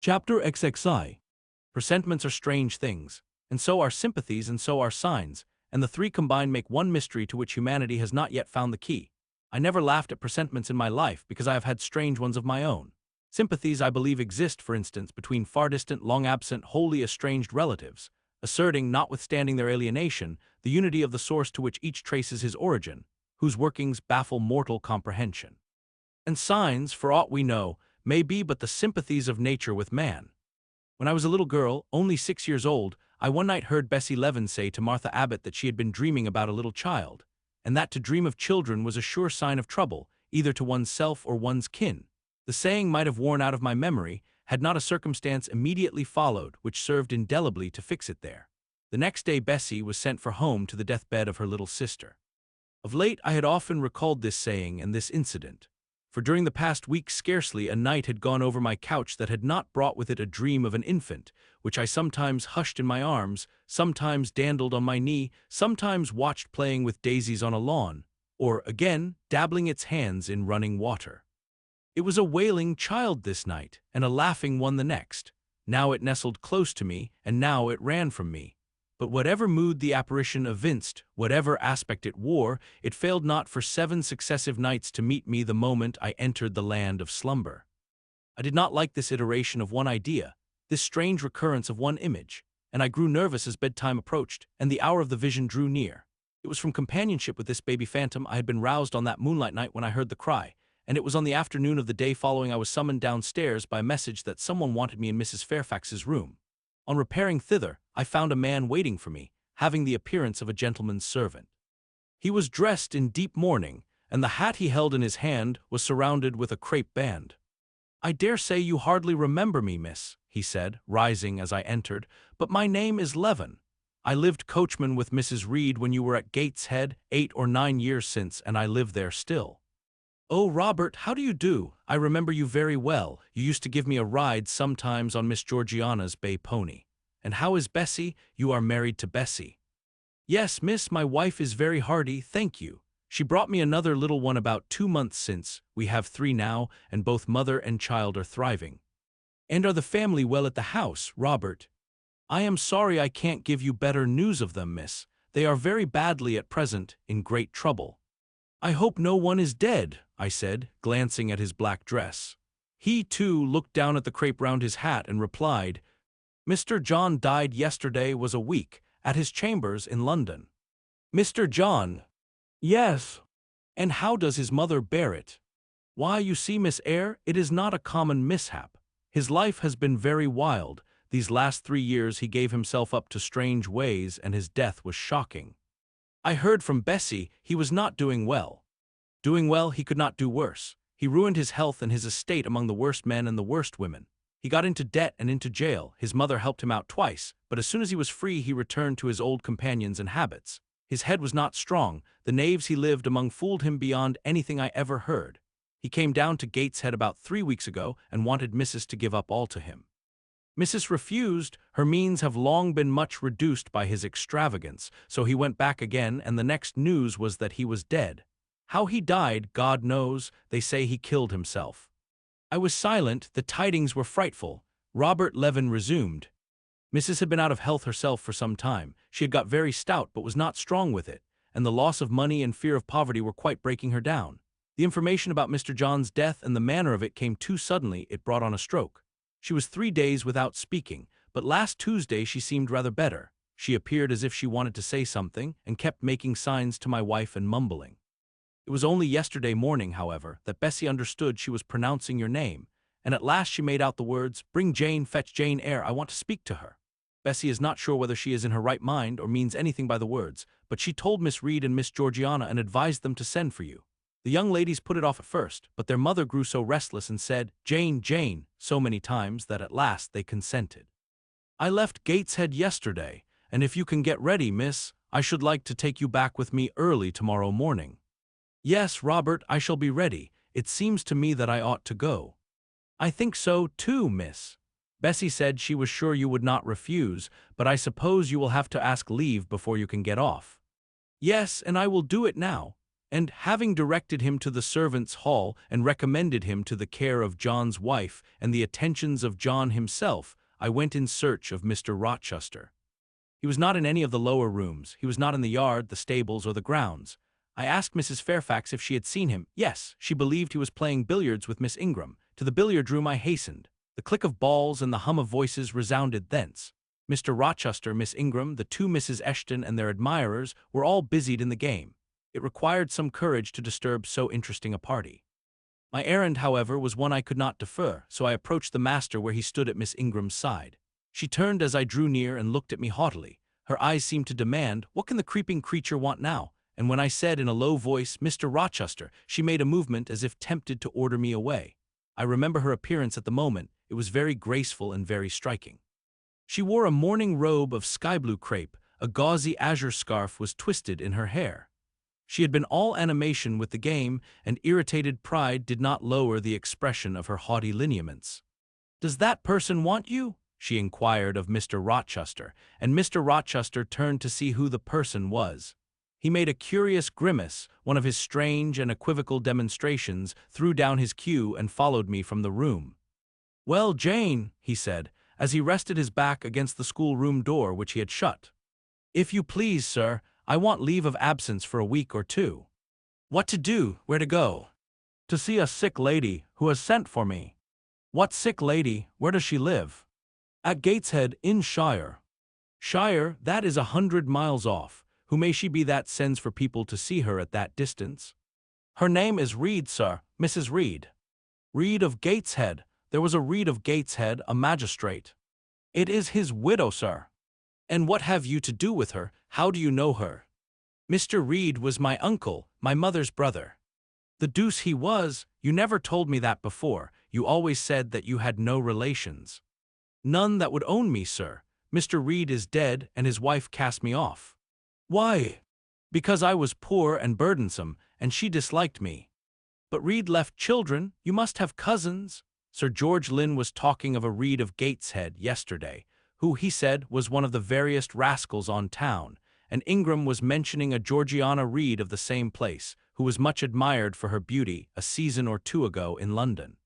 Chapter XXI. Presentiments are strange things, and so are sympathies and so are signs, and the three combined make one mystery to which humanity has not yet found the key. I never laughed at presentiments in my life because I have had strange ones of my own. Sympathies, I believe, exist, for instance, between far-distant, long-absent, wholly estranged relatives, asserting, notwithstanding their alienation, the unity of the source to which each traces his origin, whose workings baffle mortal comprehension. And signs, for aught we know, may be but the sympathies of nature with man. When I was a little girl, only 6 years old, I one night heard Bessie Leaven say to Martha Abbott that she had been dreaming about a little child, and that to dream of children was a sure sign of trouble, either to one's self or one's kin. The saying might have worn out of my memory, had not a circumstance immediately followed which served indelibly to fix it there. The next day Bessie was sent for home to the deathbed of her little sister. Of late I had often recalled this saying and this incident, for during the past week scarcely a night had gone over my couch that had not brought with it a dream of an infant, which I sometimes hushed in my arms, sometimes dandled on my knee, sometimes watched playing with daisies on a lawn, or, again, dabbling its hands in running water. It was a wailing child this night, and a laughing one the next. Now it nestled close to me, and now it ran from me. But whatever mood the apparition evinced, whatever aspect it wore, it failed not for 7 successive nights to meet me the moment I entered the land of slumber. I did not like this iteration of one idea, this strange recurrence of one image, and I grew nervous as bedtime approached, and the hour of the vision drew near. It was from companionship with this baby phantom I had been roused on that moonlight night when I heard the cry, and it was on the afternoon of the day following I was summoned downstairs by a message that someone wanted me in Mrs. Fairfax's room. On repairing thither, I found a man waiting for me, having the appearance of a gentleman's servant. He was dressed in deep mourning, and the hat he held in his hand was surrounded with a crape band. "I dare say you hardly remember me, miss," he said, rising as I entered, "but my name is Leaven. I lived coachman with Mrs. Reed when you were at Gateshead 8 or 9 years since, and I live there still." "Oh, Robert, how do you do? I remember you very well. You used to give me a ride sometimes on Miss Georgiana's bay pony. And how is Bessie? You are married to Bessie." "Yes, miss, my wife is very hearty, thank you. She brought me another little one about 2 months since. We have 3 now, and both mother and child are thriving." "And are the family well at the house, Robert?" "I am sorry I can't give you better news of them, miss. They are very badly at present, in great trouble." "I hope no one is dead," I said, glancing at his black dress. He, too, looked down at the crape round his hat and replied, "Mr. John died yesterday was a week, at his chambers in London." "Mr. John?" "Yes." "And how does his mother bear it?" "Why, you see, Miss Eyre, it is not a common mishap. His life has been very wild. These last 3 years he gave himself up to strange ways, and his death was shocking. I heard from Bessie he was not doing well. Doing well, he could not do worse. He ruined his health and his estate among the worst men and the worst women. He got into debt and into jail. His mother helped him out twice, but as soon as he was free he returned to his old companions and habits. His head was not strong. The knaves he lived among fooled him beyond anything I ever heard. He came down to Gateshead about 3 weeks ago and wanted Mrs. to give up all to him. Mrs. refused. Her means have long been much reduced by his extravagance, so he went back again, and the next news was that he was dead. How he died, God knows. They say he killed himself." I was silent. The tidings were frightful. Robert Leaven resumed. "Mrs. had been out of health herself for some time. She had got very stout, but was not strong with it, and the loss of money and fear of poverty were quite breaking her down. The information about Mr. John's death and the manner of it came too suddenly. It brought on a stroke. She was 3 days without speaking, but last Tuesday she seemed rather better. She appeared as if she wanted to say something, and kept making signs to my wife and mumbling. It was only yesterday morning, however, that Bessie understood she was pronouncing your name, and at last she made out the words, 'Bring Jane, fetch Jane Eyre, I want to speak to her.' Bessie is not sure whether she is in her right mind or means anything by the words, but she told Miss Reed and Miss Georgiana and advised them to send for you. The young ladies put it off at first, but their mother grew so restless and said, 'Jane, Jane,' so many times that at last they consented. I left Gateshead yesterday, and if you can get ready, miss, I should like to take you back with me early tomorrow morning." "Yes, Robert, I shall be ready. It seems to me that I ought to go." "I think so, too, miss. Bessie said she was sure you would not refuse, but I suppose you will have to ask leave before you can get off." "Yes, and I will do it now. And having directed him to the servants' hall and recommended him to the care of John's wife and the attentions of John himself, I went in search of Mr. Rochester. He was not in any of the lower rooms. He was not in the yard, the stables, or the grounds. I asked Mrs. Fairfax if she had seen him. Yes, she believed he was playing billiards with Miss Ingram. To the billiard room I hastened. The click of balls and the hum of voices resounded thence. Mr. Rochester, Miss Ingram, the two Misses Eshton and their admirers were all busied in the game. It required some courage to disturb so interesting a party. My errand, however, was one I could not defer, so I approached the master where he stood at Miss Ingram's side. She turned as I drew near and looked at me haughtily. Her eyes seemed to demand, "What can the creeping creature want now?" And when I said in a low voice, "Mr. Rochester," she made a movement as if tempted to order me away. I remember her appearance at the moment. It was very graceful and very striking. She wore a morning robe of sky-blue crepe. A gauzy azure scarf was twisted in her hair. She had been all animation with the game, and irritated pride did not lower the expression of her haughty lineaments. "Does that person want you?" she inquired of Mr. Rochester, and Mr. Rochester turned to see who the person was. He made a curious grimace, one of his strange and equivocal demonstrations, threw down his cue, and followed me from the room. "Well, Jane," he said, as he rested his back against the schoolroom door which he had shut. "If you please, sir, I want leave of absence for a week or two." "What to do? Where to go?" "To see a sick lady who has sent for me." "What sick lady? Where does she live?" "At Gateshead, in Shire." "Shire? That is 100 miles off. Who may she be that sends for people to see her at that distance?" "Her name is Reed, sir, Mrs. Reed." "Reed of Gateshead? There was a Reed of Gateshead, a magistrate." "It is his widow, sir." "And what have you to do with her? How do you know her?" "Mr. Reed was my uncle, my mother's brother." "The deuce he was! You never told me that before. You always said that you had no relations." "None that would own me, sir. Mr. Reed is dead, and his wife cast me off." "Why?" "Because I was poor and burdensome, and she disliked me." "But Reed left children. You must have cousins." "Sir George Lynn was talking of a Reed of Gateshead yesterday, who, he said, was one of the veriest rascals on town, and Ingram was mentioning a Georgiana Reed of the same place, who was much admired for her beauty a season or two ago in London."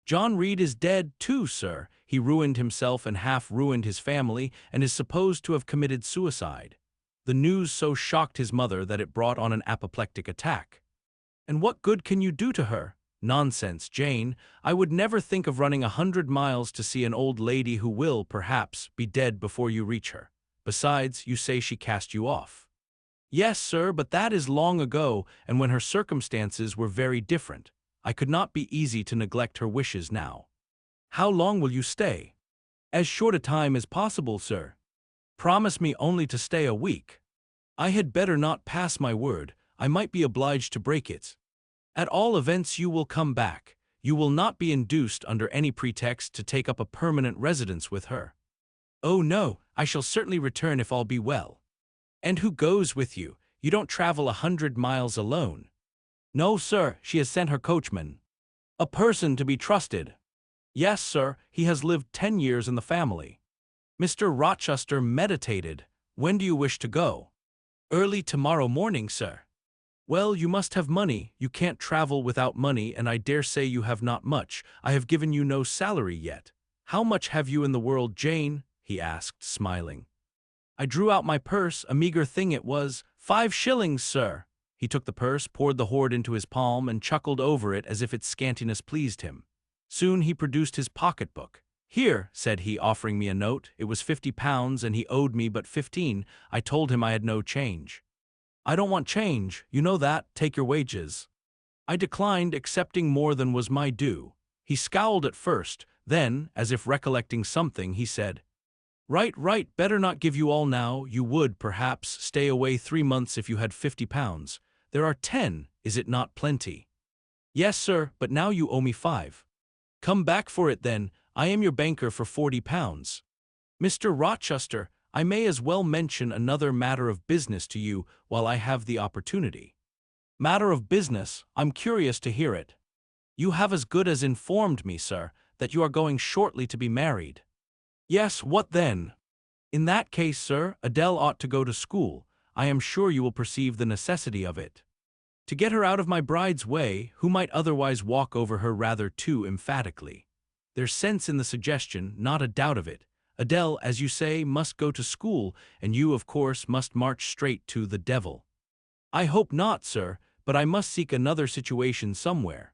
"John Reed is dead, too, sir. He ruined himself and half-ruined his family, and is supposed to have committed suicide. The news so shocked his mother that it brought on an apoplectic attack." "And what good can you do to her?" "Nonsense, Jane. I would never think of running 100 miles to see an old lady who will, perhaps, be dead before you reach her. Besides, you say she cast you off." "Yes, sir, but that is long ago, and when her circumstances were very different. I could not be easy to neglect her wishes now." "How long will you stay?" "As short a time as possible, sir." "Promise me only to stay a week." "I had better not pass my word. I might be obliged to break it." "At all events you will come back. You will not be induced under any pretext to take up a permanent residence with her." "Oh no, I shall certainly return if all be well." "And who goes with you? You don't travel 100 miles alone." "No, sir, she has sent her coachman." "A person to be trusted?" "Yes, sir, he has lived 10 years in the family." Mr. Rochester meditated. "When do you wish to go?" "Early tomorrow morning, sir." "Well, you must have money. You can't travel without money, and I dare say you have not much. I have given you no salary yet. How much have you in the world, Jane?" he asked, smiling. I drew out my purse. A meager thing it was. 5 shillings, sir." He took the purse, poured the hoard into his palm, and chuckled over it as if its scantiness pleased him. Soon he produced his pocketbook. "Here," said he, offering me a note. It was £50, and he owed me but 15. I told him I had no change. "I don't want change, you know that. Take your wages." I declined, accepting more than was my due. He scowled at first, then, as if recollecting something, he said, Right, better not give you all now. You would, perhaps, stay away 3 months if you had £50. There are 10, is it not plenty?" "Yes, sir, but now you owe me 5. "Come back for it then. I am your banker for £40. "Mr. Rochester, I may as well mention another matter of business to you while I have the opportunity." "Matter of business? I'm curious to hear it." "You have as good as informed me, sir, that you are going shortly to be married." "Yes, what then?" "In that case, sir, Adele ought to go to school. I am sure you will perceive the necessity of it." To get her out of my bride's way, who might otherwise walk over her rather too emphatically. There's sense in the suggestion, not a doubt of it. Adele, as you say, must go to school, and you, of course, must march straight to the devil. I hope not, sir, but I must seek another situation somewhere.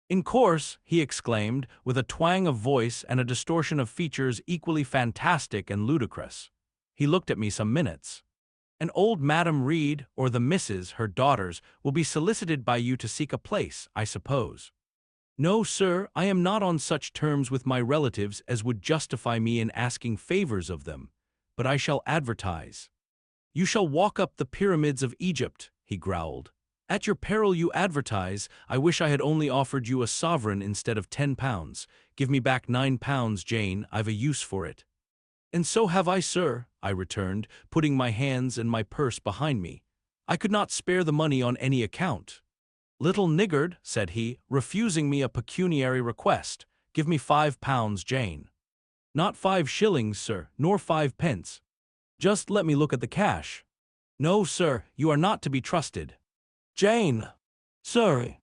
In course, he exclaimed, with a twang of voice and a distortion of features equally fantastic and ludicrous. He looked at me some minutes. And old Madam Reed, or the Misses, her daughters, will be solicited by you to seek a place, I suppose. No, sir, I am not on such terms with my relatives as would justify me in asking favors of them, but I shall advertise. You shall walk up the pyramids of Egypt, he growled. At your peril you advertise. I wish I had only offered you a sovereign instead of £10. Give me back £9, Jane, I've a use for it. And so have I, sir, I returned, putting my hands and my purse behind me. I could not spare the money on any account. Little niggard, said he, refusing me a pecuniary request, give me £5, Jane. Not 5 shillings, sir, nor 5 pence. Just let me look at the cash. No, sir, you are not to be trusted. Jane! Sir!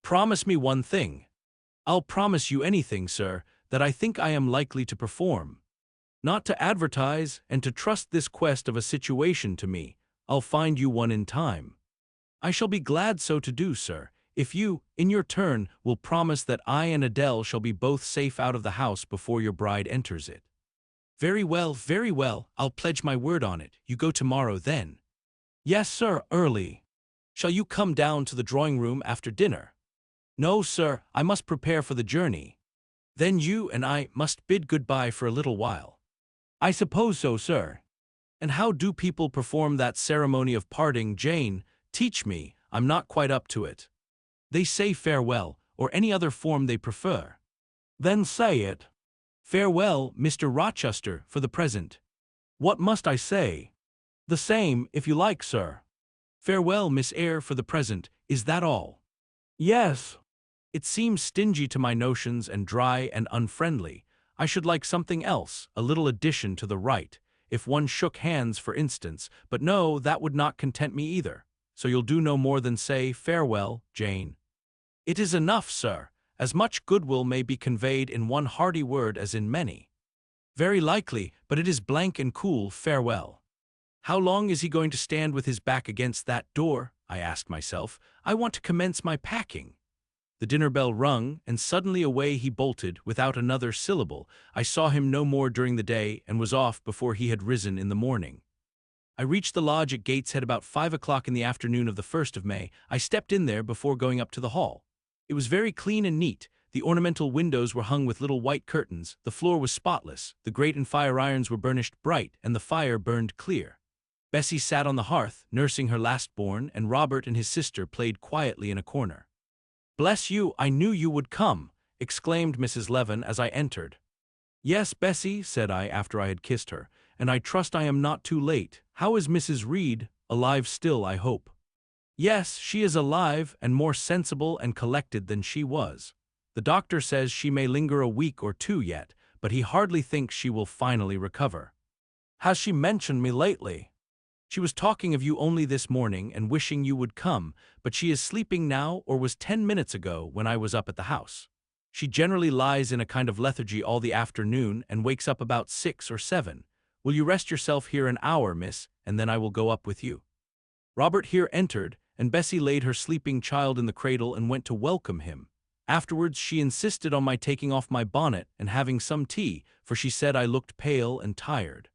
Promise me one thing. I'll promise you anything, sir, that I think I am likely to perform. Not to advertise, and to trust this quest of a situation to me. I'll find you one in time. I shall be glad so to do, sir, if you, in your turn, will promise that I and Adele shall be both safe out of the house before your bride enters it. Very well, I'll pledge my word on it. You go tomorrow, then? Yes, sir, early. Shall you come down to the drawing-room after dinner? No, sir, I must prepare for the journey. Then you and I must bid good-bye for a little while. I suppose so, sir. And how do people perform that ceremony of parting, Jane? Teach me, I'm not quite up to it. They say farewell, or any other form they prefer. Then say it. Farewell, Mr. Rochester, for the present. What must I say? The same, if you like, sir. Farewell, Miss Eyre, for the present. Is that all? Yes. It seems stingy to my notions and dry and unfriendly. I should like something else, a little addition to the rite, if one shook hands, for instance, but no, that would not content me either. So you'll do no more than say, farewell, Jane. It is enough, sir. As much goodwill may be conveyed in one hearty word as in many. Very likely, but it is blank and cool, farewell. How long is he going to stand with his back against that door? I asked myself. I want to commence my packing. The dinner bell rung, and suddenly away he bolted, without another syllable. I saw him no more during the day, and was off before he had risen in the morning. I reached the lodge at Gateshead about 5 o'clock in the afternoon of the 1st of May. I stepped in there before going up to the hall. It was very clean and neat. The ornamental windows were hung with little white curtains, the floor was spotless, the grate and fire irons were burnished bright, and the fire burned clear. Bessie sat on the hearth, nursing her last-born, and Robert and his sister played quietly in a corner. "Bless you, I knew you would come," exclaimed Mrs. Levin as I entered. "Yes, Bessie," said I after I had kissed her, "and I trust I am not too late. How is Mrs. Reed? Alive still, I hope." "Yes, she is alive, and more sensible and collected than she was. The doctor says she may linger a week or 2 yet, but he hardly thinks she will finally recover." "Has she mentioned me lately?" "She was talking of you only this morning and wishing you would come, but she is sleeping now or was 10 minutes ago when I was up at the house. She generally lies in a kind of lethargy all the afternoon and wakes up about 6 or 7. Will you rest yourself here an hour, miss, and then I will go up with you?" Robert here entered, and Bessie laid her sleeping child in the cradle and went to welcome him. Afterwards she insisted on my taking off my bonnet and having some tea, for she said I looked pale and tired.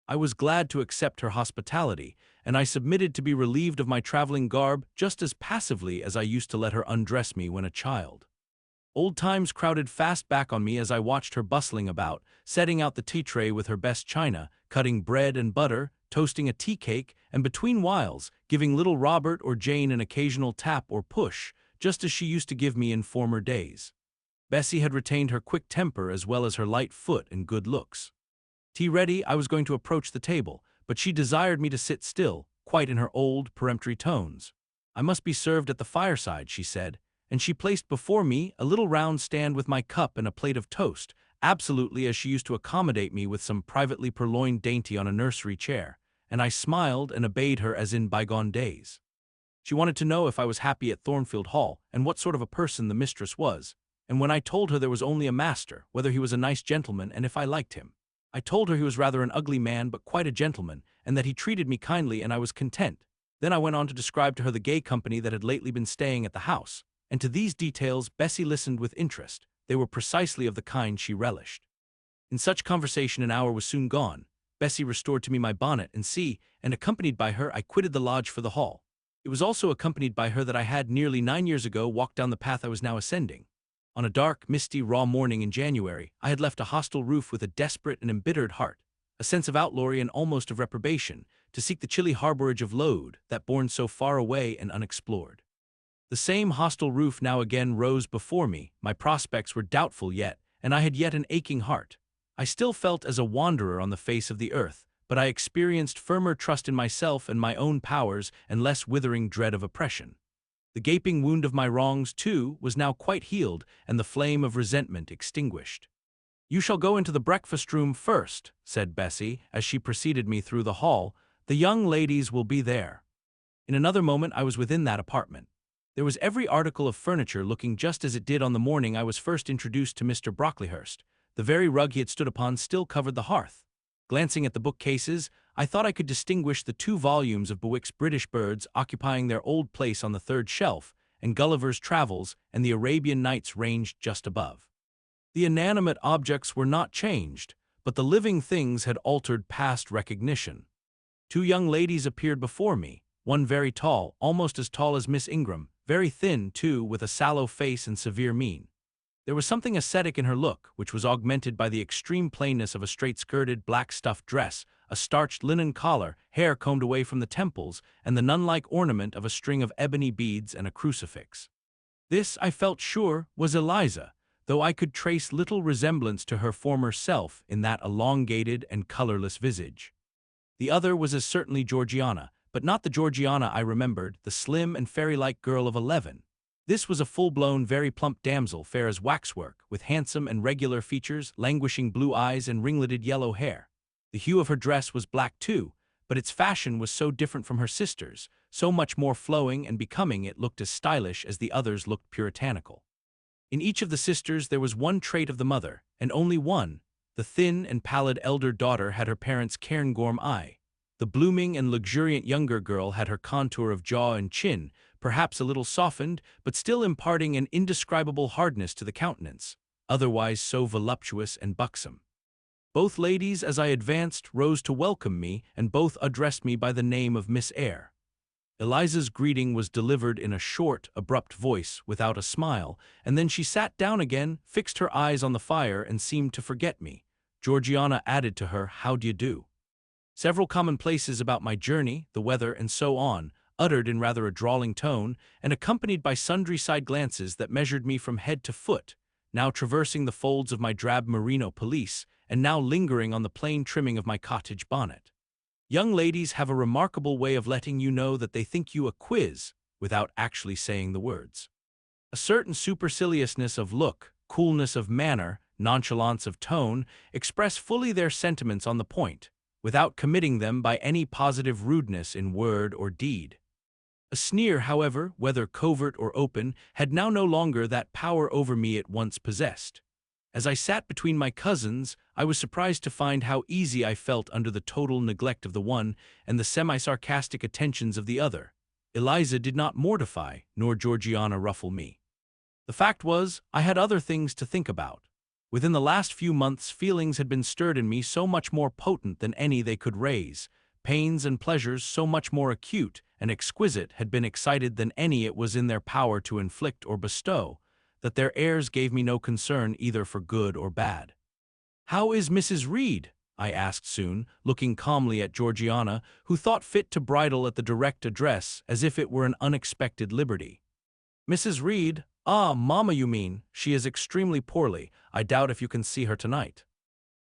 I was glad to accept her hospitality, and I submitted to be relieved of my traveling garb just as passively as I used to let her undress me when a child. Old times crowded fast back on me as I watched her bustling about, setting out the tea tray with her best china, cutting bread and butter, toasting a tea cake, and between whiles, giving little Robert or Jane an occasional tap or push, just as she used to give me in former days. Bessie had retained her quick temper as well as her light foot and good looks. Tea ready, I was going to approach the table, but she desired me to sit still, quite in her old, peremptory tones. I must be served at the fireside, she said, and she placed before me a little round stand with my cup and a plate of toast, absolutely as she used to accommodate me with some privately purloined dainty on a nursery chair, and I smiled and obeyed her as in bygone days. She wanted to know if I was happy at Thornfield Hall, and what sort of a person the mistress was. And when I told her there was only a master, whether he was a nice gentleman, and if I liked him. I told her he was rather an ugly man but quite a gentleman, and that he treated me kindly and I was content. Then I went on to describe to her the gay company that had lately been staying at the house, and to these details Bessie listened with interest. They were precisely of the kind she relished. In such conversation an hour was soon gone. Bessie restored to me my bonnet and sea, and accompanied by her I quitted the lodge for the hall. It was also accompanied by her that I had nearly 9 years ago walked down the path I was now ascending. On a dark, misty, raw morning in January, I had left a hostel roof with a desperate and embittered heart, a sense of outlawry and almost of reprobation, to seek the chilly harborage of Lode, that bourne so far away and unexplored. The same hostel roof now again rose before me. My prospects were doubtful yet, and I had yet an aching heart. I still felt as a wanderer on the face of the earth, but I experienced firmer trust in myself and my own powers and less withering dread of oppression. The gaping wound of my wrongs, too, was now quite healed, and the flame of resentment extinguished. "You shall go into the breakfast-room first," said Bessie, as she preceded me through the hall. "The young ladies will be there." In another moment I was within that apartment. There was every article of furniture looking just as it did on the morning I was first introduced to Mr. Brocklehurst. The very rug he had stood upon still covered the hearth. Glancing at the bookcases, I thought I could distinguish the 2 volumes of Bewick's British Birds occupying their old place on the 3rd shelf, and Gulliver's Travels and the Arabian Nights ranged just above. The inanimate objects were not changed, but the living things had altered past recognition. 2 young ladies appeared before me, one very tall, almost as tall as Miss Ingram, very thin, too, with a sallow face and severe mien. There was something ascetic in her look, which was augmented by the extreme plainness of a straight-skirted black stuff dress, a starched linen collar, hair combed away from the temples, and the nun-like ornament of a string of ebony beads and a crucifix. This, I felt sure, was Eliza, though I could trace little resemblance to her former self in that elongated and colorless visage. The other was as certainly Georgiana, but not the Georgiana I remembered, the slim and fairy-like girl of 11. This was a full-blown, very plump damsel, fair as waxwork, with handsome and regular features, languishing blue eyes, and ringleted yellow hair. The hue of her dress was black too, but its fashion was so different from her sister's, so much more flowing and becoming it looked as stylish as the others looked puritanical. In each of the sisters there was one trait of the mother, and only one. The thin and pallid elder daughter had her parents' cairngorm eye. The blooming and luxuriant younger girl had her contour of jaw and chin, perhaps a little softened, but still imparting an indescribable hardness to the countenance, otherwise so voluptuous and buxom. Both ladies, as I advanced, rose to welcome me, and both addressed me by the name of Miss Eyre. Eliza's greeting was delivered in a short, abrupt voice, without a smile, and then she sat down again, fixed her eyes on the fire, and seemed to forget me. Georgiana added to her, "How d'ye do?" Several commonplaces about my journey, the weather, and so on, uttered in rather a drawling tone, and accompanied by sundry side glances that measured me from head to foot, now traversing the folds of my drab merino pelisse, and now lingering on the plain trimming of my cottage bonnet. Young ladies have a remarkable way of letting you know that they think you a quiz, without actually saying the words. A certain superciliousness of look, coolness of manner, nonchalance of tone, express fully their sentiments on the point, without committing them by any positive rudeness in word or deed. A sneer, however, whether covert or open, had now no longer that power over me it once possessed. As I sat between my cousins, I was surprised to find how easy I felt under the total neglect of the one and the semi-sarcastic attentions of the other. Eliza did not mortify, nor Georgiana ruffle me. The fact was, I had other things to think about. Within the last few months feelings had been stirred in me so much more potent than any they could raise, pains and pleasures so much more acute and exquisite had been excited than any it was in their power to inflict or bestow, that their airs gave me no concern either for good or bad. "How is Mrs. Reed?" I asked soon, looking calmly at Georgiana, who thought fit to bridle at the direct address as if it were an unexpected liberty. "Mrs. Reed? Ah, mamma, you mean. She is extremely poorly. I doubt if you can see her tonight."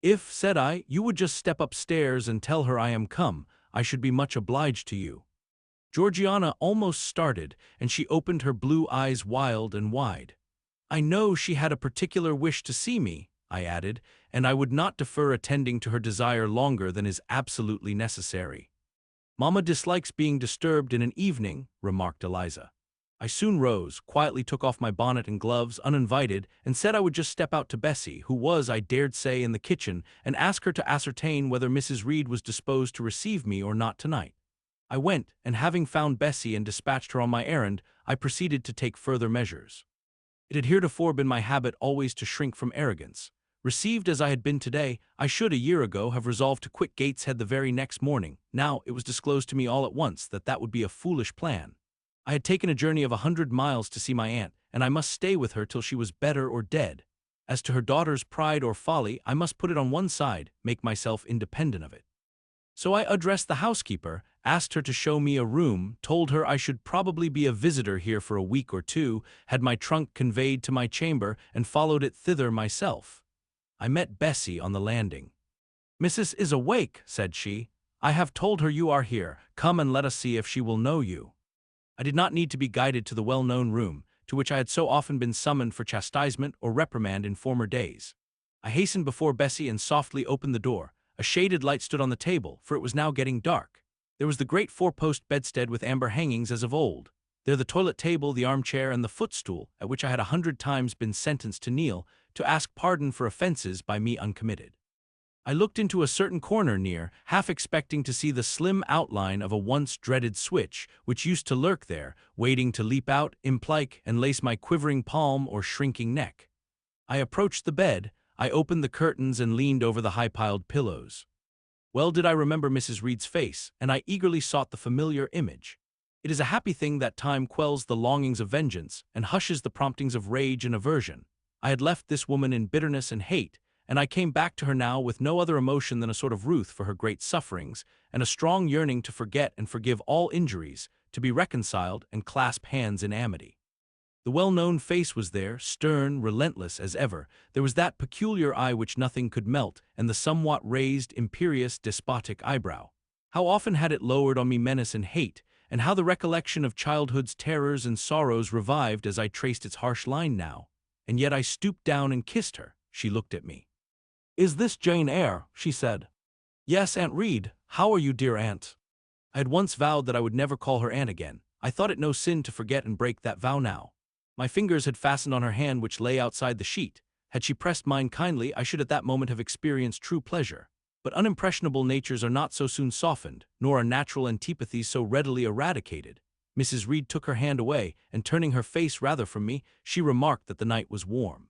"If," said I, "you would just step upstairs and tell her I am come, I should be much obliged to you." Georgiana almost started, and she opened her blue eyes wild and wide. "I know she had a particular wish to see me," I added, "and I would not defer attending to her desire longer than is absolutely necessary." "Mamma dislikes being disturbed in an evening," remarked Eliza. I soon rose, quietly took off my bonnet and gloves uninvited, and said I would just step out to Bessie, who was, I dared say, in the kitchen, and ask her to ascertain whether Mrs. Reed was disposed to receive me or not tonight. I went, and having found Bessie and dispatched her on my errand, I proceeded to take further measures. It had heretofore been my habit always to shrink from arrogance. Received as I had been today, I should, a year ago, have resolved to quit Gateshead the very next morning. Now it was disclosed to me all at once that that would be a foolish plan. I had taken a journey of 100 miles to see my aunt, and I must stay with her till she was better or dead. As to her daughter's pride or folly, I must put it on one side, make myself independent of it. So I addressed the housekeeper, asked her to show me a room, told her I should probably be a visitor here for a week or two, had my trunk conveyed to my chamber, and followed it thither myself. I met Bessie on the landing. "Mrs. is awake," said she. "I have told her you are here. Come and let us see if she will know you." I did not need to be guided to the well-known room, to which I had so often been summoned for chastisement or reprimand in former days. I hastened before Bessie and softly opened the door. A shaded light stood on the table, for it was now getting dark. There was the great four-post bedstead with amber hangings as of old. There the toilet table, the armchair, and the footstool, at which I had 100 times been sentenced to kneel, to ask pardon for offenses by me uncommitted. I looked into a certain corner near, half expecting to see the slim outline of a once dreaded switch, which used to lurk there, waiting to leap out, implike, and lace my quivering palm or shrinking neck. I approached the bed, I opened the curtains and leaned over the high-piled pillows. Well did I remember Mrs. Reed's face, and I eagerly sought the familiar image. It is a happy thing that time quells the longings of vengeance, and hushes the promptings of rage and aversion. I had left this woman in bitterness and hate, and I came back to her now with no other emotion than a sort of ruth for her great sufferings, and a strong yearning to forget and forgive all injuries, to be reconciled and clasp hands in amity. The well-known face was there, stern, relentless as ever. There was that peculiar eye which nothing could melt, and the somewhat raised, imperious, despotic eyebrow. How often had it lowered on me menace and hate, and how the recollection of childhood's terrors and sorrows revived as I traced its harsh line now. And yet I stooped down and kissed her. She looked at me. "Is this Jane Eyre?" she said. "Yes, Aunt Reed. How are you, dear aunt?" I had once vowed that I would never call her aunt again. I thought it no sin to forget and break that vow now. My fingers had fastened on her hand which lay outside the sheet. Had she pressed mine kindly, I should at that moment have experienced true pleasure. But unimpressionable natures are not so soon softened, nor are natural antipathies so readily eradicated. Mrs. Reed took her hand away, and turning her face rather from me, she remarked that the night was warm.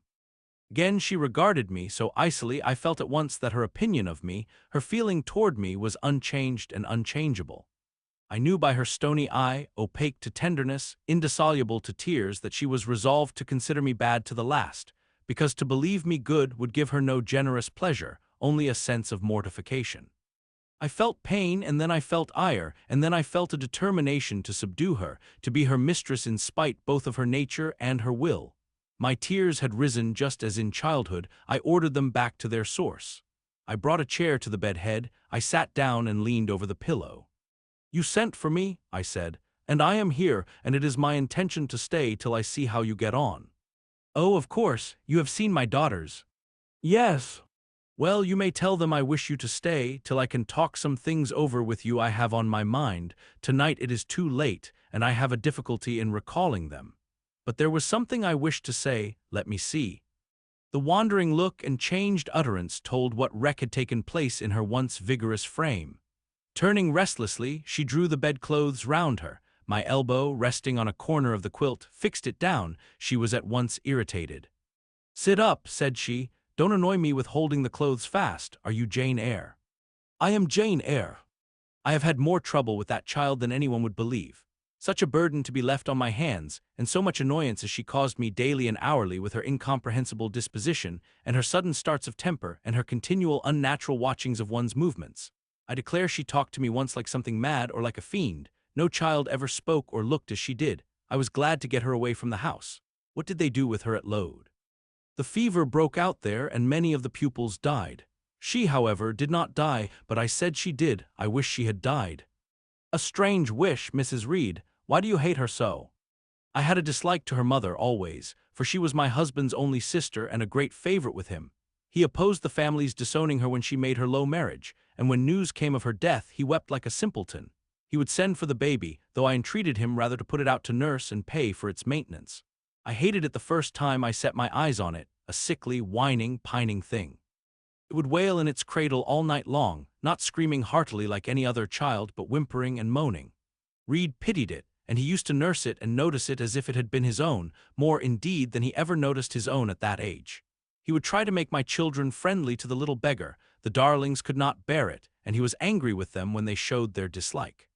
Again she regarded me so icily I felt at once that her opinion of me, her feeling toward me, was unchanged and unchangeable. I knew by her stony eye, opaque to tenderness, indissoluble to tears, that she was resolved to consider me bad to the last, because to believe me good would give her no generous pleasure, only a sense of mortification. I felt pain, and then I felt ire, and then I felt a determination to subdue her, to be her mistress in spite both of her nature and her will. My tears had risen just as in childhood. I ordered them back to their source. I brought a chair to the bed head. I sat down and leaned over the pillow. "You sent for me," I said, "and I am here, and it is my intention to stay till I see how you get on." "Oh, of course, you have seen my daughters." "Yes." "Well, you may tell them I wish you to stay till I can talk some things over with you I have on my mind. Tonight it is too late, and I have a difficulty in recalling them. But there was something I wished to say. Let me see." The wandering look and changed utterance told what wreck had taken place in her once vigorous frame. Turning restlessly, she drew the bedclothes round her. My elbow, resting on a corner of the quilt, fixed it down. She was at once irritated. "Sit up," said she. "Don't annoy me with holding the clothes fast. Are you Jane Eyre?" "I am Jane Eyre." "I have had more trouble with that child than anyone would believe. Such a burden to be left on my hands, and so much annoyance as she caused me daily and hourly with her incomprehensible disposition, and her sudden starts of temper, and her continual unnatural watchings of one's movements. I declare she talked to me once like something mad or like a fiend. No child ever spoke or looked as she did. I was glad to get her away from the house. What did they do with her at Load? The fever broke out there, and many of the pupils died. She, however, did not die, but I said she did. I wish she had died." "A strange wish, Mrs. Reed. Why do you hate her so?" "I had a dislike to her mother always, for she was my husband's only sister and a great favorite with him. He opposed the family's disowning her when she made her low marriage, and when news came of her death he wept like a simpleton. He would send for the baby, though I entreated him rather to put it out to nurse and pay for its maintenance. I hated it the first time I set my eyes on it, a sickly, whining, pining thing. It would wail in its cradle all night long, not screaming heartily like any other child, but whimpering and moaning. Reed pitied it, and he used to nurse it and notice it as if it had been his own, more indeed than he ever noticed his own at that age. He would try to make my children friendly to the little beggar. The darlings could not bear it, and he was angry with them when they showed their dislike.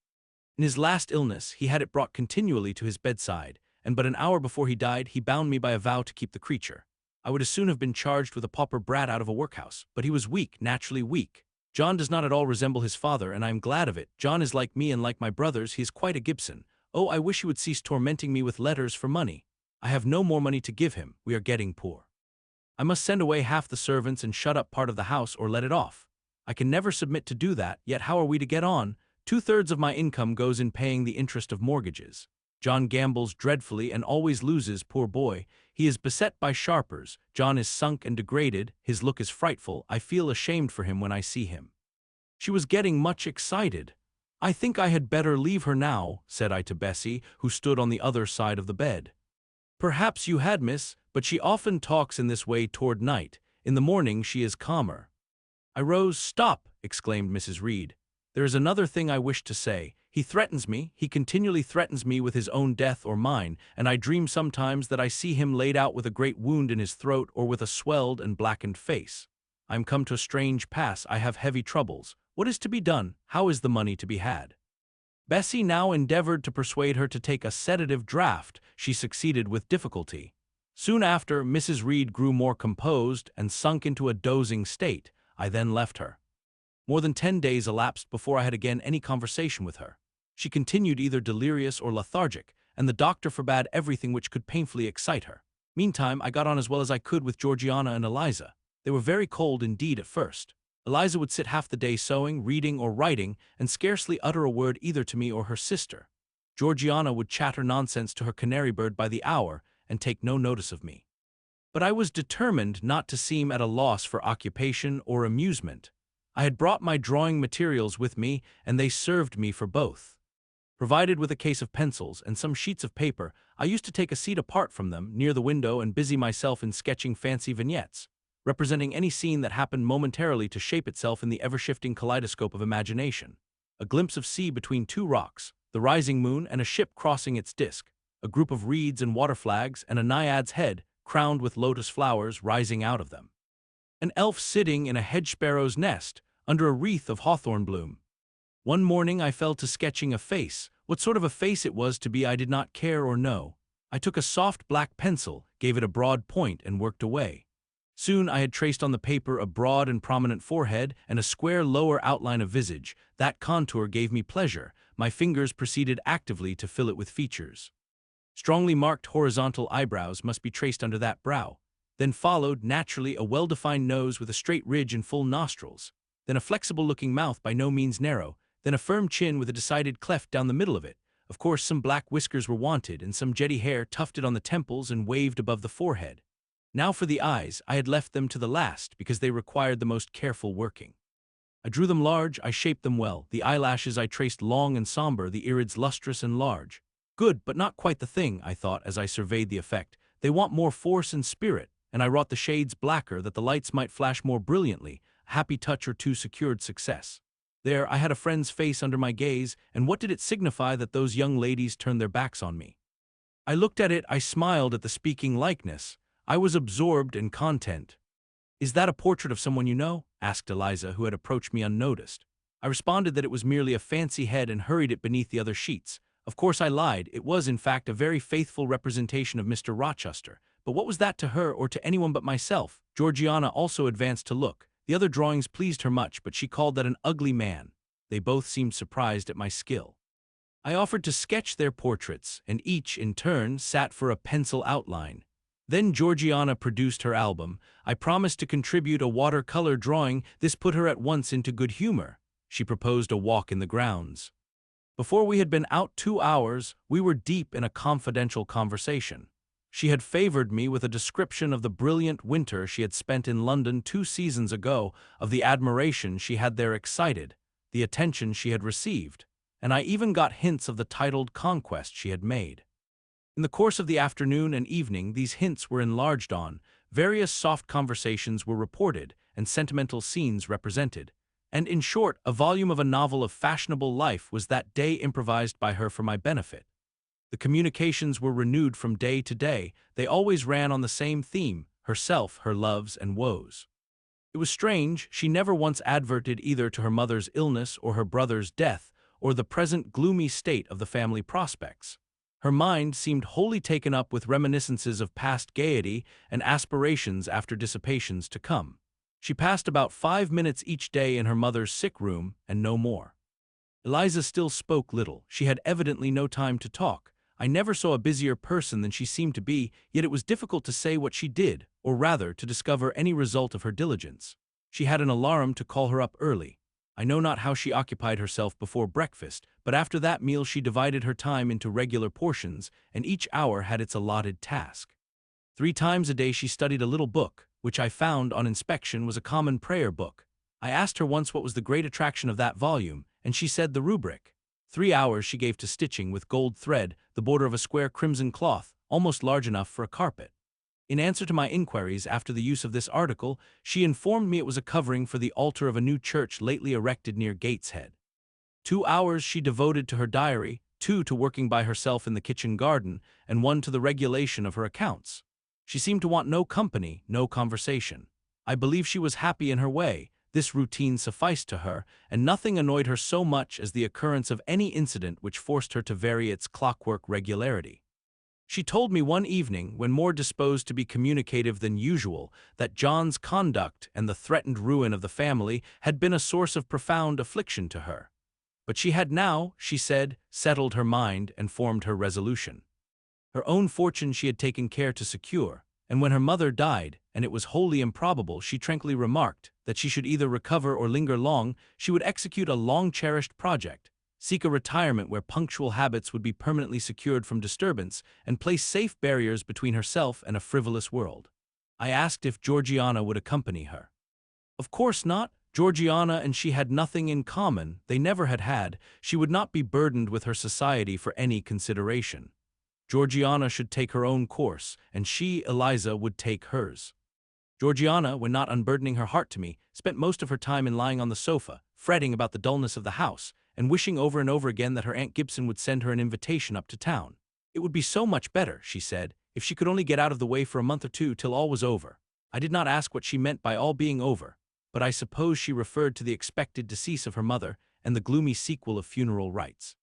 In his last illness, he had it brought continually to his bedside, and but an hour before he died, he bound me by a vow to keep the creature. I would as soon have been charged with a pauper brat out of a workhouse, but he was weak, naturally weak. John does not at all resemble his father, and I am glad of it. John is like me, and like my brothers, he is quite a Gibson. Oh, I wish he would cease tormenting me with letters for money. I have no more money to give him. We are getting poor. I must send away half the servants and shut up part of the house or let it off. I can never submit to do that, yet how are we to get on? 2/3 of my income goes in paying the interest of mortgages. John gambles dreadfully and always loses, poor boy. He is beset by sharpers. John is sunk and degraded. His look is frightful. I feel ashamed for him when I see him. She was getting much excited. I think I had better leave her now, said I to Bessie, who stood on the other side of the bed. Perhaps you had, miss, but she often talks in this way toward night. In the morning she is calmer. I rose. Stop, exclaimed Mrs. Reed. There is another thing I wish to say. He threatens me, he continually threatens me with his own death or mine, and I dream sometimes that I see him laid out with a great wound in his throat or with a swelled and blackened face. I am come to a strange pass. I have heavy troubles. What is to be done? How is the money to be had? Bessie now endeavored to persuade her to take a sedative draught. She succeeded with difficulty. Soon after, Mrs. Reed grew more composed and sunk into a dozing state. I then left her. More than 10 days elapsed before I had again any conversation with her. She continued either delirious or lethargic, and the doctor forbade everything which could painfully excite her. Meantime, I got on as well as I could with Georgiana and Eliza. They were very cold indeed at first. Eliza would sit half the day sewing, reading, or writing, and scarcely utter a word either to me or her sister. Georgiana would chatter nonsense to her canary bird by the hour, and take no notice of me. But I was determined not to seem at a loss for occupation or amusement. I had brought my drawing materials with me, and they served me for both. Provided with a case of pencils and some sheets of paper, I used to take a seat apart from them, near the window, and busy myself in sketching fancy vignettes, representing any scene that happened momentarily to shape itself in the ever-shifting kaleidoscope of imagination. A glimpse of sea between two rocks, the rising moon and a ship crossing its disk, a group of reeds and water flags, and a naiad's head, crowned with lotus flowers, rising out of them. An elf sitting in a hedge-sparrow's nest, under a wreath of hawthorn bloom. One morning I fell to sketching a face. What sort of a face it was to be I did not care or know. I took a soft black pencil, gave it a broad point, and worked away. Soon I had traced on the paper a broad and prominent forehead and a square lower outline of visage. That contour gave me pleasure. My fingers proceeded actively to fill it with features. Strongly marked horizontal eyebrows must be traced under that brow. Then followed, naturally, a well-defined nose with a straight ridge and full nostrils. Then a flexible-looking mouth by no means narrow. Then a firm chin with a decided cleft down the middle of it. Of course, some black whiskers were wanted, and some jetty hair tufted on the temples and waved above the forehead. Now for the eyes, I had left them to the last, because they required the most careful working. I drew them large, I shaped them well. The eyelashes I traced long and somber, the irids lustrous and large. Good, but not quite the thing, I thought as I surveyed the effect. They want more force and spirit, and I wrought the shades blacker that the lights might flash more brilliantly. A happy touch or two secured success. There, I had a friend's face under my gaze, and what did it signify that those young ladies turned their backs on me? I looked at it, I smiled at the speaking likeness. I was absorbed and content. "Is that a portrait of someone you know?" asked Eliza, who had approached me unnoticed. I responded that it was merely a fancy head and hurried it beneath the other sheets. Of course I lied. It was, in fact, a very faithful representation of Mr. Rochester. But what was that to her or to anyone but myself? Georgiana also advanced to look. The other drawings pleased her much, but she called that an ugly man. They both seemed surprised at my skill. I offered to sketch their portraits, and each, in turn, sat for a pencil outline. Then Georgiana produced her album. I promised to contribute a watercolor drawing. This put her at once into good humor. She proposed a walk in the grounds. Before we had been out 2 hours, we were deep in a confidential conversation. She had favored me with a description of the brilliant winter she had spent in London 2 seasons ago, of the admiration she had there excited, the attention she had received, and I even got hints of the titled conquest she had made. In the course of the afternoon and evening, these hints were enlarged on, various soft conversations were reported, and sentimental scenes represented, and in short, a volume of a novel of fashionable life was that day improvised by her for my benefit. The communications were renewed from day to day, they always ran on the same theme, herself, her loves and woes. It was strange, she never once adverted either to her mother's illness or her brother's death, or the present gloomy state of the family prospects. Her mind seemed wholly taken up with reminiscences of past gaiety and aspirations after dissipations to come. She passed about 5 minutes each day in her mother's sick room, and no more. Eliza still spoke little. She had evidently no time to talk. I never saw a busier person than she seemed to be, yet it was difficult to say what she did, or rather to discover any result of her diligence. She had an alarm to call her up early. I know not how she occupied herself before breakfast, but after that meal she divided her time into regular portions, and each hour had its allotted task. 3 times a day she studied a little book, which I found on inspection was a common prayer book. I asked her once what was the great attraction of that volume, and she said the rubric. 3 hours she gave to stitching with gold thread the border of a square crimson cloth, almost large enough for a carpet. In answer to my inquiries after the use of this article, she informed me it was a covering for the altar of a new church lately erected near Gateshead. 2 hours she devoted to her diary, 2 to working by herself in the kitchen garden, and 1 to the regulation of her accounts. She seemed to want no company, no conversation. I believe she was happy in her way. This routine sufficed to her, and nothing annoyed her so much as the occurrence of any incident which forced her to vary its clockwork regularity. She told me one evening, when more disposed to be communicative than usual, that John's conduct and the threatened ruin of the family had been a source of profound affliction to her. But she had now, she said, settled her mind and formed her resolution. Her own fortune she had taken care to secure, and when her mother died, and it was wholly improbable, she tranquilly remarked that she should either recover or linger long, she would execute a long-cherished project, seek a retirement where punctual habits would be permanently secured from disturbance, and place safe barriers between herself and a frivolous world. I asked if Georgiana would accompany her. Of course not. Georgiana and she had nothing in common, they never had had. She would not be burdened with her society for any consideration. Georgiana should take her own course, and she, Eliza, would take hers. Georgiana, when not unburdening her heart to me, spent most of her time in lying on the sofa, fretting about the dullness of the house, and wishing over and over again that her Aunt Gibson would send her an invitation up to town. It would be so much better, she said, if she could only get out of the way for a month or 2 till all was over. I did not ask what she meant by all being over, but I suppose she referred to the expected decease of her mother and the gloomy sequel of funeral rites.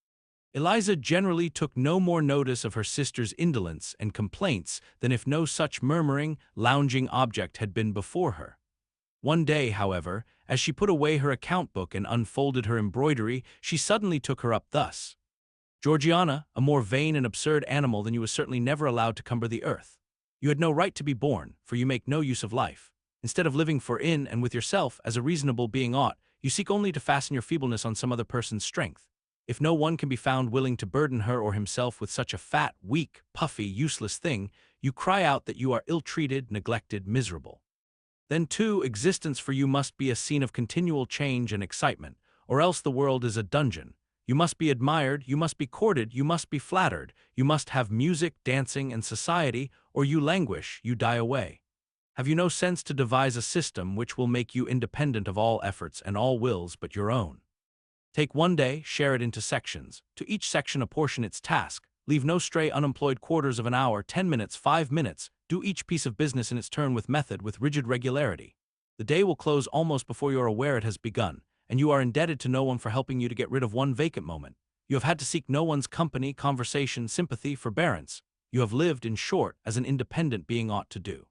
Eliza generally took no more notice of her sister's indolence and complaints than if no such murmuring, lounging object had been before her. One day, however, as she put away her account book and unfolded her embroidery, she suddenly took her up thus. Georgiana, a more vain and absurd animal than you was certainly never allowed to cumber the earth. You had no right to be born, for you make no use of life. Instead of living for in and with yourself as a reasonable being ought, you seek only to fasten your feebleness on some other person's strength. If no one can be found willing to burden her or himself with such a fat, weak, puffy, useless thing, you cry out that you are ill-treated, neglected, miserable. Then, too, existence for you must be a scene of continual change and excitement, or else the world is a dungeon. You must be admired, you must be courted, you must be flattered, you must have music, dancing, and society, or you languish, you die away. Have you no sense to devise a system which will make you independent of all efforts and all wills but your own? Take one day, share it into sections. To each section apportion its task. Leave no stray unemployed quarters of an hour, 10 minutes, 5 minutes. Do each piece of business in its turn with method, with rigid regularity. The day will close almost before you are aware it has begun, and you are indebted to no one for helping you to get rid of one vacant moment. You have had to seek no one's company, conversation, sympathy, forbearance. You have lived, in short, as an independent being ought to do.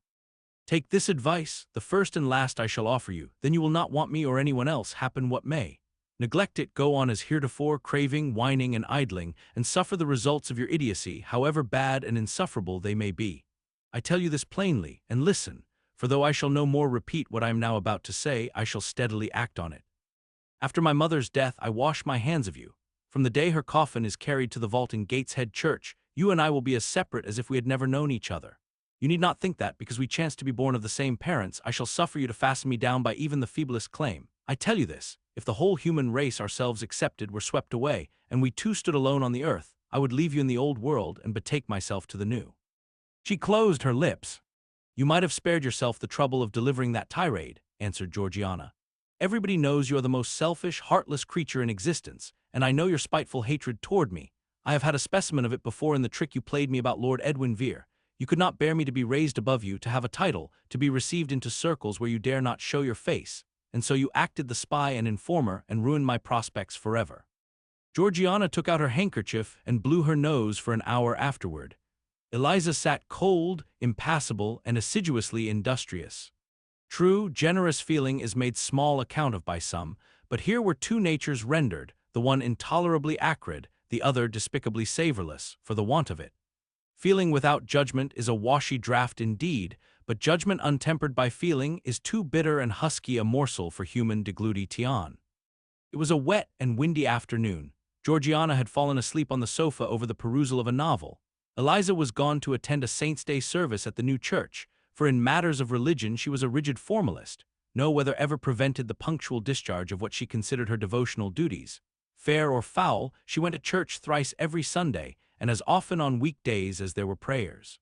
Take this advice, the first and last I shall offer you, then you will not want me or anyone else, happen what may. Neglect it, go on as heretofore, craving, whining, and idling, and suffer the results of your idiocy, however bad and insufferable they may be. I tell you this plainly, and listen, for though I shall no more repeat what I am now about to say, I shall steadily act on it. After my mother's death, I wash my hands of you. From the day her coffin is carried to the vault in Gateshead Church, you and I will be as separate as if we had never known each other. You need not think that, because we chance to be born of the same parents, I shall suffer you to fasten me down by even the feeblest claim. I tell you this, if the whole human race ourselves excepted were swept away, and we two stood alone on the earth, I would leave you in the old world and betake myself to the new." She closed her lips. "You might have spared yourself the trouble of delivering that tirade," answered Georgiana. "Everybody knows you are the most selfish, heartless creature in existence, and I know your spiteful hatred toward me. I have had a specimen of it before in the trick you played me about Lord Edwin Vere. You could not bear me to be raised above you, to have a title, to be received into circles where you dare not show your face, and so you acted the spy and informer and ruined my prospects forever." Georgiana took out her handkerchief and blew her nose for an hour afterward. Eliza sat cold, impassible, and assiduously industrious. True, generous feeling is made small account of by some, but here were two natures rendered, the one intolerably acrid, the other despicably savorless, for the want of it. Feeling without judgment is a washy draught indeed, but judgment untempered by feeling is too bitter and husky a morsel for human deglutition. It was a wet and windy afternoon. Georgiana had fallen asleep on the sofa over the perusal of a novel. Eliza was gone to attend a Saint's Day service at the new church, for in matters of religion she was a rigid formalist. No weather ever prevented the punctual discharge of what she considered her devotional duties. Fair or foul, she went to church thrice every Sunday, and as often on weekdays as there were prayers.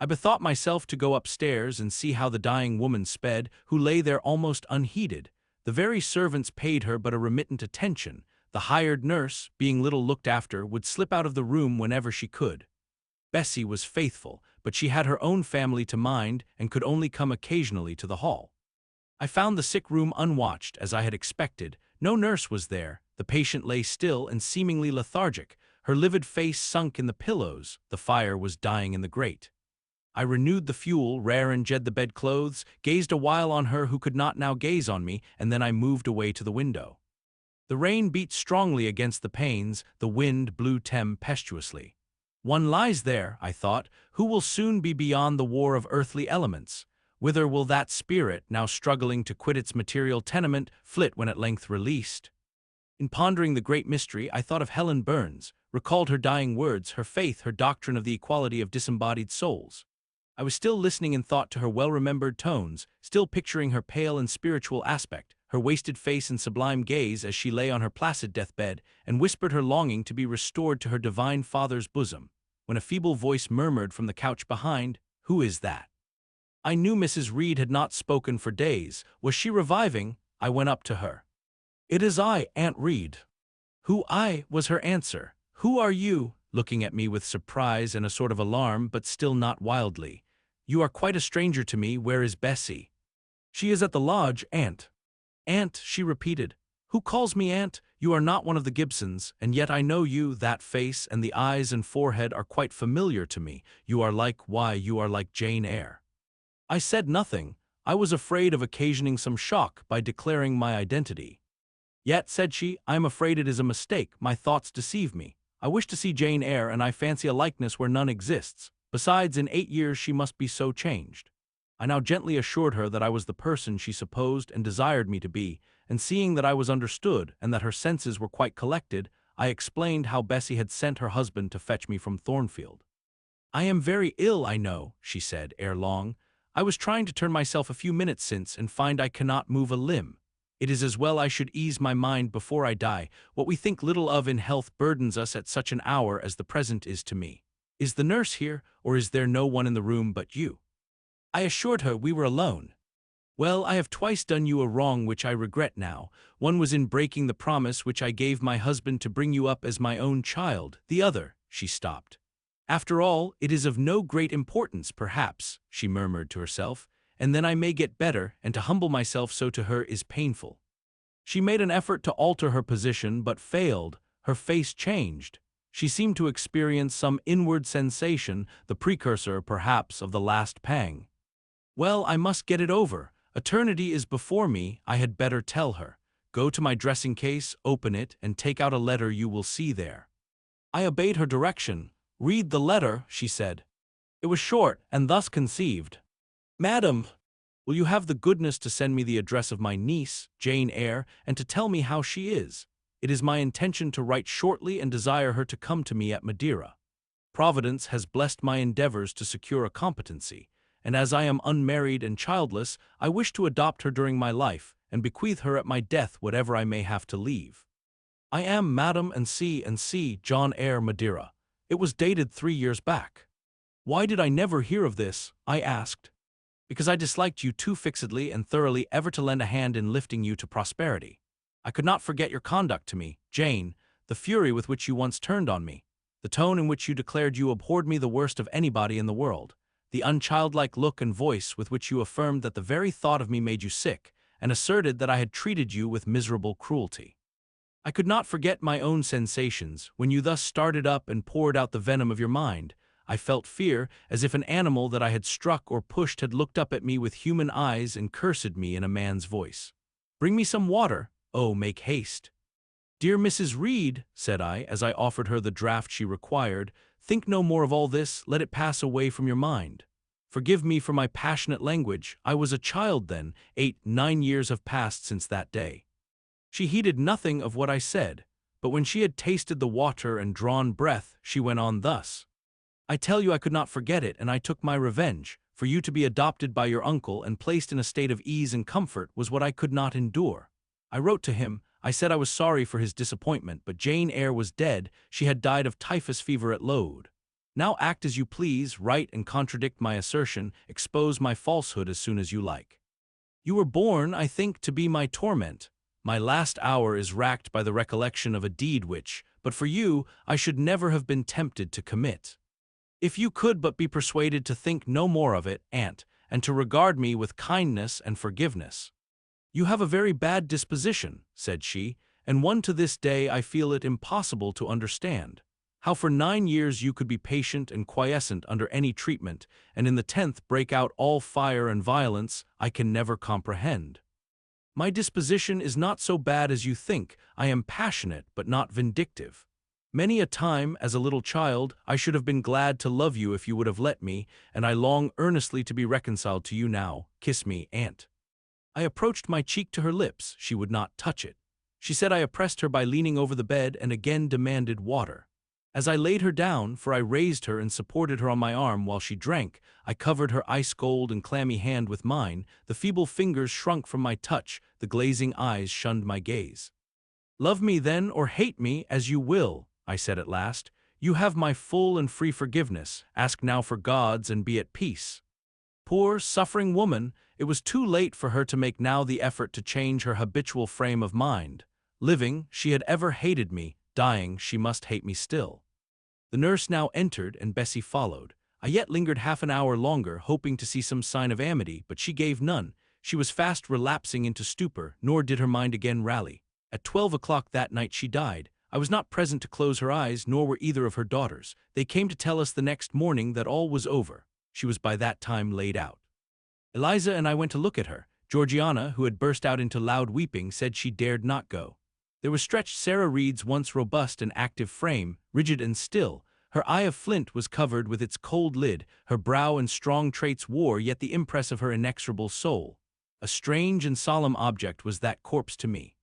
I bethought myself to go upstairs and see how the dying woman sped, who lay there almost unheeded. The very servants paid her but a remittent attention. The hired nurse, being little looked after, would slip out of the room whenever she could. Bessie was faithful, but she had her own family to mind and could only come occasionally to the hall. I found the sick room unwatched, as I had expected. No nurse was there. The patient lay still and seemingly lethargic, her livid face sunk in the pillows. The fire was dying in the grate. I renewed the fuel, rearranged the bedclothes, gazed a while on her who could not now gaze on me, and then I moved away to the window. The rain beat strongly against the panes, the wind blew tempestuously. One lies there, I thought, who will soon be beyond the war of earthly elements. Whither will that spirit, now struggling to quit its material tenement, flit when at length released? In pondering the great mystery, I thought of Helen Burns, recalled her dying words, her faith, her doctrine of the equality of disembodied souls. I was still listening in thought to her well-remembered tones, still picturing her pale and spiritual aspect, her wasted face and sublime gaze as she lay on her placid deathbed, and whispered her longing to be restored to her divine Father's bosom, when a feeble voice murmured from the couch behind, "Who is that?" I knew Mrs. Reed had not spoken for days. Was she reviving? I went up to her. "It is I, Aunt Reed." "Who I?" was her answer. "Who are you?" looking at me with surprise and a sort of alarm, but still not wildly. "You are quite a stranger to me. Where is Bessie?" "She is at the lodge, Aunt." "Aunt," she repeated. "Who calls me Aunt? You are not one of the Gibsons, and yet I know you. That face and the eyes and forehead are quite familiar to me. You are you are like Jane Eyre." I said nothing. I was afraid of occasioning some shock by declaring my identity. "Yet," said she, "I am afraid it is a mistake. My thoughts deceive me. I wish to see Jane Eyre, and I fancy a likeness where none exists. Besides, in 8 years she must be so changed." I now gently assured her that I was the person she supposed and desired me to be, and seeing that I was understood and that her senses were quite collected, I explained how Bessie had sent her husband to fetch me from Thornfield. "I am very ill, I know," she said, ere long. "I was trying to turn myself a few minutes since and find I cannot move a limb. It is as well I should ease my mind before I die. What we think little of in health burdens us at such an hour as the present is to me. Is the nurse here, or is there no one in the room but you?" I assured her we were alone. "Well, I have twice done you a wrong which I regret now. One was in breaking the promise which I gave my husband to bring you up as my own child. The other—" she stopped. "After all, it is of no great importance, perhaps," she murmured to herself, "and then I may get better, and to humble myself so to her is painful." She made an effort to alter her position, but failed. Her face changed. She seemed to experience some inward sensation, the precursor, perhaps, of the last pang. "Well, I must get it over. Eternity is before me," I had better tell her. "Go to my dressing case, open it, and take out a letter you will see there." I obeyed her direction. "Read the letter," she said. It was short, and thus conceived. "Madam, will you have the goodness to send me the address of my niece, Jane Eyre, and to tell me how she is? It is my intention to write shortly and desire her to come to me at Madeira. Providence has blessed my endeavors to secure a competency, and as I am unmarried and childless, I wish to adopt her during my life, and bequeath her at my death whatever I may have to leave. I am Madam and C. John Eyre Madeira. It was dated 3 years back. Why did I never hear of this? I asked. Because I disliked you too fixedly and thoroughly ever to lend a hand in lifting you to prosperity. I could not forget your conduct to me, Jane, the fury with which you once turned on me, the tone in which you declared you abhorred me the worst of anybody in the world, the unchildlike look and voice with which you affirmed that the very thought of me made you sick, and asserted that I had treated you with miserable cruelty. I could not forget my own sensations when you thus started up and poured out the venom of your mind. I felt fear, as if an animal that I had struck or pushed had looked up at me with human eyes and cursed me in a man's voice. "Bring me some water. Oh, make haste." "Dear Mrs. Reed," said I, as I offered her the draught she required, "think no more of all this, let it pass away from your mind. Forgive me for my passionate language. I was a child then. 8-9 years have passed since that day." She heeded nothing of what I said, but when she had tasted the water and drawn breath, she went on thus. "I tell you I could not forget it, and I took my revenge. For you to be adopted by your uncle and placed in a state of ease and comfort was what I could not endure. I wrote to him. I said I was sorry for his disappointment, but Jane Eyre was dead. She had died of typhus fever at Lode. Now act as you please, write and contradict my assertion, expose my falsehood as soon as you like. You were born, I think, to be my torment. My last hour is racked by the recollection of a deed which, but for you, I should never have been tempted to commit. If you could but be persuaded to think no more of it, aunt, and to regard me with kindness and forgiveness." "You have a very bad disposition," said she, "and one to this day I feel it impossible to understand. How for 9 years you could be patient and quiescent under any treatment, and in the 10th break out all fire and violence, I can never comprehend. My disposition is not so bad as you think. I am passionate, but not vindictive. Many a time, as a little child, I should have been glad to love you if you would have let me, and I long earnestly to be reconciled to you now. Kiss me, aunt." I approached my cheek to her lips. She would not touch it. She said I oppressed her by leaning over the bed and again demanded water. As I laid her down, for I raised her and supported her on my arm while she drank, I covered her ice-cold and clammy hand with mine. The feeble fingers shrunk from my touch, the glazing eyes shunned my gaze. "Love me then, or hate me, as you will," I said at last. "You have my full and free forgiveness. Ask now for God's and be at peace." Poor, suffering woman, it was too late for her to make now the effort to change her habitual frame of mind. Living, she had ever hated me. Dying, she must hate me still. The nurse now entered, and Bessie followed. I yet lingered half an hour longer, hoping to see some sign of amity, but she gave none. She was fast relapsing into stupor, nor did her mind again rally. At 12 o'clock that night she died. I was not present to close her eyes, nor were either of her daughters. They came to tell us the next morning that all was over. She was by that time laid out. Eliza and I went to look at her. Georgiana, who had burst out into loud weeping, said she dared not go. There was stretched Sarah Reed's once robust and active frame, rigid and still. Her eye of flint was covered with its cold lid. Her brow and strong traits wore yet the impress of her inexorable soul. A strange and solemn object was that corpse to me.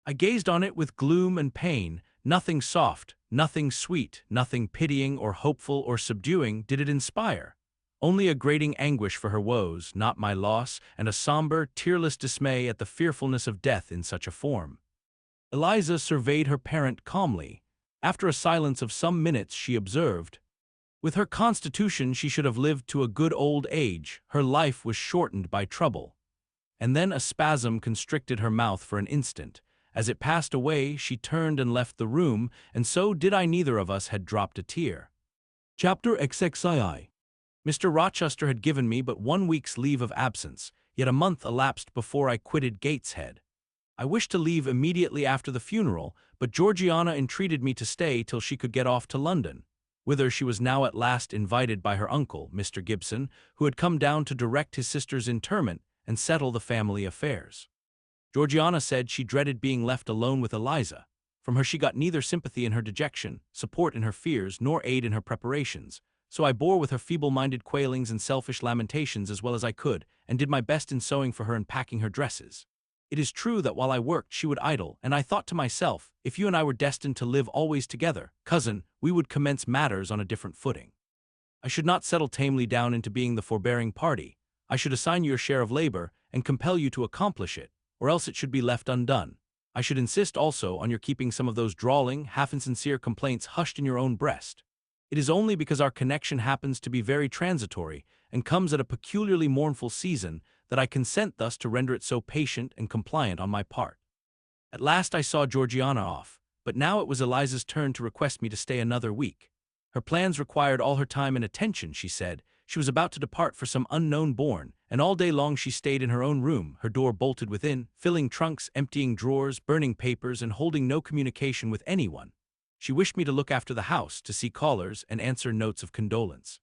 I gazed on it with gloom and pain. Nothing soft, nothing sweet, nothing pitying or hopeful or subduing did it inspire. Only a grating anguish for her woes, not my loss, and a somber, tearless dismay at the fearfulness of death in such a form. Eliza surveyed her parent calmly. After a silence of some minutes she observed, "With her constitution she should have lived to a good old age. Her life was shortened by trouble." And then a spasm constricted her mouth for an instant. As it passed away, she turned and left the room, and so did I. Neither of us had dropped a tear. Chapter XXII. Mr. Rochester had given me but 1 week's leave of absence, yet a month elapsed before I quitted Gateshead. I wished to leave immediately after the funeral, but Georgiana entreated me to stay till she could get off to London, whither she was now at last invited by her uncle, Mr. Gibson, who had come down to direct his sister's interment and settle the family affairs. Georgiana said she dreaded being left alone with Eliza. From her she got neither sympathy in her dejection, support in her fears, nor aid in her preparations. So I bore with her feeble-minded quailings and selfish lamentations as well as I could, and did my best in sewing for her and packing her dresses. It is true that while I worked she would idle, and I thought to myself, if you and I were destined to live always together, cousin, we would commence matters on a different footing. I should not settle tamely down into being the forbearing party. I should assign you your share of labor, and compel you to accomplish it. or else it should be left undone. I should insist also on your keeping some of those drawling, half-insincere complaints hushed in your own breast. It is only because our connection happens to be very transitory and comes at a peculiarly mournful season that I consent thus to render it so patient and compliant on my part. At last I saw Georgiana off, but now it was Eliza's turn to request me to stay another week. Her plans required all her time and attention, she said. She was about to depart for some unknown bourne, and all day long she stayed in her own room, her door bolted within, filling trunks, emptying drawers, burning papers, and holding no communication with anyone. She wished me to look after the house, to see callers, and answer notes of condolence.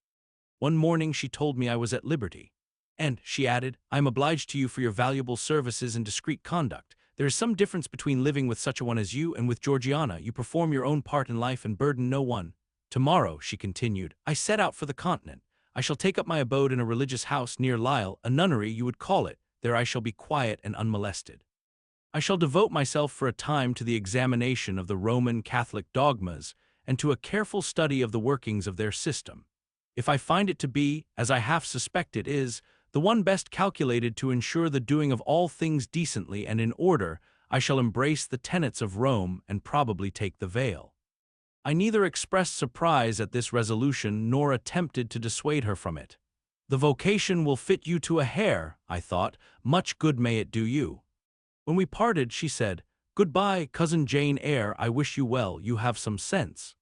One morning she told me I was at liberty. And, she added, I am obliged to you for your valuable services and discreet conduct. There is some difference between living with such a one as you and with Georgiana. You perform your own part in life and burden no one. Tomorrow, she continued, I set out for the continent. I shall take up my abode in a religious house near Lisle, a nunnery you would call it. There I shall be quiet and unmolested. I shall devote myself for a time to the examination of the Roman Catholic dogmas and to a careful study of the workings of their system. If I find it to be, as I half suspect it is, the one best calculated to ensure the doing of all things decently and in order, I shall embrace the tenets of Rome and probably take the veil. I neither expressed surprise at this resolution nor attempted to dissuade her from it. The vocation will fit you to a hair, I thought. Much good may it do you. When we parted, she said, Goodbye, cousin Jane Eyre, I wish you well, you have some sense.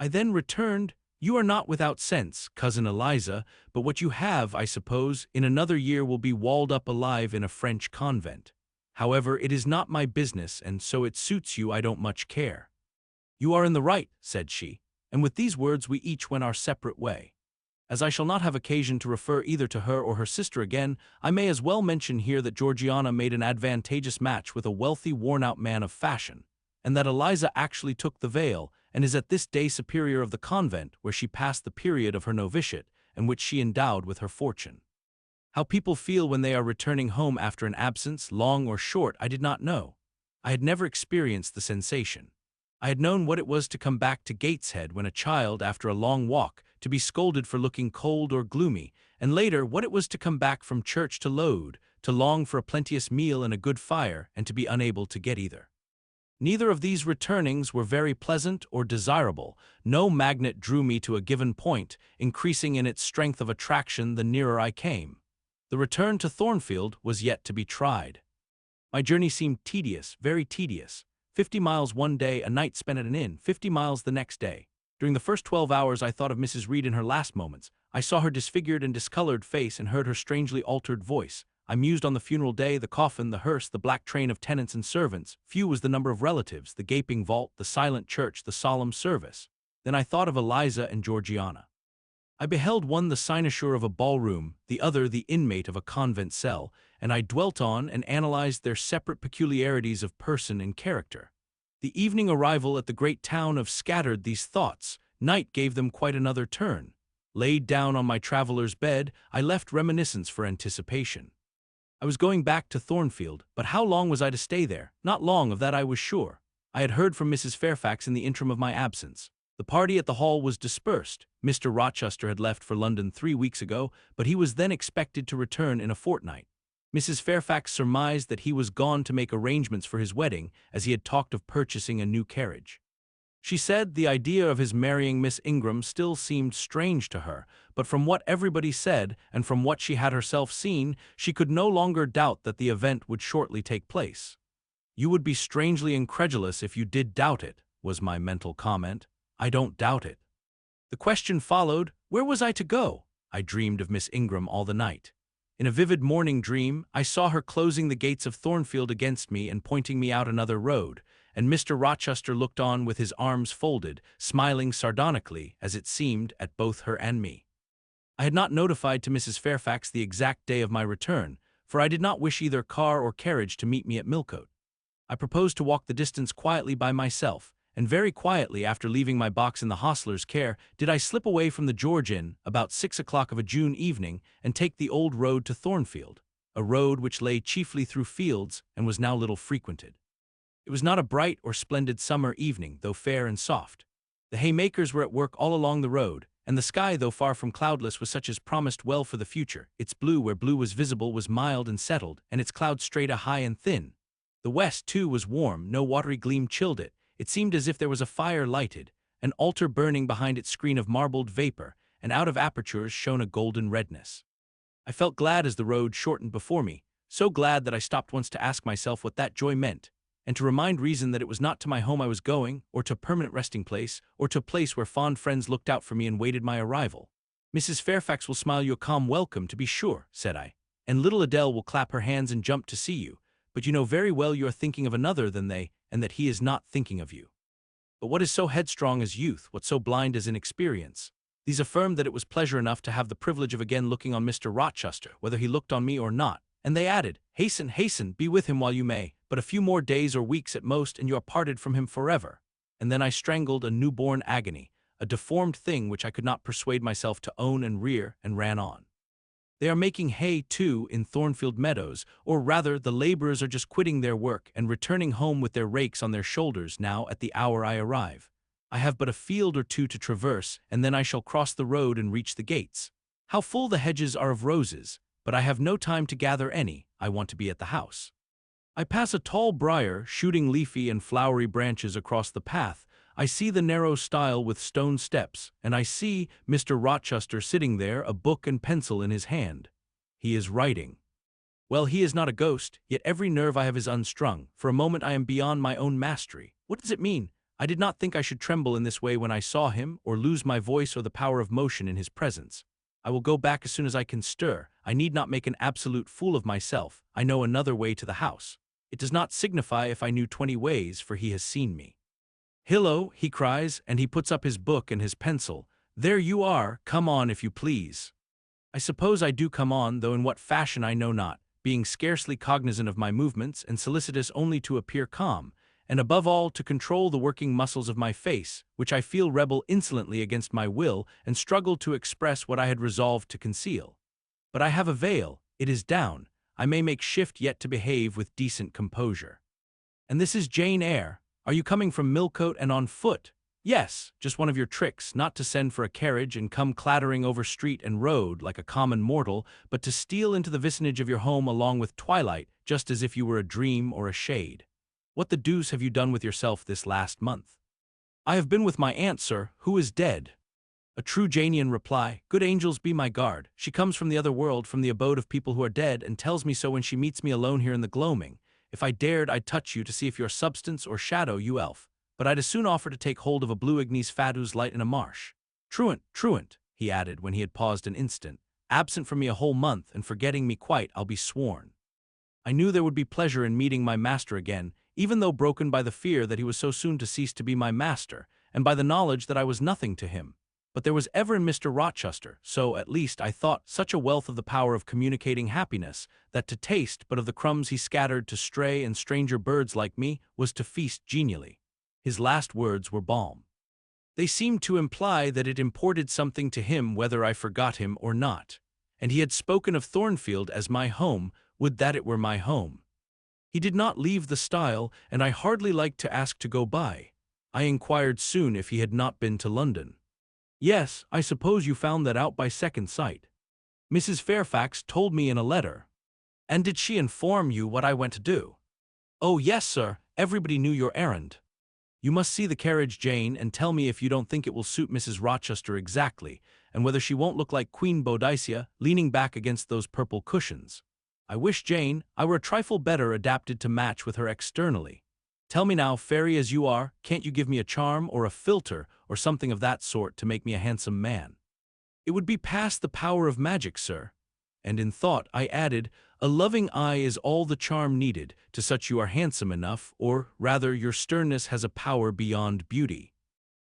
I then returned, You are not without sense, cousin Eliza, but what you have, I suppose, in another year will be walled up alive in a French convent. However, it is not my business, and so it suits you I don't much care. You are in the right, said she, and with these words we each went our separate way. As I shall not have occasion to refer either to her or her sister again, I may as well mention here that Georgiana made an advantageous match with a wealthy, worn-out man of fashion, and that Eliza actually took the veil and is at this day superior of the convent where she passed the period of her novitiate and which she endowed with her fortune. How people feel when they are returning home after an absence, long or short, I did not know. I had never experienced the sensation. I had known what it was to come back to Gateshead when a child after a long walk, to be scolded for looking cold or gloomy, and later what it was to come back from church to load, to long for a plenteous meal and a good fire, and to be unable to get either. Neither of these returnings were very pleasant or desirable. No magnet drew me to a given point, increasing in its strength of attraction the nearer I came. The return to Thornfield was yet to be tried. My journey seemed tedious, very tedious. 50 miles one day, a night spent at an inn, 50 miles the next day. During the first 12 hours I thought of Mrs. Reed in her last moments. I saw her disfigured and discolored face and heard her strangely altered voice. I mused on the funeral day, the coffin, the hearse, the black train of tenants and servants. Few was the number of relatives, the gaping vault, the silent church, the solemn service. Then I thought of Eliza and Georgiana. I beheld one the cynosure of a ballroom, the other the inmate of a convent cell, and I dwelt on and analyzed their separate peculiarities of person and character. The evening arrival at the great town of scattered these thoughts. Night gave them quite another turn. Laid down on my traveller's bed, I left reminiscence for anticipation. I was going back to Thornfield, but how long was I to stay there? Not long, of that I was sure. I had heard from Mrs. Fairfax in the interim of my absence. The party at the Hall was dispersed. Mr. Rochester had left for London 3 weeks ago, but he was then expected to return in a fortnight. Mrs. Fairfax surmised that he was gone to make arrangements for his wedding, as he had talked of purchasing a new carriage. She said the idea of his marrying Miss Ingram still seemed strange to her, but from what everybody said, and from what she had herself seen, she could no longer doubt that the event would shortly take place. You would be strangely incredulous if you did doubt it, was my mental comment. I don't doubt it. The question followed, where was I to go? I dreamed of Miss Ingram all the night. In a vivid morning dream, I saw her closing the gates of Thornfield against me and pointing me out another road, and Mr. Rochester looked on with his arms folded, smiling sardonically, as it seemed, at both her and me. I had not notified to Mrs. Fairfax the exact day of my return, for I did not wish either car or carriage to meet me at Millcote. I proposed to walk the distance quietly by myself, and very quietly, after leaving my box in the hostler's care, did I slip away from the George Inn about 6 o'clock of a June evening and take the old road to Thornfield, a road which lay chiefly through fields and was now little frequented. It was not a bright or splendid summer evening, though fair and soft. The haymakers were at work all along the road, and the sky, though far from cloudless, was such as promised well for the future. Its blue, where blue was visible, was mild and settled, and its clouds straight high and thin. The west, too, was warm, no watery gleam chilled it. It seemed as if there was a fire lighted, an altar burning behind its screen of marbled vapor, and out of apertures shone a golden redness. I felt glad as the road shortened before me, so glad that I stopped once to ask myself what that joy meant, and to remind reason that it was not to my home I was going, or to a permanent resting place, or to a place where fond friends looked out for me and waited my arrival. "Mrs. Fairfax will smile you a calm welcome, to be sure," said I, "and little Adele will clap her hands and jump to see you, but you know very well you are thinking of another than they, and that he is not thinking of you." But what is so headstrong as youth, what so blind as inexperience? These affirmed that it was pleasure enough to have the privilege of again looking on Mr. Rochester, whether he looked on me or not, and they added, "Hasten, hasten, be with him while you may, but a few more days or weeks at most, and you are parted from him forever." And then I strangled a newborn agony, a deformed thing which I could not persuade myself to own and rear, and ran on. They are making hay, too, in Thornfield Meadows, or rather, the laborers are just quitting their work and returning home with their rakes on their shoulders now at the hour I arrive. I have but a field or two to traverse, and then I shall cross the road and reach the gates. How full the hedges are of roses, but I have no time to gather any. I want to be at the house. I pass a tall briar, shooting leafy and flowery branches across the path. I see the narrow stile with stone steps, and I see Mr. Rochester sitting there, a book and pencil in his hand. He is writing. Well, he is not a ghost, yet every nerve I have is unstrung. For a moment I am beyond my own mastery. What does it mean? I did not think I should tremble in this way when I saw him, or lose my voice or the power of motion in his presence. I will go back as soon as I can stir. I need not make an absolute fool of myself. I know another way to the house. It does not signify if I knew 20 ways, for he has seen me. "Hillo," he cries, and he puts up his book and his pencil. "There you are, come on if you please." I suppose I do come on, though in what fashion I know not, being scarcely cognizant of my movements and solicitous only to appear calm, and above all to control the working muscles of my face, which I feel rebel insolently against my will and struggle to express what I had resolved to conceal. But I have a veil, it is down, I may make shift yet to behave with decent composure. "And this is Jane Eyre. Are you coming from Millcote and on foot?" "Yes, just one of your tricks, not to send for a carriage and come clattering over street and road like a common mortal, but to steal into the vicinage of your home along with twilight, just as if you were a dream or a shade. What the deuce have you done with yourself this last month?" "I have been with my aunt, sir, who is dead." A true Janian reply. Good angels be my guard. She comes from the other world, from the abode of people who are dead, and tells me so when she meets me alone here in the gloaming. If I dared, I'd touch you to see if you're substance or shadow, you elf. But I'd as soon offer to take hold of a blue ignis fatuus light in a marsh. Truant, truant, he added when he had paused an instant. Absent from me a whole month, and forgetting me quite, I'll be sworn. I knew there would be pleasure in meeting my master again, even though broken by the fear that he was so soon to cease to be my master, and by the knowledge that I was nothing to him. But there was ever in Mr. Rochester, so at least I thought, such a wealth of the power of communicating happiness, that to taste but of the crumbs he scattered to stray and stranger birds like me was to feast genially. His last words were balm. They seemed to imply that it imported something to him whether I forgot him or not. And he had spoken of Thornfield as my home. Would that it were my home. He did not leave the stile, and I hardly liked to ask to go by. I inquired soon if he had not been to London. "Yes, I suppose you found that out by second sight. Mrs. Fairfax told me in a letter." "And did she inform you what I went to do?" "Oh, yes, sir, everybody knew your errand." "You must see the carriage, Jane, and tell me if you don't think it will suit Mrs. Rochester exactly, and whether she won't look like Queen Boadicea, leaning back against those purple cushions. I wish, Jane, I were a trifle better adapted to match with her externally. Tell me now, fairy as you are, can't you give me a charm or a philter or something of that sort to make me a handsome man?" "It would be past the power of magic, sir." And in thought I added, "A loving eye is all the charm needed, to such you are handsome enough, or, rather, your sternness has a power beyond beauty."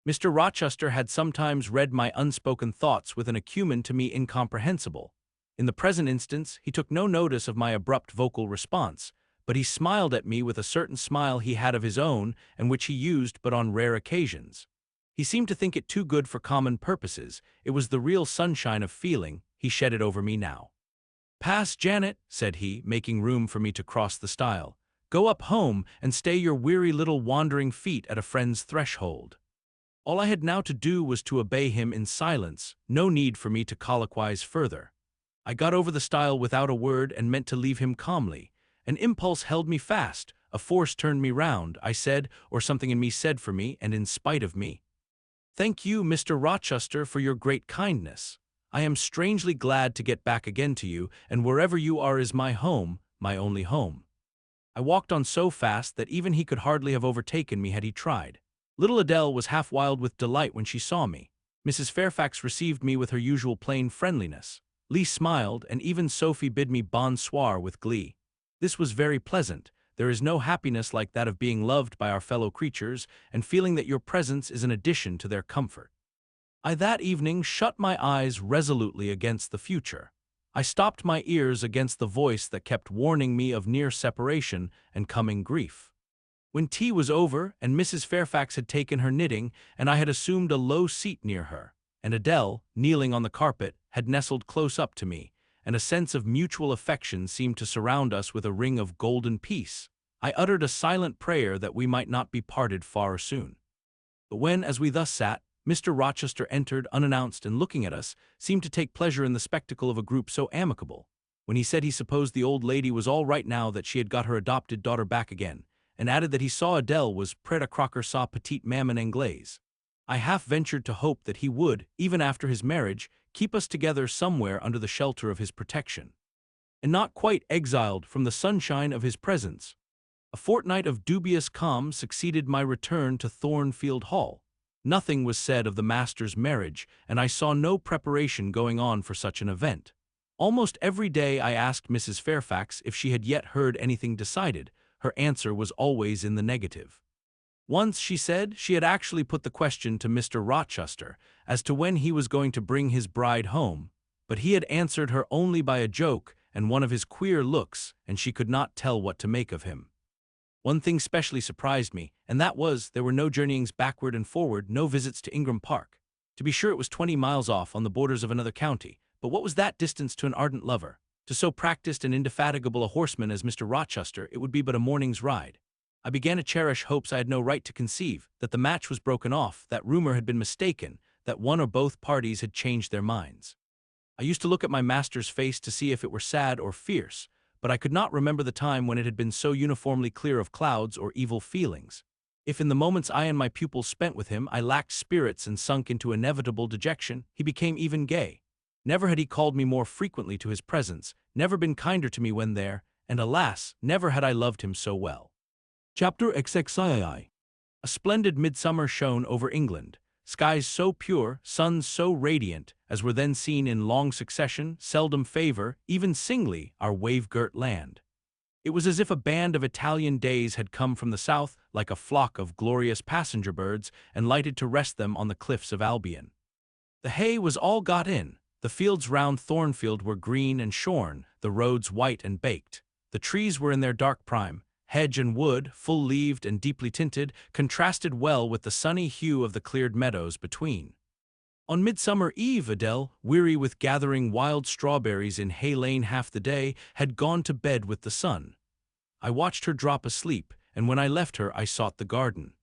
Mr. Rochester had sometimes read my unspoken thoughts with an acumen to me incomprehensible. In the present instance, he took no notice of my abrupt vocal response, but he smiled at me with a certain smile he had of his own, and which he used but on rare occasions. He seemed to think it too good for common purposes. It was the real sunshine of feeling. He shed it over me now. "Pass, Janet," said he, making room for me to cross the stile. "Go up home, and stay your weary little wandering feet at a friend's threshold." All I had now to do was to obey him in silence, no need for me to colloquize further. I got over the stile without a word and meant to leave him calmly. An impulse held me fast, a force turned me round, I said, or something in me said for me and in spite of me. "Thank you, Mr. Rochester, for your great kindness. I am strangely glad to get back again to you, and wherever you are is my home, my only home." I walked on so fast that even he could hardly have overtaken me had he tried. Little Adele was half wild with delight when she saw me. Mrs. Fairfax received me with her usual plain friendliness. Lee smiled, and even Sophie bid me bonsoir with glee. This was very pleasant. There is no happiness like that of being loved by our fellow creatures, and feeling that your presence is an addition to their comfort. I that evening shut my eyes resolutely against the future. I stopped my ears against the voice that kept warning me of near separation and coming grief. When tea was over, and Mrs. Fairfax had taken her knitting, and I had assumed a low seat near her, and Adele, kneeling on the carpet, had nestled close up to me, and a sense of mutual affection seemed to surround us with a ring of golden peace, I uttered a silent prayer that we might not be parted far soon. But when, as we thus sat, Mr. Rochester entered unannounced and looking at us, seemed to take pleasure in the spectacle of a group so amicable. When he said he supposed the old lady was all right now that she had got her adopted daughter back again, and added that he saw Adele was près de croquer sa petite maman anglaise, I half ventured to hope that he would, even after his marriage, keep us together somewhere under the shelter of his protection, and not quite exiled from the sunshine of his presence. A fortnight of dubious calm succeeded my return to Thornfield Hall. Nothing was said of the master's marriage, and I saw no preparation going on for such an event. Almost every day I asked Mrs. Fairfax if she had yet heard anything decided. Her answer was always in the negative. Once, she said, she had actually put the question to Mr. Rochester as to when he was going to bring his bride home, but he had answered her only by a joke and one of his queer looks, and she could not tell what to make of him. One thing specially surprised me, and that was there were no journeyings backward and forward, no visits to Ingram Park. To be sure, it was 20 miles off on the borders of another county, but what was that distance to an ardent lover? To so practiced and indefatigable a horseman as Mr. Rochester, it would be but a morning's ride. I began to cherish hopes I had no right to conceive, that the match was broken off, that rumor had been mistaken, that one or both parties had changed their minds. I used to look at my master's face to see if it were sad or fierce, but I could not remember the time when it had been so uniformly clear of clouds or evil feelings. If in the moments I and my pupil spent with him I lacked spirits and sunk into inevitable dejection, he became even gay. Never had he called me more frequently to his presence, never been kinder to me when there, and alas, never had I loved him so well. Chapter XXII. A splendid midsummer shone over England. Skies so pure, suns so radiant, as were then seen in long succession, seldom favor, even singly, our wave-girt land. It was as if a band of Italian days had come from the south, like a flock of glorious passenger birds, and lighted to rest them on the cliffs of Albion. The hay was all got in. The fields round Thornfield were green and shorn, the roads white and baked. The trees were in their dark prime. Hedge and wood, full-leaved and deeply tinted, contrasted well with the sunny hue of the cleared meadows between. On Midsummer Eve, Adele, weary with gathering wild strawberries in Hay Lane half the day, had gone to bed with the sun. I watched her drop asleep, and when I left her I sought the garden.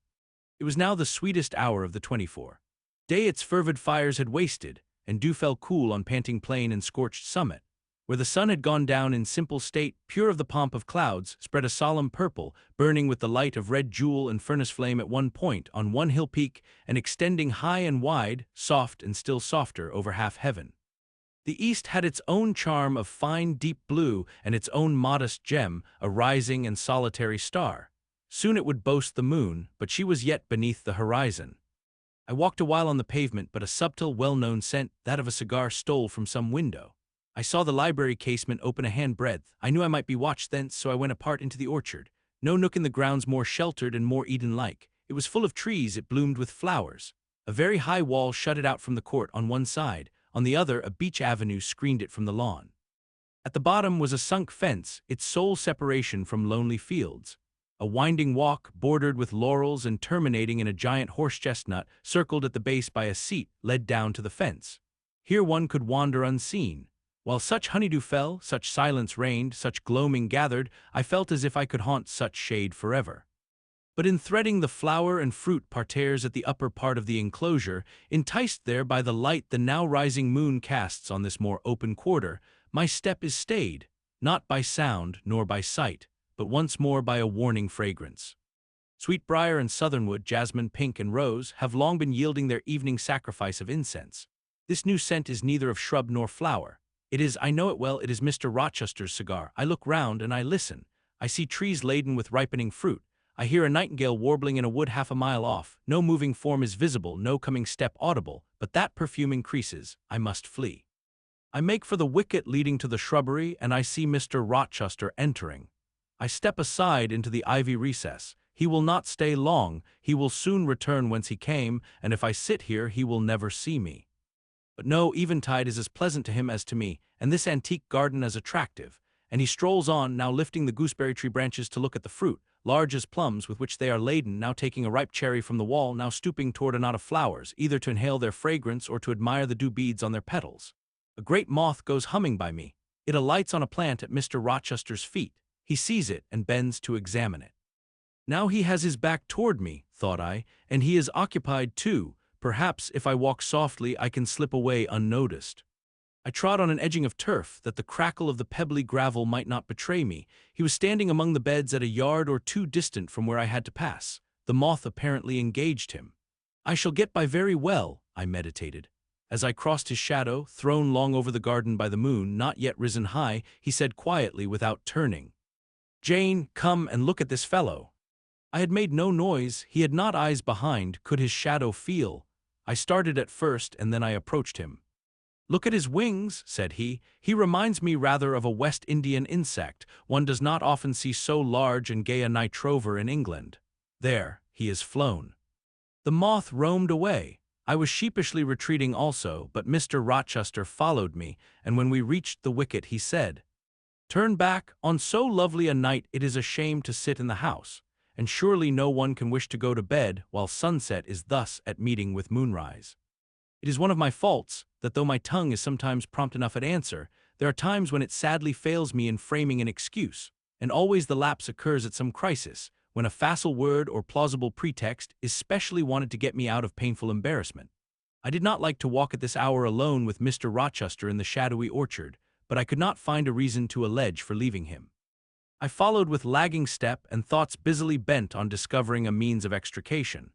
It was now the sweetest hour of the 24. Day its fervid fires had wasted, and dew fell cool on panting plain and scorched summit. Where the sun had gone down in simple state, pure of the pomp of clouds, spread a solemn purple, burning with the light of red jewel and furnace flame at one point on one hill peak, and extending high and wide, soft and still softer over half heaven. The east had its own charm of fine deep blue and its own modest gem, a rising and solitary star. Soon it would boast the moon, but she was yet beneath the horizon. I walked a while on the pavement, but a subtle, well-known scent, that of a cigar, stole from some window. I saw the library casement open a handbreadth. I knew I might be watched thence, so I went apart into the orchard. No nook in the grounds more sheltered and more Eden-like. It was full of trees, it bloomed with flowers. A very high wall shut it out from the court on one side, on the other a beech avenue screened it from the lawn. At the bottom was a sunk fence, its sole separation from lonely fields. A winding walk, bordered with laurels and terminating in a giant horse-chestnut, circled at the base by a seat, led down to the fence. Here one could wander unseen. While such honeydew fell, such silence reigned, such gloaming gathered, I felt as if I could haunt such shade forever. But in threading the flower and fruit parterres at the upper part of the enclosure, enticed there by the light the now rising moon casts on this more open quarter, my step is stayed, not by sound nor by sight, but once more by a warning fragrance. Sweetbriar and southernwood, jasmine, pink, and rose have long been yielding their evening sacrifice of incense. This new scent is neither of shrub nor flower. It is, I know it well, it is Mr. Rochester's cigar. I look round and I listen. I see trees laden with ripening fruit. I hear a nightingale warbling in a wood half a mile off. No moving form is visible, no coming step audible, but that perfume increases. I must flee. I make for the wicket leading to the shrubbery, and I see Mr. Rochester entering. I step aside into the ivy recess. He will not stay long. He will soon return whence he came, and if I sit here, he will never see me. But no, eventide is as pleasant to him as to me, and this antique garden as attractive. And he strolls on, now lifting the gooseberry tree branches to look at the fruit, large as plums with which they are laden, now taking a ripe cherry from the wall, now stooping toward a knot of flowers, either to inhale their fragrance or to admire the dew beads on their petals. A great moth goes humming by me. It alights on a plant at Mr. Rochester's feet. He sees it and bends to examine it. Now he has his back toward me, thought I, and he is occupied too. Perhaps if I walk softly I can slip away unnoticed. I trod on an edging of turf, that the crackle of the pebbly gravel might not betray me. He was standing among the beds at a yard or two distant from where I had to pass. The moth apparently engaged him. I shall get by very well, I meditated. As I crossed his shadow, thrown long over the garden by the moon, not yet risen high, he said quietly without turning, "Jane, come and look at this fellow." I had made no noise. He had not eyes behind. Could his shadow feel? I started at first, and then I approached him. "Look at his wings," said he. "He reminds me rather of a West Indian insect. One does not often see so large and gay a night trover in England. There, he is flown." The moth roamed away. I was sheepishly retreating also, but Mr. Rochester followed me, and when we reached the wicket he said, "Turn back. On so lovely a night it is a shame to sit in the house, and surely no one can wish to go to bed while sunset is thus at meeting with moonrise. It is one of my faults, that though my tongue is sometimes prompt enough at answer, there are times when it sadly fails me in framing an excuse, and always the lapse occurs at some crisis, when a facile word or plausible pretext is specially wanted to get me out of painful embarrassment. I did not like to walk at this hour alone with Mr. Rochester in the shadowy orchard, but I could not find a reason to allege for leaving him. I followed with lagging step and thoughts busily bent on discovering a means of extrication.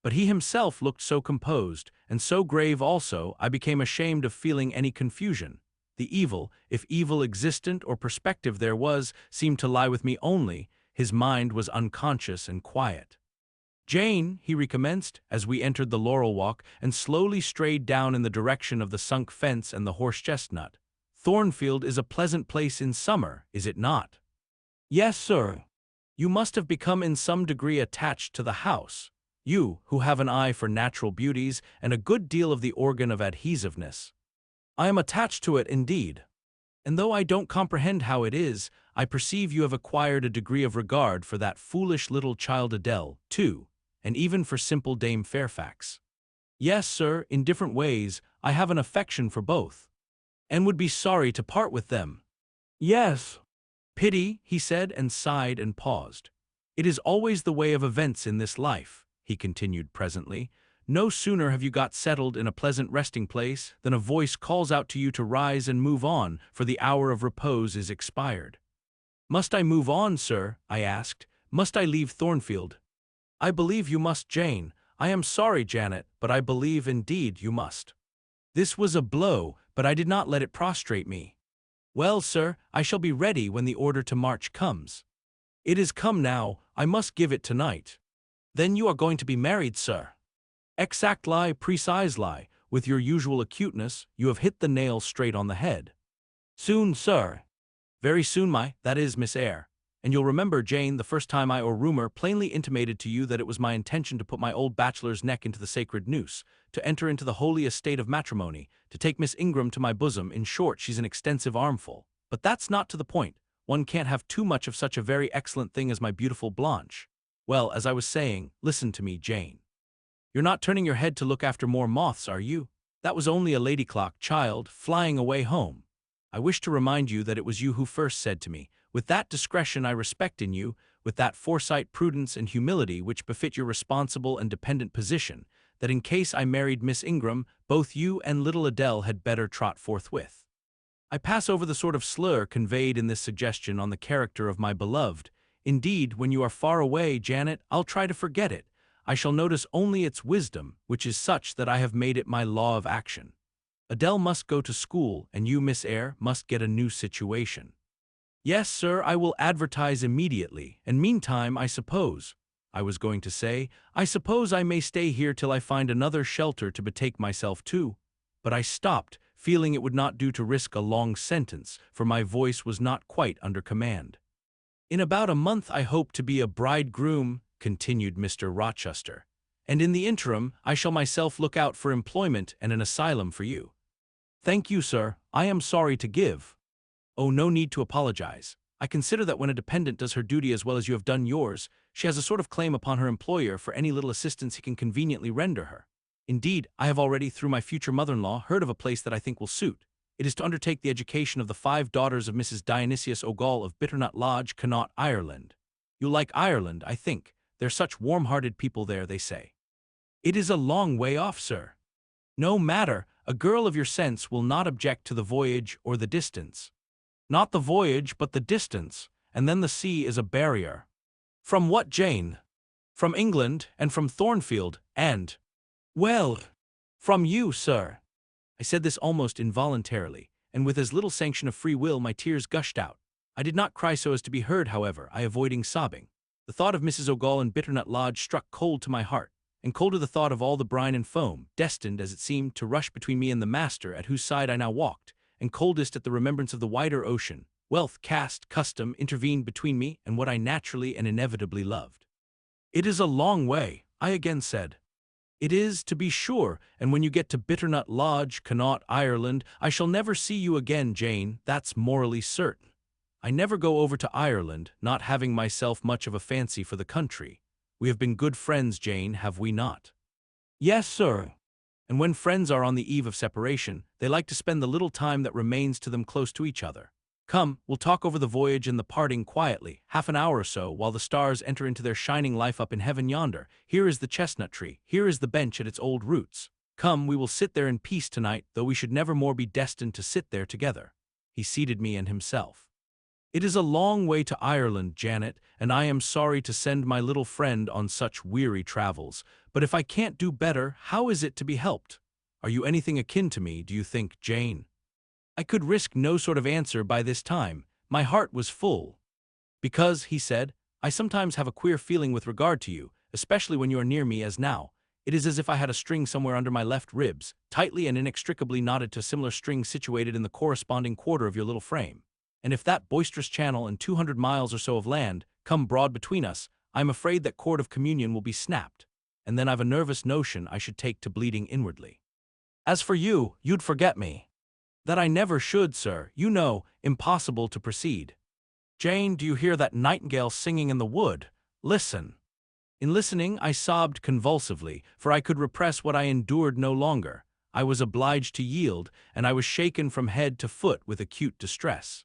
But he himself looked so composed, and so grave also, I became ashamed of feeling any confusion. The evil, if evil existent or perspective there was, seemed to lie with me only. His mind was unconscious and quiet. "Jane," he recommenced, as we entered the laurel walk and slowly strayed down in the direction of the sunk fence and the horse chestnut. "Thornfield is a pleasant place in summer, is it not?" "Yes, sir." "You must have become in some degree attached to the house. You, who have an eye for natural beauties and a good deal of the organ of adhesiveness." "I am attached to it indeed. And though I don't comprehend how it is, I perceive you have acquired a degree of regard for that foolish little child Adele, too, and even for simple Dame Fairfax." "Yes, sir, in different ways. I have an affection for both, and would be sorry to part with them." "Yes." "Pity," he said, and sighed and paused. "It is always the way of events in this life," he continued presently. "No sooner have you got settled in a pleasant resting place than a voice calls out to you to rise and move on, for the hour of repose is expired." "Must I move on, sir?" I asked. "Must I leave Thornfield?" "I believe you must, Jane. I am sorry, Janet, but I believe indeed you must." This was a blow, but I did not let it prostrate me. "Well, sir, I shall be ready when the order to march comes." "It is come now. I must give it tonight." "Then you are going to be married, sir?" "Exactly, precisely. With your usual acuteness, you have hit the nail straight on the head." "Soon, sir." "Very soon, that is, Miss Eyre. And you'll remember, Jane, the first time I or rumor plainly intimated to you that it was my intention to put my old bachelor's neck into the sacred noose, to enter into the holy estate of matrimony, to take Miss Ingram to my bosom. In short, she's an extensive armful. But that's not to the point. One can't have too much of such a very excellent thing as my beautiful Blanche. Well, as I was saying, listen to me, Jane. You're not turning your head to look after more moths, are you? That was only a lady clock, child, flying away home. I wish to remind you that it was you who first said to me, with that discretion I respect in you, with that foresight, prudence, and humility which befit your responsible and dependent position, that in case I married Miss Ingram, both you and little Adele had better trot forthwith. I pass over the sort of slur conveyed in this suggestion on the character of my beloved. Indeed, when you are far away, Janet, I'll try to forget it. I shall notice only its wisdom, which is such that I have made it my law of action. Adele must go to school, and you, Miss Eyre, must get a new situation. Yes, sir, I will advertise immediately, and meantime, I suppose I suppose I may stay here till I find another shelter to betake myself to. But I stopped, feeling it would not do to risk a long sentence, for my voice was not quite under command. In about a month I hope to be a bridegroom, continued Mr. Rochester, and in the interim I shall myself look out for employment and an asylum for you. Thank you, sir, I am sorry to give. Oh, no need to apologize. I consider that when a dependent does her duty as well as you have done yours, she has a sort of claim upon her employer for any little assistance he can conveniently render her. Indeed, I have already, through my future mother-in-law, heard of a place that I think will suit. It is to undertake the education of the 5 daughters of Mrs. Dionysius Ogle of Bitternut Lodge, Connaught, Ireland. You'll like Ireland, I think. They're such warm-hearted people there, they say. It is a long way off, sir. No matter, a girl of your sense will not object to the voyage or the distance. Not the voyage, but the distance, and then the sea is a barrier. From what, Jane? From England, and from Thornfield, and, well, from you, sir. I said this almost involuntarily, and with as little sanction of free will my tears gushed out. I did not cry so as to be heard, however, I avoiding sobbing. The thought of Mrs. Ogle and Bitternut Lodge struck cold to my heart, and colder the thought of all the brine and foam, destined, as it seemed, to rush between me and the master at whose side I now walked, and coldest at the remembrance of the wider ocean. Wealth, caste, custom intervened between me and what I naturally and inevitably loved. It is a long way, I again said. It is, to be sure, and when you get to Bitternut Lodge, Connaught, Ireland, I shall never see you again, Jane, that's morally certain. I never go over to Ireland, not having myself much of a fancy for the country. We have been good friends, Jane, have we not? Yes, sir. And when friends are on the eve of separation, they like to spend the little time that remains to them close to each other. Come, we'll talk over the voyage and the parting quietly, half an hour or so, while the stars enter into their shining life up in heaven yonder. Here is the chestnut tree, here is the bench at its old roots. Come, we will sit there in peace tonight, though we should never more be destined to sit there together. He seated me and himself. It is a long way to Ireland, Janet, and I am sorry to send my little friend on such weary travels, but if I can't do better, how is it to be helped? Are you anything akin to me, do you think, Jane? I could risk no sort of answer by this time. My heart was full. Because, he said, I sometimes have a queer feeling with regard to you, especially when you are near me as now. It is as if I had a string somewhere under my left ribs, tightly and inextricably knotted to a similar string situated in the corresponding quarter of your little frame. And if that boisterous channel and 200 miles or so of land come broad between us, I am afraid that cord of communion will be snapped, and then I've a nervous notion I should take to bleeding inwardly. As for you, you'd forget me. That I never should, sir, you know, impossible to proceed. Jane, do you hear that nightingale singing in the wood? Listen. In listening, I sobbed convulsively, for I could repress what I endured no longer. I was obliged to yield, and I was shaken from head to foot with acute distress.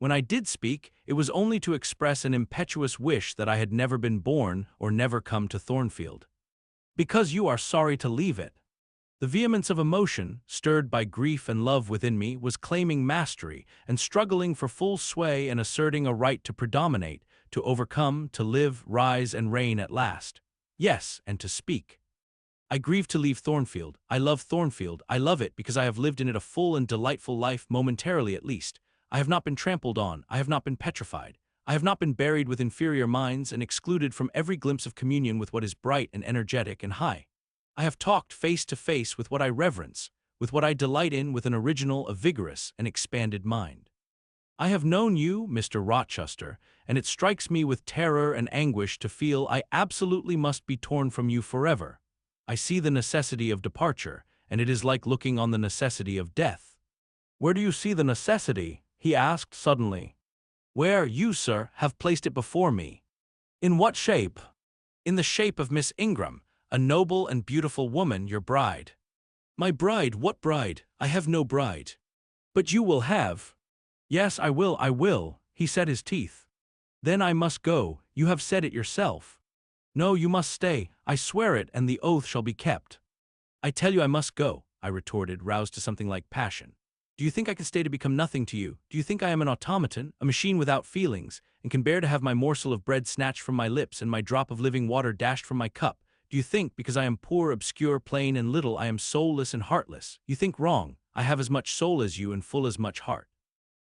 When I did speak, it was only to express an impetuous wish that I had never been born or never come to Thornfield. Because you are sorry to leave it. The vehemence of emotion, stirred by grief and love within me, was claiming mastery and struggling for full sway and asserting a right to predominate, to overcome, to live, rise, and reign at last. Yes, and to speak. I grieve to leave Thornfield. I love Thornfield. I love it because I have lived in it a full and delightful life, momentarily at least. I have not been trampled on, I have not been petrified, I have not been buried with inferior minds and excluded from every glimpse of communion with what is bright and energetic and high. I have talked face to face with what I reverence, with what I delight in, with an original, a vigorous, and expanded mind. I have known you, Mr. Rochester, and it strikes me with terror and anguish to feel I absolutely must be torn from you forever. I see the necessity of departure, and it is like looking on the necessity of death. Where do you see the necessity? He asked suddenly. Where you, sir, have placed it before me. In what shape? In the shape of Miss Ingram, a noble and beautiful woman, your bride. My bride? What bride? I have no bride. But you will have. Yes, I will, he set his teeth. Then I must go, you have said it yourself. No, you must stay, I swear it, and the oath shall be kept. I tell you I must go, I retorted, roused to something like passion. Do you think I can stay to become nothing to you? Do you think I am an automaton, a machine without feelings, and can bear to have my morsel of bread snatched from my lips and my drop of living water dashed from my cup? Do you think, because I am poor, obscure, plain, and little, I am soulless and heartless? You think wrong. I have as much soul as you and full as much heart.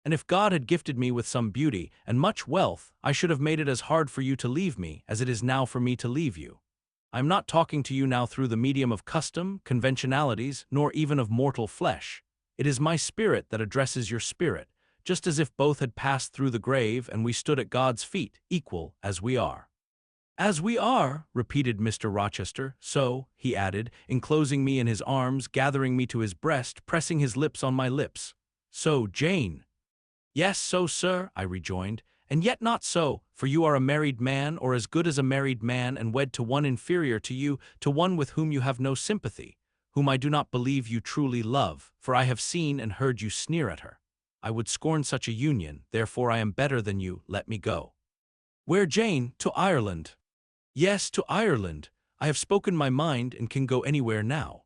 And if God had gifted me with some beauty and much wealth, I should have made it as hard for you to leave me as it is now for me to leave you. I am not talking to you now through the medium of custom, conventionalities, nor even of mortal flesh. It is my spirit that addresses your spirit, just as if both had passed through the grave and we stood at God's feet, equal as we are. As we are, repeated Mr. Rochester, so, he added, enclosing me in his arms, gathering me to his breast, pressing his lips on my lips. So, Jane. Yes, so, sir, I rejoined, and yet not so, for you are a married man, or as good as a married man, and wed to one inferior to you, to one with whom you have no sympathy, whom I do not believe you truly love, for I have seen and heard you sneer at her. I would scorn such a union, therefore I am better than you, let me go. Where, Jane? To Ireland. Yes, to Ireland. I have spoken my mind and can go anywhere now.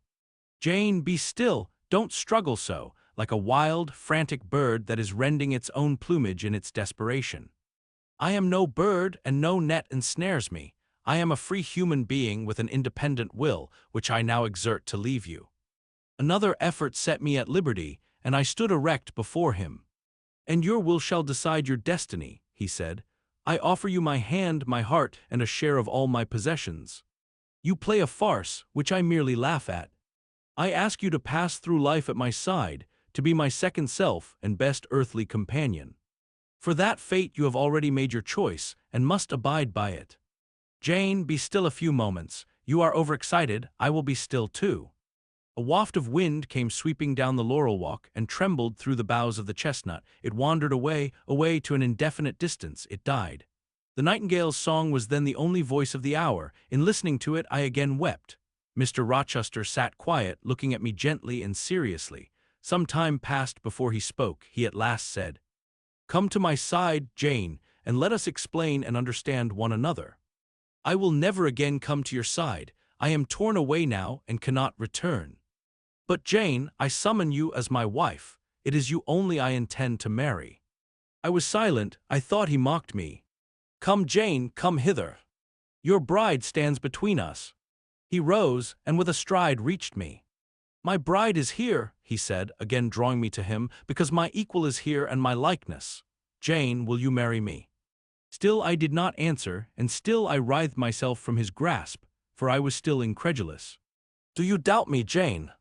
Jane, be still, don't struggle so, like a wild, frantic bird that is rending its own plumage in its desperation. I am no bird, and no net ensnares me. I am a free human being with an independent will, which I now exert to leave you. Another effort set me at liberty, and I stood erect before him. And your will shall decide your destiny, he said. I offer you my hand, my heart, and a share of all my possessions. You play a farce, which I merely laugh at. I ask you to pass through life at my side, to be my second self and best earthly companion. For that fate you have already made your choice, and must abide by it. Jane, be still a few moments. You are overexcited, I will be still too. A waft of wind came sweeping down the laurel walk and trembled through the boughs of the chestnut. It wandered away, away to an indefinite distance. It died. The nightingale's song was then the only voice of the hour. In listening to it, I again wept. Mr. Rochester sat quiet, looking at me gently and seriously. Some time passed before he spoke. He at last said, "Come to my side, Jane, and let us explain and understand one another. I will never again come to your side. I am torn away now and cannot return. But Jane, I summon you as my wife. It is you only I intend to marry." I was silent. I thought he mocked me. "Come, Jane, come hither. Your bride stands between us." He rose, and with a stride reached me. "My bride is here," he said, again drawing me to him, "because my equal is here and my likeness. Jane, will you marry me?" Still I did not answer, and still I writhed myself from his grasp, for I was still incredulous. "Do you doubt me, Jane?"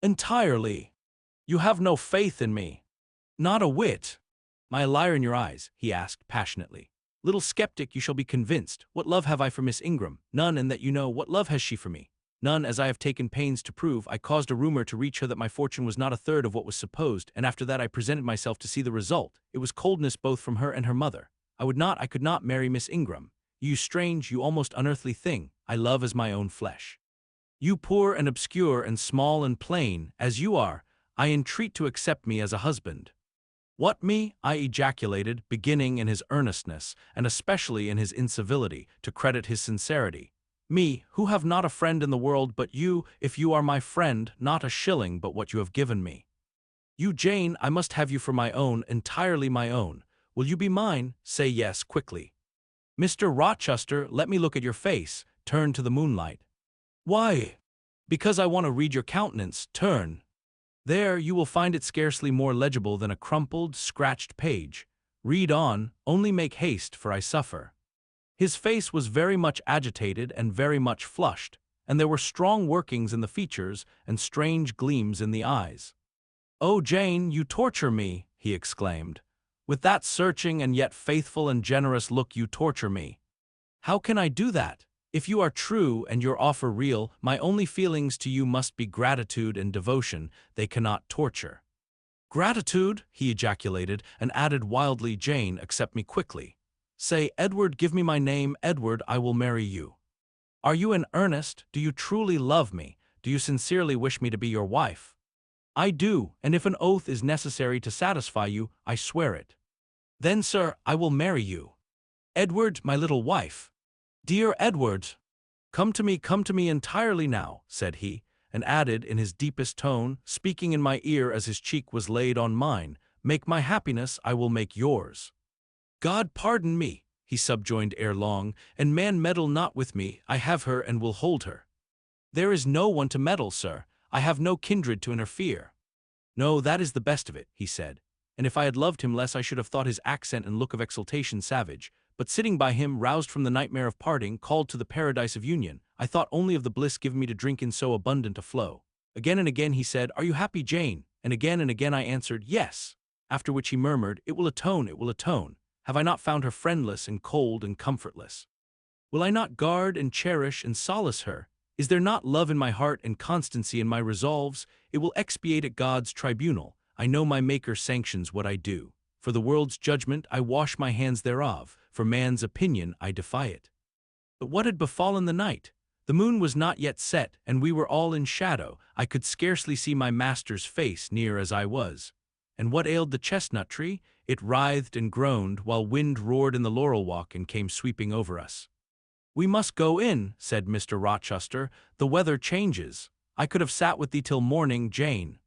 "Entirely. You have no faith in me." "Not a whit." "Am I a liar in your eyes?" he asked passionately. "Little skeptic, you shall be convinced. What love have I for Miss Ingram? None, and that you know. What love has she for me? None, as I have taken pains to prove. I caused a rumor to reach her that my fortune was not a third of what was supposed, and after that I presented myself to see the result. It was coldness both from her and her mother. I could not marry Miss Ingram. You strange, you almost unearthly thing, I love as my own flesh. You poor and obscure and small and plain, as you are, I entreat to accept me as a husband." "What, me?" I ejaculated, beginning in his earnestness, and especially in his incivility, to credit his sincerity. "Me, who have not a friend in the world but you, if you are my friend, not a shilling but what you have given me. You, Jane, I must have you for my own, entirely my own. Will you be mine? Say yes, quickly. Mr. Rochester, let me look at your face. Turn to the moonlight." "Why?" "Because I want to read your countenance. Turn. There, you will find it scarcely more legible than a crumpled, scratched page. Read on, only make haste, for I suffer." His face was very much agitated and very much flushed, and there were strong workings in the features and strange gleams in the eyes. "Oh, Jane, you torture me," he exclaimed. "With that searching and yet faithful and generous look you torture me. How can I do that? If you are true and your offer real, my only feelings to you must be gratitude and devotion. They cannot torture." "Gratitude?" he ejaculated, and added wildly, "Jane, accept me quickly. Say, Edward, give me my name, Edward, I will marry you. Are you in earnest? Do you truly love me? Do you sincerely wish me to be your wife?" "I do, and if an oath is necessary to satisfy you, I swear it." "Then, sir, I will marry you." Edward, my little wife. Dear Edward, come to me entirely now, said he, and added in his deepest tone, speaking in my ear as his cheek was laid on mine, make my happiness, I will make yours. God pardon me, he subjoined ere long, and man meddle not with me, I have her and will hold her. There is no one to meddle, sir, I have no kindred to interfere. No, that is the best of it, he said, and if I had loved him less I should have thought his accent and look of exultation savage, but sitting by him, roused from the nightmare of parting, called to the paradise of union, I thought only of the bliss given me to drink in so abundant a flow. Again and again he said, "Are you happy, Jane?" And again I answered, "Yes." After which he murmured, "It will atone, it will atone. Have I not found her friendless and cold and comfortless? Will I not guard and cherish and solace her? Is there not love in my heart and constancy in my resolves? It will expiate at God's tribunal. I know my Maker sanctions what I do. For the world's judgment I wash my hands thereof, for man's opinion I defy it." But what had befallen the night? The moon was not yet set, and we were all in shadow. I could scarcely see my master's face, near as I was. And what ailed the chestnut tree? It writhed and groaned, while wind roared in the laurel walk and came sweeping over us. "We must go in," said Mr. Rochester. "The weather changes. I could have sat with thee till morning, Jane."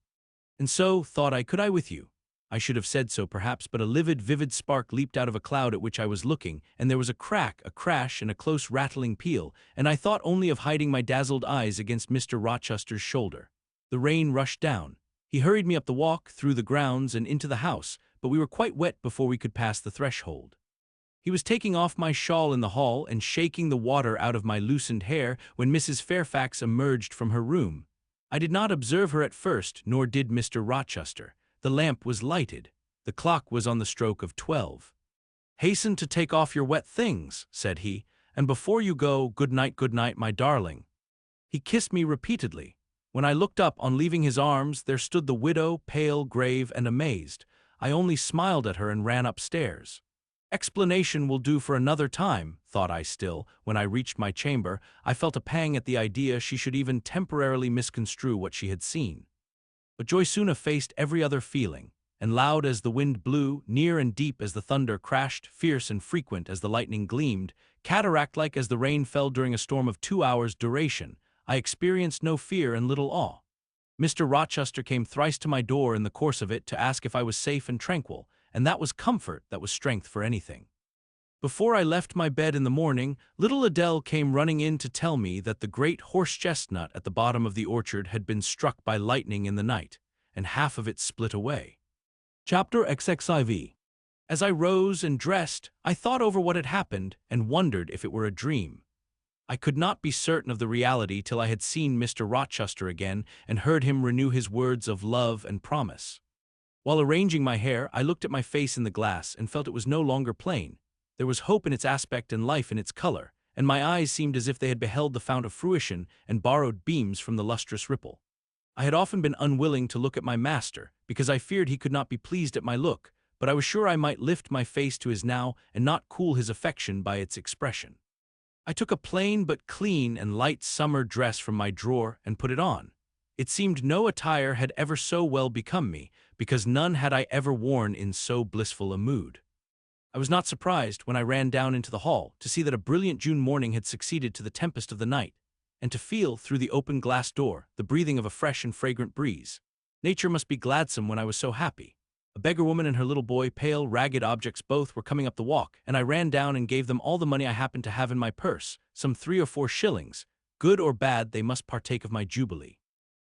And so, thought I, could I with you. I should have said so, perhaps, but a livid, vivid spark leaped out of a cloud at which I was looking, and there was a crack, a crash, and a close rattling peal, and I thought only of hiding my dazzled eyes against Mr. Rochester's shoulder. The rain rushed down. He hurried me up the walk, through the grounds, and into the house, but we were quite wet before we could pass the threshold. He was taking off my shawl in the hall and shaking the water out of my loosened hair when Mrs. Fairfax emerged from her room. I did not observe her at first, nor did Mr. Rochester. The lamp was lighted. The clock was on the stroke of 12. "Hasten to take off your wet things," said he, "and before you go, good night, my darling." He kissed me repeatedly. When I looked up on leaving his arms, there stood the widow, pale, grave, and amazed. I only smiled at her and ran upstairs. Explanation will do for another time, thought I still. When I reached my chamber, I felt a pang at the idea she should even temporarily misconstrue what she had seen. But joy soon effaced every other feeling, and loud as the wind blew, near and deep as the thunder crashed, fierce and frequent as the lightning gleamed, cataract-like as the rain fell during a storm of 2 hours' duration, I experienced no fear and little awe. Mr. Rochester came thrice to my door in the course of it to ask if I was safe and tranquil, and that was comfort, that was strength for anything. Before I left my bed in the morning, little Adele came running in to tell me that the great horse-chestnut at the bottom of the orchard had been struck by lightning in the night, and half of it split away. Chapter XXIV. As I rose and dressed, I thought over what had happened and wondered if it were a dream. I could not be certain of the reality till I had seen Mr. Rochester again and heard him renew his words of love and promise. While arranging my hair, I looked at my face in the glass and felt it was no longer plain. There was hope in its aspect and life in its color, and my eyes seemed as if they had beheld the fount of fruition and borrowed beams from the lustrous ripple. I had often been unwilling to look at my master, because I feared he could not be pleased at my look, but I was sure I might lift my face to his now and not cool his affection by its expression. I took a plain but clean and light summer dress from my drawer and put it on. It seemed no attire had ever so well become me, because none had I ever worn in so blissful a mood. I was not surprised, when I ran down into the hall, to see that a brilliant June morning had succeeded to the tempest of the night, and to feel, through the open glass door, the breathing of a fresh and fragrant breeze. Nature must be gladsome when I was so happy. A beggar woman and her little boy, pale, ragged objects both, were coming up the walk, and I ran down and gave them all the money I happened to have in my purse, some 3 or 4 shillings. Good or bad, they must partake of my jubilee.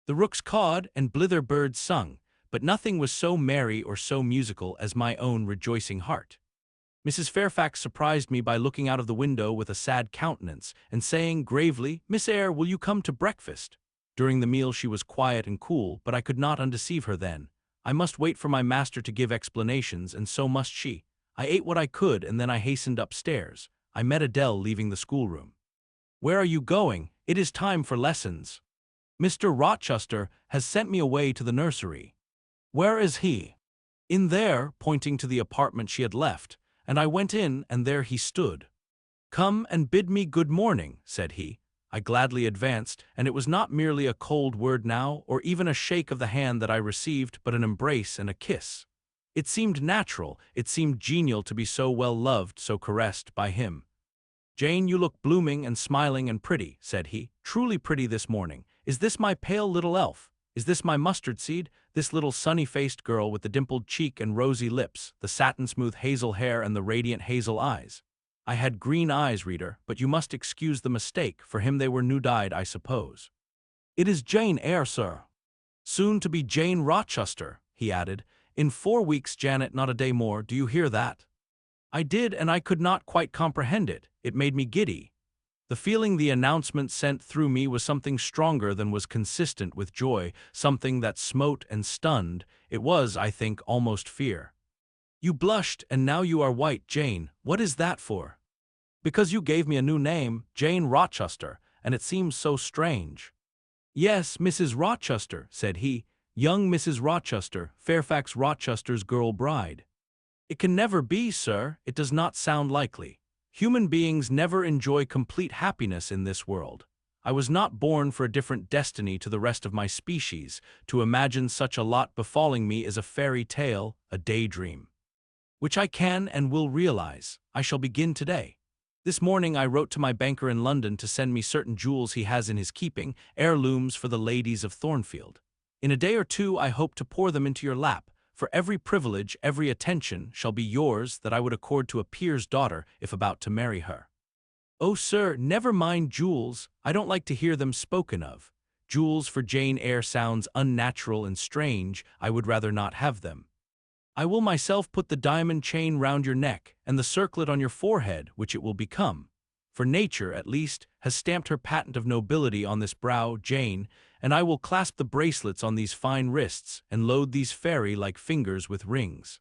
The rooks cawed and blither birds sung, but nothing was so merry or so musical as my own rejoicing heart. Mrs. Fairfax surprised me by looking out of the window with a sad countenance, and saying gravely, "Miss Eyre, will you come to breakfast?" During the meal she was quiet and cool, but I could not undeceive her then. I must wait for my master to give explanations, and so must she. I ate what I could, and then I hastened upstairs. I met Adele leaving the schoolroom. "Where are you going? It is time for lessons. Mr. Rochester has sent me away to the nursery." "Where is he?" "In there," pointing to the apartment she had left, and I went in, and there he stood. "Come and bid me good morning," said he. I gladly advanced, and it was not merely a cold word now, or even a shake of the hand that I received, but an embrace and a kiss. It seemed natural, it seemed genial to be so well loved, so caressed by him. "Jane, you look blooming and smiling and pretty," said he, "truly pretty this morning. Is this my pale little elf? Is this my mustard seed, this little sunny-faced girl with the dimpled cheek and rosy lips, the satin-smooth hazel hair and the radiant hazel eyes? I had green eyes, reader, but you must excuse the mistake, for him they were new-dyed, I suppose. It is Jane Eyre, sir. Soon to be Jane Rochester," he added. "In 4 weeks, Janet, not a day more, do you hear that?" I did, and I could not quite comprehend it. It made me giddy. The feeling the announcement sent through me was something stronger than was consistent with joy, something that smote and stunned. It was, I think, almost fear. "You blushed, and now you are white, Jane. What is that for?" "Because you gave me a new name, Jane Rochester, and it seems so strange." "Yes, Mrs. Rochester," said he, "young Mrs. Rochester, Fairfax Rochester's girl bride." "It can never be, sir. It does not sound likely. Human beings never enjoy complete happiness in this world. I was not born for a different destiny to the rest of my species. To imagine such a lot befalling me is a fairy tale, a daydream, which I can and will realize. I shall begin today. This morning I wrote to my banker in London to send me certain jewels he has in his keeping, heirlooms for the ladies of Thornfield. In a day or two I hope to pour them into your lap, for every privilege, every attention shall be yours that I would accord to a peer's daughter if about to marry her. Oh, sir, never mind jewels. I don't like to hear them spoken of. Jewels for Jane Eyre sounds unnatural and strange. I would rather not have them. I will myself put the diamond chain round your neck and the circlet on your forehead, which it will become. For nature, at least, has stamped her patent of nobility on this brow, Jane, and I will clasp the bracelets on these fine wrists and load these fairy-like fingers with rings.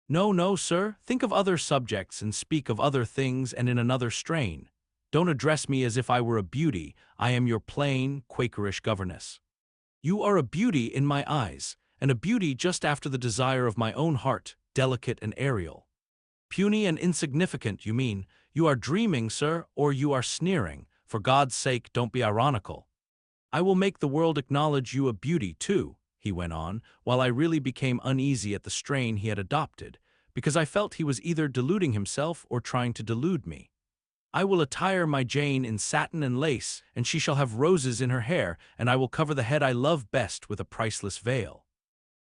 No, no, sir, think of other subjects and speak of other things and in another strain. Don't address me as if I were a beauty. I am your plain, Quakerish governess. You are a beauty in my eyes, and a beauty just after the desire of my own heart, delicate and aerial. Puny and insignificant, you mean. You are dreaming, sir, or you are sneering. For God's sake, don't be ironical. I will make the world acknowledge you a beauty, too," he went on, while I really became uneasy at the strain he had adopted, because I felt he was either deluding himself or trying to delude me. "I will attire my Jane in satin and lace, and she shall have roses in her hair, and I will cover the head I love best with a priceless veil.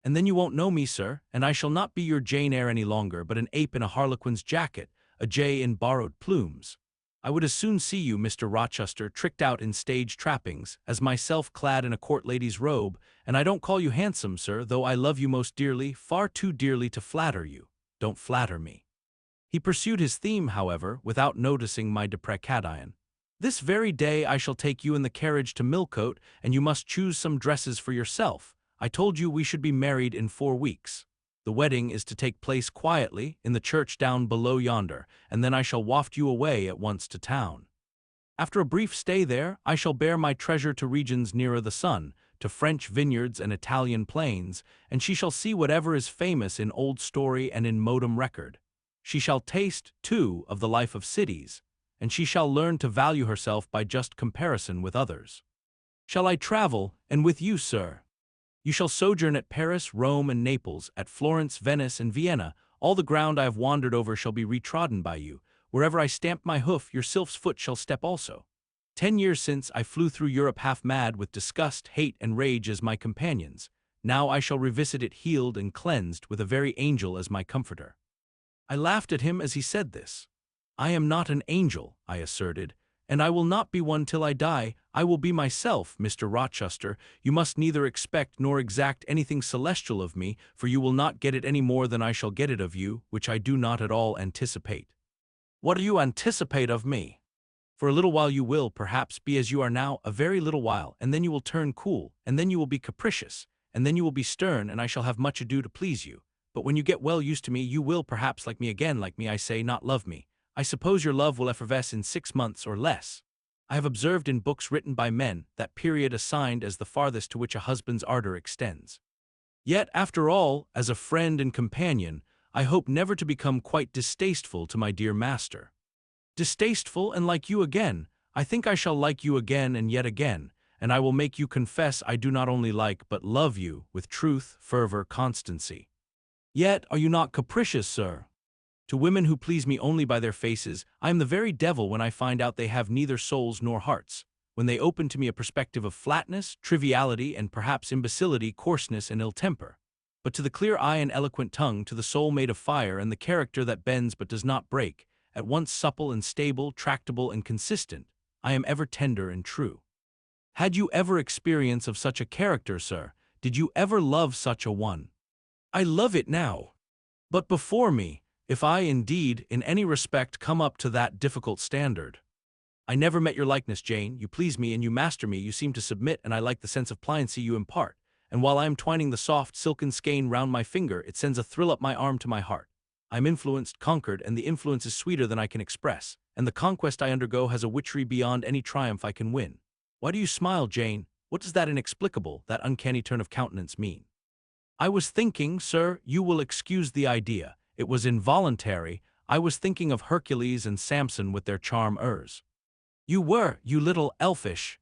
And then you won't know me, sir, and I shall not be your Jane Eyre any longer, but an ape in a harlequin's jacket, a jay in borrowed plumes. I would as soon see you, Mr. Rochester, tricked out in stage trappings, as myself clad in a court lady's robe, and I don't call you handsome, sir, though I love you most dearly, far too dearly to flatter you. Don't flatter me." He pursued his theme, however, without noticing my deprecation. "This very day I shall take you in the carriage to Millcote, and you must choose some dresses for yourself. I told you we should be married in 4 weeks. The wedding is to take place quietly, in the church down below yonder, and then I shall waft you away at once to town. After a brief stay there, I shall bear my treasure to regions nearer the sun, to French vineyards and Italian plains, and she shall see whatever is famous in old story and in modem record. She shall taste, too, of the life of cities, and she shall learn to value herself by just comparison with others. Shall I travel, and with you, sir? You shall sojourn at Paris, Rome, and Naples, at Florence, Venice, and Vienna. All the ground I have wandered over shall be retrodden by you. Wherever I stamp my hoof, your sylph's foot shall step also. 10 years since, I flew through Europe half mad with disgust, hate, and rage as my companions. Now I shall revisit it healed and cleansed, with a very angel as my comforter." I laughed at him as he said this. "I am not an angel," I asserted, "and I will not be one till I die. I will be myself, Mr. Rochester. You must neither expect nor exact anything celestial of me, for you will not get it any more than I shall get it of you, which I do not at all anticipate." "What do you anticipate of me?" "For a little while you will, perhaps, be as you are now, a very little while, and then you will turn cool, and then you will be capricious, and then you will be stern, and I shall have much ado to please you. But when you get well used to me, you will, perhaps, like me again, like me, I say, not love me. I suppose your love will effervesce in 6 months or less. I have observed in books written by men that period assigned as the farthest to which a husband's ardor extends. Yet, after all, as a friend and companion, I hope never to become quite distasteful to my dear master. Distasteful and like you again. I think I shall like you again and yet again, and I will make you confess I do not only like but love you with truth, fervor, constancy. Yet are you not capricious, sir? To women who please me only by their faces, I am the very devil when I find out they have neither souls nor hearts, when they open to me a perspective of flatness, triviality, and perhaps imbecility, coarseness, and ill temper. But to the clear eye and eloquent tongue, to the soul made of fire and the character that bends but does not break, at once supple and stable, tractable and consistent, I am ever tender and true. Had you ever experience of such a character, sir? Did you ever love such a one? I love it now. But before me, if I indeed, in any respect, come up to that difficult standard. I never met your likeness, Jane. You please me and you master me. You seem to submit, and I like the sense of pliancy you impart. And while I am twining the soft, silken skein round my finger, it sends a thrill up my arm to my heart. I am influenced, conquered, and the influence is sweeter than I can express, and the conquest I undergo has a witchery beyond any triumph I can win. Why do you smile, Jane? What does that inexplicable, that uncanny turn of countenance mean? I was thinking, sir, you will excuse the idea. It was involuntary. I was thinking of Hercules and Samson with their charm-ers. You were, you little elfish.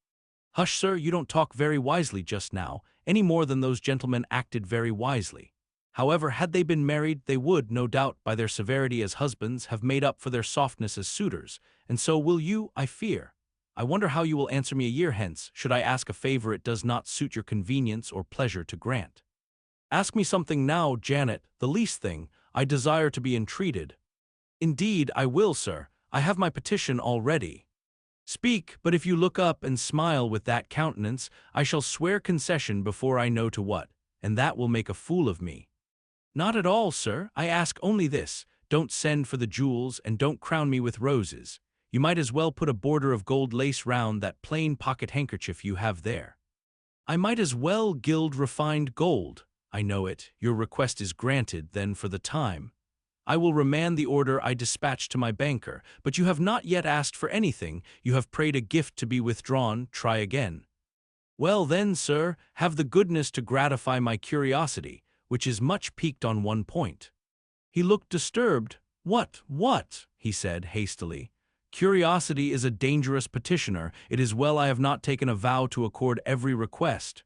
Hush, sir, you don't talk very wisely just now, any more than those gentlemen acted very wisely. However, had they been married, they would, no doubt, by their severity as husbands, have made up for their softness as suitors, and so will you, I fear. I wonder how you will answer me a year hence, should I ask a favor it does not suit your convenience or pleasure to grant. Ask me something now, Janet, the least thing. I desire to be entreated. Indeed, I will, sir. I have my petition all ready. Speak, but if you look up and smile with that countenance, I shall swear concession before I know to what, and that will make a fool of me. Not at all, sir. I ask only this. Don't send for the jewels and don't crown me with roses. You might as well put a border of gold lace round that plain pocket handkerchief you have there. I might as well gild refined gold. I know it. Your request is granted, then, for the time. I will remand the order I dispatched to my banker, but you have not yet asked for anything. You have prayed a gift to be withdrawn. Try again. Well then, sir, have the goodness to gratify my curiosity, which is much piqued on one point. He looked disturbed. What? He said hastily. Curiosity is a dangerous petitioner. It is well I have not taken a vow to accord every request.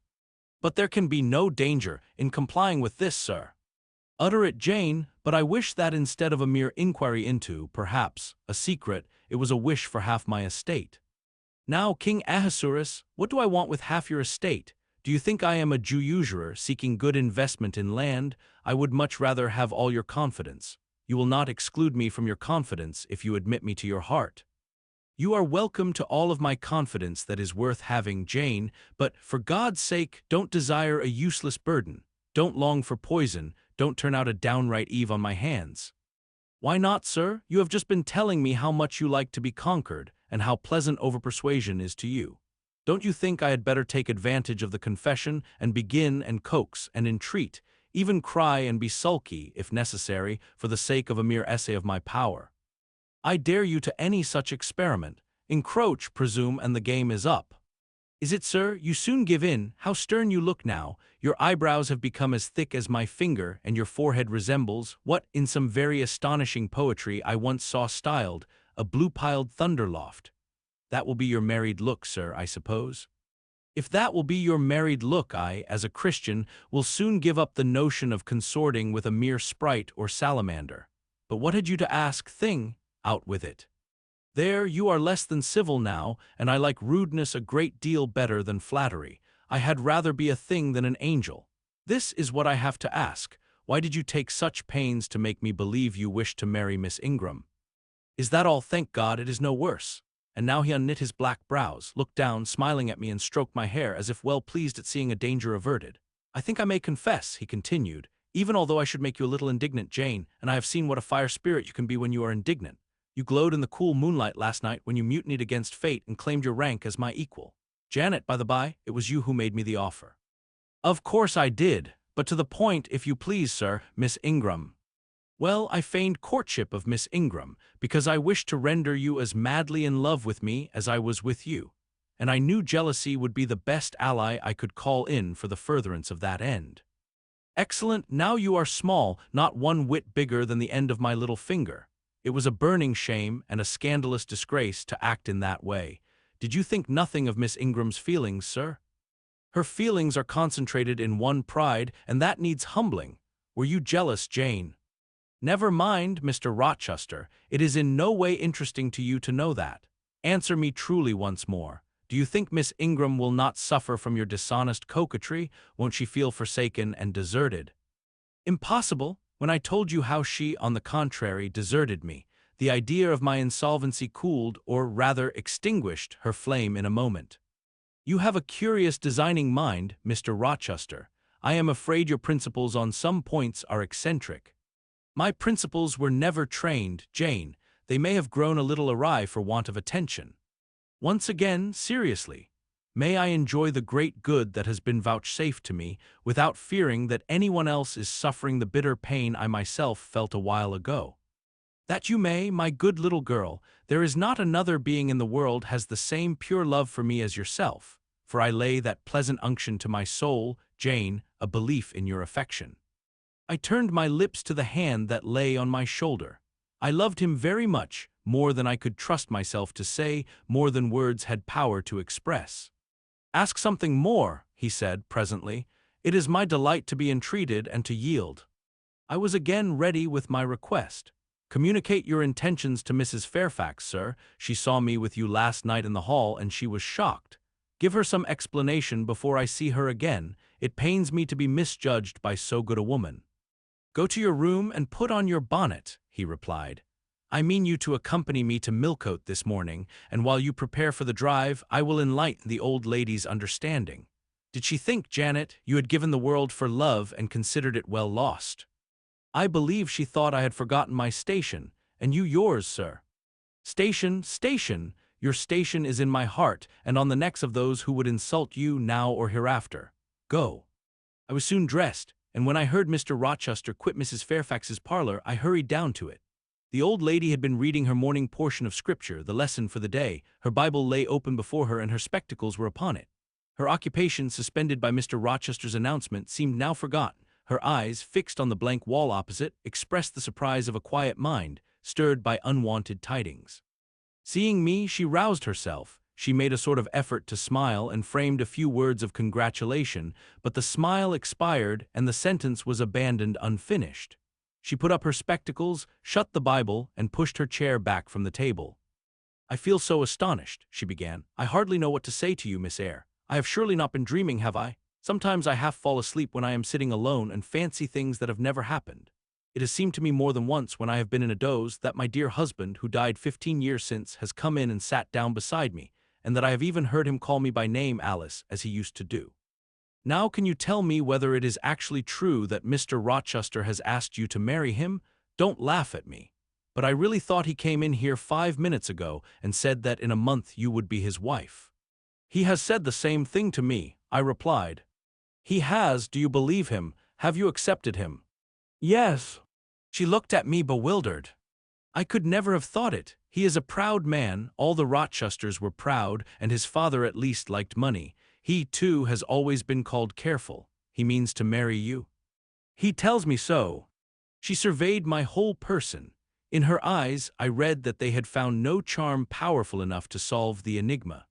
But there can be no danger in complying with this, sir. Utter it, Jane, but I wish that instead of a mere inquiry into, perhaps, a secret, it was a wish for half my estate. Now, King Ahasuerus, what do I want with half your estate? Do you think I am a Jew usurer seeking good investment in land? I would much rather have all your confidence. You will not exclude me from your confidence if you admit me to your heart. You are welcome to all of my confidence that is worth having, Jane, but for God's sake, don't desire a useless burden. Don't long for poison. Don't turn out a downright Eve on my hands. Why not, sir? You have just been telling me how much you like to be conquered, and how pleasant overpersuasion is to you. Don't you think I had better take advantage of the confession and begin and coax and entreat, even cry and be sulky, if necessary, for the sake of a mere essay of my power? I dare you to any such experiment. Encroach, presume, and the game is up. Is it, sir? You soon give in. How stern you look now. Your eyebrows have become as thick as my finger, and your forehead resembles what, in some very astonishing poetry I once saw styled, a blue-piled thunderloft. That will be your married look, sir, I suppose? If that will be your married look, I, as a Christian, will soon give up the notion of consorting with a mere sprite or salamander. But what had you to ask? Thing? Out with it. There, you are less than civil now, and I like rudeness a great deal better than flattery. I had rather be a thing than an angel. This is what I have to ask. Why did you take such pains to make me believe you wished to marry Miss Ingram? Is that all? Thank God, it is no worse. And now he unknit his black brows, looked down, smiling at me, and stroked my hair as if well pleased at seeing a danger averted. I think I may confess, he continued, even although I should make you a little indignant, Jane, and I have seen what a fire spirit you can be when you are indignant. You glowed in the cool moonlight last night when you mutinied against fate and claimed your rank as my equal. Janet, by the by, it was you who made me the offer. Of course I did, but to the point, if you please, sir, Miss Ingram. Well, I feigned courtship of Miss Ingram, because I wished to render you as madly in love with me as I was with you, and I knew jealousy would be the best ally I could call in for the furtherance of that end. Excellent, now you are small, not one whit bigger than the end of my little finger. It was a burning shame and a scandalous disgrace to act in that way. Did you think nothing of Miss Ingram's feelings, sir? Her feelings are concentrated in one pride, and that needs humbling. Were you jealous, Jane? Never mind, Mr. Rochester, it is in no way interesting to you to know that. Answer me truly once more. Do you think Miss Ingram will not suffer from your dishonest coquetry? Won't she feel forsaken and deserted? Impossible. When I told you how she, on the contrary, deserted me, the idea of my insolvency cooled, or rather extinguished, her flame in a moment. You have a curious designing mind, Mr. Rochester. I am afraid your principles on some points are eccentric. My principles were never trained, Jane. They may have grown a little awry for want of attention. Once again, seriously, may I enjoy the great good that has been vouchsafed to me, without fearing that anyone else is suffering the bitter pain I myself felt a while ago. That you may, my good little girl. There is not another being in the world has the same pure love for me as yourself, for I lay that pleasant unction to my soul, Jane, a belief in your affection. I turned my lips to the hand that lay on my shoulder. I loved him very much, more than I could trust myself to say, more than words had power to express. Ask something more, he said presently. It is my delight to be entreated and to yield. I was again ready with my request. Communicate your intentions to Mrs. Fairfax, sir. She saw me with you last night in the hall, and she was shocked. Give her some explanation before I see her again. It pains me to be misjudged by so good a woman. Go to your room and put on your bonnet, he replied. I mean you to accompany me to Millcote this morning, and while you prepare for the drive, I will enlighten the old lady's understanding. Did she think, Janet, you had given the world for love and considered it well lost? I believe she thought I had forgotten my station, and you yours, sir. Station, station, your station is in my heart and on the necks of those who would insult you now or hereafter. Go. I was soon dressed, and when I heard Mr. Rochester quit Mrs. Fairfax's parlor, I hurried down to it. The old lady had been reading her morning portion of Scripture, the lesson for the day. Her Bible lay open before her, and her spectacles were upon it. Her occupation, suspended by Mr. Rochester's announcement, seemed now forgotten. Her eyes, fixed on the blank wall opposite, expressed the surprise of a quiet mind, stirred by unwonted tidings. Seeing me, she roused herself. She made a sort of effort to smile and framed a few words of congratulation, but the smile expired and the sentence was abandoned unfinished. She put up her spectacles, shut the Bible, and pushed her chair back from the table. I feel so astonished, she began. I hardly know what to say to you, Miss Eyre. I have surely not been dreaming, have I? Sometimes I half fall asleep when I am sitting alone and fancy things that have never happened. It has seemed to me more than once when I have been in a doze that my dear husband, who died 15 years since, has come in and sat down beside me, and that I have even heard him call me by name, Alice, as he used to do. Now can you tell me whether it is actually true that Mr. Rochester has asked you to marry him? Don't laugh at me. But I really thought he came in here 5 minutes ago and said that in a month you would be his wife. He has said the same thing to me, I replied. He has, do you believe him? Have you accepted him? Yes. She looked at me bewildered. I could never have thought it. He is a proud man. All the Rochesters were proud, and his father at least liked money. He, too, has always been called careful. He means to marry you. He tells me so. She surveyed my whole person. In her eyes, I read that they had found no charm powerful enough to solve the enigma.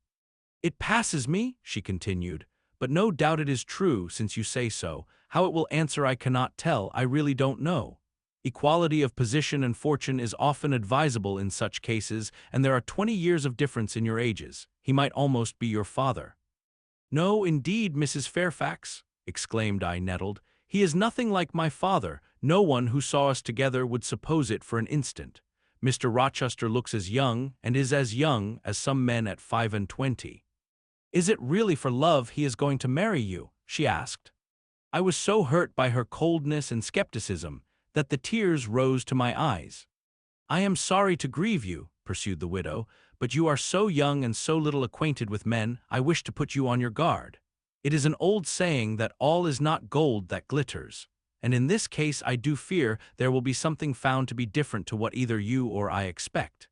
It passes me, she continued, but no doubt it is true since you say so. How it will answer I cannot tell, I really don't know. Equality of position and fortune is often advisable in such cases, and there are 20 years of difference in your ages. He might almost be your father. No, indeed, Mrs. Fairfax, exclaimed I, nettled. He is nothing like my father. No one who saw us together would suppose it for an instant. Mr. Rochester looks as young, and is as young as some men at 25. Is it really for love he is going to marry you? She asked. I was so hurt by her coldness and skepticism that the tears rose to my eyes. I am sorry to grieve you, pursued the widow, but you are so young and so little acquainted with men, I wish to put you on your guard. It is an old saying that all is not gold that glitters, and in this case I do fear there will be something found to be different to what either you or I expect.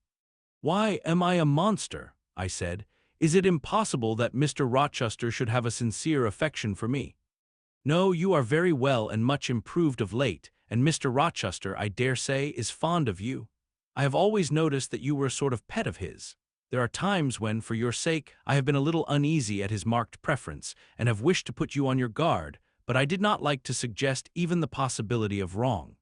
Why am I a monster? I said. Is it impossible that Mr. Rochester should have a sincere affection for me? No, you are very well and much improved of late, and Mr. Rochester, I dare say, is fond of you. I have always noticed that you were a sort of pet of his. There are times when, for your sake, I have been a little uneasy at his marked preference, and have wished to put you on your guard, but I did not like to suggest even the possibility of wrong.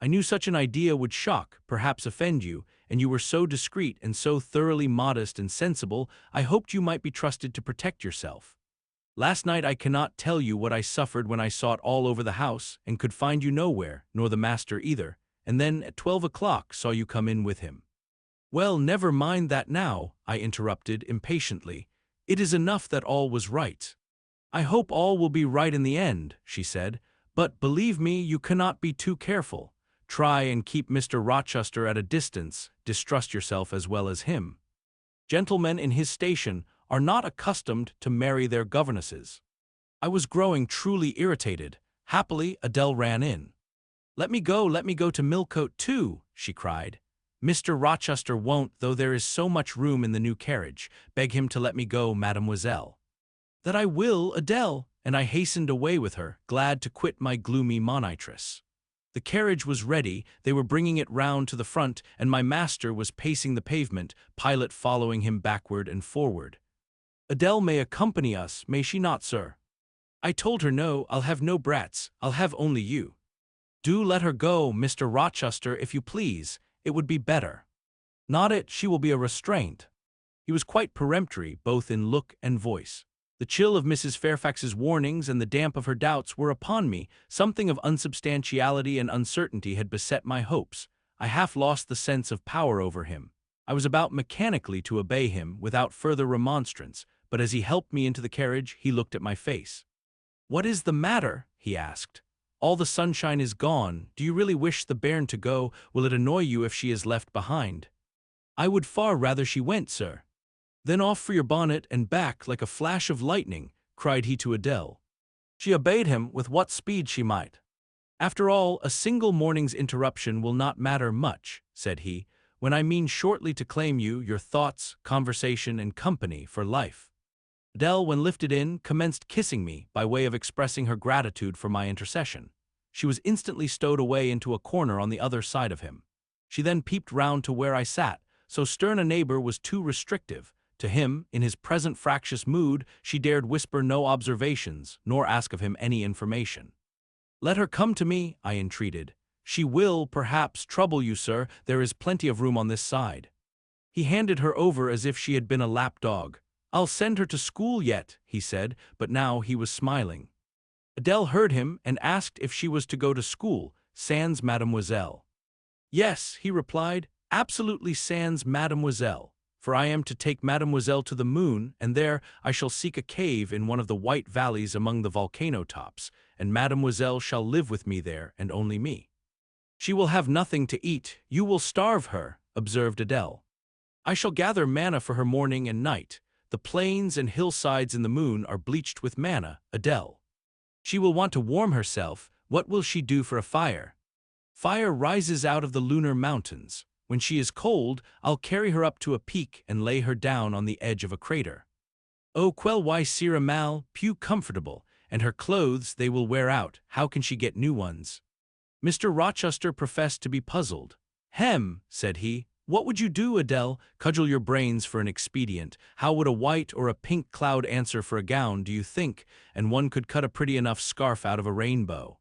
I knew such an idea would shock, perhaps offend you, and you were so discreet and so thoroughly modest and sensible, I hoped you might be trusted to protect yourself. Last night I cannot tell you what I suffered when I sought all over the house, and could find you nowhere, nor the master either, and then at 12 o'clock saw you come in with him." "Well, never mind that now," I interrupted impatiently. "It is enough that all was right." "I hope all will be right in the end," she said, "but believe me, you cannot be too careful. Try and keep Mr. Rochester at a distance, distrust yourself as well as him. Gentlemen in his station are not accustomed to marry their governesses." I was growing truly irritated. Happily, Adele ran in. Let me go to Millcote too," she cried. "Mr. Rochester won't, though there is so much room in the new carriage. Beg him to let me go, mademoiselle." "That I will, Adele," and I hastened away with her, glad to quit my gloomy monitress. The carriage was ready, they were bringing it round to the front, and my master was pacing the pavement, Pilot following him backward and forward. "Adele may accompany us, may she not, sir?" I told her no, I'll have no brats, I'll have only you. "Do let her go, Mr. Rochester, if you please, it would be better." "Not it, she will be a restraint." He was quite peremptory, both in look and voice. The chill of Mrs. Fairfax's warnings and the damp of her doubts were upon me. Something of unsubstantiality and uncertainty had beset my hopes. I half lost the sense of power over him. I was about mechanically to obey him, without further remonstrance, but as he helped me into the carriage, he looked at my face. "What is the matter?" he asked. "All the sunshine is gone. Do you really wish the bairn to go? Will it annoy you if she is left behind?" "I would far rather she went, sir." "Then off for your bonnet and back like a flash of lightning," cried he to Adele. She obeyed him with what speed she might. "After all, a single morning's interruption will not matter much," said he, "when I mean shortly to claim you, your thoughts, conversation, and company for life." Adele, when lifted in, commenced kissing me by way of expressing her gratitude for my intercession. She was instantly stowed away into a corner on the other side of him. She then peeped round to where I sat. So stern a neighbor was too restrictive. To him, in his present fractious mood, she dared whisper no observations, nor ask of him any information. "Let her come to me," I entreated. "She will, perhaps, trouble you, sir. There is plenty of room on this side." He handed her over as if she had been a lapdog. "I'll send her to school yet," he said, but now he was smiling. Adele heard him and asked if she was to go to school, sans mademoiselle. "Yes," he replied, "absolutely sans mademoiselle. For I am to take mademoiselle to the moon, and there I shall seek a cave in one of the white valleys among the volcano tops, and mademoiselle shall live with me there, and only me." "She will have nothing to eat. You will starve her," observed Adele. "I shall gather manna for her morning and night. The plains and hillsides in the moon are bleached with manna, Adele. She will want to warm herself. What will she do for a fire? Fire rises out of the lunar mountains. When she is cold, I'll carry her up to a peak and lay her down on the edge of a crater. Oh, quel y sera mal, plus comfortable, and her clothes they will wear out. How can she get new ones?" Mr. Rochester professed to be puzzled. "Hem," said he. "What would you do, Adele? Cudgel your brains for an expedient. How would a white or a pink cloud answer for a gown, do you think? And one could cut a pretty enough scarf out of a rainbow."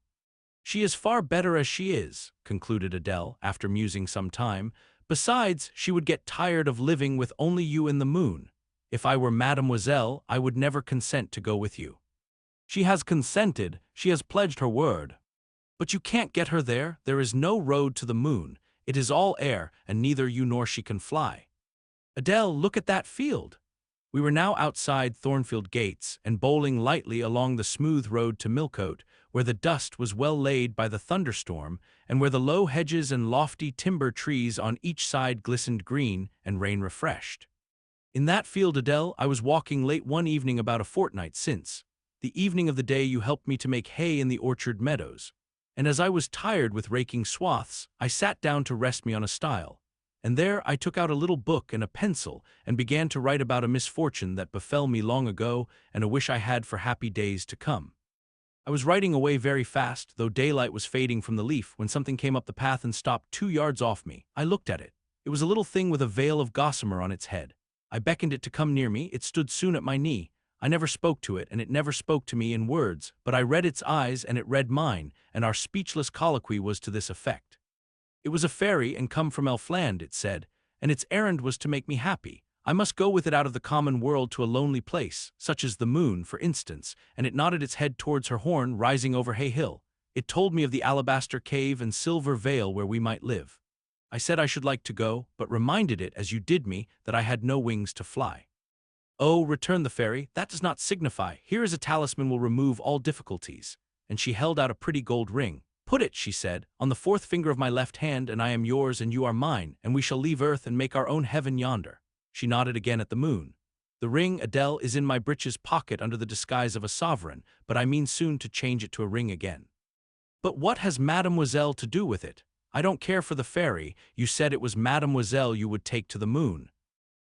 "She is far better as she is," concluded Adele, after musing some time. "Besides, she would get tired of living with only you in the moon. If I were mademoiselle, I would never consent to go with you." "She has consented. She has pledged her word." "But you can't get her there. There is no road to the moon. It is all air, and neither you nor she can fly." "Adele, look at that field." We were now outside Thornfield gates, and bowling lightly along the smooth road to Millcote, where the dust was well laid by the thunderstorm, and where the low hedges and lofty timber trees on each side glistened green and rain-refreshed. "In that field, Adele, I was walking late one evening about a fortnight since, the evening of the day you helped me to make hay in the orchard meadows, and as I was tired with raking swaths, I sat down to rest me on a stile. And there I took out a little book and a pencil and began to write about a misfortune that befell me long ago and a wish I had for happy days to come. I was writing away very fast, though daylight was fading from the leaf, when something came up the path and stopped 2 yards off me. I looked at it. It was a little thing with a veil of gossamer on its head. I beckoned it to come near me. It stood soon at my knee. I never spoke to it, and it never spoke to me in words, but I read its eyes and it read mine, and our speechless colloquy was to this effect. It was a fairy and come from Elfland, it said, and its errand was to make me happy. I must go with it out of the common world to a lonely place, such as the moon, for instance, and it nodded its head towards her horn rising over Hay Hill. It told me of the alabaster cave and silver vale where we might live. I said I should like to go, but reminded it, as you did me, that I had no wings to fly. Oh, returned the fairy, that does not signify. Here is a talisman will remove all difficulties. And she held out a pretty gold ring. Put it, she said, on the fourth finger of my left hand, and I am yours and you are mine, and we shall leave earth and make our own heaven yonder. She nodded again at the moon. The ring, Adele, is in my breeches pocket under the disguise of a sovereign, but I mean soon to change it to a ring again. But what has Mademoiselle to do with it? I don't care for the fairy. You said it was Mademoiselle you would take to the moon.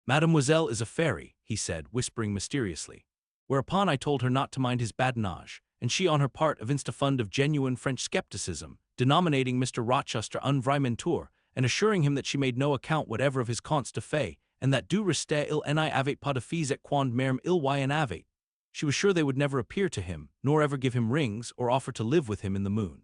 Mademoiselle is a fairy, he said, whispering mysteriously. Whereupon I told her not to mind his badinage, and she on her part evinced a fund of genuine French skepticism, denominating Mr. Rochester un vrai menteur, and assuring him that she made no account whatever of his contes de fées, and that du reste il n'y avait pas de filles et quond même il y en avait. She was sure they would never appear to him, nor ever give him rings, or offer to live with him in the moon.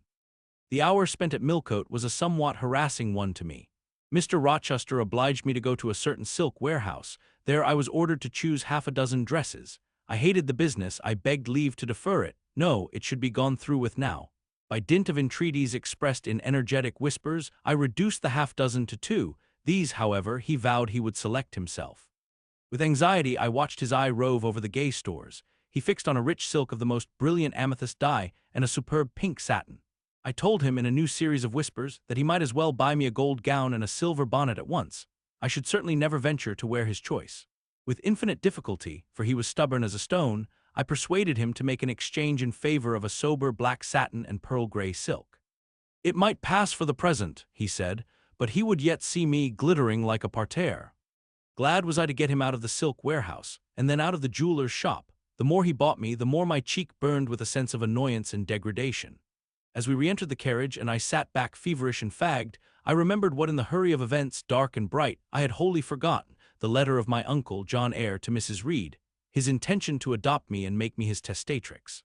The hour spent at Millcote was a somewhat harassing one to me. Mr. Rochester obliged me to go to a certain silk warehouse. There I was ordered to choose half a dozen dresses. I hated the business. I begged leave to defer it. No, it should be gone through with now. By dint of entreaties expressed in energetic whispers, I reduced the half-dozen to 2. These, however, he vowed he would select himself. With anxiety I watched his eye rove over the gay stores. He fixed on a rich silk of the most brilliant amethyst dye and a superb pink satin. I told him in a new series of whispers that he might as well buy me a gold gown and a silver bonnet at once. I should certainly never venture to wear his choice. With infinite difficulty, for he was stubborn as a stone, I persuaded him to make an exchange in favor of a sober black satin and pearl gray silk. It might pass for the present, he said, but he would yet see me glittering like a parterre. Glad was I to get him out of the silk warehouse, and then out of the jeweler's shop. The more he bought me, the more my cheek burned with a sense of annoyance and degradation. As we re-entered the carriage and I sat back feverish and fagged, I remembered what in the hurry of events, dark and bright, I had wholly forgotten, the letter of my uncle, John Eyre, to Mrs. Reed, his intention to adopt me and make me his testatrix.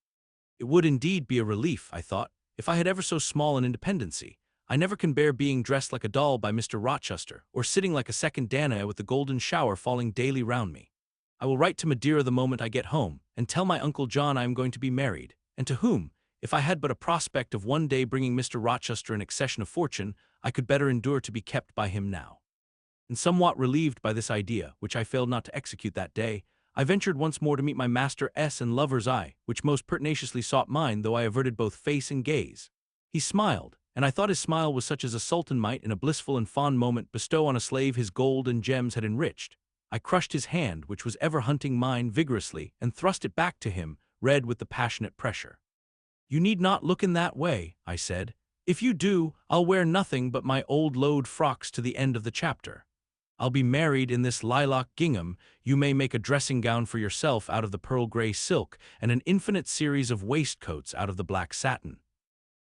It would indeed be a relief, I thought, if I had ever so small an independency. I never can bear being dressed like a doll by Mr. Rochester, or sitting like a second Danae with the golden shower falling daily round me. I will write to Madeira the moment I get home, and tell my Uncle John I am going to be married, and to whom, if I had but a prospect of one day bringing Mr. Rochester an accession of fortune, I could better endure to be kept by him now. And somewhat relieved by this idea, which I failed not to execute that day, I ventured once more to meet my master S. and lover's eye, which most pertinaciously sought mine, though I averted both face and gaze. He smiled, and I thought his smile was such as a sultan might, in a blissful and fond moment, bestow on a slave his gold and gems had enriched. I crushed his hand, which was ever hunting mine, vigorously, and thrust it back to him, red with the passionate pressure. "You need not look in that way," I said. "If you do, I'll wear nothing but my old load frocks to the end of the chapter. I'll be married in this lilac gingham. You may make a dressing gown for yourself out of the pearl gray silk, and an infinite series of waistcoats out of the black satin."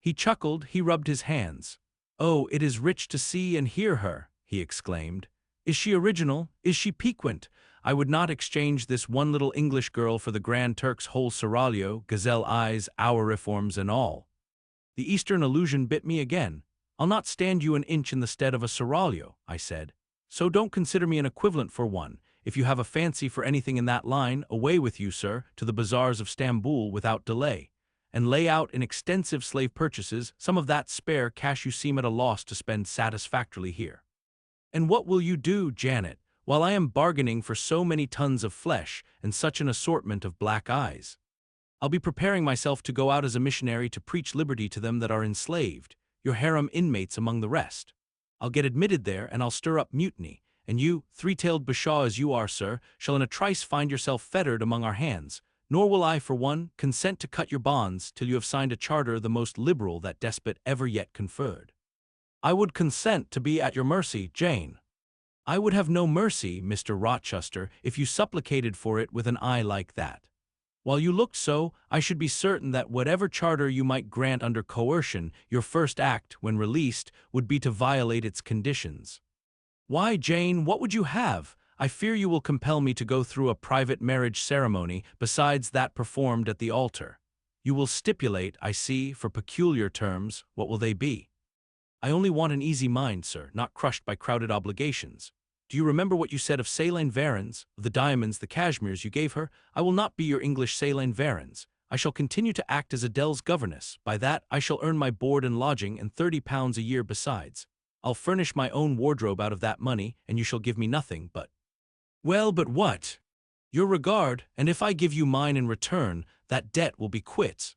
He chuckled, he rubbed his hands. "Oh, it is rich to see and hear her," he exclaimed. "Is she original? Is she piquant? I would not exchange this one little English girl for the Grand Turk's whole seraglio, gazelle eyes, auriforms and all." The Eastern allusion bit me again. "I'll not stand you an inch in the stead of a seraglio," I said. "So don't consider me an equivalent for one. If you have a fancy for anything in that line, away with you, sir, to the bazaars of Stamboul without delay, and lay out in extensive slave purchases some of that spare cash you seem at a loss to spend satisfactorily here. And what will you do, Janet, while I am bargaining for so many tons of flesh and such an assortment of black eyes? I'll be preparing myself to go out as a missionary to preach liberty to them that are enslaved, your harem inmates among the rest. I'll get admitted there, and I'll stir up mutiny, and you, three-tailed bashaw as you are, sir, shall in a trice find yourself fettered among our hands, nor will I, for one, consent to cut your bonds till you have signed a charter the most liberal that despot ever yet conferred. I would consent to be at your mercy, Jane. I would have no mercy, Mr. Rochester, if you supplicated for it with an eye like that. While you looked so, I should be certain that whatever charter you might grant under coercion, your first act, when released, would be to violate its conditions." "Why, Jane, what would you have? I fear you will compel me to go through a private marriage ceremony besides that performed at the altar. You will stipulate, I see, for peculiar terms. What will they be? I only want an easy mind, sir, not crushed by crowded obligations. Do you remember what you said of Céline Varens, of the diamonds, the cashmeres you gave her? I will not be your English Céline Varens. I shall continue to act as Adele's governess. By that I shall earn my board and lodging and £30 a year besides. I'll furnish my own wardrobe out of that money, and you shall give me nothing but— Well, but what? Your regard, and if I give you mine in return, that debt will be quits.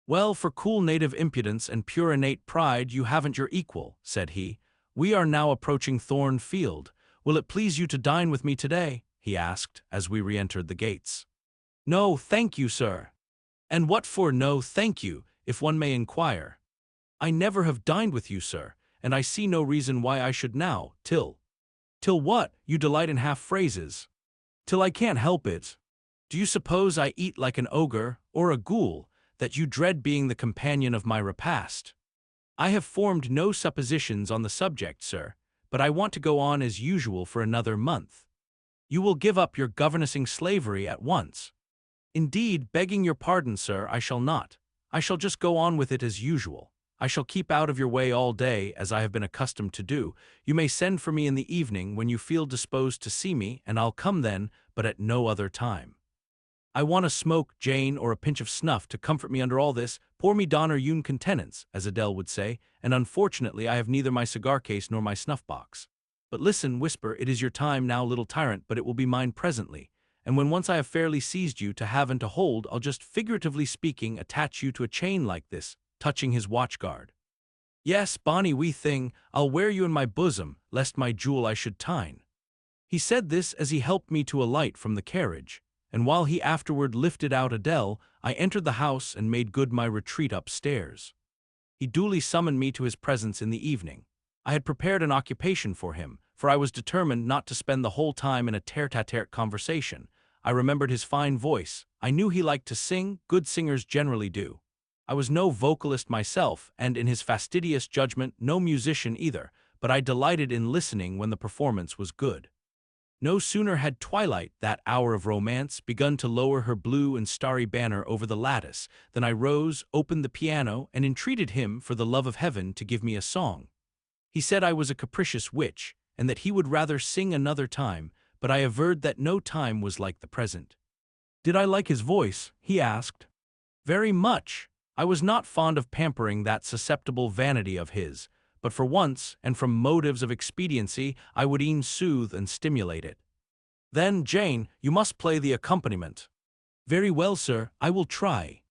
Well, for cool native impudence and pure innate pride you haven't your equal, said he. We are now approaching Thorn Field. Will it please you to dine with me today? He asked, as we re-entered the gates. No, thank you, sir. And what for no thank you, if one may inquire? I never have dined with you, sir, and I see no reason why I should now, till what? You delight in half-phrases. Till I can't help it. Do you suppose I eat like an ogre, or a ghoul, that you dread being the companion of my repast? I have formed no suppositions on the subject, sir, but I want to go on as usual for another month. You will give up your governessing slavery at once. Indeed, begging your pardon, sir, I shall not. I shall just go on with it as usual. I shall keep out of your way all day, as I have been accustomed to do. You may send for me in the evening when you feel disposed to see me, and I'll come then, but at no other time. I want a smoke, Jane, or a pinch of snuff to comfort me under all this. Pour me donner une contenance, as Adele would say, and unfortunately I have neither my cigar case nor my snuff-box. But listen, whisper, it is your time now, little tyrant, but it will be mine presently. And when once I have fairly seized you to have and to hold, I'll just, figuratively speaking, attach you to a chain like this, touching his watch-guard. Yes, bonny wee thing, I'll wear you in my bosom, lest my jewel I should tine. He said this as he helped me to alight from the carriage, and while he afterward lifted out Adele, I entered the house and made good my retreat upstairs. He duly summoned me to his presence in the evening. I had prepared an occupation for him, for I was determined not to spend the whole time in a tete-a-tete conversation. I remembered his fine voice. I knew he liked to sing. Good singers generally do. I was no vocalist myself, and in his fastidious judgment no musician either, but I delighted in listening when the performance was good. No sooner had twilight, that hour of romance, begun to lower her blue and starry banner over the lattice, than I rose, opened the piano, and entreated him, for the love of heaven, to give me a song. He said I was a capricious witch, and that he would rather sing another time, but I averred that no time was like the present. Did I like his voice? He asked. Very much. I was not fond of pampering that susceptible vanity of his, but for once, and from motives of expediency, I would e'en soothe and stimulate it. Then, Jane, you must play the accompaniment. Very well, sir, I will try.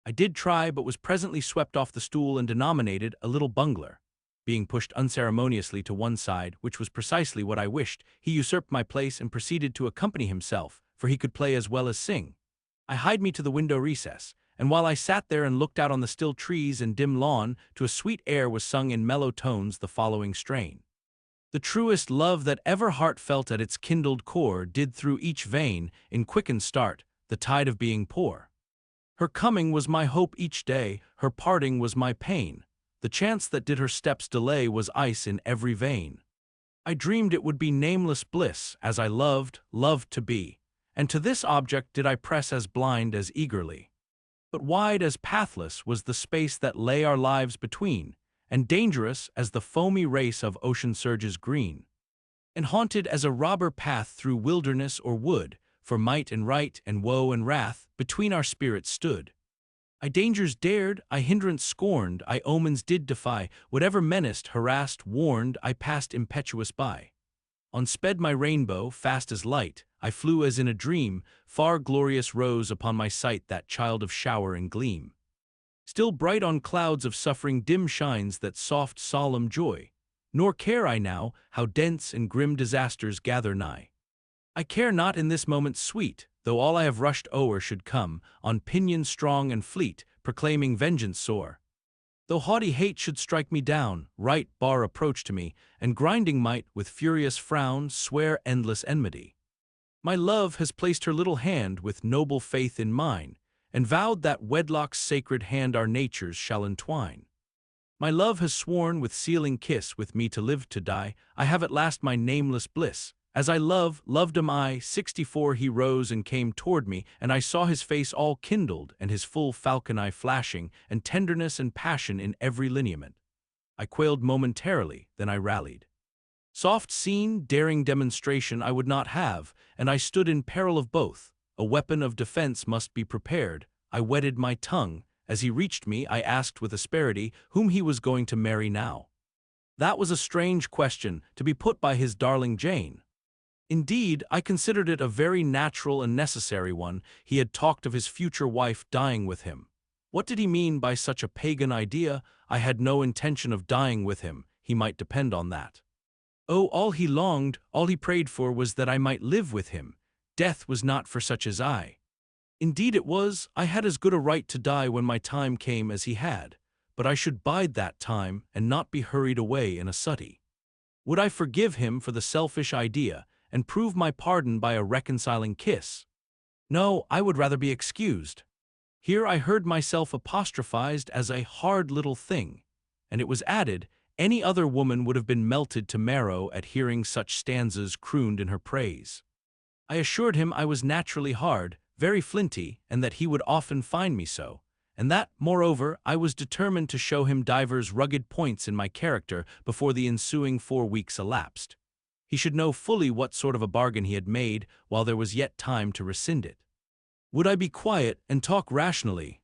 I did try, but was presently swept off the stool and denominated a little bungler. Being pushed unceremoniously to one side, which was precisely what I wished, he usurped my place and proceeded to accompany himself, for he could play as well as sing. I hied me to the window recess, and while I sat there and looked out on the still trees and dim lawn, to a sweet air was sung in mellow tones the following strain. The truest love that ever heart felt at its kindled core did through each vein, in quickened start, the tide of being pour. Her coming was my hope each day, her parting was my pain. The chance that did her steps delay was ice in every vein. I dreamed it would be nameless bliss, as I loved to be, and to this object did I press as blind as eagerly. But wide as pathless was the space that lay our lives between, and dangerous as the foamy race of ocean surges green, and haunted as a robber path through wilderness or wood, for might and right and woe and wrath between our spirits stood. I dangers dared, I hindrance scorned, I omens did defy, whatever menaced, harassed, warned, I passed impetuous by. On sped my rainbow, fast as light, I flew as in a dream, far glorious rose upon my sight that child of shower and gleam. Still bright on clouds of suffering dim shines that soft solemn joy, nor care I now how dense and grim disasters gather nigh. I care not in this moment sweet, though all I have rushed o'er should come, on pinions strong and fleet, proclaiming vengeance sore. Though haughty hate should strike me down, right bar approach to me, and grinding might, with furious frown, swear endless enmity. My love has placed her little hand with noble faith in mine, and vowed that wedlock's sacred hand our natures shall entwine. My love has sworn with sealing kiss with me to live to die. I have at last my nameless bliss, As I loved him I, 64 he rose and came toward me, and I saw his face all kindled, and his full falcon eye flashing, and tenderness and passion in every lineament. I quailed momentarily, then I rallied. Soft scene, daring demonstration I would not have, and I stood in peril of both. A weapon of defense must be prepared. I wetted my tongue. As he reached me, I asked with asperity whom he was going to marry now. That was a strange question, to be put by his darling Jane. Indeed, I considered it a very natural and necessary one. He had talked of his future wife dying with him. What did he mean by such a pagan idea? I had no intention of dying with him, he might depend on that. Oh, all he longed, all he prayed for was that I might live with him. Death was not for such as I. Indeed it was. I had as good a right to die when my time came as he had, but I should bide that time and not be hurried away in a suttee. Would I forgive him for the selfish idea, and prove my pardon by a reconciling kiss? No, I would rather be excused. Here I heard myself apostrophized as a hard little thing, and it was added, any other woman would have been melted to marrow at hearing such stanzas crooned in her praise. I assured him I was naturally hard, very flinty, and that he would often find me so, and that, moreover, I was determined to show him divers rugged points in my character before the ensuing 4 weeks elapsed. He should know fully what sort of a bargain he had made, while there was yet time to rescind it. Would I be quiet and talk rationally?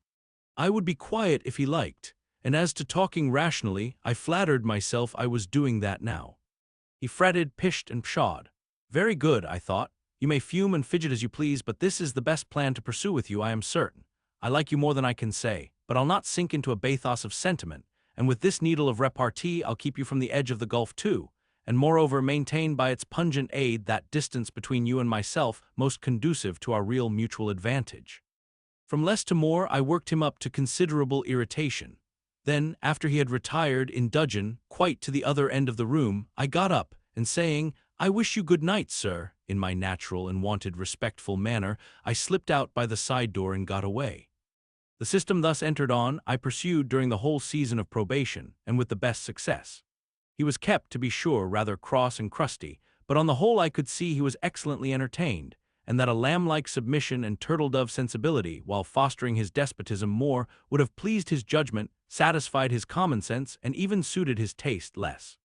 I would be quiet if he liked, and as to talking rationally, I flattered myself I was doing that now. He fretted, pished, and pshawed. Very good, I thought. You may fume and fidget as you please, but this is the best plan to pursue with you, I am certain. I like you more than I can say, but I'll not sink into a bathos of sentiment, and with this needle of repartee I'll keep you from the edge of the gulf too, and moreover maintain by its pungent aid that distance between you and myself most conducive to our real mutual advantage. From less to more I worked him up to considerable irritation. Then, after he had retired in dudgeon, quite to the other end of the room, I got up, and saying, I wish you good night, sir, in my natural and wonted respectful manner, I slipped out by the side door and got away. The system thus entered on, I pursued during the whole season of probation, and with the best success. He was kept, to be sure, rather cross and crusty, but on the whole I could see he was excellently entertained, and that a lamb-like submission and turtle-dove sensibility, while fostering his despotism more, would have pleased his judgment, satisfied his common sense, and even suited his taste less.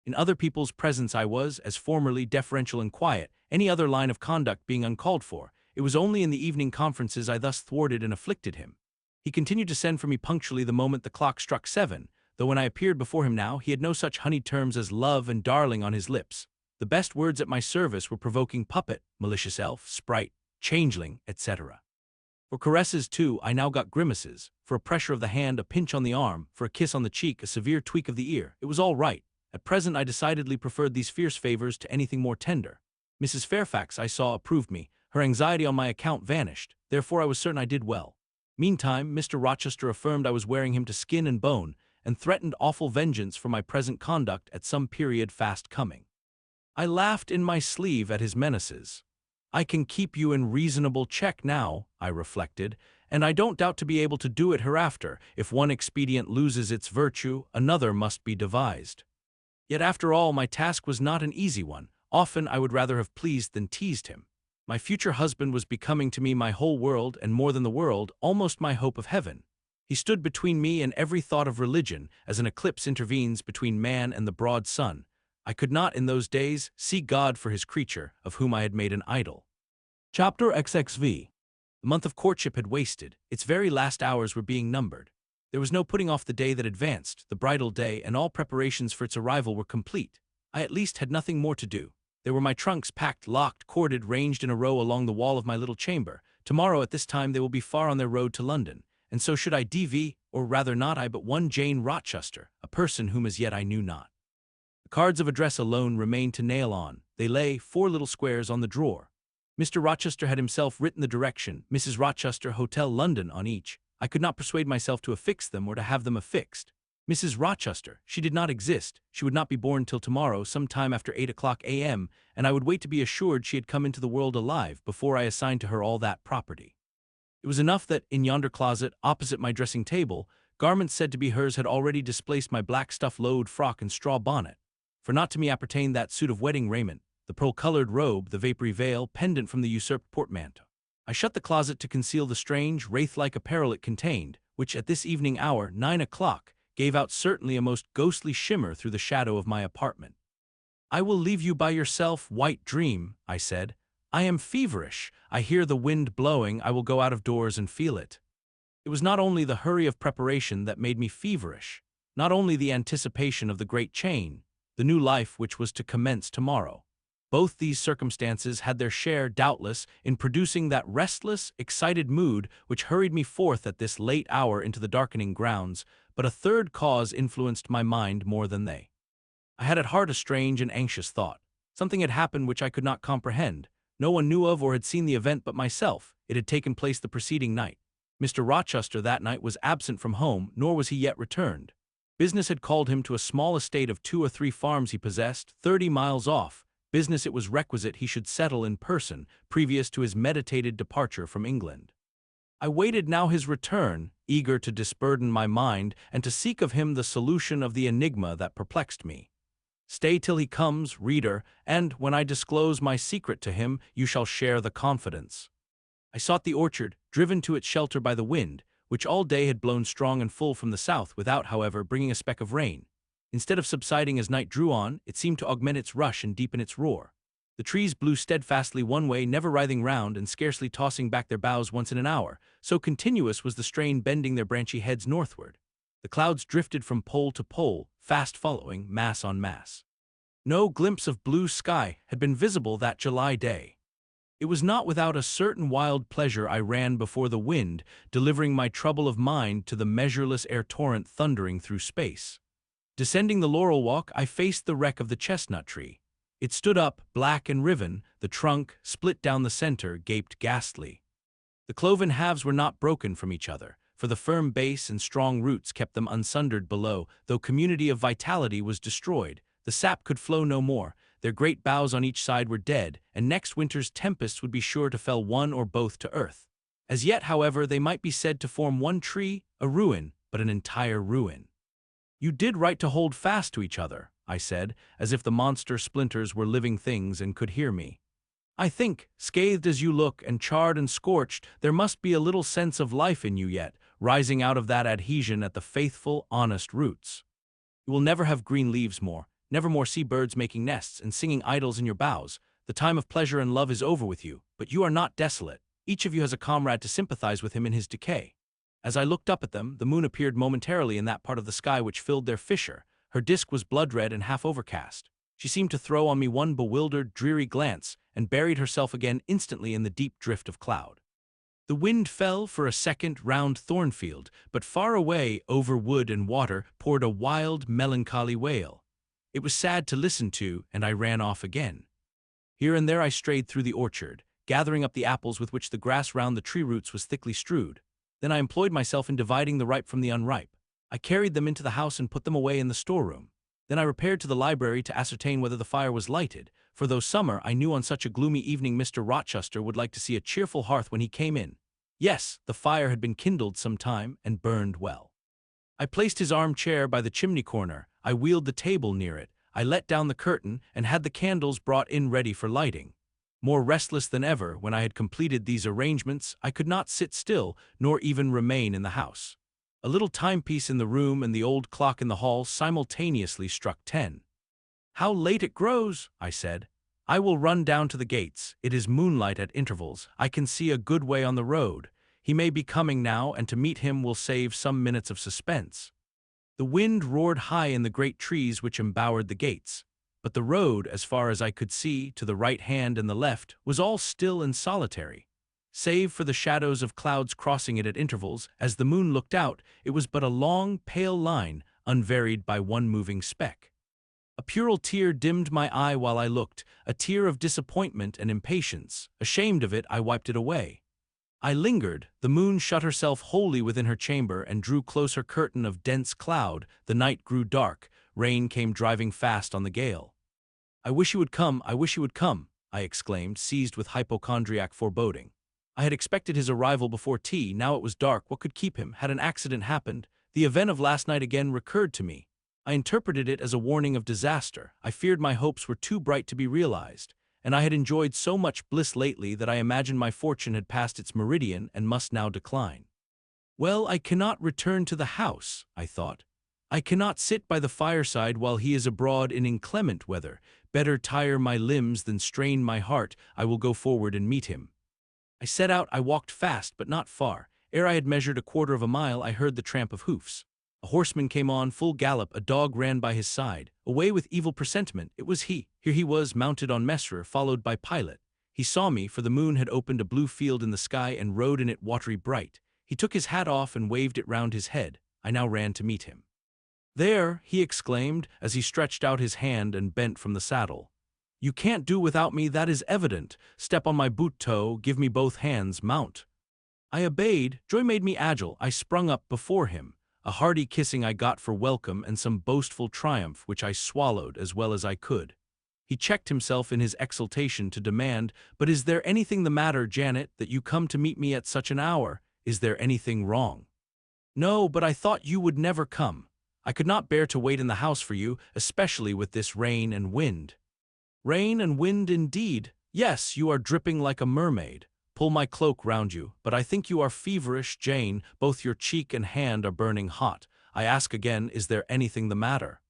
In other people's presence I was, as formerly, deferential and quiet, any other line of conduct being uncalled for. It was only in the evening conferences I thus thwarted and afflicted him. He continued to send for me punctually the moment the clock struck 7, though when I appeared before him now, he had no such honeyed terms as love and darling on his lips. The best words at my service were provoking puppet, malicious elf, sprite, changeling, etc. For caresses, too, I now got grimaces. For a pressure of the hand, a pinch on the arm, for a kiss on the cheek, a severe tweak of the ear. It was all right. At present I decidedly preferred these fierce favors to anything more tender. Mrs. Fairfax, I saw, approved me. Her anxiety on my account vanished. Therefore I was certain I did well. Meantime, Mr. Rochester affirmed I was wearing him to skin and bone, and threatened awful vengeance for my present conduct at some period fast coming. I laughed in my sleeve at his menaces. I can keep you in reasonable check now, I reflected, and I don't doubt to be able to do it hereafter. If one expedient loses its virtue, another must be devised. Yet after all, my task was not an easy one. Often I would rather have pleased than teased him. My future husband was becoming to me my whole world, and more than the world, almost my hope of heaven. He stood between me and every thought of religion, as an eclipse intervenes between man and the broad sun. I could not, in those days, see God for his creature, of whom I had made an idol. Chapter XXV. The month of courtship had wasted. Its very last hours were being numbered. There was no putting off the day that advanced, the bridal day, and all preparations for its arrival were complete. I at least had nothing more to do. There were my trunks packed, locked, corded, ranged in a row along the wall of my little chamber. Tomorrow at this time they will be far on their road to London, and so should I DV, or rather not I but one Jane Rochester, a person whom as yet I knew not. The cards of address alone remained to nail on. They lay, 4 little squares, on the drawer. Mr. Rochester had himself written the direction, Mrs. Rochester, Hotel London, on each. I could not persuade myself to affix them or to have them affixed. Mrs. Rochester, she did not exist. She would not be born till tomorrow, some time after 8 o'clock a.m., and I would wait to be assured she had come into the world alive before I assigned to her all that property. It was enough that, in yonder closet, opposite my dressing table, garments said to be hers had already displaced my black stuff load frock and straw bonnet. For not to me appertained that suit of wedding raiment, the pearl-colored robe, the vapory veil pendant from the usurped portmanteau. I shut the closet to conceal the strange, wraith-like apparel it contained, which at this evening hour, 9 o'clock, gave out certainly a most ghostly shimmer through the shadow of my apartment. "I will leave you by yourself, white dream," I said. "I am feverish. I hear the wind blowing. I will go out of doors and feel it." It was not only the hurry of preparation that made me feverish, not only the anticipation of the great change, the new life which was to commence tomorrow. Both these circumstances had their share, doubtless, in producing that restless, excited mood which hurried me forth at this late hour into the darkening grounds, but a third cause influenced my mind more than they. I had at heart a strange and anxious thought. Something had happened which I could not comprehend. No one knew of or had seen the event but myself. It had taken place the preceding night. Mr. Rochester that night was absent from home, nor was he yet returned. Business had called him to a small estate of 2 or 3 farms he possessed, 30 miles off, business it was requisite he should settle in person, previous to his meditated departure from England. I waited now his return, eager to disburden my mind and to seek of him the solution of the enigma that perplexed me. Stay till he comes, reader, and, when I disclose my secret to him, you shall share the confidence. I sought the orchard, driven to its shelter by the wind, which all day had blown strong and full from the south without, however, bringing a speck of rain. Instead of subsiding as night drew on, it seemed to augment its rush and deepen its roar. The trees blew steadfastly one way, never writhing round and scarcely tossing back their boughs once in an hour, so continuous was the strain bending their branchy heads northward. The clouds drifted from pole to pole, fast following, mass on mass. No glimpse of blue sky had been visible that July day. It was not without a certain wild pleasure I ran before the wind, delivering my trouble of mind to the measureless air torrent thundering through space. Descending the laurel walk, I faced the wreck of the chestnut tree. It stood up, black and riven, the trunk, split down the center, gaped ghastly. The cloven halves were not broken from each other, for the firm base and strong roots kept them unsundered below, though community of vitality was destroyed. The sap could flow no more, their great boughs on each side were dead, and next winter's tempests would be sure to fell one or both to earth. As yet, however, they might be said to form one tree, a ruin, but an entire ruin. "You did right to hold fast to each other," I said, as if the monster splinters were living things and could hear me. "I think, scathed as you look and charred and scorched, there must be a little sense of life in you yet, rising out of that adhesion at the faithful, honest roots. You will never have green leaves more, never more see birds making nests and singing idyls in your boughs. The time of pleasure and love is over with you, but you are not desolate. Each of you has a comrade to sympathize with him in his decay." As I looked up at them, the moon appeared momentarily in that part of the sky which filled their fissure. Her disk was blood-red and half overcast. She seemed to throw on me one bewildered, dreary glance, and buried herself again instantly in the deep drift of cloud. The wind fell for a second round Thornfield, but far away, over wood and water, poured a wild, melancholy wail. It was sad to listen to, and I ran off again. Here and there I strayed through the orchard, gathering up the apples with which the grass round the tree roots was thickly strewed. Then I employed myself in dividing the ripe from the unripe. I carried them into the house and put them away in the storeroom. Then I repaired to the library to ascertain whether the fire was lighted, for though summer, I knew on such a gloomy evening Mr. Rochester would like to see a cheerful hearth when he came in. Yes, the fire had been kindled some time and burned well. I placed his armchair by the chimney corner, I wheeled the table near it, I let down the curtain, and had the candles brought in ready for lighting. More restless than ever, when I had completed these arrangements, I could not sit still, nor even remain in the house. A little timepiece in the room and the old clock in the hall simultaneously struck 10. "How late it grows," I said. "I will run down to the gates. It is moonlight at intervals. I can see a good way on the road. He may be coming now, and to meet him will save some minutes of suspense." The wind roared high in the great trees which embowered the gates, but the road, as far as I could see, to the right hand and the left, was all still and solitary. Save for the shadows of clouds crossing it at intervals, as the moon looked out, it was but a long, pale line, unvaried by one moving speck. A puerile tear dimmed my eye while I looked, a tear of disappointment and impatience. Ashamed of it, I wiped it away. I lingered. The moon shut herself wholly within her chamber and drew close her curtain of dense cloud. The night grew dark. Rain came driving fast on the gale. "I wish you would come, I wish you would come," I exclaimed, seized with hypochondriac foreboding. I had expected his arrival before tea. Now it was dark. What could keep him? Had an accident happened? The event of last night again recurred to me. I interpreted it as a warning of disaster. I feared my hopes were too bright to be realized. and I had enjoyed so much bliss lately that I imagined my fortune had passed its meridian and must now decline. Well, I cannot return to the house, I thought. I cannot sit by the fireside while he is abroad in inclement weather. Better tire my limbs than strain my heart. I will go forward and meet him. I set out. I walked fast, but not far. Ere I had measured a quarter of a mile, I heard the tramp of hoofs. A horseman came on, full gallop. A dog ran by his side. Away with evil presentiment, it was he. Here he was, mounted on Messer, followed by Pilot. He saw me, for the moon had opened a blue field in the sky and rode in it watery bright. He took his hat off and waved it round his head. I now ran to meet him. "There," he exclaimed, as he stretched out his hand and bent from the saddle. "You can't do without me, that is evident. Step on my boot toe, give me both hands, mount." I obeyed. Joy made me agile. I sprung up before him. A hearty kissing I got for welcome, and some boastful triumph which I swallowed as well as I could. He checked himself in his exultation to demand, "But is there anything the matter, Janet, that you come to meet me at such an hour? Is there anything wrong?" "No, but I thought you would never come. I could not bear to wait in the house for you, especially with this rain and wind." "Rain and wind indeed. Yes, you are dripping like a mermaid. Pull my cloak round you, but I think you are feverish, Jane. Both your cheek and hand are burning hot. I ask again, is there anything the matter?"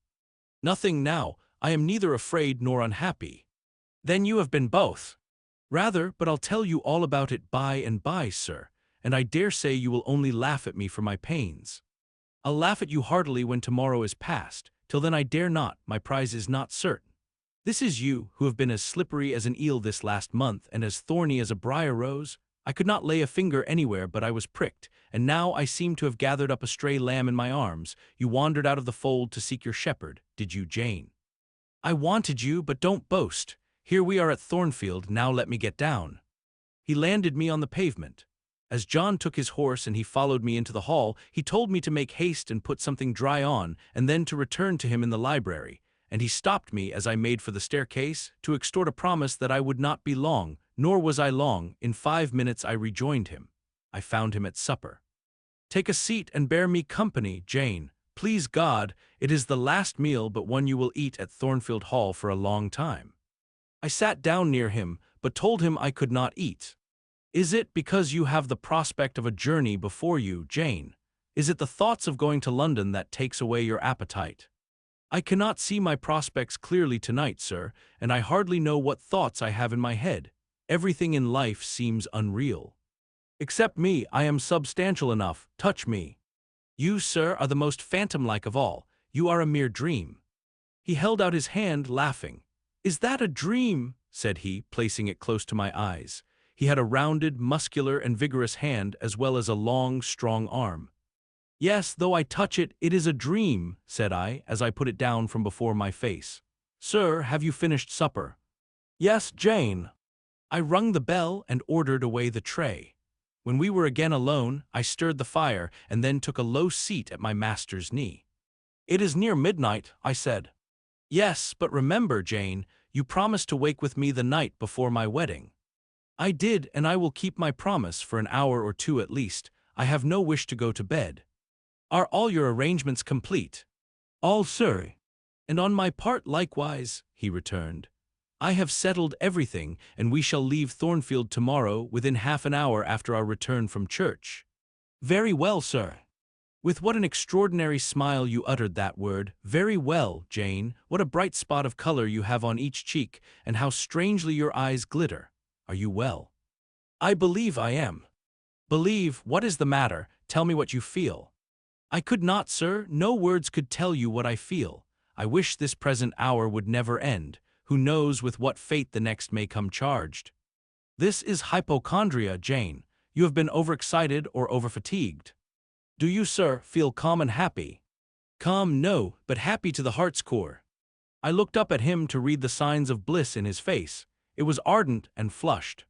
"Nothing now. I am neither afraid nor unhappy." "Then you have been both." "Rather, but I'll tell you all about it by and by, sir, and I dare say you will only laugh at me for my pains." "I'll laugh at you heartily when tomorrow is past. Till then I dare not, my prize is not certain. This is you, who have been as slippery as an eel this last month, and as thorny as a briar rose. I could not lay a finger anywhere but I was pricked, and now I seem to have gathered up a stray lamb in my arms. You wandered out of the fold to seek your shepherd, did you, Jane? I wanted you, but don't boast. Here we are at Thornfield, now let me get down." He landed me on the pavement. As John took his horse and he followed me into the hall, he told me to make haste and put something dry on, and then to return to him in the library, and he stopped me as I made for the staircase, to extort a promise that I would not be long, nor was I long. In 5 minutes I rejoined him. I found him at supper. "Take a seat and bear me company, Jane. Please God, it is the last meal but one you will eat at Thornfield Hall for a long time." I sat down near him, but told him I could not eat. "Is it because you have the prospect of a journey before you, Jane? Is it the thoughts of going to London that takes away your appetite?" "I cannot see my prospects clearly tonight, sir, and I hardly know what thoughts I have in my head. Everything in life seems unreal. Except me, I am substantial enough. Touch me. You, sir, are the most phantom-like of all. You are a mere dream." He held out his hand, laughing. "Is that a dream?" said he, placing it close to my eyes. He had a rounded, muscular, and vigorous hand, as well as a long, strong arm. "Yes, though I touch it, it is a dream," said I, as I put it down from before my face. "Sir, have you finished supper?" "Yes, Jane." I rung the bell and ordered away the tray. When we were again alone, I stirred the fire, and then took a low seat at my master's knee. "It is near midnight," I said. "Yes, but remember, Jane, you promised to wake with me the night before my wedding." "I did, and I will keep my promise for an hour or two at least. I have no wish to go to bed." "Are all your arrangements complete?" "All, sir." "And on my part likewise," he returned. "I have settled everything, and we shall leave Thornfield tomorrow within half an hour after our return from church." "Very well, sir." With what an extraordinary smile you uttered that word, "Very well, Jane. What a bright spot of color you have on each cheek, and how strangely your eyes glitter. Are you well?" "I believe I am." "Believe? What is the matter? Tell me what you feel." "I could not, sir. No words could tell you what I feel. I wish this present hour would never end. Who knows with what fate the next may come charged?" "This is hypochondria, Jane. You have been overexcited or overfatigued. Do you, sir, feel calm and happy?" "Calm, no, but happy to the heart's core." I looked up at him to read the signs of bliss in his face. It was ardent and flushed.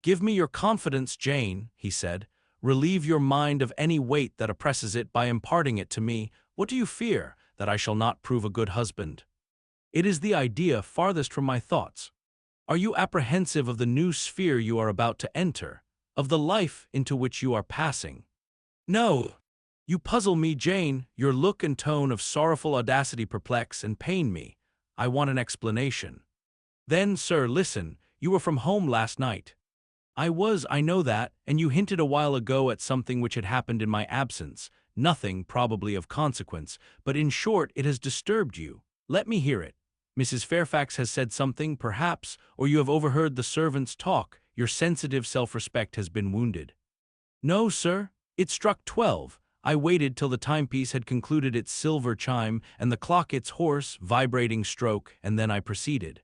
"Give me your confidence, Jane," he said. "Relieve your mind of any weight that oppresses it by imparting it to me. What do you fear? That I shall not prove a good husband? It is the idea farthest from my thoughts. Are you apprehensive of the new sphere you are about to enter, of the life into which you are passing?" "No." "You puzzle me, Jane. Your look and tone of sorrowful audacity perplex and pain me. I want an explanation." Then, sir, listen, you were from home last night. I know that, and you hinted a while ago at something which had happened in my absence. Nothing, probably, of consequence, but in short, it has disturbed you. Let me hear it. Mrs. Fairfax has said something, perhaps, or you have overheard the servants talk. Your sensitive self-respect has been wounded. No, sir. It struck 12. I waited till the timepiece had concluded its silver chime, and the clock its hoarse, vibrating stroke, and then I proceeded.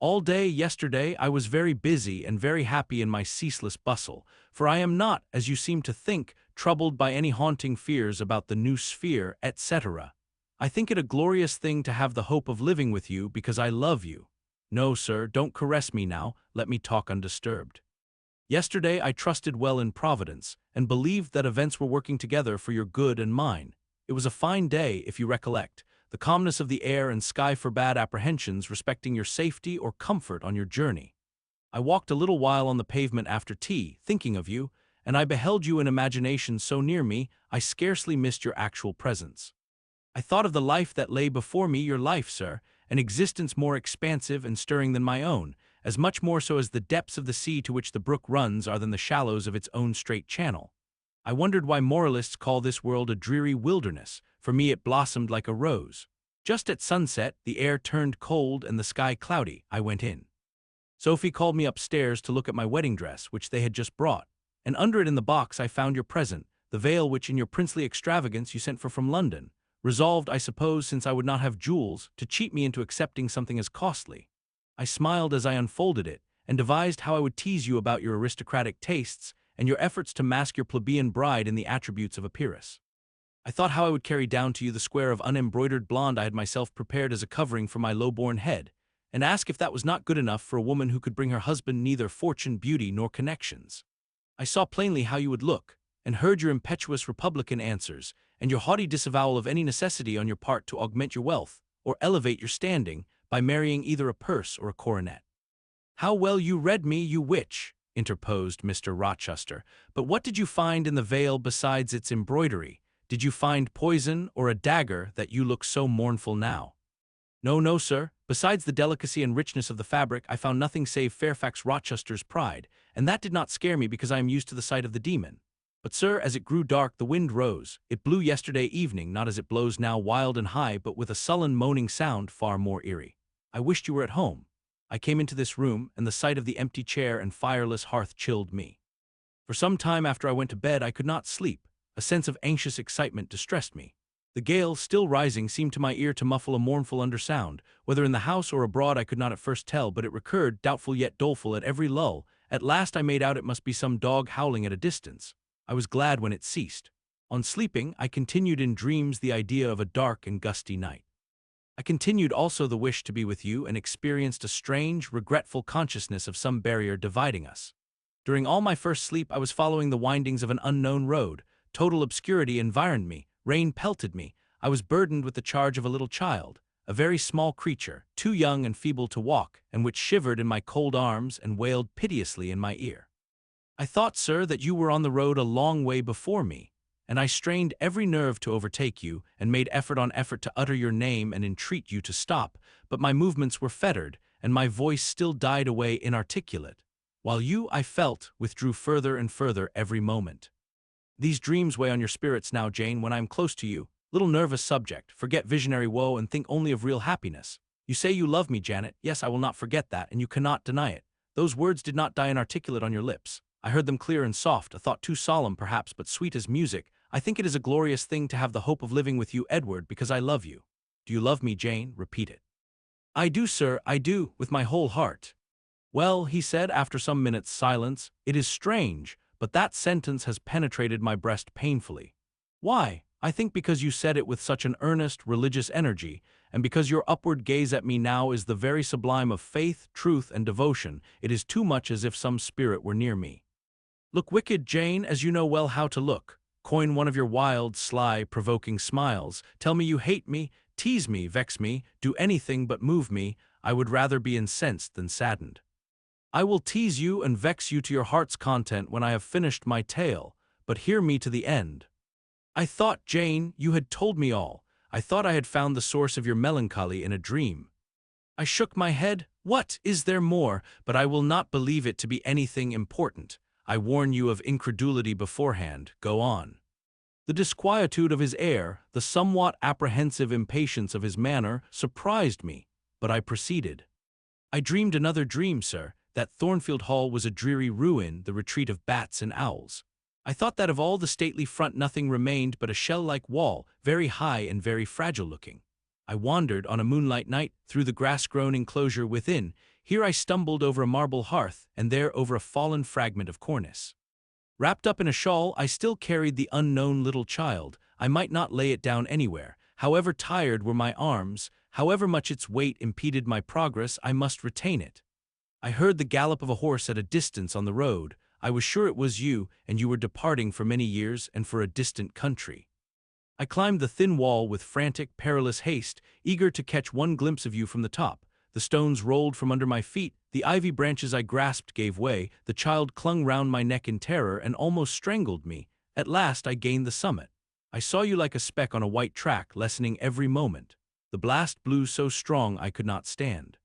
All day yesterday I was very busy and very happy in my ceaseless bustle, for I am not, as you seem to think, troubled by any haunting fears about the new sphere, etc. I think it a glorious thing to have the hope of living with you because I love you. No, sir, don't caress me now, let me talk undisturbed. Yesterday I trusted well in Providence, and believed that events were working together for your good and mine. It was a fine day, if you recollect. The calmness of the air and sky forbade apprehensions respecting your safety or comfort on your journey. I walked a little while on the pavement after tea, thinking of you, and I beheld you in imagination so near me, I scarcely missed your actual presence. I thought of the life that lay before me, your life, sir, an existence more expansive and stirring than my own, as much more so as the depths of the sea to which the brook runs are than the shallows of its own straight channel. I wondered why moralists call this world a dreary wilderness. For me it blossomed like a rose. Just at sunset, the air turned cold and the sky cloudy. I went in. Sophie called me upstairs to look at my wedding dress, which they had just brought, and under it in the box I found your present, the veil which in your princely extravagance you sent for from London, resolved, I suppose, since I would not have jewels, to cheat me into accepting something as costly. I smiled as I unfolded it, and devised how I would tease you about your aristocratic tastes and your efforts to mask your plebeian bride in the attributes of a peeress. I thought how I would carry down to you the square of unembroidered blonde I had myself prepared as a covering for my low-born head, and ask if that was not good enough for a woman who could bring her husband neither fortune, beauty, nor connections. I saw plainly how you would look, and heard your impetuous republican answers, and your haughty disavowal of any necessity on your part to augment your wealth, or elevate your standing, by marrying either a purse or a coronet. How well you read me, you witch, interposed Mr. Rochester. But what did you find in the veil besides its embroidery? Did you find poison or a dagger that you look so mournful now? No, no, sir. Besides the delicacy and richness of the fabric, I found nothing save Fairfax Rochester's pride, and that did not scare me because I am used to the sight of the demon. But, sir, as it grew dark, the wind rose. It blew yesterday evening, not as it blows now, wild and high, but with a sullen moaning sound far more eerie. I wished you were at home. I came into this room, and the sight of the empty chair and fireless hearth chilled me. For some time after I went to bed, I could not sleep. A sense of anxious excitement distressed me. The gale, still rising, seemed to my ear to muffle a mournful undersound. Whether in the house or abroad I could not at first tell, but it recurred, doubtful yet doleful, at every lull. At last I made out it must be some dog howling at a distance. I was glad when it ceased. On sleeping, I continued in dreams the idea of a dark and gusty night. I continued also the wish to be with you, and experienced a strange, regretful consciousness of some barrier dividing us. During all my first sleep I was following the windings of an unknown road. Total obscurity environed me. Rain pelted me. I was burdened with the charge of a little child, a very small creature, too young and feeble to walk, and which shivered in my cold arms and wailed piteously in my ear. I thought, sir, that you were on the road a long way before me, and I strained every nerve to overtake you, and made effort on effort to utter your name and entreat you to stop, but my movements were fettered, and my voice still died away inarticulate, while you, I felt, withdrew further and further every moment. These dreams weigh on your spirits now, Jane, when I am close to you. Little nervous subject, forget visionary woe and think only of real happiness. You say you love me, Janet. Yes, I will not forget that, and you cannot deny it. Those words did not die inarticulate on your lips. I heard them clear and soft, a thought too solemn perhaps, but sweet as music. I think it is a glorious thing to have the hope of living with you, Edward, because I love you. Do you love me, Jane? Repeat it. I do, sir, I do, with my whole heart. Well, he said after some minutes' silence, it is strange, but that sentence has penetrated my breast painfully. Why? I think because you said it with such an earnest, religious energy, and because your upward gaze at me now is the very sublime of faith, truth, and devotion. It is too much as if some spirit were near me. Look wicked, Jane, as you know well how to look. Coin one of your wild, sly, provoking smiles. Tell me you hate me, tease me, vex me, do anything but move me. I would rather be incensed than saddened. I will tease you and vex you to your heart's content when I have finished my tale, but hear me to the end. I thought, Jane, you had told me all. I thought I had found the source of your melancholy in a dream. I shook my head. What is there more? But I will not believe it to be anything important. I warn you of incredulity beforehand. Go on. The disquietude of his air, the somewhat apprehensive impatience of his manner, surprised me, but I proceeded. I dreamed another dream, sir, that Thornfield Hall was a dreary ruin, the retreat of bats and owls. I thought that of all the stately front nothing remained but a shell-like wall, very high and very fragile-looking. I wandered on a moonlight night through the grass-grown enclosure within. Here I stumbled over a marble hearth, and there over a fallen fragment of cornice. Wrapped up in a shawl, I still carried the unknown little child. I might not lay it down anywhere. However tired were my arms, however much its weight impeded my progress, I must retain it. I heard the gallop of a horse at a distance on the road. I was sure it was you, and you were departing for many years and for a distant country. I climbed the thin wall with frantic, perilous haste, eager to catch one glimpse of you from the top. The stones rolled from under my feet, the ivy branches I grasped gave way, the child clung round my neck in terror and almost strangled me. At last I gained the summit. I saw you like a speck on a white track, lessening every moment. The blast blew so strong I could not stand.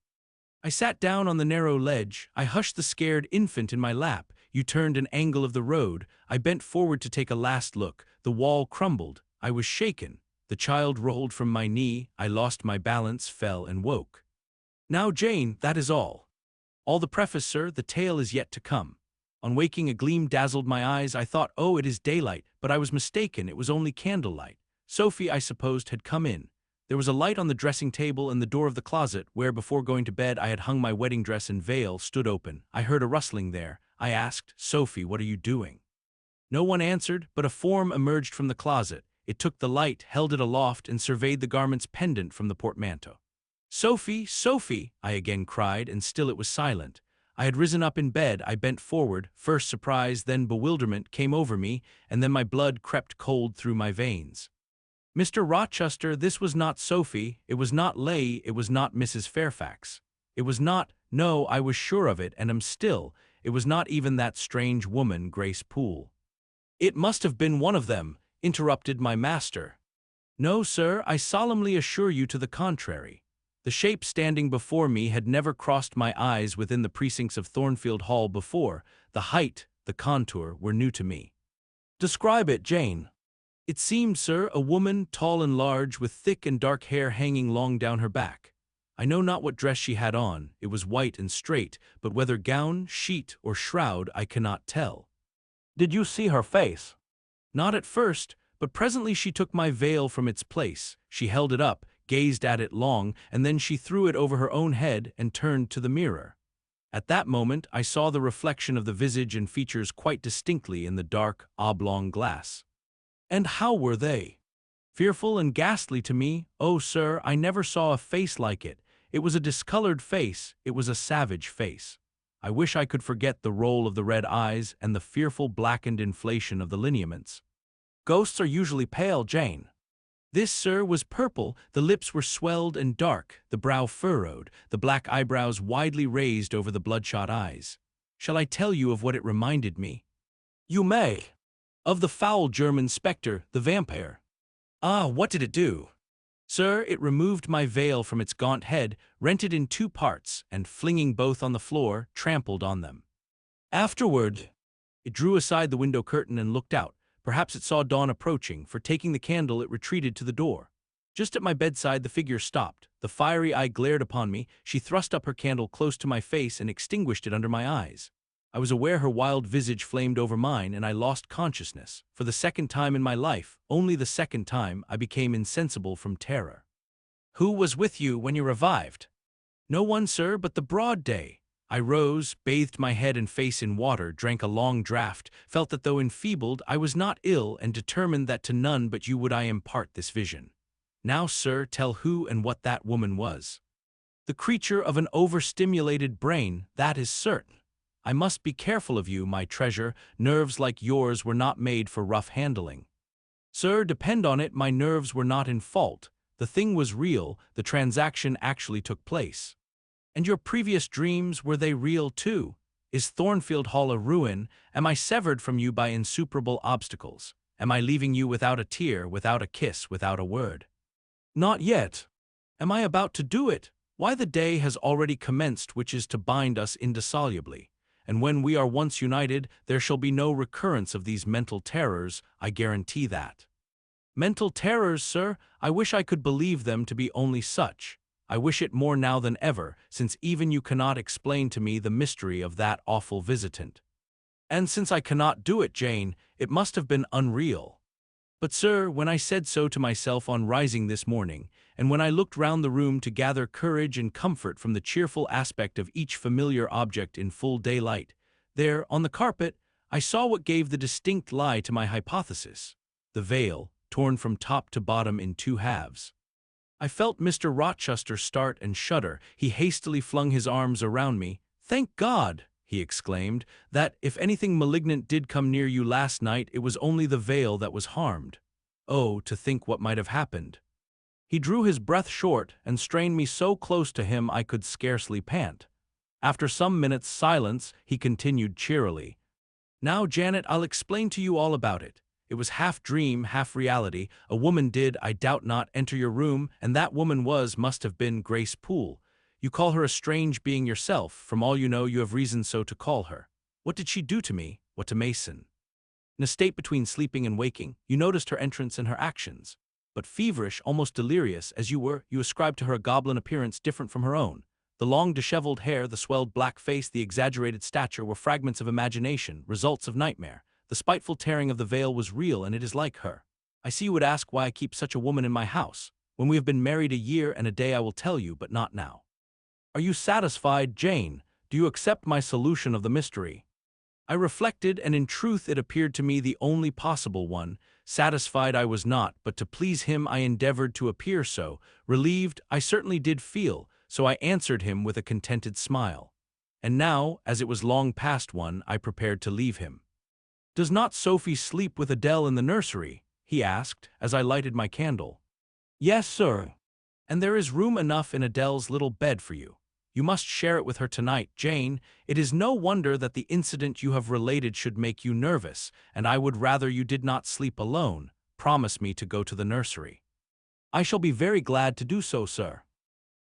I sat down on the narrow ledge. I hushed the scared infant in my lap. You turned an angle of the road. I bent forward to take a last look. The wall crumbled. I was shaken. The child rolled from my knee. I lost my balance, fell, and woke. Now, Jane, that is all. All the preface, sir, the tale is yet to come. On waking, a gleam dazzled my eyes. I thought, oh, it is daylight, but I was mistaken. It was only candlelight. Sophie, I supposed, had come in. There was a light on the dressing table, and the door of the closet, where before going to bed I had hung my wedding dress and veil, stood open. I heard a rustling there. I asked, Sophie, what are you doing? No one answered, but a form emerged from the closet. It took the light, held it aloft, and surveyed the garments pendant from the portmanteau. Sophie, Sophie, I again cried, and still it was silent. I had risen up in bed. I bent forward. First surprise, then bewilderment came over me, and then my blood crept cold through my veins. Mr. Rochester, this was not Sophie, it was not Leigh, it was not Mrs. Fairfax. It was not, no, I was sure of it, and am still, it was not even that strange woman, Grace Poole. It must have been one of them, interrupted my master. No, sir, I solemnly assure you to the contrary. The shape standing before me had never crossed my eyes within the precincts of Thornfield Hall before. The height, the contour, were new to me. Describe it, Jane. It seemed, sir, a woman, tall and large, with thick and dark hair hanging long down her back. I know not what dress she had on. It was white and straight, but whether gown, sheet, or shroud I cannot tell. Did you see her face? Not at first, but presently she took my veil from its place. She held it up, gazed at it long, and then she threw it over her own head and turned to the mirror. At that moment I saw the reflection of the visage and features quite distinctly in the dark, oblong glass. And how were they? Fearful and ghastly to me. Oh, sir, I never saw a face like it. It was a discolored face. It was a savage face. I wish I could forget the roll of the red eyes and the fearful blackened inflation of the lineaments. Ghosts are usually pale, Jane. This, sir, was purple. The lips were swelled and dark, the brow furrowed, the black eyebrows widely raised over the bloodshot eyes. Shall I tell you of what it reminded me? You may. Of the foul German spectre, the vampire. Ah, what did it do? Sir, it removed my veil from its gaunt head, rent it in two parts, and flinging both on the floor, trampled on them. Afterward, it drew aside the window curtain and looked out. Perhaps it saw dawn approaching, for taking the candle it retreated to the door. Just at my bedside the figure stopped. The fiery eye glared upon me. She thrust up her candle close to my face and extinguished it under my eyes. I was aware her wild visage flamed over mine, and I lost consciousness. For the second time in my life, only the second time, I became insensible from terror. Who was with you when you revived? No one, sir, but the broad day. I rose, bathed my head and face in water, drank a long draught, felt that though enfeebled, I was not ill, and determined that to none but you would I impart this vision. Now, sir, tell who and what that woman was. The creature of an overstimulated brain, that is certain. I must be careful of you, my treasure. Nerves like yours were not made for rough handling. Sir, depend on it, my nerves were not in fault. The thing was real, the transaction actually took place. And your previous dreams, were they real too? Is Thornfield Hall a ruin? Am I severed from you by insuperable obstacles? Am I leaving you without a tear, without a kiss, without a word? Not yet. Am I about to do it? Why, the day has already commenced which is to bind us indissolubly, and when we are once united, there shall be no recurrence of these mental terrors, I guarantee that. Mental terrors, sir, I wish I could believe them to be only such. I wish it more now than ever, since even you cannot explain to me the mystery of that awful visitant. And since I cannot do it, Jane, it must have been unreal. But, sir, when I said so to myself on rising this morning, and when I looked round the room to gather courage and comfort from the cheerful aspect of each familiar object in full daylight, there, on the carpet, I saw what gave the distinct lie to my hypothesis: the veil, torn from top to bottom in two halves. I felt Mr. Rochester start and shudder. He hastily flung his arms around me. "Thank God," he exclaimed, "that, if anything malignant did come near you last night, it was only the veil that was harmed. Oh, to think what might have happened!" He drew his breath short and strained me so close to him I could scarcely pant. After some minutes' silence, he continued cheerily, "Now, Janet, I'll explain to you all about it. It was half dream, half reality. A woman did, I doubt not, enter your room, and that woman must have been Grace Poole. You call her a strange being yourself. From all you know, you have reason so to call her. What did she do to me? What to Mason? In a state between sleeping and waking, you noticed her entrance and her actions. But feverish, almost delirious, as you were, you ascribed to her a goblin appearance different from her own. The long disheveled hair, the swelled black face, the exaggerated stature were fragments of imagination, results of nightmare. The spiteful tearing of the veil was real, and it is like her. I see you would ask why I keep such a woman in my house. When we have been married a year and a day I will tell you, but not now. Are you satisfied, Jane? Do you accept my solution of the mystery?" I reflected, and in truth it appeared to me the only possible one. Satisfied I was not, but to please him I endeavored to appear so. Relieved I certainly did feel, so I answered him with a contented smile. And now, as it was long past 1, I prepared to leave him. "Does not Sophie sleep with Adele in the nursery?" he asked, as I lighted my candle. "Yes, sir. And there is room enough in Adele's little bed for you. You must share it with her tonight, Jane. It is no wonder that the incident you have related should make you nervous, and I would rather you did not sleep alone. Promise me to go to the nursery." "I shall be very glad to do so, sir."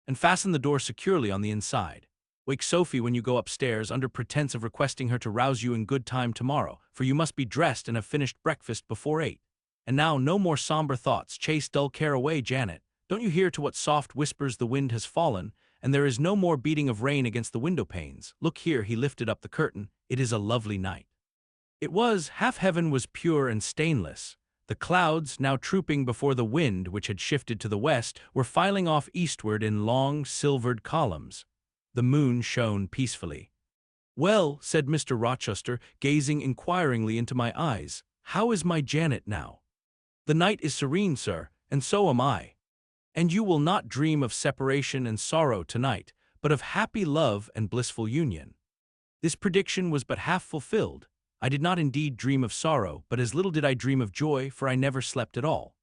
"And fasten the door securely on the inside. Wake Sophie when you go upstairs, under pretense of requesting her to rouse you in good time tomorrow, for you must be dressed and have finished breakfast before 8. And now no more somber thoughts. Chase dull care away, Janet. Don't you hear to what soft whispers the wind has fallen, and there is no more beating of rain against the window panes? Look here," he lifted up the curtain. "It is a lovely night." It was. Half heaven was pure and stainless. The clouds, now trooping before the wind, which had shifted to the west, were filing off eastward in long, silvered columns. The moon shone peacefully. "Well," said Mr. Rochester, gazing inquiringly into my eyes, "how is my Janet now?" "The night is serene, sir, and so am I. And you will not dream of separation and sorrow tonight, but of happy love and blissful union." This prediction was but half fulfilled. I did not indeed dream of sorrow, but as little did I dream of joy, for I never slept at all.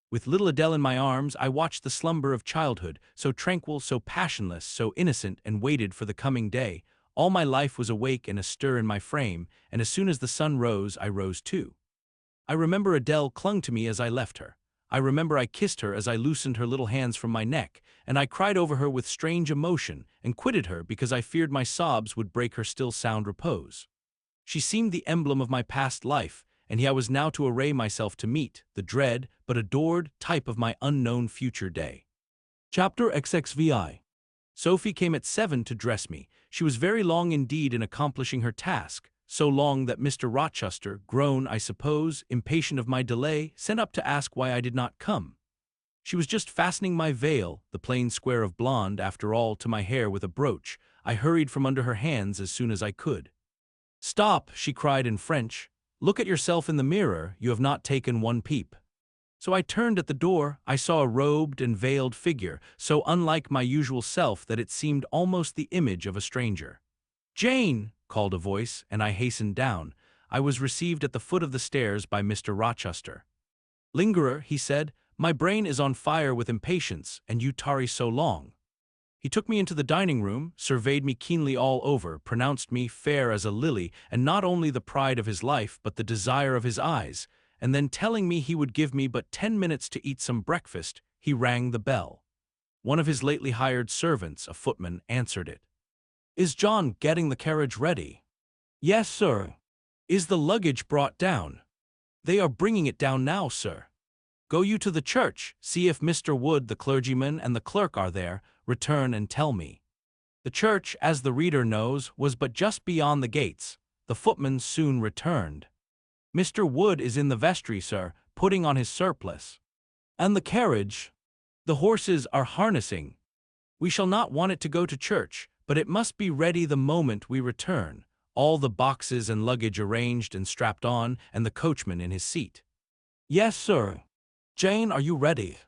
With little Adele in my arms, I watched the slumber of childhood, so tranquil, so passionless, so innocent, and waited for the coming day. All my life was awake and astir in my frame, and as soon as the sun rose, I rose too. I remember Adele clung to me as I left her. I remember I kissed her as I loosened her little hands from my neck, and I cried over her with strange emotion, and quitted her because I feared my sobs would break her still sound repose. She seemed the emblem of my past life, and here I was now to array myself to meet the dread but adored type of my unknown future day. Chapter XXVI. Sophie came at 7 to dress me. She was very long indeed in accomplishing her task, so long that Mr. Rochester, grown, I suppose, impatient of my delay, sent up to ask why I did not come. She was just fastening my veil, the plain square of blonde, after all, to my hair with a brooch. I hurried from under her hands as soon as I could. "Stop," she cried in French. "Look at yourself in the mirror. You have not taken one peep." So I turned at the door. I saw a robed and veiled figure, so unlike my usual self that it seemed almost the image of a stranger. "Jane!" called a voice, and I hastened down. I was received at the foot of the stairs by Mr. Rochester. "Lingerer," he said, "my brain is on fire with impatience, and you tarry so long." He took me into the dining room, surveyed me keenly all over, pronounced me fair as a lily, and not only the pride of his life but the desire of his eyes, and then telling me he would give me but 10 minutes to eat some breakfast, he rang the bell. One of his lately hired servants, a footman, answered it. "Is John getting the carriage ready?" "Yes, sir." "Is the luggage brought down?" "They are bringing it down now, sir." "Go you to the church, see if Mr. Wood, the clergyman, and the clerk are there, return and tell me." The church, as the reader knows, was but just beyond the gates. The footman soon returned. "Mr. Wood is in the vestry, sir, putting on his surplice." "And the carriage?" "The horses are harnessing. We shall not want it to go to church, but it must be ready the moment we return, all the boxes and luggage arranged and strapped on, and the coachman in his seat." "Yes, sir." "Jane, are you ready?"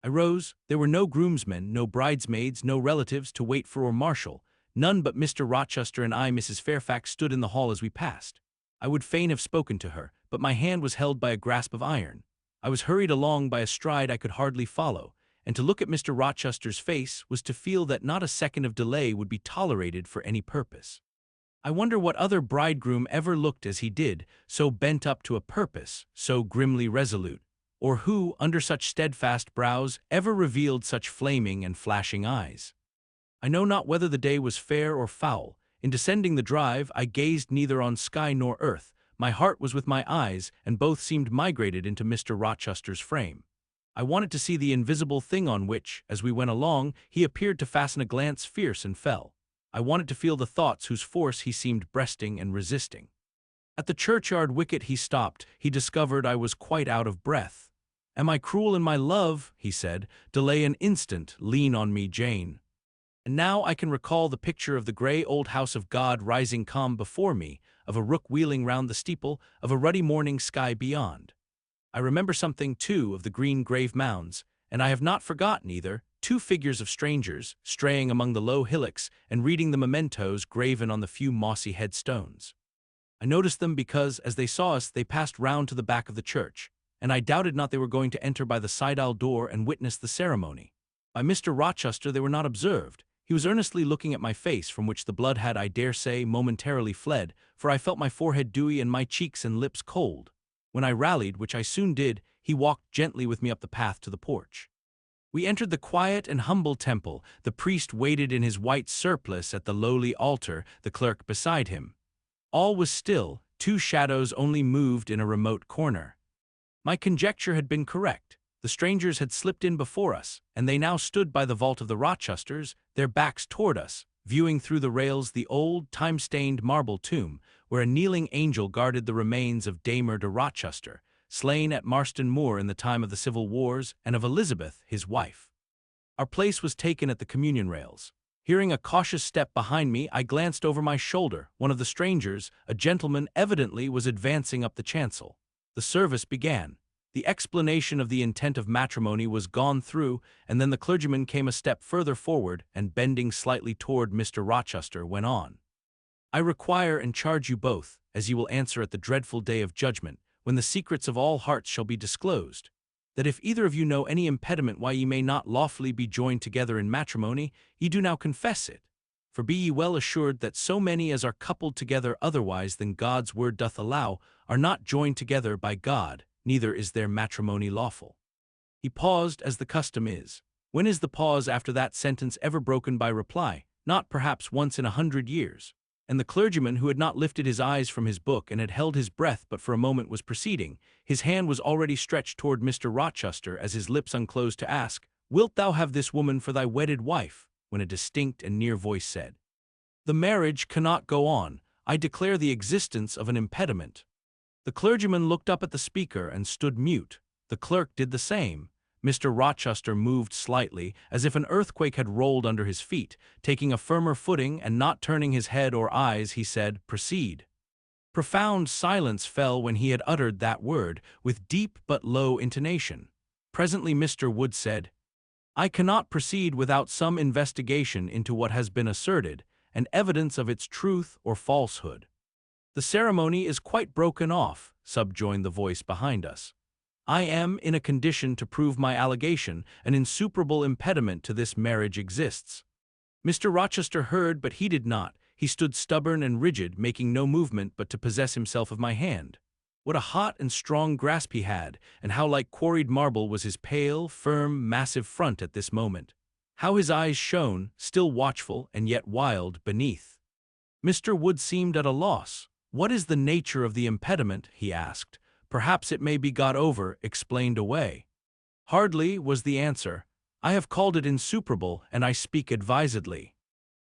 I rose. There were no groomsmen, no bridesmaids, no relatives to wait for or marshal. None but Mr. Rochester and I. Mrs. Fairfax stood in the hall as we passed. I would fain have spoken to her, but my hand was held by a grasp of iron. I was hurried along by a stride I could hardly follow, and to look at Mr. Rochester's face was to feel that not a second of delay would be tolerated for any purpose. I wonder what other bridegroom ever looked as he did, so bent up to a purpose, so grimly resolute, or who, under such steadfast brows, ever revealed such flaming and flashing eyes. I know not whether the day was fair or foul. In descending the drive, I gazed neither on sky nor earth. My heart was with my eyes, and both seemed migrated into Mr. Rochester's frame. I wanted to see the invisible thing on which, as we went along, he appeared to fasten a glance fierce and fell. I wanted to feel the thoughts whose force he seemed breasting and resisting. At the churchyard wicket he stopped. He discovered I was quite out of breath. "Am I cruel in my love?" he said. "Delay an instant, lean on me, Jane." And now I can recall the picture of the grey old house of God rising calm before me, of a rook wheeling round the steeple, of a ruddy morning sky beyond. I remember something, too, of the green grave mounds, and I have not forgotten either, two figures of strangers, straying among the low hillocks and reading the mementos graven on the few mossy headstones. I noticed them because, as they saw us, they passed round to the back of the church, and I doubted not they were going to enter by the side-aisle door and witness the ceremony. By Mr. Rochester they were not observed. He was earnestly looking at my face, from which the blood had, I dare say, momentarily fled, for I felt my forehead dewy and my cheeks and lips cold. When I rallied, which I soon did, he walked gently with me up the path to the porch. We entered the quiet and humble temple. The priest waited in his white surplice at the lowly altar, the clerk beside him. All was still. Two shadows only moved in a remote corner. My conjecture had been correct. The strangers had slipped in before us, and they now stood by the vault of the Rochesters, their backs toward us, viewing through the rails the old, time-stained marble tomb, where a kneeling angel guarded the remains of Damer de Rochester, slain at Marston Moor in the time of the Civil Wars, and of Elizabeth, his wife. Our place was taken at the communion rails. Hearing a cautious step behind me, I glanced over my shoulder. One of the strangers, a gentleman evidently, was advancing up the chancel. The service began. The explanation of the intent of matrimony was gone through, and then the clergyman came a step further forward and, bending slightly toward Mr. Rochester, went on. "I require and charge you both, as you will answer at the dreadful day of judgment, when the secrets of all hearts shall be disclosed, that if either of you know any impediment why ye may not lawfully be joined together in matrimony, ye do now confess it. For be ye well assured that so many as are coupled together otherwise than God's word doth allow are not joined together by God, neither is their matrimony lawful." He paused, as the custom is. When is the pause after that sentence ever broken by reply? Not perhaps once in 100 years. And the clergyman, who had not lifted his eyes from his book and had held his breath but for a moment, was proceeding. His hand was already stretched toward Mr. Rochester as his lips unclosed to ask, "Wilt thou have this woman for thy wedded wife?" when a distinct and near voice said, "The marriage cannot go on. I declare the existence of an impediment." The clergyman looked up at the speaker and stood mute. The clerk did the same. Mr. Rochester moved slightly, as if an earthquake had rolled under his feet. Taking a firmer footing and not turning his head or eyes, he said, "Proceed." Profound silence fell when he had uttered that word, with deep but low intonation. Presently Mr. Wood said, "I cannot proceed without some investigation into what has been asserted, and evidence of its truth or falsehood." "The ceremony is quite broken off," subjoined the voice behind us. "I am in a condition to prove my allegation. An insuperable impediment to this marriage exists." Mr. Rochester heard, but heeded not. He stood stubborn and rigid, making no movement but to possess himself of my hand. What a hot and strong grasp he had, and how like quarried marble was his pale, firm, massive front at this moment. How his eyes shone, still watchful and yet wild, beneath. Mr. Wood seemed at a loss. "What is the nature of the impediment?" he asked. "Perhaps it may be got over, explained away." "Hardly," was the answer. "I have called it insuperable, and I speak advisedly."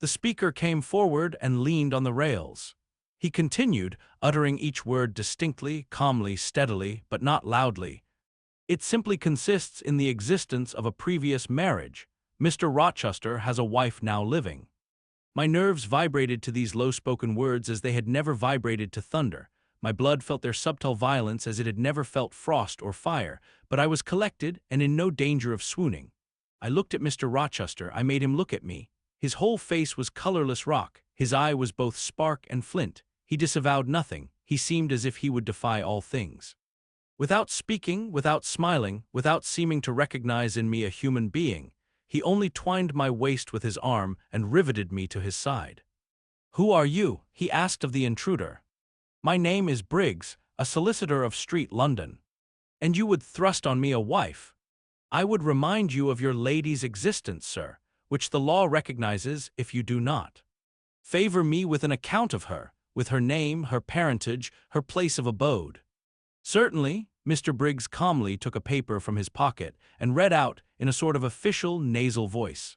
The speaker came forward and leaned on the rails. He continued, uttering each word distinctly, calmly, steadily, but not loudly. "It simply consists in the existence of a previous marriage. Mr. Rochester has a wife now living." My nerves vibrated to these low-spoken words as they had never vibrated to thunder. My blood felt their subtle violence as it had never felt frost or fire, but I was collected and in no danger of swooning. I looked at Mr. Rochester. I made him look at me. His whole face was colorless rock. His eye was both spark and flint. He disavowed nothing. He seemed as if he would defy all things. Without speaking, without smiling, without seeming to recognize in me a human being, he only twined my waist with his arm and riveted me to his side. "Who are you?" he asked of the intruder. "My name is Briggs, a solicitor of Street, London." "And you would thrust on me a wife?" "I would remind you of your lady's existence, sir, which the law recognizes if you do not. Favor me with an account of her, with her name, her parentage, her place of abode." "Certainly." Mr. Briggs calmly took a paper from his pocket and read out in a sort of official nasal voice.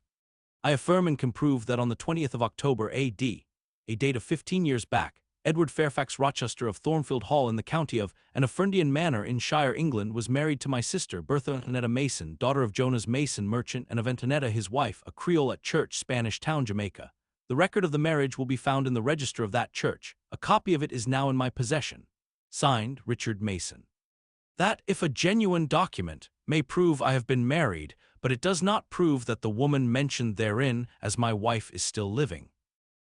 "I affirm and can prove that on the 20th of October A.D., a date of 15 years back, Edward Fairfax Rochester of Thornfield Hall in the county of Annaferndian Manor in Shire, England, was married to my sister Bertha Antonetta Mason, daughter of Jonas Mason, merchant, and of Antonetta his wife, a Creole at Church, Spanish Town, Jamaica. The record of the marriage will be found in the register of that church. A copy of it is now in my possession. Signed, Richard Mason. That, if a genuine document, may prove I have been married, but it does not prove that the woman mentioned therein as my wife is still living."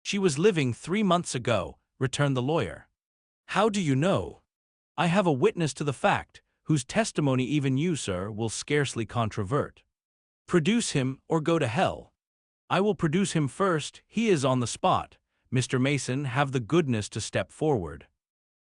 "She was living 3 months ago," returned the lawyer. "How do you know?" "I have a witness to the fact, whose testimony even you, sir, will scarcely controvert." "Produce him, or go to hell." "I will produce him first. He is on the spot. Mr. Mason, have the goodness to step forward."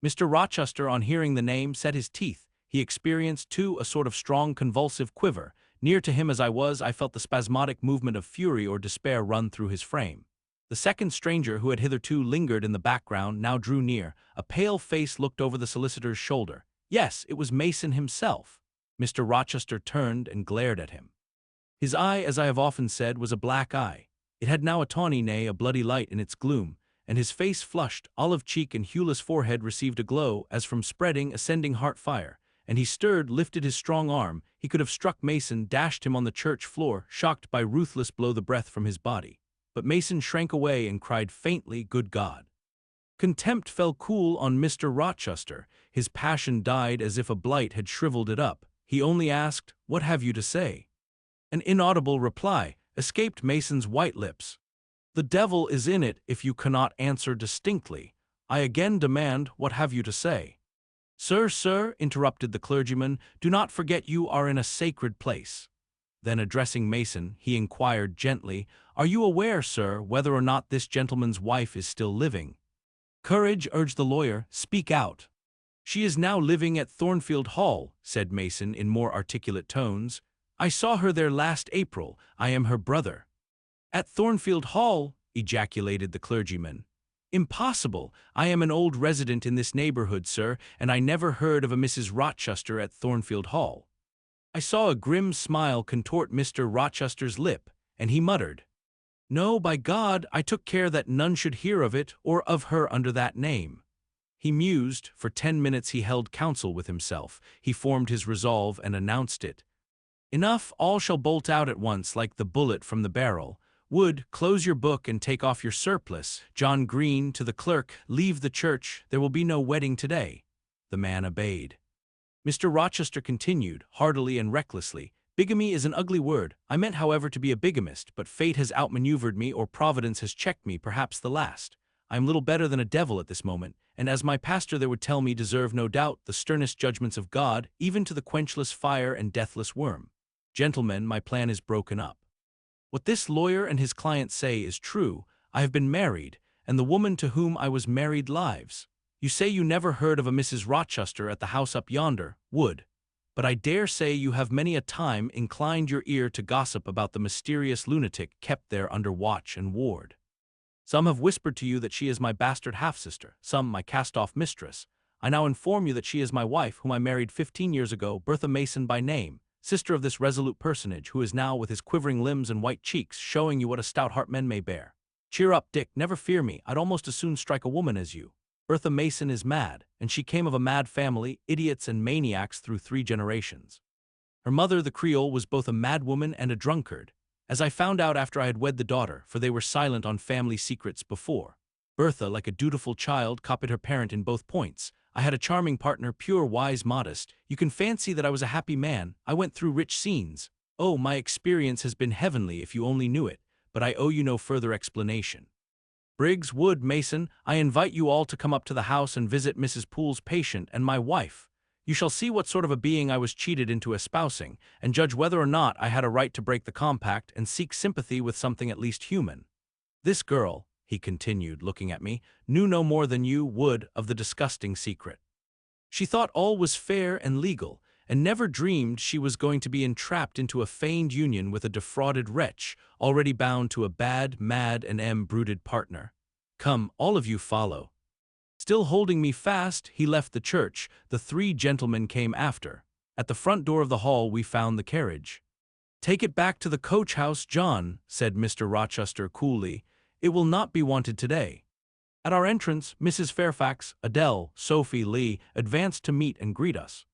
Mr. Rochester, on hearing the name, set his teeth. He experienced, too, a sort of strong convulsive quiver. Near to him as I was, I felt the spasmodic movement of fury or despair run through his frame. The second stranger, who had hitherto lingered in the background, now drew near. A pale face looked over the solicitor's shoulder. Yes, it was Mason himself. Mr. Rochester turned and glared at him. His eye, as I have often said, was a black eye. It had now a tawny, nay, a bloody light in its gloom, and his face flushed, olive cheek and hueless forehead received a glow as from spreading, ascending heart fire. And he stirred, lifted his strong arm. He could have struck Mason, dashed him on the church floor, shocked by ruthless blow the breath from his body. But Mason shrank away and cried faintly, "Good God!" Contempt fell cool on Mr. Rochester. His passion died as if a blight had shriveled it up. He only asked, "What have you to say?" An inaudible reply escaped Mason's white lips. "The devil is in it if you cannot answer distinctly. I again demand, what have you to say?" Sir," interrupted the clergyman, "do not forget you are in a sacred place." Then addressing Mason, he inquired gently, "Are you aware, sir, whether or not this gentleman's wife is still living?" "Courage," urged the lawyer, "speak out." "She is now living at Thornfield Hall," said Mason in more articulate tones. "I saw her there last April. I am her brother." "At Thornfield Hall!" ejaculated the clergyman. "Impossible! I am an old resident in this neighborhood, sir, and I never heard of a Mrs. Rochester at Thornfield Hall." I saw a grim smile contort Mr. Rochester's lip, and he muttered, "No, by God, I took care that none should hear of it or of her under that name." He mused. For 10 minutes he held counsel with himself. He formed his resolve and announced it. "Enough, all shall bolt out at once like the bullet from the barrel. Wood, close your book and take off your surplice. John Green, to the clerk, leave the church. There will be no wedding today." The man obeyed. Mr. Rochester continued, heartily and recklessly, "Bigamy is an ugly word. I meant, however, to be a bigamist, but fate has outmaneuvered me, or Providence has checked me, perhaps the last. I am little better than a devil at this moment, and as my pastor there would tell me deserve no doubt the sternest judgments of God, even to the quenchless fire and deathless worm. Gentlemen, my plan is broken up. What this lawyer and his client say is true. I have been married, and the woman to whom I was married lives. You say you never heard of a Mrs. Rochester at the house up yonder, Wood. but I dare say you have many a time inclined your ear to gossip about the mysterious lunatic kept there under watch and ward. Some have whispered to you that she is my bastard half-sister, some my cast-off mistress. I now inform you that she is my wife, whom I married 15 years ago, Bertha Mason by name, sister of this resolute personage, who is now with his quivering limbs and white cheeks, showing you what a stout heart men may bear. Cheer up, Dick, never fear me, I'd almost as soon strike a woman as you. Bertha Mason is mad, and she came of a mad family, idiots and maniacs through 3 generations. Her mother, the Creole, was both a mad woman and a drunkard, as I found out after I had wed the daughter, for they were silent on family secrets before. Bertha, like a dutiful child, copied her parent in both points. I had a charming partner, pure, wise, modest. You can fancy that I was a happy man. I went through rich scenes. Oh, my experience has been heavenly if you only knew it, but I owe you no further explanation. Briggs, Wood, Mason, I invite you all to come up to the house and visit Mrs. Poole's patient and my wife. You shall see what sort of a being I was cheated into espousing, and judge whether or not I had a right to break the compact and seek sympathy with something at least human. This girl, he continued, looking at me, knew no more than you would of the disgusting secret. She thought all was fair and legal, and never dreamed she was going to be entrapped into a feigned union with a defrauded wretch, already bound to a bad, mad, and embruted partner. Come, all of you follow. Still holding me fast, he left the church. The 3 gentlemen came after. At the front door of the hall we found the carriage. "Take it back to the coach-house, John," said Mr. Rochester coolly. "It will not be wanted today." At our entrance, Mrs. Fairfax, Adele, Sophie, Lee, advanced to meet and greet us.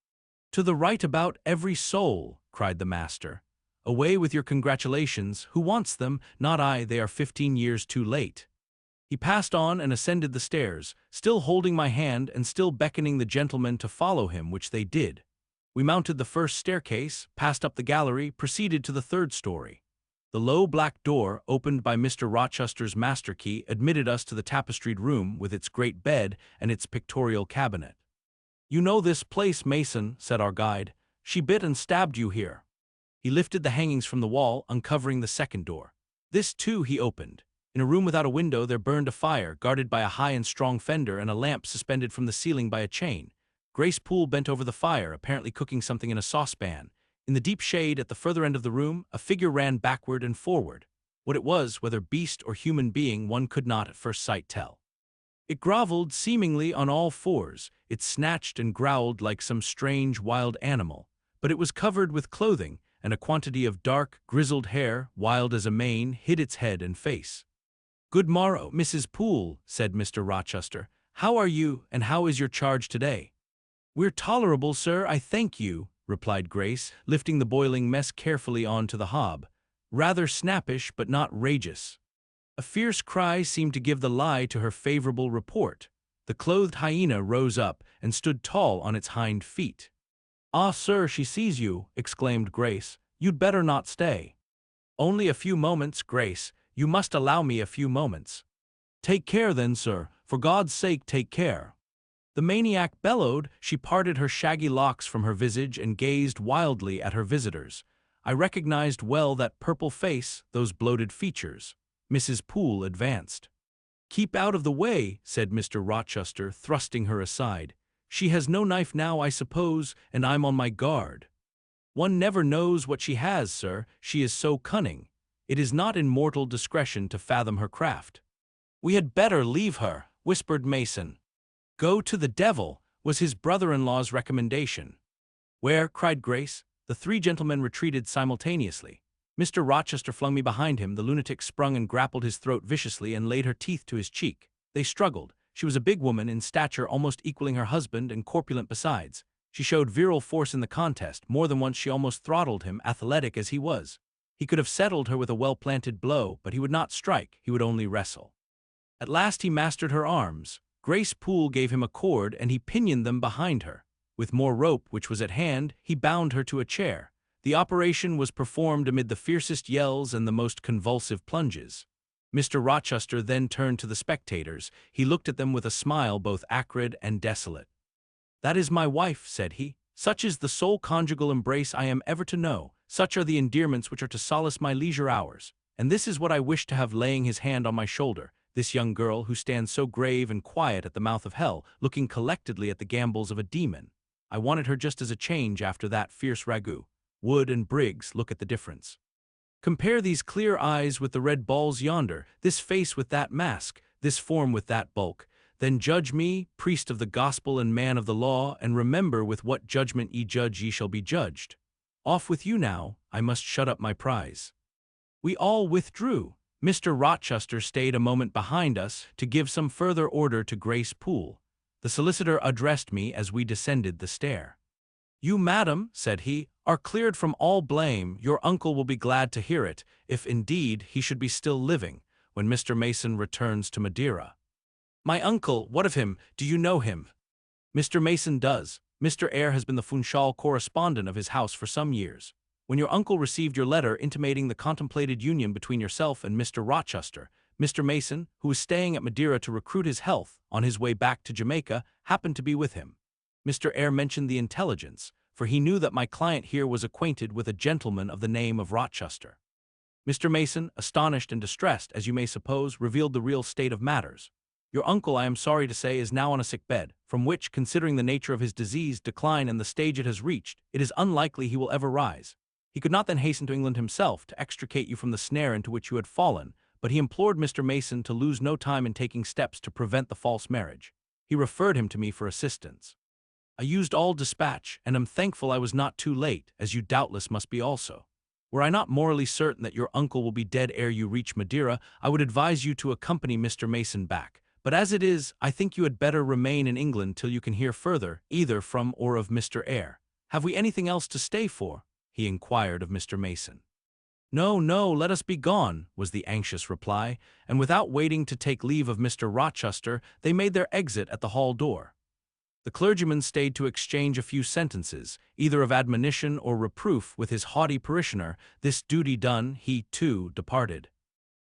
"To the right about every soul," cried the master. "Away with your congratulations. Who wants them? Not I, they are 15 years too late." He passed on and ascended the stairs, still holding my hand and still beckoning the gentlemen to follow him, which they did. We mounted the first staircase, passed up the gallery, proceeded to the 3rd story. The low black door, opened by Mr. Rochester's master key, admitted us to the tapestried room with its great bed and its pictorial cabinet. "You know this place, Mason," said our guide. "She bit and stabbed you here." He lifted the hangings from the wall, uncovering the 2nd door. This, too, he opened. In a room without a window there burned a fire, guarded by a high and strong fender and a lamp suspended from the ceiling by a chain. Grace Poole bent over the fire, apparently cooking something in a saucepan. In the deep shade at the further end of the room, a figure ran backward and forward. What it was, whether beast or human being, one could not at first sight tell. It groveled seemingly on all fours, it snatched and growled like some strange wild animal, but it was covered with clothing, and a quantity of dark, grizzled hair, wild as a mane, hid its head and face. "Good morrow, Mrs. Poole," said Mr. Rochester. "How are you, and how is your charge today?" "We're tolerable, sir, I thank you," replied Grace, lifting the boiling mess carefully on to the hob. "Rather snappish, but not rageous." A fierce cry seemed to give the lie to her favorable report. The clothed hyena rose up and stood tall on its hind feet. "Ah, sir, she sees you," exclaimed Grace. "You'd better not stay." "Only a few moments, Grace. You must allow me a few moments." "Take care then, sir. For God's sake, take care." The maniac bellowed. She parted her shaggy locks from her visage and gazed wildly at her visitors. I recognized well that purple face, those bloated features. Mrs. Poole advanced. "Keep out of the way," said Mr. Rochester, thrusting her aside. "She has no knife now, I suppose, and I'm on my guard." "One never knows what she has, sir. She is so cunning. It is not in mortal discretion to fathom her craft." "We had better leave her," whispered Mason. "Go to the devil," was his brother-in-law's recommendation. "Where?" cried Grace. The 3 gentlemen retreated simultaneously. Mr. Rochester flung me behind him. The lunatic sprung and grappled his throat viciously and laid her teeth to his cheek. They struggled. She was a big woman, in stature almost equaling her husband and corpulent besides. She showed virile force in the contest. More than once she almost throttled him, athletic as he was. He could have settled her with a well-planted blow, but he would not strike, he would only wrestle. At last he mastered her arms. Grace Poole gave him a cord, and he pinioned them behind her. With more rope, which was at hand, he bound her to a chair. The operation was performed amid the fiercest yells and the most convulsive plunges. Mr. Rochester then turned to the spectators. He looked at them with a smile both acrid and desolate. "That is my wife," said he. "Such is the sole conjugal embrace I am ever to know. Such are the endearments which are to solace my leisure hours. And this is what I wish to have laying his hand on my shoulder, this young girl who stands so grave and quiet at the mouth of hell, looking collectedly at the gambols of a demon. I wanted her just as a change after that fierce ragout. Wood and Briggs, look at the difference. Compare these clear eyes with the red balls yonder, this face with that mask, this form with that bulk. Then judge me, priest of the gospel and man of the law, and remember with what judgment ye judge ye shall be judged. Off with you now, I must shut up my prize. We all withdrew. Mr. Rochester stayed a moment behind us to give some further order to Grace Poole. The solicitor addressed me as we descended the stair. "You, madam," said he, "are cleared from all blame. Your uncle will be glad to hear it, if indeed he should be still living, when Mr. Mason returns to Madeira." "My uncle, what of him? Do you know him?" "Mr. Mason does. Mr. Eyre has been the Funchal correspondent of his house for some years. When your uncle received your letter intimating the contemplated union between yourself and Mr. Rochester, Mr. Mason, who was staying at Madeira to recruit his health on his way back to Jamaica, happened to be with him. Mr. Eyre mentioned the intelligence, for he knew that my client here was acquainted with a gentleman of the name of Rochester. Mr. Mason, astonished and distressed, as you may suppose, revealed the real state of matters. Your uncle, I am sorry to say, is now on a sick bed, from which, considering the nature of his disease, decline, and the stage it has reached, it is unlikely he will ever rise. He could not then hasten to England himself to extricate you from the snare into which you had fallen, but he implored Mr. Mason to lose no time in taking steps to prevent the false marriage. He referred him to me for assistance. I used all dispatch, and am thankful I was not too late, as you doubtless must be also. Were I not morally certain that your uncle will be dead ere you reach Madeira, I would advise you to accompany Mr. Mason back. But as it is, I think you had better remain in England till you can hear further, either from or of Mr. Eyre. Have we anything else to stay for?" he inquired of Mr. Mason. "No, no, let us be gone," was the anxious reply, and without waiting to take leave of Mr. Rochester, they made their exit at the hall door. The clergyman stayed to exchange a few sentences, either of admonition or reproof, with his haughty parishioner. This duty done, he, too, departed.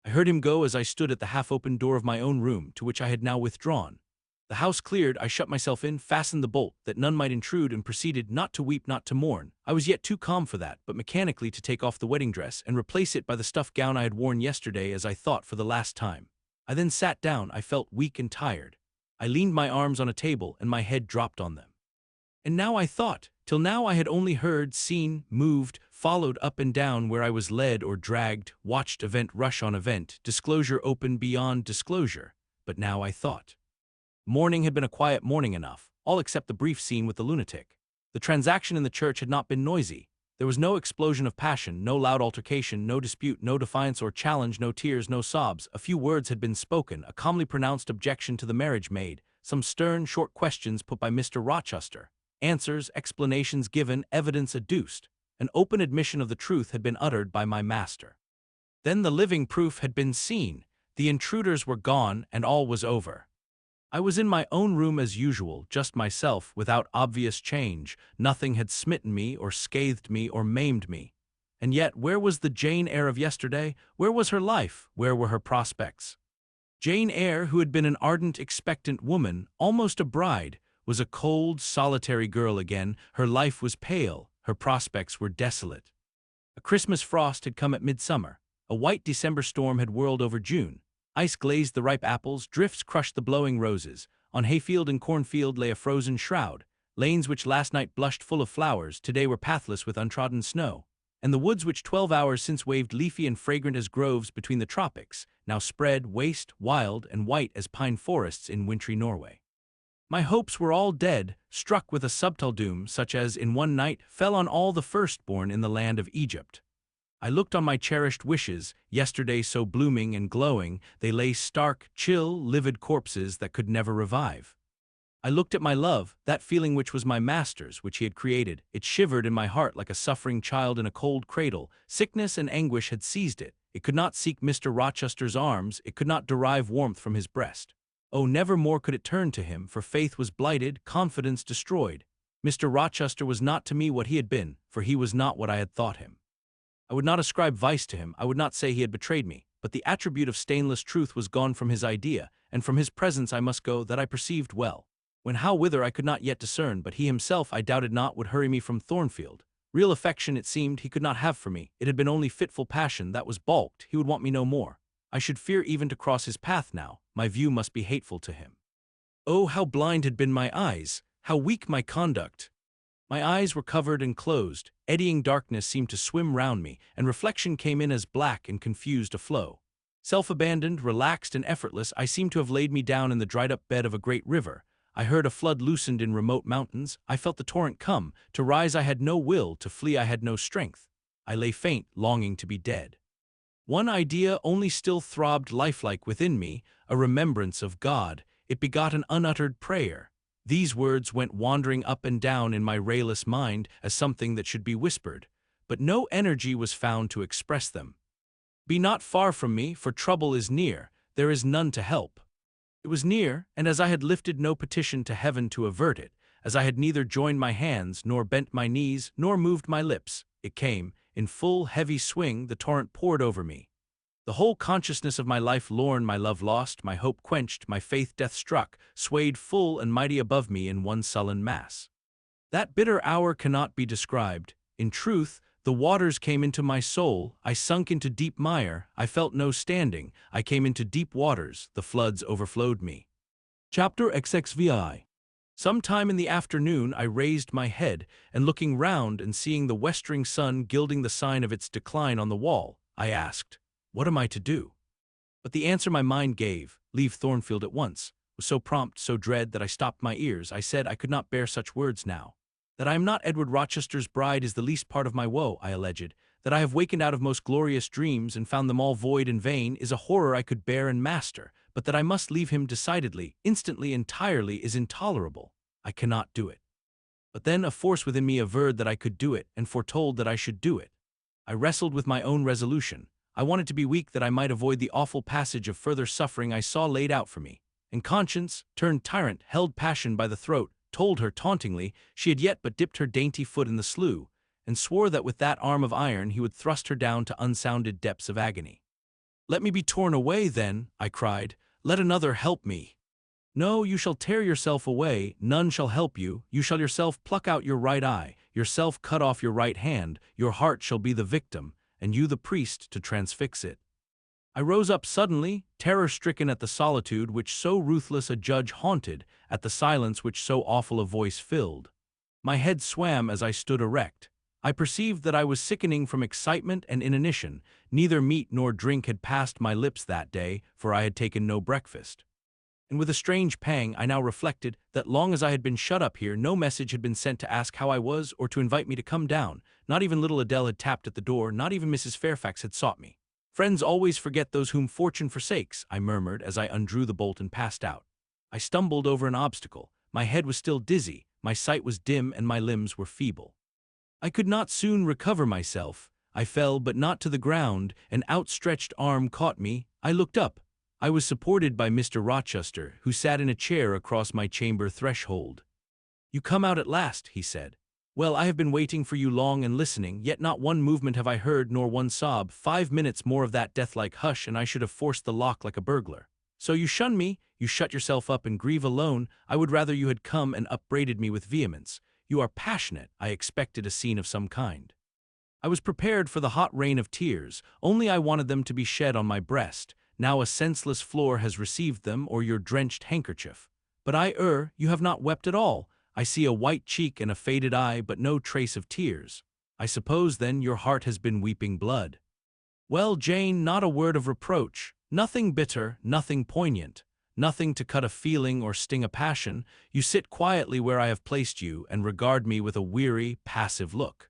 I heard him go as I stood at the half-open door of my own room, to which I had now withdrawn. The house cleared, I shut myself in, fastened the bolt, that none might intrude, and proceeded, not to weep, not to mourn. I was yet too calm for that, but mechanically to take off the wedding dress, and replace it by the stuff gown I had worn yesterday, as I thought, for the last time. I then sat down. I felt weak and tired. I leaned my arms on a table, and my head dropped on them. And now I thought. Till now I had only heard, seen, moved, followed up and down where I was led or dragged, watched event rush on event, disclosure open beyond disclosure. But now I thought. Morning had been a quiet morning enough, all except the brief scene with the lunatic. The transaction in the church had not been noisy. There was no explosion of passion, no loud altercation, no dispute, no defiance or challenge, no tears, no sobs. A few words had been spoken, a calmly pronounced objection to the marriage made, some stern, short questions put by Mr. Rochester, answers, explanations given, evidence adduced. An open admission of the truth had been uttered by my master. Then the living proof had been seen. The intruders were gone, and all was over. I was in my own room as usual, just myself, without obvious change. Nothing had smitten me, or scathed me, or maimed me. And yet, where was the Jane Eyre of yesterday? Where was her life? Where were her prospects? Jane Eyre, who had been an ardent, expectant woman, almost a bride, was a cold, solitary girl again. Her life was pale, her prospects were desolate. A Christmas frost had come at midsummer. A white December storm had whirled over June. Ice glazed the ripe apples, drifts crushed the blowing roses. On hayfield and cornfield lay a frozen shroud. Lanes which last night blushed full of flowers, today were pathless with untrodden snow. And the woods which 12 hours since waved leafy and fragrant as groves between the tropics, now spread, waste, wild, and white as pine forests in wintry Norway. My hopes were all dead, struck with a subtle doom, such as, in one night, fell on all the firstborn in the land of Egypt. I looked on my cherished wishes, yesterday so blooming and glowing, they lay stark, chill, livid corpses that could never revive. I looked at my love, that feeling which was my master's, which he had created. It shivered in my heart like a suffering child in a cold cradle. Sickness and anguish had seized it. It could not seek Mr. Rochester's arms, it could not derive warmth from his breast. Oh, never more could it turn to him, for faith was blighted, confidence destroyed. Mr. Rochester was not to me what he had been, for he was not what I had thought him. I would not ascribe vice to him, I would not say he had betrayed me, but the attribute of stainless truth was gone from his idea, and from his presence I must go, that I perceived well. When how whither I could not yet discern, but he himself I doubted not would hurry me from Thornfield. Real affection, it seemed, he could not have for me. It had been only fitful passion that was balked. He would want me no more. I should fear even to cross his path now. My view must be hateful to him. Oh, how blind had been my eyes, how weak my conduct! My eyes were covered and closed, eddying darkness seemed to swim round me, and reflection came in as black and confused a flow. Self-abandoned, relaxed, and effortless, I seemed to have laid me down in the dried-up bed of a great river. I heard a flood loosened in remote mountains. I felt the torrent come. To rise I had no will, to flee I had no strength. I lay faint, longing to be dead. One idea only still throbbed lifelike within me, a remembrance of God. It begot an unuttered prayer. These words went wandering up and down in my rayless mind as something that should be whispered, but no energy was found to express them. Be not far from me, for trouble is near, there is none to help. It was near, and as I had lifted no petition to heaven to avert it, as I had neither joined my hands, nor bent my knees, nor moved my lips, it came, in full heavy swing the torrent poured over me. The whole consciousness of my life lorn, my love lost, my hope quenched, my faith death-struck, swayed full and mighty above me in one sullen mass. That bitter hour cannot be described. In truth, the waters came into my soul, I sunk into deep mire, I felt no standing, I came into deep waters, the floods overflowed me. Chapter XXVI. Some time in the afternoon I raised my head, and looking round and seeing the westering sun gilding the sign of its decline on the wall, I asked, "What am I to do?" But the answer my mind gave, "Leave Thornfield at once," was so prompt, so dread, that I stopped my ears. I said I could not bear such words now. That I am not Edward Rochester's bride is the least part of my woe, I alleged. That I have wakened out of most glorious dreams and found them all void and vain is a horror I could bear and master, but that I must leave him decidedly, instantly, entirely, is intolerable. I cannot do it. But then a force within me averred that I could do it, and foretold that I should do it. I wrestled with my own resolution. I wanted to be weak that I might avoid the awful passage of further suffering I saw laid out for me. And conscience, turned tyrant, held passion by the throat, told her tauntingly she had yet but dipped her dainty foot in the slough, and swore that with that arm of iron he would thrust her down to unsounded depths of agony. "Let me be torn away, then," I cried. "Let another help me." "No, you shall tear yourself away, none shall help you, you shall yourself pluck out your right eye, yourself cut off your right hand, your heart shall be the victim, and you the priest to transfix it." I rose up suddenly, terror-stricken at the solitude which so ruthless a judge haunted, at the silence which so awful a voice filled. My head swam as I stood erect. I perceived that I was sickening from excitement and inanition. Neither meat nor drink had passed my lips that day, for I had taken no breakfast. And with a strange pang I now reflected that long as I had been shut up here, no message had been sent to ask how I was or to invite me to come down. Not even little Adele had tapped at the door, not even Mrs. Fairfax had sought me. "Friends always forget those whom fortune forsakes," I murmured as I undrew the bolt and passed out. I stumbled over an obstacle. My head was still dizzy, my sight was dim, and my limbs were feeble. I could not soon recover myself. I fell, but not to the ground. An outstretched arm caught me. I looked up. I was supported by Mr. Rochester, who sat in a chair across my chamber threshold. "You come out at last," he said. "Well, I have been waiting for you long and listening, yet not one movement have I heard nor one sob. 5 minutes more of that death-like hush and I should have forced the lock like a burglar. So you shun me, you shut yourself up and grieve alone. I would rather you had come and upbraided me with vehemence. You are passionate. I expected a scene of some kind. I was prepared for the hot rain of tears, only I wanted them to be shed on my breast. Now a senseless floor has received them, or your drenched handkerchief. But I err, you have not wept at all. I see a white cheek and a faded eye, but no trace of tears. I suppose, then, your heart has been weeping blood. Well, Jane, not a word of reproach, nothing bitter, nothing poignant, nothing to cut a feeling or sting a passion. You sit quietly where I have placed you and regard me with a weary, passive look.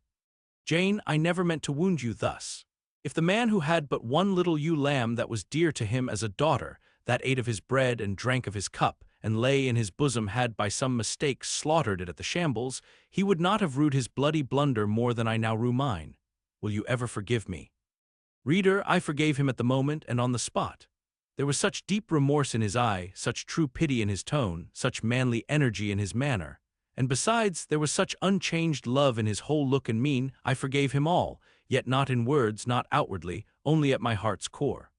Jane, I never meant to wound you thus. If the man who had but one little ewe lamb that was dear to him as a daughter, that ate of his bread and drank of his cup, and lay in his bosom, had by some mistake slaughtered it at the shambles, he would not have rued his bloody blunder more than I now rue mine. Will you ever forgive me? Reader, I forgave him at the moment and on the spot. There was such deep remorse in his eye, such true pity in his tone, such manly energy in his manner, and besides, there was such unchanged love in his whole look and mien. I forgave him all, yet not in words, not outwardly, only at my heart's core.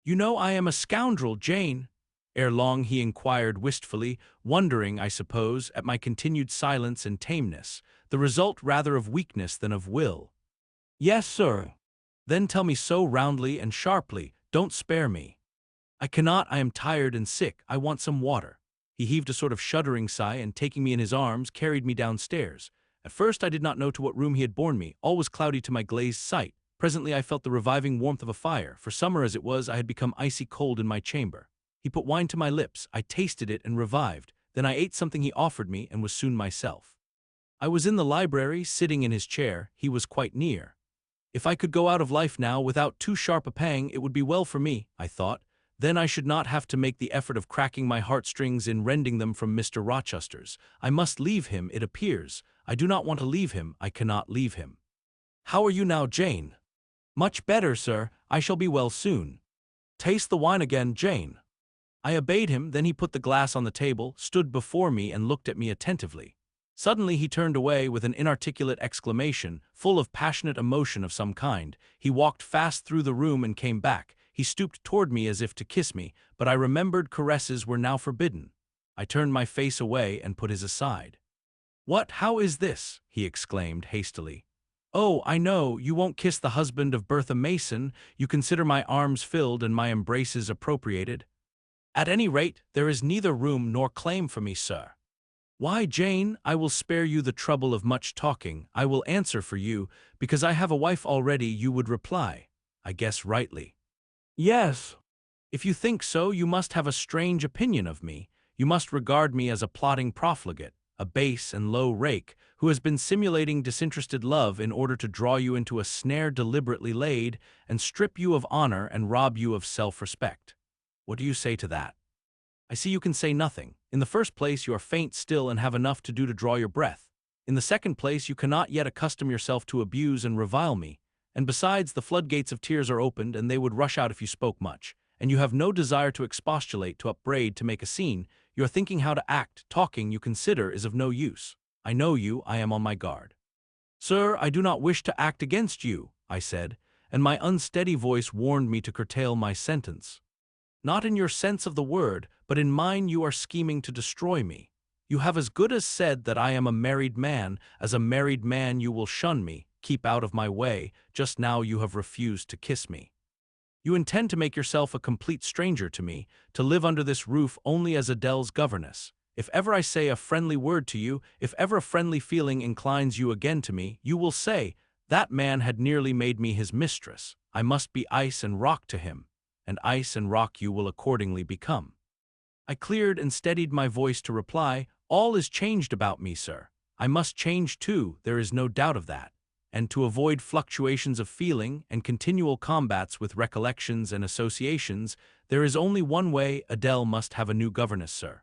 "You know I am a scoundrel, Jane?" Ere long he inquired wistfully, wondering, I suppose, at my continued silence and tameness, the result rather of weakness than of will. "Yes, sir." "Then tell me so roundly and sharply, don't spare me." "I cannot, I am tired and sick, I want some water." He heaved a sort of shuddering sigh and, taking me in his arms, carried me downstairs. At first I did not know to what room he had borne me. All was cloudy to my glazed sight. Presently I felt the reviving warmth of a fire. For summer as it was, I had become icy cold in my chamber. He put wine to my lips. I tasted it and revived. Then I ate something he offered me and was soon myself. I was in the library, sitting in his chair. He was quite near. If I could go out of life now without too sharp a pang, it would be well for me, I thought. Then I should not have to make the effort of cracking my heartstrings in rending them from Mr. Rochester's. I must leave him, it appears. I do not want to leave him. I cannot leave him. How are you now, Jane? Much better, sir. I shall be well soon. Taste the wine again, Jane. I obeyed him. Then he put the glass on the table, stood before me, and looked at me attentively. Suddenly he turned away with an inarticulate exclamation, full of passionate emotion of some kind. He walked fast through the room and came back. He stooped toward me as if to kiss me, but I remembered caresses were now forbidden. I turned my face away and put his aside. "What, how is this?" he exclaimed hastily. "Oh, I know, you won't kiss the husband of Bertha Mason. You consider my arms filled and my embraces appropriated. At any rate, there is neither room nor claim for me, sir." "Why, Jane, I will spare you the trouble of much talking. I will answer for you, because I have a wife already," you would reply. I guess rightly. "Yes. If you think so, you must have a strange opinion of me. You must regard me as a plotting profligate, a base and low rake, who has been simulating disinterested love in order to draw you into a snare deliberately laid, and strip you of honor and rob you of self-respect. What do you say to that? I see you can say nothing. In the first place, you are faint still and have enough to do to draw your breath. In the second place, you cannot yet accustom yourself to abuse and revile me. And besides, the floodgates of tears are opened, and they would rush out if you spoke much. And you have no desire to expostulate, to upbraid, to make a scene. You are thinking how to act. Talking, you consider, is of no use. I know you. I am on my guard. "Sir, I do not wish to act against you," I said, and my unsteady voice warned me to curtail my sentence. "Not in your sense of the word, but in mine you are scheming to destroy me. You have as good as said that I am a married man. As a married man you will shun me, keep out of my way. Just now you have refused to kiss me. You intend to make yourself a complete stranger to me, to live under this roof only as Adele's governess. If ever I say a friendly word to you, if ever a friendly feeling inclines you again to me, you will say, 'That man had nearly made me his mistress. I must be ice and rock to him,' and ice and rock you will accordingly become." I cleared and steadied my voice to reply, "All is changed about me, sir. I must change too, there is no doubt of that. And to avoid fluctuations of feeling and continual combats with recollections and associations, there is only one way. Adele must have a new governess, sir."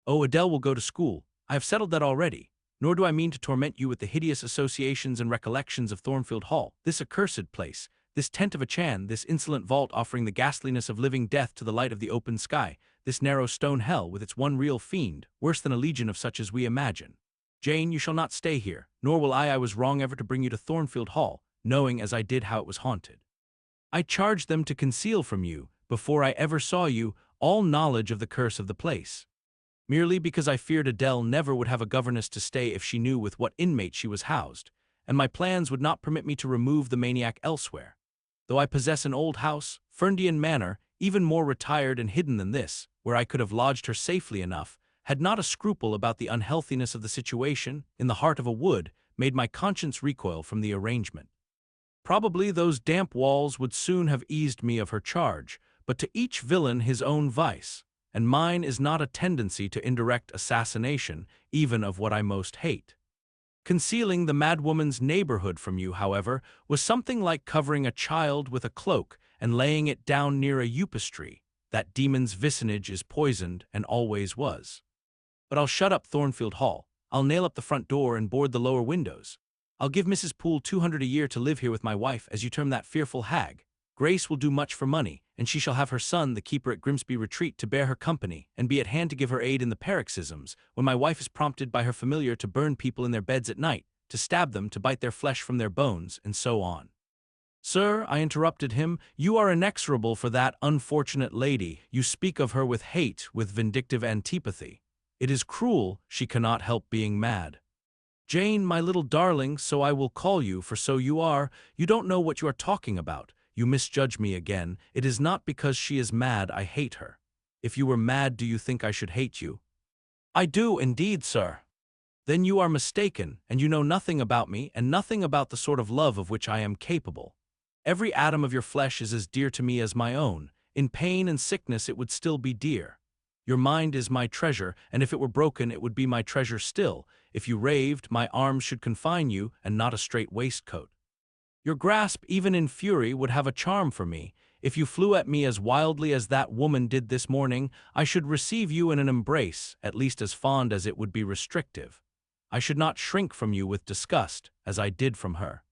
"Oh, Adele will go to school. I have settled that already. Nor do I mean to torment you with the hideous associations and recollections of Thornfield Hall, this accursed place, this tent of a chan, this insolent vault offering the ghastliness of living death to the light of the open sky, this narrow stone hell with its one real fiend, worse than a legion of such as we imagine. Jane, you shall not stay here, nor will I. I was wrong ever to bring you to Thornfield Hall, knowing as I did how it was haunted. I charged them to conceal from you, before I ever saw you, all knowledge of the curse of the place. Merely because I feared Adele never would have a governess to stay if she knew with what inmate she was housed, and my plans would not permit me to remove the maniac elsewhere. Though I possess an old house, Ferndean Manor, even more retired and hidden than this, where I could have lodged her safely enough, had not a scruple about the unhealthiness of the situation, in the heart of a wood, made my conscience recoil from the arrangement. Probably those damp walls would soon have eased me of her charge, but to each villain his own vice, and mine is not a tendency to indirect assassination, even of what I most hate. Concealing the madwoman's neighborhood from you, however, was something like covering a child with a cloak and laying it down near a upas tree. That demon's vicinage is poisoned and always was. But I'll shut up Thornfield Hall. I'll nail up the front door and board the lower windows. I'll give Mrs. Poole 200 a year to live here with my wife, as you term that fearful hag. Grace will do much for money, and she shall have her son, the keeper at Grimsby Retreat, to bear her company, and be at hand to give her aid in the paroxysms, when my wife is prompted by her familiar to burn people in their beds at night, to stab them, to bite their flesh from their bones, and so on." "Sir," I interrupted him, "you are inexorable for that unfortunate lady. You speak of her with hate, with vindictive antipathy. It is cruel. She cannot help being mad. Jane, my little darling, so I will call you, for so you are. You don't know what you are talking about. You misjudge me again. It is not because she is mad I hate her. If you were mad, do you think I should hate you?" "I do indeed, sir." Then you are mistaken, and you know nothing about me and nothing about the sort of love of which I am capable. Every atom of your flesh is as dear to me as my own. In pain and sickness it would still be dear. Your mind is my treasure, and if it were broken it would be my treasure still. If you raved, my arms should confine you, and not a strait waistcoat. Your grasp, even in fury, would have a charm for me. If you flew at me as wildly as that woman did this morning, I should receive you in an embrace, at least as fond as it would be restrictive. I should not shrink from you with disgust, as I did from her.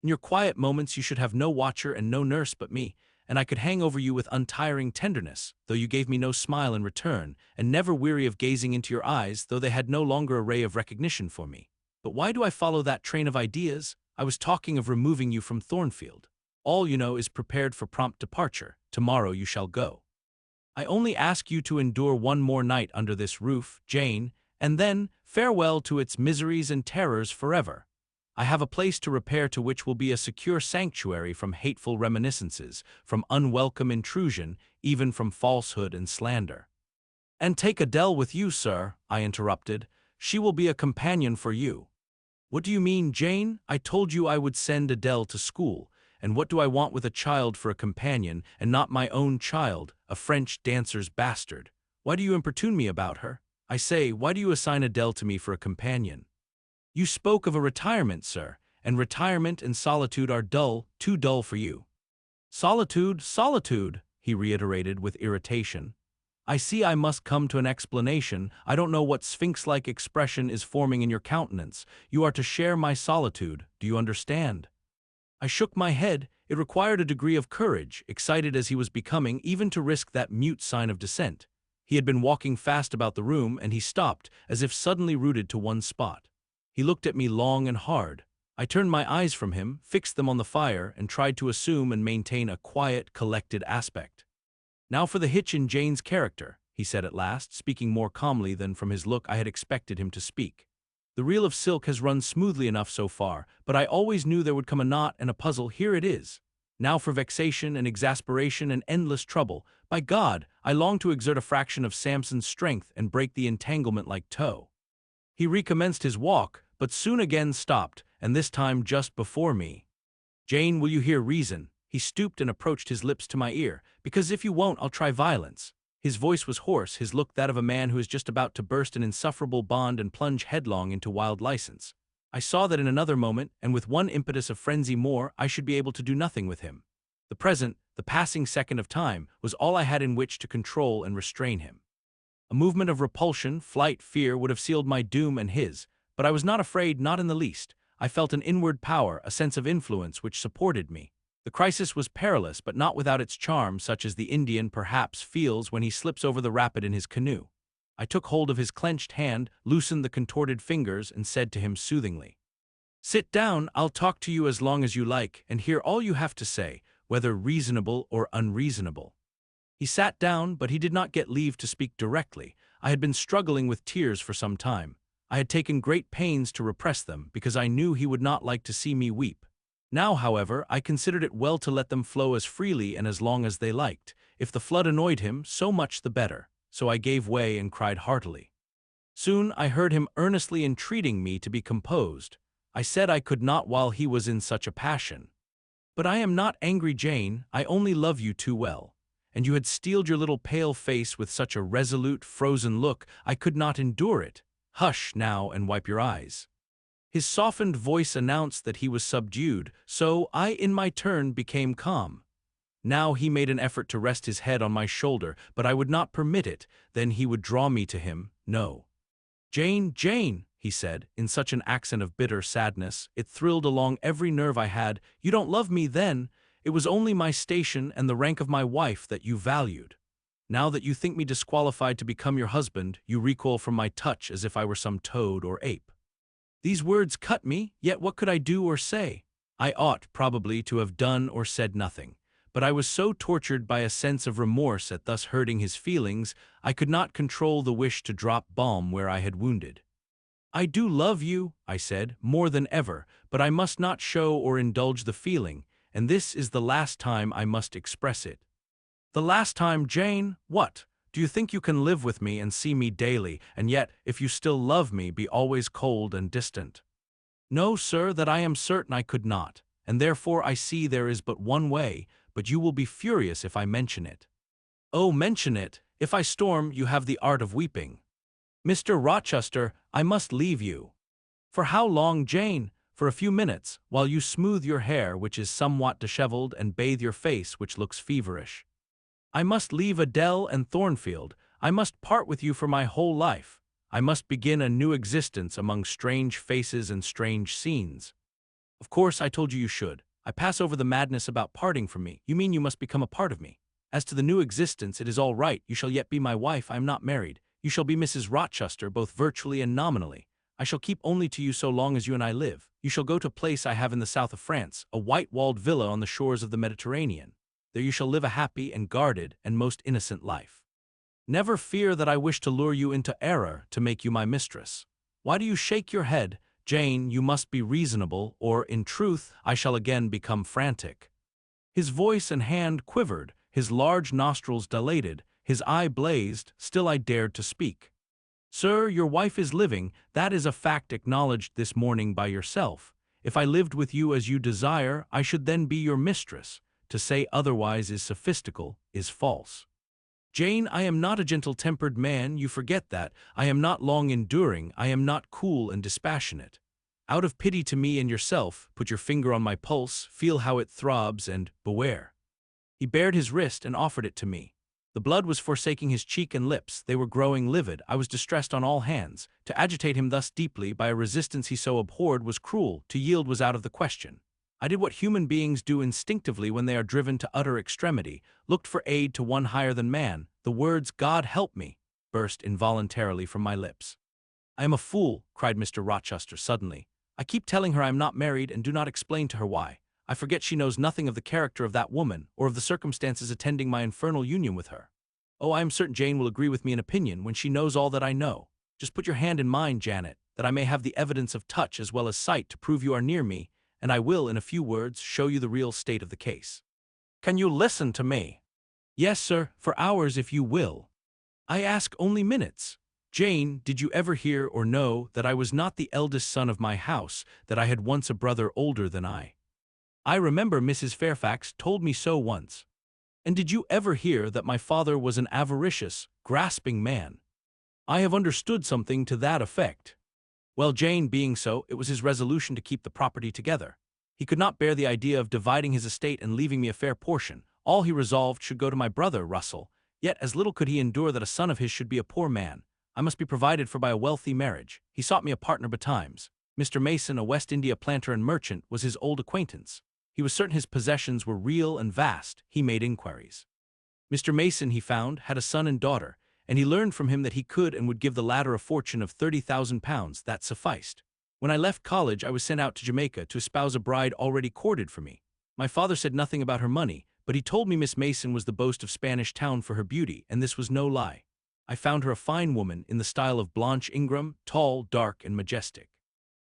In your quiet moments you should have no watcher and no nurse but me, and I could hang over you with untiring tenderness, though you gave me no smile in return, and never weary of gazing into your eyes, though they had no longer a ray of recognition for me. But why do I follow that train of ideas? I was talking of removing you from Thornfield. All you know is prepared for prompt departure. Tomorrow you shall go. I only ask you to endure one more night under this roof, Jane, and then farewell to its miseries and terrors forever. I have a place to repair to which will be a secure sanctuary from hateful reminiscences, from unwelcome intrusion, even from falsehood and slander. And take Adele with you, sir, I interrupted. She will be a companion for you. What do you mean, Jane? I told you I would send Adele to school, and what do I want with a child for a companion, and not my own child, a French dancer's bastard? Why do you importune me about her? I say, why do you assign Adele to me for a companion? You spoke of a retirement, sir, and retirement and solitude are dull, too dull for you. Solitude, solitude, he reiterated with irritation. I see I must come to an explanation. I don't know what sphinx-like expression is forming in your countenance. You are to share my solitude. Do you understand? I shook my head. It required a degree of courage, excited as he was becoming, even to risk that mute sign of dissent. He had been walking fast about the room, and he stopped, as if suddenly rooted to one spot. He looked at me long and hard. I turned my eyes from him, fixed them on the fire, and tried to assume and maintain a quiet, collected aspect. Now for the hitch in Jane's character, he said at last, speaking more calmly than from his look I had expected him to speak. The reel of silk has run smoothly enough so far, but I always knew there would come a knot and a puzzle. Here it is. Now for vexation and exasperation and endless trouble. By God, I long to exert a fraction of Samson's strength and break the entanglement like tow. He recommenced his walk, but soon again stopped, and this time just before me. Jane, will you hear reason? He stooped and approached his lips to my ear. Because if you won't, I'll try violence. His voice was hoarse, his look that of a man who is just about to burst an insufferable bond and plunge headlong into wild license. I saw that in another moment, and with one impetus of frenzy more, I should be able to do nothing with him. The present, the passing second of time, was all I had in which to control and restrain him. A movement of repulsion, flight, fear would have sealed my doom and his, but I was not afraid, not in the least. I felt an inward power, a sense of influence which supported me. The crisis was perilous, but not without its charm, such as the Indian perhaps feels when he slips over the rapid in his canoe. I took hold of his clenched hand, loosened the contorted fingers, and said to him soothingly, "Sit down, I'll talk to you as long as you like, and hear all you have to say, whether reasonable or unreasonable." He sat down, but he did not get leave to speak directly. I had been struggling with tears for some time. I had taken great pains to repress them, because I knew he would not like to see me weep. Now, however, I considered it well to let them flow as freely and as long as they liked. If the flood annoyed him, so much the better. So I gave way and cried heartily. Soon I heard him earnestly entreating me to be composed. I said I could not while he was in such a passion. "But I am not angry, Jane, I only love you too well. And you had steeled your little pale face with such a resolute, frozen look, I could not endure it. Hush, now, and wipe your eyes." His softened voice announced that he was subdued, so I in my turn became calm. Now he made an effort to rest his head on my shoulder, but I would not permit it. Then he would draw me to him. "No." "Jane, Jane," he said, in such an accent of bitter sadness, it thrilled along every nerve I had, "you don't love me then. It was only my station and the rank of my wife that you valued. Now that you think me disqualified to become your husband, you recoil from my touch as if I were some toad or ape." These words cut me, yet what could I do or say? I ought, probably, to have done or said nothing, but I was so tortured by a sense of remorse at thus hurting his feelings, I could not control the wish to drop balm where I had wounded. "I do love you," I said, "more than ever, but I must not show or indulge the feeling, and this is the last time I must express it." "The last time, Jane? What? Do you think you can live with me and see me daily, and yet, if you still love me, be always cold and distant? No, sir, that I am certain I could not, and therefore I see there is but one way, but you will be furious if I mention it. Oh, mention it! If I storm, you have the art of weeping. Mr. Rochester, I must leave you. For how long, Jane? For a few minutes, while you smooth your hair, which is somewhat disheveled, and bathe your face, which looks feverish. I must leave Adele and Thornfield. I must part with you for my whole life. I must begin a new existence among strange faces and strange scenes. Of course, I told you should. I pass over the madness about parting from me. You mean you must become a part of me. As to the new existence, it is all right. You shall yet be my wife. I am not married. You shall be Mrs. Rochester, both virtually and nominally. I shall keep only to you so long as you and I live. You shall go to a place I have in the south of France, a white-walled villa on the shores of the Mediterranean. There you shall live a happy and guarded and most innocent life. Never fear that I wish to lure you into error to make you my mistress. Why do you shake your head? Jane, you must be reasonable, or, in truth, I shall again become frantic. His voice and hand quivered, his large nostrils dilated, his eye blazed, still I dared to speak. Sir, your wife is living, that is a fact acknowledged this morning by yourself. If I lived with you as you desire, I should then be your mistress. To say otherwise is sophistical, is false. Jane, I am not a gentle-tempered man, you forget that. I am not long-enduring, I am not cool and dispassionate. Out of pity to me and yourself, put your finger on my pulse, feel how it throbs, and beware. He bared his wrist and offered it to me. The blood was forsaking his cheek and lips, they were growing livid. I was distressed on all hands. To agitate him thus deeply by a resistance he so abhorred was cruel, to yield was out of the question. I did what human beings do instinctively when they are driven to utter extremity, looked for aid to one higher than man. The words, "God help me," burst involuntarily from my lips. I am a fool, cried Mr. Rochester suddenly. I keep telling her I am not married and do not explain to her why. I forget she knows nothing of the character of that woman, or of the circumstances attending my infernal union with her. Oh, I am certain Jane will agree with me in opinion when she knows all that I know. Just put your hand in mine, Janet, that I may have the evidence of touch as well as sight to prove you are near me, and I will, in a few words, show you the real state of the case. Can you listen to me? Yes, sir, for hours if you will. I ask only minutes. Jane, did you ever hear or know that I was not the eldest son of my house, that I had once a brother older than I? I remember Mrs. Fairfax told me so once. And did you ever hear that my father was an avaricious, grasping man? I have understood something to that effect. Well, Jane being so, it was his resolution to keep the property together. He could not bear the idea of dividing his estate and leaving me a fair portion. All he resolved should go to my brother, Russell. Yet as little could he endure that a son of his should be a poor man. I must be provided for by a wealthy marriage. He sought me a partner betimes. Mr. Mason, a West India planter and merchant, was his old acquaintance. He was certain his possessions were real and vast. He made inquiries. Mr. Mason, he found, had a son and daughter, and he learned from him that he could and would give the latter a fortune of £30,000. That sufficed. When I left college, I was sent out to Jamaica to espouse a bride already courted for me. My father said nothing about her money, but he told me Miss Mason was the boast of Spanish Town for her beauty, and this was no lie. I found her a fine woman in the style of Blanche Ingram, tall, dark, and majestic.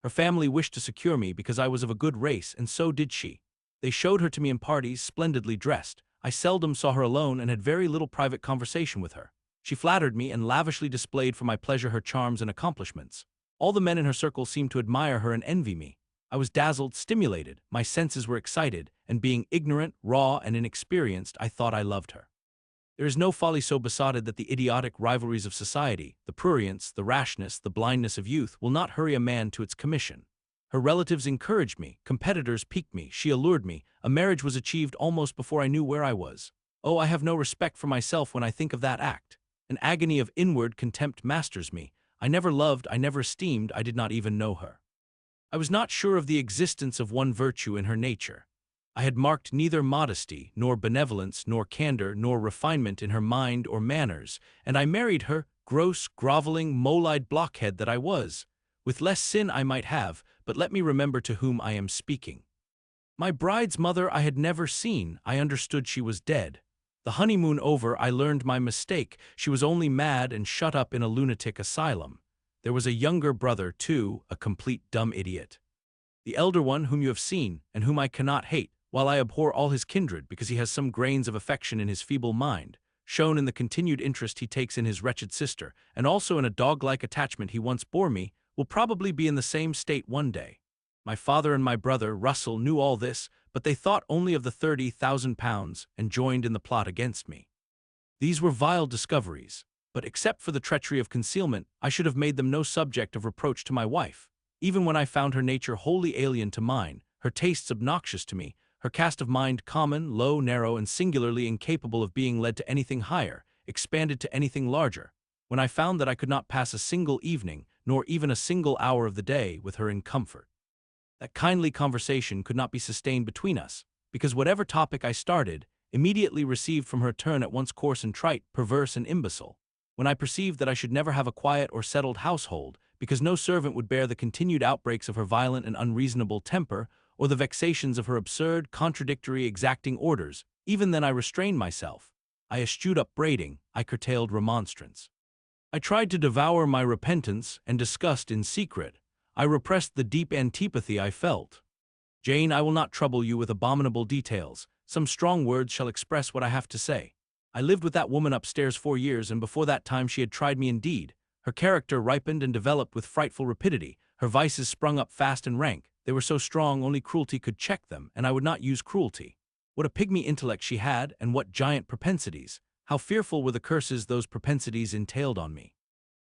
Her family wished to secure me because I was of a good race, and so did she. They showed her to me in parties, splendidly dressed. I seldom saw her alone and had very little private conversation with her. She flattered me and lavishly displayed for my pleasure her charms and accomplishments. All the men in her circle seemed to admire her and envy me. I was dazzled, stimulated, my senses were excited, and being ignorant, raw, and inexperienced, I thought I loved her. There is no folly so besotted that the idiotic rivalries of society, the prurience, the rashness, the blindness of youth will not hurry a man to its commission. Her relatives encouraged me, competitors piqued me, she allured me, a marriage was achieved almost before I knew where I was. Oh, I have no respect for myself when I think of that act. An agony of inward contempt masters me. I never loved, I never esteemed, I did not even know her. I was not sure of the existence of one virtue in her nature. I had marked neither modesty, nor benevolence, nor candor, nor refinement in her mind or manners, and I married her, gross, groveling, mole-eyed blockhead that I was. With less sin I might have, but let me remember to whom I am speaking. My bride's mother I had never seen, I understood she was dead. The honeymoon over, I learned my mistake, she was only mad and shut up in a lunatic asylum. There was a younger brother, too, a complete dumb idiot. The elder one whom you have seen, and whom I cannot hate, while I abhor all his kindred because he has some grains of affection in his feeble mind, shown in the continued interest he takes in his wretched sister, and also in a dog-like attachment he once bore me, will probably be in the same state one day. My father and my brother, Russell, knew all this, but they thought only of the £30,000 and joined in the plot against me. These were vile discoveries, but except for the treachery of concealment, I should have made them no subject of reproach to my wife. Even when I found her nature wholly alien to mine, her tastes obnoxious to me, her cast of mind common, low, narrow, and singularly incapable of being led to anything higher, expanded to anything larger, when I found that I could not pass a single evening, nor even a single hour of the day, with her in comfort. That kindly conversation could not be sustained between us, because whatever topic I started, immediately received from her turn at once coarse and trite, perverse and imbecile. When I perceived that I should never have a quiet or settled household, because no servant would bear the continued outbreaks of her violent and unreasonable temper, or the vexations of her absurd, contradictory, exacting orders, even then I restrained myself. I eschewed upbraiding, I curtailed remonstrance. I tried to devour my repentance and disgust in secret. I repressed the deep antipathy I felt. Jane, I will not trouble you with abominable details. Some strong words shall express what I have to say. I lived with that woman upstairs 4 years, and before that time she had tried me indeed. Her character ripened and developed with frightful rapidity. Her vices sprung up fast and rank. They were so strong only cruelty could check them, and I would not use cruelty. What a pigmy intellect she had, and what giant propensities! How fearful were the curses those propensities entailed on me!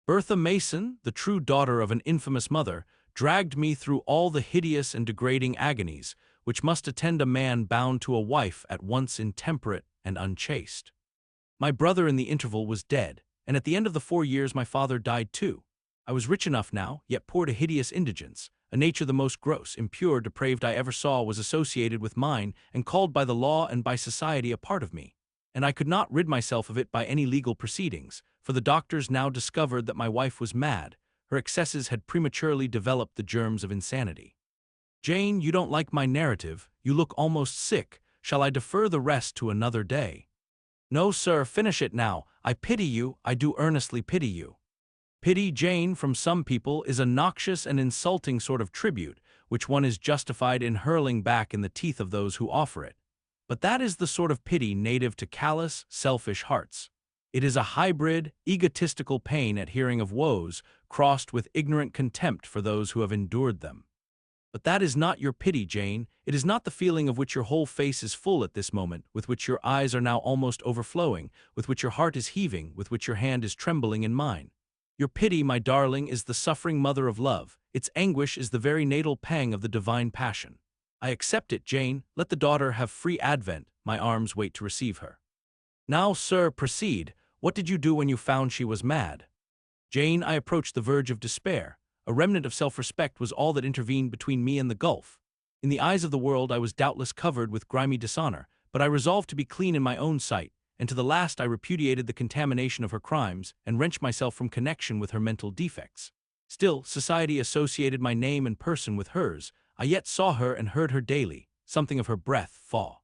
Bertha Mason, the true daughter of an infamous mother, dragged me through all the hideous and degrading agonies which must attend a man bound to a wife at once intemperate and unchaste. My brother in the interval was dead, and at the end of the 4 years my father died too. I was rich enough now, yet poor to hideous indigence. A nature the most gross, impure, depraved I ever saw was associated with mine and called by the law and by society a part of me. And I could not rid myself of it by any legal proceedings, for the doctors now discovered that my wife was mad. Her excesses had prematurely developed the germs of insanity. Jane, you don't like my narrative. You look almost sick. Shall I defer the rest to another day? No, sir, finish it now. I pity you. I do earnestly pity you. Pity, Jane, from some people, is a noxious and insulting sort of tribute, which one is justified in hurling back in the teeth of those who offer it. But that is the sort of pity native to callous, selfish hearts. It is a hybrid, egotistical pain at hearing of woes, crossed with ignorant contempt for those who have endured them. But that is not your pity, Jane. It is not the feeling of which your whole face is full at this moment, with which your eyes are now almost overflowing, with which your heart is heaving, with which your hand is trembling in mine. Your pity, my darling, is the suffering mother of love. Its anguish is the very natal pang of the divine passion. I accept it, Jane. Let the daughter have free advent. My arms wait to receive her. Now, sir, proceed. What did you do when you found she was mad? Jane, I approached the verge of despair. A remnant of self-respect was all that intervened between me and the gulf. In the eyes of the world I was doubtless covered with grimy dishonor, but I resolved to be clean in my own sight, and to the last I repudiated the contamination of her crimes and wrenched myself from connection with her mental defects. Still, society associated my name and person with hers. I yet saw her and heard her daily, something of her breath, faw,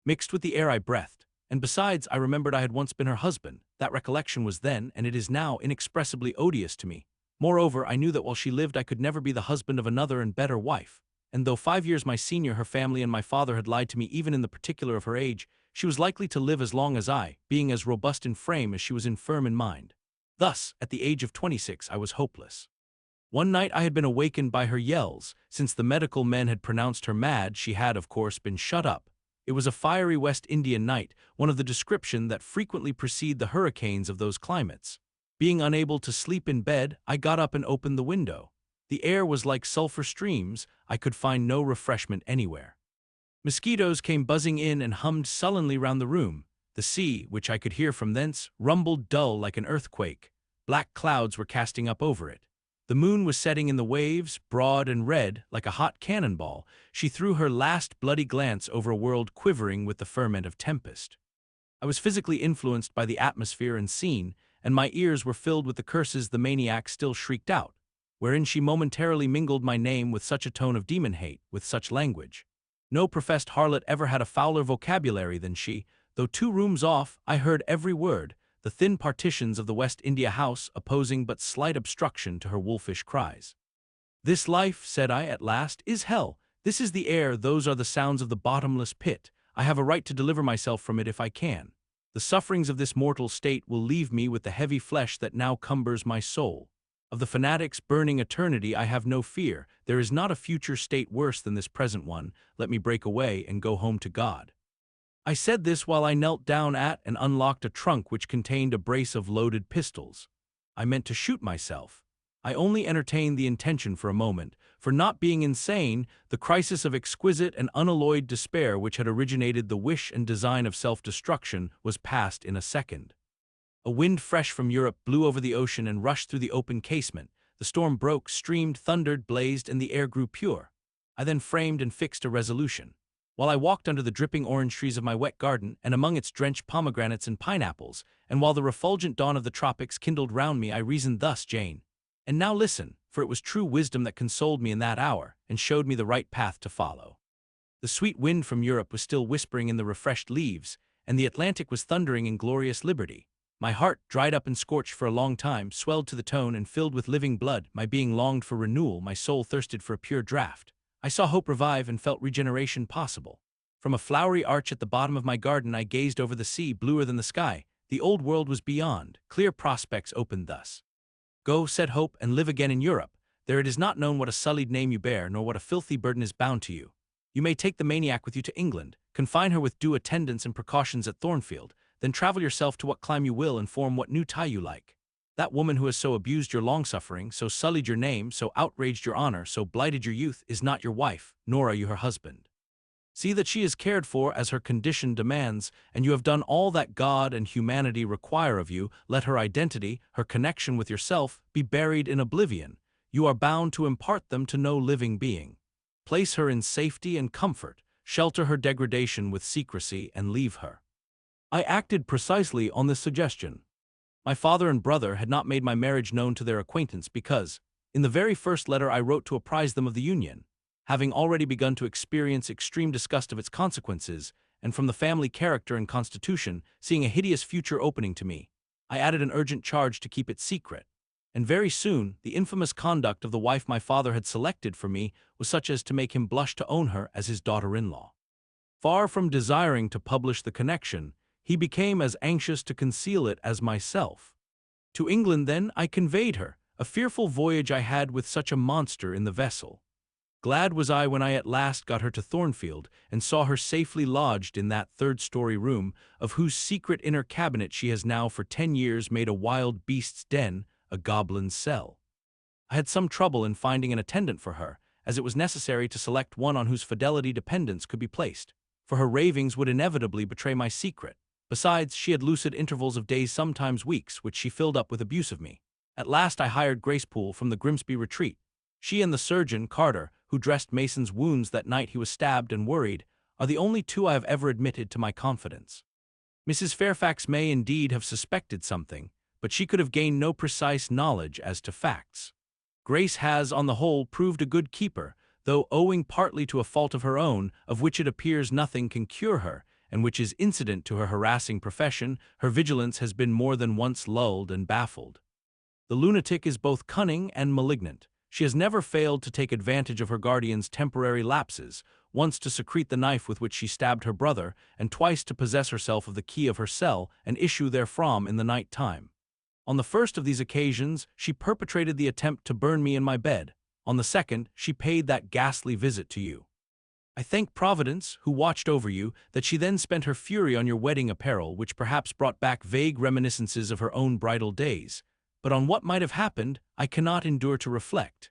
mixed with the air I breathed. And besides, I remembered I had once been her husband. That recollection was then, and it is now, inexpressibly odious to me. Moreover, I knew that while she lived I could never be the husband of another and better wife. And though 5 years my senior, her family and my father had lied to me even in the particular of her age, she was likely to live as long as I, being as robust in frame as she was infirm in mind. Thus, at the age of 26, I was hopeless. One night I had been awakened by her yells. Since the medical men had pronounced her mad, she had, of course, been shut up. It was a fiery West Indian night, one of the description that frequently precede the hurricanes of those climates. Being unable to sleep in bed, I got up and opened the window. The air was like sulphur streams. I could find no refreshment anywhere. Mosquitoes came buzzing in and hummed sullenly round the room. The sea, which I could hear from thence, rumbled dull like an earthquake. Black clouds were casting up over it. The moon was setting in the waves, broad and red, like a hot cannonball. She threw her last bloody glance over a world quivering with the ferment of tempest. I was physically influenced by the atmosphere and scene, and my ears were filled with the curses the maniac still shrieked out, wherein she momentarily mingled my name with such a tone of demon hate, with such language. No professed harlot ever had a fouler vocabulary than she. Though 2 rooms off, I heard every word, the thin partitions of the West India house opposing but slight obstruction to her wolfish cries. "This life," said I at last, "is hell. This is the air, those are the sounds of the bottomless pit. I have a right to deliver myself from it if I can. The sufferings of this mortal state will leave me with the heavy flesh that now cumbers my soul. Of the fanatics burning eternity I have no fear. There is not a future state worse than this present one. Let me break away and go home to God." I said this while I knelt down at and unlocked a trunk which contained a brace of loaded pistols. I meant to shoot myself. I only entertained the intention for a moment, for not being insane, the crisis of exquisite and unalloyed despair which had originated the wish and design of self-destruction was past in a second. A wind fresh from Europe blew over the ocean and rushed through the open casement. The storm broke, streamed, thundered, blazed, and the air grew pure. I then framed and fixed a resolution. While I walked under the dripping orange trees of my wet garden, and among its drenched pomegranates and pineapples, and while the refulgent dawn of the tropics kindled round me, I reasoned thus, Jane. And now listen, for it was true wisdom that consoled me in that hour, and showed me the right path to follow. The sweet wind from Europe was still whispering in the refreshed leaves, and the Atlantic was thundering in glorious liberty. My heart, dried up and scorched for a long time, swelled to the tone and filled with living blood. My being longed for renewal, my soul thirsted for a pure draught. I saw hope revive and felt regeneration possible. From a flowery arch at the bottom of my garden I gazed over the sea, bluer than the sky. The old world was beyond. Clear prospects opened thus. "Go," said Hope, "and live again in Europe. There it is not known what a sullied name you bear, nor what a filthy burden is bound to you. You may take the maniac with you to England, confine her with due attendance and precautions at Thornfield, then travel yourself to what clime you will and form what new tie you like. That woman who has so abused your long-suffering, so sullied your name, so outraged your honor, so blighted your youth, is not your wife, nor are you her husband. See that she is cared for as her condition demands, and you have done all that God and humanity require of you. Let her identity, her connection with yourself, be buried in oblivion. You are bound to impart them to no living being. Place her in safety and comfort, shelter her degradation with secrecy, and leave her." I acted precisely on this suggestion. My father and brother had not made my marriage known to their acquaintance because, in the very first letter I wrote to apprise them of the union, having already begun to experience extreme disgust of its consequences, and from the family character and constitution, seeing a hideous future opening to me, I added an urgent charge to keep it secret. And very soon, the infamous conduct of the wife my father had selected for me was such as to make him blush to own her as his daughter-in-law. Far from desiring to publish the connection, he became as anxious to conceal it as myself. To England, then, I conveyed her, a fearful voyage I had with such a monster in the vessel. Glad was I when I at last got her to Thornfield, and saw her safely lodged in that third-story room, of whose secret inner cabinet she has now for 10 years made a wild beast's den, a goblin's cell. I had some trouble in finding an attendant for her, as it was necessary to select one on whose fidelity dependence could be placed, for her ravings would inevitably betray my secret. Besides, she had lucid intervals of days, sometimes weeks, which she filled up with abuse of me. At last I hired Gracepool from the Grimsby retreat. She and the surgeon, Carter, who dressed Mason's wounds that night he was stabbed and worried, are the only two I have ever admitted to my confidence. Mrs. Fairfax may indeed have suspected something, but she could have gained no precise knowledge as to facts. Grace has, on the whole, proved a good keeper, though owing partly to a fault of her own, of which it appears nothing can cure her, and which is incident to her harassing profession, her vigilance has been more than once lulled and baffled. The lunatic is both cunning and malignant. She has never failed to take advantage of her guardian's temporary lapses, once to secrete the knife with which she stabbed her brother, and twice to possess herself of the key of her cell and issue therefrom in the night time. On the first of these occasions, she perpetrated the attempt to burn me in my bed. On the second, she paid that ghastly visit to you. I thank Providence, who watched over you, that she then spent her fury on your wedding apparel, which perhaps brought back vague reminiscences of her own bridal days. But on what might have happened, I cannot endure to reflect.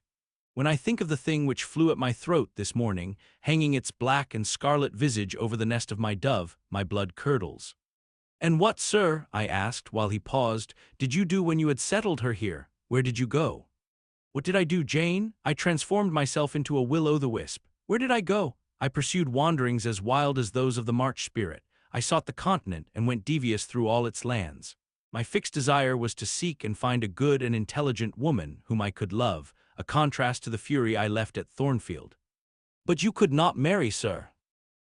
When I think of the thing which flew at my throat this morning, hanging its black and scarlet visage over the nest of my dove, my blood curdles. "And what, sir," I asked, while he paused, "did you do when you had settled her here? Where did you go?" "What did I do, Jane? I transformed myself into a will-o'-the-wisp. Where did I go? I pursued wanderings as wild as those of the March spirit. I sought the continent and went devious through all its lands. My fixed desire was to seek and find a good and intelligent woman whom I could love, a contrast to the fury I left at Thornfield." "But you could not marry, sir."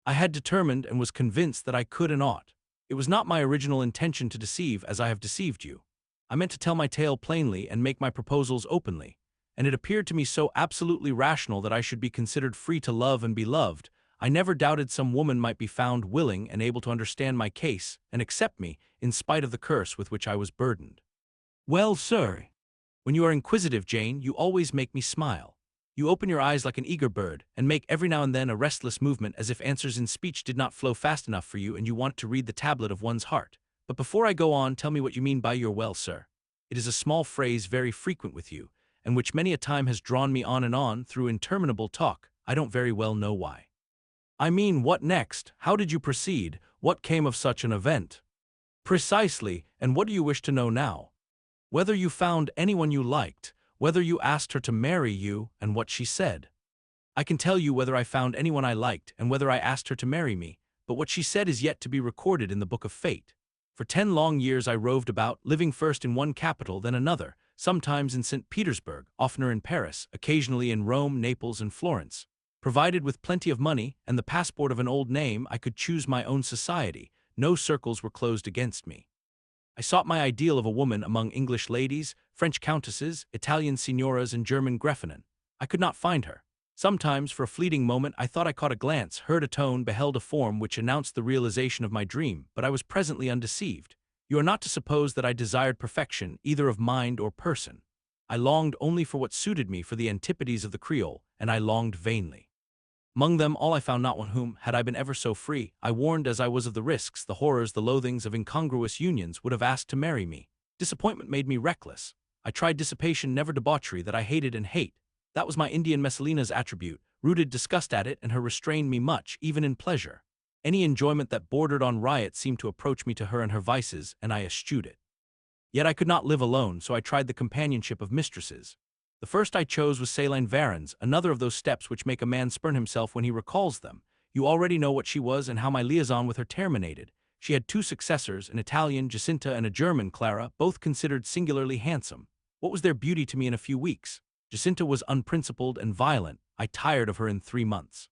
"I had determined and was convinced that I could and ought. It was not my original intention to deceive as I have deceived you. I meant to tell my tale plainly and make my proposals openly, and it appeared to me so absolutely rational that I should be considered free to love and be loved. I never doubted some woman might be found willing and able to understand my case and accept me, in spite of the curse with which I was burdened. Well, sir, when you are inquisitive, Jane, you always make me smile. You open your eyes like an eager bird, and make every now and then a restless movement as if answers in speech did not flow fast enough for you and you want to read the tablet of one's heart. But before I go on, tell me what you mean by your well, sir. It is a small phrase very frequent with you, and which many a time has drawn me on and on through interminable talk. I don't very well know why. I mean, what next? How did you proceed? What came of such an event? Precisely, and what do you wish to know now? Whether you found anyone you liked, whether you asked her to marry you, and what she said. I can tell you whether I found anyone I liked and whether I asked her to marry me, but what she said is yet to be recorded in the book of fate. For 10 long years I roved about, living first in one capital, then another, sometimes in St. Petersburg, oftener in Paris, occasionally in Rome, Naples, and Florence. Provided with plenty of money and the passport of an old name, I could choose my own society. No circles were closed against me. I sought my ideal of a woman among English ladies, French countesses, Italian signoras, and German Gräfinnen. I could not find her. Sometimes, for a fleeting moment, I thought I caught a glance, heard a tone, beheld a form which announced the realization of my dream, but I was presently undeceived. You are not to suppose that I desired perfection, either of mind or person. I longed only for what suited me, for the antipodes of the Creole, and I longed vainly. Among them all I found not one whom, had I been ever so free, I warned as I was of the risks, the horrors, the loathings of incongruous unions, would have asked to marry me. Disappointment made me reckless. I tried dissipation, never debauchery, that I hated and hate. That was my Indian Messalina's attribute. Rooted disgust at it, and her restrained me much, even in pleasure. Any enjoyment that bordered on riot seemed to approach me to her and her vices, and I eschewed it. Yet I could not live alone, so I tried the companionship of mistresses. The first I chose was Céline Varens, another of those steps which make a man spurn himself when he recalls them. You already know what she was and how my liaison with her terminated. She had 2 successors, an Italian, Jacinta, and a German, Clara, both considered singularly handsome. What was their beauty to me in a few weeks? Jacinta was unprincipled and violent. I tired of her in 3 months.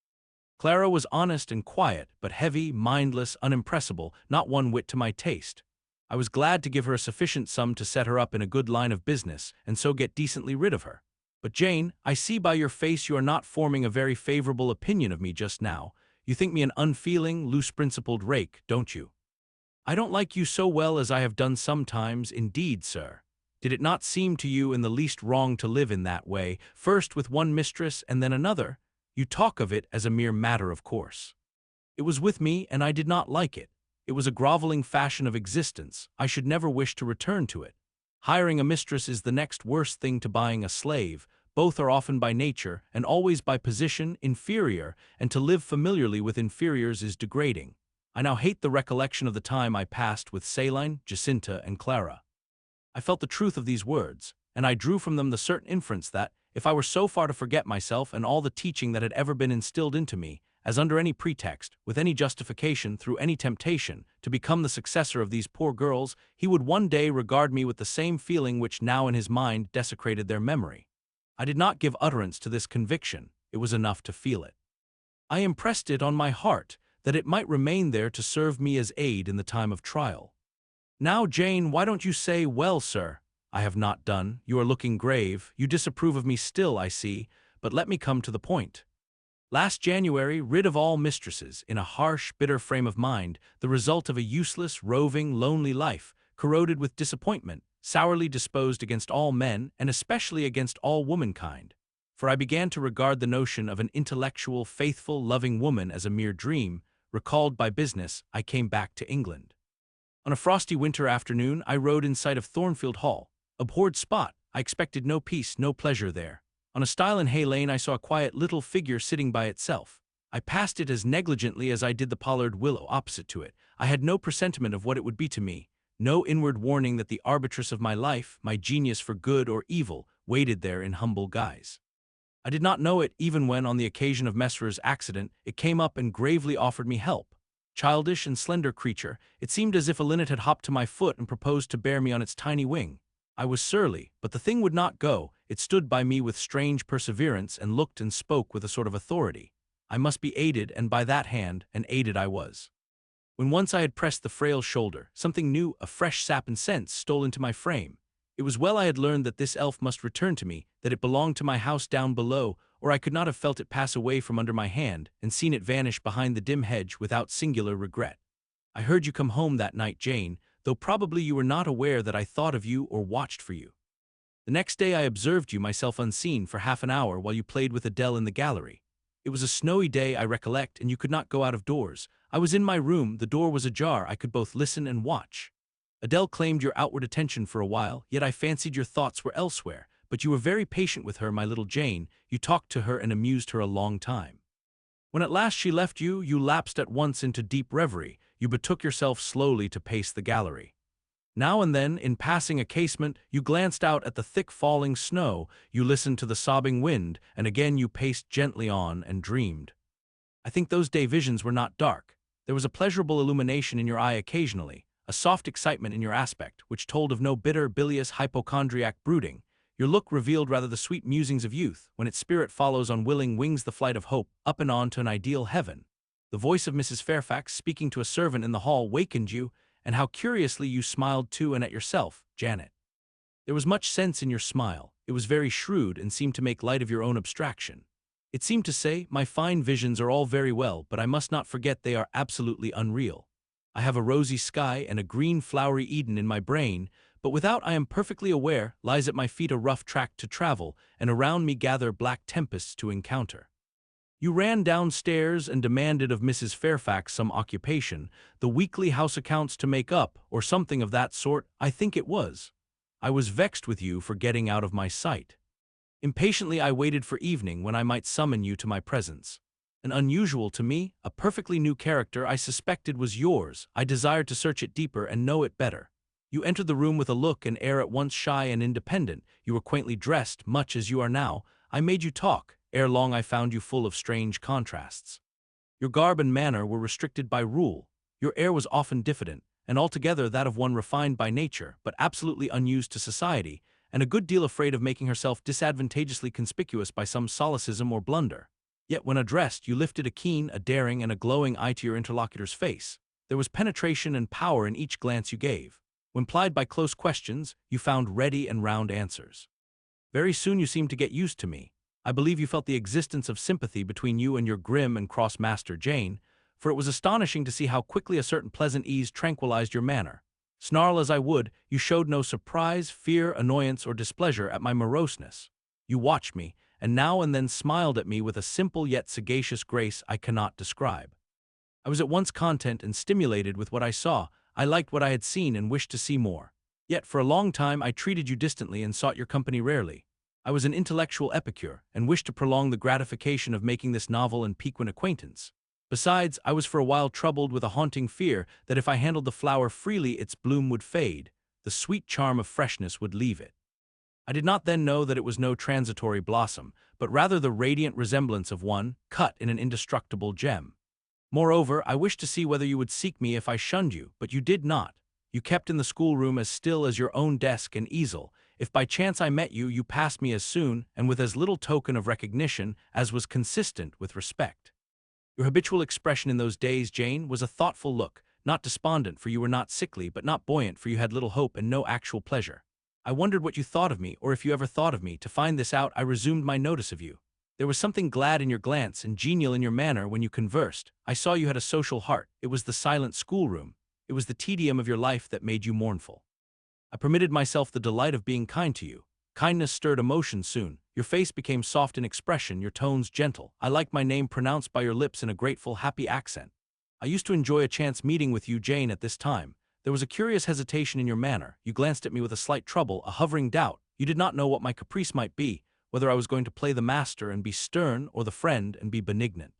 Clara was honest and quiet, but heavy, mindless, unimpressible, not one whit to my taste. I was glad to give her a sufficient sum to set her up in a good line of business, and so get decently rid of her. But Jane, I see by your face you are not forming a very favorable opinion of me just now. You think me an unfeeling, loose-principled rake, don't you? I don't like you so well as I have done sometimes, indeed, sir. Did it not seem to you in the least wrong to live in that way, first with one mistress and then another? You talk of it as a mere matter of course. It was with me, and I did not like it. It was a groveling fashion of existence. I should never wish to return to it. Hiring a mistress is the next worst thing to buying a slave. Both are often by nature, and always by position, inferior, and to live familiarly with inferiors is degrading. I now hate the recollection of the time I passed with Céline, Jacinta, and Clara. I felt the truth of these words, and I drew from them the certain inference that, if I were so far to forget myself and all the teaching that had ever been instilled into me, as under any pretext, with any justification, through any temptation, to become the successor of these poor girls, he would one day regard me with the same feeling which now in his mind desecrated their memory. I did not give utterance to this conviction. It was enough to feel it. I impressed it on my heart, that it might remain there to serve me as aid in the time of trial. Now, Jane, why don't you say, well, sir? I have not done. You are looking grave. You disapprove of me still, I see, but let me come to the point. Last January, rid of all mistresses, in a harsh, bitter frame of mind, the result of a useless, roving, lonely life, corroded with disappointment, sourly disposed against all men, and especially against all womankind. For I began to regard the notion of an intellectual, faithful, loving woman as a mere dream. Recalled by business, I came back to England. On a frosty winter afternoon, I rode in sight of Thornfield Hall. Abhorred spot, I expected no peace, no pleasure there. On a stile in Hay Lane I saw a quiet little figure sitting by itself. I passed it as negligently as I did the pollard willow opposite to it. I had no presentiment of what it would be to me, no inward warning that the arbitress of my life, my genius for good or evil, waited there in humble guise. I did not know it even when, on the occasion of Messer's accident, it came up and gravely offered me help. Childish and slender creature, it seemed as if a linnet had hopped to my foot and proposed to bear me on its tiny wing. I was surly, but the thing would not go. It stood by me with strange perseverance and looked and spoke with a sort of authority. I must be aided, and by that hand, and aided I was. When once I had pressed the frail shoulder, something new, a fresh sap and sense, stole into my frame. It was well I had learned that this elf must return to me, that it belonged to my house down below. or I could not have felt it pass away from under my hand and seen it vanish behind the dim hedge without singular regret. I heard you come home that night, Jane, though probably you were not aware that I thought of you or watched for you. The next day I observed you, myself unseen, for half an hour while you played with Adele in the gallery. It was a snowy day, I recollect, and you could not go out of doors. I was in my room, the door was ajar, I could both listen and watch. Adele claimed your outward attention for a while, yet I fancied your thoughts were elsewhere. But you were very patient with her, my little Jane. You talked to her and amused her a long time. When at last she left you, you lapsed at once into deep reverie. You betook yourself slowly to pace the gallery. Now and then, in passing a casement, you glanced out at the thick falling snow, you listened to the sobbing wind, and again you paced gently on and dreamed. I think those day visions were not dark. There was a pleasurable illumination in your eye occasionally, a soft excitement in your aspect, which told of no bitter, bilious, hypochondriac brooding. Your look revealed rather the sweet musings of youth, when its spirit follows on willing wings the flight of hope, up and on to an ideal heaven. The voice of Mrs. Fairfax speaking to a servant in the hall wakened you, and how curiously you smiled to and at yourself, Janet. There was much sense in your smile. It was very shrewd and seemed to make light of your own abstraction. It seemed to say, my fine visions are all very well, but I must not forget they are absolutely unreal. I have a rosy sky and a green flowery Eden in my brain, but without I am perfectly aware lies at my feet a rough track to travel, and around me gather black tempests to encounter. You ran downstairs and demanded of Mrs. Fairfax some occupation, the weekly house accounts to make up, or something of that sort, I think it was. I was vexed with you for getting out of my sight. Impatiently I waited for evening when I might summon you to my presence. An unusual to me, a perfectly new character I suspected was yours. I desired to search it deeper and know it better. You entered the room with a look and air at once shy and independent. You were quaintly dressed, much as you are now. I made you talk. Ere long I found you full of strange contrasts. Your garb and manner were restricted by rule. Your air was often diffident, and altogether that of one refined by nature, but absolutely unused to society, and a good deal afraid of making herself disadvantageously conspicuous by some solecism or blunder. Yet when addressed, you lifted a keen, a daring, and a glowing eye to your interlocutor's face. There was penetration and power in each glance you gave. When plied by close questions, you found ready and round answers. Very soon you seemed to get used to me. I believe you felt the existence of sympathy between you and your grim and cross master Jane, for it was astonishing to see how quickly a certain pleasant ease tranquilized your manner. Snarl as I would, you showed no surprise, fear, annoyance, or displeasure at my moroseness. You watched me, and now and then smiled at me with a simple yet sagacious grace I cannot describe. I was at once content and stimulated with what I saw. I liked what I had seen and wished to see more. Yet for a long time I treated you distantly and sought your company rarely. I was an intellectual epicure, and wished to prolong the gratification of making this novel and piquant acquaintance. Besides, I was for a while troubled with a haunting fear that if I handled the flower freely its bloom would fade, the sweet charm of freshness would leave it. I did not then know that it was no transitory blossom, but rather the radiant resemblance of one cut in an indestructible gem. Moreover, I wished to see whether you would seek me if I shunned you, but you did not. You kept in the schoolroom as still as your own desk and easel. If by chance I met you, you passed me as soon and with as little token of recognition as was consistent with respect. Your habitual expression in those days, Jane, was a thoughtful look, not despondent, for you were not sickly, but not buoyant, for you had little hope and no actual pleasure. I wondered what you thought of me, or if you ever thought of me. To find this out, I resumed my notice of you. There was something glad in your glance and genial in your manner when you conversed. I saw you had a social heart. It was the silent schoolroom. It was the tedium of your life that made you mournful. I permitted myself the delight of being kind to you. Kindness stirred emotion soon. Your face became soft in expression, your tones gentle. I liked my name pronounced by your lips in a grateful, happy accent. I used to enjoy a chance meeting with you, Jane, at this time. There was a curious hesitation in your manner. You glanced at me with a slight trouble, a hovering doubt. You did not know what my caprice might be, whether I was going to play the master and be stern, or the friend and be benignant.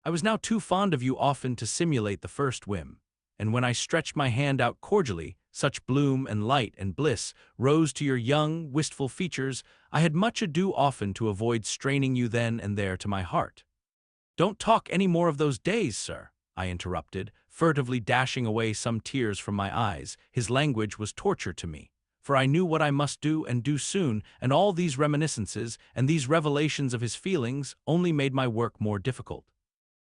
I was now too fond of you often to simulate the first whim, and when I stretched my hand out cordially, such bloom and light and bliss rose to your young, wistful features. I had much ado often to avoid straining you then and there to my heart. "Don't talk any more of those days, sir," I interrupted, furtively dashing away some tears from my eyes. His language was torture to me, for I knew what I must do and do soon, and all these reminiscences and these revelations of his feelings only made my work more difficult.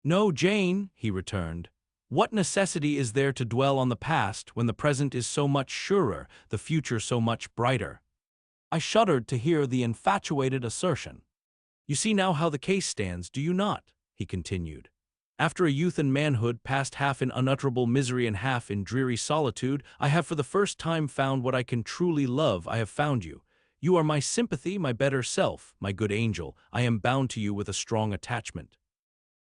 "No, Jane," he returned. "What necessity is there to dwell on the past when the present is so much surer, the future so much brighter?" I shuddered to hear the infatuated assertion. You see now how the case stands, do you not? He continued. After a youth and manhood passed half in unutterable misery and half in dreary solitude, I have for the first time found what I can truly love. I have found you. You are my sympathy, my better self, my good angel. I am bound to you with a strong attachment.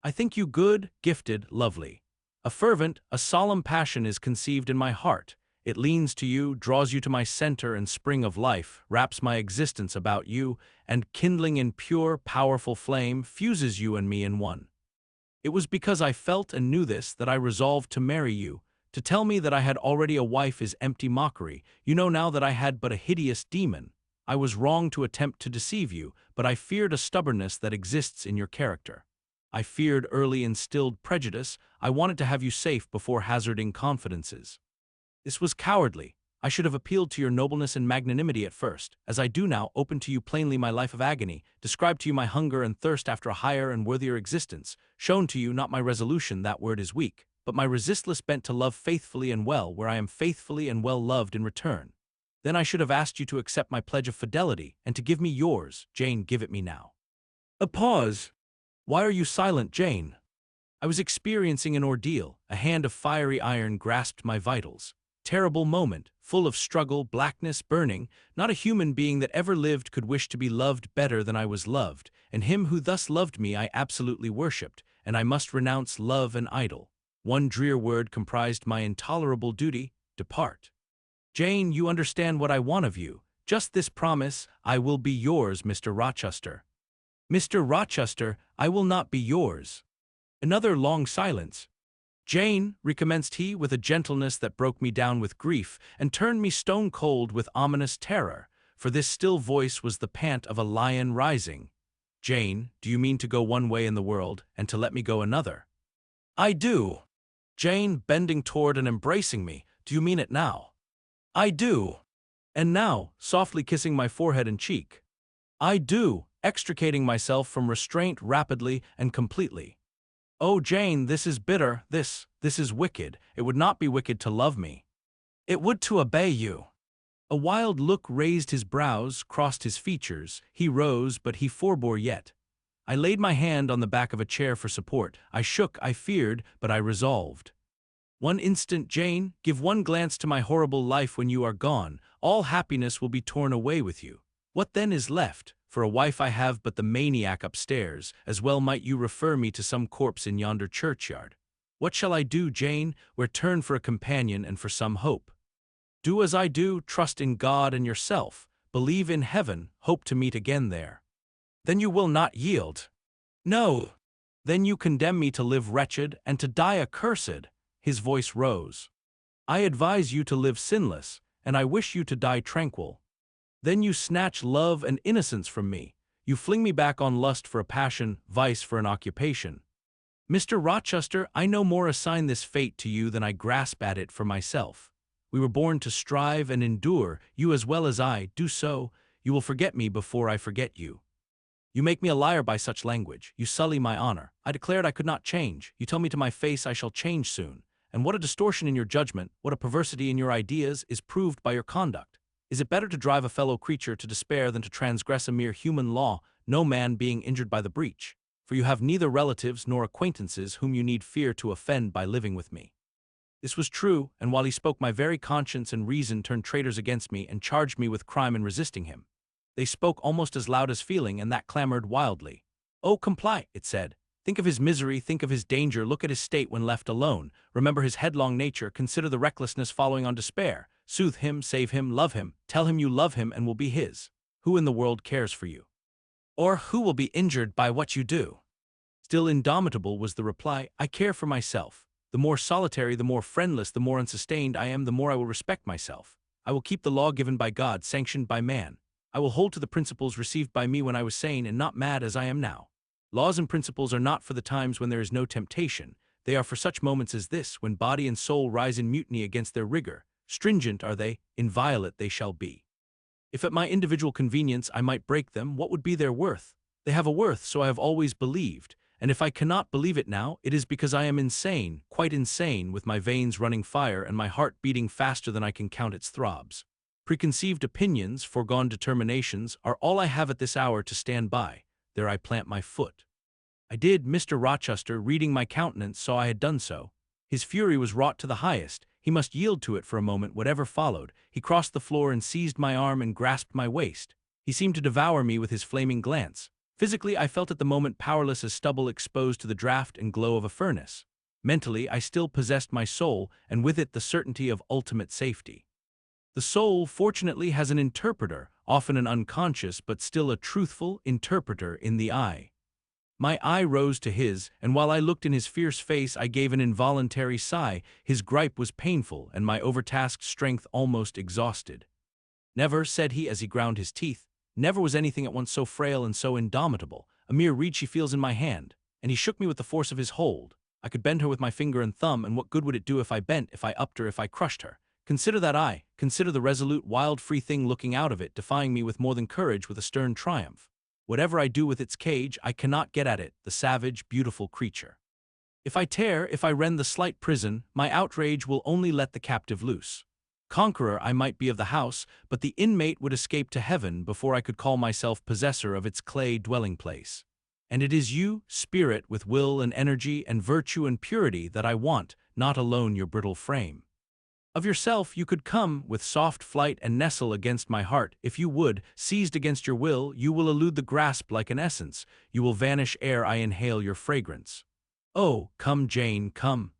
I think you good, gifted, lovely. A fervent, a solemn passion is conceived in my heart. It leans to you, draws you to my center and spring of life, wraps my existence about you, and kindling in pure, powerful flame, fuses you and me in one. It was because I felt and knew this that I resolved to marry you. To tell me that I had already a wife is empty mockery. You know now that I had but a hideous demon. I was wrong to attempt to deceive you, but I feared a stubbornness that exists in your character. I feared early instilled prejudice. I wanted to have you safe before hazarding confidences. This was cowardly. I should have appealed to your nobleness and magnanimity at first. As I do now, open to you plainly my life of agony, describe to you my hunger and thirst after a higher and worthier existence, shown to you not my resolution, that word is weak, but my resistless bent to love faithfully and well, where I am faithfully and well loved in return. Then I should have asked you to accept my pledge of fidelity, and to give me yours. Jane, give it me now. A pause. Why are you silent, Jane? I was experiencing an ordeal. A hand of fiery iron grasped my vitals. Terrible moment, full of struggle, blackness, burning. Not a human being that ever lived could wish to be loved better than I was loved, and him who thus loved me I absolutely worshipped, and I must renounce love and idol. One drear word comprised my intolerable duty: depart. Jane, you understand what I want of you. Just this promise: I will be yours, Mr. Rochester. Mr. Rochester, I will not be yours. Another long silence. Jane, recommenced he with a gentleness that broke me down with grief and turned me stone cold with ominous terror, for this still voice was the pant of a lion rising. Jane, do you mean to go one way in the world and to let me go another? I do. Jane, bending toward and embracing me, do you mean it now? I do. And now, softly kissing my forehead and cheek. I do, extricating myself from restraint rapidly and completely. Oh, Jane, this is bitter, this is wicked. It would not be wicked to love me. It would to obey you. A wild look raised his brows, crossed his features. He rose, but he forbore yet. I laid my hand on the back of a chair for support. I shook, I feared, but I resolved. One instant, Jane, give one glance to my horrible life when you are gone. All happiness will be torn away with you. What then is left? For a wife I have but the maniac upstairs. As well might you refer me to some corpse in yonder churchyard. What shall I do, Jane? Where turn for a companion and for some hope? Do as I do, trust in God and yourself. Believe in heaven, hope to meet again there. Then you will not yield. No. Then you condemn me to live wretched and to die accursed. His voice rose. I advise you to live sinless, and I wish you to die tranquil. Then you snatch love and innocence from me. You fling me back on lust for a passion, vice for an occupation. Mr. Rochester, I no more assign this fate to you than I grasp at it for myself. We were born to strive and endure, you as well as I. Do so, you will forget me before I forget you. You make me a liar by such language. You sully my honor. I declared I could not change. You tell me to my face I shall change soon. And what a distortion in your judgment, what a perversity in your ideas is proved by your conduct. Is it better to drive a fellow creature to despair than to transgress a mere human law, no man being injured by the breach? For you have neither relatives nor acquaintances whom you need fear to offend by living with me. This was true, and while he spoke my very conscience and reason turned traitors against me and charged me with crime in resisting him. They spoke almost as loud as feeling, and that clamored wildly. Oh, comply, it said. Think of his misery, think of his danger, look at his state when left alone. Remember his headlong nature, consider the recklessness following on despair. Soothe him, save him, love him, tell him you love him and will be his. Who in the world cares for you? Or who will be injured by what you do? Still indomitable was the reply, I care for myself. The more solitary, the more friendless, the more unsustained I am, the more I will respect myself. I will keep the law given by God, sanctioned by man. I will hold to the principles received by me when I was sane and not mad as I am now. Laws and principles are not for the times when there is no temptation. They are for such moments as this, when body and soul rise in mutiny against their rigor. Stringent are they, inviolate they shall be. If at my individual convenience I might break them, what would be their worth? They have a worth, so I have always believed, and if I cannot believe it now, it is because I am insane, quite insane, with my veins running fire and my heart beating faster than I can count its throbs. Preconceived opinions, foregone determinations, are all I have at this hour to stand by. there I plant my foot. I did. Mr. Rochester, reading my countenance, saw I had done so. His fury was wrought to the highest. He must yield to it for a moment, whatever followed. He crossed the floor and seized my arm and grasped my waist. He seemed to devour me with his flaming glance. Physically, I felt at the moment powerless as stubble exposed to the draft and glow of a furnace. Mentally, I still possessed my soul, and with it the certainty of ultimate safety. The soul, fortunately, has an interpreter, often an unconscious but still a truthful interpreter in the eye. My eye rose to his, and while I looked in his fierce face, I gave an involuntary sigh. His gripe was painful, and my overtasked strength almost exhausted. "Never," said he as he ground his teeth, "never was anything at once so frail and so indomitable. A mere reed she feels in my hand." And he shook me with the force of his hold. I could bend her with my finger and thumb, and what good would it do if I bent, if I upped her, if I crushed her? Consider that eye. Consider the resolute, wild, free thing looking out of it, defying me with more than courage, with a stern triumph. Whatever I do with its cage, I cannot get at it, the savage, beautiful creature. If I tear, if I rend the slight prison, my outrage will only let the captive loose. Conqueror I might be of the house, but the inmate would escape to heaven before I could call myself possessor of its clay dwelling place. And it is you, spirit, with will and energy and virtue and purity, that I want, not alone your brittle frame. Of yourself you could come, with soft flight, and nestle against my heart, if you would. Seized against your will, you will elude the grasp like an essence. You will vanish ere I inhale your fragrance. Oh, come, Jane, come.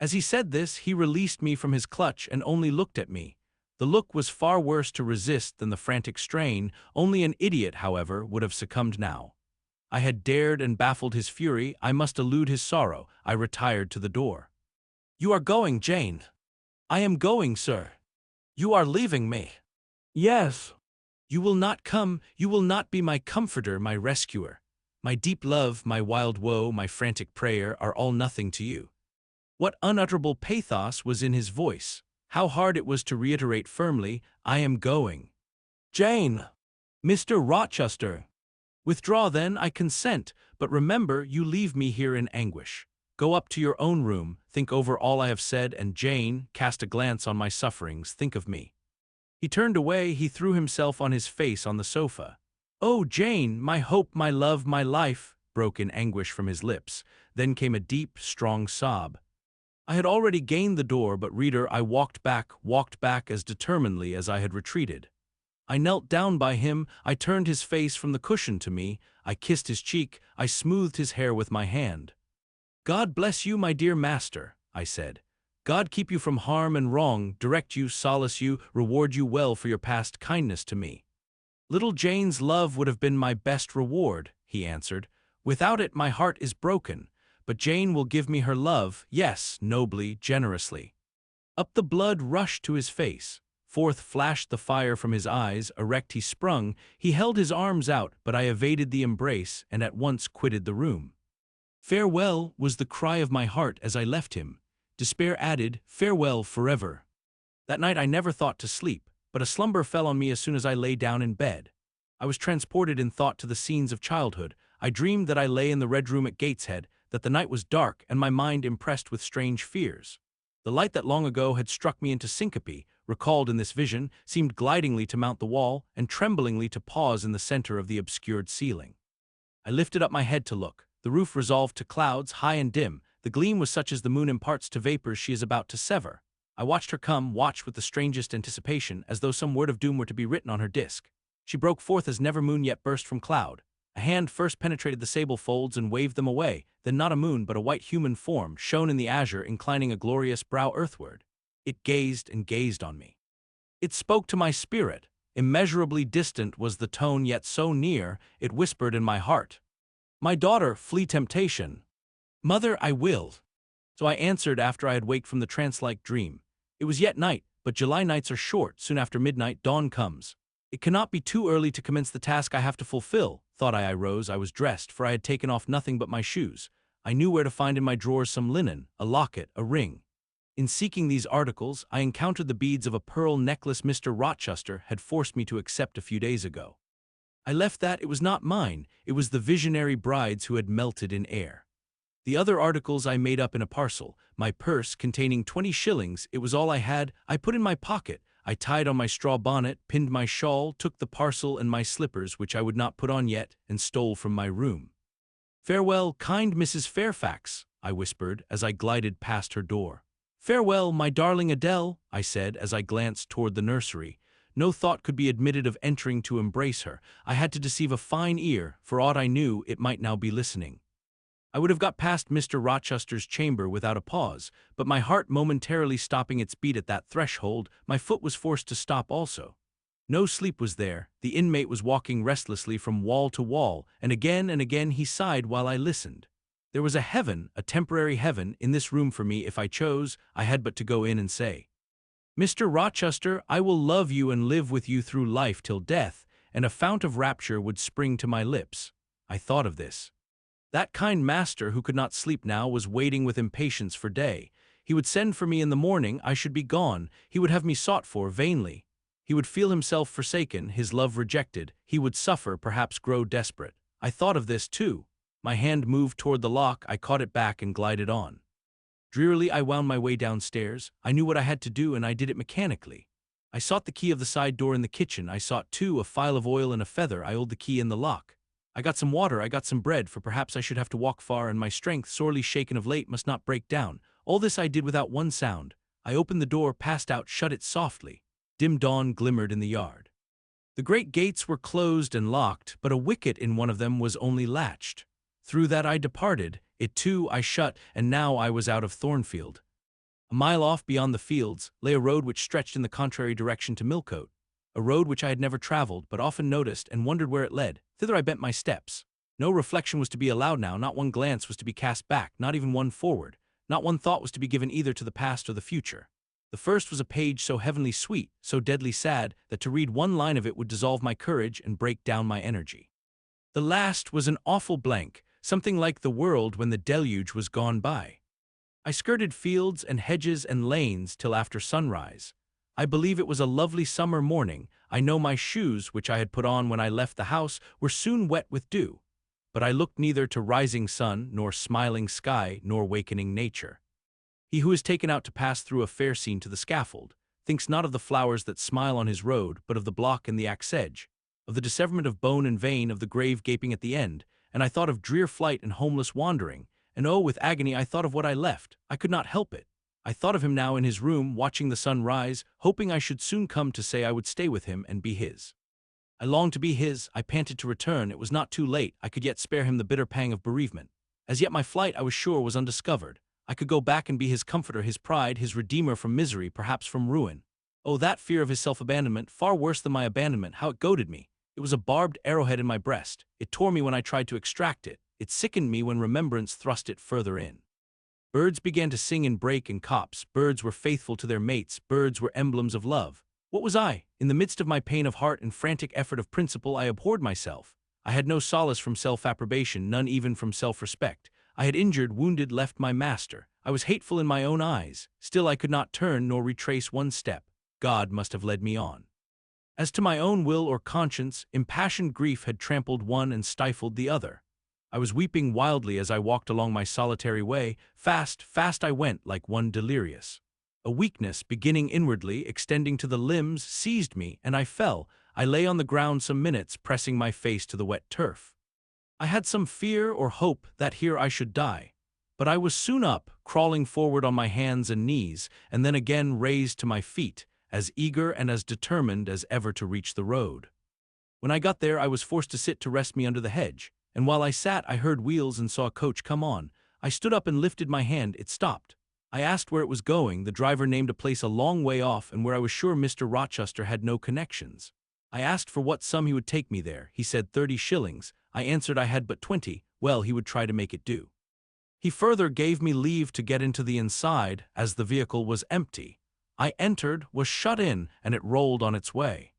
As he said this, he released me from his clutch and only looked at me. The look was far worse to resist than the frantic strain. Only an idiot, however, would have succumbed now. I had dared and baffled his fury. I must elude his sorrow. I retired to the door. "You are going, Jane." "I am going, sir." "You are leaving me." "Yes." "You will not come. You will not be my comforter, my rescuer. My deep love, my wild woe, my frantic prayer are all nothing to you." What unutterable pathos was in his voice! How hard it was to reiterate firmly, "I am going." "Jane!" "Mr. Rochester." "Withdraw then, I consent, but remember you leave me here in anguish. Go up to your own room, think over all I have said, and Jane, cast a glance on my sufferings, think of me." He turned away, he threw himself on his face on the sofa. "Oh, Jane, my hope, my love, my life," broke in anguish from his lips. Then came a deep, strong sob. I had already gained the door, but reader, I walked back as determinedly as I had retreated. I knelt down by him, I turned his face from the cushion to me, I kissed his cheek, I smoothed his hair with my hand. "God bless you, my dear master," I said. "God keep you from harm and wrong, direct you, solace you, reward you well for your past kindness to me." "Little Jane's love would have been my best reward," he answered. "Without it my heart is broken, but Jane will give me her love, yes, nobly, generously." Up the blood rushed to his face. Forth flashed the fire from his eyes. Erect he sprung. He held his arms out, but I evaded the embrace and at once quitted the room. "Farewell," was the cry of my heart as I left him. Despair added, "Farewell forever." That night I never thought to sleep, but a slumber fell on me as soon as I lay down in bed. I was transported in thought to the scenes of childhood. I dreamed that I lay in the Red Room at Gateshead, that the night was dark and my mind impressed with strange fears. The light that long ago had struck me into syncope, recalled in this vision, seemed glidingly to mount the wall and tremblingly to pause in the center of the obscured ceiling. I lifted up my head to look. The roof resolved to clouds, high and dim. The gleam was such as the moon imparts to vapors she is about to sever. I watched her come, watched with the strangest anticipation, as though some word of doom were to be written on her disk. She broke forth as never moon yet burst from cloud. A hand first penetrated the sable folds and waved them away, then not a moon but a white human form shone in the azure, inclining a glorious brow earthward. It gazed and gazed on me. It spoke to my spirit. Immeasurably distant was the tone, yet so near, it whispered in my heart. "My daughter, flee temptation." "Mother, I will." So I answered after I had waked from the trance-like dream. It was yet night, but July nights are short. Soon after midnight, dawn comes. It cannot be too early to commence the task I have to fulfill, thought I. I rose, I was dressed, for I had taken off nothing but my shoes. I knew where to find in my drawers some linen, a locket, a ring. In seeking these articles, I encountered the beads of a pearl necklace Mr. Rochester had forced me to accept a few days ago. I left that. It was not mine, it was the visionary bride's who had melted in air. The other articles I made up in a parcel. My purse, containing 20 shillings, it was all I had, I put in my pocket. I tied on my straw bonnet, pinned my shawl, took the parcel and my slippers, which I would not put on yet, and stole from my room. "Farewell, kind Mrs. Fairfax," I whispered as I glided past her door. "Farewell, my darling Adele," I said as I glanced toward the nursery. No thought could be admitted of entering to embrace her. I had to deceive a fine ear. For aught I knew, it might now be listening. I would have got past Mr. Rochester's chamber without a pause, but my heart momentarily stopping its beat at that threshold, my foot was forced to stop also. No sleep was there. The inmate was walking restlessly from wall to wall, and again he sighed while I listened. There was a heaven, a temporary heaven, in this room for me if I chose. I had but to go in and say, "Mr. Rochester, I will love you and live with you through life till death," and a fount of rapture would spring to my lips. I thought of this. That kind master who could not sleep now was waiting with impatience for day. He would send for me in the morning. I should be gone. He would have me sought for vainly. He would feel himself forsaken, his love rejected. He would suffer, perhaps grow desperate. I thought of this too. My hand moved toward the lock. I caught it back and glided on. Drearily I wound my way downstairs. I knew what I had to do, and I did it mechanically. I sought the key of the side door in the kitchen. I sought, too, a phial of oil and a feather. I oiled the key in the lock. I got some water. I got some bread, for perhaps I should have to walk far, and my strength, sorely shaken of late, must not break down. All this I did without one sound. I opened the door, passed out, shut it softly. Dim dawn glimmered in the yard. The great gates were closed and locked, but a wicket in one of them was only latched. Through that I departed. It, too, I shut, and now I was out of Thornfield. A mile off beyond the fields lay a road which stretched in the contrary direction to Millcote, a road which I had never traveled, but often noticed and wondered where it led. Thither I bent my steps. No reflection was to be allowed now, not one glance was to be cast back, not even one forward. Not one thought was to be given either to the past or the future. The first was a page so heavenly sweet, so deadly sad, that to read one line of it would dissolve my courage and break down my energy. The last was an awful blank, something like the world when the deluge was gone by. I skirted fields and hedges and lanes till after sunrise. I believe it was a lovely summer morning. I know my shoes, which I had put on when I left the house, were soon wet with dew. But I looked neither to rising sun, nor smiling sky, nor wakening nature. He who is taken out to pass through a fair scene to the scaffold thinks not of the flowers that smile on his road, but of the block and the axe edge, of the disseverment of bone and vein, of the grave gaping at the end. And I thought of drear flight and homeless wandering, and oh, with agony I thought of what I left. I could not help it. I thought of him now in his room, watching the sun rise, hoping I should soon come to say I would stay with him and be his. I longed to be his. I panted to return. It was not too late. I could yet spare him the bitter pang of bereavement. As yet my flight, I was sure, was undiscovered. I could go back and be his comforter, his pride, his redeemer from misery, perhaps from ruin. Oh, that fear of his self-abandonment, far worse than my abandonment, how it goaded me. It was a barbed arrowhead in my breast. It tore me when I tried to extract it. It sickened me when remembrance thrust it further in. Birds began to sing in brake and copse. Birds were faithful to their mates. Birds were emblems of love. What was I? In the midst of my pain of heart and frantic effort of principle, I abhorred myself. I had no solace from self-approbation, none even from self-respect. I had injured, wounded, left my master. I was hateful in my own eyes. Still I could not turn nor retrace one step. God must have led me on. As to my own will or conscience, impassioned grief had trampled one and stifled the other. I was weeping wildly as I walked along my solitary way. Fast, fast I went, like one delirious. A weakness, beginning inwardly, extending to the limbs, seized me, and I fell. I lay on the ground some minutes, pressing my face to the wet turf. I had some fear or hope that here I should die. But I was soon up, crawling forward on my hands and knees, and then again raised to my feet, as eager and as determined as ever to reach the road. When I got there, I was forced to sit to rest me under the hedge, and while I sat, I heard wheels and saw a coach come on. I stood up and lifted my hand. It stopped. I asked where it was going. The driver named a place a long way off and where I was sure Mr. Rochester had no connections. I asked for what sum he would take me there. He said 30 shillings. I answered I had but 20. Well, he would try to make it do. He further gave me leave to get into the inside, as the vehicle was empty. I entered, was shut in, and it rolled on its way.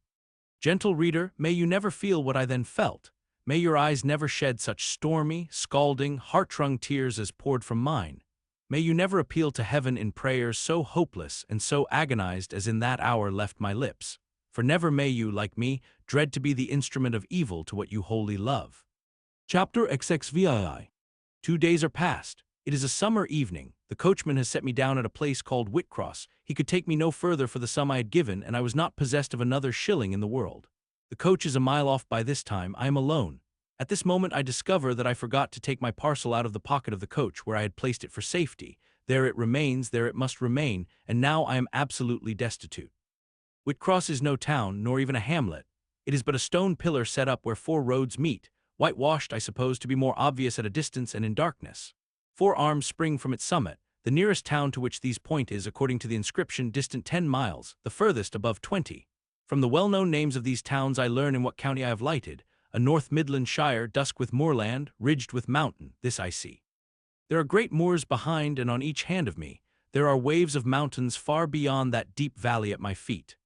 Gentle reader, may you never feel what I then felt. May your eyes never shed such stormy, scalding, heart-wrung tears as poured from mine. May you never appeal to heaven in prayers so hopeless and so agonized as in that hour left my lips. For never may you, like me, dread to be the instrument of evil to what you wholly love. Chapter XXVII. 2 days are past. It is a summer evening. The coachman has set me down at a place called Whitcross. He could take me no further for the sum I had given, and I was not possessed of another shilling in the world. The coach is a mile off by this time. I am alone. At this moment I discover that I forgot to take my parcel out of the pocket of the coach where I had placed it for safety. There it remains, there it must remain, and now I am absolutely destitute. Whitcross is no town, nor even a hamlet. It is but a stone pillar set up where four roads meet, whitewashed, I suppose, to be more obvious at a distance and in darkness. 4 arms spring from its summit. The nearest town to which these point is, according to the inscription, distant 10 miles, the furthest above 20. From the well-known names of these towns I learn in what county I have lighted, a North Midland shire, dusk with moorland, ridged with mountain, this I see. There are great moors behind and on each hand of me. There are waves of mountains far beyond that deep valley at my feet.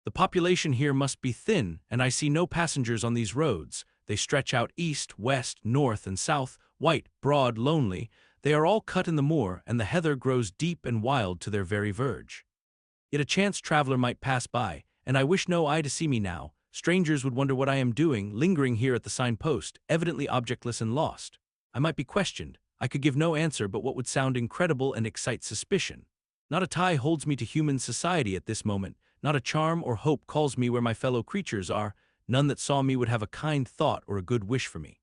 The population here must be thin, and I see no passengers on these roads. They stretch out east, west, north, and south, white, broad, lonely. They are all cut in the moor, and the heather grows deep and wild to their very verge. Yet a chance traveler might pass by, and I wish no eye to see me now. Strangers would wonder what I am doing, lingering here at the signpost, evidently objectless and lost. I might be questioned. I could give no answer but what would sound incredible and excite suspicion. Not a tie holds me to human society at this moment. Not a charm or hope calls me where my fellow creatures are. None that saw me would have a kind thought or a good wish for me.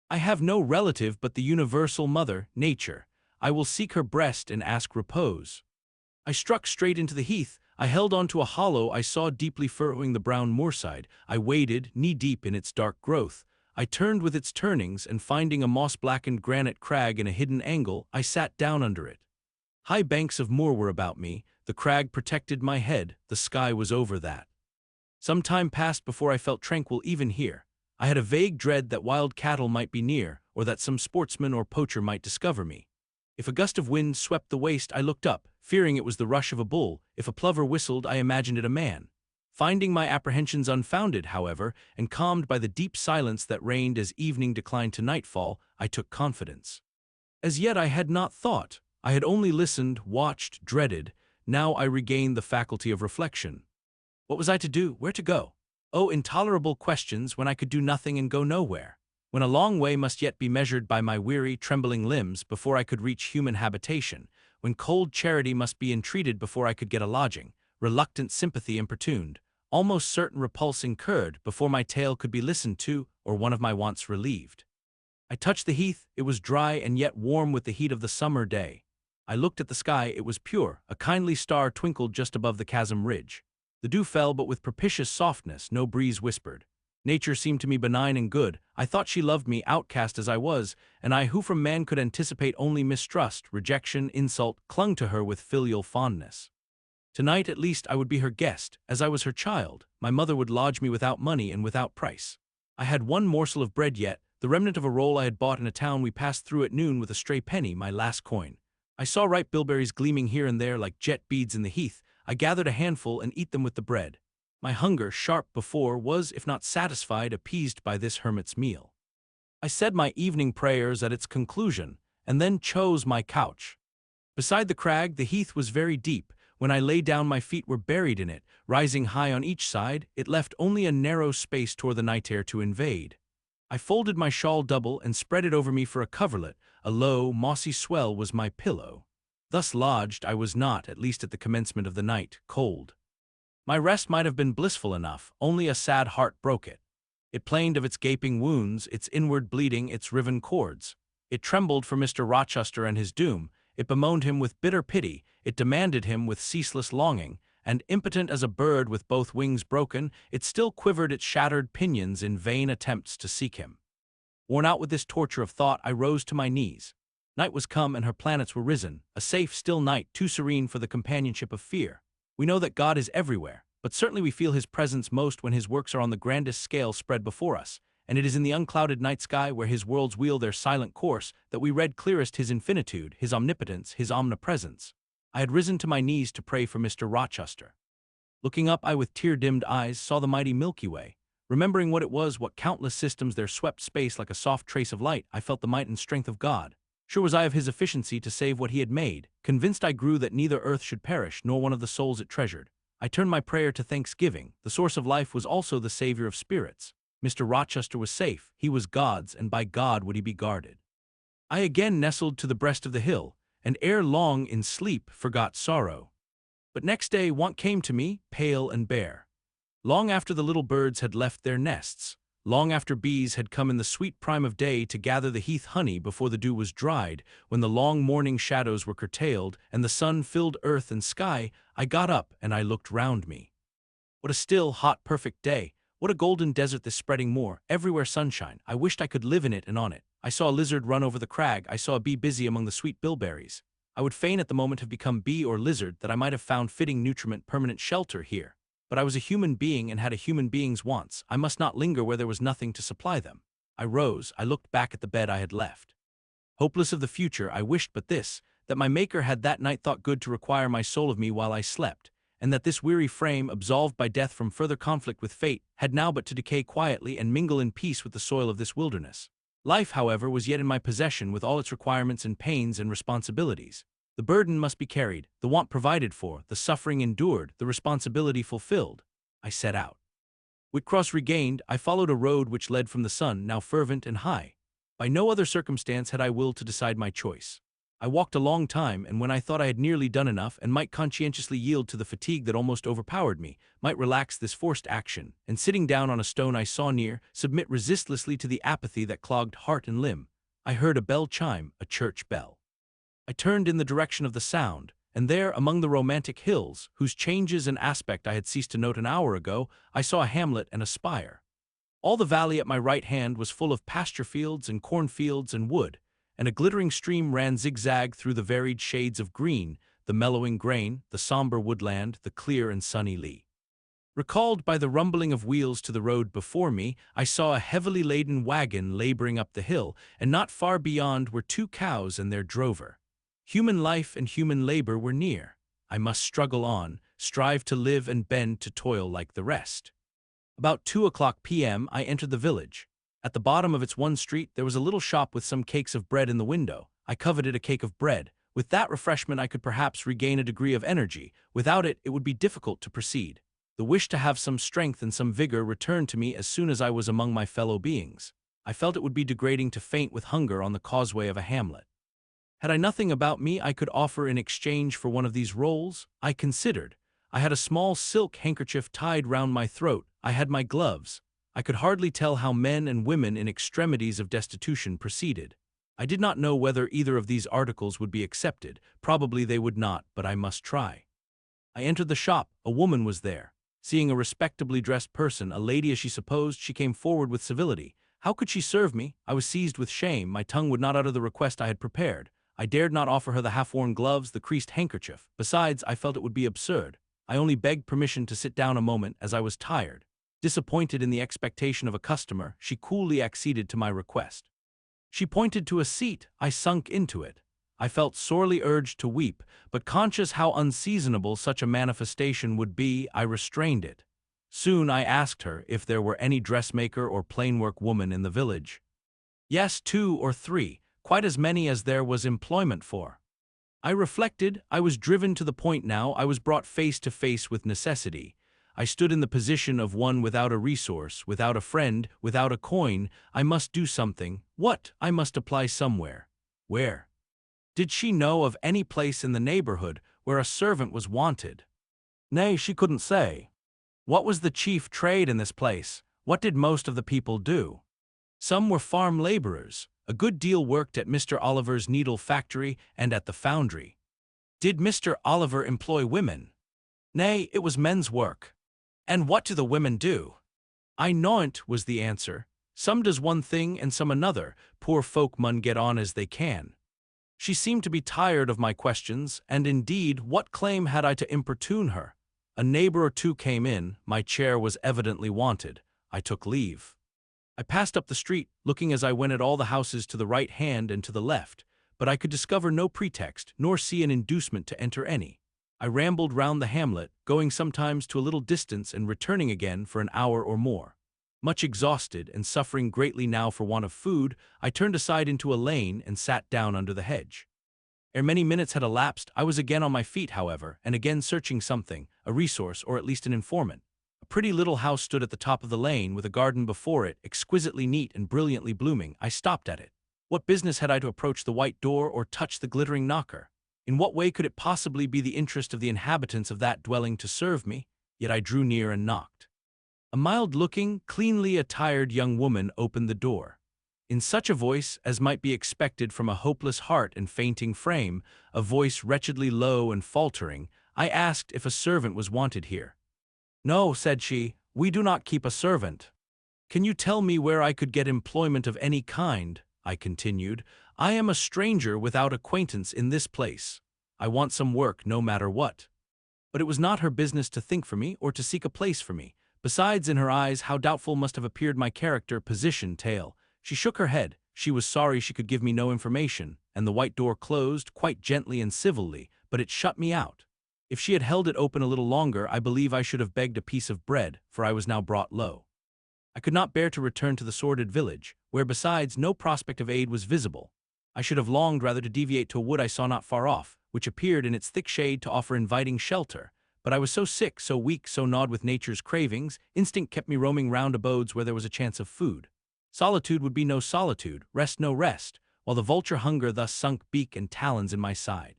I have no relative but the universal mother, nature. I will seek her breast and ask repose. I struck straight into the heath. I held on to a hollow I saw deeply furrowing the brown moorside. I waded, knee-deep in its dark growth. I turned with its turnings, and finding a moss-blackened granite crag in a hidden angle, I sat down under it. High banks of moor were about me. The crag protected my head. The sky was over that. Some time passed before I felt tranquil even here. I had a vague dread that wild cattle might be near, or that some sportsman or poacher might discover me. If a gust of wind swept the waste, I looked up, fearing it was the rush of a bull. If a plover whistled, I imagined it a man. Finding my apprehensions unfounded, however, and calmed by the deep silence that reigned as evening declined to nightfall, I took confidence. As yet I had not thought. I had only listened, watched, dreaded. Now I regained the faculty of reflection. What was I to do? Where to go? Oh, intolerable questions, when I could do nothing and go nowhere. When a long way must yet be measured by my weary, trembling limbs before I could reach human habitation. When cold charity must be entreated before I could get a lodging. Reluctant sympathy importuned. Almost certain repulse incurred before my tale could be listened to or one of my wants relieved. I touched the heath. It was dry and yet warm with the heat of the summer day. I looked at the sky. It was pure. A kindly star twinkled just above the chasm ridge. The dew fell, but with propitious softness. No breeze whispered. Nature seemed to me benign and good. I thought she loved me, outcast as I was, and I, who from man could anticipate only mistrust, rejection, insult, clung to her with filial fondness. Tonight, at least, I would be her guest, as I was her child. My mother would lodge me without money and without price. I had one morsel of bread yet, the remnant of a roll I had bought in a town we passed through at noon with a stray penny, my last coin. I saw ripe bilberries gleaming here and there like jet beads in the heath. I gathered a handful and eat them with the bread. My hunger, sharp before, was, if not satisfied, appeased by this hermit's meal. I said my evening prayers at its conclusion, and then chose my couch. Beside the crag, the heath was very deep. When I lay down, my feet were buried in it. Rising high on each side, it left only a narrow space toward the night air to invade. I folded my shawl double and spread it over me for a coverlet. A low, mossy swell was my pillow. Thus lodged, I was not, at least at the commencement of the night, cold. My rest might have been blissful enough, only a sad heart broke it. It plained of its gaping wounds, its inward bleeding, its riven cords. It trembled for Mr. Rochester and his doom. It bemoaned him with bitter pity. It demanded him with ceaseless longing, and impotent as a bird with both wings broken, it still quivered its shattered pinions in vain attempts to seek him. Worn out with this torture of thought, I rose to my knees. Night was come and her planets were risen, a safe, still night, too serene for the companionship of fear. We know that God is everywhere, but certainly we feel his presence most when his works are on the grandest scale spread before us, and it is in the unclouded night sky where his worlds wheel their silent course that we read clearest his infinitude, his omnipotence, his omnipresence. I had risen to my knees to pray for Mr. Rochester. Looking up, I with tear-dimmed eyes saw the mighty Milky Way. Remembering what it was, what countless systems there swept space like a soft trace of light, I felt the might and strength of God. Sure was I of his efficiency to save what he had made. Convinced I grew that neither earth should perish, nor one of the souls it treasured. I turned my prayer to thanksgiving. The source of life was also the savior of spirits. Mr. Rochester was safe. He was God's, and by God would he be guarded. I again nestled to the breast of the hill, and ere long in sleep forgot sorrow. But next day want came to me, pale and bare. Long after the little birds had left their nests, long after bees had come in the sweet prime of day to gather the heath honey before the dew was dried, when the long morning shadows were curtailed and the sun filled earth and sky, I got up and I looked round me. What a still, hot, perfect day! What a golden desert this spreading moor, everywhere sunshine. I wished I could live in it and on it. I saw a lizard run over the crag, I saw a bee busy among the sweet bilberries. I would fain at the moment have become bee or lizard, that I might have found fitting nutriment permanent shelter here. But I was a human being and had a human being's wants. I must not linger where there was nothing to supply them. I rose, I looked back at the bed I had left. Hopeless of the future, I wished but this, that my Maker had that night thought good to require my soul of me while I slept, and that this weary frame, absolved by death from further conflict with fate, had now but to decay quietly and mingle in peace with the soil of this wilderness. Life, however, was yet in my possession with all its requirements and pains and responsibilities. The burden must be carried, the want provided for, the suffering endured, the responsibility fulfilled. I set out. Whitcross regained, I followed a road which led from the sun, now fervent and high. By no other circumstance had I will to decide my choice. I walked a long time, and when I thought I had nearly done enough and might conscientiously yield to the fatigue that almost overpowered me, might relax this forced action, and sitting down on a stone I saw near, submit resistlessly to the apathy that clogged heart and limb, I heard a bell chime, a church bell. I turned in the direction of the sound, and there, among the romantic hills, whose changes and aspect I had ceased to note an hour ago, I saw a hamlet and a spire. All the valley at my right hand was full of pasture fields and cornfields and wood, and a glittering stream ran zigzag through the varied shades of green, the mellowing grain, the somber woodland, the clear and sunny lea. Recalled by the rumbling of wheels to the road before me, I saw a heavily laden wagon laboring up the hill, and not far beyond were 2 cows and their drover. Human life and human labor were near. I must struggle on, strive to live and bend to toil like the rest. About 2:00 p.m. I entered the village. At the bottom of its one street there was a little shop with some cakes of bread in the window. I coveted a cake of bread. With that refreshment I could perhaps regain a degree of energy. Without it, it would be difficult to proceed. The wish to have some strength and some vigor returned to me as soon as I was among my fellow beings. I felt it would be degrading to faint with hunger on the causeway of a hamlet. Had I nothing about me I could offer in exchange for one of these rolls? I considered. I had a small silk handkerchief tied round my throat. I had my gloves. I could hardly tell how men and women in extremities of destitution proceeded. I did not know whether either of these articles would be accepted. Probably they would not, but I must try. I entered the shop. A woman was there. Seeing a respectably dressed person, a lady as she supposed, she came forward with civility. How could she serve me? I was seized with shame. My tongue would not utter the request I had prepared. I dared not offer her the half-worn gloves, the creased handkerchief. Besides, I felt it would be absurd. I only begged permission to sit down a moment, as I was tired. Disappointed in the expectation of a customer, she coolly acceded to my request. She pointed to a seat. I sunk into it. I felt sorely urged to weep, but conscious how unseasonable such a manifestation would be, I restrained it. Soon I asked her if there were any dressmaker or plainwork woman in the village. Yes, 2 or 3, quite as many as there was employment for. I reflected. I was driven to the point now. I was brought face to face with necessity. I stood in the position of one without a resource, without a friend, without a coin. I must do something. What? I must apply somewhere. Where? Did she know of any place in the neighborhood where a servant was wanted? Nay, she couldn't say. What was the chief trade in this place? What did most of the people do? Some were farm laborers. A good deal worked at Mr. Oliver's needle factory and at the foundry. Did Mr. Oliver employ women? Nay, it was men's work. And what do the women do? I know't, was the answer. Some does one thing and some another. Poor folk mun get on as they can. She seemed to be tired of my questions, and indeed, what claim had I to importune her? A neighbor or 2 came in. My chair was evidently wanted. I took leave. I passed up the street, looking as I went at all the houses to the right hand and to the left, but I could discover no pretext, nor see an inducement to enter any. I rambled round the hamlet, going sometimes to a little distance and returning again for an hour or more. Much exhausted and suffering greatly now for want of food, I turned aside into a lane and sat down under the hedge. Ere many minutes had elapsed, I was again on my feet, however, and again searching something, a resource or at least an informant. A pretty little house stood at the top of the lane with a garden before it, exquisitely neat and brilliantly blooming. I stopped at it. What business had I to approach the white door or touch the glittering knocker? In what way could it possibly be the interest of the inhabitants of that dwelling to serve me? Yet I drew near and knocked. A mild-looking, cleanly attired young woman opened the door. In such a voice as might be expected from a hopeless heart and fainting frame, a voice wretchedly low and faltering, I asked if a servant was wanted here. "No," said she, "we do not keep a servant." "Can you tell me where I could get employment of any kind?" I continued. "I am a stranger without acquaintance in this place. I want some work, no matter what." But it was not her business to think for me or to seek a place for me. Besides, in her eyes, how doubtful must have appeared my character, position, tale. She shook her head. She was sorry she could give me no information, and the white door closed, quite gently and civilly, but it shut me out. If she had held it open a little longer, I believe I should have begged a piece of bread, for I was now brought low. I could not bear to return to the sordid village, where besides no prospect of aid was visible. I should have longed rather to deviate to a wood I saw not far off, which appeared in its thick shade to offer inviting shelter. But I was so sick, so weak, so gnawed with nature's cravings, instinct kept me roaming round abodes where there was a chance of food. Solitude would be no solitude, rest no rest, while the vulture hunger thus sunk beak and talons in my side.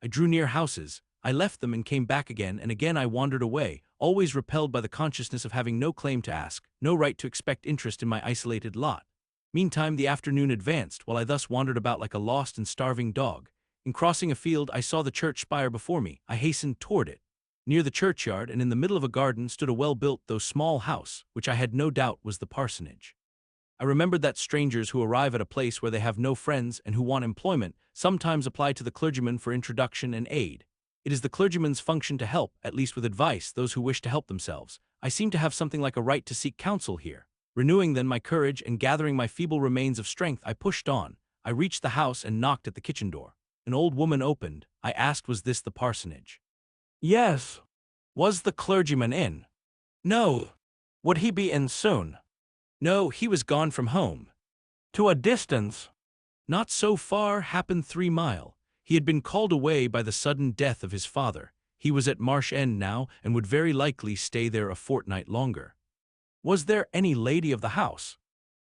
I drew near houses, I left them and came back again, and again I wandered away, always repelled by the consciousness of having no claim to ask, no right to expect interest in my isolated lot. Meantime the afternoon advanced, while I thus wandered about like a lost and starving dog. In crossing a field I saw the church spire before me. I hastened toward it. Near the churchyard and in the middle of a garden stood a well-built though small house, which I had no doubt was the parsonage. I remembered that strangers who arrive at a place where they have no friends and who want employment sometimes apply to the clergyman for introduction and aid. It is the clergyman's function to help, at least with advice, those who wish to help themselves. I seemed to have something like a right to seek counsel here. Renewing then my courage and gathering my feeble remains of strength, I pushed on. I reached the house and knocked at the kitchen door. An old woman opened. I asked, was this the parsonage? "Yes." "Was the clergyman in?" "No." "Would he be in soon?" "No, he was gone from home." "To a distance?" "Not so far, happened 3 mile. He had been called away by the sudden death of his father. He was at Marsh End now, and would very likely stay there a fortnight longer." "Was there any lady of the house?"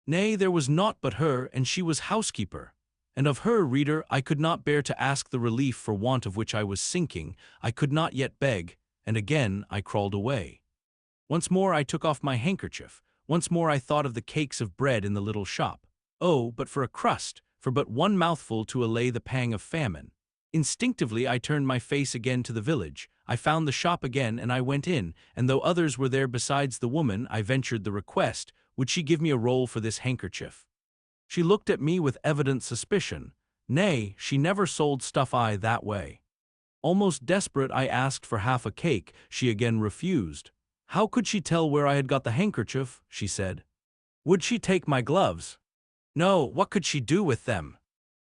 "Nay, there was naught but her, and she was housekeeper. And of her, reader, I could not bear to ask the relief for want of which I was sinking. I could not yet beg, and again I crawled away. Once more I took off my handkerchief. Once more I thought of the cakes of bread in the little shop. Oh, but for a crust, for but one mouthful to allay the pang of famine. Instinctively I turned my face again to the village. I found the shop again, and I went in, and though others were there besides the woman, I ventured the request, would she give me a roll for this handkerchief? She looked at me with evident suspicion. Nay, she never sold stuff that way. Almost desperate, I asked for half a cake. She again refused. How could she tell where I had got the handkerchief? She said. Would she take my gloves? No, what could she do with them?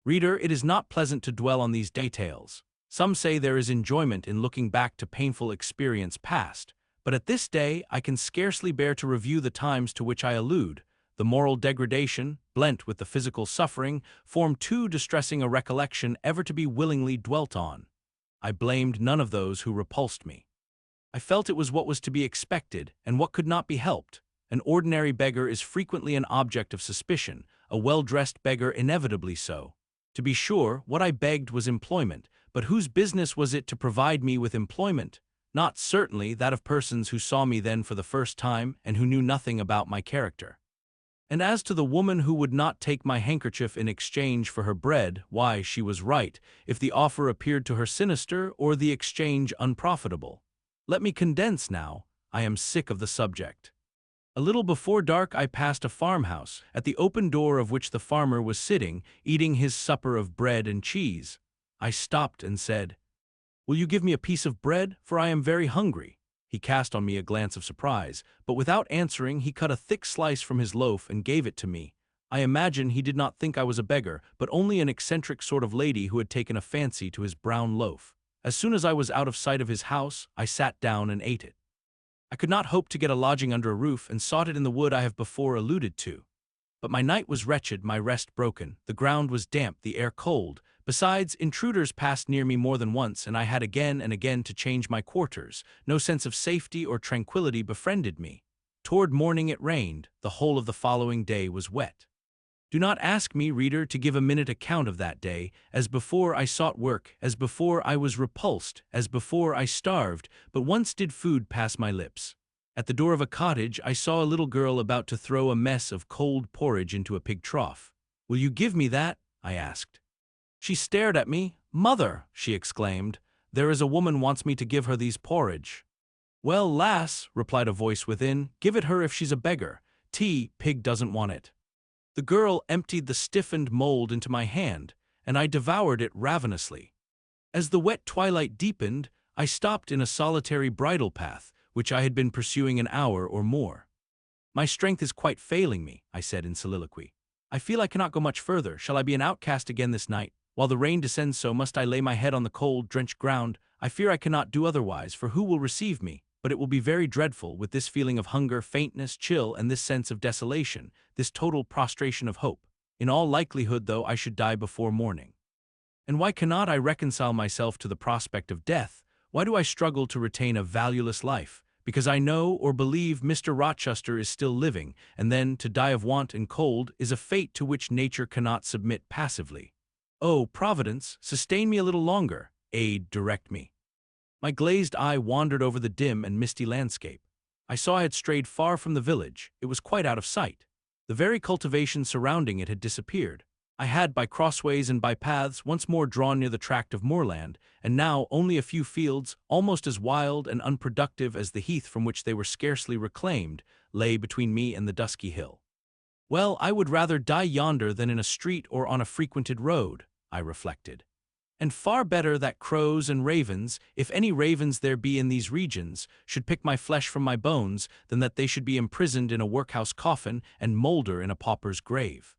Reader, it is not pleasant to dwell on these details. Some say there is enjoyment in looking back to painful experience past, but at this day I can scarcely bear to review the times to which I allude. The moral degradation, blent with the physical suffering, form too distressing a recollection ever to be willingly dwelt on. I blamed none of those who repulsed me. I felt it was what was to be expected, and what could not be helped. An ordinary beggar is frequently an object of suspicion, a well-dressed beggar inevitably so. To be sure, what I begged was employment, but whose business was it to provide me with employment? Not certainly that of persons who saw me then for the first time and who knew nothing about my character. And as to the woman who would not take my handkerchief in exchange for her bread, why, she was right, if the offer appeared to her sinister or the exchange unprofitable. Let me condense now. I am sick of the subject. A little before dark I passed a farmhouse, at the open door of which the farmer was sitting, eating his supper of bread and cheese. I stopped and said, "Will you give me a piece of bread, for I am very hungry?" He cast on me a glance of surprise, but without answering he cut a thick slice from his loaf and gave it to me. I imagine he did not think I was a beggar, but only an eccentric sort of lady who had taken a fancy to his brown loaf. As soon as I was out of sight of his house, I sat down and ate it. I could not hope to get a lodging under a roof, and sought it in the wood I have before alluded to. But my night was wretched, my rest broken, the ground was damp, the air cold. Besides, intruders passed near me more than once, and I had again and again to change my quarters. No sense of safety or tranquility befriended me. Toward morning it rained. The whole of the following day was wet. Do not ask me, reader, to give a minute account of that day. As before I sought work, as before I was repulsed, as before I starved, but once did food pass my lips. At the door of a cottage I saw a little girl about to throw a mess of cold porridge into a pig trough. "Will you give me that?" I asked. She stared at me. "Mother," she exclaimed, "there is a woman wants me to give her these porridge." "Well, lass," replied a voice within, "give it her if she's a beggar. Pig doesn't want it." The girl emptied the stiffened mold into my hand, and I devoured it ravenously. As the wet twilight deepened, I stopped in a solitary bridle path, which I had been pursuing an hour or more. "My strength is quite failing me," I said in soliloquy. "I feel I cannot go much further. Shall I be an outcast again this night? While the rain descends, so must I lay my head on the cold, drenched ground? I fear I cannot do otherwise, for who will receive me? But it will be very dreadful, with this feeling of hunger, faintness, chill, and this sense of desolation, this total prostration of hope. In all likelihood, though, I should die before morning. And why cannot I reconcile myself to the prospect of death? Why do I struggle to retain a valueless life? Because I know or believe Mr. Rochester is still living, and then to die of want and cold is a fate to which nature cannot submit passively. Oh, Providence, sustain me a little longer. Aid, direct me." My glazed eye wandered over the dim and misty landscape. I saw I had strayed far from the village. It was quite out of sight. The very cultivation surrounding it had disappeared. I had, by crossways and by paths, once more drawn near the tract of moorland, and now only a few fields, almost as wild and unproductive as the heath from which they were scarcely reclaimed, lay between me and the dusky hill. Well, I would rather die yonder than in a street or on a frequented road, I reflected. And far better that crows and ravens, if any ravens there be in these regions, should pick my flesh from my bones, than that they should be imprisoned in a workhouse coffin and moulder in a pauper's grave.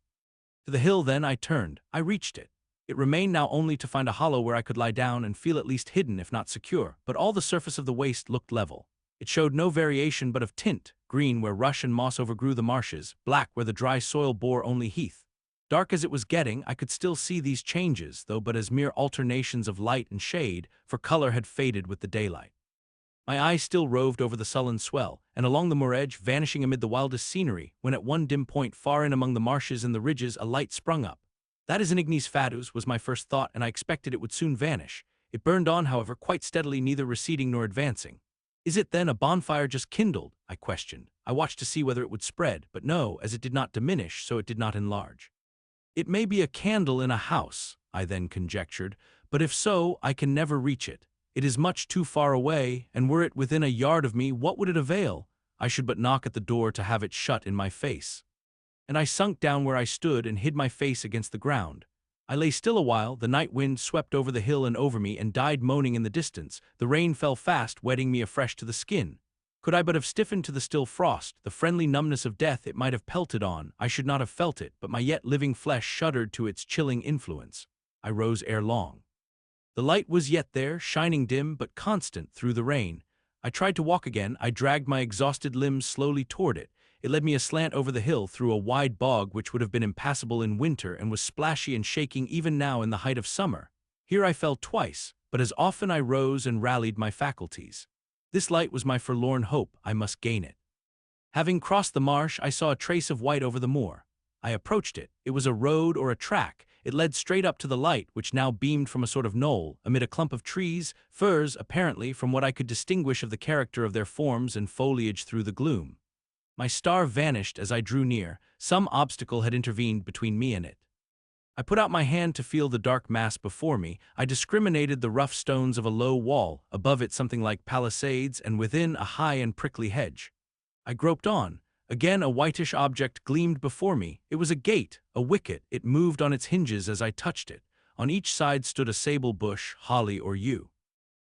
To the hill, then, I turned. I reached it. It remained now only to find a hollow where I could lie down and feel at least hidden, if not secure. But all the surface of the waste looked level. It showed no variation but of tint, green where rush and moss overgrew the marshes, black where the dry soil bore only heath. Dark as it was getting, I could still see these changes, though but as mere alternations of light and shade, for color had faded with the daylight. My eye still roved over the sullen swell, and along the moor edge, vanishing amid the wildest scenery, when at one dim point far in among the marshes and the ridges a light sprung up. "That is an ignis fatuus," was my first thought, and I expected it would soon vanish. It burned on, however, quite steadily, neither receding nor advancing. "Is it, then, a bonfire just kindled?" I questioned. I watched to see whether it would spread, but no, as it did not diminish, so it did not enlarge. "It may be a candle in a house," I then conjectured, "but if so, I can never reach it. It is much too far away, and were it within a yard of me, what would it avail? I should but knock at the door to have it shut in my face." And I sunk down where I stood and hid my face against the ground. I lay still a while. The night wind swept over the hill and over me and died moaning in the distance. The rain fell fast, wetting me afresh to the skin. Could I but have stiffened to the still frost, the friendly numbness of death it might have pelted on, I should not have felt it, but my yet living flesh shuddered to its chilling influence. I rose ere long. The light was yet there, shining dim but constant through the rain. I tried to walk again. I dragged my exhausted limbs slowly toward it. It led me aslant over the hill through a wide bog which would have been impassable in winter and was splashy and shaking even now in the height of summer. Here I fell twice, but as often I rose and rallied my faculties. This light was my forlorn hope. I must gain it. Having crossed the marsh, I saw a trace of white over the moor. I approached it. It was a road or a track. It led straight up to the light, which now beamed from a sort of knoll, amid a clump of trees, firs, apparently, from what I could distinguish of the character of their forms and foliage through the gloom. My star vanished as I drew near. Some obstacle had intervened between me and it. I put out my hand to feel the dark mass before me. I discriminated the rough stones of a low wall, above it something like palisades, and within a high and prickly hedge. I groped on. Again a whitish object gleamed before me. It was a gate, a wicket. It moved on its hinges as I touched it. On each side stood a sable bush, holly or yew.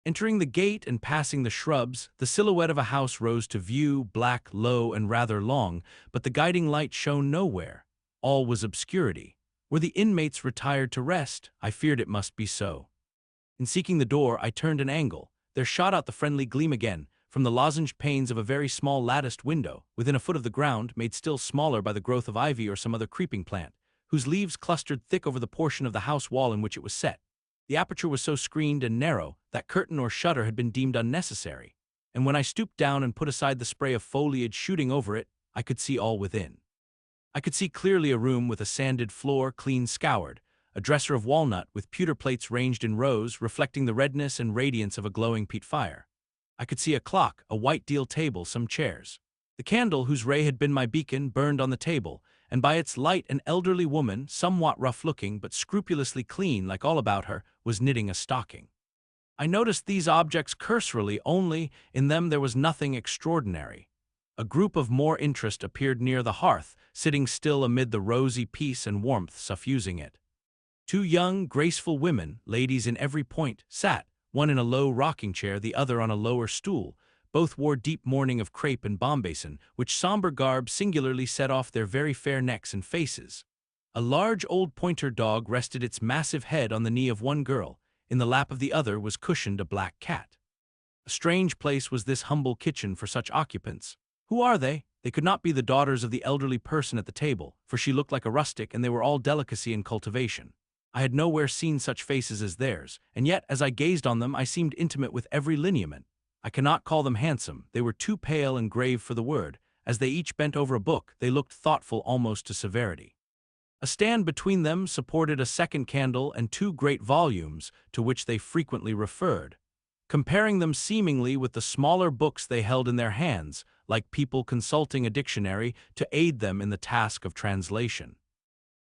Entering the gate and passing the shrubs, the silhouette of a house rose to view, black, low, and rather long, but the guiding light shone nowhere. All was obscurity. Were the inmates retired to rest? I feared it must be so. In seeking the door, I turned an angle. There shot out the friendly gleam again, from the lozenged panes of a very small latticed window, within a foot of the ground, made still smaller by the growth of ivy or some other creeping plant, whose leaves clustered thick over the portion of the house wall in which it was set. The aperture was so screened and narrow that curtain or shutter had been deemed unnecessary, and when I stooped down and put aside the spray of foliage shooting over it, I could see all within. I could see clearly a room with a sanded floor clean scoured, a dresser of walnut with pewter plates ranged in rows reflecting the redness and radiance of a glowing peat fire. I could see a clock, a white deal table, some chairs. The candle, whose ray had been my beacon, burned on the table, and by its light an elderly woman, somewhat rough-looking but scrupulously clean like all about her, was knitting a stocking. I noticed these objects cursorily, only in them there was nothing extraordinary. A group of more interest appeared near the hearth, sitting still amid the rosy peace and warmth suffusing it. Two young, graceful women, ladies in every point, sat, one in a low rocking chair, the other on a lower stool. Both wore deep mourning of crepe and bombazin, which somber garb singularly set off their very fair necks and faces. A large old pointer dog rested its massive head on the knee of one girl. In the lap of the other was cushioned a black cat. A strange place was this humble kitchen for such occupants. Who are they? They could not be the daughters of the elderly person at the table, for she looked like a rustic and they were all delicacy and cultivation. I had nowhere seen such faces as theirs, and yet as I gazed on them I seemed intimate with every lineament. I cannot call them handsome, they were too pale and grave for the word. As they each bent over a book, they looked thoughtful almost to severity. A stand between them supported a second candle and two great volumes, to which they frequently referred, comparing them seemingly with the smaller books they held in their hands, like people consulting a dictionary to aid them in the task of translation.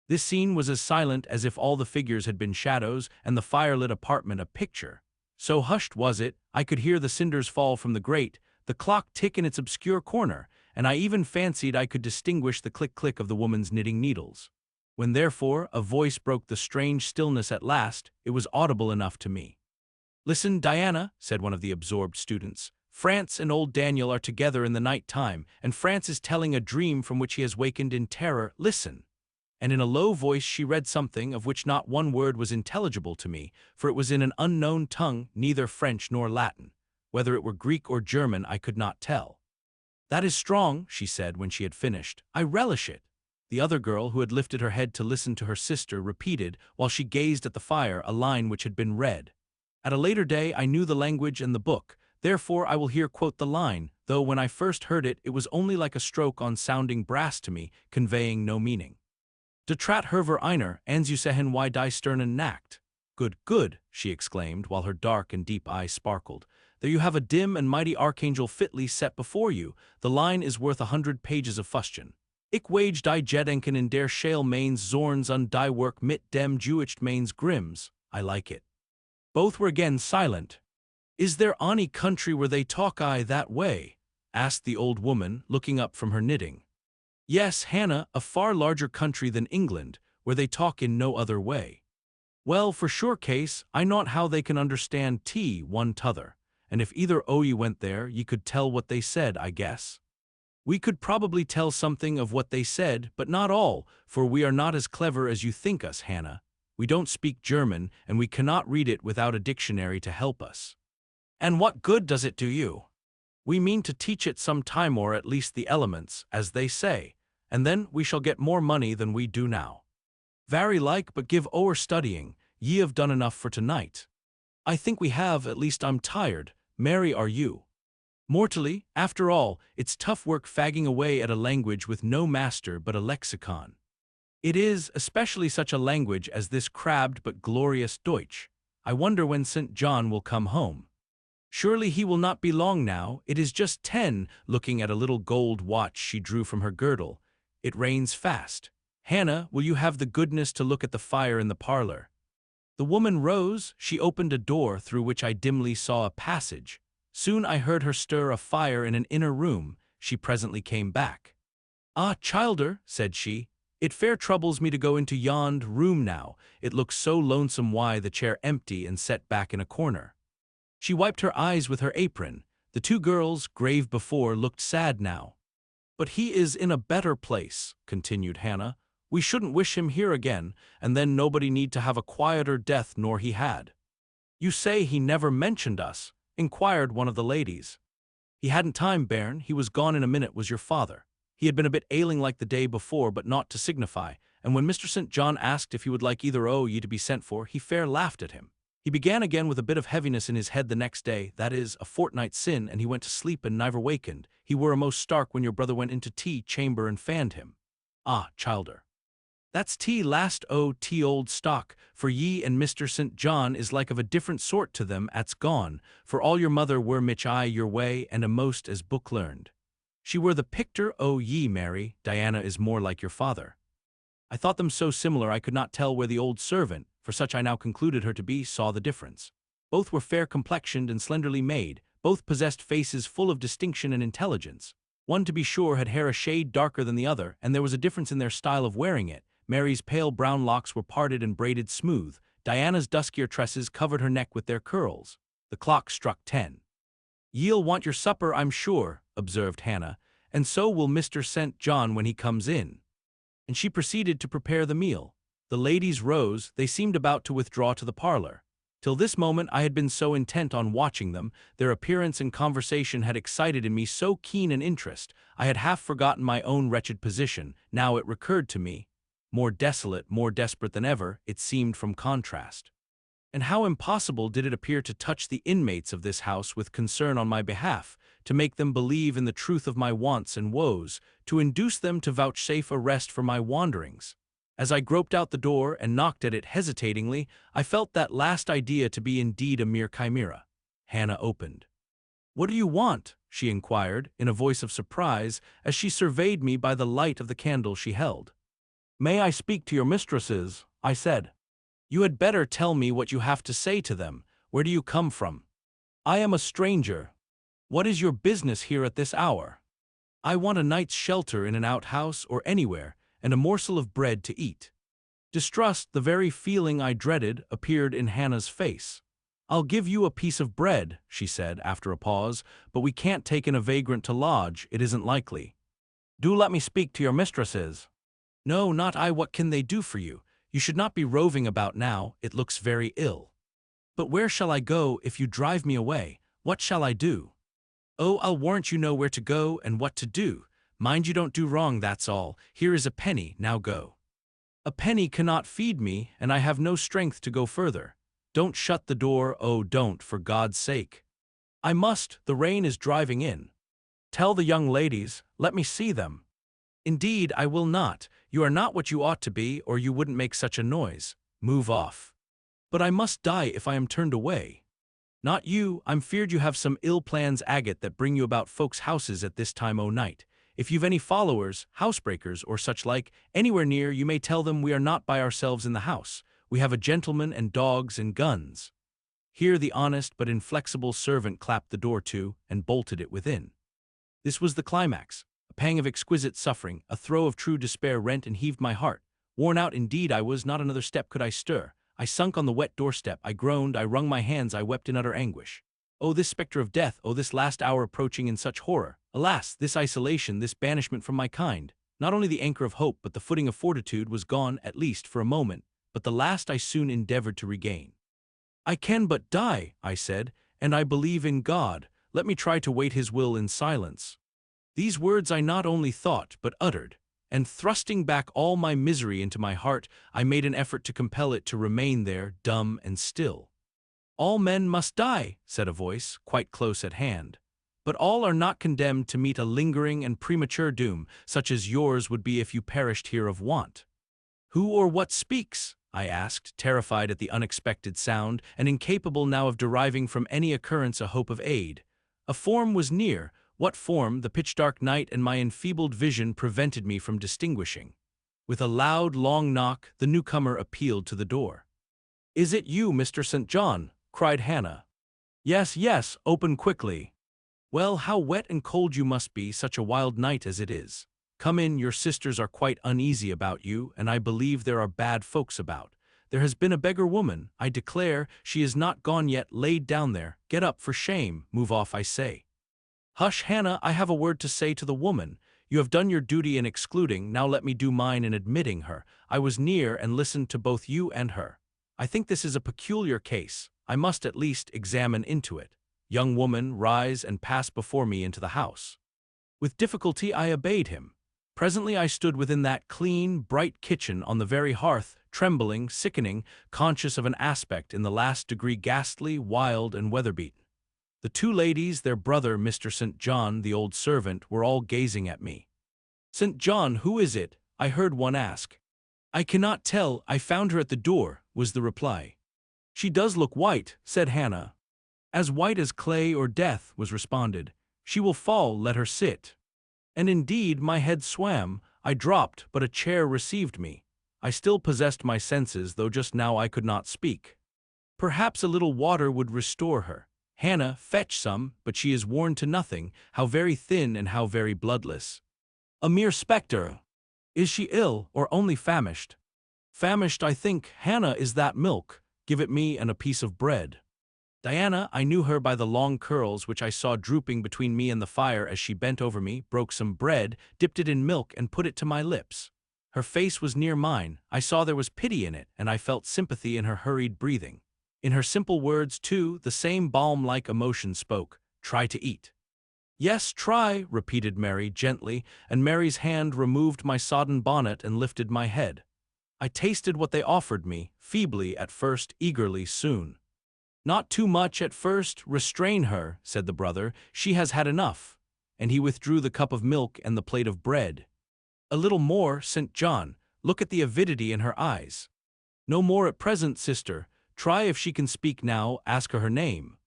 This scene was as silent as if all the figures had been shadows and the firelit apartment a picture. So hushed was it, I could hear the cinders fall from the grate, the clock tick in its obscure corner, and I even fancied I could distinguish the click-click of the woman's knitting needles. When therefore a voice broke the strange stillness at last, it was audible enough to me. "Listen, Diana," said one of the absorbed students. "France and old Daniel are together in the night time, and France is telling a dream from which he has wakened in terror. Listen." And in a low voice she read something of which not one word was intelligible to me, for it was in an unknown tongue, neither French nor Latin. Whether it were Greek or German I could not tell. "That is strong," she said when she had finished. "I relish it." The other girl, who had lifted her head to listen to her sister, repeated, while she gazed at the fire, a line which had been read. At a later day I knew the language and the book, therefore I will here quote the line, though when I first heard it, it was only like a stroke on sounding brass to me, conveying no meaning. "De trat herver einer, anzusehen wie die Sternen nacht." "Good, good," she exclaimed, while her dark and deep eyes sparkled. "There you have a dim and mighty archangel fitly set before you. The line is worth 100 pages of fustian. Ich wage die Gedenken in der Schale Mains Zorns und die Work mit dem Jewicht Mains Grimms." I like it. Both were again silent. "Is there any country where they talk that way?" asked the old woman, looking up from her knitting. "Yes, Hannah, a far larger country than England, where they talk in no other way." "Well, for sure case, I not how they can understand one t'other, and if either o' ye went there, ye could tell what they said, I guess." "We could probably tell something of what they said, but not all, for we are not as clever as you think us, Hannah. We don't speak German, and we cannot read it without a dictionary to help us." "And what good does it do you?" "We mean to teach it some time, or at least the elements, as they say, and then we shall get more money than we do now." "Very like, but give o'er studying, ye have done enough for tonight." "I think we have, at least I'm tired. Merry are you?" "Mortally, after all, it's tough work fagging away at a language with no master but a lexicon. It is, especially such a language as this crabbed but glorious Deutsch. I wonder when St. John will come home. Surely he will not be long now, it is just 10, looking at a little gold watch she drew from her girdle. "It rains fast. Hannah, will you have the goodness to look at the fire in the parlor?" The woman rose, she opened a door through which I dimly saw a passage. Soon I heard her stir a fire in an inner room. She presently came back. "Ah, childer," said she, "it fair troubles me to go into yond room now. It looks so lonesome, why the chair empty and set back in a corner." She wiped her eyes with her apron. The two girls, grave before, looked sad now. "But he is in a better place," continued Hannah. "We shouldn't wish him here again, and then nobody need to have a quieter death nor he had." "You say he never mentioned us?" inquired one of the ladies. "He hadn't time, bairn, he was gone in a minute, was your father. He had been a bit ailing like the day before, but naught to signify, and when Mr. St. John asked if he would like either o' ye to be sent for, he fair laughed at him. He began again with a bit of heaviness in his head the next day, that is, a fortnight sin, and he went to sleep and never wakened. He were a most stark when your brother went into tea chamber and fanned him." Ah, childer. That's tea last o' tea old stock, for ye and Mr. St. John is like of a different sort to them at's gone, for all your mother were mich I your way and a most as book learned. She were the picter o' ye, Mary, Diana is more like your father. I thought them so similar I could not tell where the old servant, for such I now concluded her to be, saw the difference. Both were fair-complexioned and slenderly made, both possessed faces full of distinction and intelligence. One, to be sure, had hair a shade darker than the other, and there was a difference in their style of wearing it. Mary's pale brown locks were parted and braided smooth. Diana's duskier tresses covered her neck with their curls. The clock struck 10. "Ye'll want your supper, I'm sure," observed Hannah, "and so will Mr. St. John when he comes in." And she proceeded to prepare the meal. The ladies rose, they seemed about to withdraw to the parlor. Till this moment I had been so intent on watching them, their appearance and conversation had excited in me so keen an interest, I had half forgotten my own wretched position. Now it recurred to me. More desolate, more desperate than ever, it seemed from contrast. And how impossible did it appear to touch the inmates of this house with concern on my behalf, to make them believe in the truth of my wants and woes, to induce them to vouchsafe a rest for my wanderings. As I groped out the door and knocked at it hesitatingly, I felt that last idea to be indeed a mere chimera. Hannah opened. "What do you want?" she inquired, in a voice of surprise, as she surveyed me by the light of the candle she held. "May I speak to your mistresses?" I said. "You had better tell me what you have to say to them. Where do you come from?" "I am a stranger." "What is your business here at this hour?" "I want a night's shelter in an outhouse or anywhere, and a morsel of bread to eat." Distrust, the very feeling I dreaded, appeared in Hannah's face. "I'll give you a piece of bread," she said, after a pause, "but we can't take in a vagrant to lodge, it isn't likely." "Do let me speak to your mistresses." "No, not I. What can they do for you? You should not be roving about now, it looks very ill." "But where shall I go if you drive me away? What shall I do?" "Oh, I'll warrant you know where to go and what to do. Mind you don't do wrong, that's all. Here is a penny, now go." "A penny cannot feed me, and I have no strength to go further." "Don't shut the door, oh don't, for God's sake." "I must, the rain is driving in." "Tell the young ladies, let me see them." "Indeed, I will not. You are not what you ought to be, or you wouldn't make such a noise. Move off." "But I must die if I am turned away." "Not you. I'm feared you have some ill plans agate that bring you about folks' houses at this time o' night. If you've any followers, housebreakers, or such like, anywhere near, you may tell them we are not by ourselves in the house. We have a gentleman and dogs and guns." Here the honest but inflexible servant clapped the door to, and bolted it within. This was the climax. A pang of exquisite suffering, a throe of true despair rent and heaved my heart. Worn out indeed I was, not another step could I stir. I sunk on the wet doorstep, I groaned, I wrung my hands, I wept in utter anguish. Oh, this spectre of death, oh, this last hour approaching in such horror! Alas, this isolation, this banishment from my kind! Not only the anchor of hope but the footing of fortitude was gone, at least, for a moment, but the last I soon endeavored to regain. "I can but die," I said, "and I believe in God. Let me try to wait His will in silence." These words I not only thought, but uttered, and thrusting back all my misery into my heart, I made an effort to compel it to remain there, dumb and still. "All men must die," said a voice, quite close at hand. "But all are not condemned to meet a lingering and premature doom, such as yours would be if you perished here of want." "Who or what speaks?" I asked, terrified at the unexpected sound, and incapable now of deriving from any occurrence a hope of aid. A form was near. What form, the pitch-dark night and my enfeebled vision prevented me from distinguishing. With a loud, long knock, the newcomer appealed to the door. "Is it you, Mr. St. John?" cried Hannah. "Yes, yes, open quickly." "Well, how wet and cold you must be, such a wild night as it is. Come in, your sisters are quite uneasy about you, and I believe there are bad folks about. There has been a beggar woman, I declare, she is not gone yet, laid down there. Get up, for shame, move off, I say." "Hush, Hannah, I have a word to say to the woman. You have done your duty in excluding, now let me do mine in admitting her. I was near and listened to both you and her. I think this is a peculiar case. I must at least examine into it. Young woman, rise and pass before me into the house." With difficulty I obeyed him. Presently I stood within that clean, bright kitchen on the very hearth, trembling, sickening, conscious of an aspect in the last degree ghastly, wild, and weather-beaten. The two ladies, their brother, Mr. St. John, the old servant, were all gazing at me. "St. John, who is it?" I heard one ask. I cannot tell, I found her at the door, was the reply. She does look white, said Hannah. As white as clay or death, was responded. She will fall, let her sit. And indeed my head swam, I dropped, but a chair received me. I still possessed my senses, though just now I could not speak. Perhaps a little water would restore her. Hannah, fetch some, but she is worn to nothing, how very thin and how very bloodless. A mere spectre. Is she ill, or only famished? Famished, I think. Hannah, is that milk? Give it me and a piece of bread. Diana, I knew her by the long curls which I saw drooping between me and the fire as she bent over me, broke some bread, dipped it in milk and put it to my lips. Her face was near mine, I saw there was pity in it, and I felt sympathy in her hurried breathing. In her simple words, too, the same balm-like emotion spoke, try to eat. Yes, try, repeated Mary gently, and Mary's hand removed my sodden bonnet and lifted my head. I tasted what they offered me, feebly at first, eagerly soon. Not too much at first, restrain her, said the brother, she has had enough. And he withdrew the cup of milk and the plate of bread. A little more, St. John, look at the avidity in her eyes. No more at present, sister, try if she can speak now, ask her name.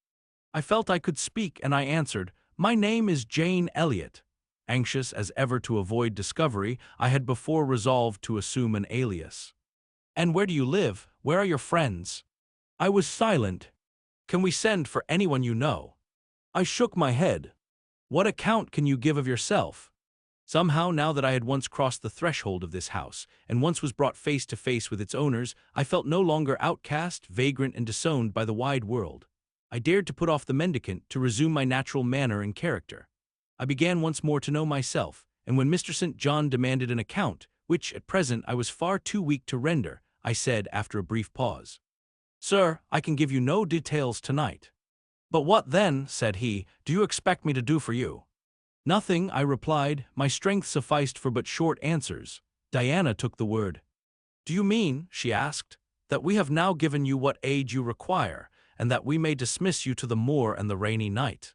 I felt I could speak, and I answered, my name is Jane Elliot. Anxious as ever to avoid discovery, I had before resolved to assume an alias. And where do you live? Where are your friends? I was silent. Can we send for anyone you know? I shook my head. What account can you give of yourself? Somehow, now that I had once crossed the threshold of this house, and once was brought face to face with its owners, I felt no longer outcast, vagrant, and disowned by the wide world. I dared to put off the mendicant, to resume my natural manner and character. I began once more to know myself, and when Mr. St. John demanded an account, which at present I was far too weak to render, I said after a brief pause, Sir, I can give you no details tonight. But what then, said he, do you expect me to do for you? Nothing, I replied, my strength sufficed for but short answers. Diana took the word. Do you mean, she asked, that we have now given you what aid you require, and that we may dismiss you to the moor and the rainy night?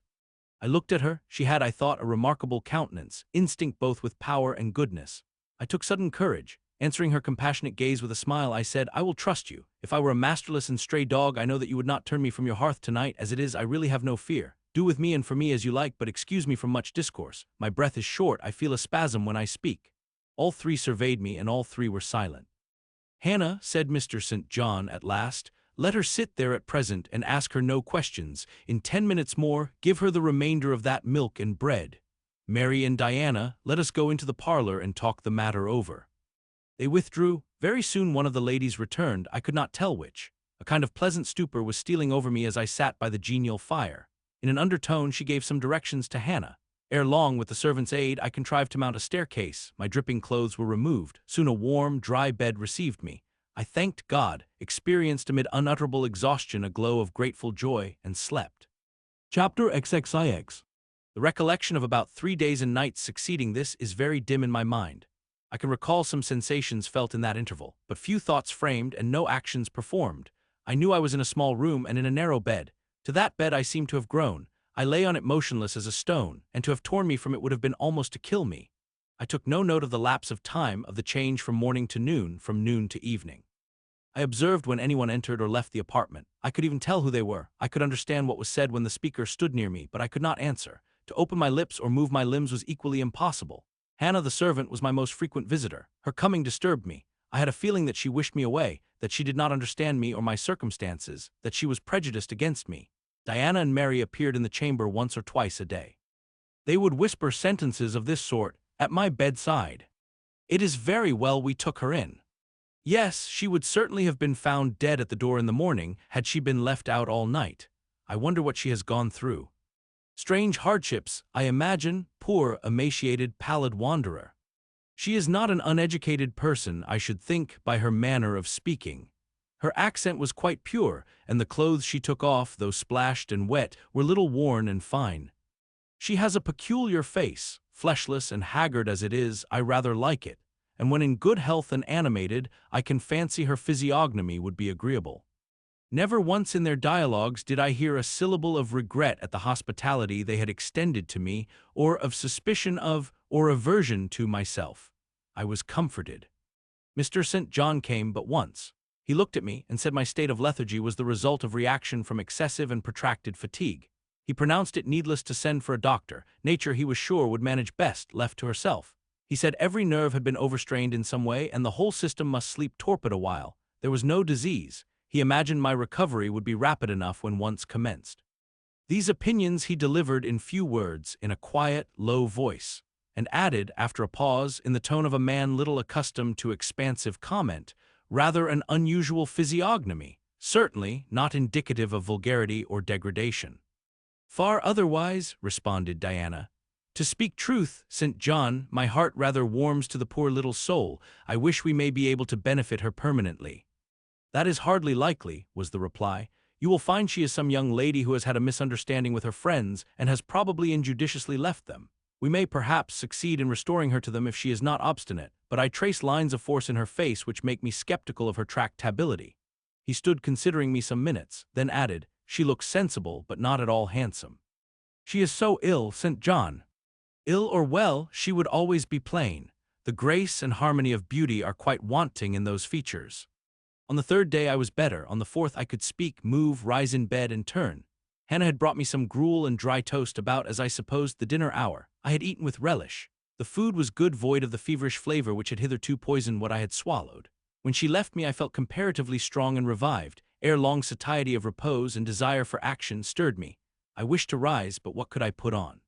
I looked at her. She had, I thought, a remarkable countenance, instinct both with power and goodness. I took sudden courage. Answering her compassionate gaze with a smile, I said, I will trust you. If I were a masterless and stray dog, I know that you would not turn me from your hearth tonight. As it is, I really have no fear. Do with me and for me as you like, but excuse me from much discourse. My breath is short, I feel a spasm when I speak. All three surveyed me, and all three were silent. Hannah, said Mr. St. John at last, let her sit there at present and ask her no questions. In 10 minutes more, give her the remainder of that milk and bread. Mary and Diana, let us go into the parlor and talk the matter over. They withdrew. Very soon one of the ladies returned, I could not tell which. A kind of pleasant stupor was stealing over me as I sat by the genial fire. In an undertone she gave some directions to Hannah. Ere long, with the servant's aid, I contrived to mount a staircase. My dripping clothes were removed. Soon a warm, dry bed received me. I thanked God, experienced amid unutterable exhaustion a glow of grateful joy, and slept. Chapter XXIX. The recollection of about 3 days and nights succeeding this is very dim in my mind. I can recall some sensations felt in that interval, but few thoughts framed and no actions performed. I knew I was in a small room and in a narrow bed. To that bed I seemed to have grown. I lay on it motionless as a stone, and to have torn me from it would have been almost to kill me. I took no note of the lapse of time, of the change from morning to noon, from noon to evening. I observed when anyone entered or left the apartment. I could even tell who they were. I could understand what was said when the speaker stood near me, but I could not answer. To open my lips or move my limbs was equally impossible. Hannah the servant was my most frequent visitor. Her coming disturbed me. I had a feeling that she wished me away, that she did not understand me or my circumstances, that she was prejudiced against me. Diana and Mary appeared in the chamber once or twice a day. They would whisper sentences of this sort at my bedside. It is very well we took her in. Yes, she would certainly have been found dead at the door in the morning had she been left out all night. I wonder what she has gone through. Strange hardships, I imagine, poor, emaciated, pallid wanderer. She is not an uneducated person, I should think, by her manner of speaking. Her accent was quite pure, and the clothes she took off, though splashed and wet, were little worn and fine. She has a peculiar face, fleshless and haggard as it is, I rather like it, and when in good health and animated, I can fancy her physiognomy would be agreeable. Never once in their dialogues did I hear a syllable of regret at the hospitality they had extended to me, or of suspicion of, or aversion to myself. I was comforted. Mr. St. John came but once. He looked at me and said my state of lethargy was the result of reaction from excessive and protracted fatigue. He pronounced it needless to send for a doctor. Nature, he was sure, would manage best, left to herself. He said every nerve had been overstrained in some way and the whole system must sleep torpid a while. There was no disease. He imagined my recovery would be rapid enough when once commenced. These opinions he delivered in few words, in a quiet, low voice, and added, after a pause, in the tone of a man little accustomed to expansive comment, rather an unusual physiognomy, certainly not indicative of vulgarity or degradation. Far otherwise, responded Diana. To speak truth, St. John, my heart rather warms to the poor little soul. I wish we may be able to benefit her permanently. That is hardly likely, was the reply. You will find she is some young lady who has had a misunderstanding with her friends and has probably injudiciously left them. We may perhaps succeed in restoring her to them if she is not obstinate, but I trace lines of force in her face which make me skeptical of her tractability. He stood considering me some minutes, then added, She looks sensible, but not at all handsome. She is so ill, St. John. Ill or well, she would always be plain. The grace and harmony of beauty are quite wanting in those features. On the third day I was better. On the fourth I could speak, move, rise in bed, and turn. Hannah had brought me some gruel and dry toast about, as I supposed, the dinner hour. I had eaten with relish. The food was good, void of the feverish flavor which had hitherto poisoned what I had swallowed. When she left me I felt comparatively strong and revived. Ere long satiety of repose and desire for action stirred me. I wished to rise, but what could I put on?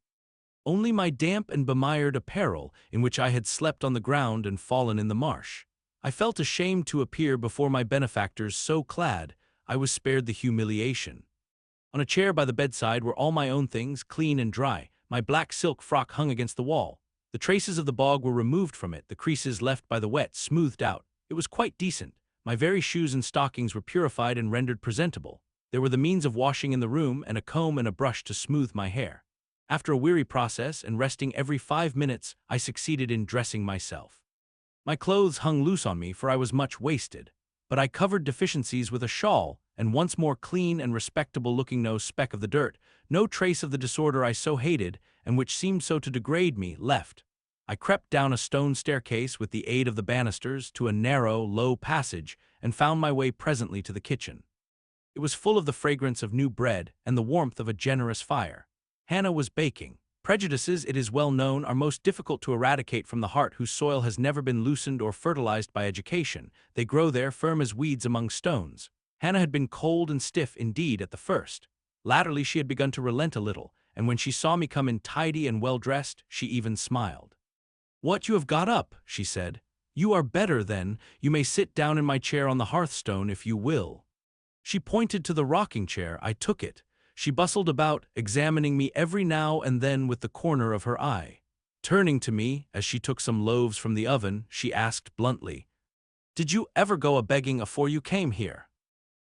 Only my damp and bemired apparel, in which I had slept on the ground and fallen in the marsh. I felt ashamed to appear before my benefactors so clad. I was spared the humiliation. On a chair by the bedside were all my own things, clean and dry. My black silk frock hung against the wall. The traces of the bog were removed from it, the creases left by the wet smoothed out. It was quite decent. My very shoes and stockings were purified and rendered presentable. There were the means of washing in the room, and a comb and a brush to smooth my hair. After a weary process and resting every 5 minutes, I succeeded in dressing myself. My clothes hung loose on me, for I was much wasted, but I covered deficiencies with a shawl, and once more clean and respectable-looking, no speck of the dirt, no trace of the disorder I so hated, and which seemed so to degrade me, left. I crept down a stone staircase with the aid of the banisters to a narrow, low passage, and found my way presently to the kitchen. It was full of the fragrance of new bread and the warmth of a generous fire. Hannah was baking. Prejudices, it is well known, are most difficult to eradicate from the heart whose soil has never been loosened or fertilized by education. They grow there firm as weeds among stones. Hannah had been cold and stiff indeed at the first. Latterly she had begun to relent a little, and when she saw me come in tidy and well-dressed, she even smiled. "What, you have got up," she said. "You are better, then. You may sit down in my chair on the hearthstone if you will." She pointed to the rocking-chair. I took it. She bustled about, examining me every now and then with the corner of her eye. Turning to me, as she took some loaves from the oven, she asked bluntly, "Did you ever go a-begging afore you came here?"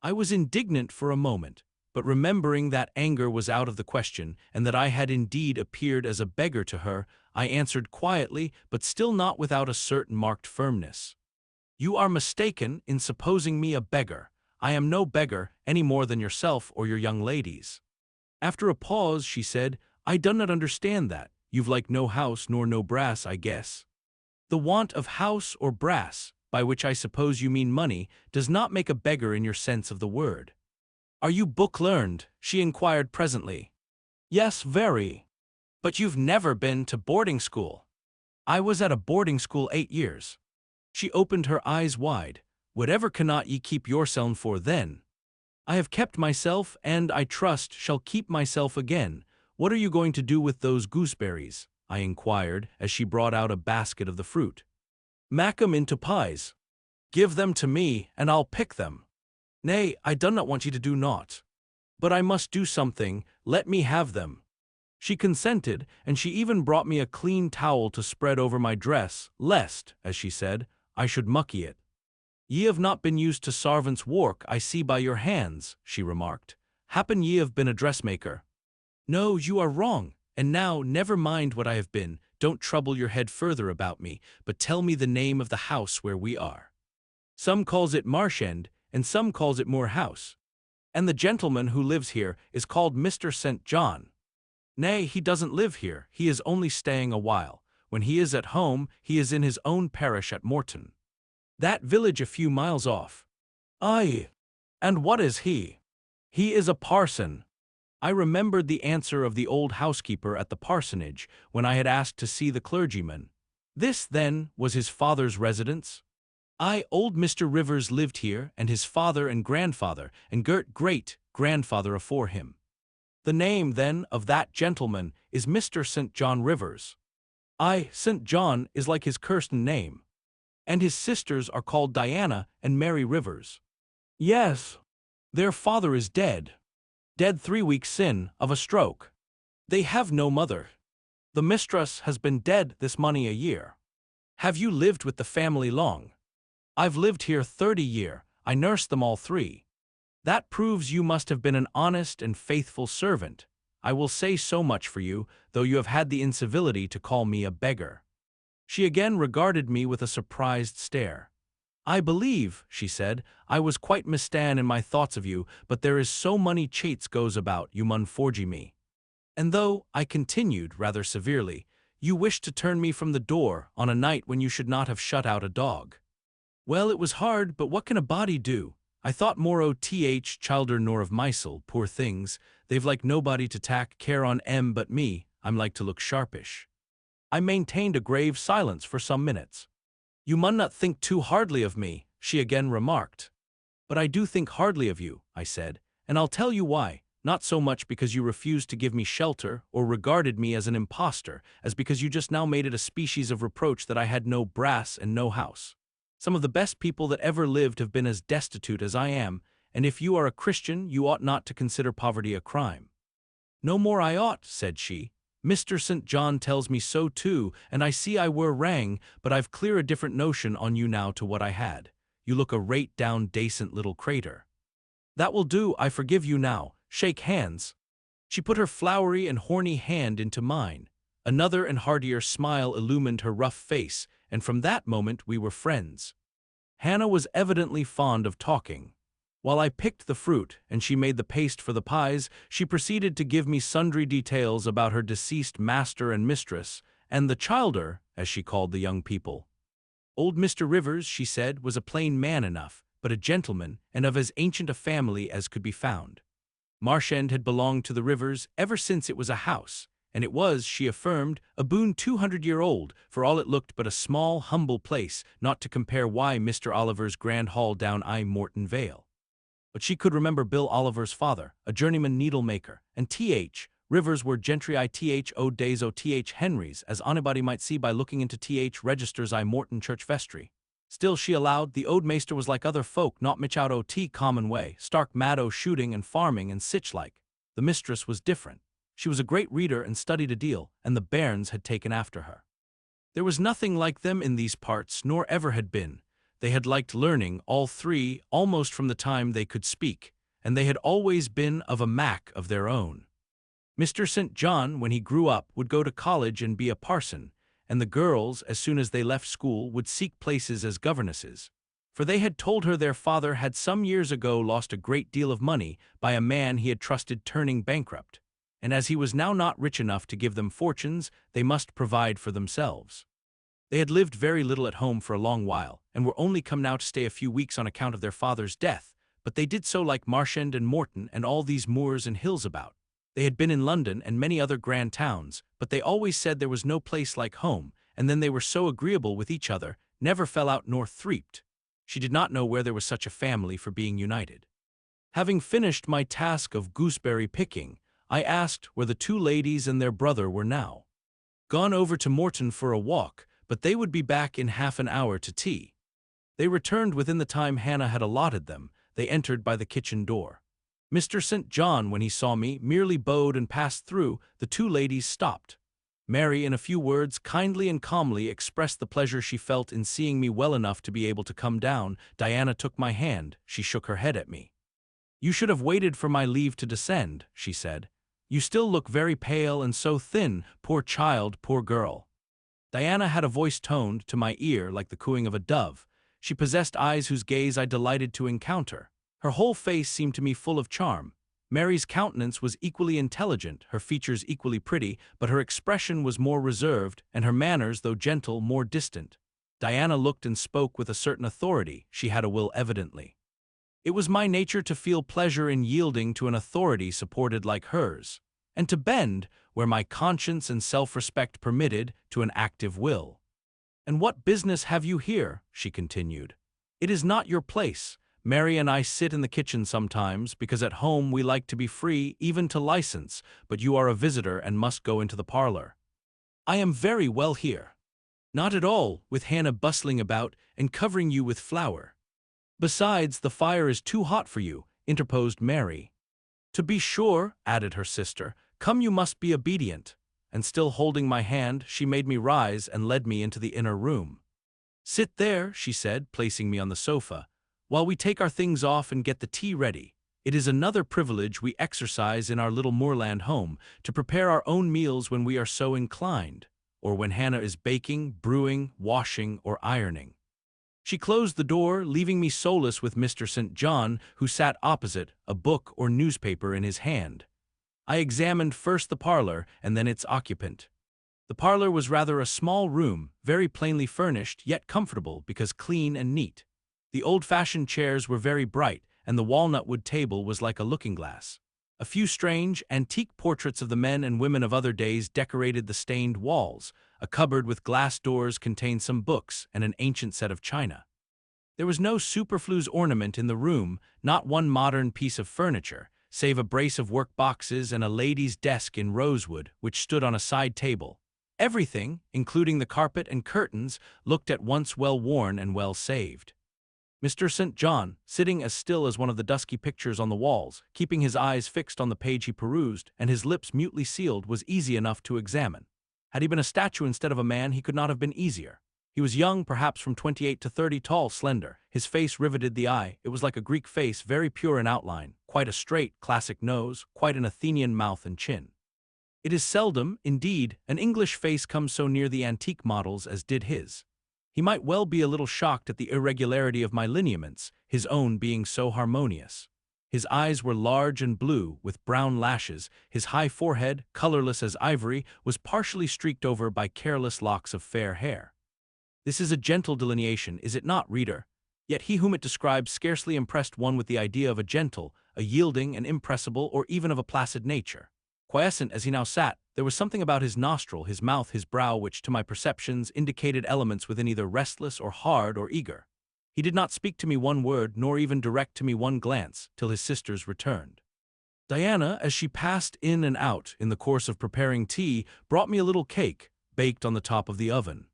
I was indignant for a moment, but remembering that anger was out of the question, and that I had indeed appeared as a beggar to her, I answered quietly, but still not without a certain marked firmness. "You are mistaken in supposing me a beggar. I am no beggar, any more than yourself or your young ladies." After a pause, she said, "I do not understand that. You've like no house nor no brass, I guess." "The want of house or brass, by which I suppose you mean money, does not make a beggar in your sense of the word." "Are you book-learned?" she inquired presently. "Yes, very." "But you've never been to boarding school." "I was at a boarding school 8 years." She opened her eyes wide. "Whatever cannot ye keep yourseln for then?" "I have kept myself, and, I trust, shall keep myself again. What are you going to do with those gooseberries?" I inquired, as she brought out a basket of the fruit. "Mak 'em into pies." "Give them to me, and I'll pick them." "Nay, I do not want you to do naught." "But I must do something. Let me have them." She consented, and she even brought me a clean towel to spread over my dress, lest, as she said, I should mucky it. "Ye have not been used to sarvant's work, I see by your hands," she remarked. "Happen ye have been a dressmaker." "No, you are wrong. And now, never mind what I have been. Don't trouble your head further about me, but tell me the name of the house where we are." "Some calls it Marsh End, and some calls it Moor House. And the gentleman who lives here is called Mr. St. John." "Nay, he doesn't live here. He is only staying a while. When he is at home, he is in his own parish at Morton, that village a few miles off. Aye. And what is he? He is a parson. I remembered the answer of the old housekeeper at the parsonage when I had asked to see the clergyman. This, then, was his father's residence? Old Mr. Rivers lived here, and his father and grandfather, and great-grandfather afore him. The name, then, of that gentleman is Mr. St. John Rivers. St. John is like his Kirsten name. And his sisters are called Diana and Mary Rivers. Yes. Their father is dead. Dead 3 weeks sin, of a stroke. They have no mother. The mistress has been dead this many a year. Have you lived with the family long? I've lived here 30 year. I nursed them all 3. That proves you must have been an honest and faithful servant. I will say so much for you, though you have had the incivility to call me a beggar. She again regarded me with a surprised stare. I believe, she said, I was quite mistan in my thoughts of you, but there is so many chates goes about, you mun forgy me. And though, I continued rather severely, you wished to turn me from the door on a night when you should not have shut out a dog. Well, it was hard, but what can a body do? I thought more o' childer nor of mysel, poor things, they've like nobody to tak care on but me, I'm like to look sharpish. I maintained a grave silence for some minutes. You mun not think too hardly of me, she again remarked. But I do think hardly of you, I said, and I'll tell you why, not so much because you refused to give me shelter or regarded me as an impostor, as because you just now made it a species of reproach that I had no brass and no house. Some of the best people that ever lived have been as destitute as I am, and if you are a Christian, you ought not to consider poverty a crime. No more I ought, said she. Mr. St. John tells me so too, and I see I were wrang, but I've clear a different notion on you now to what I had. You look a rate down dacent little crater. That will do, I forgive you now. Shake hands. She put her flowery and horny hand into mine. Another and heartier smile illumined her rough face, and from that moment we were friends. Hannah was evidently fond of talking. While I picked the fruit and she made the paste for the pies, she proceeded to give me sundry details about her deceased master and mistress, and the childer, as she called the young people. Old Mr. Rivers, she said, was a plain man enough, but a gentleman, and of as ancient a family as could be found. Marsh End had belonged to the Rivers ever since it was a house, and it was, she affirmed, a boon 200-year-old, for all it looked but a small, humble place, not to compare why Mr. Oliver's grand hall down Morton Vale. But she could remember Bill Oliver's father, a journeyman needle-maker, and T.H. Rivers were gentry I.T.H. days o T.H. Henry's, as anybody might see by looking into T.H. Register's Morton church vestry. Still, she allowed, the ode maester was like other folk, not much out o T common way, stark mad o shooting and farming and sich-like. The mistress was different. She was a great reader and studied a deal, and the bairns had taken after her. There was nothing like them in these parts, nor ever had been. They had liked learning, all 3, almost from the time they could speak, and they had always been of a mack of their own. Mr. St. John, when he grew up, would go to college and be a parson, and the girls, as soon as they left school, would seek places as governesses. For they had told her their father had some years ago lost a great deal of money by a man he had trusted turning bankrupt, and as he was now not rich enough to give them fortunes, they must provide for themselves. They had lived very little at home for a long while, and were only come now to stay a few weeks on account of their father's death, but they did so like Marsh End and Morton and all these moors and hills about. They had been in London and many other grand towns, but they always said there was no place like home, and then they were so agreeable with each other, never fell out nor threeped. She did not know where there was such a family for being united. Having finished my task of gooseberry picking, I asked where the 2 ladies and their brother were now. Gone over to Morton for a walk, but they would be back in half an hour to tea. They returned within the time Hannah had allotted them. They entered by the kitchen door. Mr. St. John, when he saw me, merely bowed and passed through. The 2 ladies stopped. Mary, in a few words, kindly and calmly expressed the pleasure she felt in seeing me well enough to be able to come down. Diana took my hand. She shook her head at me. You should have waited for my leave to descend, she said. You still look very pale and so thin, poor child, poor girl. Diana had a voice toned to my ear like the cooing of a dove. She possessed eyes whose gaze I delighted to encounter. Her whole face seemed to me full of charm. Mary's countenance was equally intelligent, her features equally pretty, but her expression was more reserved, and her manners, though gentle, more distant. Diana looked and spoke with a certain authority. She had a will evidently. It was my nature to feel pleasure in yielding to an authority supported like hers, and to bend, where my conscience and self-respect permitted, to an active will. "And what business have you here?" she continued. "It is not your place. Mary and I sit in the kitchen sometimes, because at home we like to be free, even to license, but you are a visitor and must go into the parlor." "I am very well here." "Not at all, with Hannah bustling about and covering you with flour." "Besides, the fire is too hot for you," interposed Mary. "To be sure," added her sister. "Come, you must be obedient." And still holding my hand, she made me rise and led me into the inner room. "Sit there," she said, placing me on the sofa, "while we take our things off and get the tea ready. It is another privilege we exercise in our little moorland home, to prepare our own meals when we are so inclined, or when Hannah is baking, brewing, washing, or ironing." She closed the door, leaving me solus with Mr. St. John, who sat opposite, a book or newspaper in his hand. I examined first the parlor, and then its occupant. The parlor was rather a small room, very plainly furnished, yet comfortable because clean and neat. The old-fashioned chairs were very bright, and the walnut-wood table was like a looking-glass. A few strange, antique portraits of the men and women of other days decorated the stained walls. A cupboard with glass doors contained some books and an ancient set of china. There was no superfluous ornament in the room, not one modern piece of furniture, save a brace of work-boxes and a lady's desk in rosewood, which stood on a side table. Everything, including the carpet and curtains, looked at once well-worn and well-saved. Mr. St. John, sitting as still as one of the dusky pictures on the walls, keeping his eyes fixed on the page he perused, and his lips mutely sealed, was easy enough to examine. Had he been a statue instead of a man, he could not have been easier. He was young, perhaps from 28 to 30, tall, slender. His face riveted the eye. It was like a Greek face, very pure in outline, quite a straight, classic nose, quite an Athenian mouth and chin. It is seldom, indeed, an English face comes so near the antique models as did his. He might well be a little shocked at the irregularity of my lineaments, his own being so harmonious. His eyes were large and blue, with brown lashes. His high forehead, colorless as ivory, was partially streaked over by careless locks of fair hair. This is a gentle delineation, is it not, reader? Yet he whom it describes scarcely impressed one with the idea of a gentle, a yielding, an impressible, or even of a placid nature. Quiescent as he now sat, there was something about his nostril, his mouth, his brow, which to my perceptions indicated elements within either restless or hard or eager. He did not speak to me one word, nor even direct to me one glance, till his sisters returned. Diana, as she passed in and out in the course of preparing tea, brought me a little cake, baked on the top of the oven.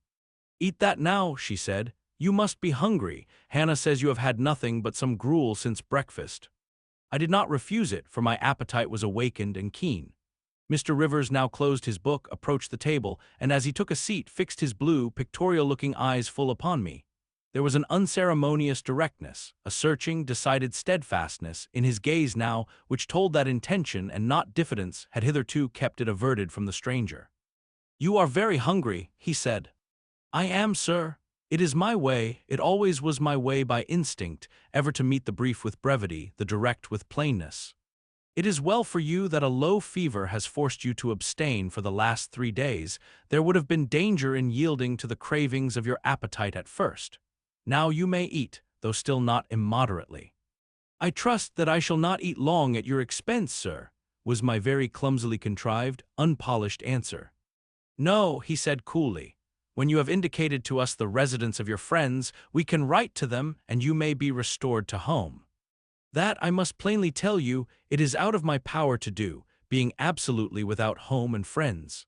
"Eat that now," she said. "You must be hungry. Hannah says you have had nothing but some gruel since breakfast." I did not refuse it, for my appetite was awakened and keen. Mr. Rivers now closed his book, approached the table, and as he took a seat, fixed his blue, pictorial-looking eyes full upon me. There was an unceremonious directness, a searching, decided steadfastness in his gaze now, which told that intention and not diffidence had hitherto kept it averted from the stranger. "You are very hungry," he said. "I am, sir. It is my way, it always was my way by instinct, ever to meet the brief with brevity, the direct with plainness. It is well for you that a low fever has forced you to abstain for the last 3 days. There would have been danger in yielding to the cravings of your appetite at first. Now you may eat, though still not immoderately." "I trust that I shall not eat long at your expense, sir," was my very clumsily contrived, unpolished answer. "No," he said coolly. "When you have indicated to us the residence of your friends, we can write to them, and you may be restored to home. That, I must plainly tell you, it is out of my power to do, being absolutely without home and friends."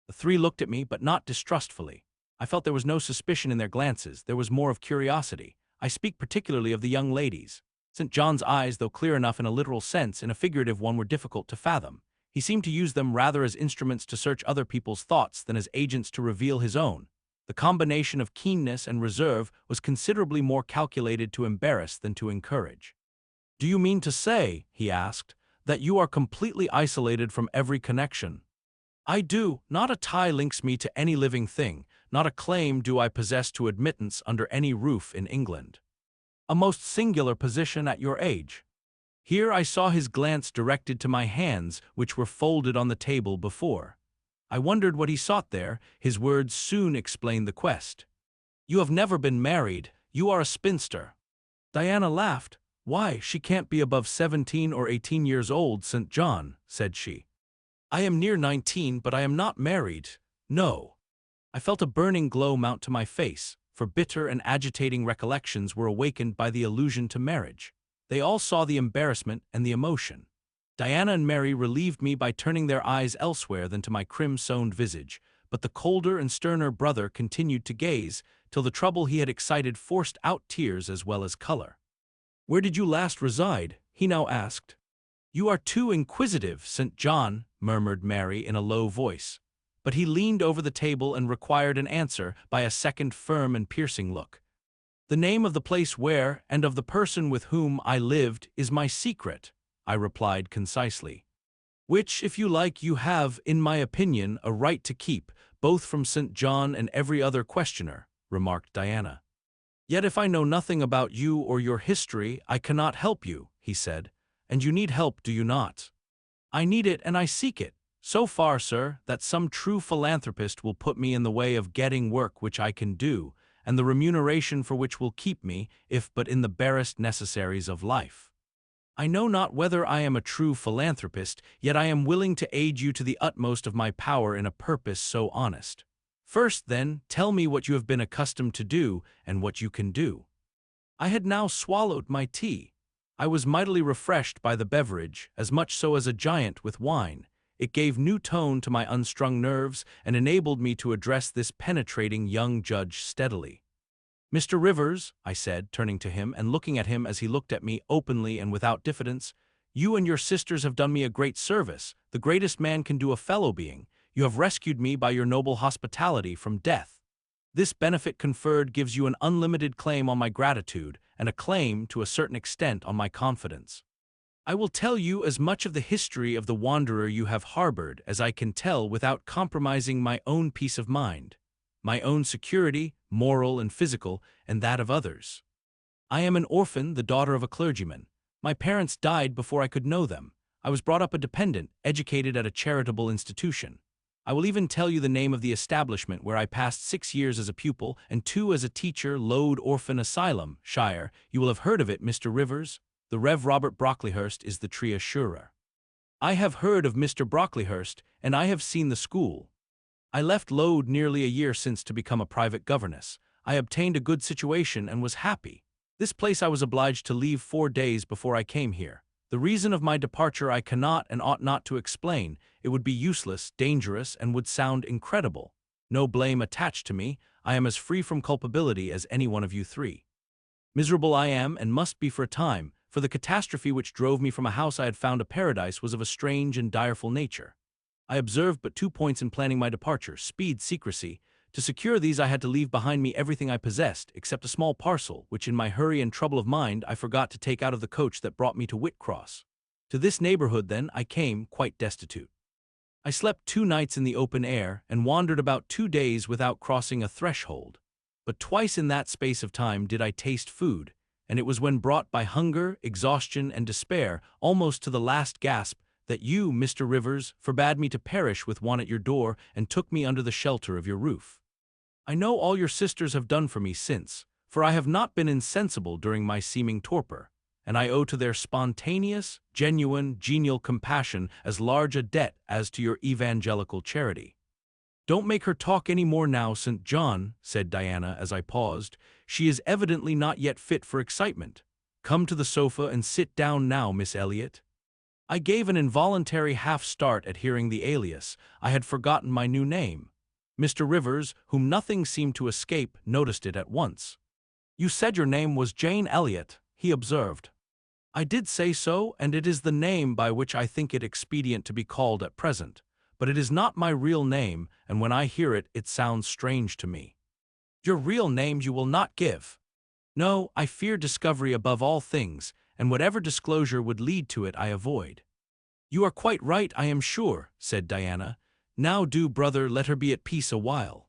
The three looked at me, but not distrustfully. I felt there was no suspicion in their glances, there was more of curiosity. I speak particularly of the young ladies. St. John's eyes, though clear enough in a literal sense, in a figurative one were difficult to fathom. He seemed to use them rather as instruments to search other people's thoughts than as agents to reveal his own. The combination of keenness and reserve was considerably more calculated to embarrass than to encourage. "Do you mean to say," he asked, "that you are completely isolated from every connection?" "I do. Not a tie links me to any living thing, not a claim do I possess to admittance under any roof in England." "A most singular position at your age." Here I saw his glance directed to my hands, which were folded on the table before. I wondered what he sought there. His words soon explained the quest. "You have never been married. You are a spinster." Diana laughed. "Why, she can't be above 17 or 18 years old, St. John," said she. "I am near 19, but I am not married. No." I felt a burning glow mount to my face, for bitter and agitating recollections were awakened by the allusion to marriage. They all saw the embarrassment and the emotion. Diana and Mary relieved me by turning their eyes elsewhere than to my crimsoned visage, but the colder and sterner brother continued to gaze, till the trouble he had excited forced out tears as well as color. "Where did you last reside?" he now asked. "You are too inquisitive, St. John," murmured Mary in a low voice. But he leaned over the table and required an answer by a second firm and piercing look. "The name of the place where, and of the person with whom I lived, is my secret," I replied concisely. "Which, if you like, you have, in my opinion, a right to keep, both from St. John and every other questioner," remarked Diana. "Yet if I know nothing about you or your history, I cannot help you," he said. "And you need help, do you not?" "I need it and I seek it. So far, sir, that some true philanthropist will put me in the way of getting work which I can do, and the remuneration for which will keep me, if but in the barest necessaries of life. I know not whether I am a true philanthropist, yet I am willing to aid you to the utmost of my power in a purpose so honest. First, then, tell me what you have been accustomed to do, and what you can do." I had now swallowed my tea. I was mightily refreshed by the beverage, as much so as a giant with wine. It gave new tone to my unstrung nerves and enabled me to address this penetrating young judge steadily. "Mr. Rivers," I said, turning to him and looking at him as he looked at me openly and without diffidence, "you and your sisters have done me a great service, the greatest man can do a fellow being. You have rescued me by your noble hospitality from death. This benefit conferred gives you an unlimited claim on my gratitude and a claim, to a certain extent, on my confidence. I will tell you as much of the history of the wanderer you have harbored as I can tell without compromising my own peace of mind, my own security, moral and physical, and that of others. I am an orphan, the daughter of a clergyman. My parents died before I could know them. I was brought up a dependent, educated at a charitable institution. I will even tell you the name of the establishment where I passed 6 years as a pupil and 2 as a teacher, Load Orphan Asylum, Shire. You will have heard of it, Mr. Rivers. The Rev. Robert Brocklehurst is the treasurer. I have heard of Mr. Brocklehurst, and I have seen the school. I left Load nearly a year since to become a private governess. I obtained a good situation and was happy. This place I was obliged to leave 4 days before I came here. The reason of my departure I cannot and ought not to explain. It would be useless, dangerous, and would sound incredible. No blame attached to me. I am as free from culpability as any one of you 3. Miserable I am and must be for a time, for the catastrophe which drove me from a house I had found a paradise was of a strange and direful nature. I observed but 2 points in planning my departure: speed, secrecy. To secure these I had to leave behind me everything I possessed, except a small parcel, which in my hurry and trouble of mind I forgot to take out of the coach that brought me to Whitcross. To this neighborhood, then, I came, quite destitute. I slept 2 nights in the open air, and wandered about 2 days without crossing a threshold. But twice in that space of time did I taste food, and it was when brought by hunger, exhaustion, and despair, almost to the last gasp, that you, Mr. Rivers, forbade me to perish with one at your door and took me under the shelter of your roof. I know all your sisters have done for me since, for I have not been insensible during my seeming torpor, and I owe to their spontaneous, genuine, genial compassion as large a debt as to your evangelical charity. Don't make her talk any more now, St. John, said Diana as I paused. She is evidently not yet fit for excitement. Come to the sofa and sit down now, Miss Elliot. I gave an involuntary half-start at hearing the alias. I had forgotten my new name. Mr. Rivers, whom nothing seemed to escape, noticed it at once. You said your name was Jane Elliot, he observed. I did say so, and it is the name by which I think it expedient to be called at present. But it is not my real name, and when I hear it, it sounds strange to me. Your real name you will not give. No, I fear discovery above all things, and whatever disclosure would lead to it I avoid. You are quite right, I am sure, said Diana. Now do, brother, let her be at peace a while.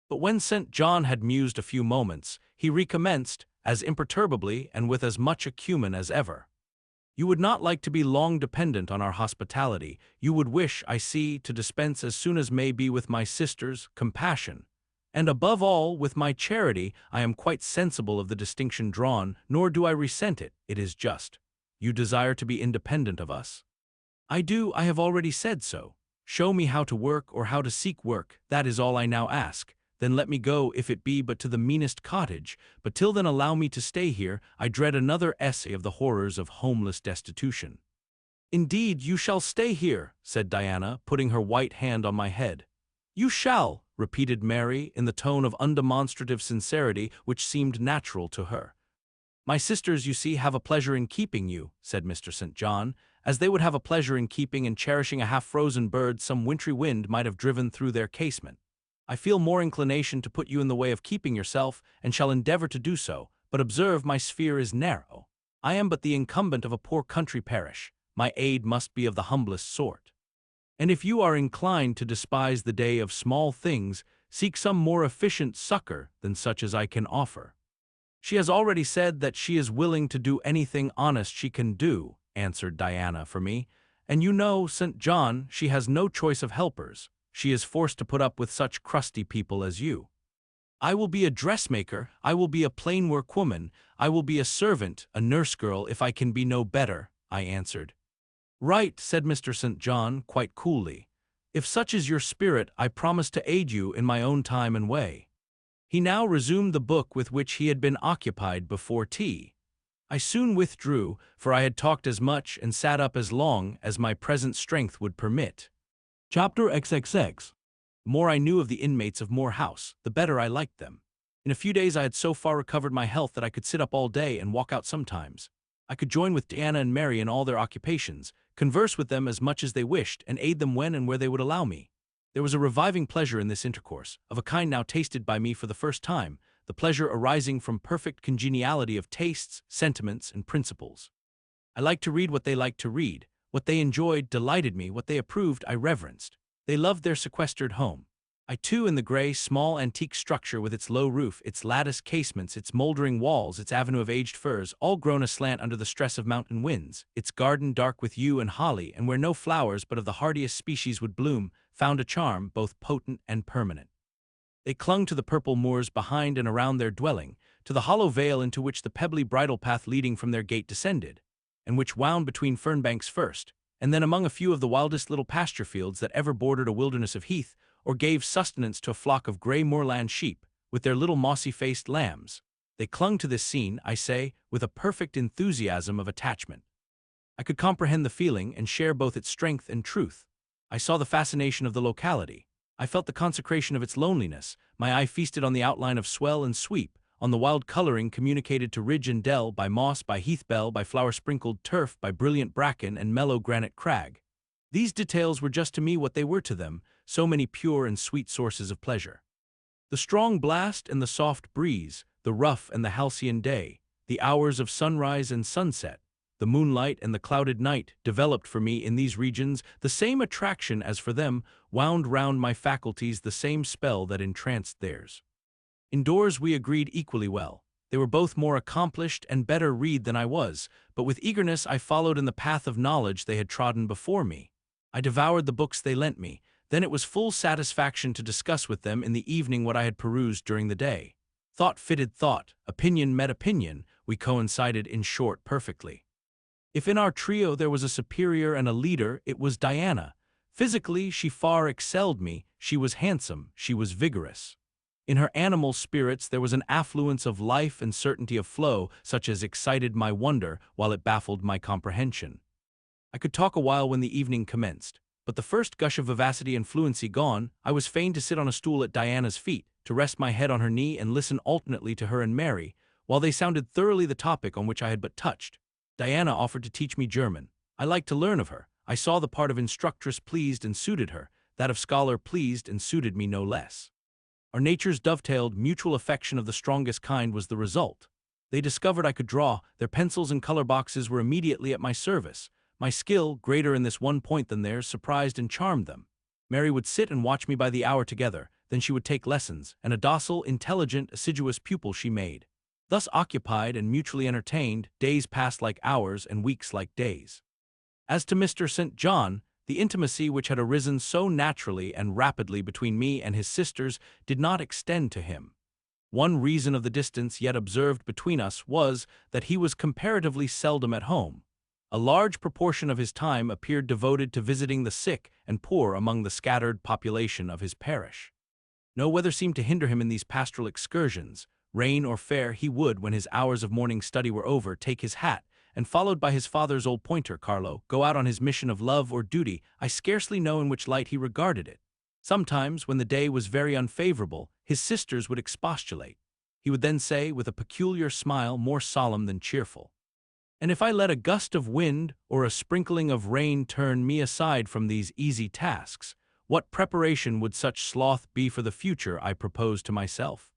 But when St. John had mused a few moments, he recommenced, as imperturbably and with as much acumen as ever. You would not like to be long dependent on our hospitality. You would wish, I see, to dispense as soon as may be with my sister's compassion. And above all, with my charity. I am quite sensible of the distinction drawn, nor do I resent it. It is just. You desire to be independent of us. I do. I have already said so. Show me how to work or how to seek work. That is all I now ask. Then let me go, if it be but to the meanest cottage, but till then allow me to stay here. I dread another essay of the horrors of homeless destitution. Indeed, you shall stay here, said Diana, putting her white hand on my head. You shall, repeated Mary, in the tone of undemonstrative sincerity which seemed natural to her. My sisters, you see, have a pleasure in keeping you, said Mr. St. John, as they would have a pleasure in keeping and cherishing a half-frozen bird some wintry wind might have driven through their casement. I feel more inclination to put you in the way of keeping yourself, and shall endeavor to do so, but observe my sphere is narrow. I am but the incumbent of a poor country parish. My aid must be of the humblest sort. And if you are inclined to despise the day of small things, seek some more efficient succor than such as I can offer. She has already said that she is willing to do anything honest she can do, answered Diana for me, and you know, St. John, she has no choice of helpers. She is forced to put up with such crusty people as you. I will be a dressmaker, I will be a plain workwoman, I will be a servant, a nurse girl, if I can be no better, I answered. Right, said Mr. St. John, quite coolly. If such is your spirit, I promise to aid you in my own time and way. He now resumed the book with which he had been occupied before tea. I soon withdrew, for I had talked as much and sat up as long as my present strength would permit. Chapter XXX. The more I knew of the inmates of Moor House, the better I liked them. In a few days I had so far recovered my health that I could sit up all day and walk out sometimes. I could join with Diana and Mary in all their occupations, converse with them as much as they wished, and aid them when and where they would allow me. There was a reviving pleasure in this intercourse, of a kind now tasted by me for the first time, the pleasure arising from perfect congeniality of tastes, sentiments, and principles. I liked to read what they liked to read. What they enjoyed delighted me, what they approved I reverenced. They loved their sequestered home. I too, in the gray, small, antique structure with its low roof, its lattice casements, its moldering walls, its avenue of aged firs, all grown aslant under the stress of mountain winds, its garden dark with yew and holly, and where no flowers but of the hardiest species would bloom, found a charm both potent and permanent. They clung to the purple moors behind and around their dwelling, to the hollow vale into which the pebbly bridle path leading from their gate descended, and which wound between fern banks first, and then among a few of the wildest little pasture fields that ever bordered a wilderness of heath, or gave sustenance to a flock of gray moorland sheep, with their little mossy-faced lambs. They clung to this scene, I say, with a perfect enthusiasm of attachment. I could comprehend the feeling and share both its strength and truth. I saw the fascination of the locality. I felt the consecration of its loneliness. My eye feasted on the outline of swell and sweep, on the wild coloring communicated to ridge and dell by moss, by heath bell, by flower-sprinkled turf, by brilliant bracken and mellow granite crag. These details were just to me what they were to them, so many pure and sweet sources of pleasure. The strong blast and the soft breeze, the rough and the halcyon day, the hours of sunrise and sunset, the moonlight and the clouded night, developed for me in these regions the same attraction as for them, wound round my faculties the same spell that entranced theirs. Indoors we agreed equally well. They were both more accomplished and better read than I was, but with eagerness I followed in the path of knowledge they had trodden before me. I devoured the books they lent me. Then it was full satisfaction to discuss with them in the evening what I had perused during the day. Thought fitted thought, opinion met opinion, we coincided in short perfectly. If in our trio there was a superior and a leader, it was Diana. Physically, she far excelled me, she was handsome, she was vigorous. In her animal spirits there was an affluence of life and certainty of flow, such as excited my wonder while it baffled my comprehension. I could talk a while when the evening commenced, but the first gush of vivacity and fluency gone, I was fain to sit on a stool at Diana's feet, to rest my head on her knee and listen alternately to her and Mary, while they sounded thoroughly the topic on which I had but touched. Diana offered to teach me German. I liked to learn of her. I saw the part of instructress pleased and suited her, that of scholar pleased and suited me no less. Our natures dovetailed, mutual affection of the strongest kind was the result. They discovered I could draw, their pencils and color boxes were immediately at my service. My skill, greater in this one point than theirs, surprised and charmed them. Mary would sit and watch me by the hour together, then she would take lessons, and a docile, intelligent, assiduous pupil she made. Thus occupied and mutually entertained, days passed like hours and weeks like days. As to Mr. St. John, the intimacy which had arisen so naturally and rapidly between me and his sisters did not extend to him. One reason of the distance yet observed between us was that he was comparatively seldom at home. A large proportion of his time appeared devoted to visiting the sick and poor among the scattered population of his parish. No weather seemed to hinder him in these pastoral excursions. Rain or fair, he would, when his hours of morning study were over, take his hat, and followed by his father's old pointer, Carlo, go out on his mission of love or duty. I scarcely know in which light he regarded it. Sometimes, when the day was very unfavorable, his sisters would expostulate. He would then say, with a peculiar smile more solemn than cheerful, "And if I let a gust of wind or a sprinkling of rain turn me aside from these easy tasks, what preparation would such sloth be for the future I propose to myself?"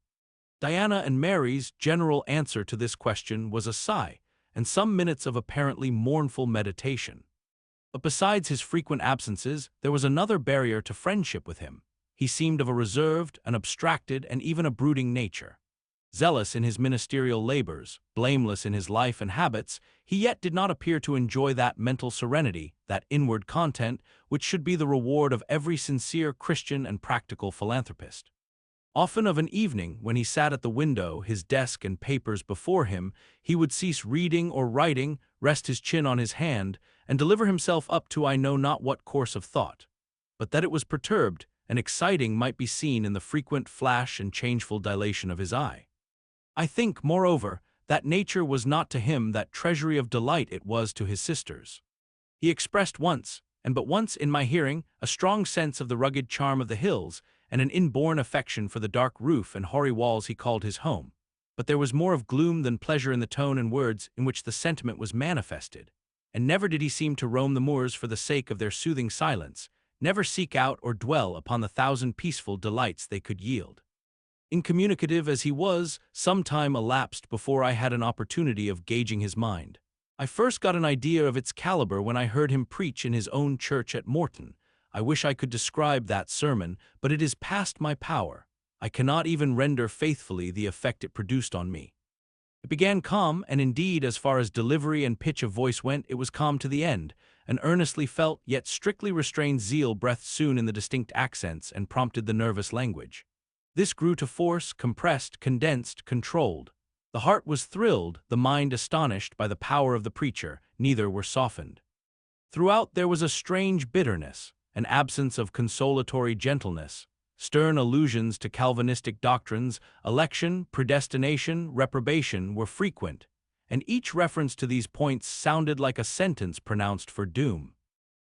Diana and Mary's general answer to this question was a sigh, and some minutes of apparently mournful meditation. But besides his frequent absences, there was another barrier to friendship with him. He seemed of a reserved, an abstracted, and even a brooding nature. Zealous in his ministerial labors, blameless in his life and habits, he yet did not appear to enjoy that mental serenity, that inward content, which should be the reward of every sincere Christian and practical philanthropist. Often of an evening, when he sat at the window, his desk and papers before him, he would cease reading or writing, rest his chin on his hand, and deliver himself up to I know not what course of thought. But that it was perturbed and exciting might be seen in the frequent flash and changeful dilation of his eye. I think, moreover, that nature was not to him that treasury of delight it was to his sisters. He expressed once, and but once in my hearing, a strong sense of the rugged charm of the hills, and an inborn affection for the dark roof and hoary walls he called his home. But there was more of gloom than pleasure in the tone and words in which the sentiment was manifested, and never did he seem to roam the moors for the sake of their soothing silence, never seek out or dwell upon the thousand peaceful delights they could yield. Incommunicative as he was, some time elapsed before I had an opportunity of gauging his mind. I first got an idea of its caliber when I heard him preach in his own church at Morton. I wish I could describe that sermon, but it is past my power. I cannot even render faithfully the effect it produced on me. It began calm, and indeed, as far as delivery and pitch of voice went, it was calm to the end. An earnestly felt, yet strictly restrained zeal breathed soon in the distinct accents and prompted the nervous language. This grew to force, compressed, condensed, controlled. The heart was thrilled, the mind astonished by the power of the preacher, neither were softened. Throughout there was a strange bitterness, an absence of consolatory gentleness. Stern allusions to Calvinistic doctrines, election, predestination, reprobation were frequent, and each reference to these points sounded like a sentence pronounced for doom.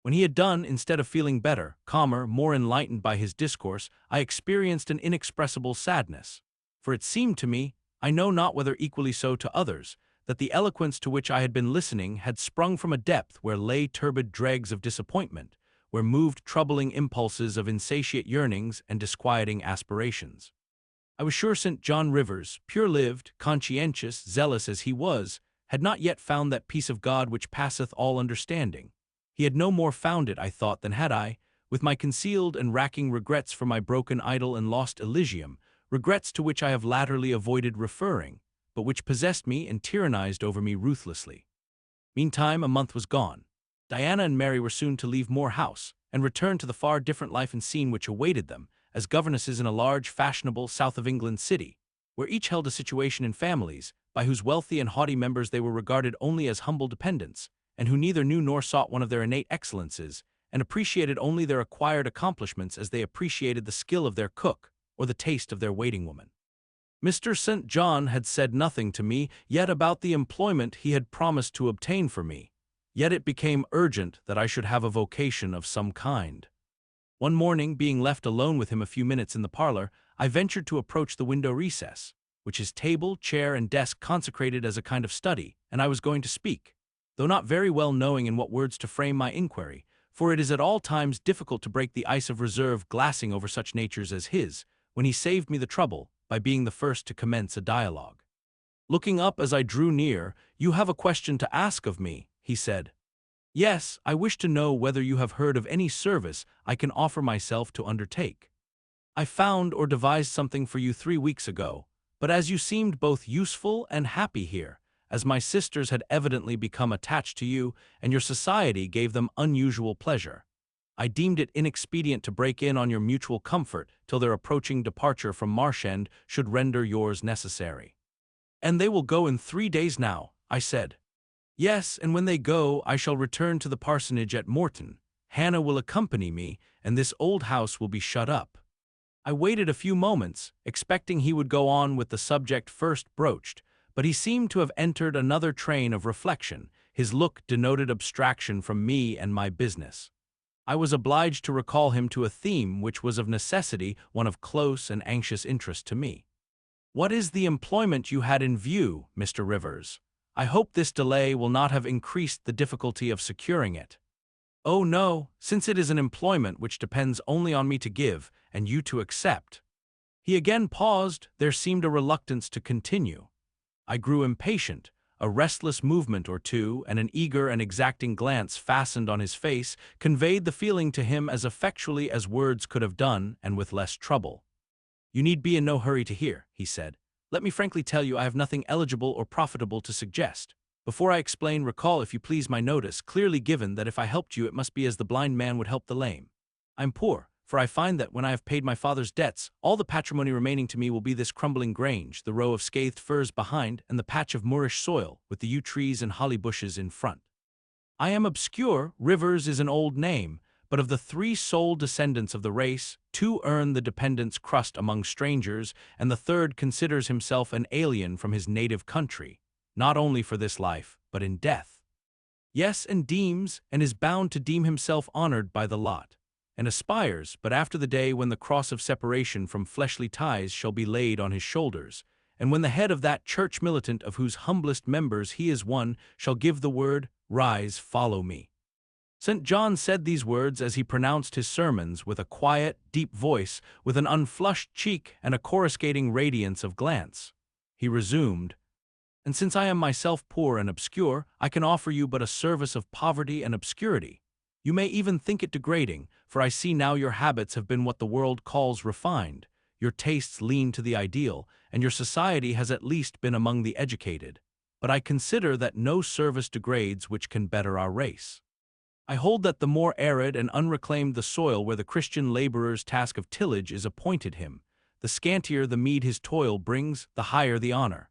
When he had done, instead of feeling better, calmer, more enlightened by his discourse, I experienced an inexpressible sadness. For it seemed to me, I know not whether equally so to others, that the eloquence to which I had been listening had sprung from a depth where lay turbid dregs of disappointment, where moved troubling impulses of insatiate yearnings and disquieting aspirations. I was sure St. John Rivers, pure-lived, conscientious, zealous as he was, had not yet found that peace of God which passeth all understanding. He had no more found it, I thought, than had I, with my concealed and racking regrets for my broken idol and lost Elysium, regrets to which I have latterly avoided referring, but which possessed me and tyrannized over me ruthlessly. Meantime, a month was gone. Diana and Mary were soon to leave Moor House, and return to the far different life and scene which awaited them, as governesses in a large, fashionable, south of England city, where each held a situation in families, by whose wealthy and haughty members they were regarded only as humble dependents, and who neither knew nor sought one of their innate excellences, and appreciated only their acquired accomplishments as they appreciated the skill of their cook, or the taste of their waiting woman. Mr. St. John had said nothing to me yet about the employment he had promised to obtain for me. Yet it became urgent that I should have a vocation of some kind. One morning, being left alone with him a few minutes in the parlor, I ventured to approach the window recess, which his table, chair, and desk consecrated as a kind of study, and I was going to speak, though not very well knowing in what words to frame my inquiry, for it is at all times difficult to break the ice of reserve glassing over such natures as his, when he saved me the trouble by being the first to commence a dialogue. Looking up as I drew near, "You have a question to ask of me," he said. "Yes, I wish to know whether you have heard of any service I can offer myself to undertake. I found or devised something for you 3 weeks ago, But as you seemed both useful and happy here, as my sisters had evidently become attached to you, and your society gave them unusual pleasure, I deemed it inexpedient to break in on your mutual comfort till their approaching departure from Marshend should render yours necessary. And they will go in 3 days now, I said. Yes, and when they go, I shall return to the parsonage at Morton. Hannah will accompany me, and this old house will be shut up. I waited a few moments, expecting he would go on with the subject first broached, but he seemed to have entered another train of reflection. His look denoted abstraction from me and my business. I was obliged to recall him to a theme which was of necessity one of close and anxious interest to me. What is the employment you had in view, Mr. Rivers? I hope this delay will not have increased the difficulty of securing it. Oh no, since it is an employment which depends only on me to give, and you to accept. He again paused. There seemed a reluctance to continue. I grew impatient. A restless movement or two, and an eager and exacting glance fastened on his face, conveyed the feeling to him as effectually as words could have done, and with less trouble. You need be in no hurry to hear, he said. Let me frankly tell you I have nothing eligible or profitable to suggest. Before I explain, recall, if you please, my notice, clearly given, that if I helped you it must be as the blind man would help the lame. I'm poor, for I find that when I have paid my father's debts, all the patrimony remaining to me will be this crumbling grange, the row of scathed firs behind, and the patch of moorish soil, with the yew trees and holly bushes in front. I am obscure. Rivers is an old name, but of the 3 sole descendants of the race, 2 earn the dependent's crust among strangers, and the 3rd considers himself an alien from his native country, not only for this life, but in death. Yes, and deems, and is bound to deem himself honored by the lot, and aspires, but after the day when the cross of separation from fleshly ties shall be laid on his shoulders, and when the head of that church militant of whose humblest members he is one shall give the word, "Rise, follow me." St. John said these words as he pronounced his sermons with a quiet, deep voice, with an unflushed cheek and a coruscating radiance of glance. He resumed, "And since I am myself poor and obscure, I can offer you but a service of poverty and obscurity. You may even think it degrading, for I see now your habits have been what the world calls refined, your tastes lean to the ideal, and your society has at least been among the educated. But I consider that no service degrades which can better our race. I hold that the more arid and unreclaimed the soil where the Christian laborer's task of tillage is appointed him, the scantier the meed his toil brings, the higher the honor.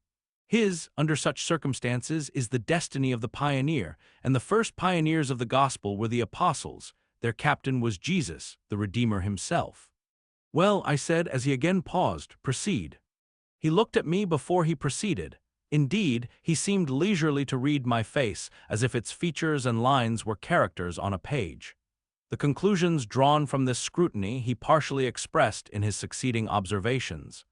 His, under such circumstances, is the destiny of the pioneer, and the first pioneers of the gospel were the apostles. Their captain was Jesus, the Redeemer himself." "Well," I said as he again paused, "proceed." He looked at me before he proceeded. Indeed, he seemed leisurely to read my face, as if its features and lines were characters on a page. The conclusions drawn from this scrutiny he partially expressed in his succeeding observations.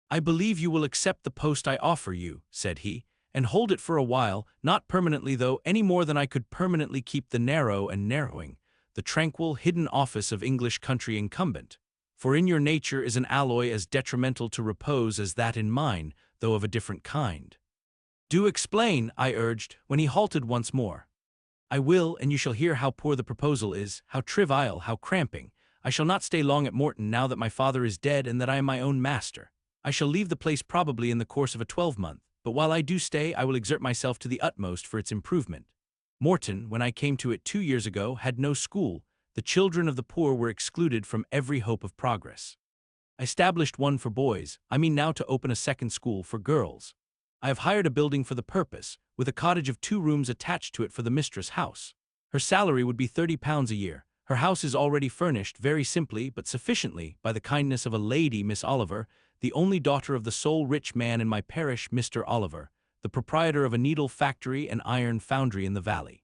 "I believe you will accept the post I offer you," said he, "and hold it for a while, not permanently though, any more than I could permanently keep the narrow and narrowing, the tranquil, hidden office of English country incumbent. For in your nature is an alloy as detrimental to repose as that in mine, though of a different kind." "Do explain," I urged, when he halted once more. "I will, and you shall hear how poor the proposal is, how trivial, how cramping. I shall not stay long at Morton now that my father is dead and that I am my own master. I shall leave the place probably in the course of a 12-month, but while I do stay I will exert myself to the utmost for its improvement. Morton, when I came to it 2 years ago, had no school. The children of the poor were excluded from every hope of progress. I established one for boys. I mean now to open a second school for girls. I have hired a building for the purpose, with a cottage of 2 rooms attached to it for the mistress' house. Her salary would be £30 a year. Her house is already furnished, very simply but sufficiently, by the kindness of a lady, Miss Oliver, the only daughter of the sole rich man in my parish, Mr. Oliver, the proprietor of a needle factory and iron foundry in the valley.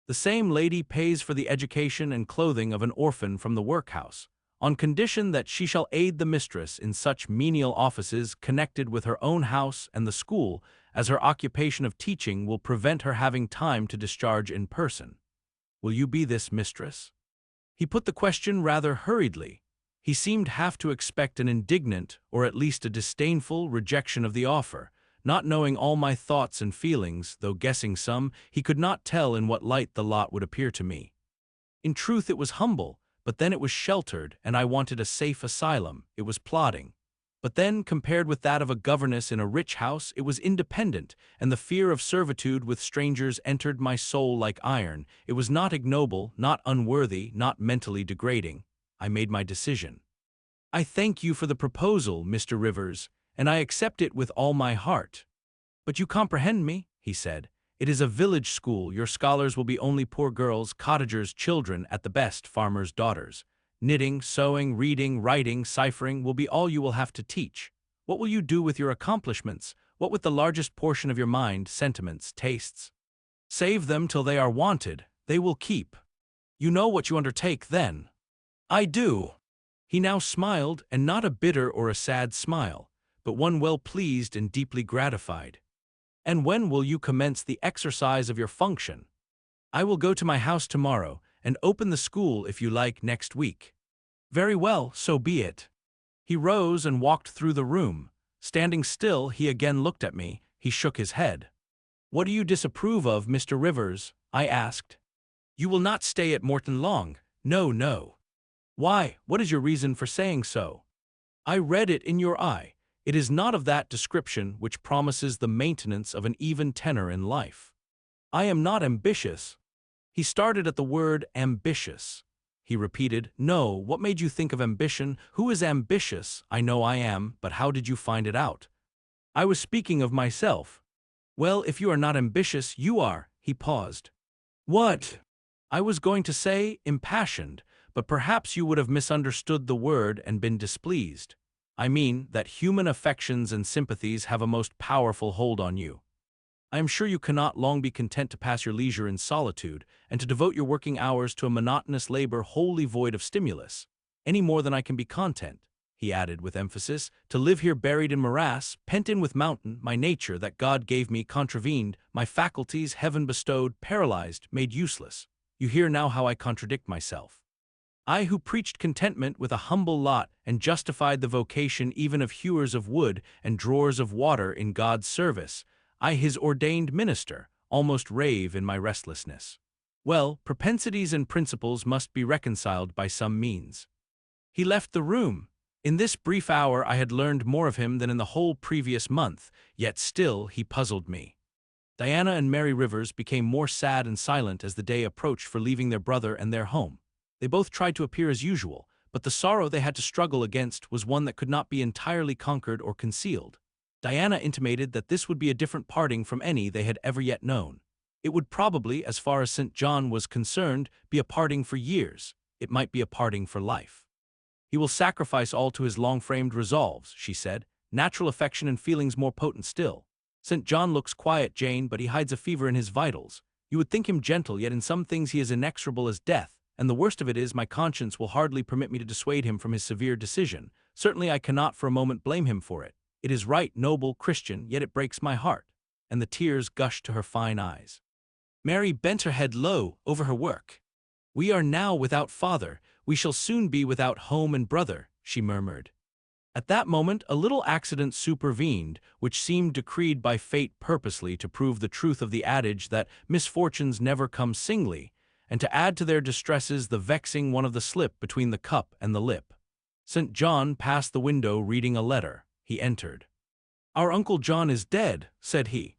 The same lady pays for the education and clothing of an orphan from the workhouse, on condition that she shall aid the mistress in such menial offices connected with her own house and the school, as her occupation of teaching will prevent her having time to discharge in person. Will you be this mistress?" He put the question rather hurriedly. He seemed half to expect an indignant, or at least a disdainful, rejection of the offer. Not knowing all my thoughts and feelings, though guessing some, he could not tell in what light the lot would appear to me. In truth it was humble, but then it was sheltered, and I wanted a safe asylum. It was plodding. But then, compared with that of a governess in a rich house, it was independent, and the fear of servitude with strangers entered my soul like iron. It was not ignoble, not unworthy, not mentally degrading. I made my decision. "I thank you for the proposal, Mr. Rivers, and I accept it with all my heart." "But you comprehend me," he said. "It is a village school. Your scholars will be only poor girls, cottagers' children, at the best, farmers' daughters. Knitting, sewing, reading, writing, ciphering will be all you will have to teach. What will you do with your accomplishments? What with the largest portion of your mind, sentiments, tastes? Save them till they are wanted. They will keep. You know what you undertake then." "I do." He now smiled, and not a bitter or a sad smile, but one well-pleased and deeply gratified. "And when will you commence the exercise of your function?" "I will go to my house tomorrow, and open the school, if you like, next week." "Very well, so be it." He rose and walked through the room. Standing still, he again looked at me. He shook his head. "What do you disapprove of, Mr. Rivers?" I asked. "You will not stay at Morton long." "No, no." "Why, what is your reason for saying so?" "I read it in your eye. It is not of that description which promises the maintenance of an even tenor in life." "I am not ambitious." He started at the word ambitious. He repeated, "No, what made you think of ambition? Who is ambitious? I know I am, but how did you find it out?" "I was speaking of myself." "Well, if you are not ambitious, you are." He paused. "What?" "I was going to say impassioned, but perhaps you would have misunderstood the word and been displeased. I mean that human affections and sympathies have a most powerful hold on you. I am sure you cannot long be content to pass your leisure in solitude, and to devote your working hours to a monotonous labor wholly void of stimulus, any more than I can be content," he added with emphasis, "to live here buried in morass, pent in with mountain, my nature that God gave me contravened, my faculties heaven bestowed, paralyzed, made useless. You hear now how I contradict myself. I who preached contentment with a humble lot and justified the vocation even of hewers of wood and drawers of water in God's service, I, his ordained minister, almost rave in my restlessness. Well, propensities and principles must be reconciled by some means." He left the room. In this brief hour I had learned more of him than in the whole previous month, yet still he puzzled me. Diana and Mary Rivers became more sad and silent as the day approached for leaving their brother and their home. They both tried to appear as usual, but the sorrow they had to struggle against was one that could not be entirely conquered or concealed. Diana intimated that this would be a different parting from any they had ever yet known. It would probably, as far as St. John was concerned, be a parting for years. It might be a parting for life. "He will sacrifice all to his long-framed resolves," she said, "natural affection and feelings more potent still. St. John looks quiet, Jane, but he hides a fever in his vitals. You would think him gentle, yet in some things he is inexorable as death, and the worst of it is my conscience will hardly permit me to dissuade him from his severe decision. Certainly I cannot for a moment blame him for it. It is right, noble, Christian, yet it breaks my heart." And the tears gushed to her fine eyes. Mary bent her head low over her work. "We are now without father. We shall soon be without home and brother," she murmured. At that moment a little accident supervened, which seemed decreed by fate purposely to prove the truth of the adage that misfortunes never come singly, and to add to their distresses the vexing one of the slip between the cup and the lip. St. John passed the window reading a letter. He entered. "Our Uncle John is dead," said he.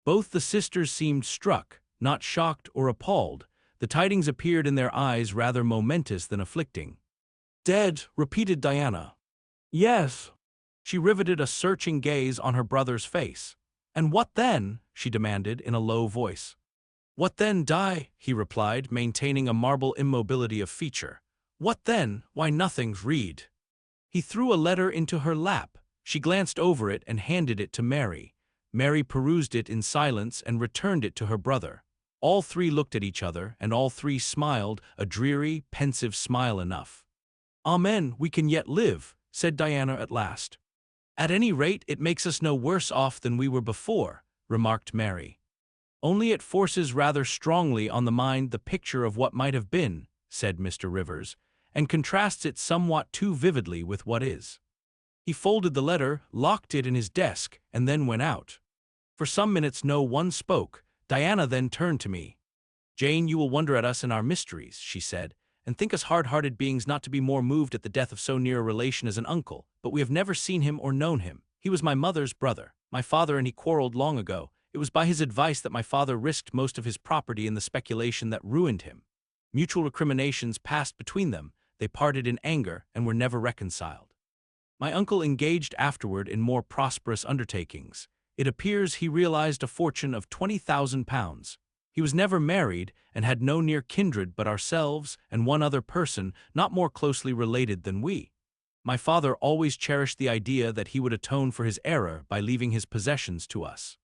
Both the sisters seemed struck, not shocked or appalled. The tidings appeared in their eyes rather momentous than afflicting. "Dead," repeated Diana. "Yes." She riveted a searching gaze on her brother's face. "And what then?" she demanded in a low voice. "What then, die?" he replied, maintaining a marble immobility of feature. "What then? Why, nothing. Read." He threw a letter into her lap. She glanced over it and handed it to Mary. Mary perused it in silence and returned it to her brother. All three looked at each other, and all three smiled, a dreary, pensive smile enough. "Amen, we can yet live," said Diana at last. "At any rate, it makes us no worse off than we were before," remarked Mary. "Only it forces rather strongly on the mind the picture of what might have been," said Mr. Rivers, "and contrasts it somewhat too vividly with what is." He folded the letter, locked it in his desk, and then went out. For some minutes no one spoke. Diana then turned to me. "Jane, you will wonder at us and our mysteries," she said, and think us hard-hearted beings not to be more moved at the death of so near a relation as an uncle, but we have never seen him or known him. He was my mother's brother. My father and he quarreled long ago. It was by his advice that my father risked most of his property in the speculation that ruined him. Mutual recriminations passed between them. They parted in anger and were never reconciled. My uncle engaged afterward in more prosperous undertakings. It appears he realized a fortune of £20,000. He was never married and had no near kindred but ourselves and one other person not more closely related than we. My father always cherished the idea that he would atone for his error by leaving his possessions to us.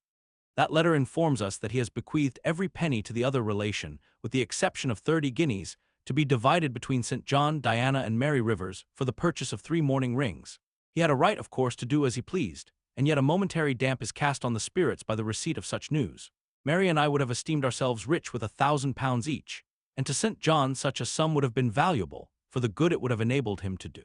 That letter informs us that he has bequeathed every penny to the other relation, with the exception of 30 guineas, to be divided between St. John, Diana, and Mary Rivers for the purchase of 3 mourning rings. He had a right, of course, to do as he pleased, and yet a momentary damp is cast on the spirits by the receipt of such news. Mary and I would have esteemed ourselves rich with £1,000 each, and to St. John such a sum would have been valuable, for the good it would have enabled him to do.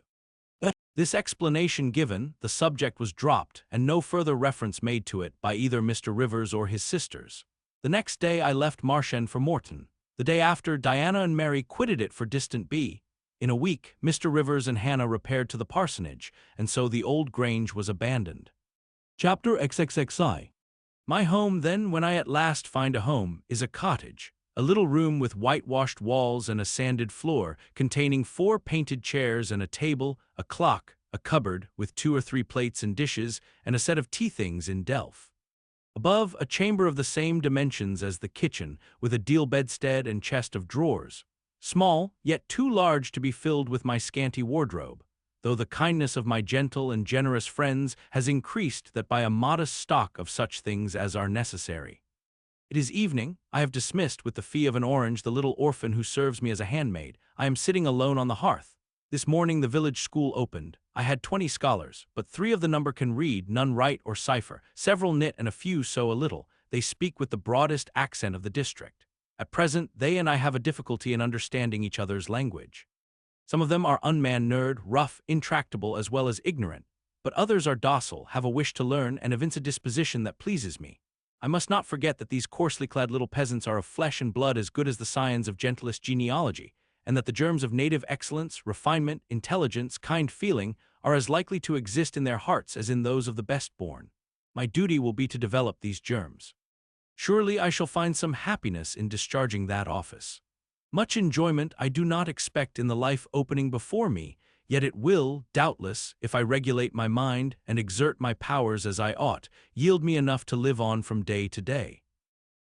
This explanation given, the subject was dropped, and no further reference made to it by either Mr. Rivers or his sisters. The next day I left Marchand for Morton. The day after, Diana and Mary quitted it for distant B. In a week, Mr. Rivers and Hannah repaired to the parsonage, and so the old grange was abandoned. Chapter XXXI. My home, then, when I at last find a home, is a cottage. A little room with whitewashed walls and a sanded floor, containing 4 painted chairs and a table, a clock, a cupboard with 2 or 3 plates and dishes, and a set of tea-things in delf. Above, a chamber of the same dimensions as the kitchen, with a deal bedstead and chest of drawers. Small, yet too large to be filled with my scanty wardrobe, though the kindness of my gentle and generous friends has increased that by a modest stock of such things as are necessary. It is evening. I have dismissed with the fee of an orange the little orphan who serves me as a handmaid. I am sitting alone on the hearth. This morning the village school opened. I had 20 scholars, but 3 of the number can read, none write or cipher. Several knit and a few sew a little. They speak with the broadest accent of the district. At present, they and I have a difficulty in understanding each other's language. Some of them are unmannered, rough, intractable, as well as ignorant, but others are docile, have a wish to learn, and evince a disposition that pleases me. I must not forget that these coarsely clad little peasants are of flesh and blood as good as the scions of gentlest genealogy, and that the germs of native excellence, refinement, intelligence, kind feeling are as likely to exist in their hearts as in those of the best-born. My duty will be to develop these germs. Surely I shall find some happiness in discharging that office. Much enjoyment I do not expect in the life opening before me, yet it will, doubtless, if I regulate my mind and exert my powers as I ought, yield me enough to live on from day to day.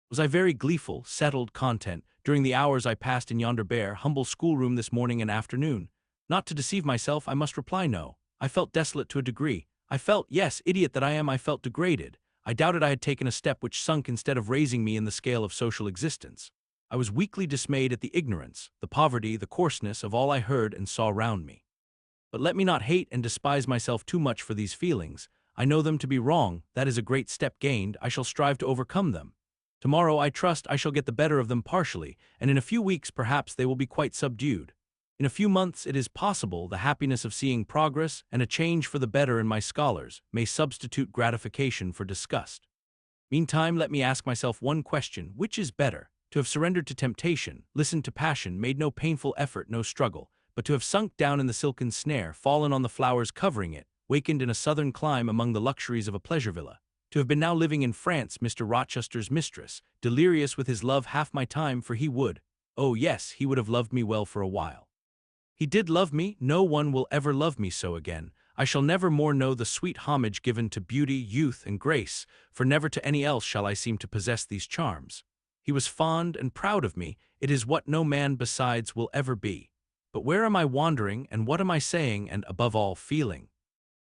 Was I very gleeful, settled, content, during the hours I passed in yonder bare, humble schoolroom this morning and afternoon? Not to deceive myself, I must reply no. I felt desolate to a degree. I felt, yes, idiot that I am, I felt degraded. I doubted I had taken a step which sunk instead of raising me in the scale of social existence. I was weakly dismayed at the ignorance, the poverty, the coarseness of all I heard and saw round me. But let me not hate and despise myself too much for these feelings. I know them to be wrong. That is a great step gained. I shall strive to overcome them. Tomorrow, I trust, I shall get the better of them partially, and in a few weeks perhaps they will be quite subdued. In a few months it is possible the happiness of seeing progress and a change for the better in my scholars may substitute gratification for disgust. Meantime, let me ask myself one question: which is better, to have surrendered to temptation, listened to passion, made no painful effort, no struggle, but to have sunk down in the silken snare, fallen on the flowers covering it, wakened in a southern clime among the luxuries of a pleasure villa, to have been now living in France, Mr. Rochester's mistress, delirious with his love half my time, for he would, oh yes, he would have loved me well for a while. He did love me. No one will ever love me so again. I shall never more know the sweet homage given to beauty, youth, and grace, for never to any else shall I seem to possess these charms. He was fond and proud of me. It is what no man besides will ever be. But where am I wandering, and what am I saying, and, above all, feeling?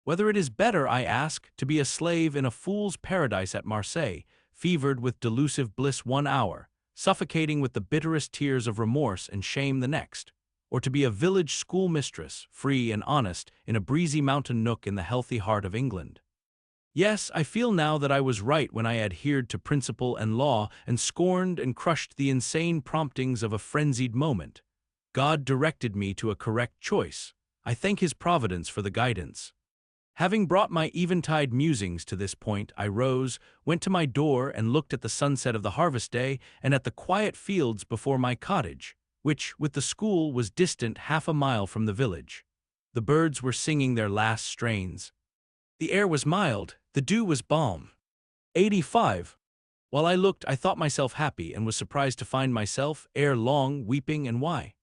Whether it is better, I ask, to be a slave in a fool's paradise at Marseille, fevered with delusive bliss 1 hour, suffocating with the bitterest tears of remorse and shame the next, or to be a village schoolmistress, free and honest, in a breezy mountain nook in the healthy heart of England? Yes, I feel now that I was right when I adhered to principle and law and scorned and crushed the insane promptings of a frenzied moment. God directed me to a correct choice. I thank His providence for the guidance. Having brought my eventide musings to this point, I rose, went to my door, and looked at the sunset of the harvest day and at the quiet fields before my cottage. which, with the school, was distant half a mile from the village. The birds were singing their last strains. The air was mild, the dew was balm. 85. While I looked, I thought myself happy and was surprised to find myself, ere long, weeping, and why?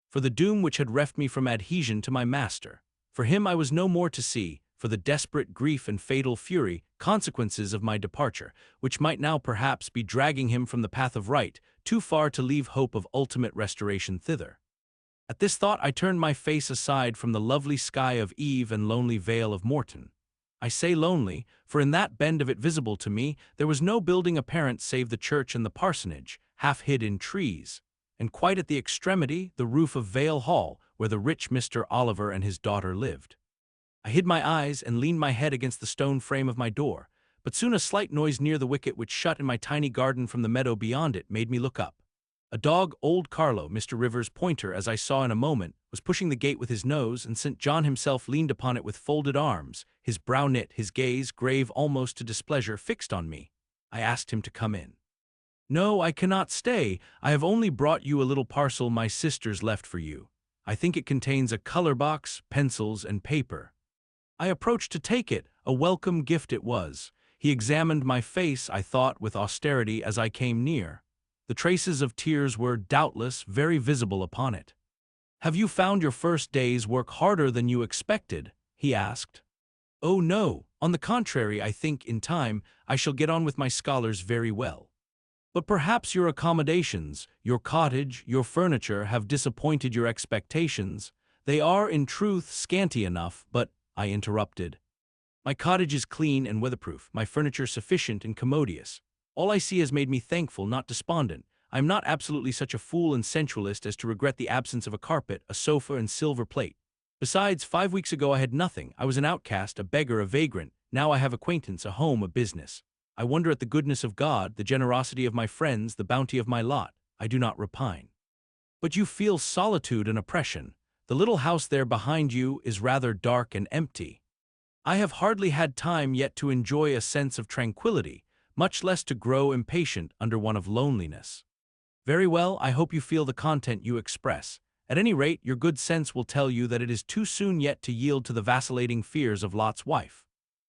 For the doom which had reft me from adhesion to my master. For him I was no more to see, for the desperate grief and fatal fury, consequences of my departure, which might now perhaps be dragging him from the path of right, too far to leave hope of ultimate restoration thither. At this thought I turned my face aside from the lovely sky of eve and lonely vale of Morton. I say lonely, for in that bend of it visible to me there was no building apparent save the church and the parsonage, half hid in trees, and quite at the extremity the roof of Vale Hall, where the rich Mr. Oliver and his daughter lived. I hid my eyes and leaned my head against the stone frame of my door, but soon a slight noise near the wicket which shut in my tiny garden from the meadow beyond it made me look up. A dog, old Carlo, Mr. Rivers' pointer, as I saw in a moment, was pushing the gate with his nose, and St. John himself leaned upon it with folded arms, his brow knit, his gaze, grave almost to displeasure, fixed on me. I asked him to come in. "No, I cannot stay. I have only brought you a little parcel my sisters left for you. I think it contains a color box, pencils, and paper." I approached to take it. A welcome gift it was. He examined my face, I thought, with austerity as I came near. The traces of tears were, doubtless, very visible upon it. "Have you found your first day's work harder than you expected?" he asked. "Oh no, on the contrary, I think, in time, I shall get on with my scholars very well. But perhaps your accommodations, your cottage, your furniture have disappointed your expectations. They are, in truth, scanty enough, but," I interrupted. "My cottage is clean and weatherproof, my furniture sufficient and commodious. All I see has made me thankful, not despondent. I am not absolutely such a fool and sensualist as to regret the absence of a carpet, a sofa, and silver plate. Besides, 5 weeks ago I had nothing. I was an outcast, a beggar, a vagrant. Now I have acquaintance, a home, a business. I wonder at the goodness of God, the generosity of my friends, the bounty of my lot. I do not repine. But you feel solitude and oppression. The little house there behind you is rather dark and empty. I have hardly had time yet to enjoy a sense of tranquility, much less to grow impatient under one of loneliness. Very well, I hope you feel the content you express. At any rate, your good sense will tell you that it is too soon yet to yield to the vacillating fears of Lot's wife.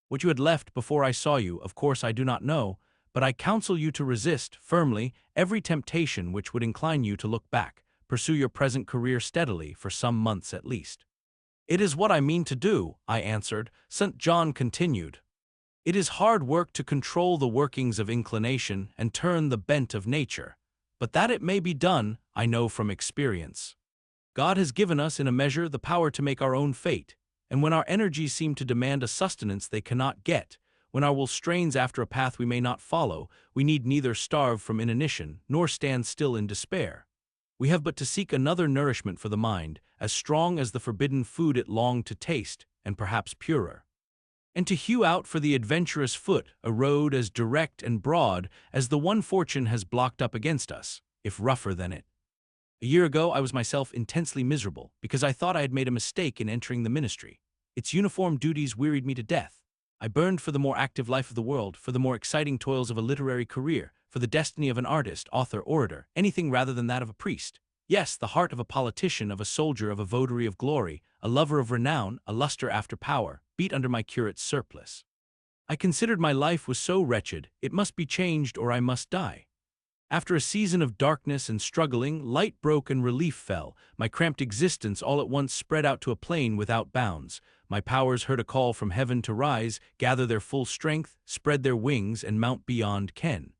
What you had left before I saw you, of course I do not know, but I counsel you to resist, firmly, every temptation which would incline you to look back. Pursue your present career steadily, for some months at least." "It is what I mean to do," I answered. St. John continued. "It is hard work to control the workings of inclination and turn the bent of nature, but that it may be done, I know from experience. God has given us, in a measure, the power to make our own fate, and when our energies seem to demand a sustenance they cannot get, when our will strains after a path we may not follow, we need neither starve from inanition nor stand still in despair. We have but to seek another nourishment for the mind, as strong as the forbidden food it longed to taste, and perhaps purer. And to hew out for the adventurous foot a road as direct and broad as the one fortune has blocked up against us, if rougher than it. A year ago I was myself intensely miserable, because I thought I had made a mistake in entering the ministry. Its uniform duties wearied me to death. I burned for the more active life of the world, for the more exciting toils of a literary career, for the destiny of an artist, author, orator, anything rather than that of a priest. Yes, the heart of a politician, of a soldier, of a votary of glory, a lover of renown, a luster after power, beat under my curate's surplice. I considered my life was so wretched, it must be changed or I must die. After a season of darkness and struggling, light broke and relief fell. My cramped existence all at once spread out to a plain without bounds. My powers heard a call from heaven to rise, gather their full strength, spread their wings, and mount beyond ken.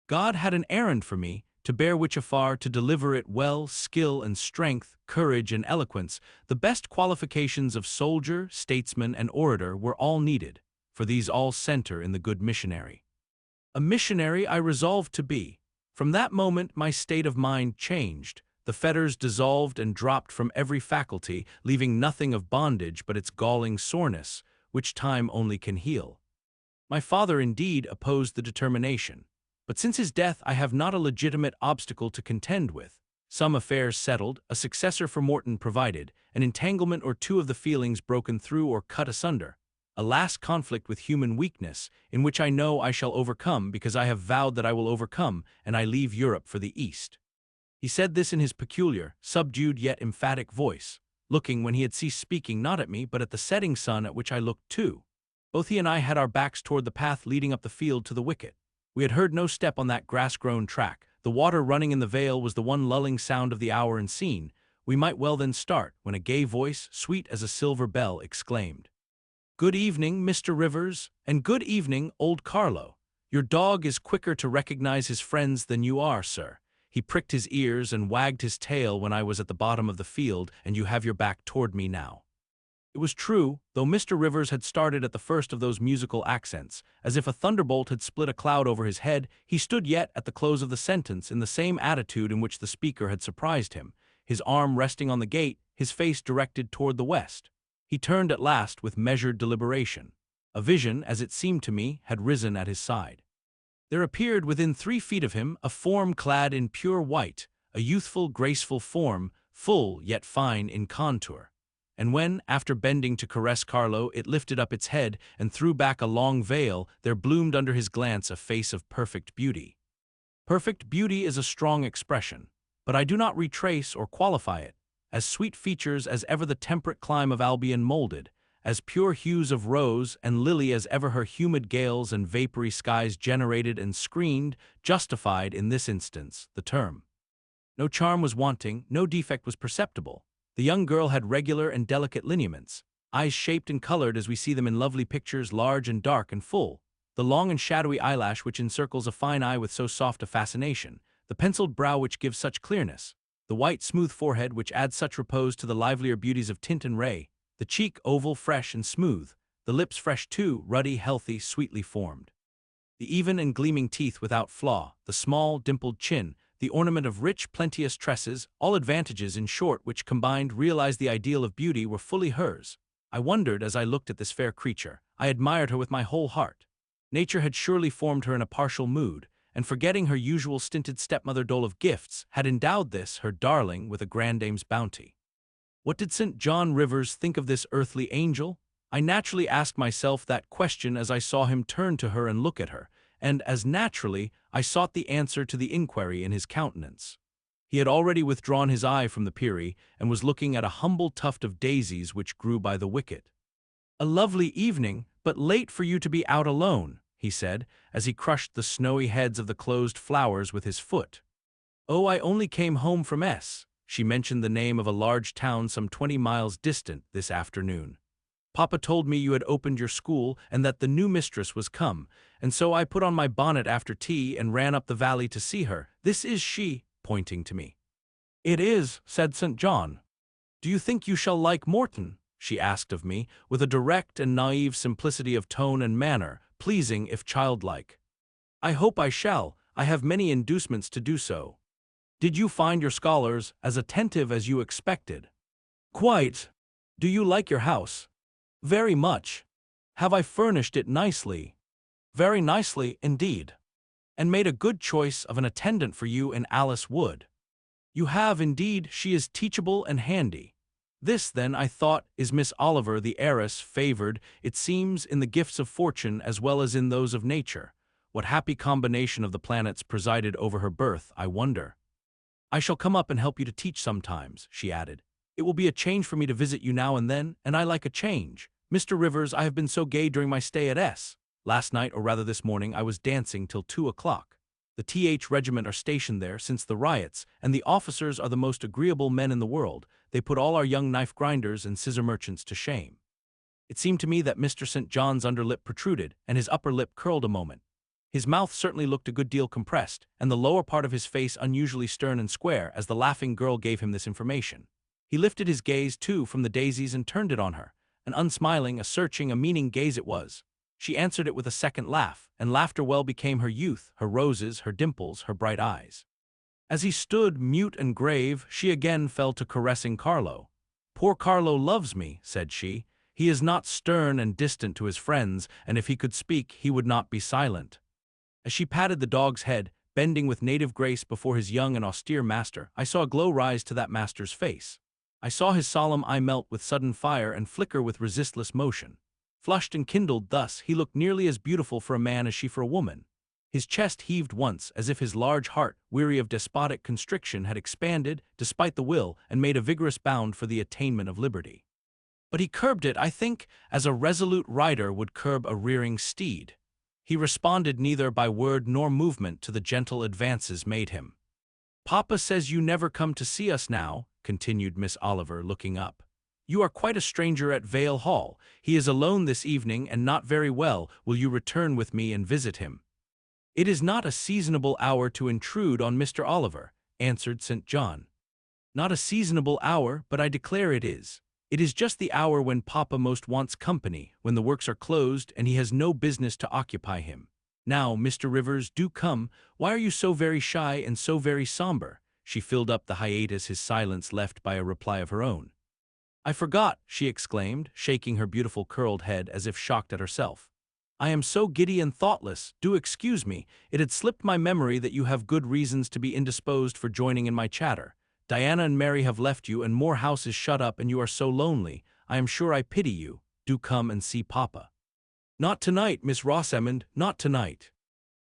God had an errand for me, to bear which afar, to deliver it well, skill and strength, courage and eloquence, the best qualifications of soldier, statesman, and orator were all needed, for these all center in the good missionary. A missionary I resolved to be. From that moment my state of mind changed. The fetters dissolved and dropped from every faculty, leaving nothing of bondage but its galling soreness, which time only can heal. My father, indeed, opposed the determination. But since his death I have not a legitimate obstacle to contend with. Some affairs settled, a successor for Morton provided, an entanglement or two of the feelings broken through or cut asunder, a last conflict with human weakness, in which I know I shall overcome because I have vowed that I will overcome, and I leave Europe for the East. He said this in his peculiar, subdued yet emphatic voice, looking when he had ceased speaking not at me but at the setting sun, at which I looked too. Both he and I had our backs toward the path leading up the field to the wicket. We had heard no step on that grass-grown track. The water running in the vale was the one lulling sound of the hour and scene. We might well then start, when a gay voice, sweet as a silver bell, exclaimed, "Good evening, Mr. Rivers, and good evening, old Carlo. Your dog is quicker to recognize his friends than you are, sir. He pricked his ears and wagged his tail when I was at the bottom of the field, and you have your back toward me now." It was true, though Mr. Rivers had started at the first of those musical accents, as if a thunderbolt had split a cloud over his head, he stood yet at the close of the sentence in the same attitude in which the speaker had surprised him, his arm resting on the gate, his face directed toward the west. He turned at last with measured deliberation. A vision, as it seemed to me, had risen at his side. There appeared within 3 feet of him a form clad in pure white, a youthful, graceful form, full yet fine in contour. And when, after bending to caress Carlo, it lifted up its head and threw back a long veil, there bloomed under his glance a face of perfect beauty. Perfect beauty is a strong expression, but I do not retrace or qualify it. As sweet features as ever the temperate clime of Albion molded, as pure hues of rose and lily as ever her humid gales and vapory skies generated and screened, justified, in this instance, the term. No charm was wanting, no defect was perceptible. The young girl had regular and delicate lineaments, eyes shaped and colored as we see them in lovely pictures, large and dark and full, the long and shadowy eyelash which encircles a fine eye with so soft a fascination, the penciled brow which gives such clearness, the white, smooth forehead which adds such repose to the livelier beauties of tint and ray, the cheek oval, fresh and smooth, the lips fresh too, ruddy, healthy, sweetly formed, the even and gleaming teeth without flaw, the small, dimpled chin, the ornament of rich, plenteous tresses, all advantages, in short, which combined realized the ideal of beauty, were fully hers. I wondered as I looked at this fair creature. I admired her with my whole heart. Nature had surely formed her in a partial mood, and forgetting her usual stinted stepmother dole of gifts, had endowed this, her darling, with a grandame's bounty. What did St. John Rivers think of this earthly angel? I naturally asked myself that question as I saw him turn to her and look at her, and, as naturally, I sought the answer to the inquiry in his countenance. He had already withdrawn his eye from the Peri, and was looking at a humble tuft of daisies which grew by the wicket. "A lovely evening, but late for you to be out alone," he said, as he crushed the snowy heads of the closed flowers with his foot. "Oh, I only came home from S." She mentioned the name of a large town some 20 miles distant this afternoon. "Papa told me you had opened your school and that the new mistress was come, and so I put on my bonnet after tea and ran up the valley to see her. This is she," pointing to me. "It is," said St. John. "Do you think you shall like Morton?" she asked of me, with a direct and naive simplicity of tone and manner, pleasing if childlike. "I hope I shall. I have many inducements to do so." "Did you find your scholars as attentive as you expected?" "Quite." "Do you like your house?" "Very much." "Have I furnished it nicely?" "Very nicely, indeed." "And made a good choice of an attendant for you in Alice Wood?" "You have, indeed. She is teachable and handy." This, then, I thought, is Miss Oliver, the heiress, favored, it seems, in the gifts of fortune as well as in those of nature. What happy combination of the planets presided over her birth, I wonder. "I shall come up and help you to teach sometimes," she added. "It will be a change for me to visit you now and then, and I like a change. Mr. Rivers, I have been so gay during my stay at S. Last night, or rather this morning, I was dancing till 2 o'clock. The Th Regiment are stationed there since the riots, and the officers are the most agreeable men in the world. They put all our young knife-grinders and scissor merchants to shame." It seemed to me that Mr. St. John's underlip protruded, and his upper lip curled a moment. His mouth certainly looked a good deal compressed, and the lower part of his face unusually stern and square as the laughing girl gave him this information. He lifted his gaze, too, from the daisies and turned it on her. An unsmiling, a searching, a meaning gaze it was. She answered it with a second laugh, and laughter well became her youth, her roses, her dimples, her bright eyes. As he stood, mute and grave, she again fell to caressing Carlo. "Poor Carlo loves me," said she. "He is not stern and distant to his friends, and if he could speak, he would not be silent." As she patted the dog's head, bending with native grace before his young and austere master, I saw a glow rise to that master's face. I saw his solemn eye melt with sudden fire and flicker with resistless motion. Flushed and kindled thus, he looked nearly as beautiful for a man as she for a woman. His chest heaved once as if his large heart, weary of despotic constriction, had expanded, despite the will, and made a vigorous bound for the attainment of liberty. But he curbed it, I think, as a resolute rider would curb a rearing steed. He responded neither by word nor movement to the gentle advances made him. "Papa says you never come to see us now," continued Miss Oliver, looking up. "You are quite a stranger at Vale Hall. He is alone this evening and not very well. Will you return with me and visit him?" "It is not a seasonable hour to intrude on Mr. Oliver," answered St. John. "Not a seasonable hour, but I declare it is. It is just the hour when Papa most wants company, when the works are closed and he has no business to occupy him. Now, Mr. Rivers, do come. Why are you so very shy and so very somber?" She filled up the hiatus his silence left by a reply of her own. "I forgot," she exclaimed, shaking her beautiful curled head as if shocked at herself. "I am so giddy and thoughtless. Do excuse me. It had slipped my memory that you have good reasons to be indisposed for joining in my chatter. Diana and Mary have left you, and Morehouse is shut up, and you are so lonely. I am sure I pity you. Do come and see Papa." "Not tonight, Miss Rosamond, not tonight."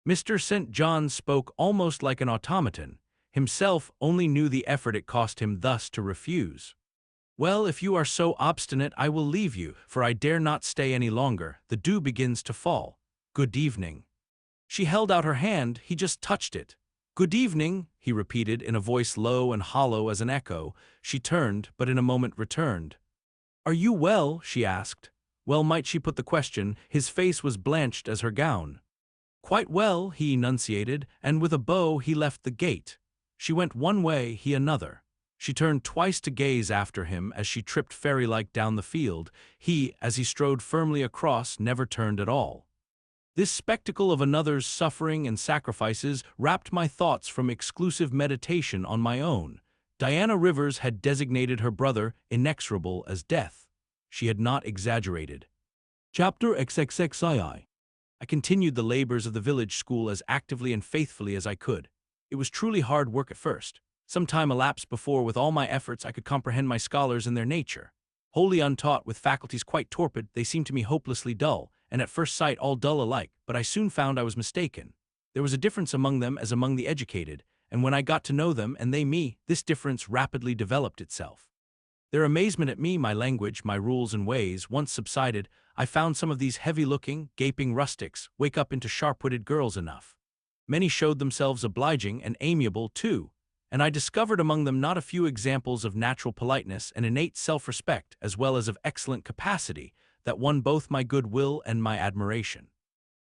Mr. St. John spoke almost like an automaton. Himself only knew the effort it cost him thus to refuse. "Well, if you are so obstinate, I will leave you, for I dare not stay any longer. The dew begins to fall. Good evening." She held out her hand. He just touched it. "Good evening," he repeated in a voice low and hollow as an echo. She turned, but in a moment returned. "Are you well?" she asked. Well might she put the question. His face was blanched as her gown. "Quite well," he enunciated, and with a bow he left the gate. She went one way, he another. She turned twice to gaze after him as she tripped fairy-like down the field. He, as he strode firmly across, never turned at all. This spectacle of another's suffering and sacrifices wrapped my thoughts from exclusive meditation on my own. Diana Rivers had designated her brother inexorable as death. She had not exaggerated. Chapter XXXII. I continued the labors of the village school as actively and faithfully as I could. It was truly hard work at first. Some time elapsed before, with all my efforts, I could comprehend my scholars and their nature. Wholly untaught, with faculties quite torpid, they seemed to me hopelessly dull, and at first sight all dull alike, but I soon found I was mistaken. There was a difference among them as among the educated, and when I got to know them and they me, this difference rapidly developed itself. Their amazement at me, my language, my rules and ways, once subsided, I found some of these heavy-looking, gaping rustics wake up into sharp-witted girls enough. Many showed themselves obliging and amiable, too, and I discovered among them not a few examples of natural politeness and innate self-respect, as well as of excellent capacity, that won both my goodwill and my admiration.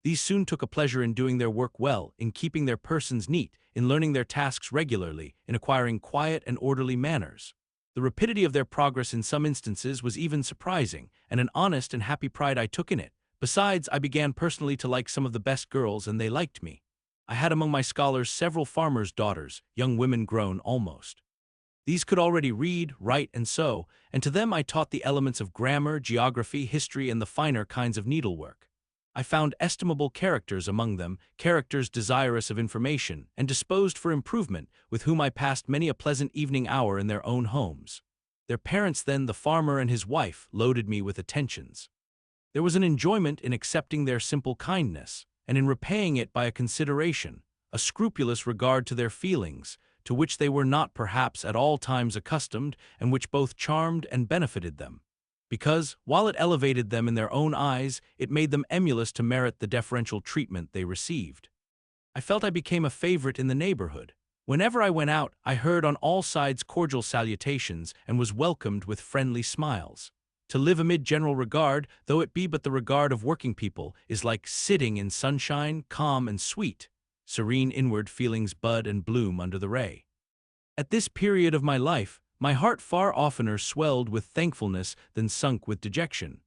These soon took a pleasure in doing their work well, in keeping their persons neat, in learning their tasks regularly, in acquiring quiet and orderly manners. The rapidity of their progress in some instances was even surprising, and an honest and happy pride I took in it. Besides, I began personally to like some of the best girls, and they liked me. I had among my scholars several farmers' daughters, young women grown almost. These could already read, write, and sew, and to them I taught the elements of grammar, geography, history, and the finer kinds of needlework. I found estimable characters among them, characters desirous of information and disposed for improvement, with whom I passed many a pleasant evening hour in their own homes. Their parents then, the farmer and his wife, loaded me with attentions. There was an enjoyment in accepting their simple kindness, and in repaying it by a consideration, a scrupulous regard to their feelings, to which they were not perhaps at all times accustomed, and which both charmed and benefited them. Because, while it elevated them in their own eyes, it made them emulous to merit the deferential treatment they received. I felt I became a favorite in the neighborhood. Whenever I went out, I heard on all sides cordial salutations and was welcomed with friendly smiles. To live amid general regard, though it be but the regard of working people, is like sitting in sunshine, calm and sweet. Serene inward feelings bud and bloom under the ray. At this period of my life, my heart far oftener swelled with thankfulness than sunk with dejection.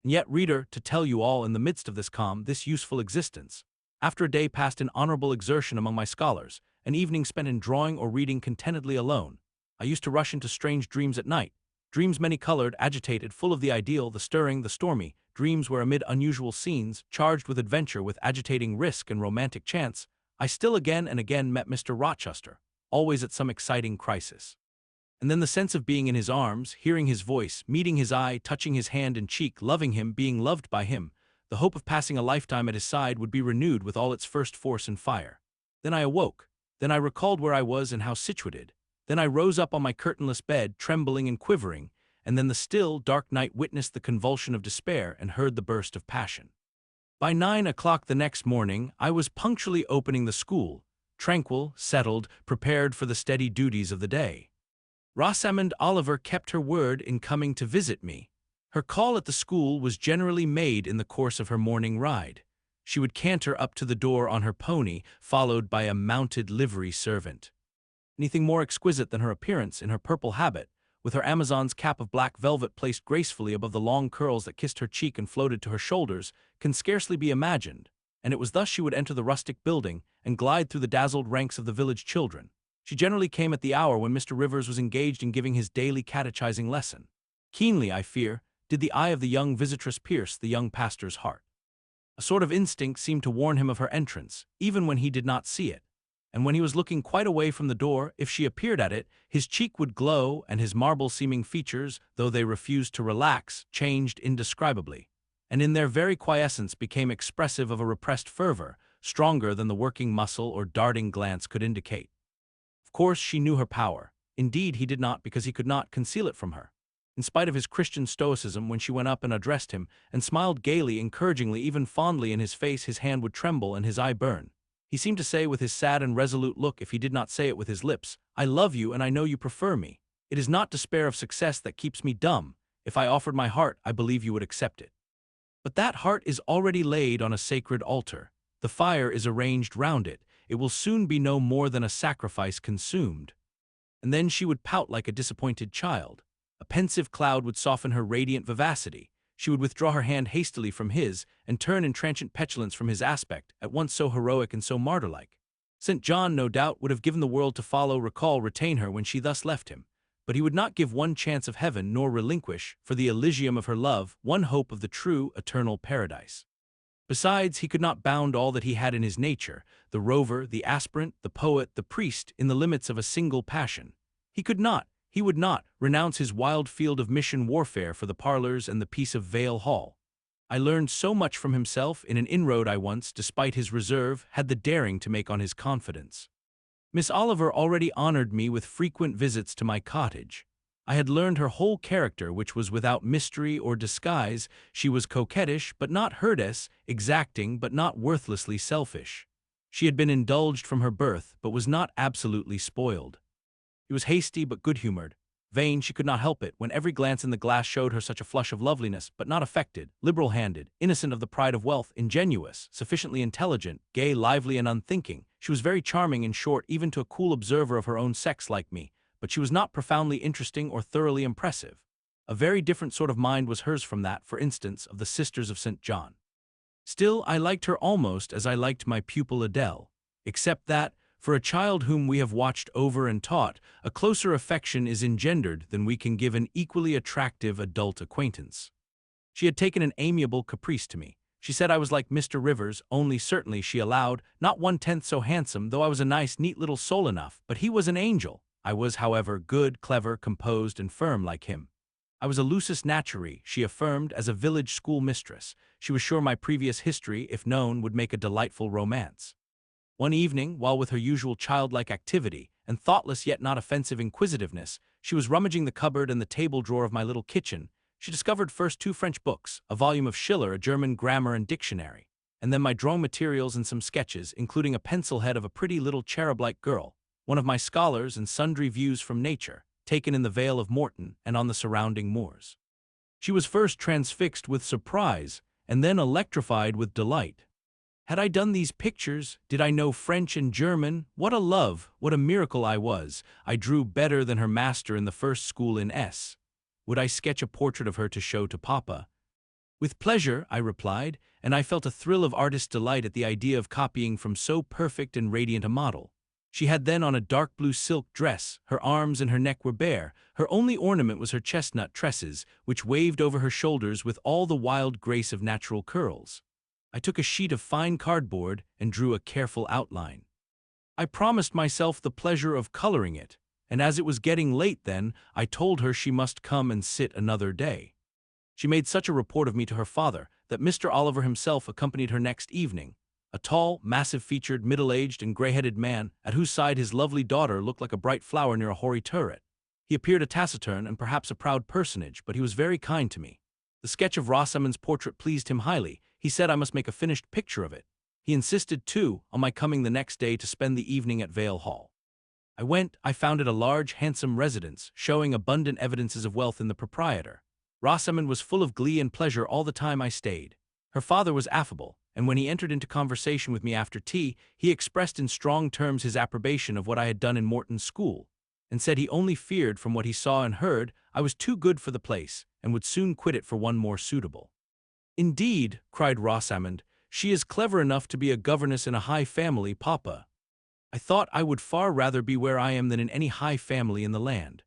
And yet, reader, to tell you all in the midst of this calm, this useful existence, after a day passed in honorable exertion among my scholars, an evening spent in drawing or reading contentedly alone, I used to rush into strange dreams at night, dreams many-colored, agitated, full of the ideal, the stirring, the stormy, dreams where amid unusual scenes, charged with adventure, with agitating risk and romantic chance, I still again and again met Mr. Rochester, always at some exciting crisis. And then the sense of being in his arms, hearing his voice, meeting his eye, touching his hand and cheek, loving him, being loved by him, The hope of passing a lifetime at his side would be renewed with all its first force and fire. Then I awoke. Then I recalled where I was and how situated. Then I rose up on my curtainless bed, trembling and quivering, and then the still, dark night witnessed the convulsion of despair and heard the burst of passion. By 9 o'clock the next morning, I was punctually opening the school, tranquil, settled, prepared for the steady duties of the day. Rosamond Oliver kept her word in coming to visit me. Her call at the school was generally made in the course of her morning ride. She would canter up to the door on her pony, followed by a mounted livery servant. Anything more exquisite than her appearance in her purple habit, with her Amazon's cap of black velvet placed gracefully above the long curls that kissed her cheek and floated to her shoulders, can scarcely be imagined, and it was thus she would enter the rustic building and glide through the dazzled ranks of the village children. She generally came at the hour when Mr. Rivers was engaged in giving his daily catechizing lesson. Keenly, I fear, did the eye of the young visitress pierce the young pastor's heart. A sort of instinct seemed to warn him of her entrance, even when he did not see it. And when he was looking quite away from the door, if she appeared at it, his cheek would glow, and his marble-seeming features, though they refused to relax, changed indescribably, and in their very quiescence became expressive of a repressed fervor, stronger than the working muscle or darting glance could indicate. Of course she knew her power. Indeed, he did not, because he could not conceal it from her. In spite of his Christian stoicism, when she went up and addressed him, and smiled gaily, encouragingly, even fondly in his face, his hand would tremble and his eye burn. He seemed to say with his sad and resolute look, if he did not say it with his lips, "I love you and I know you prefer me. It is not despair of success that keeps me dumb. If I offered my heart, I believe you would accept it. But that heart is already laid on a sacred altar. The fire is arranged round it. It will soon be no more than a sacrifice consumed." And then she would pout like a disappointed child. A pensive cloud would soften her radiant vivacity. She would withdraw her hand hastily from his, and turn in transient petulance from his aspect, at once so heroic and so martyr-like. St. John, no doubt, would have given the world to follow, recall, retain her when she thus left him. But he would not give one chance of heaven, nor relinquish, for the Elysium of her love, one hope of the true, eternal paradise. Besides, he could not bound all that he had in his nature, the rover, the aspirant, the poet, the priest, in the limits of a single passion. He could not, he would not, renounce his wild field of mission warfare for the parlors and the peace of Vale Hall. I learned so much from himself in an inroad I once, despite his reserve, had the daring to make on his confidence. Miss Oliver already honored me with frequent visits to my cottage. I had learned her whole character, which was without mystery or disguise. She was coquettish, but not herdess, exacting, but not worthlessly selfish. She had been indulged from her birth, but was not absolutely spoiled. She was hasty but good-humored. Vain, she could not help it, when every glance in the glass showed her such a flush of loveliness, but not affected, liberal-handed, innocent of the pride of wealth, ingenuous, sufficiently intelligent, gay, lively, and unthinking. She was very charming, in short, even to a cool observer of her own sex like me, but she was not profoundly interesting or thoroughly impressive. A very different sort of mind was hers from that, for instance, of the Sisters of St. John. Still, I liked her almost as I liked my pupil Adele, except that, for a child whom we have watched over and taught, a closer affection is engendered than we can give an equally attractive adult acquaintance. She had taken an amiable caprice to me. She said I was like Mr. Rivers, only certainly, she allowed, not 1/10 so handsome, though I was a nice, neat little soul enough, but he was an angel. I was, however, good, clever, composed, and firm like him. I was a lusus naturae, she affirmed, as a village schoolmistress. She was sure my previous history, if known, would make a delightful romance. One evening, while with her usual childlike activity and thoughtless yet not offensive inquisitiveness, she was rummaging the cupboard and the table drawer of my little kitchen, she discovered first 2 French books, a volume of Schiller, a German grammar and dictionary, and then my drawing materials and some sketches, including a pencil head of a pretty little cherub-like girl, one of my scholars, and sundry views from nature, taken in the Vale of Morton and on the surrounding moors. She was first transfixed with surprise, and then electrified with delight. Had I done these pictures? Did I know French and German? What a love, what a miracle I was! I drew better than her master in the first school in S. Would I sketch a portrait of her to show to Papa? With pleasure, I replied, and I felt a thrill of artist's delight at the idea of copying from so perfect and radiant a model. She had then on a dark blue silk dress, her arms and her neck were bare, her only ornament was her chestnut tresses, which waved over her shoulders with all the wild grace of natural curls. I took a sheet of fine cardboard and drew a careful outline. I promised myself the pleasure of coloring it, and as it was getting late then, I told her she must come and sit another day. She made such a report of me to her father that Mr. Oliver himself accompanied her next evening, a tall, massive-featured, middle-aged, and gray-headed man, at whose side his lovely daughter looked like a bright flower near a hoary turret. He appeared a taciturn and perhaps a proud personage, but he was very kind to me. The sketch of Rosamond's portrait pleased him highly. He said I must make a finished picture of it. He insisted, too, on my coming the next day to spend the evening at Vale Hall. I went. I found it a large, handsome residence, showing abundant evidences of wealth in the proprietor. Rosamond was full of glee and pleasure all the time I stayed. Her father was affable, and when he entered into conversation with me after tea, he expressed in strong terms his approbation of what I had done in Morton's school, and said he only feared from what he saw and heard I was too good for the place, and would soon quit it for one more suitable. "Indeed," cried Rosamond, "she is clever enough to be a governess in a high family, papa. I thought I would far rather be where I am than in any high family in the land."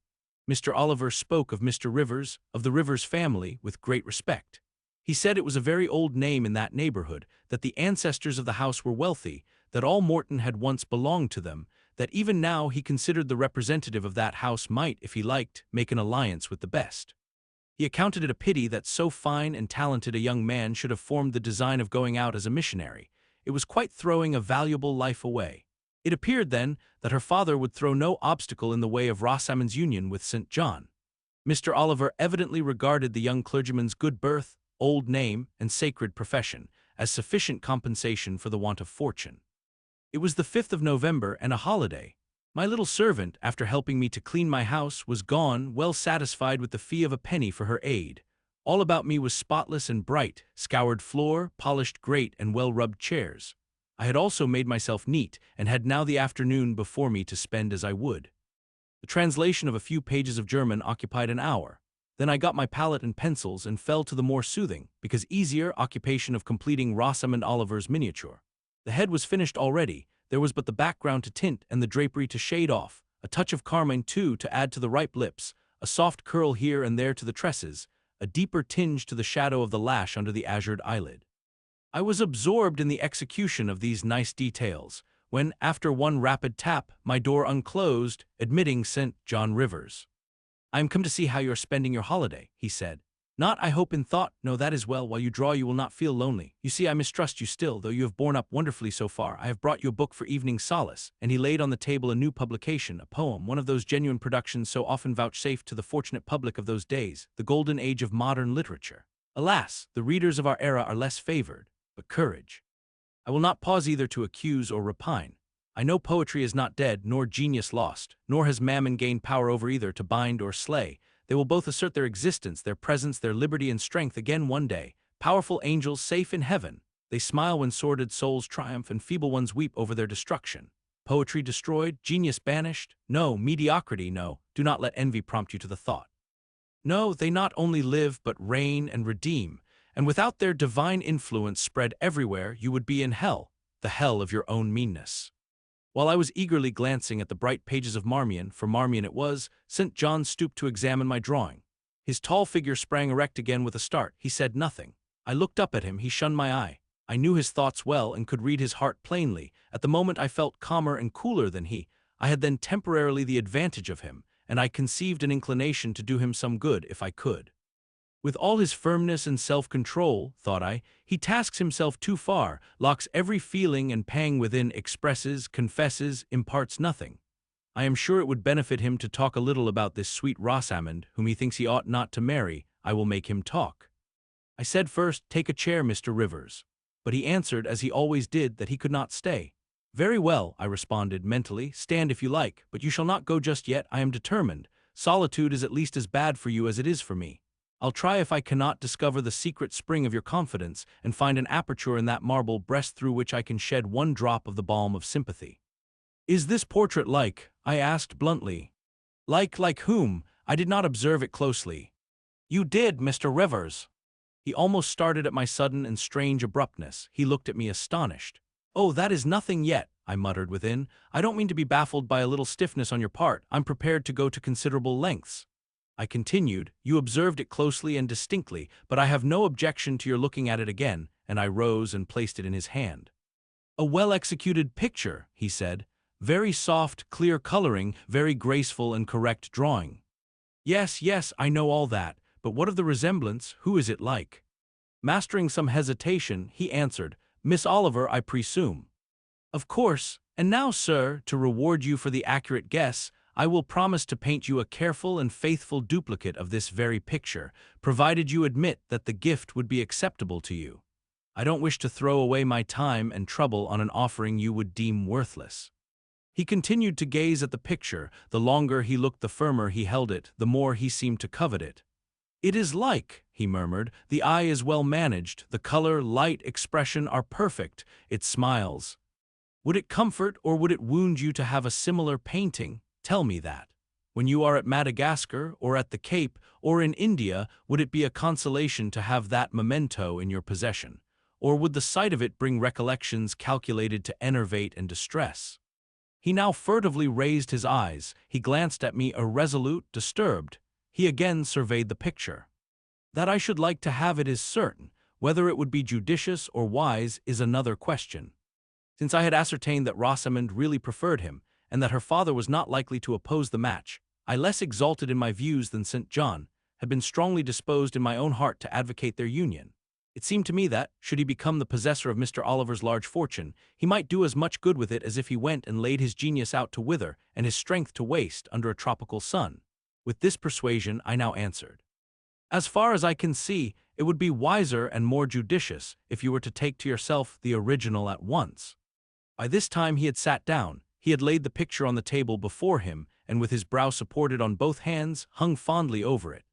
Mr. Oliver spoke of Mr. Rivers, of the Rivers family, with great respect. He said it was a very old name in that neighborhood, that the ancestors of the house were wealthy, that all Morton had once belonged to them, that even now he considered the representative of that house might, if he liked, make an alliance with the best. He accounted it a pity that so fine and talented a young man should have formed the design of going out as a missionary. It was quite throwing a valuable life away. It appeared, then, that her father would throw no obstacle in the way of Rosamond's union with St. John. Mr. Oliver evidently regarded the young clergyman's good birth, old name, and sacred profession as sufficient compensation for the want of fortune. It was the 5th of November and a holiday. My little servant, after helping me to clean my house, was gone, well satisfied with the fee of a penny for her aid. All about me was spotless and bright, scoured floor, polished grate, and well-rubbed chairs. I had also made myself neat, and had now the afternoon before me to spend as I would. The translation of a few pages of German occupied an hour. Then I got my palette and pencils and fell to the more soothing, because easier, occupation of completing Rosamond Oliver's miniature. The head was finished already. There was but the background to tint and the drapery to shade off, a touch of carmine, too, to add to the ripe lips, a soft curl here and there to the tresses, a deeper tinge to the shadow of the lash under the azured eyelid. I was absorbed in the execution of these nice details, when, after one rapid tap, my door unclosed, admitting St. John Rivers. "I am come to see how you are spending your holiday," he said. "Not, I hope, in thought. No, that is well. While you draw you will not feel lonely. You see, I mistrust you still, though you have borne up wonderfully so far. I have brought you a book for evening solace," and he laid on the table a new publication, a poem, one of those genuine productions so often vouchsafed to the fortunate public of those days, the golden age of modern literature. Alas, the readers of our era are less favored. But courage. I will not pause either to accuse or repine. I know poetry is not dead, nor genius lost, nor has mammon gained power over either to bind or slay. They will both assert their existence, their presence, their liberty and strength again one day. Powerful angels safe in heaven. They smile when sordid souls triumph and feeble ones weep over their destruction. Poetry destroyed, genius banished? No, mediocrity, no. Do not let envy prompt you to the thought. No, they not only live but reign and redeem. And without their divine influence spread everywhere, you would be in hell, the hell of your own meanness. While I was eagerly glancing at the bright pages of Marmion, for Marmion it was, St. John stooped to examine my drawing. His tall figure sprang erect again with a start. He said nothing. I looked up at him. He shunned my eye. I knew his thoughts well and could read his heart plainly. At the moment I felt calmer and cooler than he. I had then temporarily the advantage of him, and I conceived an inclination to do him some good if I could. With all his firmness and self-control, thought I, he tasks himself too far, locks every feeling and pang within, expresses, confesses, imparts nothing. I am sure it would benefit him to talk a little about this sweet Rosamond, whom he thinks he ought not to marry. I will make him talk. I said first, "Take a chair, Mr. Rivers." But he answered, as he always did, that he could not stay. "Very well," I responded mentally, "stand if you like, but you shall not go just yet. I am determined. Solitude is at least as bad for you as it is for me. I'll try if I cannot discover the secret spring of your confidence and find an aperture in that marble breast through which I can shed one drop of the balm of sympathy." "Is this portrait like?" I asked bluntly. Like whom? I did not observe it closely." "You did, Mr. Rivers." He almost started at my sudden and strange abruptness. He looked at me astonished. "Oh, that is nothing yet," I muttered within. "I don't mean to be baffled by a little stiffness on your part. I'm prepared to go to considerable lengths." I continued, "You observed it closely and distinctly, but I have no objection to your looking at it again," and I rose and placed it in his hand. "A well-executed picture," he said. "Very soft, clear coloring, very graceful and correct drawing." Yes, I know all that, but what of the resemblance? Who is it like?" Mastering some hesitation, he answered, "Miss Oliver, I presume." "Of course, and now, sir, to reward you for the accurate guess, I will promise to paint you a careful and faithful duplicate of this very picture, provided you admit that the gift would be acceptable to you. I don't wish to throw away my time and trouble on an offering you would deem worthless." He continued to gaze at the picture. The longer he looked, the firmer he held it, the more he seemed to covet it. "It is like," he murmured, "the eye is well managed, the color, light, expression are perfect, it smiles. Would it comfort or would it wound you to have a similar painting? Tell me that. When you are at Madagascar, or at the Cape, or in India, would it be a consolation to have that memento in your possession? Or would the sight of it bring recollections calculated to enervate and distress?" He now furtively raised his eyes. He glanced at me irresolute, disturbed. He again surveyed the picture. "That I should like to have it is certain. Whether it would be judicious or wise is another question." Since I had ascertained that Rosamond really preferred him, and that her father was not likely to oppose the match, I, less exalted in my views than St. John, had been strongly disposed in my own heart to advocate their union. It seemed to me that, should he become the possessor of Mr. Oliver's large fortune, he might do as much good with it as if he went and laid his genius out to wither and his strength to waste under a tropical sun. With this persuasion I now answered, "As far as I can see, it would be wiser and more judicious if you were to take to yourself the original at once." By this time he had sat down. He had laid the picture on the table before him, and with his brow supported on both hands, hung fondly over it.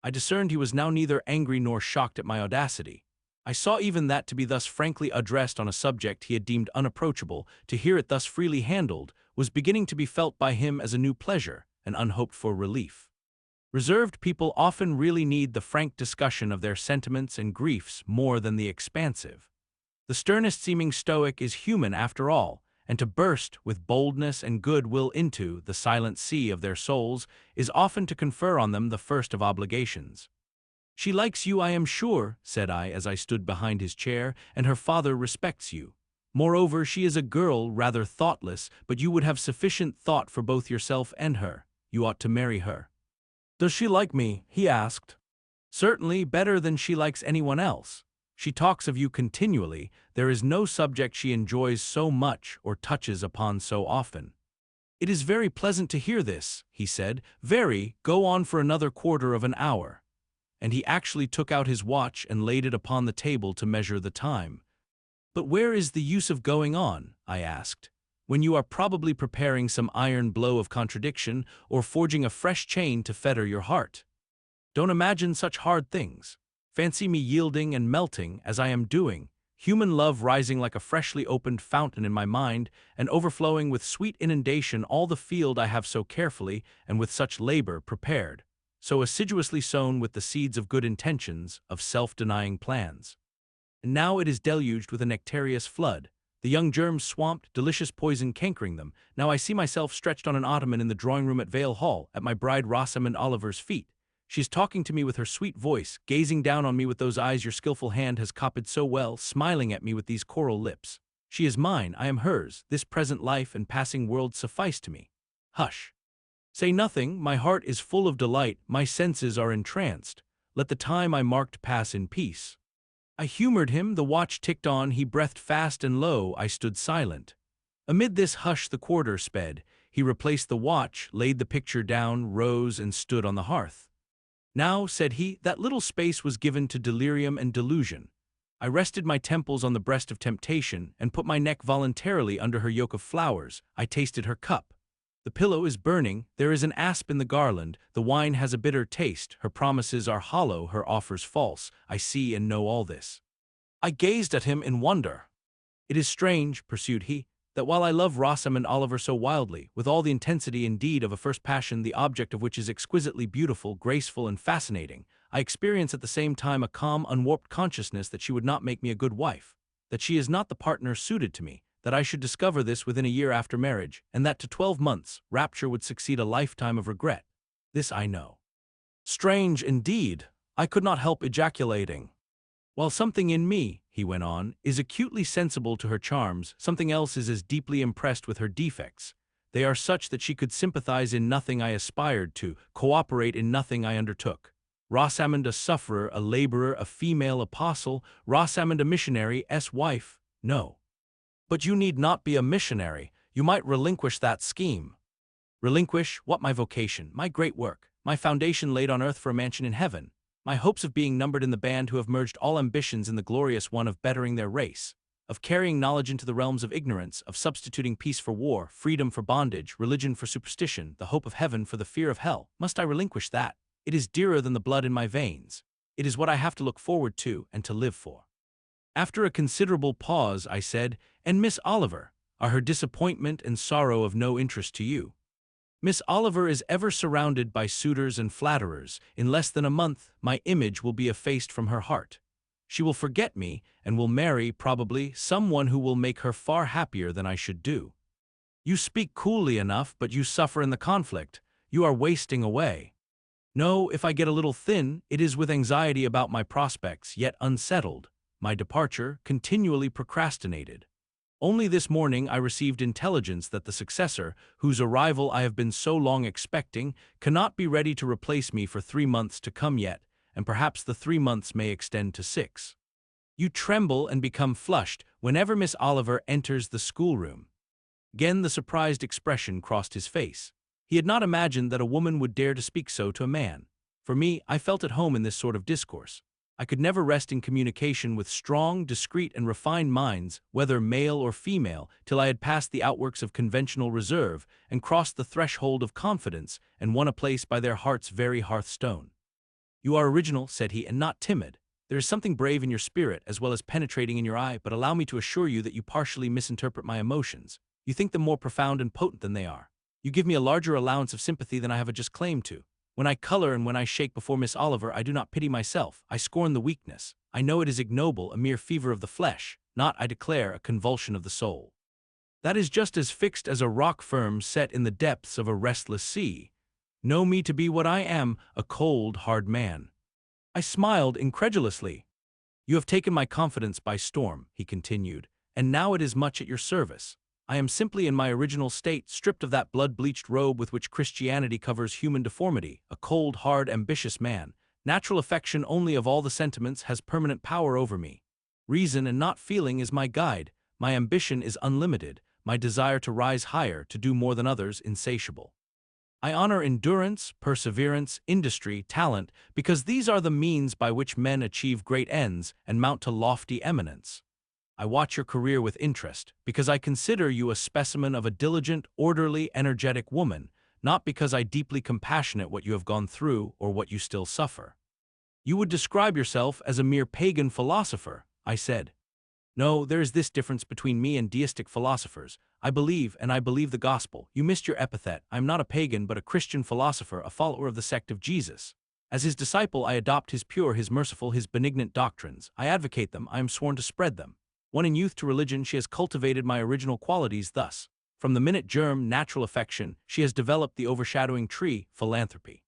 I discerned he was now neither angry nor shocked at my audacity. I saw even that to be thus frankly addressed on a subject he had deemed unapproachable, to hear it thus freely handled, was beginning to be felt by him as a new pleasure, an unhoped-for relief. Reserved people often really need the frank discussion of their sentiments and griefs more than the expansive. The sternest-seeming stoic is human after all, and to burst with boldness and good will into the silent sea of their souls is often to confer on them the first of obligations. "She likes you, I am sure," said I as I stood behind his chair, "and her father respects you. Moreover, she is a girl, rather thoughtless, but you would have sufficient thought for both yourself and her. You ought to marry her." "Does she like me?" he asked. "Certainly, better than she likes anyone else. She talks of you continually. There is no subject she enjoys so much or touches upon so often." "It is very pleasant to hear this," he said. "Very, go on for another quarter of an hour." And he actually took out his watch and laid it upon the table to measure the time. "But where is the use of going on," I asked, "when you are probably preparing some iron blow of contradiction or forging a fresh chain to fetter your heart? Don't imagine such hard things. Fancy me yielding and melting, as I am doing, human love rising like a freshly opened fountain in my mind, and overflowing with sweet inundation all the field I have so carefully and with such labor prepared, so assiduously sown with the seeds of good intentions, of self-denying plans. And now it is deluged with a nectareous flood, the young germs swamped, delicious poison cankering them. Now I see myself stretched on an ottoman in the drawing-room at Vale Hall, at my bride Rosamond Oliver's feet. She is talking to me with her sweet voice, gazing down on me with those eyes your skillful hand has copied so well, smiling at me with these coral lips. She is mine, I am hers, this present life and passing world suffice to me. Hush! Say nothing, my heart is full of delight, my senses are entranced. Let the time I marked pass in peace." I humored him, the watch ticked on, he breathed fast and low, I stood silent. Amid this hush the quarter sped. He replaced the watch, laid the picture down, rose and stood on the hearth. "Now," said he, "that little space was given to delirium and delusion. I rested my temples on the breast of temptation, and put my neck voluntarily under her yoke of flowers. I tasted her cup. The pillow is burning, there is an asp in the garland, the wine has a bitter taste, her promises are hollow, her offers false. I see and know all this." I gazed at him in wonder. "It is strange," pursued he, "that while I love Rosamond Oliver so wildly, with all the intensity indeed of a first passion, the object of which is exquisitely beautiful, graceful, and fascinating, I experience at the same time a calm, unwarped consciousness that she would not make me a good wife, that she is not the partner suited to me, that I should discover this within a year after marriage, and that to 12 months, rapture would succeed a lifetime of regret. This I know." "Strange indeed," I could not help ejaculating. "While something in me," he went on, "is acutely sensible to her charms, something else is as deeply impressed with her defects. They are such that she could sympathize in nothing I aspired to, cooperate in nothing I undertook. Rosamond a sufferer, a laborer, a female apostle, Rosamond a missionary's wife, no. But you need not be a missionary, you might relinquish that scheme. Relinquish what? My vocation, my great work, my foundation laid on earth for a mansion in heaven, my hopes of being numbered in the band who have merged all ambitions in the glorious one of bettering their race, of carrying knowledge into the realms of ignorance, of substituting peace for war, freedom for bondage, religion for superstition, the hope of heaven for the fear of hell. Must I relinquish that? It is dearer than the blood in my veins. It is what I have to look forward to and to live for. After a considerable pause, I said, "And Miss Oliver, are her disappointment and sorrow of no interest to you?" "Miss Oliver is ever surrounded by suitors and flatterers. In less than a month, my image will be effaced from her heart. She will forget me and will marry, probably, someone who will make her far happier than I should do." "You speak coolly enough, but you suffer in the conflict. You are wasting away." "No, if I get a little thin, it is with anxiety about my prospects, yet unsettled, my departure continually procrastinated. Only this morning I received intelligence that the successor, whose arrival I have been so long expecting, cannot be ready to replace me for 3 months to come yet, and perhaps the 3 months may extend to 6. You tremble and become flushed whenever Miss Oliver enters the schoolroom. Again the surprised expression crossed his face. He had not imagined that a woman would dare to speak so to a man. For me, I felt at home in this sort of discourse. I could never rest in communication with strong, discreet, and refined minds, whether male or female, till I had passed the outworks of conventional reserve and crossed the threshold of confidence and won a place by their heart's very hearthstone. "You are original," said he, "and not timid. There is something brave in your spirit as well as penetrating in your eye, but allow me to assure you that you partially misinterpret my emotions. You think them more profound and potent than they are. You give me a larger allowance of sympathy than I have a just claim to. When I color and when I shake before Miss Oliver, I do not pity myself. I scorn the weakness. I know it is ignoble, a mere fever of the flesh, not, I declare, a convulsion of the soul. That is just as fixed as a rock firm set in the depths of a restless sea. Know me to be what I am, a cold, hard man." I smiled incredulously. "You have taken my confidence by storm," he continued, "and now it is much at your service. I am simply in my original state, stripped of that blood-bleached robe with which Christianity covers human deformity, a cold, hard, ambitious man. Natural affection only of all the sentiments has permanent power over me. Reason and not feeling is my guide. My ambition is unlimited, my desire to rise higher, to do more than others, insatiable. I honor endurance, perseverance, industry, talent, because these are the means by which men achieve great ends and mount to lofty eminence. I watch your career with interest, because I consider you a specimen of a diligent, orderly, energetic woman, not because I deeply compassionate what you have gone through or what you still suffer." "You would describe yourself as a mere pagan philosopher," I said. "No, there is this difference between me and deistic philosophers. I believe, and I believe the gospel. You missed your epithet. I am not a pagan but a Christian philosopher, a follower of the sect of Jesus. As his disciple, I adopt his pure, his merciful, his benignant doctrines. I advocate them, I am sworn to spread them. Won in youth to religion, she has cultivated my original qualities thus. From the minute germ, natural affection, she has developed the overshadowing tree, philanthropy.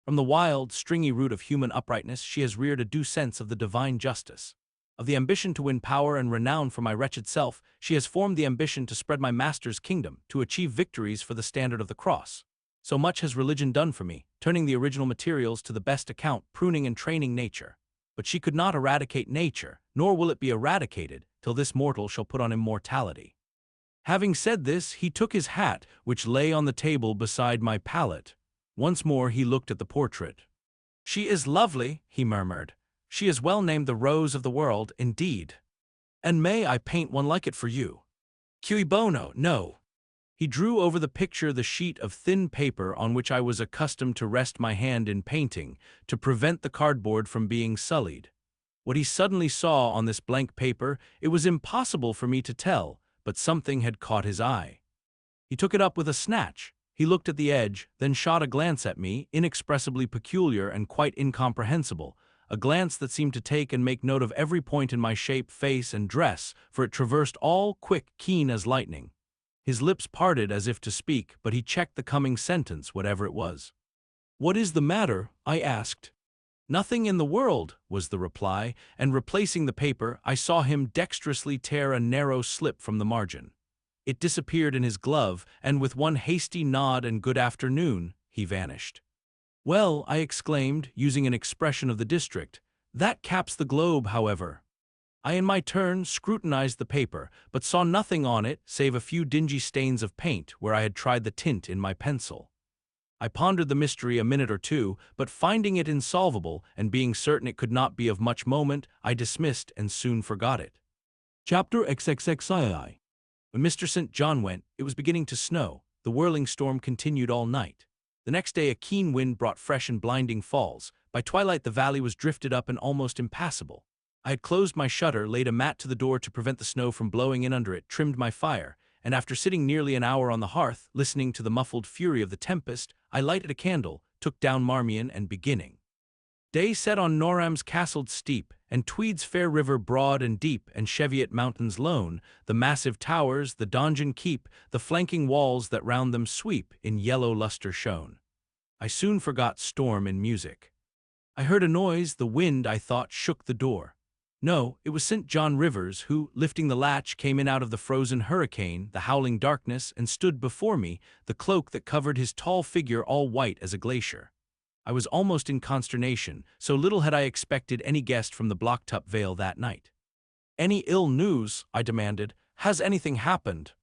From the wild, stringy root of human uprightness, she has reared a due sense of the divine justice. Of the ambition to win power and renown for my wretched self, she has formed the ambition to spread my master's kingdom, to achieve victories for the standard of the cross. So much has religion done for me, turning the original materials to the best account, pruning and training nature. But she could not eradicate nature, nor will it be eradicated, till this mortal shall put on immortality." Having said this, he took his hat, which lay on the table beside my pallet. Once more he looked at the portrait. "She is lovely," he murmured. "She is well named the Rose of the World, indeed. And may I paint one like it for you?" "Cui bono, no." He drew over the picture the sheet of thin paper on which I was accustomed to rest my hand in painting, to prevent the cardboard from being sullied. What he suddenly saw on this blank paper, it was impossible for me to tell, but something had caught his eye. He took it up with a snatch. He looked at the edge, then shot a glance at me, inexpressibly peculiar and quite incomprehensible, a glance that seemed to take and make note of every point in my shape, face, and dress, for it traversed all, quick, keen as lightning. His lips parted as if to speak, but he checked the coming sentence, whatever it was. "What is the matter?" I asked. "Nothing in the world," was the reply, and replacing the paper, I saw him dexterously tear a narrow slip from the margin. It disappeared in his glove, and with one hasty nod and good afternoon, he vanished. "Well," I exclaimed, using an expression of the district, "that caps the globe, however." I in my turn scrutinized the paper, but saw nothing on it save a few dingy stains of paint where I had tried the tint in my pencil. I pondered the mystery a minute or two, but finding it insolvable and being certain it could not be of much moment, I dismissed and soon forgot it. Chapter XXXII. When Mr. St. John went, it was beginning to snow. The whirling storm continued all night. The next day a keen wind brought fresh and blinding falls. By twilight the valley was drifted up and almost impassable. I had closed my shutter, laid a mat to the door to prevent the snow from blowing in under it, trimmed my fire, and after sitting nearly an hour on the hearth, listening to the muffled fury of the tempest, I lighted a candle, took down Marmion, and beginning. Day set on Noram's castled steep, and Tweed's fair river broad and deep, and Cheviot mountains lone, the massive towers, the donjon keep, the flanking walls that round them sweep, in yellow lustre shone. I soon forgot storm in music. I heard a noise, the wind, I thought, shook the door. No, it was St. John Rivers who, lifting the latch, came in out of the frozen hurricane, the howling darkness, and stood before me, the cloak that covered his tall figure all white as a glacier. I was almost in consternation, so little had I expected any guest from the Blocktop Vale that night. "Any ill news?" I demanded. "Has anything happened?"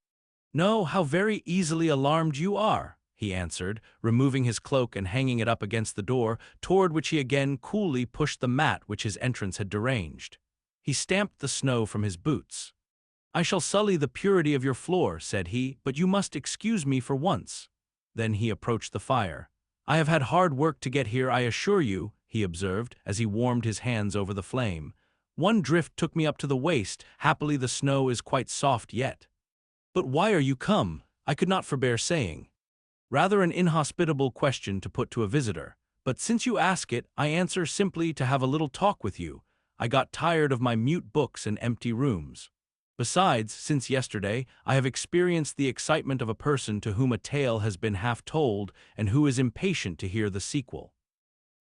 "No, how very easily alarmed you are," he answered, removing his cloak and hanging it up against the door, toward which he again coolly pushed the mat which his entrance had deranged. He stamped the snow from his boots. "I shall sully the purity of your floor," said he, "but you must excuse me for once." Then he approached the fire. "I have had hard work to get here, I assure you," he observed, as he warmed his hands over the flame. "One drift took me up to the waist. Happily the snow is quite soft yet." "But why are you come?" I could not forbear saying. "Rather an inhospitable question to put to a visitor, but since you ask it, I answer simply to have a little talk with you. I got tired of my mute books and empty rooms. Besides, since yesterday, I have experienced the excitement of a person to whom a tale has been half told and who is impatient to hear the sequel."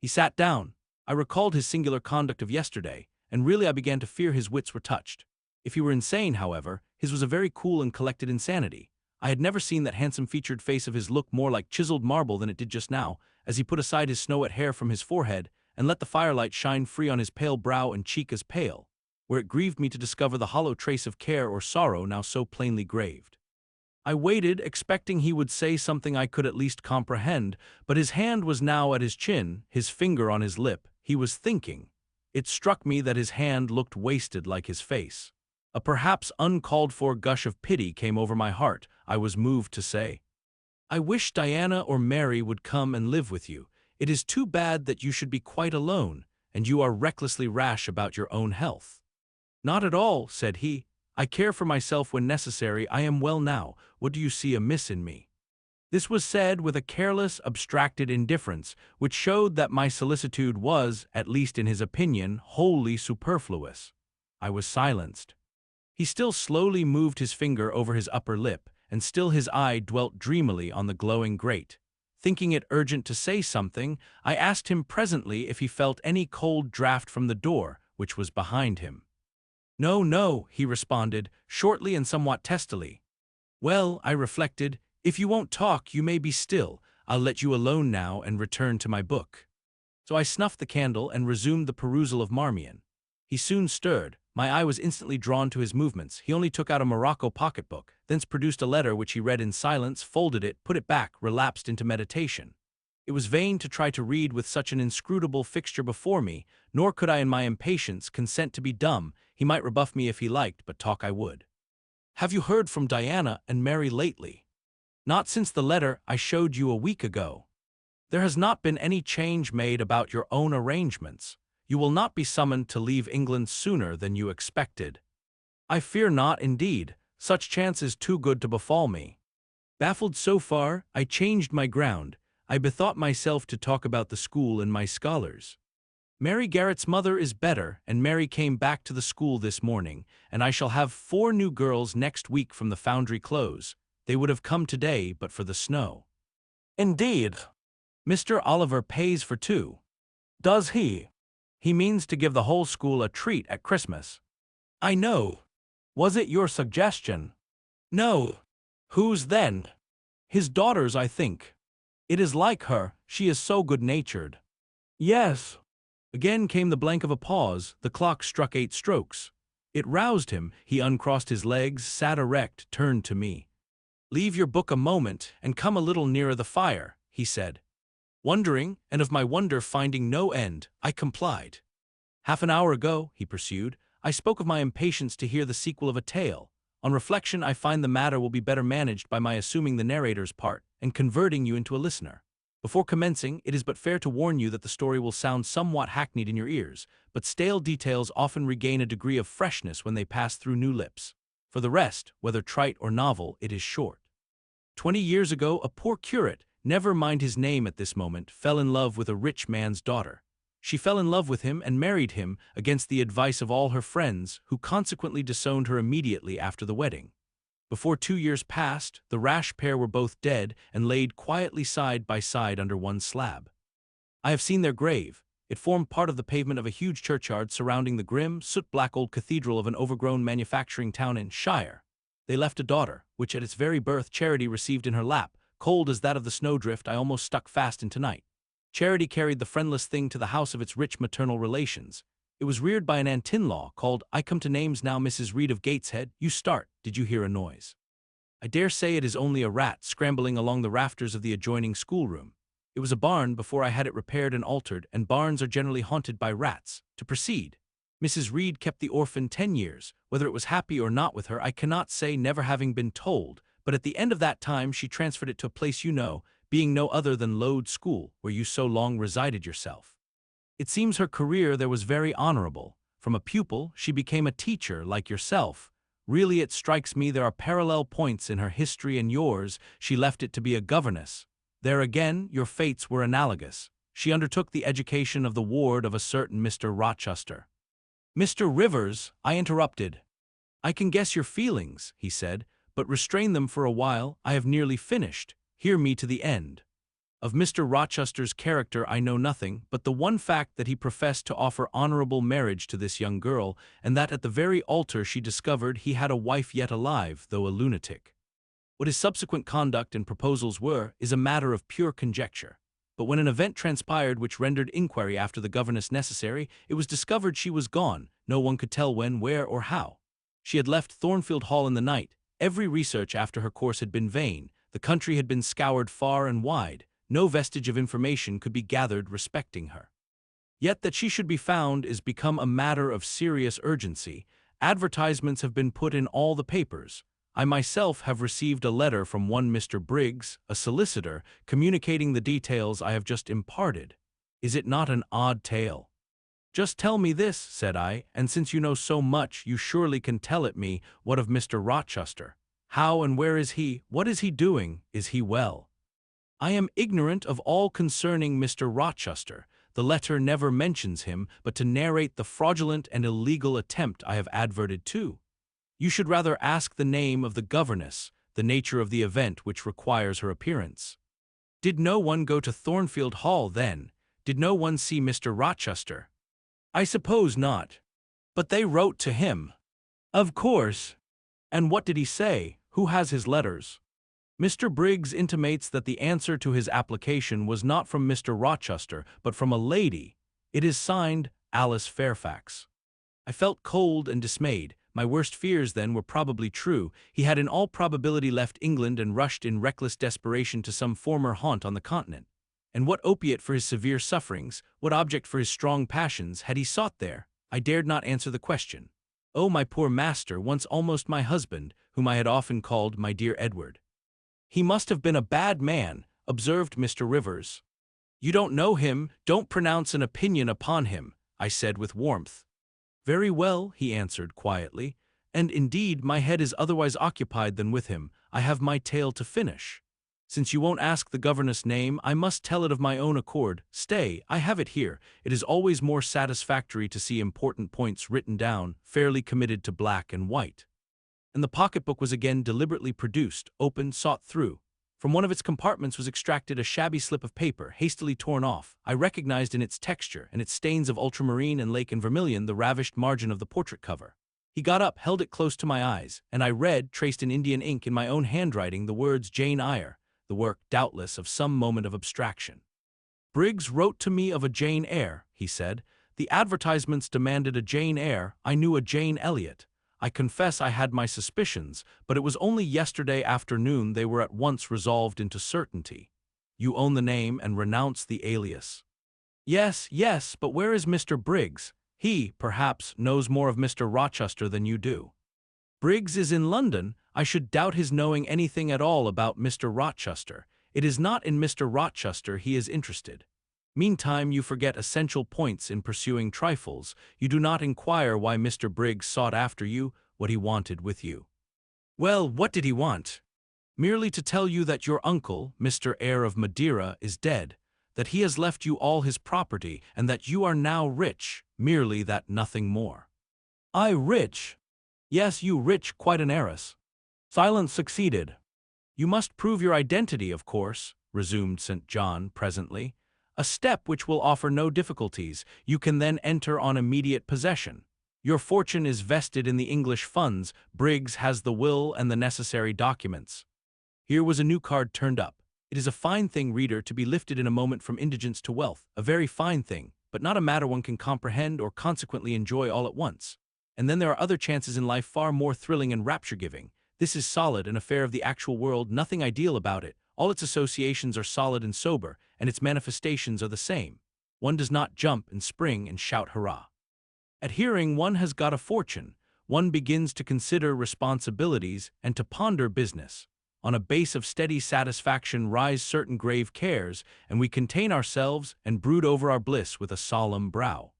He sat down. I recalled his singular conduct of yesterday, and really I began to fear his wits were touched. If he were insane, however, his was a very cool and collected insanity. I had never seen that handsome-featured face of his look more like chiseled marble than it did just now, as he put aside his snow-wet hair from his forehead and let the firelight shine free on his pale brow and cheek as pale, where it grieved me to discover the hollow trace of care or sorrow now so plainly graved. I waited, expecting he would say something I could at least comprehend, but his hand was now at his chin, his finger on his lip. He was thinking. It struck me that his hand looked wasted like his face. A perhaps uncalled-for gush of pity came over my heart. I was moved to say, "I wish Diana or Mary would come and live with you. It is too bad that you should be quite alone, and you are recklessly rash about your own health." "Not at all," said he. "I care for myself when necessary. I am well now. What do you see amiss in me?" This was said with a careless, abstracted indifference, which showed that my solicitude was, at least in his opinion, wholly superfluous. I was silenced. He still slowly moved his finger over his upper lip, and still his eye dwelt dreamily on the glowing grate. Thinking it urgent to say something, I asked him presently if he felt any cold draught from the door, which was behind him. "No, no," he responded, shortly and somewhat testily. "Well," I reflected, "if you won't talk, you may be still. I'll let you alone now and return to my book." So I snuffed the candle and resumed the perusal of Marmion. He soon stirred. My eye was instantly drawn to his movements. He only took out a morocco pocketbook, thence produced a letter which he read in silence, folded it, put it back, relapsed into meditation. It was vain to try to read with such an inscrutable fixture before me, nor could I in my impatience consent to be dumb. He might rebuff me if he liked, but talk I would. "Have you heard from Diana and Mary lately?" "Not since the letter I showed you a week ago." "There has not been any change made about your own arrangements. You will not be summoned to leave England sooner than you expected." "I fear not, indeed. Such chance is too good to befall me." Baffled so far, I changed my ground. I bethought myself to talk about the school and my scholars. "Mary Garrett's mother is better, and Mary came back to the school this morning, and I shall have 4 new girls next week from the Foundry Close. They would have come today but for the snow." "Indeed." "Mr. Oliver pays for 2. "Does he?" "He means to give the whole school a treat at Christmas." "I know." "Was it your suggestion?" "No." "Whose then?" "His daughter's, I think." It is like her, she is so good-natured. Yes. Again came the blank of a pause. The clock struck 8 strokes. It roused him. He uncrossed his legs, sat erect, turned to me. "Leave your book a moment, and come a little nearer the fire," he said. Wondering, and of my wonder finding no end, I complied. "Half an hour ago," he pursued, "I spoke of my impatience to hear the sequel of a tale. On reflection, I find the matter will be better managed by my assuming the narrator's part, and converting you into a listener. Before commencing, it is but fair to warn you that the story will sound somewhat hackneyed in your ears, but stale details often regain a degree of freshness when they pass through new lips. For the rest, whether trite or novel, it is short. 20 years ago, a poor curate, never mind his name at this moment, fell in love with a rich man's daughter. She fell in love with him and married him against the advice of all her friends, who consequently disowned her immediately after the wedding. Before 2 years passed, the rash pair were both dead and laid quietly side by side under one slab. I have seen their grave. It formed part of the pavement of a huge churchyard surrounding the grim, soot-black old cathedral of an overgrown manufacturing town in Shire. They left a daughter, which at its very birth Charity received in her lap, cold as that of the snowdrift I almost stuck fast in tonight. Charity carried the friendless thing to the house of its rich maternal relations. It was reared by an aunt-in-law called, I come to names now, Mrs. Reed of Gateshead. You start. Did you hear a noise? I dare say it is only a rat scrambling along the rafters of the adjoining schoolroom. It was a barn before I had it repaired and altered, and barns are generally haunted by rats. To proceed. Mrs. Reed kept the orphan 10 years. Whether it was happy or not with her, I cannot say, never having been told, but at the end of that time she transferred it to a place you know, being no other than Load School, where you so long resided yourself. It seems her career there was very honorable. From a pupil, she became a teacher, like yourself. Really, it strikes me there are parallel points in her history and yours. She left it to be a governess. There again, your fates were analogous. She undertook the education of the ward of a certain Mr. Rochester. Mr. Rivers, I interrupted. I can guess your feelings, he said, but restrain them for a while. I have nearly finished. Hear me to the end. Of Mr. Rochester's character I know nothing, but the one fact that he professed to offer honorable marriage to this young girl, and that at the very altar she discovered he had a wife yet alive, though a lunatic. What his subsequent conduct and proposals were is a matter of pure conjecture. But when an event transpired which rendered inquiry after the governess necessary, it was discovered she was gone. No one could tell when, where, or how. She had left Thornfield Hall in the night. Every research after her course had been vain. The country had been scoured far and wide. No vestige of information could be gathered respecting her. Yet that she should be found is become a matter of serious urgency. Advertisements have been put in all the papers. I myself have received a letter from one Mr. Briggs, a solicitor, communicating the details I have just imparted. Is it not an odd tale? Just tell me this, said I, and since you know so much, you surely can tell it me. What of Mr. Rochester? How and where is he? What is he doing? Is he well? I am ignorant of all concerning Mr. Rochester. The letter never mentions him, but to narrate the fraudulent and illegal attempt I have adverted to. You should rather ask the name of the governess, the nature of the event which requires her appearance. Did no one go to Thornfield Hall then? Did no one see Mr. Rochester? I suppose not. But they wrote to him. Of course. And what did he say? Who has his letters? Mr. Briggs intimates that the answer to his application was not from Mr. Rochester, but from a lady. It is signed, Alice Fairfax. I felt cold and dismayed. My worst fears, then, were probably true. He had in all probability left England and rushed in reckless desperation to some former haunt on the continent. And what opiate for his severe sufferings, what object for his strong passions, had he sought there? I dared not answer the question. Oh, my poor master, once almost my husband, whom I had often called my dear Edward. He must have been a bad man, observed Mr. Rivers. You don't know him, don't pronounce an opinion upon him, I said with warmth. Very well, he answered quietly, and indeed my head is otherwise occupied than with him. I have my tale to finish. Since you won't ask the governess' name, I must tell it of my own accord. Stay, I have it here. It is always more satisfactory to see important points written down, fairly committed to black and white. And the pocketbook was again deliberately produced, opened, sought through. From one of its compartments was extracted a shabby slip of paper, hastily torn off. I recognized in its texture and its stains of ultramarine and lake and vermilion the ravished margin of the portrait cover. He got up, held it close to my eyes, and I read, traced in Indian ink in my own handwriting, the words Jane Eyre. The the work, doubtless, of some moment of abstraction. "Briggs wrote to me of a Jane Eyre," he said. "The advertisements demanded a Jane Eyre. I knew a Jane Elliot. I confess I had my suspicions, but it was only yesterday afternoon they were at once resolved into certainty. You own the name and renounce the alias." "Yes, yes, but where is Mr. Briggs? He, perhaps, knows more of Mr. Rochester than you do." "Briggs is in London. I should doubt his knowing anything at all about Mr. Rochester. It is not in Mr. Rochester he is interested. Meantime, you forget essential points in pursuing trifles. You do not inquire why Mr. Briggs sought after you, what he wanted with you." "Well, what did he want?" "Merely to tell you that your uncle, Mr. Eyre of Madeira, is dead, that he has left you all his property, and that you are now rich, merely that, nothing more." "I rich?" "Yes, you rich, quite an heiress." Silence succeeded. "You must prove your identity, of course," resumed St. John presently. "A step which will offer no difficulties. You can then enter on immediate possession. Your fortune is vested in the English funds. Briggs has the will and the necessary documents." Here was a new card turned up. It is a fine thing, reader, to be lifted in a moment from indigence to wealth, a very fine thing, but not a matter one can comprehend or consequently enjoy all at once. And then there are other chances in life far more thrilling and rapture-giving. This is solid, an affair of the actual world, nothing ideal about it. All its associations are solid and sober, and its manifestations are the same. One does not jump and spring and shout hurrah. At hearing one has got a fortune, one begins to consider responsibilities and to ponder business. On a base of steady satisfaction rise certain grave cares, and we contain ourselves and brood over our bliss with a solemn brow.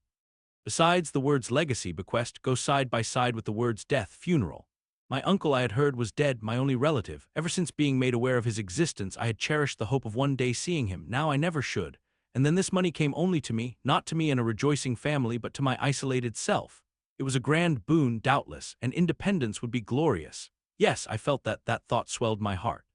Besides, the words legacy, bequest, go side by side with the words death, funeral. My uncle, I had heard, was dead, my only relative. Ever since being made aware of his existence, I had cherished the hope of one day seeing him. Now I never should. And then this money came only to me, not to me and a rejoicing family, but to my isolated self. It was a grand boon, doubtless, and independence would be glorious. Yes, I felt that thought swelled my heart.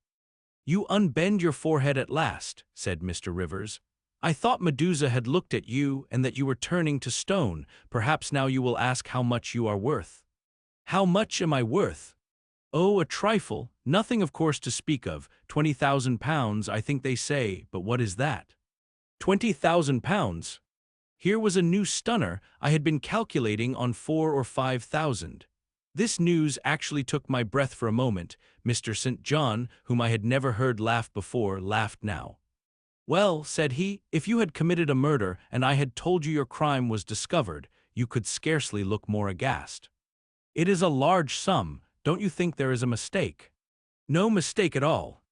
"You unbend your forehead at last," said Mr. Rivers. "I thought Medusa had looked at you and that you were turning to stone. Perhaps now you will ask how much you are worth." "How much am I worth?" "Oh, a trifle, nothing of course to speak of. £20,000, I think they say, but what is that?" £20,000? Here was a new stunner. I had been calculating on 4,000 or 5,000. This news actually took my breath for a moment. Mr. St. John, whom I had never heard laugh before, laughed now. "Well," said he, "if you had committed a murder and I had told you your crime was discovered, you could scarcely look more aghast. It is a large sum. Don't you think there is a mistake?" "No mistake at all."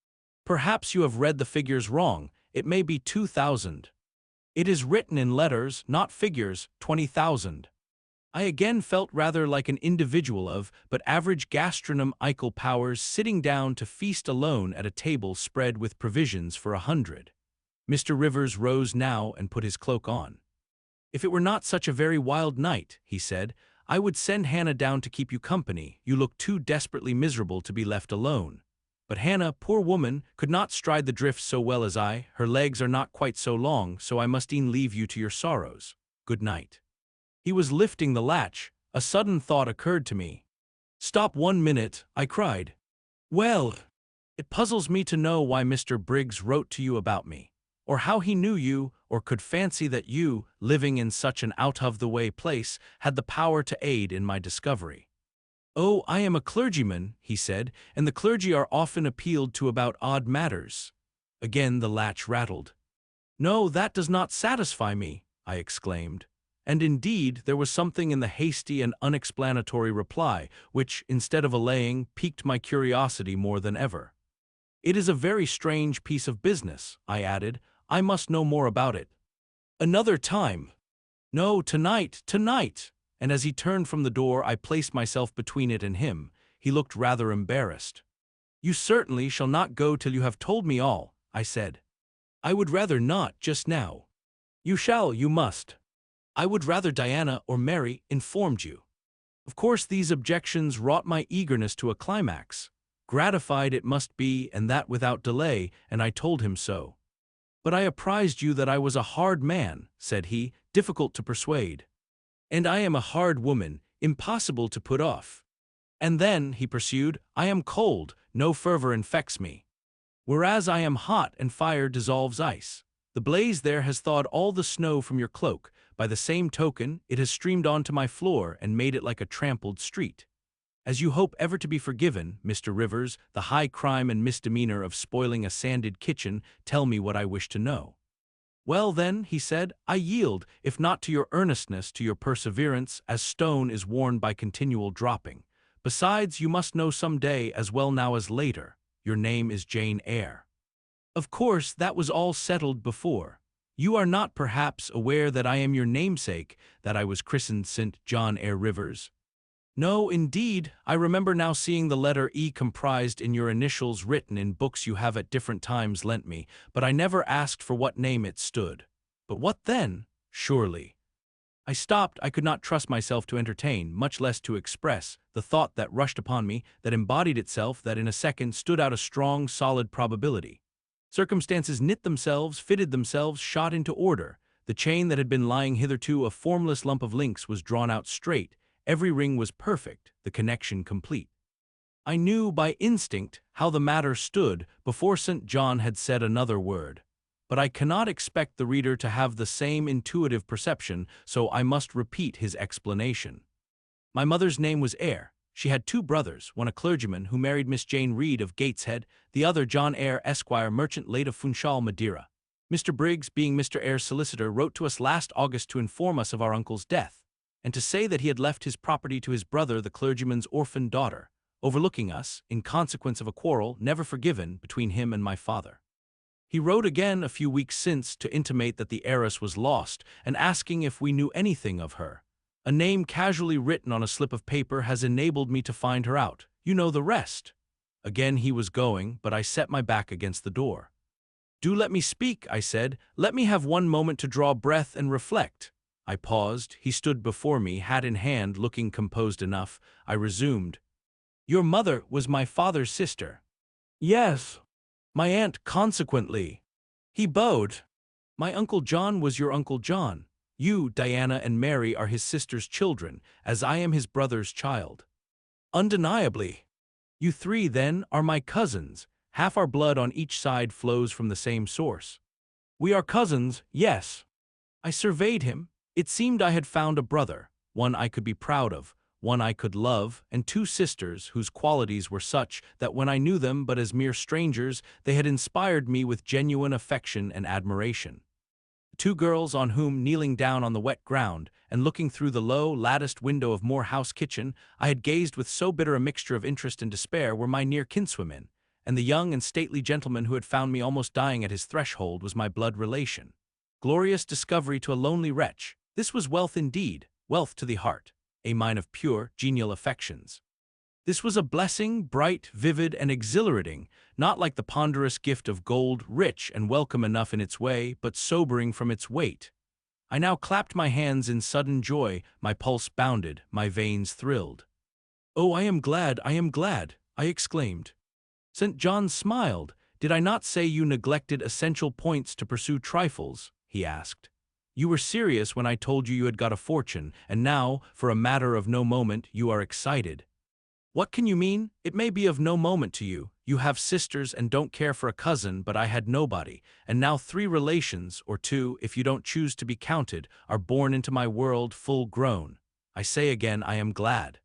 "Perhaps you have read the figures wrong. It may be 2,000. It is written in letters, not figures, 20,000. I again felt rather like an individual of but average gastronomical powers sitting down to feast alone at a table spread with provisions for 100. Mr. Rivers rose now and put his cloak on. "If it were not such a very wild night," he said, "I would send Hannah down to keep you company. You look too desperately miserable to be left alone." But Hannah, poor woman, could not stride the drift so well as I. Her legs are not quite so long, so I must e'en leave you to your sorrows. Good night. He was lifting the latch. A sudden thought occurred to me. "Stop 1 minute," I cried. "Well, it puzzles me to know why Mr. Briggs wrote to you about me, or how he knew you, or could fancy that you, living in such an out-of-the-way place, had the power to aid in my discovery." "Oh, I am a clergyman," he said, "and the clergy are often appealed to about odd matters." Again the latch rattled. "No, that does not satisfy me," I exclaimed. And indeed, there was something in the hasty and unexplanatory reply, which, instead of allaying, piqued my curiosity more than ever. "It is a very strange piece of business," I added. "I must know more about it." "Another time." "No, tonight, tonight." And as he turned from the door, I placed myself between it and him. He looked rather embarrassed. "You certainly shall not go till you have told me all," I said. "I would rather not, just now." "You shall, you must." "I would rather Diana or Mary informed you." Of course these objections wrought my eagerness to a climax. Gratified it must be, and that without delay, and I told him so. "But I apprised you that I was a hard man," said he, "difficult to persuade." "And I am a hard woman, impossible to put off." "And then," he pursued, "I am cold, no fervor infects me." Whereas I am hot and fire dissolves ice. The blaze there has thawed all the snow from your cloak. By the same token, it has streamed onto my floor and made it like a trampled street. As you hope ever to be forgiven, Mr. Rivers, the high crime and misdemeanor of spoiling a sanded kitchen, tell me what I wish to know. Well then, he said, I yield, if not to your earnestness, to your perseverance, as stone is worn by continual dropping. Besides, you must know some day, as well now as later, your name is Jane Eyre. Of course, that was all settled before. You are not perhaps aware that I am your namesake, that I was christened St. John Eyre Rivers. No, indeed, I remember now seeing the letter E comprised in your initials written in books you have at different times lent me, but I never asked for what name it stood. But what then? Surely. I stopped. I could not trust myself to entertain, much less to express, the thought that rushed upon me, that embodied itself, that in a second stood out a strong, solid probability. Circumstances knit themselves, fitted themselves, shot into order. The chain that had been lying hitherto a formless lump of links was drawn out straight. Every ring was perfect, the connection complete. I knew by instinct how the matter stood before St. John had said another word. But I cannot expect the reader to have the same intuitive perception, so I must repeat his explanation. My mother's name was Eyre. She had two brothers, one a clergyman who married Miss Jane Reed of Gateshead, the other John Eyre, Esquire, merchant late of Funchal, Madeira. Mr. Briggs, being Mr. Eyre's solicitor, wrote to us last August to inform us of our uncle's death, and to say that he had left his property to his brother, the clergyman's orphan daughter, overlooking us, in consequence of a quarrel never forgiven between him and my father. He wrote again a few weeks since to intimate that the heiress was lost, and asking if we knew anything of her. A name casually written on a slip of paper has enabled me to find her out. You know the rest. Again he was going, but I set my back against the door. Do let me speak, I said. Let me have one moment to draw breath and reflect. I paused. He stood before me, hat in hand, looking composed enough. I resumed. Your mother was my father's sister. Yes. My aunt, consequently. He bowed. My Uncle John was your Uncle John. You, Diana and Mary, are his sister's children, as I am his brother's child. Undeniably. You three, then, are my cousins. Half our blood on each side flows from the same source. We are cousins, yes. I surveyed him. It seemed I had found a brother, one I could be proud of, one I could love, and two sisters whose qualities were such that when I knew them but as mere strangers, they had inspired me with genuine affection and admiration. Two girls on whom, kneeling down on the wet ground, and looking through the low, latticed window of Moore House kitchen, I had gazed with so bitter a mixture of interest and despair, were my near kinswomen, and the young and stately gentleman who had found me almost dying at his threshold was my blood relation. Glorious discovery to a lonely wretch! This was wealth indeed, wealth to the heart, a mine of pure, genial affections. This was a blessing, bright, vivid, and exhilarating, not like the ponderous gift of gold, rich and welcome enough in its way, but sobering from its weight. I now clapped my hands in sudden joy, my pulse bounded, my veins thrilled. Oh, I am glad, I exclaimed. St. John smiled. Did I not say you neglected essential points to pursue trifles? He asked. You were serious when I told you had got a fortune, and now, for a matter of no moment, you are excited. What can you mean? It may be of no moment to you. You have sisters and don't care for a cousin, but I had nobody, and now three relations, or two, if you don't choose to be counted, are born into my world full grown. I say again, I am glad.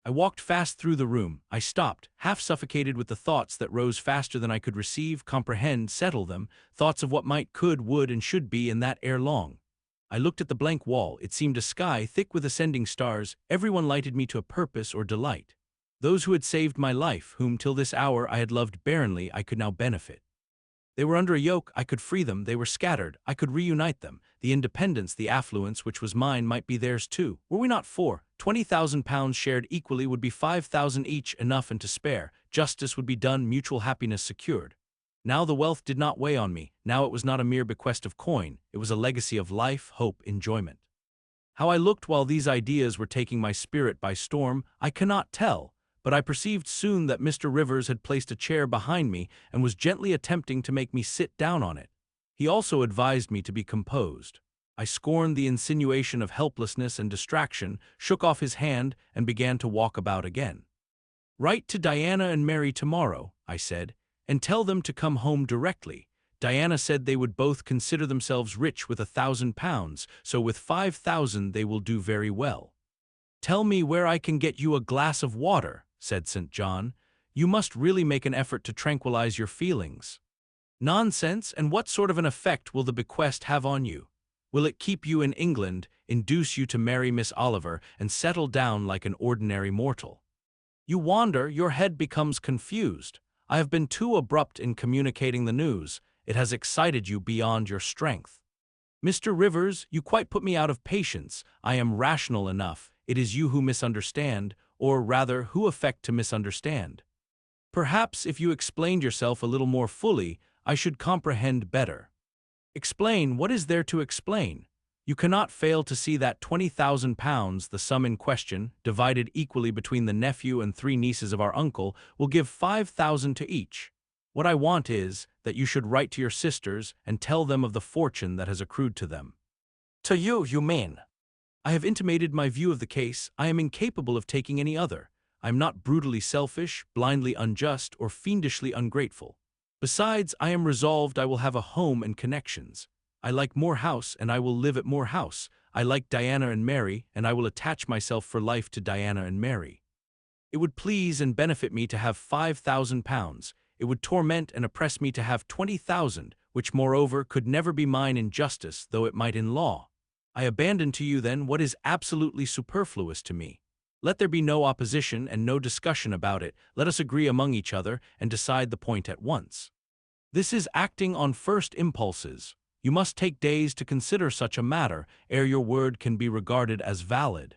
I walked fast through the room. I stopped, half suffocated with the thoughts that rose faster than I could receive, comprehend, settle them, thoughts of what might, could, would, and should be in that ere long. I looked at the blank wall. It seemed a sky thick with ascending stars. Everyone lighted me to a purpose or delight. Those who had saved my life, whom till this hour I had loved barrenly, I could now benefit. They were under a yoke, I could free them. They were scattered, I could reunite them. The independence, the affluence which was mine might be theirs too. Were we not four? £20,000 shared equally would be 5,000 each, enough and to spare. Justice would be done, mutual happiness secured. Now the wealth did not weigh on me. Now it was not a mere bequest of coin. It was a legacy of life, hope, enjoyment. How I looked while these ideas were taking my spirit by storm, I cannot tell. But I perceived soon that Mr. Rivers had placed a chair behind me and was gently attempting to make me sit down on it. He also advised me to be composed. I scorned the insinuation of helplessness and distraction, shook off his hand, and began to walk about again. Write to Diana and Mary tomorrow, I said, and tell them to come home directly. Diana said they would both consider themselves rich with £1,000, so with 5,000 they will do very well. Tell me where I can get you a glass of water, said St. John. You must really make an effort to tranquilize your feelings. Nonsense, and what sort of an effect will the bequest have on you? Will it keep you in England, induce you to marry Miss Oliver, and settle down like an ordinary mortal? You wander, your head becomes confused. I have been too abrupt in communicating the news. It has excited you beyond your strength. Mr. Rivers, you quite put me out of patience. I am rational enough. It is you who misunderstand, or rather, who affect to misunderstand. Perhaps if you explained yourself a little more fully, I should comprehend better. Explain, what is there to explain? You cannot fail to see that £20,000, the sum in question, divided equally between the nephew and 3 nieces of our uncle, will give 5,000 to each. What I want is that you should write to your sisters and tell them of the fortune that has accrued to them. To you, you mean? I have intimated my view of the case. I am incapable of taking any other. I am not brutally selfish, blindly unjust, or fiendishly ungrateful. Besides, I am resolved I will have a home and connections. I like Moor House, and I will live at Moor House. I like Diana and Mary, and I will attach myself for life to Diana and Mary. It would please and benefit me to have £5,000. It would torment and oppress me to have 20,000, which moreover could never be mine in justice, though it might in law. I abandon to you then what is absolutely superfluous to me. Let there be no opposition and no discussion about it. Let us agree among each other and decide the point at once. This is acting on first impulses. You must take days to consider such a matter, ere your word can be regarded as valid.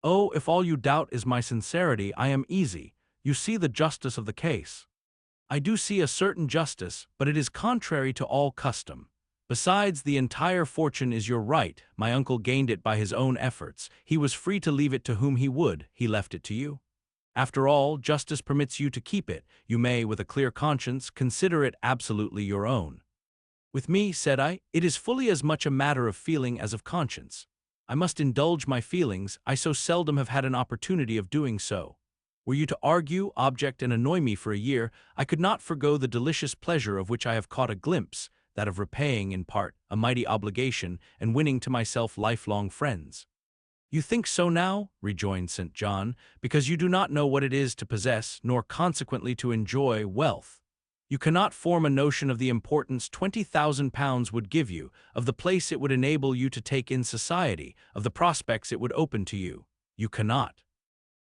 Oh, if all you doubt is my sincerity, I am easy. You see the justice of the case. I do see a certain justice, but it is contrary to all custom. Besides, the entire fortune is your right. My uncle gained it by his own efforts. He was free to leave it to whom he would. He left it to you. After all, justice permits you to keep it. You may, with a clear conscience, consider it absolutely your own. With me, said I, it is fully as much a matter of feeling as of conscience. I must indulge my feelings. I so seldom have had an opportunity of doing so. Were you to argue, object, and annoy me for a year, I could not forego the delicious pleasure of which I have caught a glimpse, that of repaying, in part, a mighty obligation, and winning to myself lifelong friends. You think so now, rejoined St. John, because you do not know what it is to possess, nor consequently to enjoy, wealth. You cannot form a notion of the importance £20,000 would give you, of the place it would enable you to take in society, of the prospects it would open to you. You cannot.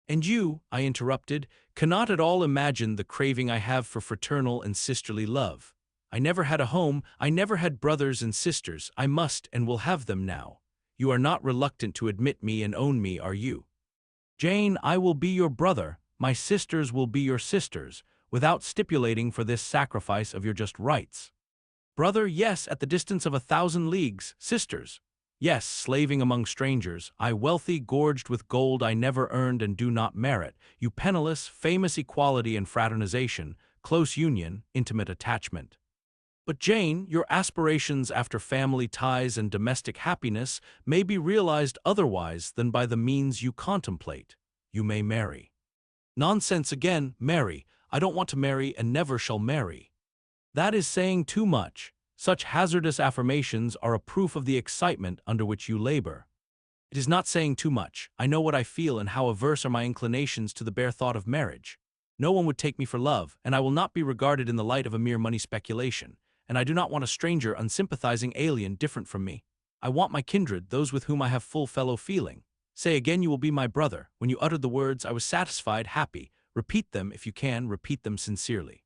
And you, I interrupted, cannot at all imagine the craving I have for fraternal and sisterly love. I never had a home, I never had brothers and sisters. I must and will have them now. You are not reluctant to admit me and own me, are you? Jane, I will be your brother, my sisters will be your sisters, without stipulating for this sacrifice of your just rights. Brother, yes, at the distance of 1,000 leagues. Sisters, yes, slaving among strangers. I wealthy, gorged with gold I never earned and do not merit. You penniless, famous equality and fraternization, close union, intimate attachment. But Jane, your aspirations after family ties and domestic happiness may be realized otherwise than by the means you contemplate. You may marry. Nonsense again, marry. I don't want to marry and never shall marry. That is saying too much. Such hazardous affirmations are a proof of the excitement under which you labor. It is not saying too much. I know what I feel and how averse are my inclinations to the bare thought of marriage. No one would take me for love, and I will not be regarded in the light of a mere money speculation. And I do not want a stranger, unsympathizing alien, different from me. I want my kindred, those with whom I have full fellow feeling. Say again you will be my brother. When you uttered the words, I was satisfied, happy. Repeat them, if you can, repeat them sincerely.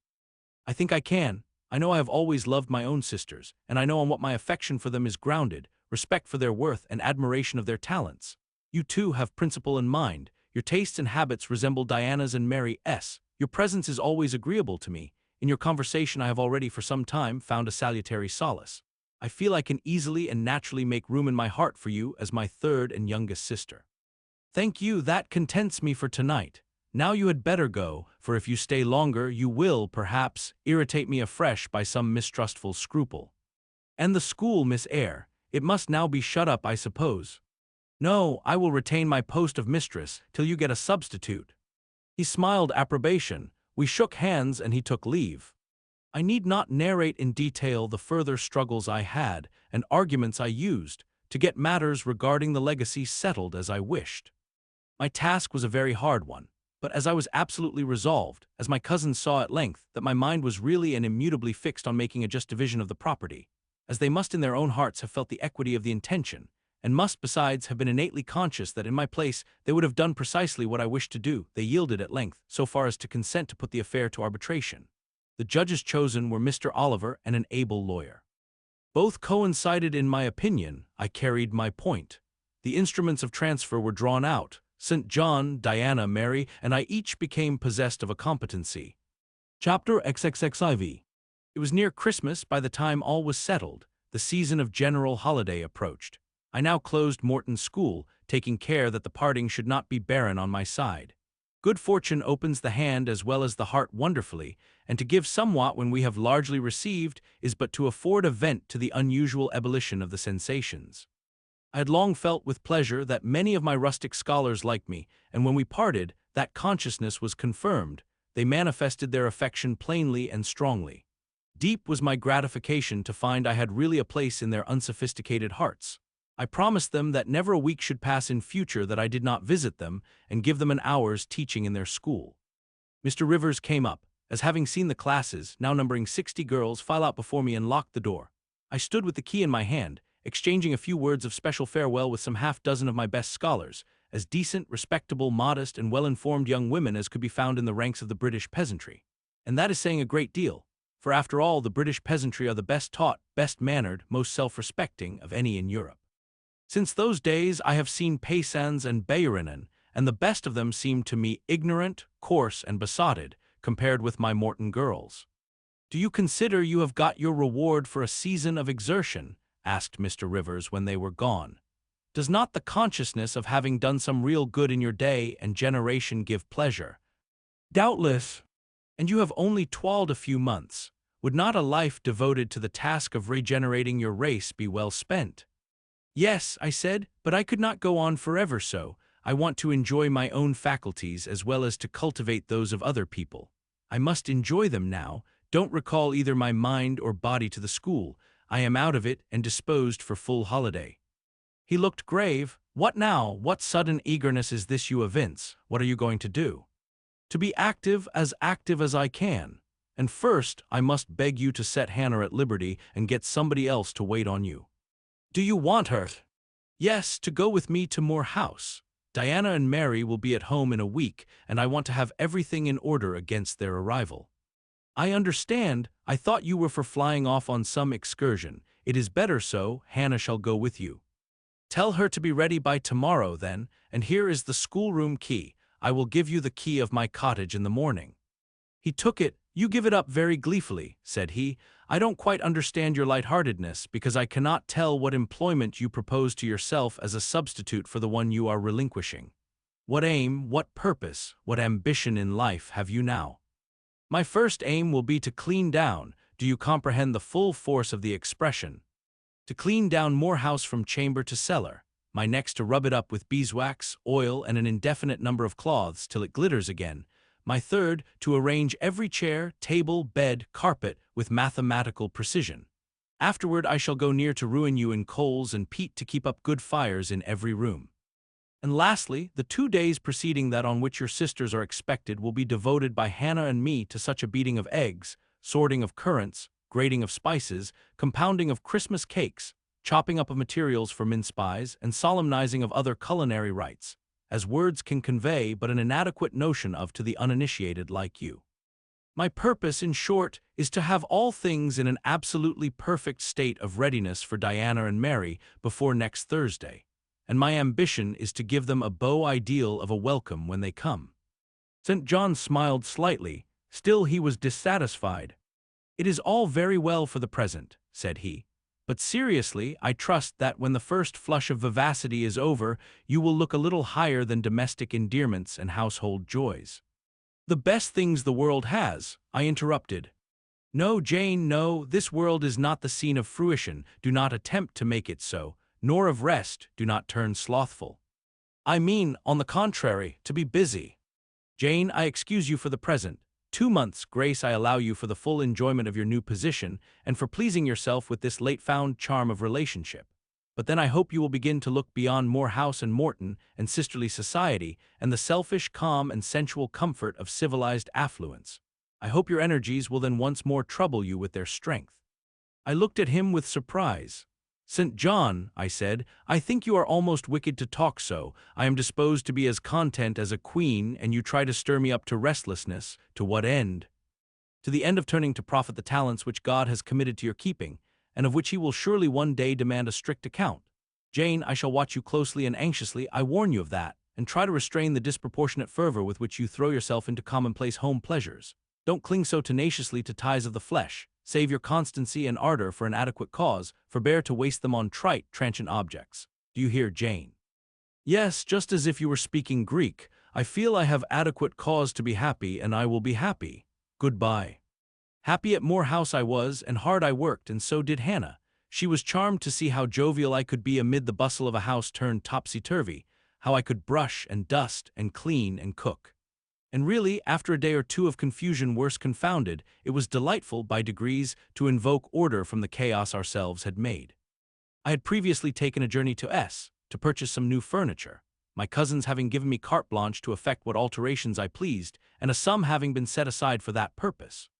I think I can. I know I have always loved my own sisters, and I know on what my affection for them is grounded, respect for their worth and admiration of their talents. You too have principle in mind. Your tastes and habits resemble Diana's and Mary's. Your presence is always agreeable to me. In your conversation I have already for some time found a salutary solace. I feel I can easily and naturally make room in my heart for you as my third and youngest sister. Thank you, that contents me for tonight. Now you had better go, for if you stay longer you will, perhaps, irritate me afresh by some mistrustful scruple. And the school, Miss Eyre, it must now be shut up, I suppose. No, I will retain my post of mistress till you get a substitute. He smiled approbation. We shook hands and he took leave. I need not narrate in detail the further struggles I had and arguments I used to get matters regarding the legacy settled as I wished. My task was a very hard one, but as I was absolutely resolved, as my cousins saw at length, that my mind was really and immutably fixed on making a just division of the property, as they must in their own hearts have felt the equity of the intention, and must besides have been innately conscious that in my place they would have done precisely what I wished to do, they yielded at length so far as to consent to put the affair to arbitration. The judges chosen were Mr. Oliver and an able lawyer. Both coincided in my opinion. I carried my point. The instruments of transfer were drawn out. St. John, Diana, Mary, and I each became possessed of a competency. Chapter XXXIV. It was near Christmas by the time all was settled. The season of general holiday approached. I now closed Morton's school, taking care that the parting should not be barren on my side. Good fortune opens the hand as well as the heart wonderfully, and to give somewhat when we have largely received is but to afford a vent to the unusual ebullition of the sensations. I had long felt with pleasure that many of my rustic scholars liked me, and when we parted, that consciousness was confirmed. They manifested their affection plainly and strongly. Deep was my gratification to find I had really a place in their unsophisticated hearts. I promised them that never a week should pass in future that I did not visit them and give them an hour's teaching in their school. Mr. Rivers came up, as having seen the classes, now numbering 60 girls, file out before me and locked the door. I stood with the key in my hand, exchanging a few words of special farewell with some half-dozen of my best scholars, as decent, respectable, modest, and well-informed young women as could be found in the ranks of the British peasantry. And that is saying a great deal, for after all the British peasantry are the best taught, best mannered, most self-respecting of any in Europe. Since those days I have seen paysans and bäuerinnen, and the best of them seemed to me ignorant, coarse, and besotted, compared with my Morton girls. "Do you consider you have got your reward for a season of exertion?" asked Mr. Rivers when they were gone. "Does not the consciousness of having done some real good in your day and generation give pleasure?" "Doubtless. And you have only toiled a few months. Would not a life devoted to the task of regenerating your race be well spent?" "Yes," I said, "but I could not go on forever so. I want to enjoy my own faculties as well as to cultivate those of other people. I must enjoy them now. Don't recall either my mind or body to the school. I am out of it and disposed for full holiday." He looked grave. "What now? What sudden eagerness is this you evince? What are you going to do?" "To be active as I can. And first, I must beg you to set Hannah at liberty and get somebody else to wait on you." "Do you want her?" "Yes, to go with me to Moor House. Diana and Mary will be at home in a week, and I want to have everything in order against their arrival." "I understand. I thought you were for flying off on some excursion. It is better so. Hannah shall go with you." "Tell her to be ready by tomorrow, then, and here is the schoolroom key. I will give you the key of my cottage in the morning." He took it. "You give it up very gleefully," said he. "I don't quite understand your lightheartedness, because I cannot tell what employment you propose to yourself as a substitute for the one you are relinquishing. What aim, what purpose, what ambition in life have you now?" "My first aim will be to clean down. Do you comprehend the full force of the expression? To clean down Moor House from chamber to cellar. My next to rub it up with beeswax, oil, and an indefinite number of cloths till it glitters again. My third, to arrange every chair, table, bed, carpet with mathematical precision. Afterward I shall go near to ruin you in coals and peat to keep up good fires in every room. And lastly, the 2 days preceding that on which your sisters are expected will be devoted by Hannah and me to such a beating of eggs, sorting of currants, grating of spices, compounding of Christmas cakes, chopping up of materials for mince pies, and solemnizing of other culinary rites, as words can convey but an inadequate notion of to the uninitiated like you. My purpose, in short, is to have all things in an absolutely perfect state of readiness for Diana and Mary before next Thursday, and my ambition is to give them a beau ideal of a welcome when they come." St. John smiled slightly, still he was dissatisfied. "It is all very well for the present," said he. "But seriously, I trust that when the first flush of vivacity is over, you will look a little higher than domestic endearments and household joys." "The best things the world has," I interrupted. "No, Jane, no, this world is not the scene of fruition. Do not attempt to make it so, nor of rest. Do not turn slothful. I mean, on the contrary, to be busy. Jane, I excuse you for the present. 2 months' grace I allow you for the full enjoyment of your new position and for pleasing yourself with this late-found charm of relationship. But then I hope you will begin to look beyond Morehouse and Morton and sisterly society and the selfish calm and sensual comfort of civilized affluence. I hope your energies will then once more trouble you with their strength." I looked at him with surprise. "St. John," I said, "I think you are almost wicked to talk so. I am disposed to be as content as a queen, and you try to stir me up to restlessness. To what end?" "To the end of turning to profit the talents which God has committed to your keeping, and of which he will surely one day demand a strict account. Jane, I shall watch you closely and anxiously, I warn you of that, and try to restrain the disproportionate fervor with which you throw yourself into commonplace home pleasures. Don't cling so tenaciously to ties of the flesh. Save your constancy and ardor for an adequate cause, forbear to waste them on trite, transient objects. Do you hear, Jane?" "Yes, just as if you were speaking Greek. I feel I have adequate cause to be happy, and I will be happy. Goodbye." Happy at Morehouse I was, and hard I worked, and so did Hannah. She was charmed to see how jovial I could be amid the bustle of a house turned topsy-turvy, how I could brush and dust and clean and cook. And really, after a day or two of confusion worse confounded, it was delightful, by degrees, to invoke order from the chaos ourselves had made. I had previously taken a journey to S. to purchase some new furniture, my cousins having given me carte blanche to effect what alterations I pleased, and a sum having been set aside for that purpose.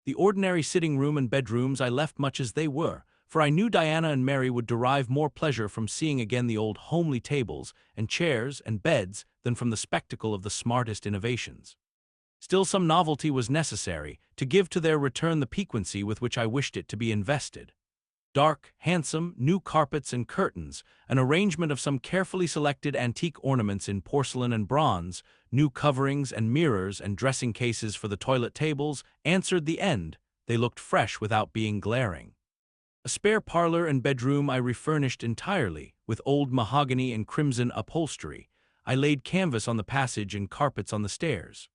The ordinary sitting room and bedrooms I left much as they were, for I knew Diana and Mary would derive more pleasure from seeing again the old homely tables and chairs and beds than from the spectacle of the smartest innovations. Still, some novelty was necessary to give to their return the piquancy with which I wished it to be invested. Dark, handsome, new carpets and curtains, an arrangement of some carefully selected antique ornaments in porcelain and bronze, new coverings and mirrors and dressing cases for the toilet tables, answered the end. They looked fresh without being glaring. A spare parlor and bedroom I refurnished entirely, with old mahogany and crimson upholstery. I laid canvas on the passage and carpets on the stairs.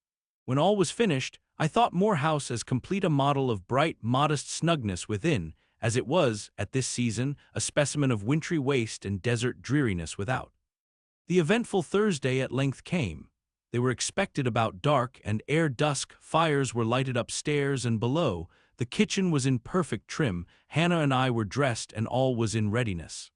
When all was finished, I thought Morehouse as complete a model of bright, modest snugness within, as it was, at this season, a specimen of wintry waste and desert dreariness without. The eventful Thursday at length came. They were expected about dark, and ere dusk fires were lighted upstairs and below. The kitchen was in perfect trim, Hannah and I were dressed, and all was in readiness.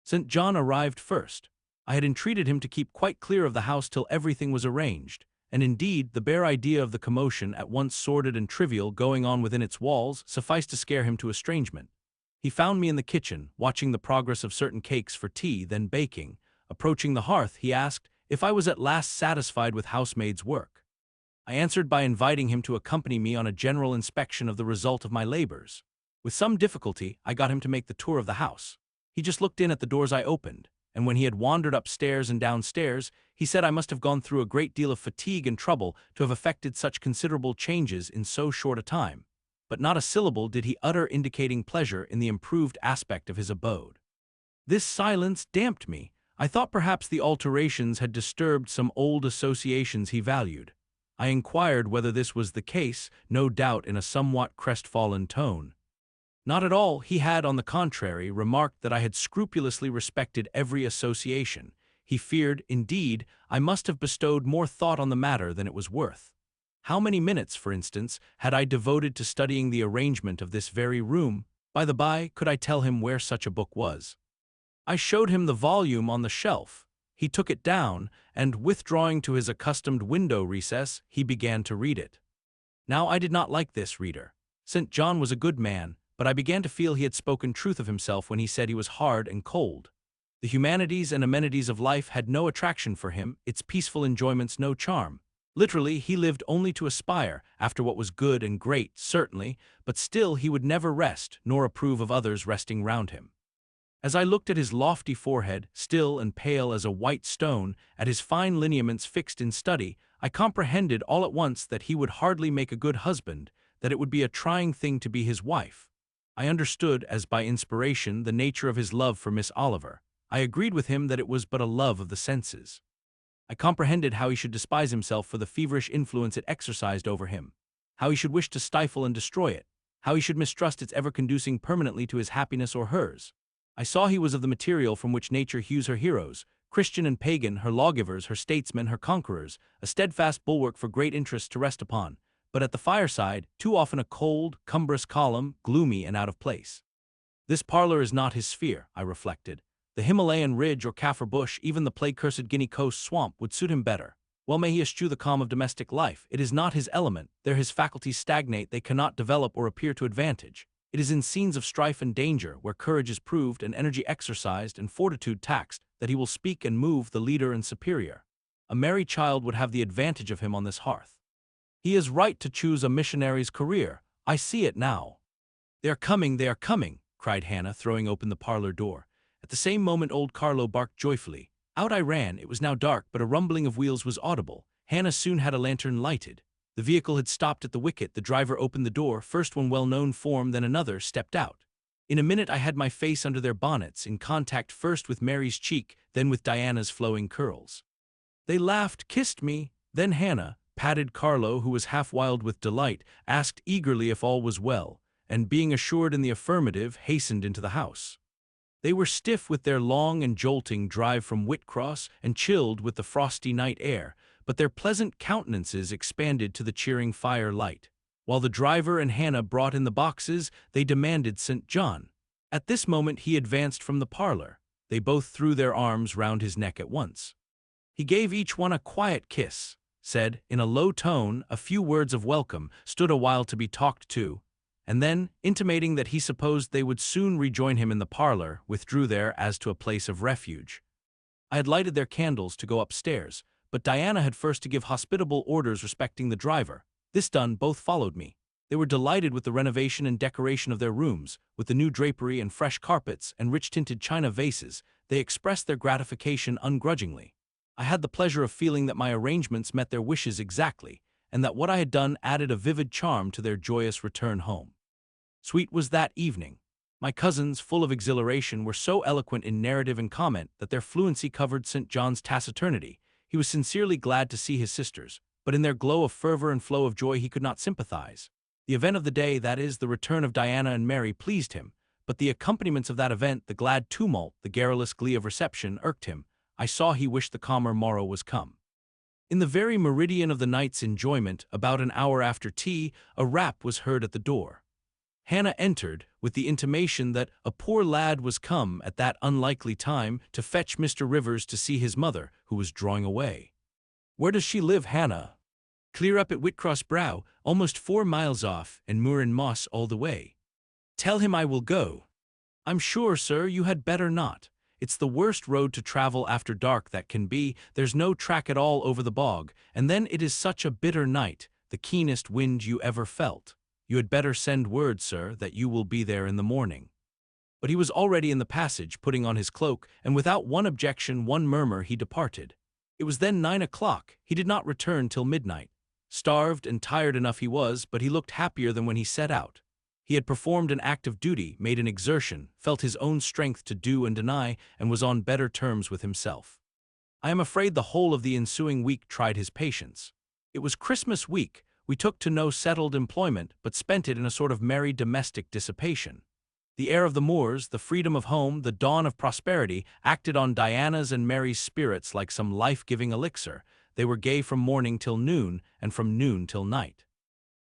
St. John arrived first. I had entreated him to keep quite clear of the house till everything was arranged, and indeed the bare idea of the commotion, at once sordid and trivial, going on within its walls, sufficed to scare him to estrangement. He found me in the kitchen, watching the progress of certain cakes for tea, then baking. Approaching the hearth, he asked if I was at last satisfied with housemaid's work. I answered by inviting him to accompany me on a general inspection of the result of my labors. With some difficulty, I got him to make the tour of the house. He just looked in at the doors I opened, and when he had wandered upstairs and downstairs, he said I must have gone through a great deal of fatigue and trouble to have effected such considerable changes in so short a time. But not a syllable did he utter indicating pleasure in the improved aspect of his abode. This silence damped me. I thought perhaps the alterations had disturbed some old associations he valued. I inquired whether this was the case, no doubt in a somewhat crestfallen tone. Not at all. He had, on the contrary, remarked that I had scrupulously respected every association. He feared, indeed, I must have bestowed more thought on the matter than it was worth. How many minutes, for instance, had I devoted to studying the arrangement of this very room? By the by, could I tell him where such a book was? I showed him the volume on the shelf. He took it down, and, withdrawing to his accustomed window recess, he began to read it. Now I did not like this, reader. St. John was a good man, but I began to feel he had spoken truth of himself when he said he was hard and cold. The humanities and amenities of life had no attraction for him, its peaceful enjoyments no charm. Literally, he lived only to aspire after what was good and great, certainly, but still he would never rest, nor approve of others resting round him. As I looked at his lofty forehead, still and pale as a white stone, at his fine lineaments fixed in study, I comprehended all at once that he would hardly make a good husband, that it would be a trying thing to be his wife. I understood, as by inspiration, the nature of his love for Miss Oliver. I agreed with him that it was but a love of the senses. I comprehended how he should despise himself for the feverish influence it exercised over him, how he should wish to stifle and destroy it, how he should mistrust its ever conducing permanently to his happiness or hers. I saw he was of the material from which nature hews her heroes, Christian and pagan, her lawgivers, her statesmen, her conquerors, a steadfast bulwark for great interests to rest upon, but at the fireside, too often a cold, cumbrous column, gloomy and out of place. This parlor is not his sphere, I reflected. The Himalayan ridge or Kaffir bush, even the plague-cursed Guinea Coast swamp would suit him better. Well may he eschew the calm of domestic life. It is not his element. There his faculties stagnate, they cannot develop or appear to advantage. It is in scenes of strife and danger, where courage is proved and energy exercised and fortitude taxed, that he will speak and move the leader and superior. A merry child would have the advantage of him on this hearth. He is right to choose a missionary's career. I see it now. They are coming, cried Hannah, throwing open the parlor door. At the same moment old Carlo barked joyfully. Out I ran. It was now dark, but a rumbling of wheels was audible. Hannah soon had a lantern lighted. The vehicle had stopped at the wicket. The driver opened the door. First one well-known form, then another, stepped out. In a minute I had my face under their bonnets, in contact first with Mary's cheek, then with Diana's flowing curls. They laughed, kissed me. Then Hannah patted Carlo, who was half wild with delight, asked eagerly if all was well, and being assured in the affirmative, hastened into the house. They were stiff with their long and jolting drive from Whitcross and chilled with the frosty night air, but their pleasant countenances expanded to the cheering fire light. While the driver and Hannah brought in the boxes, they demanded St. John. At this moment he advanced from the parlor. They both threw their arms round his neck at once. He gave each one a quiet kiss, said, in a low tone, a few words of welcome, stood a while to be talked to, and then, intimating that he supposed they would soon rejoin him in the parlor, withdrew there as to a place of refuge. I had lighted their candles to go upstairs, but Diana had first to give hospitable orders respecting the driver. This done, both followed me. They were delighted with the renovation and decoration of their rooms, with the new drapery and fresh carpets and rich-tinted china vases. They expressed their gratification ungrudgingly. I had the pleasure of feeling that my arrangements met their wishes exactly, and that what I had done added a vivid charm to their joyous return home. Sweet was that evening. My cousins, full of exhilaration, were so eloquent in narrative and comment that their fluency covered St. John's taciturnity. He was sincerely glad to see his sisters, but in their glow of fervor and flow of joy he could not sympathize. The event of the day, that is, the return of Diana and Mary, pleased him, but the accompaniments of that event, the glad tumult, the garrulous glee of reception, irked him. I saw he wished the calmer morrow was come. In the very meridian of the night's enjoyment, about an hour after tea, a rap was heard at the door. Hannah entered, with the intimation that a poor lad was come at that unlikely time to fetch Mr. Rivers to see his mother, who was drawing away. "Where does she live, Hannah?" "Clear up at Whitcross Brow, almost 4 miles off, and Moor and Moss all the way." "Tell him I will go." "I'm sure, sir, you had better not. It's the worst road to travel after dark that can be. There's no track at all over the bog, and then it is such a bitter night, the keenest wind you ever felt. You had better send word, sir, that you will be there in the morning." But he was already in the passage, putting on his cloak, and without one objection, one murmur, he departed. It was then 9 o'clock. He did not return till midnight. Starved and tired enough he was, but he looked happier than when he set out. He had performed an act of duty, made an exertion, felt his own strength to do and deny, and was on better terms with himself. I am afraid the whole of the ensuing week tried his patience. It was Christmas week. We took to no settled employment, but spent it in a sort of merry domestic dissipation. The air of the moors, the freedom of home, the dawn of prosperity, acted on Diana's and Mary's spirits like some life-giving elixir. They were gay from morning till noon, and from noon till night.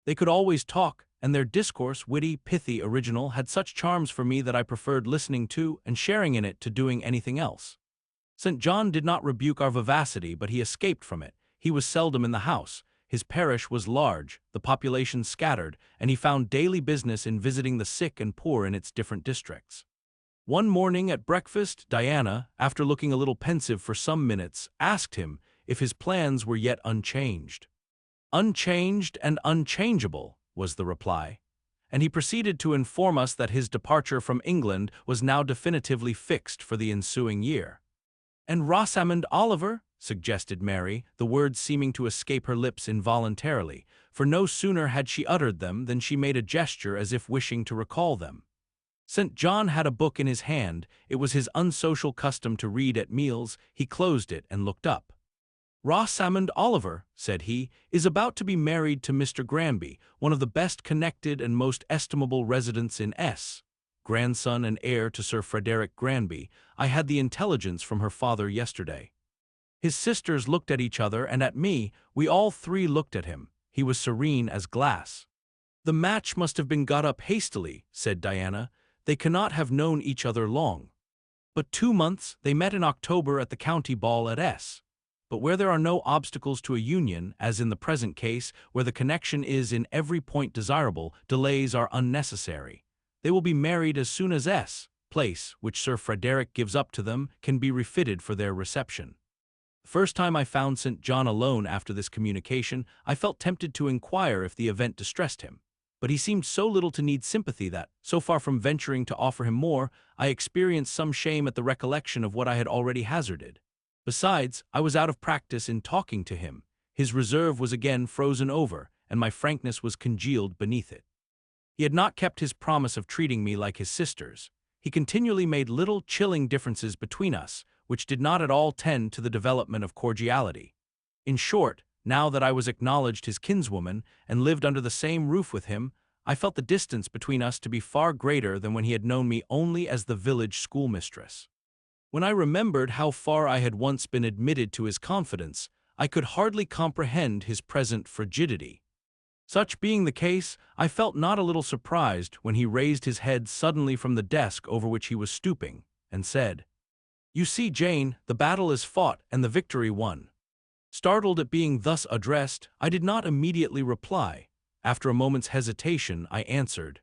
They could always talk, and their discourse, witty, pithy, original, had such charms for me that I preferred listening to and sharing in it to doing anything else. St. John did not rebuke our vivacity, but he escaped from it. He was seldom in the house. His parish was large, the population scattered, and he found daily business in visiting the sick and poor in its different districts. One morning at breakfast, Diana, after looking a little pensive for some minutes, asked him if his plans were yet unchanged. "Unchanged and unchangeable," was the reply, and he proceeded to inform us that his departure from England was now definitively fixed for the ensuing year. "And Rosamond Oliver?" suggested Mary, the words seeming to escape her lips involuntarily, for no sooner had she uttered them than she made a gesture as if wishing to recall them. St. John had a book in his hand. It was his unsocial custom to read at meals. He closed it and looked up. "Rosamond Oliver," said he, "is about to be married to Mr. Granby, one of the best connected and most estimable residents in S. Grandson and heir to Sir Frederick Granby. I had the intelligence from her father yesterday." His sisters looked at each other and at me. We all three looked at him. He was serene as glass. "The match must have been got up hastily," said Diana. "They cannot have known each other long." "But 2 months, they met in October at the county ball at S. But where there are no obstacles to a union, as in the present case, where the connection is in every point desirable, delays are unnecessary. They will be married as soon as S. place, which Sir Frederick gives up to them, can be refitted for their reception." The first time I found St. John alone after this communication, I felt tempted to inquire if the event distressed him. But he seemed so little to need sympathy that, so far from venturing to offer him more, I experienced some shame at the recollection of what I had already hazarded. Besides, I was out of practice in talking to him. His reserve was again frozen over, and my frankness was congealed beneath it. He had not kept his promise of treating me like his sisters. He continually made little chilling differences between us, which did not at all tend to the development of cordiality. In short, now that I was acknowledged his kinswoman and lived under the same roof with him, I felt the distance between us to be far greater than when he had known me only as the village schoolmistress. When I remembered how far I had once been admitted to his confidence, I could hardly comprehend his present frigidity. Such being the case, I felt not a little surprised when he raised his head suddenly from the desk over which he was stooping, and said, "You see, Jane, the battle is fought and the victory won." Startled at being thus addressed, I did not immediately reply. After a moment's hesitation, I answered,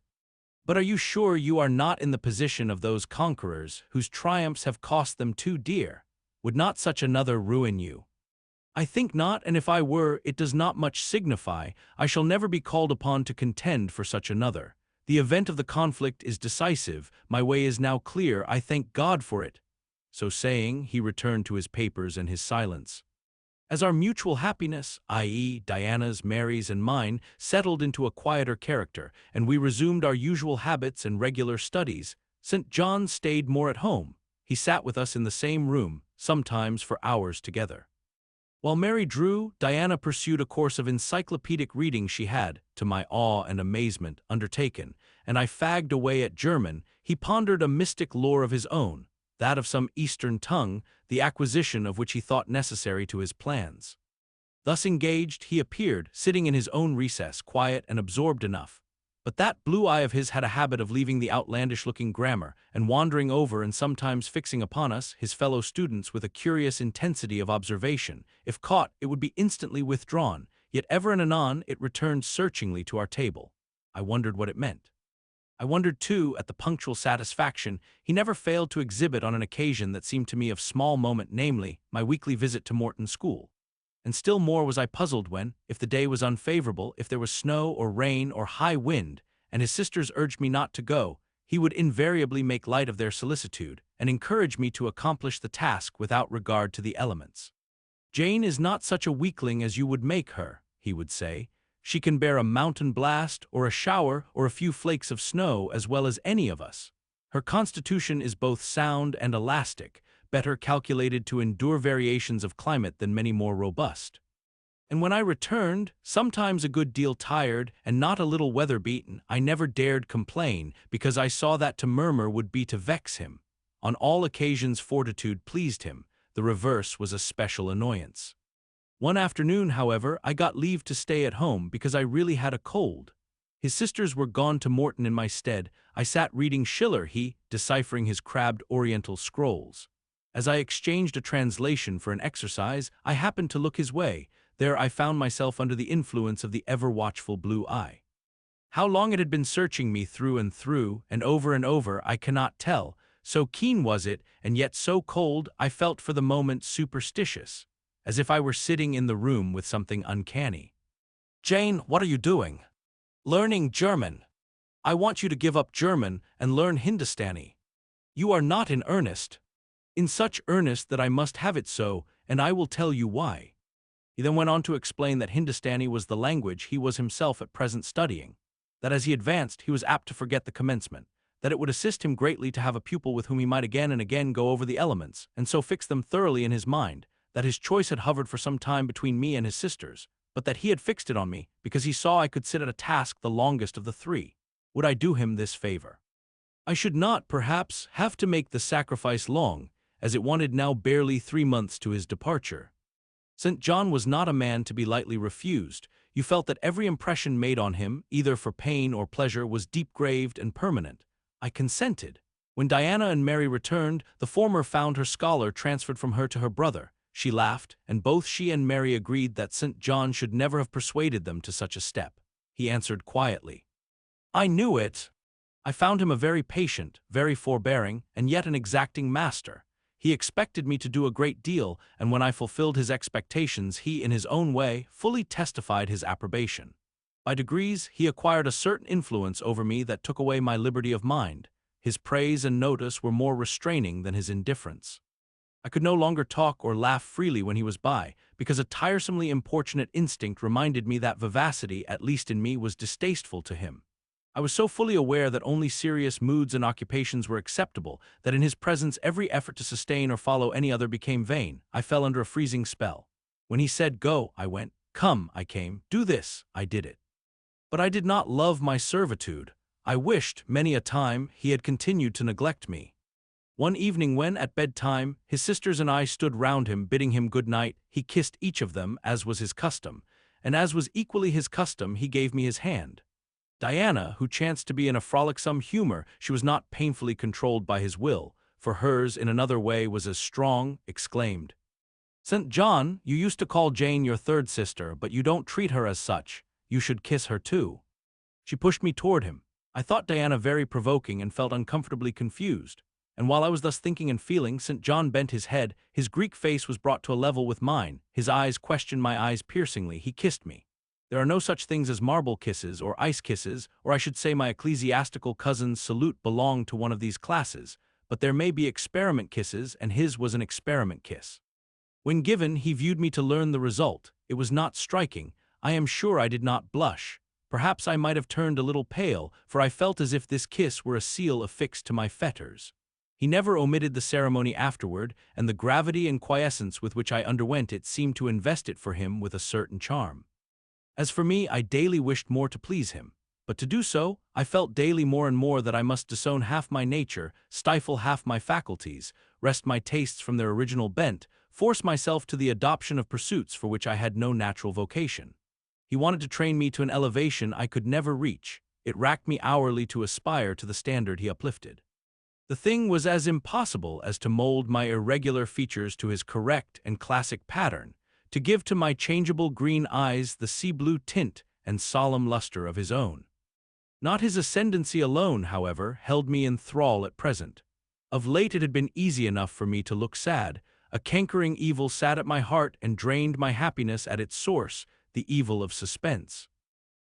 "But are you sure you are not in the position of those conquerors whose triumphs have cost them too dear? Would not such another ruin you?" "I think not, and if I were, it does not much signify. I shall never be called upon to contend for such another. The event of the conflict is decisive. My way is now clear. I thank God for it." So saying, he returned to his papers and his silence. As our mutual happiness, i.e., Diana's, Mary's, and mine, settled into a quieter character, and we resumed our usual habits and regular studies, St. John stayed more at home. He sat with us in the same room, sometimes for hours together. While Mary drew, Diana pursued a course of encyclopedic reading she had, to my awe and amazement, undertaken, and I fagged away at German. He pondered a mystic lore of his own, that of some Eastern tongue, the acquisition of which he thought necessary to his plans. Thus engaged, he appeared, sitting in his own recess, quiet and absorbed enough. But that blue eye of his had a habit of leaving the outlandish-looking grammar and wandering over and sometimes fixing upon us, his fellow students, with a curious intensity of observation. If caught, it would be instantly withdrawn, yet ever and anon it returned searchingly to our table. I wondered what it meant. I wondered, too, at the punctual satisfaction he never failed to exhibit on an occasion that seemed to me of small moment, namely, my weekly visit to Morton School. And still more was I puzzled when, if the day was unfavorable, if there was snow or rain or high wind, and his sisters urged me not to go, he would invariably make light of their solicitude and encourage me to accomplish the task without regard to the elements. "Jane is not such a weakling as you would make her," he would say. "She can bear a mountain blast or a shower or a few flakes of snow as well as any of us. Her constitution is both sound and elastic, better calculated to endure variations of climate than many more robust." And when I returned, sometimes a good deal tired and not a little weather-beaten, I never dared complain, because I saw that to murmur would be to vex him. On all occasions fortitude pleased him. The reverse was a special annoyance. One afternoon, however, I got leave to stay at home because I really had a cold. His sisters were gone to Morton in my stead. I sat reading Schiller, he deciphering his crabbed oriental scrolls. As I exchanged a translation for an exercise, I happened to look his way. There I found myself under the influence of the ever-watchful blue eye. How long it had been searching me through and over, I cannot tell. So keen was it, and yet so cold, I felt for the moment superstitious, as if I were sitting in the room with something uncanny. "Jane, what are you doing?" "Learning German." "I want you to give up German and learn Hindustani." "You are not in earnest." "In such earnest that I must have it so, and I will tell you why." He then went on to explain that Hindustani was the language he was himself at present studying, that as he advanced he was apt to forget the commencement, that it would assist him greatly to have a pupil with whom he might again and again go over the elements, and so fix them thoroughly in his mind, that his choice had hovered for some time between me and his sisters, but that he had fixed it on me because he saw I could sit at a task the longest of the three. Would I do him this favor? I should not, perhaps, have to make the sacrifice long, as it wanted now barely 3 months to his departure. St. John was not a man to be lightly refused. You felt that every impression made on him, either for pain or pleasure, was deep-graved and permanent. I consented. When Diana and Mary returned, the former found her scholar transferred from her to her brother. She laughed, and both she and Mary agreed that St. John should never have persuaded them to such a step. He answered quietly, "I knew it." I found him a very patient, very forbearing, and yet an exacting master. He expected me to do a great deal, and when I fulfilled his expectations, he, in his own way, fully testified his approbation. By degrees, he acquired a certain influence over me that took away my liberty of mind. His praise and notice were more restraining than his indifference. I could no longer talk or laugh freely when he was by, because a tiresomely importunate instinct reminded me that vivacity, at least in me, was distasteful to him. I was so fully aware that only serious moods and occupations were acceptable that in his presence every effort to sustain or follow any other became vain. I fell under a freezing spell. When he said go, I went. Come, I came. Do this, I did it. But I did not love my servitude. I wished, many a time, he had continued to neglect me. One evening when, at bedtime, his sisters and I stood round him bidding him good night, he kissed each of them, as was his custom, and as was equally his custom, he gave me his hand. Diana, who chanced to be in a frolicsome humor, she was not painfully controlled by his will, for hers in another way was as strong, exclaimed, "St. John, you used to call Jane your third sister, but you don't treat her as such. You should kiss her too." She pushed me toward him. I thought Diana very provoking and felt uncomfortably confused. And while I was thus thinking and feeling, St. John bent his head, his Greek face was brought to a level with mine, his eyes questioned my eyes piercingly, he kissed me. There are no such things as marble kisses or ice kisses, or I should say my ecclesiastical cousin's salute belonged to one of these classes, but there may be experiment kisses, and his was an experiment kiss. When given, he viewed me to learn the result. It was not striking. I am sure I did not blush. Perhaps I might have turned a little pale, for I felt as if this kiss were a seal affixed to my fetters. He never omitted the ceremony afterward, and the gravity and quiescence with which I underwent it seemed to invest it for him with a certain charm. As for me, I daily wished more to please him. But to do so, I felt daily more and more that I must disown half my nature, stifle half my faculties, wrest my tastes from their original bent, force myself to the adoption of pursuits for which I had no natural vocation. He wanted to train me to an elevation I could never reach. It racked me hourly to aspire to the standard he uplifted. The thing was as impossible as to mold my irregular features to his correct and classic pattern, to give to my changeable green eyes the sea-blue tint and solemn luster of his own. Not his ascendancy alone, however, held me in thrall at present. Of late it had been easy enough for me to look sad. A cankering evil sat at my heart and drained my happiness at its source, the evil of suspense.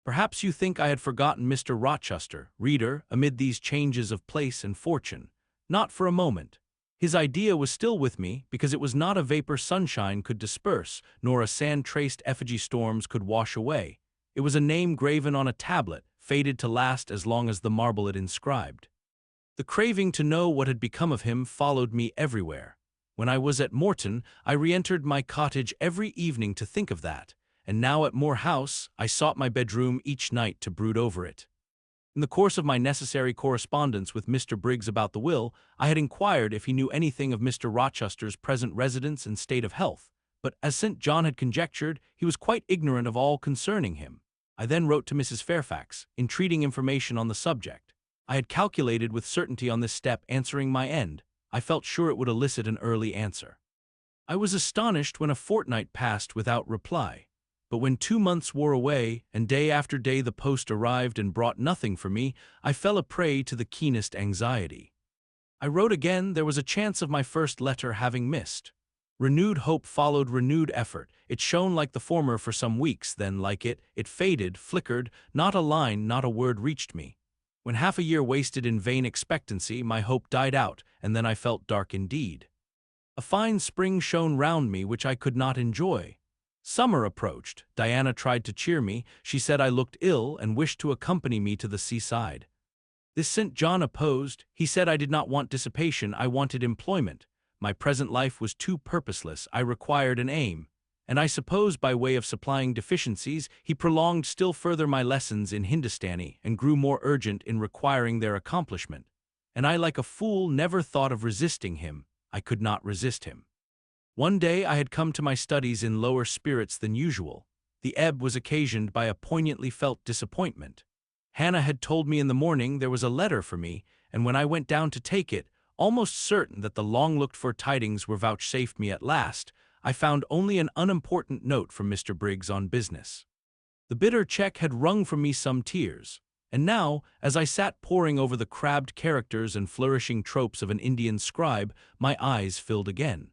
Perhaps you think I had forgotten Mr. Rochester, reader, amid these changes of place and fortune. Not for a moment. His idea was still with me, because it was not a vapor sunshine could disperse, nor a sand-traced effigy storms could wash away. It was a name graven on a tablet, fated to last as long as the marble it inscribed. The craving to know what had become of him followed me everywhere. When I was at Morton, I re-entered my cottage every evening to think of that, and now at Moor House, I sought my bedroom each night to brood over it. In the course of my necessary correspondence with Mr. Briggs about the will, I had inquired if he knew anything of Mr. Rochester's present residence and state of health, but as St. John had conjectured, he was quite ignorant of all concerning him. I then wrote to Mrs. Fairfax, entreating information on the subject. I had calculated with certainty on this step answering my end. I felt sure it would elicit an early answer. I was astonished when a fortnight passed without reply. But when 2 months wore away, and day after day the post arrived and brought nothing for me, I fell a prey to the keenest anxiety. I wrote again. There was a chance of my first letter having missed. Renewed hope followed renewed effort. It shone like the former for some weeks, then, like it faded, flickered, not a line, not a word reached me. When half a year wasted in vain expectancy, my hope died out, and then I felt dark indeed. A fine spring shone round me which I could not enjoy. Summer approached. Diana tried to cheer me. She said I looked ill and wished to accompany me to the seaside. This St. John opposed. He said I did not want dissipation, I wanted employment. My present life was too purposeless, I required an aim. And I suppose by way of supplying deficiencies, he prolonged still further my lessons in Hindustani and grew more urgent in requiring their accomplishment. And I, like a fool, never thought of resisting him. I could not resist him. One day I had come to my studies in lower spirits than usual. The ebb was occasioned by a poignantly felt disappointment. Hannah had told me in the morning there was a letter for me, and when I went down to take it, almost certain that the long-looked-for tidings were vouchsafed me at last, I found only an unimportant note from Mr. Briggs on business. The bitter check had wrung from me some tears, and now, as I sat poring over the crabbed characters and flourishing tropes of an Indian scribe, my eyes filled again.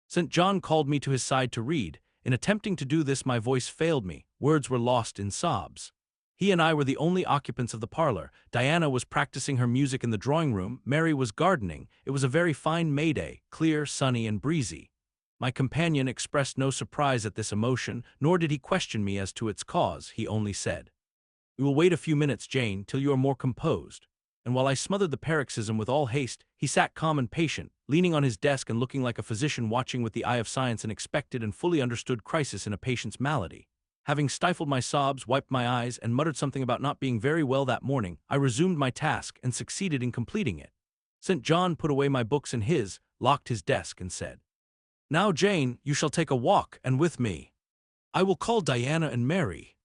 St. John called me to his side to read. In attempting to do this, my voice failed me, words were lost in sobs. He and I were the only occupants of the parlor. Diana was practicing her music in the drawing-room, Mary was gardening. It was a very fine May day, clear, sunny, and breezy. My companion expressed no surprise at this emotion, nor did he question me as to its cause. He only said, "We will wait a few minutes, Jane, till you are more composed." And while I smothered the paroxysm with all haste, he sat calm and patient, leaning on his desk and looking like a physician watching with the eye of science an expected and fully understood crisis in a patient's malady. Having stifled my sobs, wiped my eyes, and muttered something about not being very well that morning, I resumed my task and succeeded in completing it. St. John put away my books in his, locked his desk, and said, "Now, Jane, you shall take a walk, and with me. I will call Diana and Mary.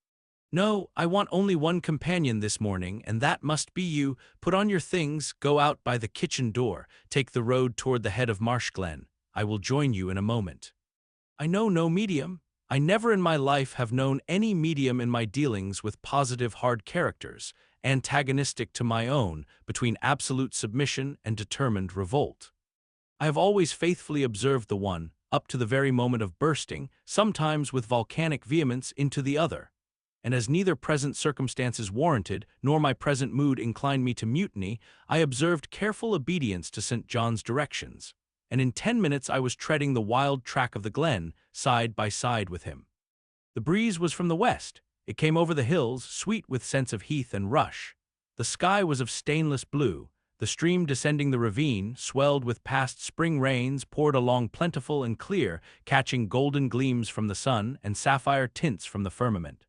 No, I want only one companion this morning, and that must be you. Put on your things, go out by the kitchen door, take the road toward the head of Marsh Glen. I will join you in a moment. I know no medium. I never in my life have known any medium in my dealings with positive hard characters, antagonistic to my own, between absolute submission and determined revolt. I have always faithfully observed the one, up to the very moment of bursting, sometimes with volcanic vehemence, into the other. And as neither present circumstances warranted, nor my present mood inclined me to mutiny, I observed careful obedience to St. John's directions, and in 10 minutes I was treading the wild track of the glen, side by side with him. The breeze was from the west. It came over the hills, sweet with scents of heath and rush. The sky was of stainless blue. The stream descending the ravine, swelled with past spring rains, poured along plentiful and clear, catching golden gleams from the sun and sapphire tints from the firmament.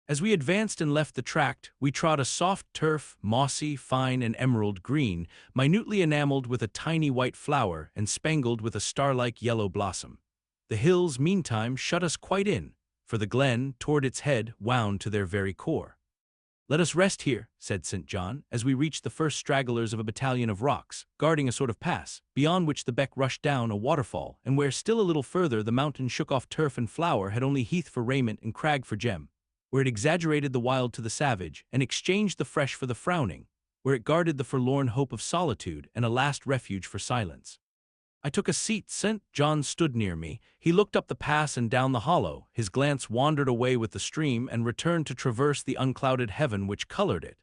As we advanced and left the tract, we trod a soft turf, mossy, fine, and emerald green, minutely enameled with a tiny white flower and spangled with a star-like yellow blossom. The hills, meantime, shut us quite in, for the glen, toward its head, wound to their very core. "Let us rest here," said St. John, as we reached the first stragglers of a battalion of rocks, guarding a sort of pass, beyond which the beck rushed down a waterfall, and where still a little further the mountain shook off turf and flower, had only heath for raiment and crag for gem, where it exaggerated the wild to the savage, and exchanged the fresh for the frowning, where it guarded the forlorn hope of solitude and a last refuge for silence. I took a seat. St. John stood near me. He looked up the pass and down the hollow. His glance wandered away with the stream and returned to traverse the unclouded heaven which colored it.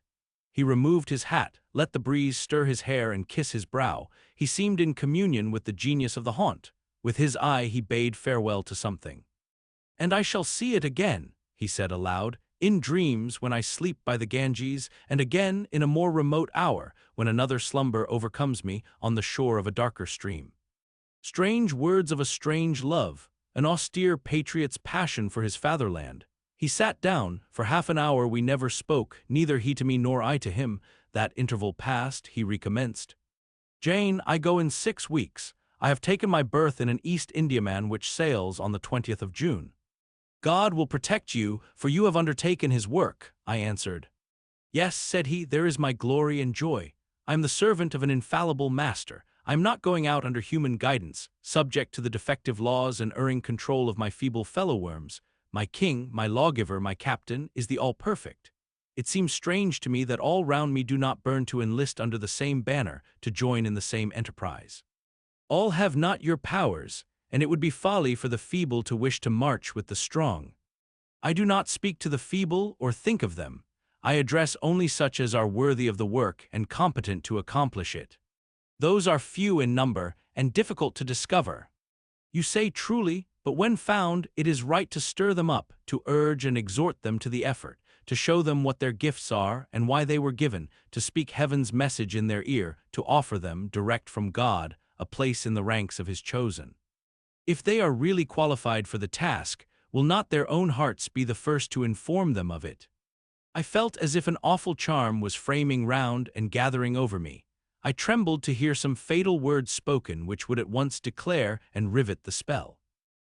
He removed his hat, let the breeze stir his hair and kiss his brow. He seemed in communion with the genius of the haunt. With his eye he bade farewell to something. "And I shall see it again," he said aloud, "in dreams when I sleep by the Ganges, and again in a more remote hour when another slumber overcomes me on the shore of a darker stream." Strange words of a strange love, an austere patriot's passion for his fatherland. He sat down. For half an hour we never spoke, neither he to me nor I to him. That interval past, he recommenced. "Jane, I go in 6 weeks. I have taken my berth in an East Indiaman which sails on the 20th of June. God will protect you, for you have undertaken his work," I answered. "Yes," said he, "there is my glory and joy. I am the servant of an infallible master. I am not going out under human guidance, subject to the defective laws and erring control of my feeble fellow-worms. My king, my lawgiver, my captain, is the all-perfect. It seems strange to me that all round me do not burn to enlist under the same banner, to join in the same enterprise. All have not your powers, and it would be folly for the feeble to wish to march with the strong. I do not speak to the feeble or think of them. I address only such as are worthy of the work and competent to accomplish it. Those are few in number and difficult to discover. You say truly, but when found, it is right to stir them up, to urge and exhort them to the effort, to show them what their gifts are and why they were given, to speak heaven's message in their ear, to offer them, direct from God, a place in the ranks of his chosen. If they are really qualified for the task, will not their own hearts be the first to inform them of it?" I felt as if an awful charm was framing round and gathering over me. I trembled to hear some fatal words spoken which would at once declare and rivet the spell.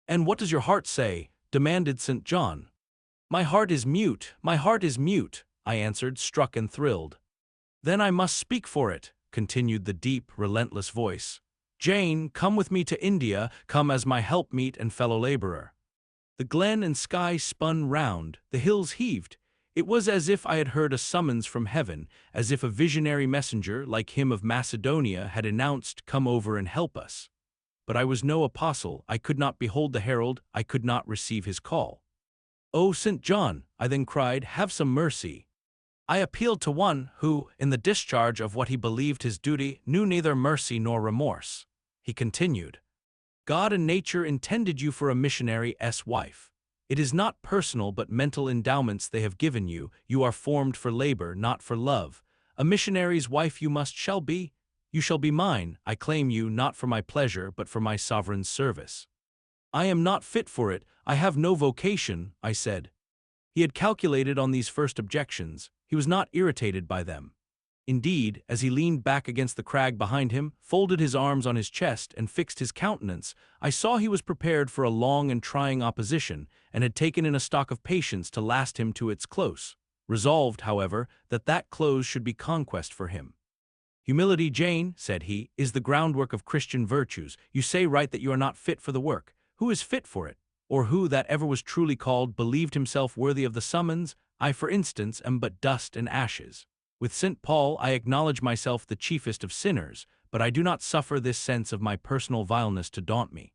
"And what does your heart say?" demanded St. John. My heart is mute, my heart is mute, I answered, struck and thrilled. Then I must speak for it, continued the deep, relentless voice. Jane, come with me to India, come as my helpmeet and fellow laborer. The glen and sky spun round, the hills heaved. It was as if I had heard a summons from heaven, as if a visionary messenger, like him of Macedonia, had announced, "Come over and help us." But I was no apostle, I could not behold the herald, I could not receive his call. "O St. John," I then cried, "have some mercy." I appealed to one who, in the discharge of what he believed his duty, knew neither mercy nor remorse. He continued, "God and nature intended you for a missionary's wife. It is not personal but mental endowments they have given you. You are formed for labor, not for love. A missionary's wife you shall be. You shall be mine. I claim you not for my pleasure but for my sovereign's service." "I am not fit for it. I have no vocation," I said. He had calculated on these first objections. He was not irritated by them. Indeed, as he leaned back against the crag behind him, folded his arms on his chest, and fixed his countenance, I saw he was prepared for a long and trying opposition, and had taken in a stock of patience to last him to its close, resolved, however, that that close should be conquest for him. "Humility, Jane," said he, "is the groundwork of Christian virtues. You say right that you are not fit for the work. Who is fit for it? Or who that ever was truly called believed himself worthy of the summons? I, for instance, am but dust and ashes. With St. Paul I acknowledge myself the chiefest of sinners, but I do not suffer this sense of my personal vileness to daunt me.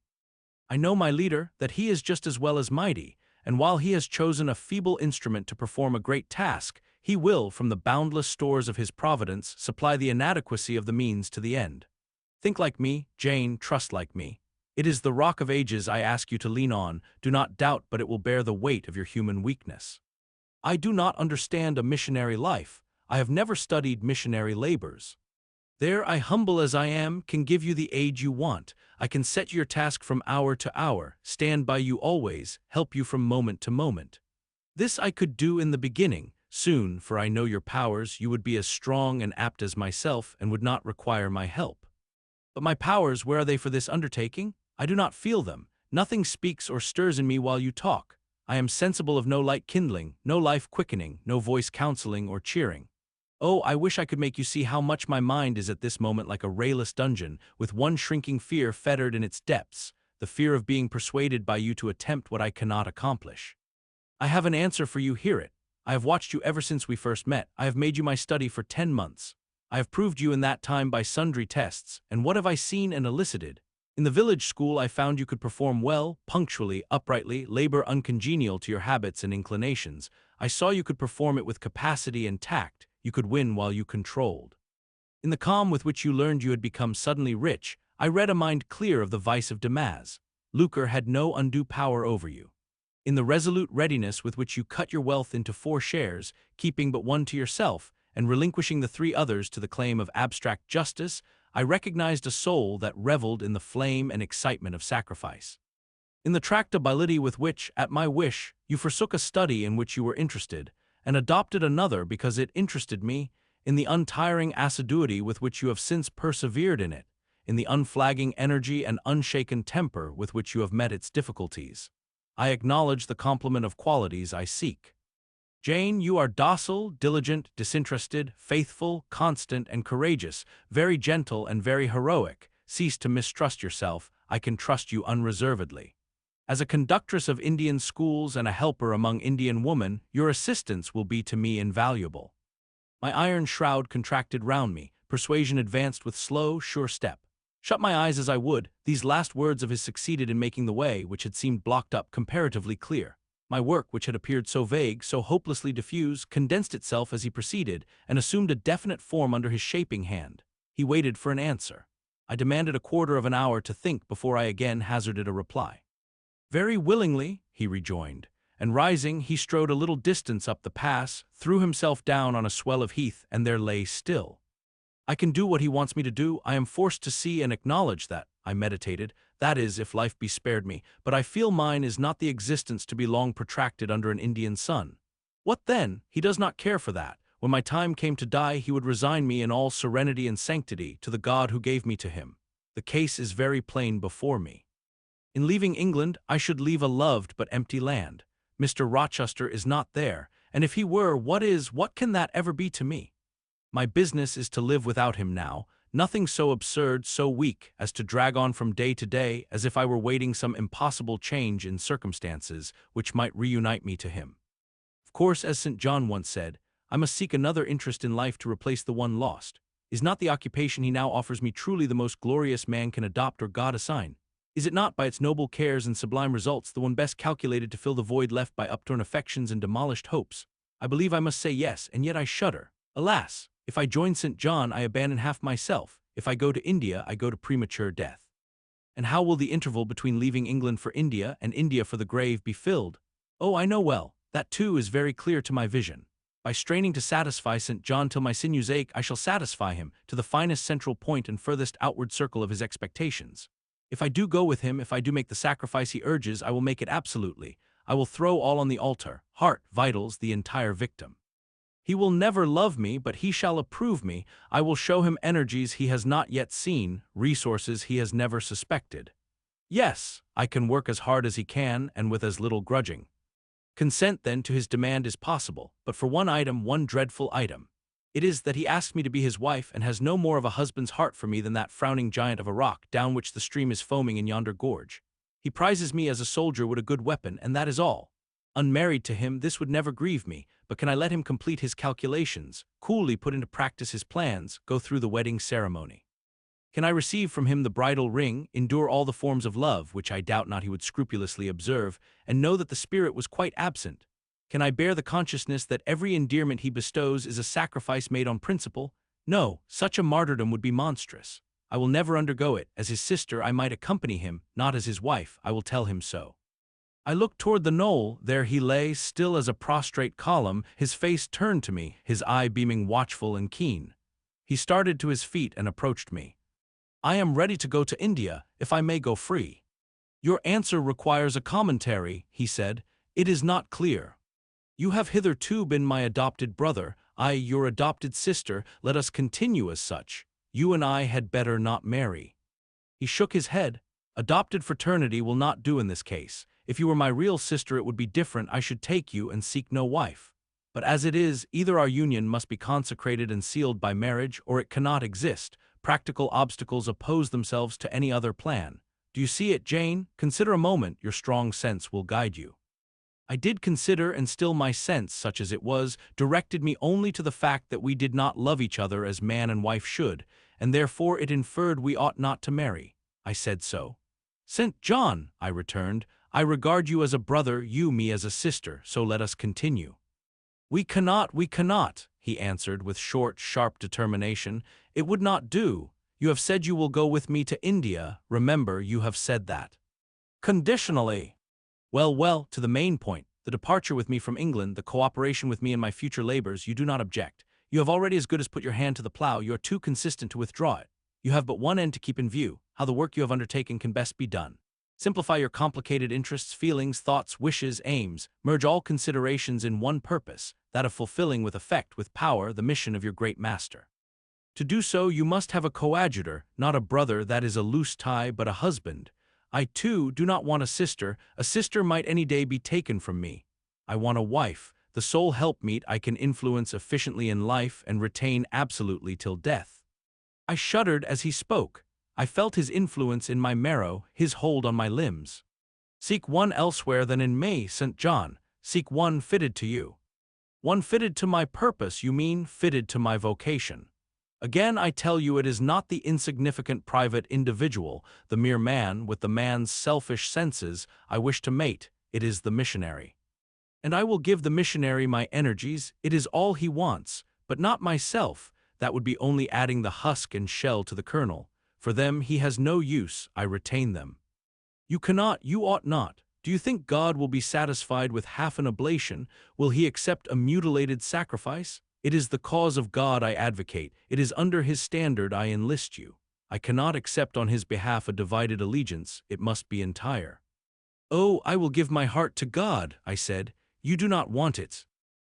I know my leader, that he is just as well as mighty, and while he has chosen a feeble instrument to perform a great task, he will, from the boundless stores of his providence, supply the inadequacy of the means to the end. Think like me, Jane, trust like me. It is the rock of ages I ask you to lean on. Do not doubt, but it will bear the weight of your human weakness. I do not understand a missionary life. I have never studied missionary labors. There I, humble as I am, can give you the aid you want. I can set your task from hour to hour, stand by you always, help you from moment to moment. This I could do in the beginning. Soon, for I know your powers, you would be as strong and apt as myself, and would not require my help. But my powers, where are they for this undertaking? I do not feel them. Nothing speaks or stirs in me while you talk. I am sensible of no light kindling, no life quickening, no voice counseling or cheering. Oh, I wish I could make you see how much my mind is at this moment like a rayless dungeon, with one shrinking fear fettered in its depths, the fear of being persuaded by you to attempt what I cannot accomplish. I have an answer for you, hear it. I have watched you ever since we first met. I have made you my study for 10 months. I have proved you in that time by sundry tests, and what have I seen and elicited? In the village school I found you could perform well, punctually, uprightly, labor uncongenial to your habits and inclinations. I saw you could perform it with capacity and tact. You could win while you controlled. In the calm with which you learned you had become suddenly rich, I read a mind clear of the vice of Damas. Lucre had no undue power over you. In the resolute readiness with which you cut your wealth into 4 shares, keeping but one to yourself, and relinquishing the 3 others to the claim of abstract justice, I recognized a soul that reveled in the flame and excitement of sacrifice. In the tractability with which, at my wish, you forsook a study in which you were interested, and adopted another because it interested me, in the untiring assiduity with which you have since persevered in it, in the unflagging energy and unshaken temper with which you have met its difficulties, I acknowledge the complement of qualities I seek. Jane, you are docile, diligent, disinterested, faithful, constant, and courageous, very gentle and very heroic. Cease to mistrust yourself. I can trust you unreservedly. As a conductress of Indian schools and a helper among Indian women, your assistance will be to me invaluable. My iron shroud contracted round me. Persuasion advanced with slow, sure step. Shut my eyes as I would, these last words of his succeeded in making the way, which had seemed blocked up, comparatively clear. My work, which had appeared so vague, so hopelessly diffuse, condensed itself as he proceeded, and assumed a definite form under his shaping hand. He waited for an answer. I demanded a quarter of an hour to think before I again hazarded a reply. "Very willingly," he rejoined, and rising, he strode a little distance up the pass, threw himself down on a swell of heath, and there lay still. I can do what he wants me to do. I am forced to see and acknowledge that, I meditated, that is, if life be spared me, but I feel mine is not the existence to be long protracted under an Indian sun. What then? He does not care for that. When my time came to die, he would resign me in all serenity and sanctity to the God who gave me to him. The case is very plain before me. In leaving England, I should leave a loved but empty land. Mr. Rochester is not there, and if he were, what can that ever be to me? My business is to live without him now, nothing so absurd, so weak, as to drag on from day to day as if I were waiting some impossible change in circumstances which might reunite me to him. Of course, as St. John once said, I must seek another interest in life to replace the one lost. Is not the occupation he now offers me truly the most glorious man can adopt or God assign? Is it not, by its noble cares and sublime results, the one best calculated to fill the void left by uptorn affections and demolished hopes? I believe I must say yes, and yet I shudder. Alas! If I join St. John, I abandon half myself. If I go to India, I go to premature death. And how will the interval between leaving England for India and India for the grave be filled? Oh, I know well. That too is very clear to my vision. By straining to satisfy St. John till my sinews ache, I shall satisfy him to the finest central point and furthest outward circle of his expectations. If I do go with him, if I do make the sacrifice he urges, I will make it absolutely. I will throw all on the altar, heart, vitals, the entire victim. He will never love me, but he shall approve me. I will show him energies he has not yet seen, resources he has never suspected. Yes, I can work as hard as he can, and with as little grudging. Consent, then, to his demand is possible, but for one item, one dreadful item. It is that he asks me to be his wife and has no more of a husband's heart for me than that frowning giant of a rock down which the stream is foaming in yonder gorge. He prizes me as a soldier would a good weapon, and that is all. Unmarried to him, this would never grieve me, but can I let him complete his calculations, coolly put into practice his plans, go through the wedding ceremony? Can I receive from him the bridal ring, endure all the forms of love, which I doubt not he would scrupulously observe, and know that the spirit was quite absent? Can I bear the consciousness that every endearment he bestows is a sacrifice made on principle? No, such a martyrdom would be monstrous. I will never undergo it. As his sister, I might accompany him, not as his wife. I will tell him so. I looked toward the knoll. There he lay, still as a prostrate column, his face turned to me, his eye beaming watchful and keen. He started to his feet and approached me. I am ready to go to India, if I may go free. Your answer requires a commentary, he said. It is not clear. You have hitherto been my adopted brother, I your adopted sister. Let us continue as such. You and I had better not marry. He shook his head. Adopted fraternity will not do in this case. If you were my real sister, it would be different. I should take you and seek no wife. But as it is, either our union must be consecrated and sealed by marriage, or it cannot exist. Practical obstacles oppose themselves to any other plan. Do you see it, Jane? Consider a moment. Your strong sense will guide you. I did consider, and still my sense, such as it was, directed me only to the fact that we did not love each other as man and wife should, and therefore it inferred we ought not to marry. I said so. St. John, I returned, I regard you as a brother, you me as a sister, so let us continue. We cannot, he answered with short, sharp determination. It would not do. You have said you will go with me to India. Remember, you have said that. Conditionally. Well, to the main point, the departure with me from England, the cooperation with me in my future labors, you do not object. You have already as good as put your hand to the plow. You are too consistent to withdraw it. You have but one end to keep in view, how the work you have undertaken can best be done. Simplify your complicated interests, feelings, thoughts, wishes, aims, merge all considerations in one purpose, that of fulfilling with effect, with power, the mission of your great master. To do so, you must have a coadjutor, not a brother, that is a loose tie, but a husband. I, too, do not want a sister. A sister might any day be taken from me. I want a wife, the sole helpmeet I can influence efficiently in life and retain absolutely till death. I shuddered as he spoke. I felt his influence in my marrow, his hold on my limbs. Seek one elsewhere than in me, St. John. Seek one fitted to you. One fitted to my purpose, you mean, fitted to my vocation. Again, I tell you, it is not the insignificant private individual, the mere man with the man's selfish senses, I wish to mate. It is the missionary. And I will give the missionary my energies. It is all he wants, but not myself. That would be only adding the husk and shell to the kernel. For them he has no use, I retain them. You cannot, you ought not. Do you think God will be satisfied with half an oblation? Will he accept a mutilated sacrifice? It is the cause of God I advocate. It is under his standard I enlist you. I cannot accept on his behalf a divided allegiance. It must be entire. Oh, I will give my heart to God, I said. You do not want it.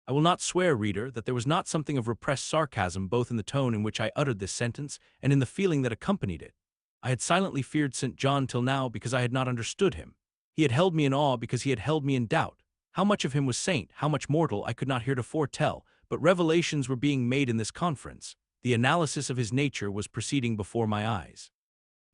I will not swear, reader, that there was not something of repressed sarcasm both in the tone in which I uttered this sentence and in the feeling that accompanied it. I had silently feared St. John till now because I had not understood him. He had held me in awe because he had held me in doubt. How much of him was saint, how much mortal, I could not heretofore tell, but revelations were being made in this conference. The analysis of his nature was proceeding before my eyes.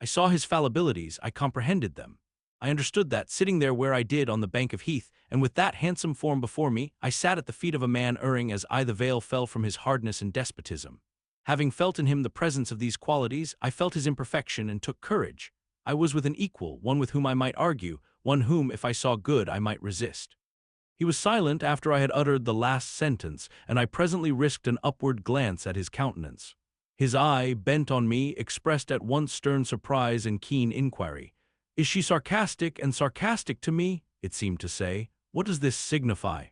I saw his fallibilities, I comprehended them. I understood that, sitting there where I did on the bank of heath, and with that handsome form before me, I sat at the feet of a man erring as the veil fell from his hardness and despotism. Having felt in him the presence of these qualities, I felt his imperfection and took courage. I was with an equal, one with whom I might argue, one whom, if I saw good, I might resist. He was silent after I had uttered the last sentence, and I presently risked an upward glance at his countenance. His eye, bent on me, expressed at once stern surprise and keen inquiry. "Is she sarcastic, and sarcastic to me?" it seemed to say. "What does this signify?"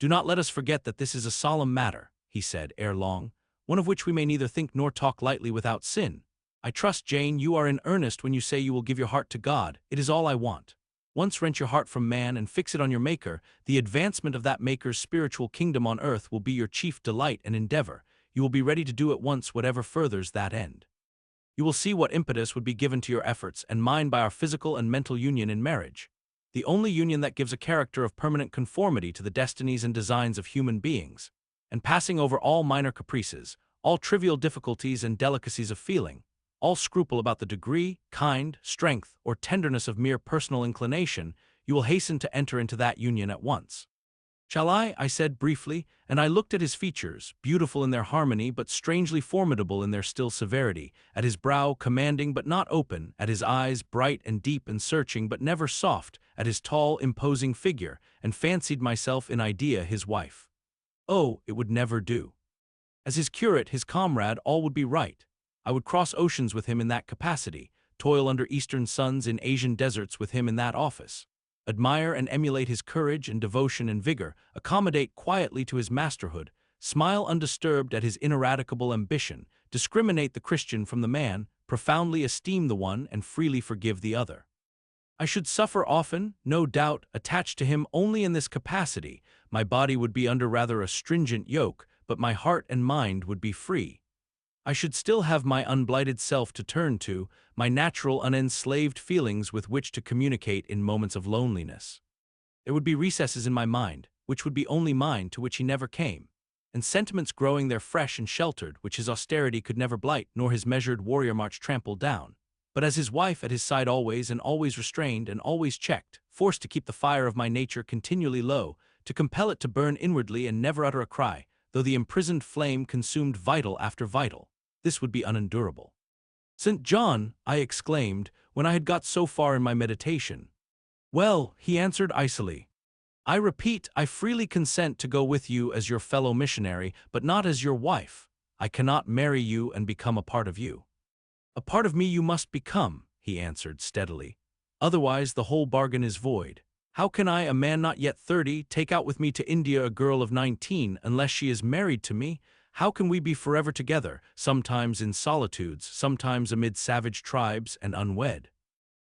"Do not let us forget that this is a solemn matter," he said, ere long, "one of which we may neither think nor talk lightly without sin. I trust, Jane, you are in earnest when you say you will give your heart to God. It is all I want. Once rent your heart from man and fix it on your Maker, the advancement of that Maker's spiritual kingdom on earth will be your chief delight and endeavor. You will be ready to do at once whatever furthers that end. You will see what impetus would be given to your efforts and mine by our physical and mental union in marriage, the only union that gives a character of permanent conformity to the destinies and designs of human beings, and passing over all minor caprices, all trivial difficulties and delicacies of feeling, all scruple about the degree, kind, strength, or tenderness of mere personal inclination, you will hasten to enter into that union at once." "Shall I said briefly, and I looked at his features, beautiful in their harmony but strangely formidable in their still severity, at his brow commanding but not open, at his eyes bright and deep and searching but never soft, at his tall, imposing figure, and fancied myself in idea his wife. Oh, it would never do. As his curate, his comrade, all would be right. I would cross oceans with him in that capacity, toil under eastern suns in Asian deserts with him in that office, admire and emulate his courage and devotion and vigor, accommodate quietly to his masterhood, smile undisturbed at his ineradicable ambition, discriminate the Christian from the man, profoundly esteem the one and freely forgive the other. I should suffer often, no doubt, attached to him only in this capacity. My body would be under rather a stringent yoke, but my heart and mind would be free. I should still have my unblighted self to turn to, my natural unenslaved feelings with which to communicate in moments of loneliness. There would be recesses in my mind, which would be only mine, to which he never came, and sentiments growing there fresh and sheltered, which his austerity could never blight, nor his measured warrior march trample down. But as his wife at his side always and always restrained and always checked, forced to keep the fire of my nature continually low, to compel it to burn inwardly and never utter a cry, though the imprisoned flame consumed vital after vital, this would be unendurable. "St. John," I exclaimed, when I had got so far in my meditation. "Well," he answered icily, "I repeat, I freely consent to go with you as your fellow missionary, but not as your wife. I cannot marry you and become a part of you." "A part of me you must become," he answered steadily. "Otherwise the whole bargain is void. How can I, a man not yet 30, take out with me to India a girl of 19 unless she is married to me? How can we be forever together, sometimes in solitudes, sometimes amid savage tribes and unwed?"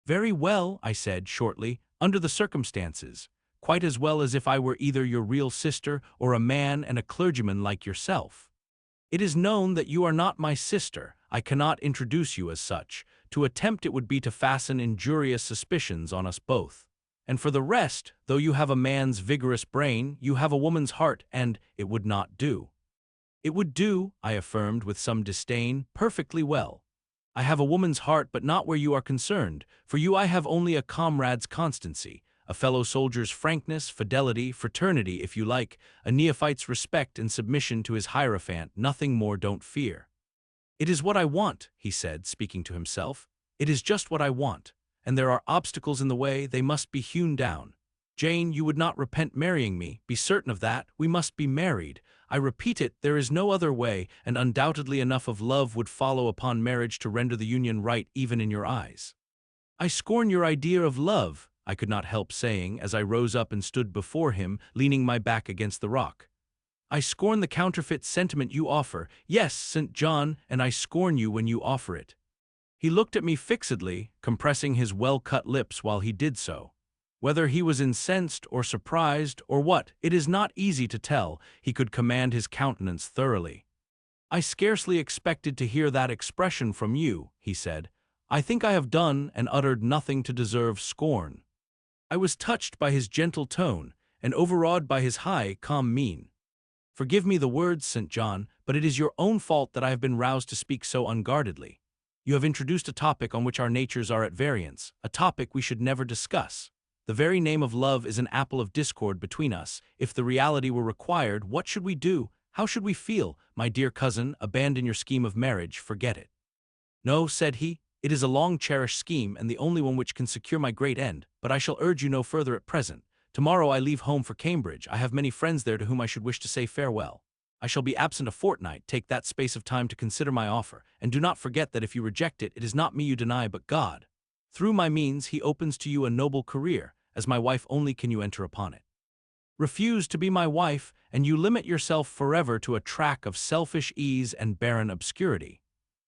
"Very well," I said shortly, "under the circumstances, quite as well as if I were either your real sister or a man and a clergyman like yourself. It is known that you are not my sister. I cannot introduce you as such. To attempt it would be to fasten injurious suspicions on us both. And for the rest, though you have a man's vigorous brain, you have a woman's heart, and it would not do." "It would do," I affirmed with some disdain, "perfectly well. I have a woman's heart, but not where you are concerned. For you I have only a comrade's constancy, a fellow soldier's frankness, fidelity, fraternity, if you like, a neophyte's respect and submission to his hierophant, nothing more, don't fear." "It is what I want," he said, speaking to himself. "It is just what I want, and there are obstacles in the way, they must be hewn down. Jane, you would not repent marrying me, be certain of that, we must be married. I repeat it, there is no other way, and undoubtedly enough of love would follow upon marriage to render the union right even in your eyes." "I scorn your idea of love," I could not help saying, as I rose up and stood before him, leaning my back against the rock. "I scorn the counterfeit sentiment you offer. Yes, St. John, and I scorn you when you offer it." He looked at me fixedly, compressing his well-cut lips while he did so. Whether he was incensed or surprised or what, it is not easy to tell. He could command his countenance thoroughly. "I scarcely expected to hear that expression from you," he said. "I think I have done and uttered nothing to deserve scorn." I was touched by his gentle tone, and overawed by his high, calm mien. "Forgive me the words, St. John, but it is your own fault that I have been roused to speak so unguardedly. You have introduced a topic on which our natures are at variance, a topic we should never discuss. The very name of love is an apple of discord between us. If the reality were required, what should we do? How should we feel? My dear cousin, abandon your scheme of marriage, forget it." "No," said he, "it is a long-cherished scheme and the only one which can secure my great end, but I shall urge you no further at present. Tomorrow I leave home for Cambridge. I have many friends there to whom I should wish to say farewell. I shall be absent a fortnight. Take that space of time to consider my offer, and do not forget that if you reject it, it is not me you deny but God. Through my means he opens to you a noble career. As my wife only can you enter upon it. Refuse to be my wife, and you limit yourself forever to a track of selfish ease and barren obscurity.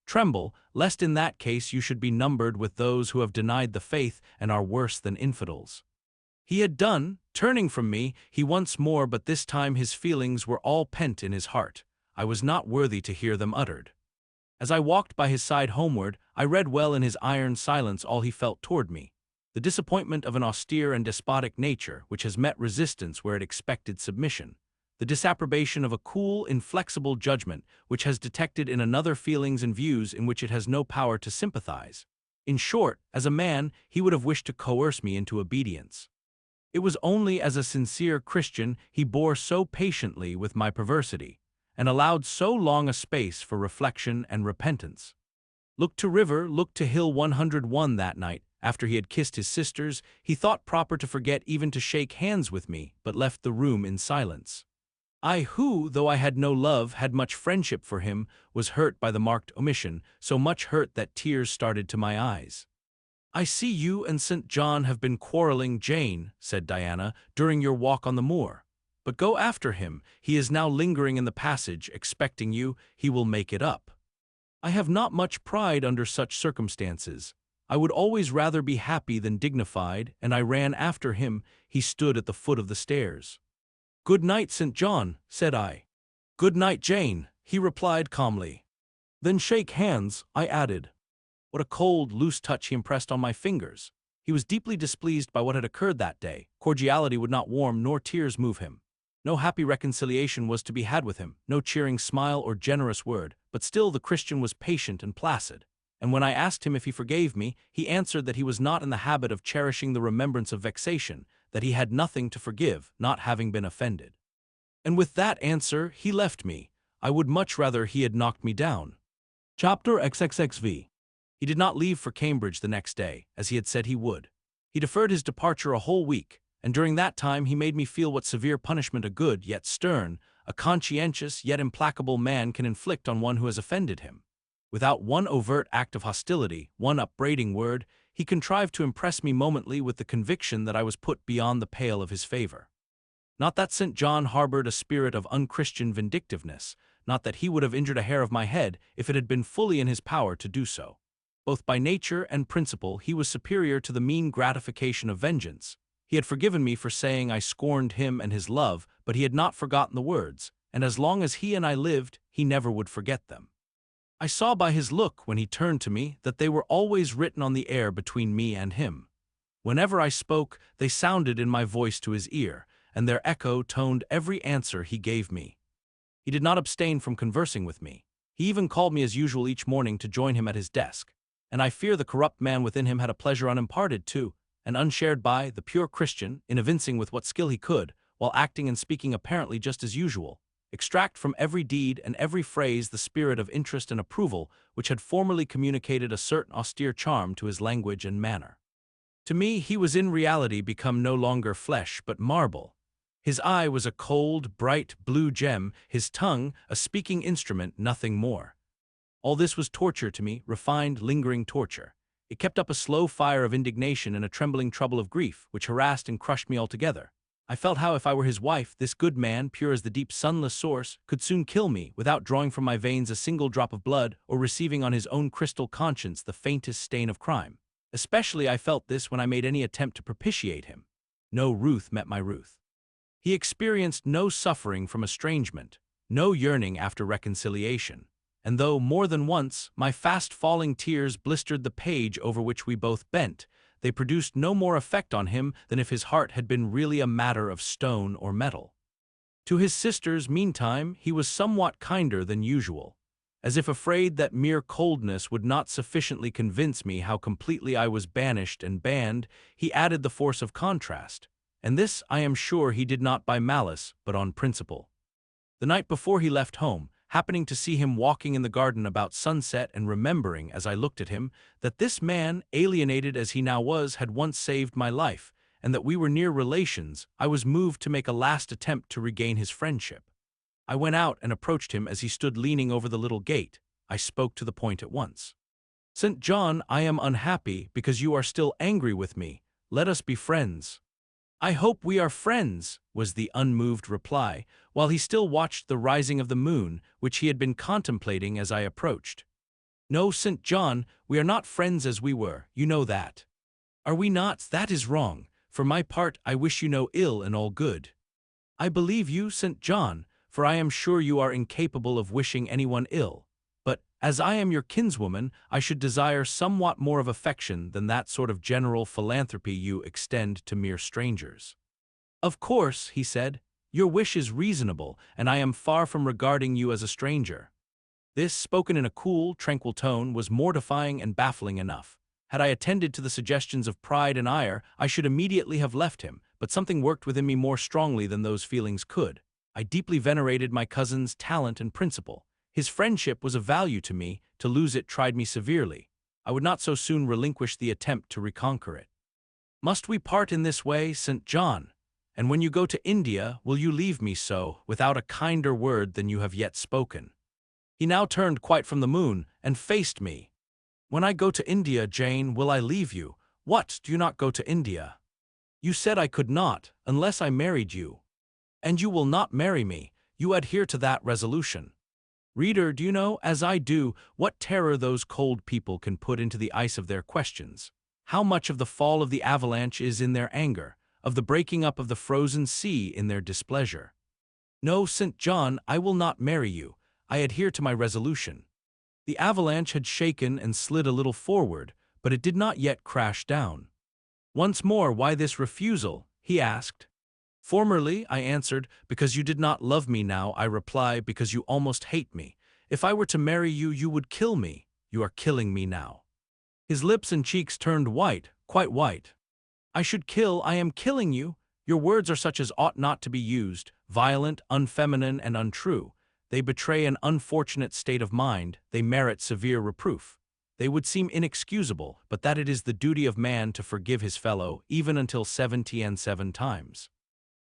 Tremble, lest in that case you should be numbered with those who have denied the faith and are worse than infidels." He had done. Turning from me, he once more, but this time his feelings were all pent in his heart. I was not worthy to hear them uttered. As I walked by his side homeward, I read well in his iron silence all he felt toward me. The disappointment of an austere and despotic nature which has met resistance where it expected submission. The disapprobation of a cool, inflexible judgment which has detected in another feelings and views in which it has no power to sympathize. In short, as a man, he would have wished to coerce me into obedience. It was only as a sincere Christian he bore so patiently with my perversity, and allowed so long a space for reflection and repentance. Look to river, look to hill 101 that night. After he had kissed his sisters, he thought proper to forget even to shake hands with me, but left the room in silence. I who, though I had no love, had much friendship for him, was hurt by the marked omission, so much hurt that tears started to my eyes. "I see you and St. John have been quarreling, Jane," said Diana, "during your walk on the moor. But go after him. He is now lingering in the passage, expecting you. He will make it up." I have not much pride under such circumstances. I would always rather be happy than dignified, and I ran after him. He stood at the foot of the stairs. "Good night, St. John," said I. "Good night, Jane," he replied calmly. "Then shake hands," I added. What a cold, loose touch he impressed on my fingers. He was deeply displeased by what had occurred that day. Cordiality would not warm nor tears move him. No happy reconciliation was to be had with him, no cheering smile or generous word, but still the Christian was patient and placid. And when I asked him if he forgave me, he answered that he was not in the habit of cherishing the remembrance of vexation, that he had nothing to forgive, not having been offended. And with that answer he left me. I would much rather he had knocked me down. Chapter XXXV. He did not leave for Cambridge the next day, as he had said he would. He deferred his departure a whole week, and during that time he made me feel what severe punishment a good, yet stern, a conscientious, yet implacable man can inflict on one who has offended him. Without one overt act of hostility, one upbraiding word, he contrived to impress me momently with the conviction that I was put beyond the pale of his favor. Not that St. John harbored a spirit of unchristian vindictiveness, not that he would have injured a hair of my head if it had been fully in his power to do so. Both by nature and principle he was superior to the mean gratification of vengeance. He had forgiven me for saying I scorned him and his love, but he had not forgotten the words, and as long as he and I lived, he never would forget them. I saw by his look when he turned to me that they were always written on the air between me and him. Whenever I spoke, they sounded in my voice to his ear, and their echo toned every answer he gave me. He did not abstain from conversing with me. He even called me as usual each morning to join him at his desk. And I fear the corrupt man within him had a pleasure unimparted to, and unshared by, the pure Christian, in evincing with what skill he could, while acting and speaking apparently just as usual, extract from every deed and every phrase the spirit of interest and approval which had formerly communicated a certain austere charm to his language and manner. To me he was in reality become no longer flesh but marble. His eye was a cold, bright, blue gem, his tongue a speaking instrument, nothing more. All this was torture to me, refined, lingering torture. It kept up a slow fire of indignation and a trembling trouble of grief, which harassed and crushed me altogether. I felt how if I were his wife, this good man, pure as the deep sunless source, could soon kill me without drawing from my veins a single drop of blood or receiving on his own crystal conscience the faintest stain of crime. Especially I felt this when I made any attempt to propitiate him. No ruth met my ruth. He experienced no suffering from estrangement, no yearning after reconciliation. And though, more than once, my fast-falling tears blistered the page over which we both bent, they produced no more effect on him than if his heart had been really a matter of stone or metal. To his sisters, meantime, he was somewhat kinder than usual. As if afraid that mere coldness would not sufficiently convince me how completely I was banished and banned, he added the force of contrast, and this I am sure he did not by malice, but on principle. The night before he left home, happening to see him walking in the garden about sunset and remembering, as I looked at him, that this man, alienated as he now was, had once saved my life, and that we were near relations, I was moved to make a last attempt to regain his friendship. I went out and approached him as he stood leaning over the little gate. I spoke to the point at once. "St. John, I am unhappy because you are still angry with me. Let us be friends." "I hope we are friends," was the unmoved reply, while he still watched the rising of the moon, which he had been contemplating as I approached. "No, St. John, we are not friends as we were, you know that." "Are we not? That is wrong. For my part, I wish you no ill and all good." "I believe you, St. John, for I am sure you are incapable of wishing anyone ill. But, as I am your kinswoman, I should desire somewhat more of affection than that sort of general philanthropy you extend to mere strangers." "Of course," he said, "your wish is reasonable, and I am far from regarding you as a stranger." This, spoken in a cool, tranquil tone, was mortifying and baffling enough. Had I attended to the suggestions of pride and ire, I should immediately have left him, but something worked within me more strongly than those feelings could. I deeply venerated my cousin's talent and principle. His friendship was of value to me. To lose it tried me severely. I would not so soon relinquish the attempt to reconquer it. "Must we part in this way, St. John? And when you go to India, will you leave me so, without a kinder word than you have yet spoken?" He now turned quite from the moon, and faced me. "When I go to India, Jane, will I leave you? What, do you not go to India? You said I could not, unless I married you. And you will not marry me. You adhere to that resolution. Reader, do you know, as I do, what terror those cold people can put into the ice of their questions? How much of the fall of the avalanche is in their anger, of the breaking up of the frozen sea in their displeasure? No, St. John, I will not marry you. I adhere to my resolution." The avalanche had shaken and slid a little forward, but it did not yet crash down. "Once more, why this refusal?" he asked. "Formerly," I answered, "because you did not love me. Now I reply, because you almost hate me. If I were to marry you, you would kill me. You are killing me now." His lips and cheeks turned white, quite white. "I should kill, I am killing you. Your words are such as ought not to be used, violent, unfeminine, and untrue. They betray an unfortunate state of mind, they merit severe reproof. They would seem inexcusable, but that it is the duty of man to forgive his fellow, even until 77 times.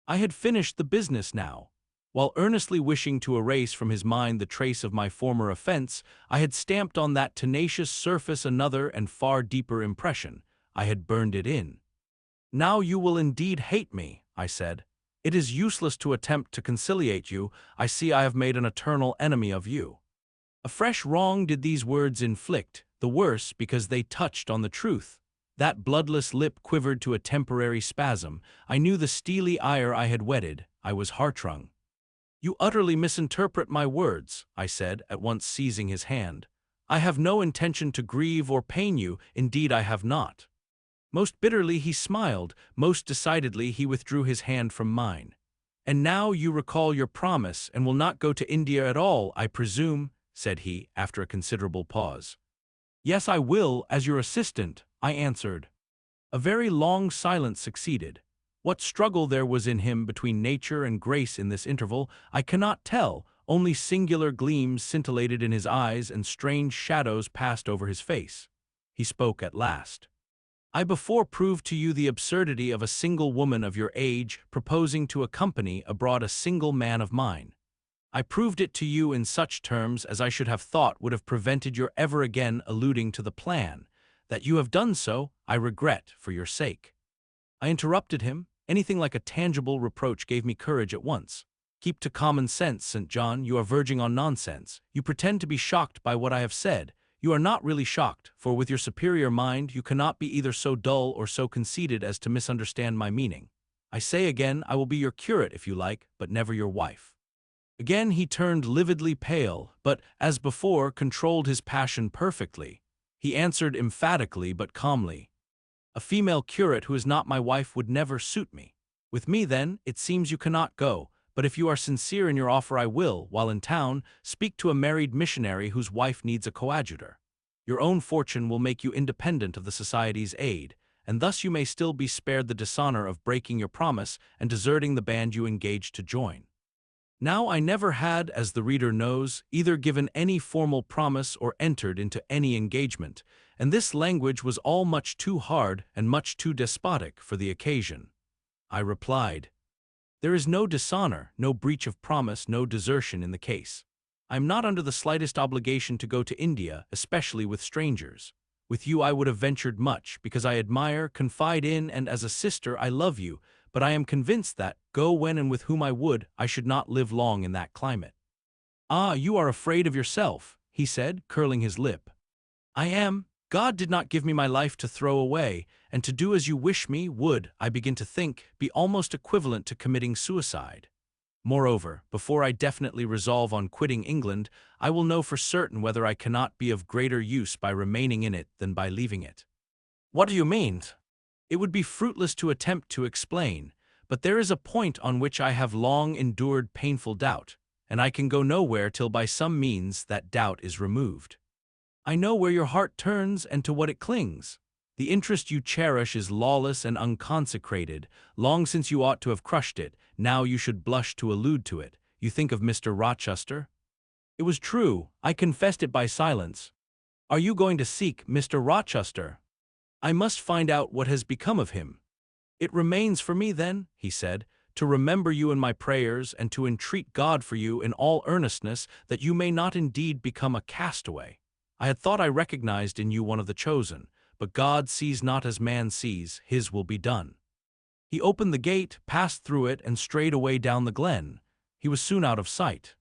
I had finished the business now. While earnestly wishing to erase from his mind the trace of my former offense, I had stamped on that tenacious surface another and far deeper impression. I had burned it in. "Now you will indeed hate me," I said. "It is useless to attempt to conciliate you. I see I have made an eternal enemy of you." A fresh wrong did these words inflict, the worse because they touched on the truth. That bloodless lip quivered to a temporary spasm. I knew the steely ire I had whetted. I was heart-wrung. "You utterly misinterpret my words," I said, at once seizing his hand. "I have no intention to grieve or pain you, indeed I have not." Most bitterly he smiled, most decidedly he withdrew his hand from mine. "And now you recall your promise and will not go to India at all, I presume," said he, after a considerable pause. "Yes, I will, as your assistant," I answered. A very long silence succeeded. What struggle there was in him between nature and grace in this interval, I cannot tell. Only singular gleams scintillated in his eyes and strange shadows passed over his face. He spoke at last. "I before proved to you the absurdity of a single woman of your age proposing to accompany abroad a single man of mine. I proved it to you in such terms as I should have thought would have prevented your ever again alluding to the plan. That you have done so, I regret, for your sake." I interrupted him. Anything like a tangible reproach gave me courage at once. "Keep to common sense, St. John, you are verging on nonsense. You pretend to be shocked by what I have said. You are not really shocked, for with your superior mind you cannot be either so dull or so conceited as to misunderstand my meaning. I say again, I will be your curate if you like, but never your wife." Again he turned lividly pale, but, as before, controlled his passion perfectly. He answered emphatically but calmly, A female curate who is not my wife would never suit me. With me, then, it seems you cannot go, but if you are sincere in your offer I will, while in town, speak to a married missionary whose wife needs a coadjutor. Your own fortune will make you independent of the society's aid, and thus you may still be spared the dishonor of breaking your promise and deserting the band you engaged to join. Now I never had, as the reader knows, either given any formal promise or entered into any engagement, and this language was all much too hard and much too despotic for the occasion. I replied, "There is no dishonor, no breach of promise, no desertion in the case. I am not under the slightest obligation to go to India, especially with strangers. With you I would have ventured much, because I admire, confide in, and as a sister I love you, but I am convinced that, go when and with whom I would, I should not live long in that climate." "Ah, you are afraid of yourself," he said, curling his lip. "I am. God did not give me my life to throw away, and to do as you wish me would, I begin to think, be almost equivalent to committing suicide. Moreover, before I definitely resolve on quitting England, I will know for certain whether I cannot be of greater use by remaining in it than by leaving it." "What do you mean?" "It would be fruitless to attempt to explain, but there is a point on which I have long endured painful doubt, and I can go nowhere till by some means that doubt is removed. I know where your heart turns and to what it clings. The interest you cherish is lawless and unconsecrated. Long since you ought to have crushed it, now you should blush to allude to it. You think of Mr. Rochester?" It was true, I confessed it by silence. "Are you going to seek Mr. Rochester?" "I must find out what has become of him." "It remains for me, then," he said, "to remember you in my prayers and to entreat God for you in all earnestness that you may not indeed become a castaway. I had thought I recognized in you one of the chosen, but God sees not as man sees, his will be done." He opened the gate, passed through it, and strayed away down the glen. He was soon out of sight.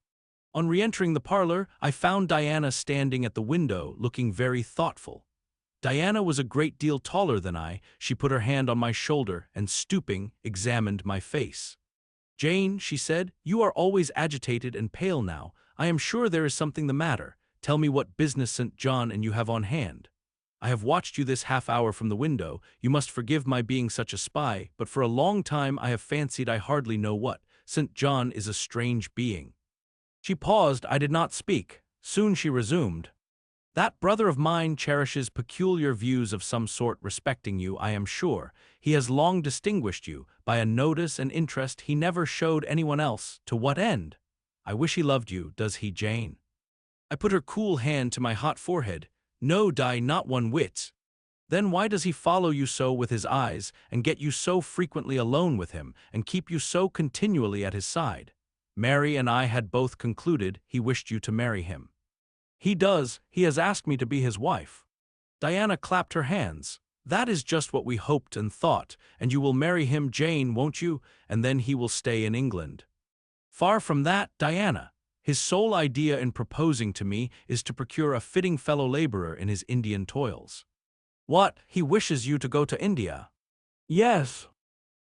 On re-entering the parlor, I found Diana standing at the window, looking very thoughtful. Diana was a great deal taller than I. She put her hand on my shoulder and, stooping, examined my face. "Jane," she said, "you are always agitated and pale now. I am sure there is something the matter. Tell me what business St. John and you have on hand. I have watched you this half-hour from the window. You must forgive my being such a spy, but for a long time I have fancied I hardly know what. St. John is a strange being." She paused. I did not speak. Soon she resumed. "That brother of mine cherishes peculiar views of some sort respecting you, I am sure. He has long distinguished you, by a notice and interest he never showed anyone else. To what end? I wish he loved you, does he, Jane?" I put her cool hand to my hot forehead. "No, Di, not one whit." "Then why does he follow you so with his eyes, and get you so frequently alone with him, and keep you so continually at his side? Mary and I had both concluded he wished you to marry him." "He does. He has asked me to be his wife." Diana clapped her hands. "That is just what we hoped and thought, and you will marry him, Jane, won't you? And then he will stay in England." "Far from that, Diana. His sole idea in proposing to me is to procure a fitting fellow-laborer in his Indian toils." "What, he wishes you to go to India?" "Yes."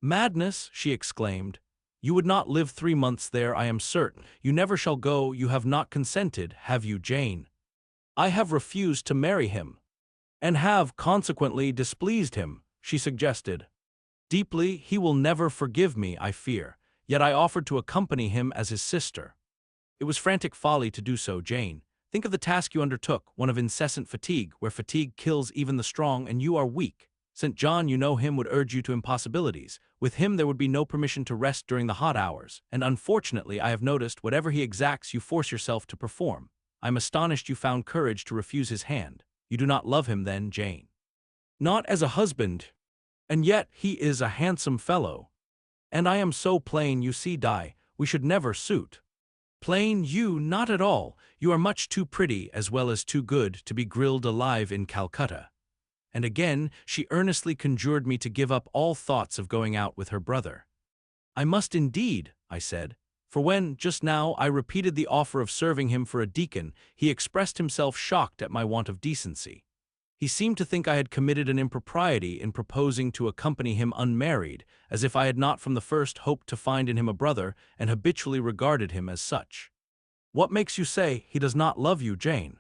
"Madness!" she exclaimed. "You would not live 3 months there, I am certain. You never shall go. You have not consented, have you, Jane?" "I have refused to marry him." "And have, consequently, displeased him," she suggested. "Deeply. He will never forgive me, I fear. Yet I offered to accompany him as his sister." "It was frantic folly to do so, Jane. Think of the task you undertook, one of incessant fatigue, where fatigue kills even the strong, and you are weak. St. John, you know him, would urge you to impossibilities. With him there would be no permission to rest during the hot hours, and unfortunately I have noticed whatever he exacts you force yourself to perform. I am astonished you found courage to refuse his hand. You do not love him then, Jane?" "Not as a husband. And yet he is a handsome fellow. And I am so plain, you see, Di, we should never suit." "Plain, you? Not at all. You are much too pretty as well as too good to be grilled alive in Calcutta." And again she earnestly conjured me to give up all thoughts of going out with her brother. "I must indeed," I said, "for when, just now, I repeated the offer of serving him for a deacon, he expressed himself shocked at my want of decency. He seemed to think I had committed an impropriety in proposing to accompany him unmarried, as if I had not from the first hoped to find in him a brother and habitually regarded him as such." "What makes you say he does not love you, Jane?"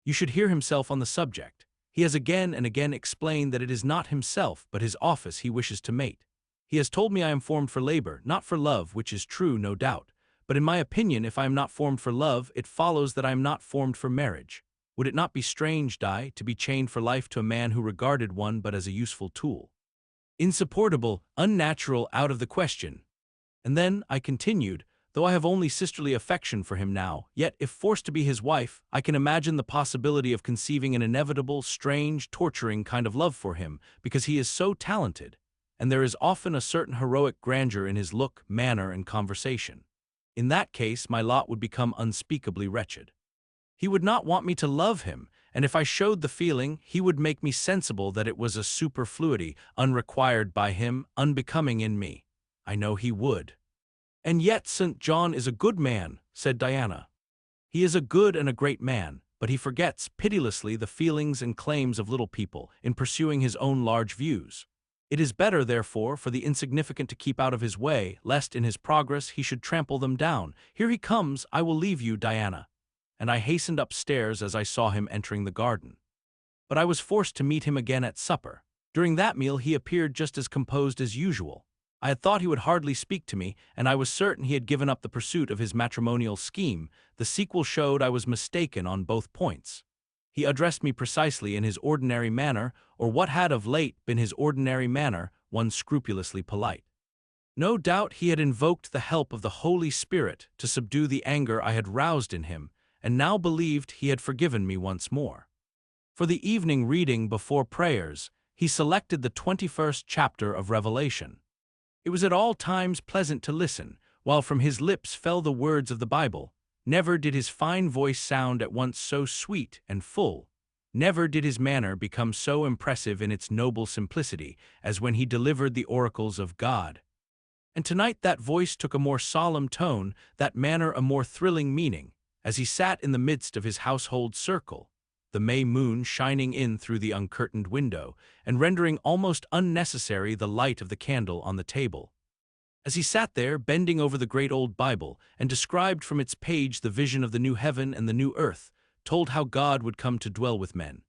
"You should hear himself on the subject. He has again and again explained that it is not himself but his office he wishes to mate. He has told me I am formed for labor, not for love, which is true, no doubt. But in my opinion, if I am not formed for love, it follows that I am not formed for marriage. Would it not be strange, Di, to be chained for life to a man who regarded one but as a useful tool? Insupportable, unnatural, out of the question. And then, I continued, though I have only sisterly affection for him now, yet if forced to be his wife, I can imagine the possibility of conceiving an inevitable, strange, torturing kind of love for him, because he is so talented, and there is often a certain heroic grandeur in his look, manner, and conversation. In that case, my lot would become unspeakably wretched. He would not want me to love him, and if I showed the feeling, he would make me sensible that it was a superfluity, unrequired by him, unbecoming in me. I know he would. And yet St. John is a good man, said Diana. He is a good and a great man, but he forgets pitilessly the feelings and claims of little people in pursuing his own large views. It is better, therefore, for the insignificant to keep out of his way, lest in his progress he should trample them down. Here he comes, I will leave you, Diana. And I hastened upstairs as I saw him entering the garden. But I was forced to meet him again at supper. During that meal he appeared just as composed as usual. I had thought he would hardly speak to me, and I was certain he had given up the pursuit of his matrimonial scheme. The sequel showed I was mistaken on both points. He addressed me precisely in his ordinary manner, or what had of late been his ordinary manner, one scrupulously polite. No doubt he had invoked the help of the Holy Spirit to subdue the anger I had roused in him, and now believed he had forgiven me once more. For the evening reading before prayers, he selected the 21st chapter of Revelation. It was at all times pleasant to listen, while from his lips fell the words of the Bible. Never did his fine voice sound at once so sweet and full. Never did his manner become so impressive in its noble simplicity as when he delivered the oracles of God. And tonight that voice took a more solemn tone, that manner a more thrilling meaning, as he sat in the midst of his household circle, the May moon shining in through the uncurtained window, and rendering almost unnecessary the light of the candle on the table. As he sat there, bending over the great old Bible, and described from its page the vision of the new heaven and the new earth, told how God would come to dwell with men,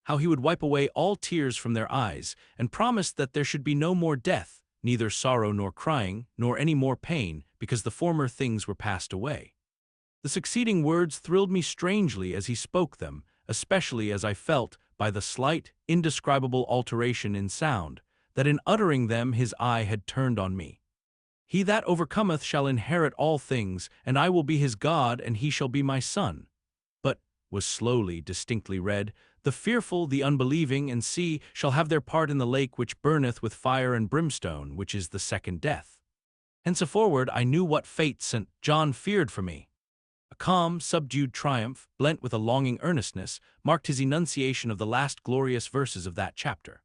how he would wipe away all tears from their eyes, and promised that there should be no more death, neither sorrow nor crying, nor any more pain, because the former things were passed away. The succeeding words thrilled me strangely as he spoke them, especially as I felt, by the slight, indescribable alteration in sound, that in uttering them his eye had turned on me. He that overcometh shall inherit all things, and I will be his God, and he shall be my son. But, was slowly, distinctly read, the fearful, the unbelieving, and see, shall have their part in the lake which burneth with fire and brimstone, which is the second death. Henceforward I knew what fate St. John feared for me. A calm, subdued triumph, blent with a longing earnestness, marked his enunciation of the last glorious verses of that chapter.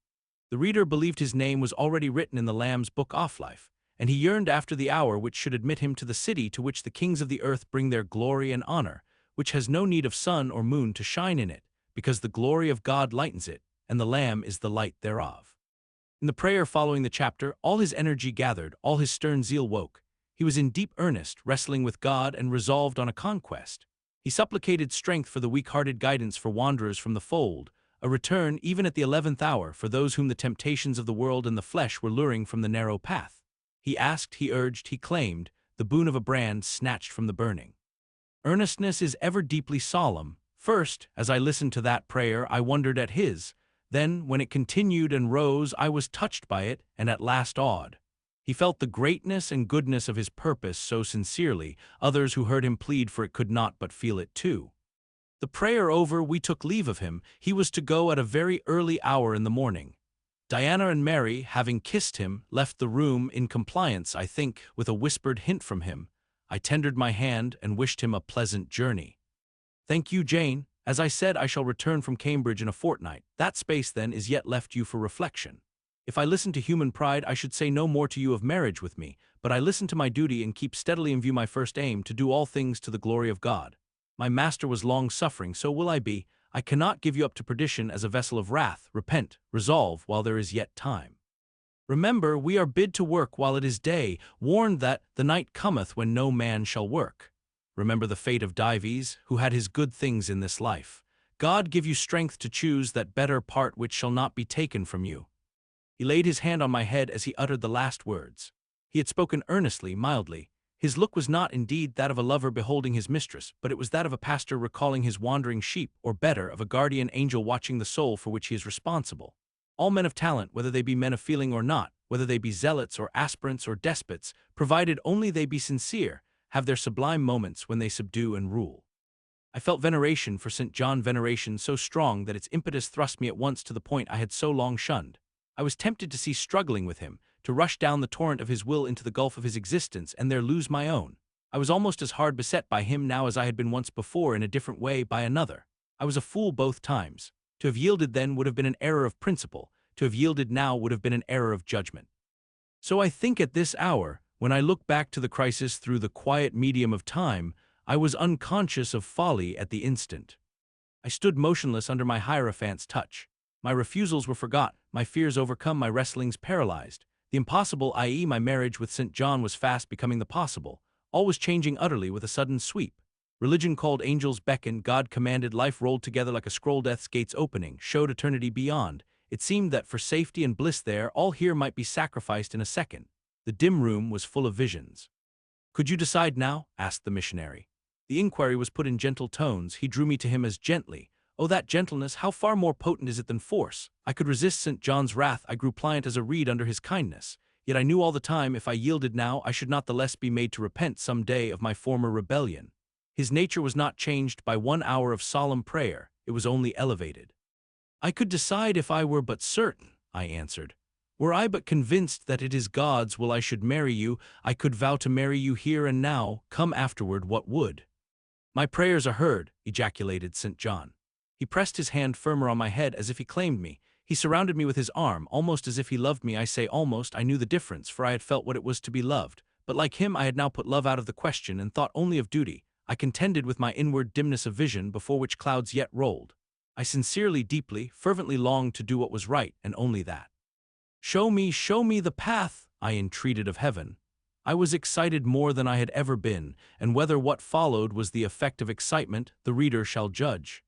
The reader believed his name was already written in the Lamb's book of life, and he yearned after the hour which should admit him to the city to which the kings of the earth bring their glory and honor, which has no need of sun or moon to shine in it, because the glory of God lightens it, and the Lamb is the light thereof. In the prayer following the chapter, all his energy gathered, all his stern zeal woke. He was in deep earnest, wrestling with God and resolved on a conquest. He supplicated strength for the weak-hearted, guidance for wanderers from the fold, a return even at the 11th hour for those whom the temptations of the world and the flesh were luring from the narrow path. He asked, he urged, he claimed, the boon of a brand snatched from the burning. Earnestness is ever deeply solemn. First, as I listened to that prayer, I wondered at his. Then, when it continued and rose, I was touched by it, and at last awed. He felt the greatness and goodness of his purpose so sincerely, others who heard him plead for it could not but feel it too. The prayer over, we took leave of him. He was to go at a very early hour in the morning. Diana and Mary, having kissed him, left the room in compliance, I think, with a whispered hint from him. I tendered my hand and wished him a pleasant journey. Thank you, Jane. As I said, I shall return from Cambridge in a fortnight. That space, then, is yet left you for reflection. If I listened to human pride, I should say no more to you of marriage with me, but I listen to my duty and keep steadily in view my first aim, to do all things to the glory of God. My master was long-suffering, so will I be. I cannot give you up to perdition as a vessel of wrath. Repent, resolve, while there is yet time. Remember, we are bid to work while it is day, warned that the night cometh when no man shall work. Remember the fate of Dives, who had his good things in this life. God give you strength to choose that better part which shall not be taken from you." He laid his hand on my head as he uttered the last words. He had spoken earnestly, mildly. His look was not indeed that of a lover beholding his mistress, but it was that of a pastor recalling his wandering sheep, or better, of a guardian angel watching the soul for which he is responsible. All men of talent, whether they be men of feeling or not, whether they be zealots or aspirants or despots, provided only they be sincere, have their sublime moments when they subdue and rule. I felt veneration for St. John, veneration so strong that its impetus thrust me at once to the point I had so long shunned. I was tempted to cease struggling with him, to rush down the torrent of his will into the gulf of his existence and there lose my own. I was almost as hard beset by him now as I had been once before, in a different way, by another. I was a fool both times. To have yielded then would have been an error of principle. To have yielded now would have been an error of judgment. So I think at this hour, when I look back to the crisis through the quiet medium of time, I was unconscious of folly at the instant. I stood motionless under my Hierophant's touch. My refusals were forgot, my fears overcome, my wrestlings paralyzed. The impossible, i.e. my marriage with St. John, was fast becoming the possible. All was changing utterly with a sudden sweep. Religion called, angels beckoned, God commanded, life rolled together like a scroll, death's gates opening, showed eternity beyond. It seemed that for safety and bliss there, all here might be sacrificed in a second. The dim room was full of visions. "Could you decide now?" asked the missionary. The inquiry was put in gentle tones. He drew me to him as gently. Oh, that gentleness, how far more potent is it than force! I could resist St. John's wrath, I grew pliant as a reed under his kindness. Yet I knew all the time, if I yielded now, I should not the less be made to repent some day of my former rebellion. His nature was not changed by 1 hour of solemn prayer, it was only elevated. "I could decide if I were but certain," I answered. "Were I but convinced that it is God's will I should marry you, I could vow to marry you here and now, come afterward what would." "My prayers are heard," ejaculated St. John. He pressed his hand firmer on my head as if he claimed me. He surrounded me with his arm, almost as if he loved me. I say almost, I knew the difference, for I had felt what it was to be loved. But like him, I had now put love out of the question and thought only of duty. I contended with my inward dimness of vision before which clouds yet rolled. I sincerely, deeply, fervently longed to do what was right, and only that. Show me the path," I entreated of heaven. I was excited more than I had ever been, and whether what followed was the effect of excitement, the reader shall judge.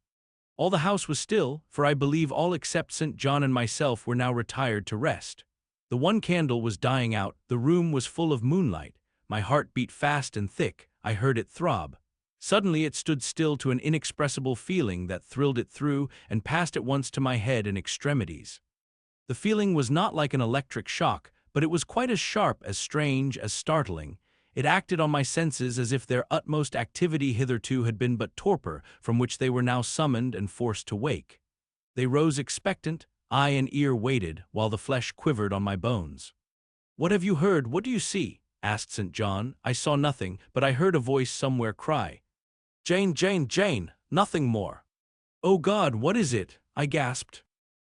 All the house was still, for I believe all except St. John and myself were now retired to rest. The one candle was dying out, the room was full of moonlight. My heart beat fast and thick, I heard it throb. Suddenly it stood still to an inexpressible feeling that thrilled it through and passed at once to my head and extremities. The feeling was not like an electric shock, but it was quite as sharp, as strange, as startling. It acted on my senses as if their utmost activity hitherto had been but torpor, from which they were now summoned and forced to wake. They rose expectant, eye and ear waited, while the flesh quivered on my bones. "What have you heard? What do you see?" asked St. John. I saw nothing, but I heard a voice somewhere cry, "Jane, Jane, Jane, nothing more." "Oh God, what is it?" I gasped.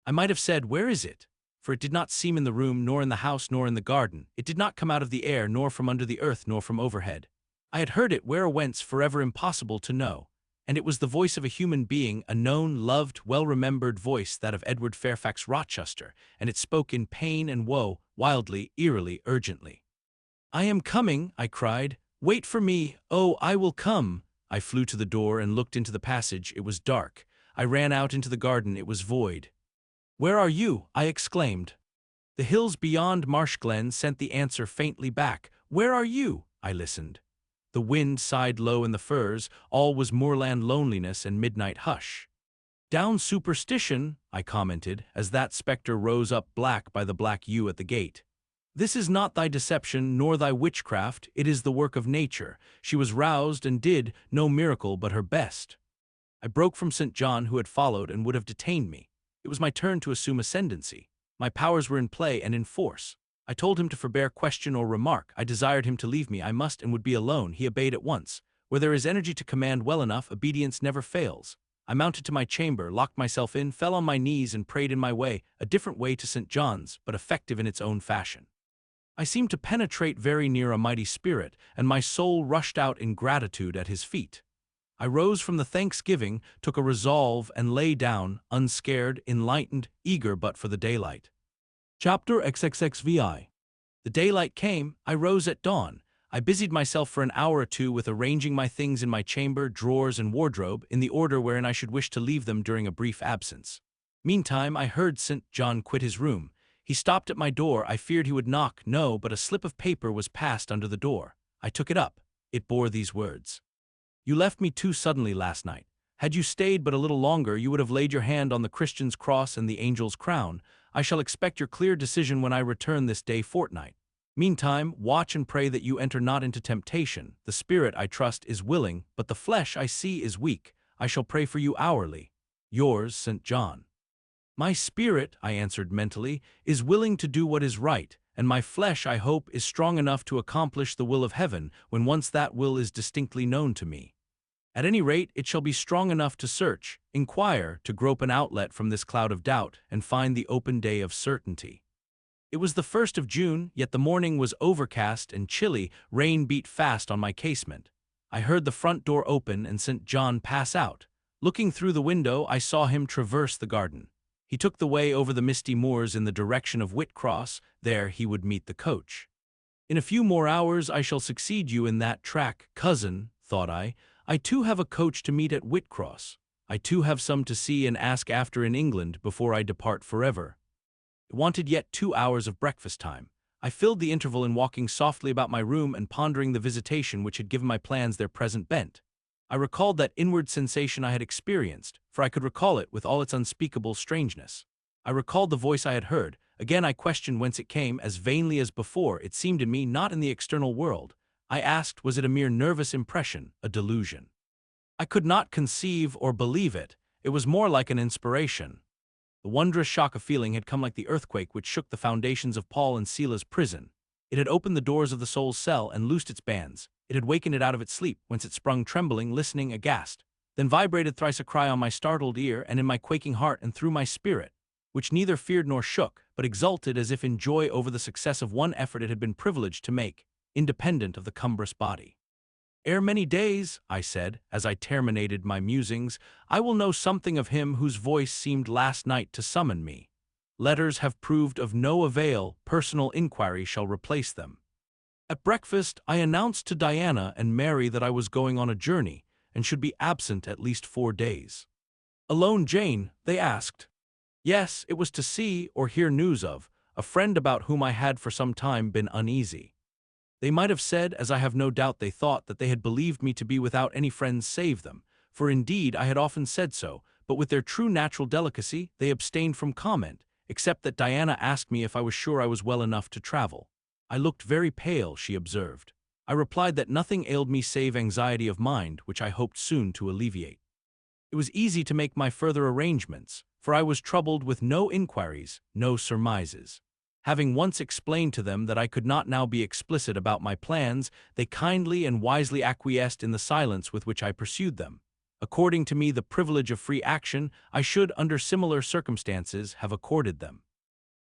I might have said, "Where is it?" For it did not seem in the room, nor in the house, nor in the garden. It did not come out of the air, nor from under the earth, nor from overhead. I had heard it, where or whence, forever impossible to know. And it was the voice of a human being, a known, loved, well-remembered voice, that of Edward Fairfax Rochester, and it spoke in pain and woe, wildly, eerily, urgently. "I am coming," I cried. "Wait for me. Oh, I will come." I flew to the door and looked into the passage. It was dark. I ran out into the garden. It was void. "Where are you?" I exclaimed. The hills beyond Marsh Glen sent the answer faintly back. "Where are you?" I listened. The wind sighed low in the firs. All was moorland loneliness and midnight hush. "Down superstition," I commented, as that spectre rose up black by the black yew at the gate. "This is not thy deception, nor thy witchcraft. It is the work of nature. She was roused and did no miracle but her best." I broke from St. John, who had followed and would have detained me. It was my turn to assume ascendancy. My powers were in play and in force. I told him to forbear question or remark. I desired him to leave me. I must and would be alone. He obeyed at once. Where there is energy to command well enough, obedience never fails. I mounted to my chamber, locked myself in, fell on my knees and prayed in my way, a different way to St. John's, but effective in its own fashion. I seemed to penetrate very near a mighty spirit, and my soul rushed out in gratitude at his feet. I rose from the thanksgiving, took a resolve, and lay down, unscared, enlightened, eager but for the daylight. Chapter XXXVI. The daylight came. I rose at dawn. I busied myself for an hour or two with arranging my things in my chamber, drawers, and wardrobe in the order wherein I should wish to leave them during a brief absence. Meantime, I heard St. John quit his room. He stopped at my door. I feared he would knock. No, but a slip of paper was passed under the door. I took it up. It bore these words: "You left me too suddenly last night. Had you stayed but a little longer, you would have laid your hand on the Christian's cross and the angel's crown. I shall expect your clear decision when I return this day fortnight. Meantime, watch and pray that you enter not into temptation. The spirit, I trust, is willing, but the flesh, I see, is weak. I shall pray for you hourly. Yours, St. John." My spirit, I answered mentally, is willing to do what is right, and my flesh, I hope, is strong enough to accomplish the will of heaven when once that will is distinctly known to me. At any rate, it shall be strong enough to search, inquire, to grope an outlet from this cloud of doubt, and find the open day of certainty. It was the 1st of June, yet the morning was overcast and chilly. Rain beat fast on my casement. I heard the front door open and St. John pass out. Looking through the window, I saw him traverse the garden. He took the way over the misty moors in the direction of Whitcross. There he would meet the coach. In a few more hours I shall succeed you in that track, cousin, thought I. I too have a coach to meet at Whitcross. I too have some to see and ask after in England before I depart forever. It wanted yet 2 hours of breakfast time. I filled the interval in walking softly about my room and pondering the visitation which had given my plans their present bent. I recalled that inward sensation I had experienced, for I could recall it with all its unspeakable strangeness. I recalled the voice I had heard. Again I questioned whence it came. As vainly as before, it seemed to me not in the external world. I asked, was it a mere nervous impression, a delusion? I could not conceive or believe it. It was more like an inspiration. The wondrous shock of feeling had come like the earthquake which shook the foundations of Paul and Silas's prison. It had opened the doors of the soul's cell and loosed its bands. It had wakened it out of its sleep, whence it sprung trembling, listening, aghast. Then vibrated thrice a cry on my startled ear and in my quaking heart and through my spirit, which neither feared nor shook, but exulted as if in joy over the success of one effort it had been privileged to make, independent of the cumbrous body. "Ere many days," I said, as I terminated my musings, "I will know something of him whose voice seemed last night to summon me. Letters have proved of no avail. Personal inquiry shall replace them." At breakfast, I announced to Diana and Mary that I was going on a journey and should be absent at least 4 days. "Alone, Jane?" they asked. Yes, it was to see, or hear news of, a friend about whom I had for some time been uneasy. They might have said, as I have no doubt they thought, that they had believed me to be without any friends save them, for indeed I had often said so, but with their true natural delicacy they abstained from comment, except that Diana asked me if I was sure I was well enough to travel. I looked very pale, she observed. I replied that nothing ailed me save anxiety of mind, which I hoped soon to alleviate. It was easy to make my further arrangements, for I was troubled with no inquiries, no surmises. Having once explained to them that I could not now be explicit about my plans, they kindly and wisely acquiesced in the silence with which I pursued them. According to me, the privilege of free action I should, under similar circumstances, have accorded them.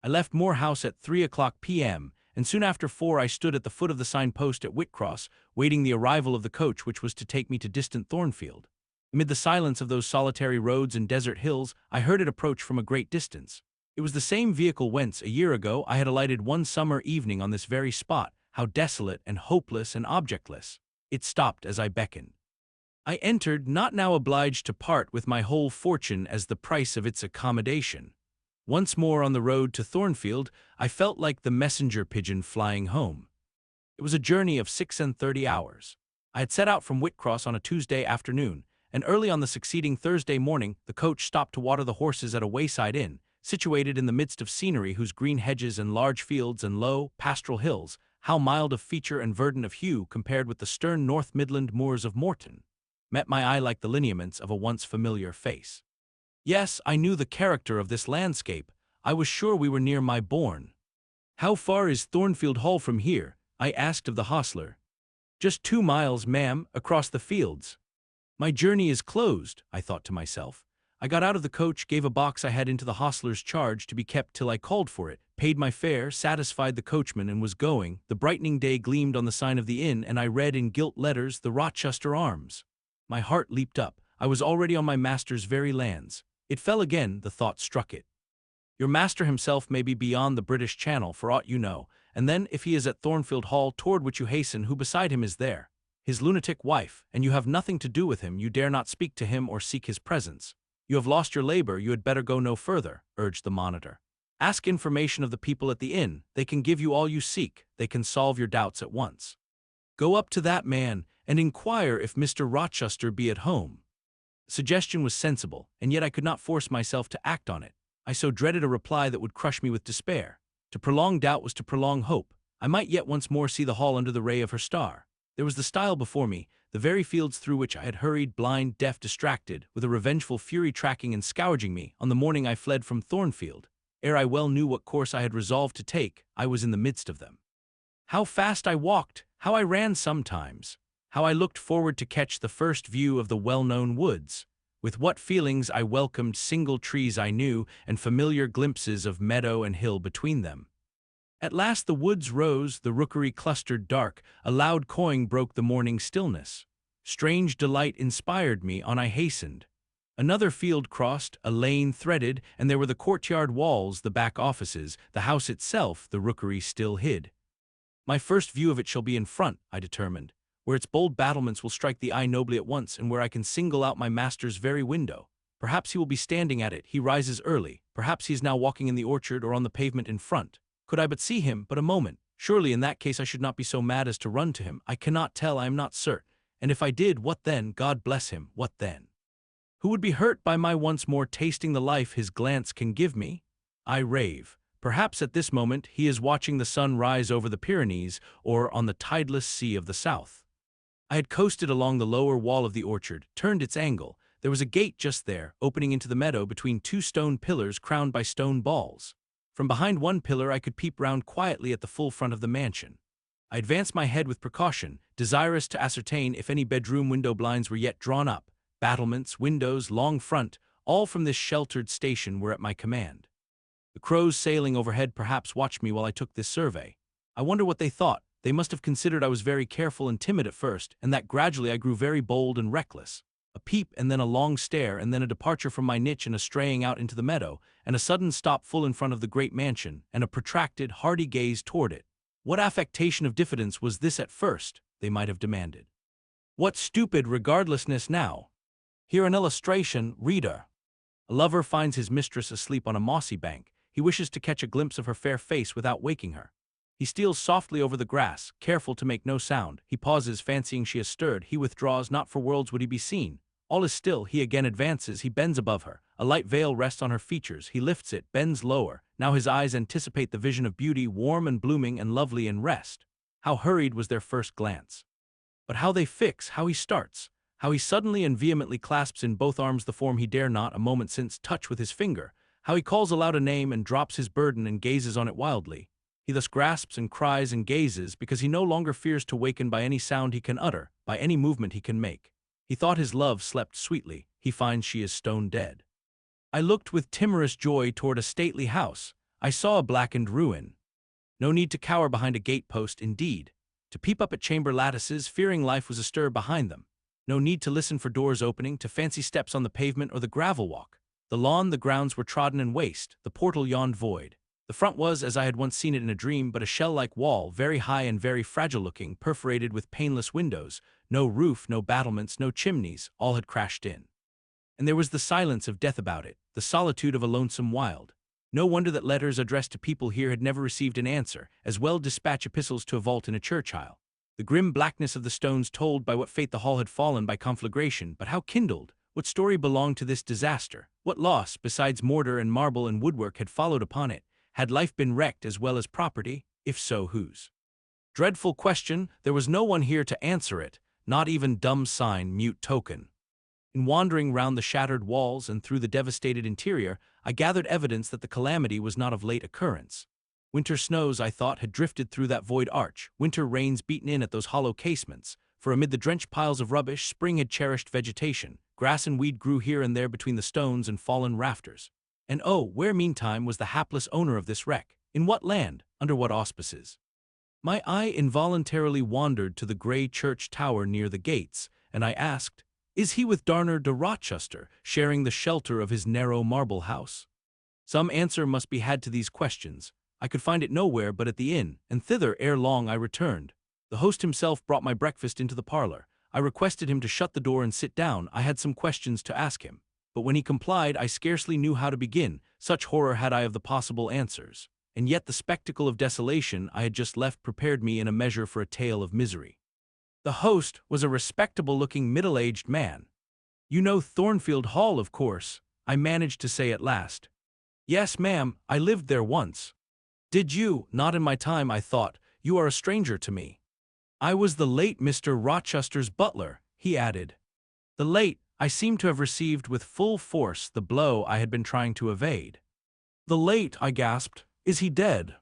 I left Moor House at 3:00 p.m., and soon after 4 I stood at the foot of the signpost at Whitcross, waiting the arrival of the coach which was to take me to distant Thornfield. Amid the silence of those solitary roads and desert hills, I heard it approach from a great distance. It was the same vehicle whence, a year ago, I had alighted one summer evening on this very spot. How desolate and hopeless and objectless! It stopped as I beckoned. I entered, not now obliged to part with my whole fortune as the price of its accommodation. Once more on the road to Thornfield, I felt like the messenger pigeon flying home. It was a journey of 36 hours. I had set out from Whitcross on a Tuesday afternoon, and early on the succeeding Thursday morning the coach stopped to water the horses at a wayside inn, situated in the midst of scenery whose green hedges and large fields and low, pastoral hills, how mild of feature and verdant of hue compared with the stern North Midland moors of Morton, met my eye like the lineaments of a once familiar face. Yes, I knew the character of this landscape. I was sure we were near my bourne. "How far is Thornfield Hall from here?" I asked of the hostler. "Just 2 miles, ma'am, across the fields." My journey is closed, I thought to myself. I got out of the coach, gave a box I had into the hostler's charge to be kept till I called for it, paid my fare, satisfied the coachman, and was going. The brightening day gleamed on the sign of the inn, and I read in gilt letters, "The Rochester Arms." My heart leaped up. I was already on my master's very lands. It fell again, the thought struck it. "Your master himself may be beyond the British Channel, for aught you know, and then, if he is at Thornfield Hall toward which you hasten, who beside him is there? His lunatic wife, and you have nothing to do with him, you dare not speak to him or seek his presence. You have lost your labor, you had better go no further, urged the monitor. Ask information of the people at the inn, they can give you all you seek, they can solve your doubts at once. Go up to that man, and inquire if Mr. Rochester be at home. The suggestion was sensible, and yet I could not force myself to act on it. I so dreaded a reply that would crush me with despair. To prolong doubt was to prolong hope. I might yet once more see the hall under the ray of her star. There was the stile before me, the very fields through which I had hurried, blind, deaf, distracted, with a revengeful fury tracking and scourging me on the morning I fled from Thornfield. Ere I well knew what course I had resolved to take, I was in the midst of them. How fast I walked, how I ran sometimes, how I looked forward to catch the first view of the well-known woods. With what feelings I welcomed single trees I knew, and familiar glimpses of meadow and hill between them. At last the woods rose, the rookery clustered dark, a loud cawing broke the morning stillness. Strange delight inspired me, on I hastened. Another field crossed, a lane threaded, and there were the courtyard walls, the back offices, the house itself, the rookery still hid. My first view of it shall be in front, I determined, where its bold battlements will strike the eye nobly at once, and where I can single out my master's very window. Perhaps he will be standing at it, he rises early, perhaps he is now walking in the orchard or on the pavement in front. Could I but see him but a moment, surely in that case I should not be so mad as to run to him. I cannot tell, I am not certain, and if I did, what then? God bless him, what then? Who would be hurt by my once more tasting the life his glance can give me? I rave. Perhaps at this moment he is watching the sun rise over the Pyrenees or on the tideless sea of the south. I had coasted along the lower wall of the orchard, turned its angle. There was a gate just there, opening into the meadow between two stone pillars crowned by stone balls. From behind one pillar I could peep round quietly at the full front of the mansion. I advanced my head with precaution, desirous to ascertain if any bedroom window blinds were yet drawn up. Battlements, windows, long front, all from this sheltered station were at my command. The crows sailing overhead perhaps watched me while I took this survey. I wonder what they thought. They must have considered I was very careful and timid at first, and that gradually I grew very bold and reckless. A peep, and then a long stare, and then a departure from my niche and a straying out into the meadow, and a sudden stop full in front of the great mansion, and a protracted, hardy gaze toward it. What affectation of diffidence was this at first? They might have demanded. What stupid regardlessness now? Here an illustration, reader. A lover finds his mistress asleep on a mossy bank. He wishes to catch a glimpse of her fair face without waking her. He steals softly over the grass, careful to make no sound. He pauses, fancying she has stirred. He withdraws, not for worlds would he be seen. All is still. He again advances. He bends above her. A light veil rests on her features. He lifts it, bends lower. Now his eyes anticipate the vision of beauty, warm and blooming and lovely in rest. How hurried was their first glance! But how they fix, how he starts! How he suddenly and vehemently clasps in both arms the form he dare not, a moment since, touch with his finger! How he calls aloud a name and drops his burden and gazes on it wildly! He thus grasps and cries and gazes because he no longer fears to waken by any sound he can utter, by any movement he can make. He thought his love slept sweetly. He finds she is stone dead. I looked with timorous joy toward a stately house. I saw a blackened ruin. No need to cower behind a gate-post, indeed. To peep up at chamber lattices, fearing life was astir behind them. No need to listen for doors opening, to fancy steps on the pavement or the gravel walk. The lawn, the grounds were trodden and waste. The portal yawned void. The front was, as I had once seen it in a dream, but a shell-like wall, very high and very fragile-looking, perforated with paneless windows. No roof, no battlements, no chimneys, all had crashed in. And there was the silence of death about it, the solitude of a lonesome wild. No wonder that letters addressed to people here had never received an answer, as well dispatch epistles to a vault in a church aisle. The grim blackness of the stones told by what fate the hall had fallen by conflagration, but how kindled? What story belonged to this disaster? What loss, besides mortar and marble and woodwork, had followed upon it? Had life been wrecked as well as property? If so, whose? Dreadful question, there was no one here to answer it, not even dumb sign, mute token. In wandering round the shattered walls and through the devastated interior, I gathered evidence that the calamity was not of late occurrence. Winter snows, I thought, had drifted through that void arch, winter rains beaten in at those hollow casements, for amid the drenched piles of rubbish, spring had cherished vegetation. Grass and weed grew here and there between the stones and fallen rafters. And oh, where meantime was the hapless owner of this wreck? In what land? Under what auspices? My eye involuntarily wandered to the gray church tower near the gates, and I asked, "Is he with Darnley de Rochester, sharing the shelter of his narrow marble house?" Some answer must be had to these questions. I could find it nowhere but at the inn, and thither ere long I returned. The host himself brought my breakfast into the parlor. I requested him to shut the door and sit down. I had some questions to ask him. But when he complied, I scarcely knew how to begin, such horror had I of the possible answers. And yet the spectacle of desolation I had just left prepared me in a measure for a tale of misery. The host was a respectable-looking middle-aged man. "You know Thornfield Hall, of course," I managed to say at last. "Yes, ma'am, I lived there once." "Did you? Not in my time," I thought. "You are a stranger to me." "I was the late Mr. Rochester's butler," he added. The late, I seemed to have received with full force the blow I had been trying to evade. "The late," I gasped. "Is he dead?"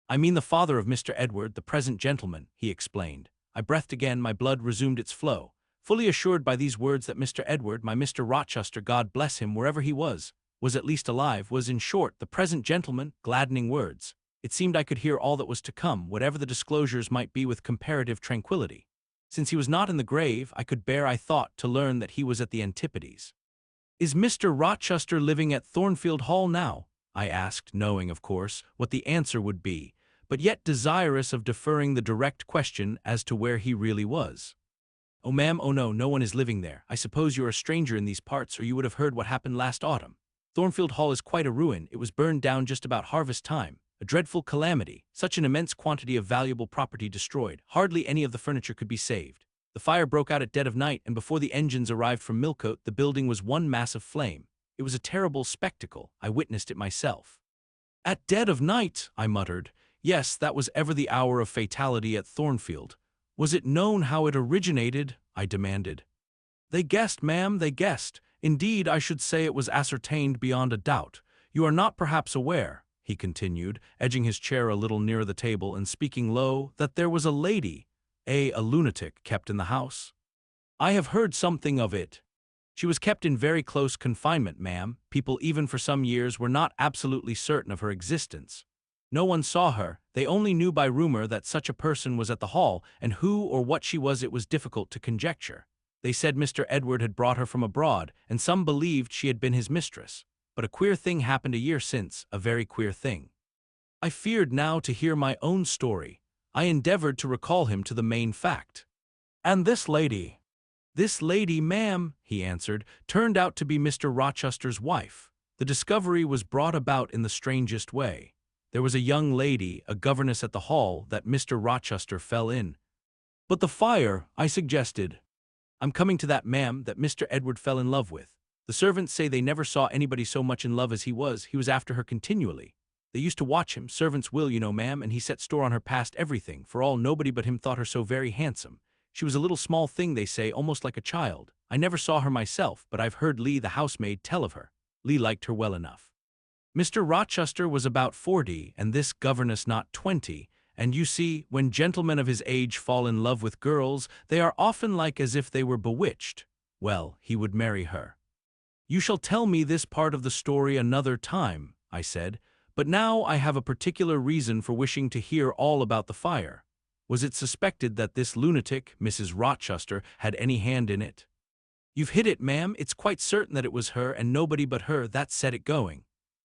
"I mean the father of Mr. Edward, the present gentleman," he explained. I breathed again, my blood resumed its flow, fully assured by these words that Mr. Edward, my Mr. Rochester, God bless him wherever he was at least alive, was in short the present gentleman. Gladdening words. It seemed I could hear all that was to come, whatever the disclosures might be, with comparative tranquillity. Since he was not in the grave, I could bear, I thought, to learn that he was at the Antipodes. "Is Mr. Rochester living at Thornfield Hall now?" I asked, knowing, of course, what the answer would be, but yet desirous of deferring the direct question as to where he really was. "Oh, ma'am, oh no, no one is living there. I suppose you're a stranger in these parts, or you would have heard what happened last autumn. Thornfield Hall is quite a ruin. It was burned down just about harvest time. A dreadful calamity, such an immense quantity of valuable property destroyed. Hardly any of the furniture could be saved. The fire broke out at dead of night, and before the engines arrived from Millcote, the building was one mass of flame. It was a terrible spectacle. I witnessed it myself." "At dead of night," I muttered. "Yes, that was ever the hour of fatality at Thornfield." "Was it known how it originated?" I demanded. "They guessed, ma'am, they guessed. Indeed, I should say it was ascertained beyond a doubt. You are not perhaps aware," he continued, edging his chair a little nearer the table and speaking low, "that there was a lady, a lunatic, kept in the house?" "I have heard something of it." "She was kept in very close confinement, ma'am. People even for some years were not absolutely certain of her existence. No one saw her. They only knew by rumor that such a person was at the hall, and who or what she was it was difficult to conjecture. They said Mr. Edward had brought her from abroad, and some believed she had been his mistress. But a queer thing happened a year since, a very queer thing." I feared now to hear my own story. I endeavored to recall him to the main fact. "And this lady?" "This lady, ma'am," he answered, "turned out to be Mr. Rochester's wife. The discovery was brought about in the strangest way. There was a young lady, a governess at the hall, that Mr. Rochester fell in." "But the fire," I suggested. "I'm coming to that, ma'am, that Mr. Edward fell in love with. The servants say they never saw anybody so much in love as he was. He was after her continually. They used to watch him, servants will, you know, ma'am, and he set store on her past everything. For all, nobody but him thought her so very handsome. She was a little small thing, they say, almost like a child. I never saw her myself, but I've heard Lee, the housemaid, tell of her. Lee liked her well enough. Mr. Rochester was about 40, and this governess not 20, and you see, when gentlemen of his age fall in love with girls, they are often like as if they were bewitched. Well, he would marry her." "You shall tell me this part of the story another time," I said, "but now I have a particular reason for wishing to hear all about the fire. Was it suspected that this lunatic, Mrs. Rochester, had any hand in it?" "You've hit it, ma'am. It's quite certain that it was her, and nobody but her, that set it going.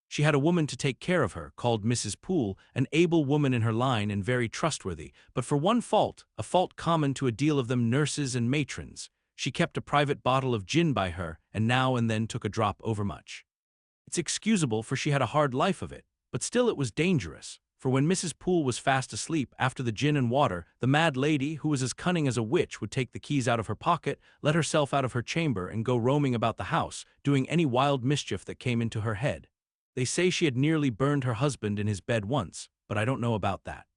She had a woman to take care of her, called Mrs. Poole, an able woman in her line and very trustworthy, but for one fault, a fault common to a deal of them nurses and matrons. She kept a private bottle of gin by her, and now and then took a drop overmuch. It's excusable, for she had a hard life of it, but still it was dangerous, for when Mrs. Poole was fast asleep, after the gin and water, the mad lady, who was as cunning as a witch, would take the keys out of her pocket, let herself out of her chamber, and go roaming about the house, doing any wild mischief that came into her head. They say she had nearly burned her husband in his bed once, but I don't know about that.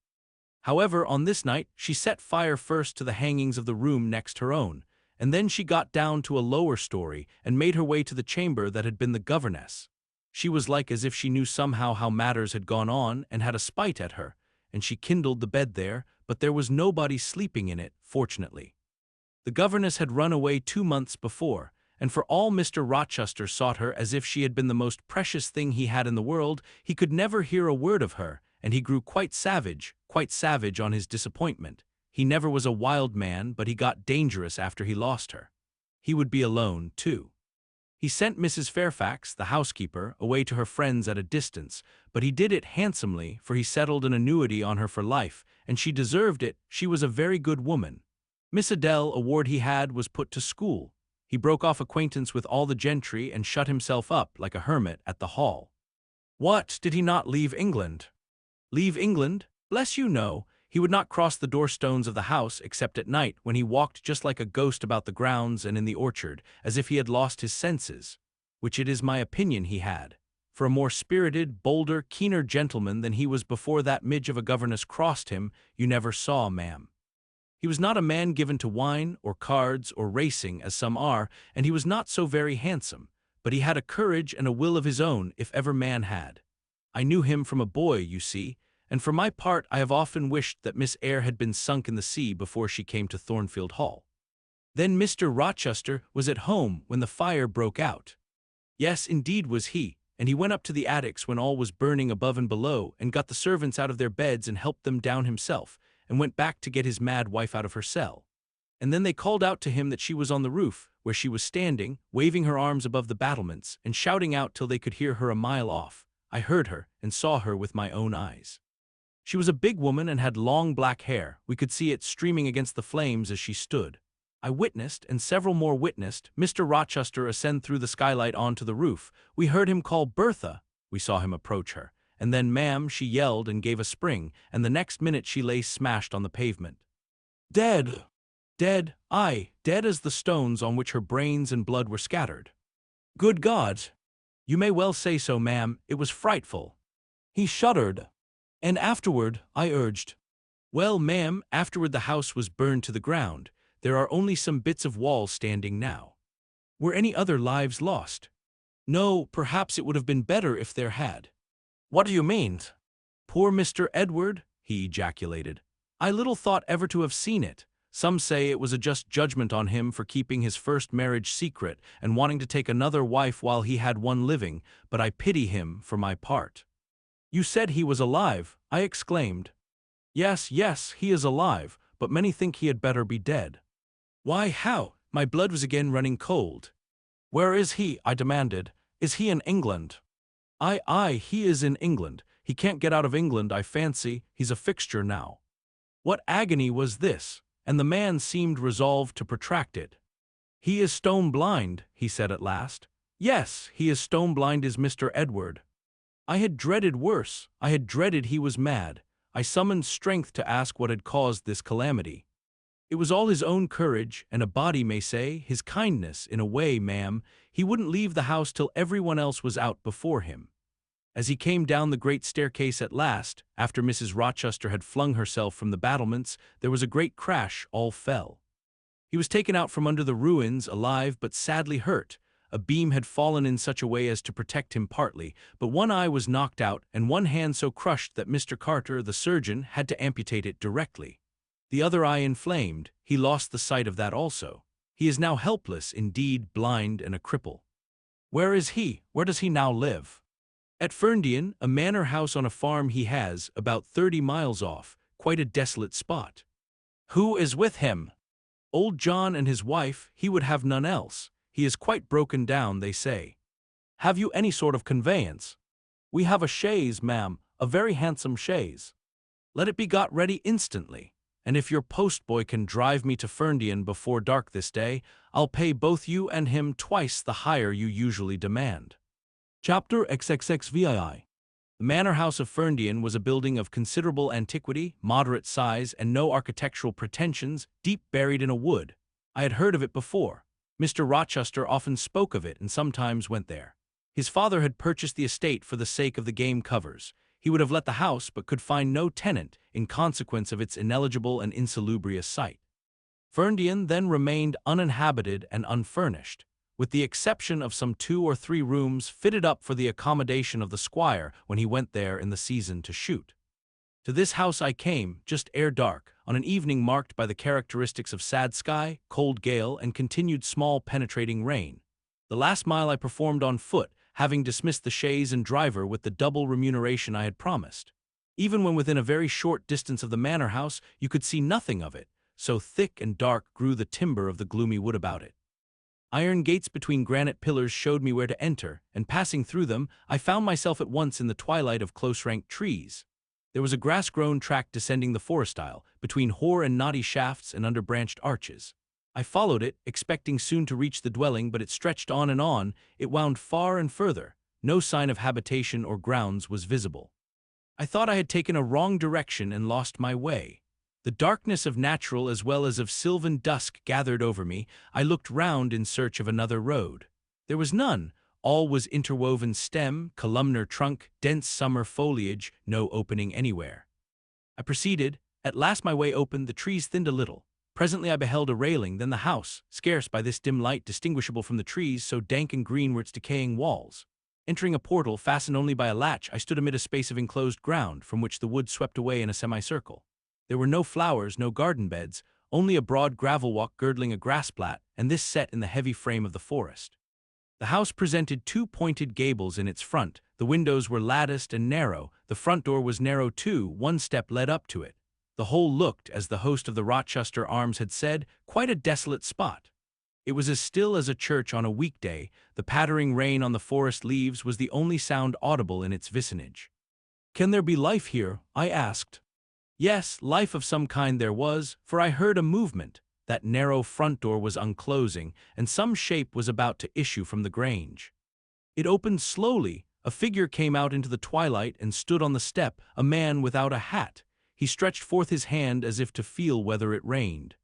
However, on this night, she set fire first to the hangings of the room next her own, and then she got down to a lower story and made her way to the chamber that had been the governess. She was like as if she knew somehow how matters had gone on and had a spite at her, and she kindled the bed there, but there was nobody sleeping in it, fortunately. The governess had run away 2 months before, and for all Mr. Rochester sought her as if she had been the most precious thing he had in the world, he could never hear a word of her, and he grew quite savage on his disappointment. He never was a wild man, but he got dangerous after he lost her. He would be alone, too. He sent Mrs. Fairfax, the housekeeper, away to her friends at a distance, but he did it handsomely, for he settled an annuity on her for life, and she deserved it. She was a very good woman. Miss Adele, a ward he had, was put to school. He broke off acquaintance with all the gentry and shut himself up like a hermit at the Hall. What, did he not leave England? Leave England? Bless you, no. He would not cross the door-stones of the house except at night, when he walked just like a ghost about the grounds and in the orchard, as if he had lost his senses, which it is my opinion he had. For a more spirited, bolder, keener gentleman than he was before that midge of a governess crossed him, you never saw, ma'am. He was not a man given to wine, or cards, or racing, as some are, and he was not so very handsome, but he had a courage and a will of his own, if ever man had. I knew him from a boy, you see, and for my part I have often wished that Miss Eyre had been sunk in the sea before she came to Thornfield Hall. Then Mr. Rochester was at home when the fire broke out. Yes, indeed was he, and he went up to the attics when all was burning above and below, and got the servants out of their beds and helped them down himself, and went back to get his mad wife out of her cell. And then they called out to him that she was on the roof, where she was standing, waving her arms above the battlements, and shouting out till they could hear her a mile off. I heard her, and saw her with my own eyes. She was a big woman and had long black hair. We could see it streaming against the flames as she stood. I witnessed, and several more witnessed, Mr. Rochester ascend through the skylight onto the roof. We heard him call Bertha. We saw him approach her. And then, ma'am, she yelled and gave a spring, and the next minute she lay smashed on the pavement. Dead! Dead, aye, dead as the stones on which her brains and blood were scattered. Good God! You may well say so, ma'am. It was frightful. He shuddered. And afterward, I urged. Well, ma'am, afterward the house was burned to the ground. There are only some bits of wall standing now. Were any other lives lost? No, perhaps it would have been better if there had. What do you mean? Poor Mr. Edward, he ejaculated. I little thought ever to have seen it. Some say it was a just judgment on him for keeping his first marriage secret and wanting to take another wife while he had one living, but I pity him for my part. You said he was alive, I exclaimed. Yes, yes, he is alive, but many think he had better be dead. Why, how? My blood was again running cold. Where is he? I demanded. Is he in England? Aye, he is in England. He can't get out of England, I fancy. He's a fixture now. What agony was this? And the man seemed resolved to protract it. He is stone blind, he said at last. Yes, he is stone blind, is Mr. Edward. I had dreaded worse. I had dreaded he was mad. I summoned strength to ask what had caused this calamity. It was all his own courage, and a body may say, his kindness, in a way, ma'am. He wouldn't leave the house till everyone else was out before him. As he came down the great staircase at last, after Mrs. Rochester had flung herself from the battlements, there was a great crash, all fell. He was taken out from under the ruins, alive but sadly hurt. A beam had fallen in such a way as to protect him partly, but one eye was knocked out and one hand so crushed that Mr. Carter, the surgeon, had to amputate it directly. The other eye inflamed. He lost the sight of that also. He is now helpless, indeed, blind and a cripple. Where is he? Where does he now live? At Ferndean, a manor house on a farm he has, about 30 miles off, quite a desolate spot. Who is with him? Old John and his wife. He would have none else. He is quite broken down, they say. Have you any sort of conveyance? We have a chaise, ma'am, a very handsome chaise. Let it be got ready instantly, and if your postboy can drive me to Ferndean before dark this day, I'll pay both you and him twice the hire you usually demand. Chapter XXXVII. The manor house of Ferndean was a building of considerable antiquity, moderate size, and no architectural pretensions, deep buried in a wood. I had heard of it before. Mr. Rochester often spoke of it and sometimes went there. His father had purchased the estate for the sake of the game covers. He would have let the house but could find no tenant in consequence of its ineligible and insalubrious site. Ferndean then remained uninhabited and unfurnished, with the exception of some 2 or 3 rooms fitted up for the accommodation of the squire when he went there in the season to shoot. To this house I came, just ere dark, on an evening marked by the characteristics of sad sky, cold gale, and continued small penetrating rain. The last mile I performed on foot, having dismissed the chaise and driver with the double remuneration I had promised. Even when within a very short distance of the manor house, you could see nothing of it, so thick and dark grew the timber of the gloomy wood about it. Iron gates between granite pillars showed me where to enter, and passing through them, I found myself at once in the twilight of close-ranked trees. There was a grass-grown track descending the forest aisle, between hoar and knotty shafts and under branched arches. I followed it, expecting soon to reach the dwelling, but it stretched on and on, it wound far and further. No sign of habitation or grounds was visible. I thought I had taken a wrong direction and lost my way. The darkness of natural as well as of sylvan dusk gathered over me. I looked round in search of another road. There was none. All was interwoven stem, columnar trunk, dense summer foliage, no opening anywhere. I proceeded. At last my way opened, the trees thinned a little. Presently I beheld a railing, then the house, scarce by this dim light distinguishable from the trees, so dank and green were its decaying walls. Entering a portal, fastened only by a latch, I stood amid a space of enclosed ground, from which the wood swept away in a semicircle. There were no flowers, no garden beds, only a broad gravel walk girdling a grass plat, and this set in the heavy frame of the forest. The house presented two pointed gables in its front. The windows were latticed and narrow. The front door was narrow too. One step led up to it. The whole looked, as the host of the Rochester Arms had said, quite a desolate spot. It was as still as a church on a weekday. The pattering rain on the forest leaves was the only sound audible in its vicinage. "Can there be life here?" I asked. Yes, life of some kind there was, for I heard a movement. That narrow front door was unclosing, and some shape was about to issue from the grange. It opened slowly. A figure came out into the twilight and stood on the step, a man without a hat. He stretched forth his hand as if to feel whether it rained.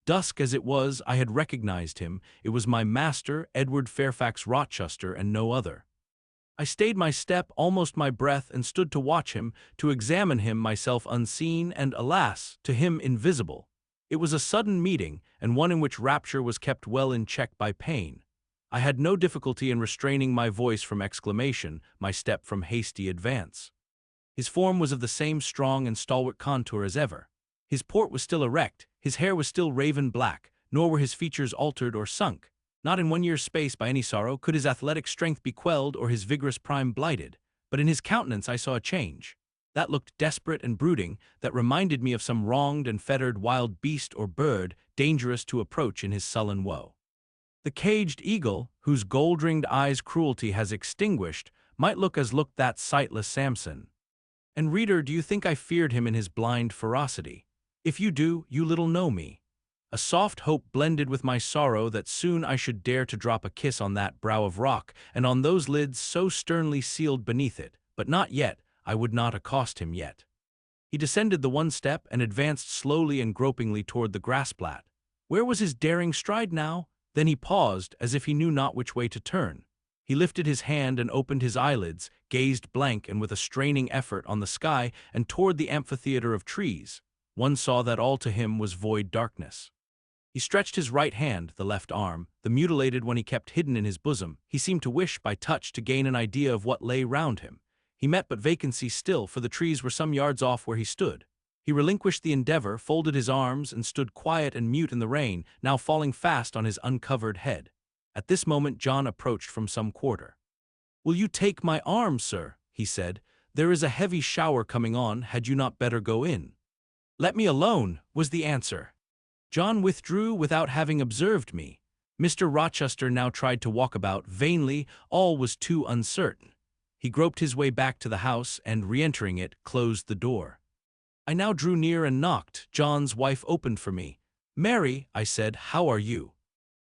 Dusk as it was, I had recognized him. It was my master, Edward Fairfax Rochester, and no other. I stayed my step, almost my breath, and stood to watch him, to examine him, myself unseen and, alas, to him invisible. It was a sudden meeting, and one in which rapture was kept well in check by pain. I had no difficulty in restraining my voice from exclamation, my step from hasty advance. His form was of the same strong and stalwart contour as ever. His port was still erect, his hair was still raven black, nor were his features altered or sunk. Not in 1 year's space by any sorrow could his athletic strength be quelled or his vigorous prime blighted, but in his countenance I saw a change. That looked desperate and brooding, that reminded me of some wronged and fettered wild beast or bird, dangerous to approach in his sullen woe. The caged eagle, whose gold-ringed eyes cruelty has extinguished, might look as looked that sightless Samson. And reader, do you think I feared him in his blind ferocity? If you do, you little know me. A soft hope blended with my sorrow that soon I should dare to drop a kiss on that brow of rock, and on those lids so sternly sealed beneath it. But not yet. I would not accost him yet. He descended the one step and advanced slowly and gropingly toward the grass plat. Where was his daring stride now? Then he paused, as if he knew not which way to turn. He lifted his hand and opened his eyelids, gazed blank and with a straining effort on the sky and toward the amphitheater of trees. One saw that all to him was void darkness. He stretched his right hand, the left arm, the mutilated one he kept hidden in his bosom. He seemed to wish, by touch, to gain an idea of what lay round him. He met but vacancy still, for the trees were some yards off where he stood. He relinquished the endeavor, folded his arms, and stood quiet and mute in the rain, now falling fast on his uncovered head. At this moment John approached from some quarter. "Will you take my arm, sir?" he said. "There is a heavy shower coming on. Had you not better go in?" "Let me alone," was the answer. John withdrew without having observed me. Mr. Rochester now tried to walk about, vainly. All was too uncertain. He groped his way back to the house, and, re-entering it, closed the door. I now drew near and knocked. John's wife opened for me. "Mary," I said, "how are you?"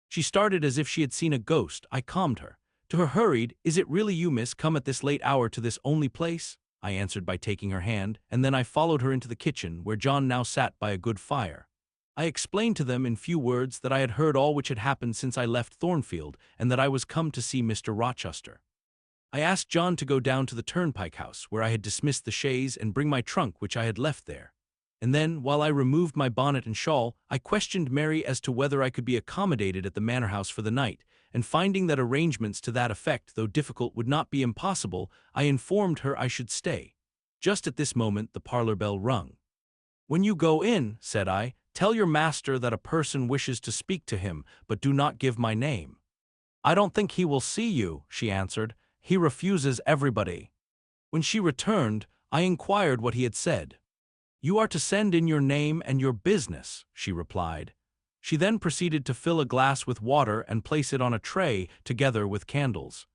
She started as if she had seen a ghost. I calmed her. To her hurried, "Is it really you, miss, come at this late hour to this only place?" I answered by taking her hand, and then I followed her into the kitchen, where John now sat by a good fire. I explained to them in few words that I had heard all which had happened since I left Thornfield, and that I was come to see Mr. Rochester. I asked John to go down to the turnpike house, where I had dismissed the chaise, and bring my trunk which I had left there. And then, while I removed my bonnet and shawl, I questioned Mary as to whether I could be accommodated at the manor house for the night, and finding that arrangements to that effect, though difficult, would not be impossible, I informed her I should stay. Just at this moment the parlor bell rung. "When you go in," said I, "tell your master that a person wishes to speak to him, but do not give my name." "I don't think he will see you," she answered. "He refuses everybody." When she returned, I inquired what he had said. "You are to send in your name and your business," she replied. She then proceeded to fill a glass with water and place it on a tray, together with candles.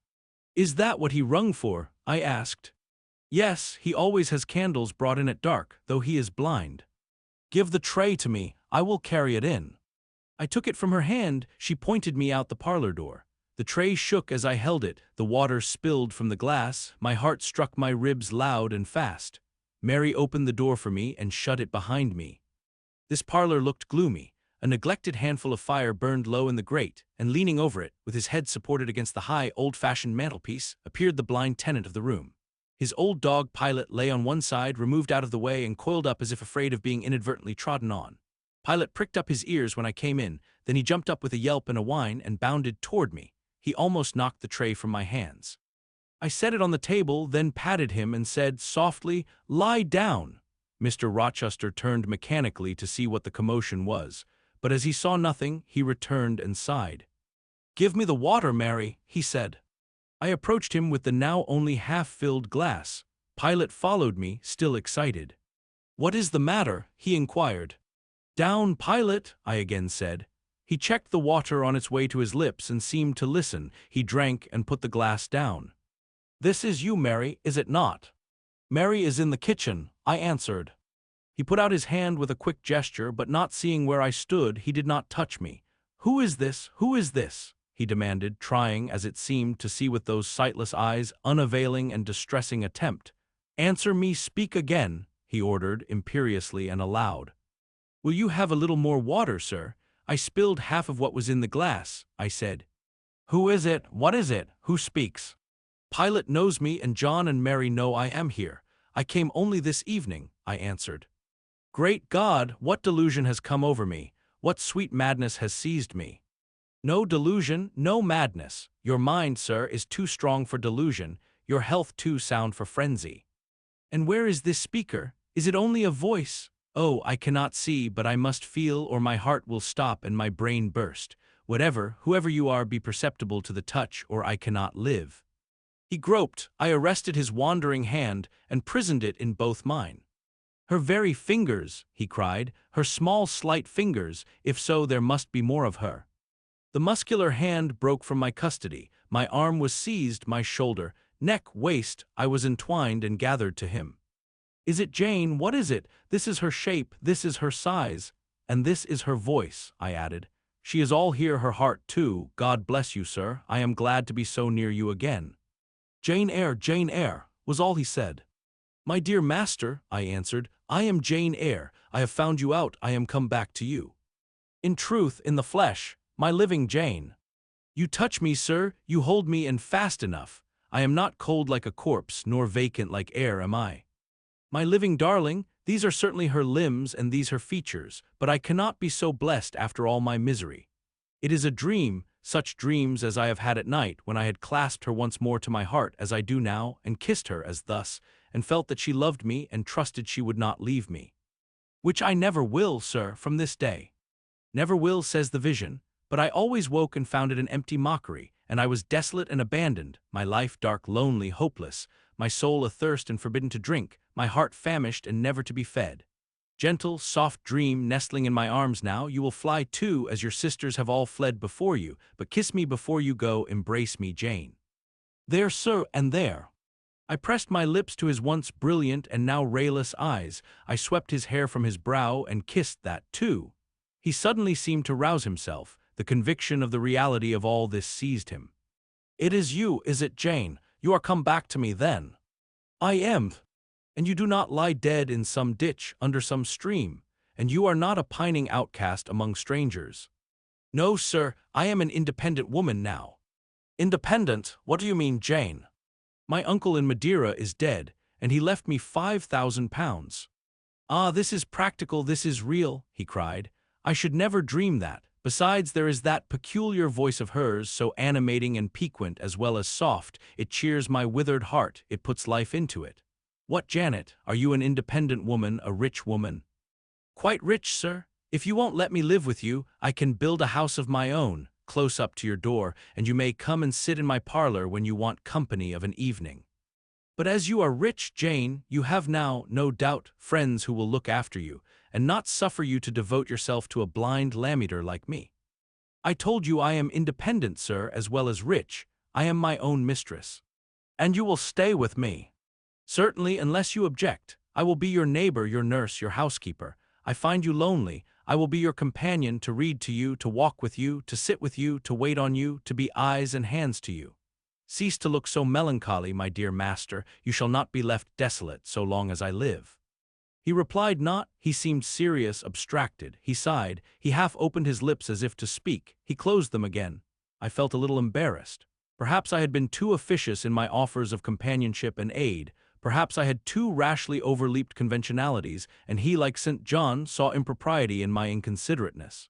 "Is that what he rung for?" I asked. "Yes, he always has candles brought in at dark, though he is blind." "Give the tray to me, I will carry it in." I took it from her hand. She pointed me out the parlor door. The tray shook as I held it, the water spilled from the glass, my heart struck my ribs loud and fast. Mary opened the door for me and shut it behind me. This parlor looked gloomy. A neglected handful of fire burned low in the grate, and leaning over it, with his head supported against the high, old-fashioned mantelpiece, appeared the blind tenant of the room. His old dog Pilot lay on one side, removed out of the way and coiled up as if afraid of being inadvertently trodden on. Pilot pricked up his ears when I came in, then he jumped up with a yelp and a whine and bounded toward me. He almost knocked the tray from my hands. I set it on the table, then patted him and said softly, "Lie down." Mr. Rochester turned mechanically to see what the commotion was, but as he saw nothing, he returned and sighed. "Give me the water, Mary," he said. I approached him with the now only half-filled glass. Pilot followed me, still excited. "What is the matter?" he inquired. "Down, Pilot," I again said. He checked the water on its way to his lips and seemed to listen. He drank and put the glass down. "This is you, Mary, is it not?" "Mary is in the kitchen," I answered. He put out his hand with a quick gesture, but not seeing where I stood, he did not touch me. "Who is this? Who is this?" he demanded, trying, as it seemed, to see with those sightless eyes, unavailing and distressing attempt. "Answer me, speak again," he ordered, imperiously and aloud. "Will you have a little more water, sir? I spilled half of what was in the glass," I said. "Who is it? What is it? Who speaks?" "Pilot knows me, and John and Mary know I am here. I came only this evening," I answered. Great God, what delusion has come over me? What sweet madness has seized me? No delusion, no madness. Your mind, sir, is too strong for delusion, your health too sound for frenzy. And where is this speaker? Is it only a voice? Oh, I cannot see, but I must feel, or my heart will stop and my brain burst. Whoever you are, be perceptible to the touch, or I cannot live. He groped. I arrested his wandering hand and prisoned it in both mine. Her very fingers, he cried, her small, slight fingers, if so, there must be more of her. The muscular hand broke from my custody. My arm was seized, my shoulder, neck, waist, I was entwined and gathered to him. Is it Jane? What is it? This is her shape, this is her size, and this is her voice, I added. She is all here, her heart too. God bless you, sir. I am glad to be so near you again. Jane Eyre, was all he said. My dear master, I answered, I am Jane Eyre. I have found you out. I am come back to you. In truth, in the flesh, my living Jane. You touch me, sir, you hold me in fast enough. I am not cold like a corpse, nor vacant like air am I. My living darling, these are certainly her limbs and these her features, but I cannot be so blessed after all my misery. It is a dream, such dreams as I have had at night, when I had clasped her once more to my heart as I do now, and kissed her as thus, and felt that she loved me and trusted she would not leave me. Which I never will, sir, from this day. Never will, says the vision, but I always woke and found it an empty mockery, and I was desolate and abandoned, my life dark, lonely, hopeless, my soul athirst and forbidden to drink, my heart famished and never to be fed. Gentle, soft dream, nestling in my arms now, you will fly too, as your sisters have all fled before you, but kiss me before you go, embrace me, Jane. There, sir, and there. I pressed my lips to his once brilliant and now rayless eyes, I swept his hair from his brow and kissed that too. He suddenly seemed to rouse himself, the conviction of the reality of all this seized him. It is you, is it, Jane? You are come back to me, then? I am. And you do not lie dead in some ditch, under some stream, and you are not a pining outcast among strangers. No, sir, I am an independent woman now. Independent? What do you mean, Jane? My uncle in Madeira is dead, and he left me £5,000. Ah, this is practical, this is real, he cried. I should never dream that. Besides, there is that peculiar voice of hers, so animating and piquant as well as soft, it cheers my withered heart, it puts life into it. What, Janet, are you an independent woman, a rich woman? Quite rich, sir. If you won't let me live with you, I can build a house of my own, close up to your door, and you may come and sit in my parlor when you want company of an evening. But as you are rich, Jane, you have now, no doubt, friends who will look after you, and not suffer you to devote yourself to a blind lamb-eater like me. I told you I am independent, sir, as well as rich. I am my own mistress. And you will stay with me. Certainly, unless you object. I will be your neighbor, your nurse, your housekeeper. I find you lonely. I will be your companion, to read to you, to walk with you, to sit with you, to wait on you, to be eyes and hands to you. Cease to look so melancholy, my dear master. You shall not be left desolate so long as I live. He replied not. He seemed serious, abstracted. He sighed. He half opened his lips as if to speak. He closed them again. I felt a little embarrassed. Perhaps I had been too officious in my offers of companionship and aid. Perhaps I had too rashly overleaped conventionalities, and he, like St. John, saw impropriety in my inconsiderateness.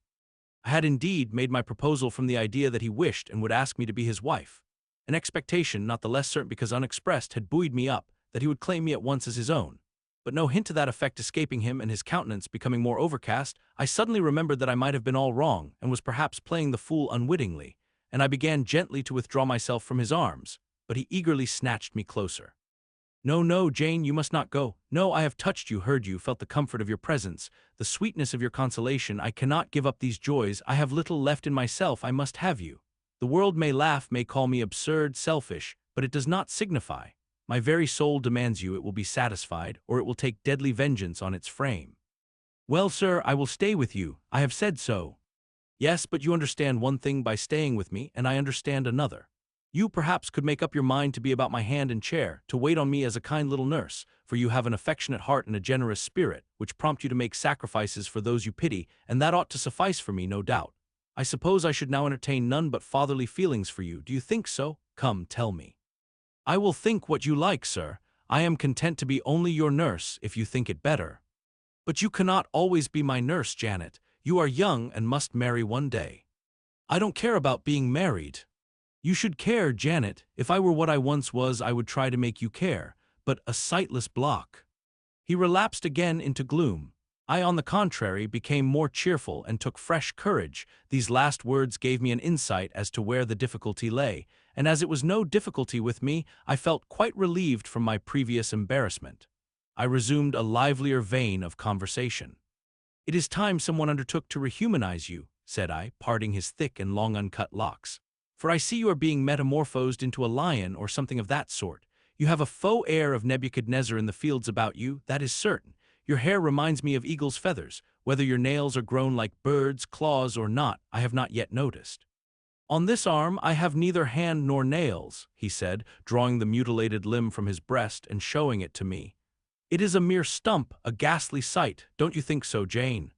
I had indeed made my proposal from the idea that he wished and would ask me to be his wife. An expectation, not the less certain because unexpressed, had buoyed me up, that he would claim me at once as his own. But no hint to that effect escaping him and his countenance becoming more overcast, I suddenly remembered that I might have been all wrong and was perhaps playing the fool unwittingly, and I began gently to withdraw myself from his arms, but he eagerly snatched me closer. No, no, Jane, you must not go. No, I have touched you, heard you, felt the comfort of your presence, the sweetness of your consolation. I cannot give up these joys. I have little left in myself. I must have you. The world may laugh, may call me absurd, selfish, but it does not signify. My very soul demands you. It will be satisfied, or it will take deadly vengeance on its frame. Well, sir, I will stay with you. I have said so. Yes, but you understand one thing by staying with me, and I understand another. You perhaps could make up your mind to be about my hand and chair, to wait on me as a kind little nurse, for you have an affectionate heart and a generous spirit, which prompt you to make sacrifices for those you pity, and that ought to suffice for me, no doubt. I suppose I should now entertain none but fatherly feelings for you. Do you think so? Come, tell me. I will think what you like, sir. I am content to be only your nurse, if you think it better. But you cannot always be my nurse, Janet. You are young and must marry one day. I don't care about being married. You should care, Janet. If I were what I once was, I would try to make you care, but a sightless block. He relapsed again into gloom. I, on the contrary, became more cheerful and took fresh courage. These last words gave me an insight as to where the difficulty lay, and as it was no difficulty with me, I felt quite relieved from my previous embarrassment. I resumed a livelier vein of conversation. It is time someone undertook to rehumanize you, said I, parting his thick and long uncut locks. For I see you are being metamorphosed into a lion or something of that sort. You have a faux air of Nebuchadnezzar in the fields about you, that is certain. Your hair reminds me of eagle's feathers. Whether your nails are grown like birds' claws or not, I have not yet noticed. On this arm I have neither hand nor nails, he said, drawing the mutilated limb from his breast and showing it to me. It is a mere stump, a ghastly sight, don't you think so, Jane?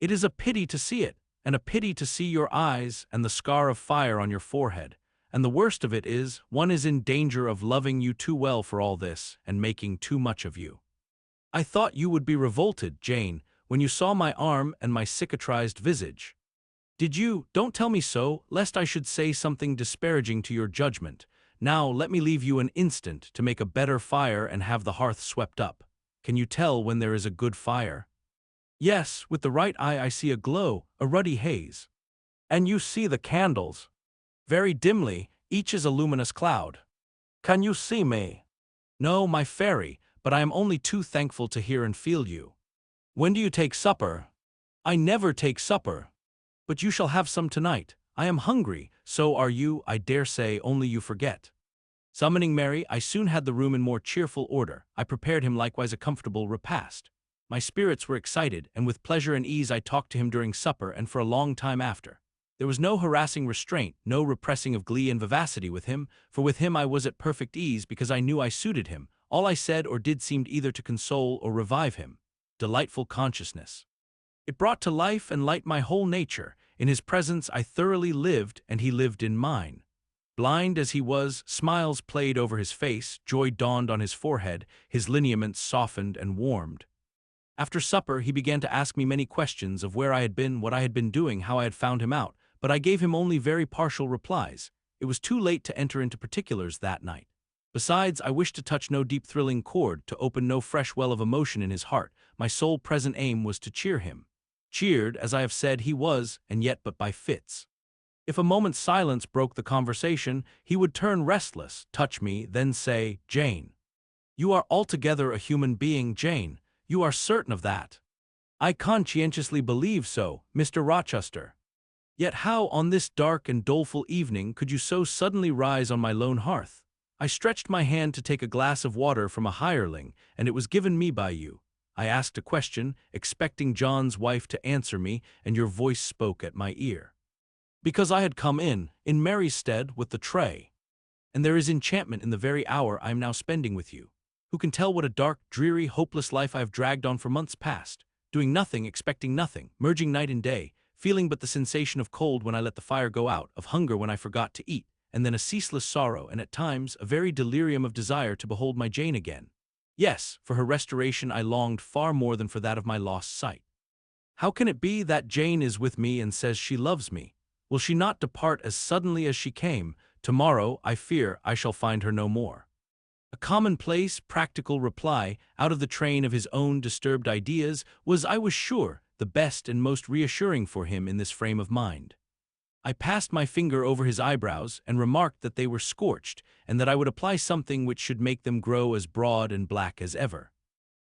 It is a pity to see it, and a pity to see your eyes and the scar of fire on your forehead. And the worst of it is, one is in danger of loving you too well for all this, and making too much of you. I thought you would be revolted, Jane, when you saw my arm and my cicatrized visage. Did you? Don't tell me so, lest I should say something disparaging to your judgment. Now let me leave you an instant to make a better fire and have the hearth swept up. Can you tell when there is a good fire? Yes, with the right eye I see a glow, a ruddy haze. And you see the candles. Very dimly, each is a luminous cloud. Can you see me? No, my fairy, but I am only too thankful to hear and feel you. When do you take supper? I never take supper. But you shall have some tonight. I am hungry, so are you, I dare say, only you forget. Summoning Mary, I soon had the room in more cheerful order. I prepared him likewise a comfortable repast. My spirits were excited, and with pleasure and ease I talked to him during supper and for a long time after. There was no harassing restraint, no repressing of glee and vivacity with him, for with him I was at perfect ease because I knew I suited him. All I said or did seemed either to console or revive him. Delightful consciousness. It brought to life and light my whole nature. In his presence I thoroughly lived, and he lived in mine. Blind as he was, smiles played over his face, joy dawned on his forehead, his lineaments softened and warmed. After supper he began to ask me many questions of where I had been, what I had been doing, how I had found him out, but I gave him only very partial replies. It was too late to enter into particulars that night. Besides, I wished to touch no deep thrilling chord, to open no fresh well of emotion in his heart. My sole present aim was to cheer him. Cheered, as I have said, he was, and yet but by fits. If a moment's silence broke the conversation, he would turn restless, touch me, then say, "Jane. You are altogether a human being, Jane. You are certain of that." I conscientiously believe so, Mr. Rochester. Yet how on this dark and doleful evening could you so suddenly rise on my lone hearth? I stretched my hand to take a glass of water from a hireling, and it was given me by you. I asked a question, expecting John's wife to answer me, and your voice spoke at my ear. Because I had come in Mary's stead, with the tray. And there is enchantment in the very hour I am now spending with you. Who can tell what a dark, dreary, hopeless life I have dragged on for months past, doing nothing, expecting nothing, merging night and day, feeling but the sensation of cold when I let the fire go out, of hunger when I forgot to eat, and then a ceaseless sorrow and at times a very delirium of desire to behold my Jane again. Yes, for her restoration I longed far more than for that of my lost sight. How can it be that Jane is with me and says she loves me? Will she not depart as suddenly as she came? Tomorrow, I fear, I shall find her no more. A commonplace, practical reply, out of the train of his own disturbed ideas, was, I was sure, the best and most reassuring for him in this frame of mind. I passed my finger over his eyebrows and remarked that they were scorched, and that I would apply something which should make them grow as broad and black as ever.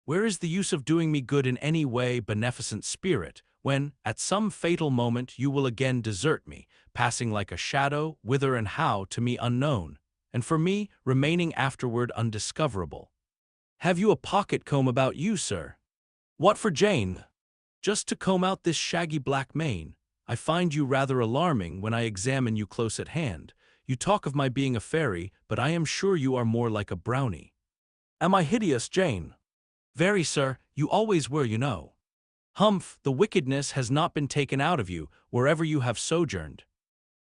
Where is the use of doing me good in any way, beneficent spirit, when, at some fatal moment, you will again desert me, passing like a shadow, whither and how, to me unknown, and for me, remaining afterward undiscoverable? Have you a pocket-comb about you, sir? What for, Jane? Just to comb out this shaggy black mane. I find you rather alarming when I examine you close at hand. You talk of my being a fairy, but I am sure you are more like a brownie. Am I hideous, Jane? Very, sir, you always were, you know. Humph, the wickedness has not been taken out of you, wherever you have sojourned.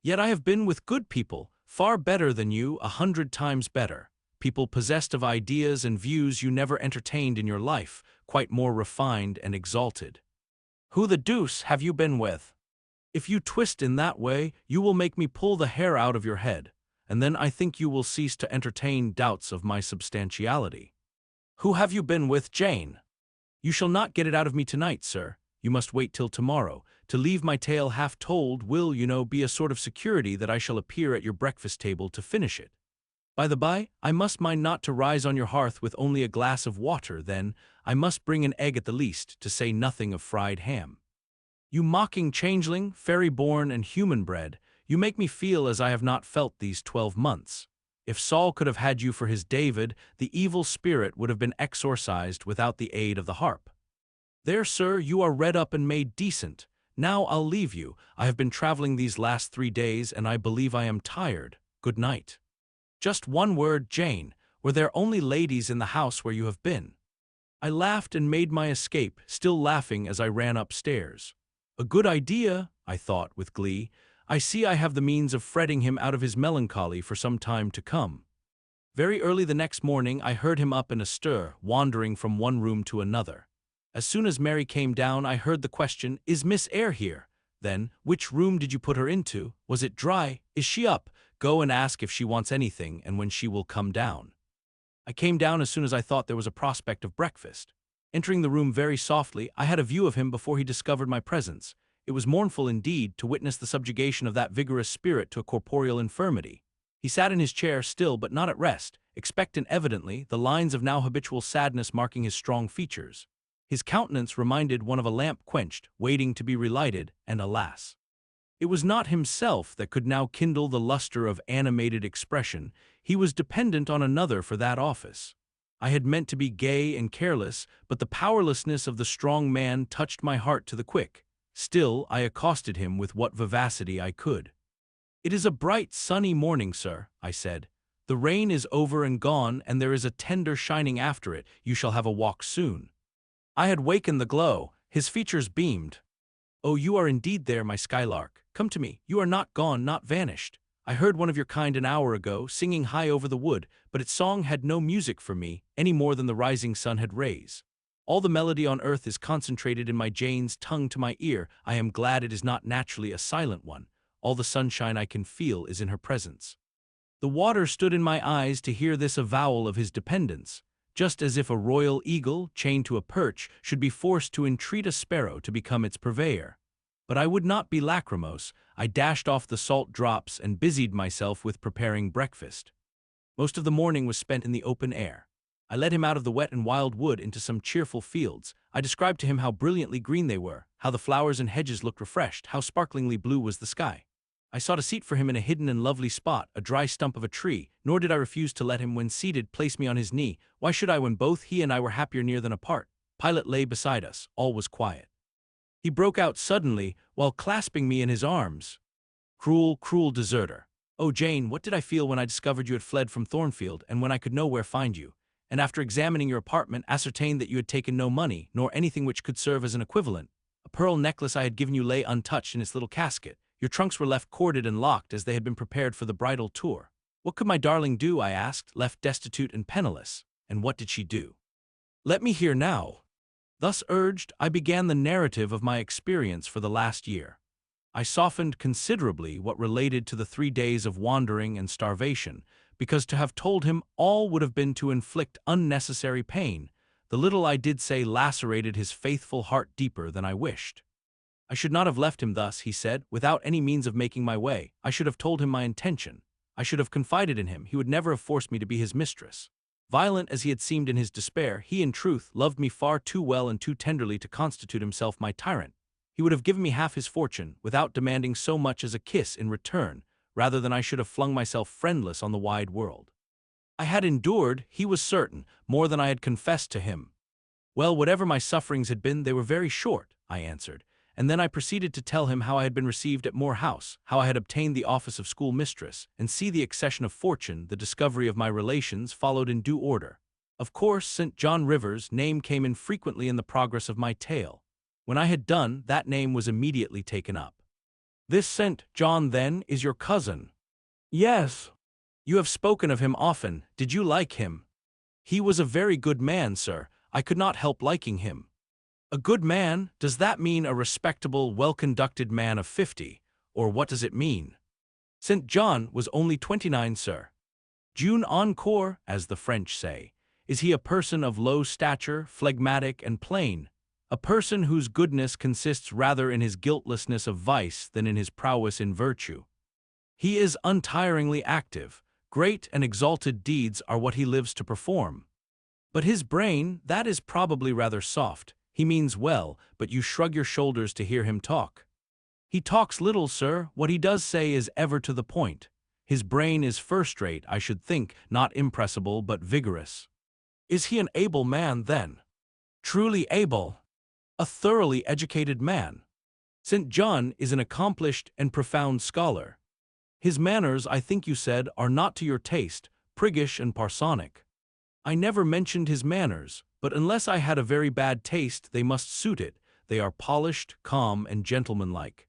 Yet I have been with good people, far better than you, 100 times better, people possessed of ideas and views you never entertained in your life, quite more refined and exalted. Who the deuce have you been with? If you twist in that way, you will make me pull the hair out of your head, and then I think you will cease to entertain doubts of my substantiality. Who have you been with, Jane? You shall not get it out of me tonight, sir. You must wait till tomorrow. To leave my tale half told will, you know, be a sort of security that I shall appear at your breakfast table to finish it. By the by, I must mind not to rise on your hearth with only a glass of water, then I must bring an egg at the least, to say nothing of fried ham. You mocking changeling, fairy-born and human-bred, you make me feel as I have not felt these 12 months. If Saul could have had you for his David, the evil spirit would have been exorcised without the aid of the harp. There, sir, you are read up and made decent. Now I'll leave you. I have been traveling these last 3 days, and I believe I am tired. Good night. Just one word, Jane. Were there only ladies in the house where you have been? I laughed and made my escape, still laughing as I ran upstairs. A good idea, I thought with glee. I see I have the means of fretting him out of his melancholy for some time to come. Very early the next morning I heard him up in a stir, wandering from one room to another. As soon as Mary came down, I heard the question, "Is Miss Eyre here?" Then, "Which room did you put her into? Was it dry? Is she up? Go and ask if she wants anything and when she will come down." I came down as soon as I thought there was a prospect of breakfast. Entering the room very softly, I had a view of him before he discovered my presence. It was mournful indeed to witness the subjugation of that vigorous spirit to a corporeal infirmity. He sat in his chair still but not at rest, expectant evidently, the lines of now habitual sadness marking his strong features. His countenance reminded one of a lamp quenched, waiting to be relighted, and alas! It was not himself that could now kindle the luster of animated expression. He was dependent on another for that office. I had meant to be gay and careless, but the powerlessness of the strong man touched my heart to the quick. Still, I accosted him with what vivacity I could. "It is a bright, sunny morning, sir," I said. "The rain is over and gone, and there is a tender shining after it. You shall have a walk soon." I had wakened the glow. His features beamed. "Oh, you are indeed there, my skylark. Come to me. You are not gone, not vanished. I heard one of your kind an hour ago, singing high over the wood, but its song had no music for me, any more than the rising sun had rays. All the melody on earth is concentrated in my Jane's tongue to my ear. I am glad it is not naturally a silent one. All the sunshine I can feel is in her presence." The water stood in my eyes to hear this avowal of his dependence, just as if a royal eagle, chained to a perch, should be forced to entreat a sparrow to become its purveyor. But I would not be lachrymose. I dashed off the salt drops and busied myself with preparing breakfast. Most of the morning was spent in the open air. I led him out of the wet and wild wood into some cheerful fields. I described to him how brilliantly green they were, how the flowers and hedges looked refreshed, how sparklingly blue was the sky. I sought a seat for him in a hidden and lovely spot, a dry stump of a tree, nor did I refuse to let him, when seated, place me on his knee. Why should I when both he and I were happier near than apart? Pilate lay beside us. All was quiet. He broke out suddenly, while clasping me in his arms. Cruel, cruel deserter. Oh, Jane, what did I feel when I discovered you had fled from Thornfield, and when I could nowhere find you, and after examining your apartment ascertained that you had taken no money, nor anything which could serve as an equivalent. A pearl necklace I had given you lay untouched in its little casket. Your trunks were left corded and locked as they had been prepared for the bridal tour. What could my darling do, I asked, left destitute and penniless? And what did she do? Let me hear now. Thus urged, I began the narrative of my experience for the last year. I softened considerably what related to the 3 days of wandering and starvation, because to have told him all would have been to inflict unnecessary pain. The little I did say lacerated his faithful heart deeper than I wished. I should not have left him thus, he said, without any means of making my way. I should have told him my intention. I should have confided in him. He would never have forced me to be his mistress. Violent as he had seemed in his despair, he in truth loved me far too well and too tenderly to constitute himself my tyrant. He would have given me half his fortune, without demanding so much as a kiss in return, rather than I should have flung myself friendless on the wide world. I had endured, he was certain, more than I had confessed to him. Well, whatever my sufferings had been, they were very short, I answered, and then I proceeded to tell him how I had been received at Moor House, how I had obtained the office of schoolmistress, and see the accession of fortune, the discovery of my relations, followed in due order. Of course, St. John Rivers' name came in frequently in the progress of my tale. When I had done, that name was immediately taken up. This St. John, then, is your cousin? Yes. You have spoken of him often. Did you like him? He was a very good man, sir. I could not help liking him. A good man, does that mean a respectable, well-conducted man of 50, or what does it mean? St. John was only 29, sir. June encore, as the French say. Is he a person of low stature, phlegmatic and plain? A person whose goodness consists rather in his guiltlessness of vice than in his prowess in virtue. He is untiringly active. Great and exalted deeds are what he lives to perform. But his brain, that is probably rather soft. He means well, but you shrug your shoulders to hear him talk. He talks little, sir. What he does say is ever to the point. His brain is first-rate, I should think, not impressible but vigorous. Is he an able man, then? Truly able. A thoroughly educated man. St. John is an accomplished and profound scholar. His manners, I think you said, are not to your taste, priggish and parsonic. I never mentioned his manners, but unless I had a very bad taste, they must suit it. They are polished, calm, and gentlemanlike.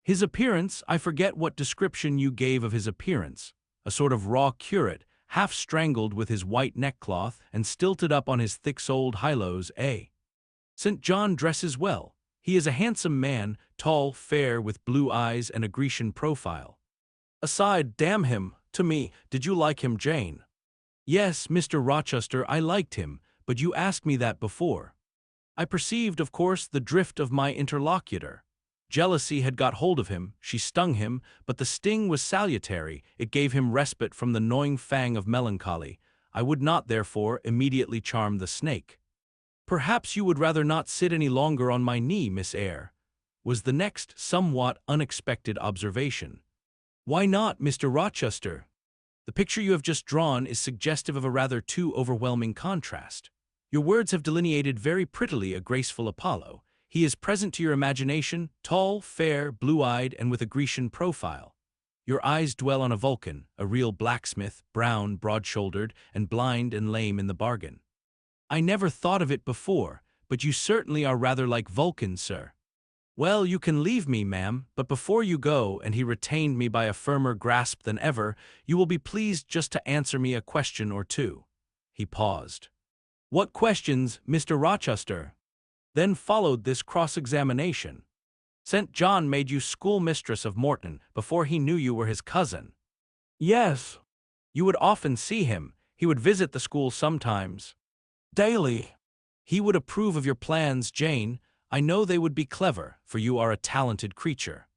His appearance, I forget what description you gave of his appearance. A sort of raw curate, half strangled with his white neckcloth and stilted up on his thick-soled highlows, eh? St. John dresses well. He is a handsome man, tall, fair, with blue eyes and a Grecian profile. Aside, damn him, to me, did you like him, Jane? Yes, Mr. Rochester, I liked him, but you asked me that before. I perceived, of course, the drift of my interlocutor. Jealousy had got hold of him, she stung him, but the sting was salutary, it gave him respite from the gnawing fang of melancholy. I would not, therefore, immediately charm the snake. Perhaps you would rather not sit any longer on my knee, Miss Eyre, was the next somewhat unexpected observation. Why not, Mr. Rochester? The picture you have just drawn is suggestive of a rather too overwhelming contrast. Your words have delineated very prettily a graceful Apollo. He is present to your imagination, tall, fair, blue-eyed, and with a Grecian profile. Your eyes dwell on a Vulcan, a real blacksmith, brown, broad-shouldered, and blind and lame in the bargain. I never thought of it before, but you certainly are rather like Vulcan, sir. Well, you can leave me, ma'am, but before you go, and he retained me by a firmer grasp than ever, you will be pleased just to answer me a question or two. He paused. What questions, Mr. Rochester? Then followed this cross-examination. St. John made you schoolmistress of Morton before he knew you were his cousin. Yes. You would often see him. He would visit the school sometimes. Daily. He would approve of your plans, Jane. I know they would be clever, for you are a talented creature.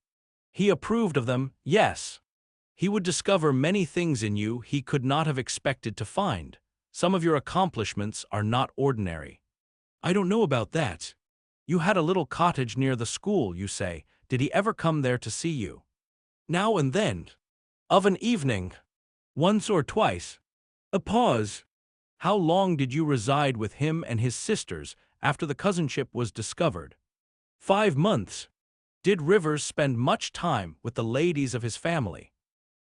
He approved of them, yes. He would discover many things in you he could not have expected to find. Some of your accomplishments are not ordinary. I don't know about that. You had a little cottage near the school, you say. Did he ever come there to see you? Now and then. Of an evening. Once or twice. A pause. How long did you reside with him and his sisters after the cousinship was discovered? 5 months. Did Rivers spend much time with the ladies of his family?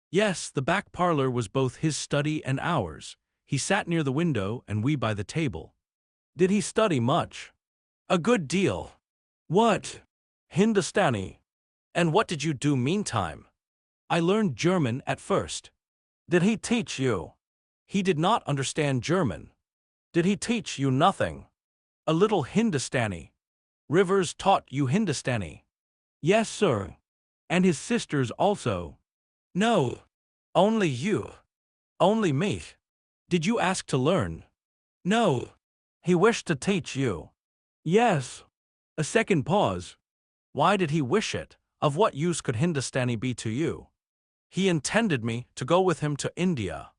Yes, the back parlor was both his study and ours. He sat near the window and we by the table. Did he study much? A good deal. What? Hindustani. And what did you do meantime? I learned German at first. Did he teach you? He did not understand German. Did he teach you nothing? A little Hindustani. Rivers taught you Hindustani? Yes, sir. And his sisters also? No. Only you. Only me. Did you ask to learn? No. He wished to teach you? Yes. A second pause. Why did he wish it? Of what use could Hindustani be to you? He intended me to go with him to India.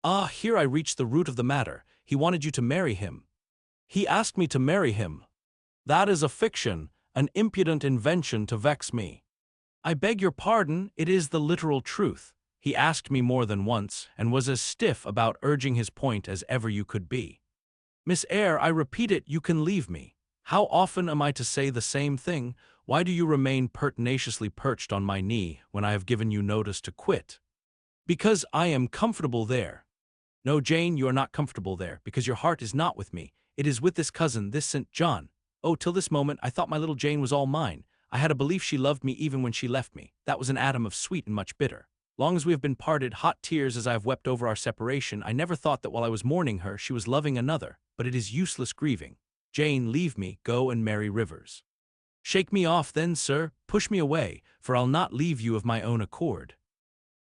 Ah, here I reach the root of the matter. He wanted you to marry him. He asked me to marry him. That is a fiction, an impudent invention to vex me. I beg your pardon, it is the literal truth. He asked me more than once, and was as stiff about urging his point as ever you could be. Miss Eyre, I repeat it, you can leave me. How often am I to say the same thing? Why do you remain pertinaciously perched on my knee when I have given you notice to quit? Because I am comfortable there. No, Jane, you are not comfortable there, because your heart is not with me. It is with this cousin, this St. John. Oh, till this moment, I thought my little Jane was all mine. I had a belief she loved me even when she left me. That was an atom of sweet and much bitter. Long as we have been parted, hot tears as I have wept over our separation, I never thought that while I was mourning her, she was loving another. But it is useless grieving. Jane, leave me, go and marry Rivers. Shake me off then, sir, push me away, for I'll not leave you of my own accord.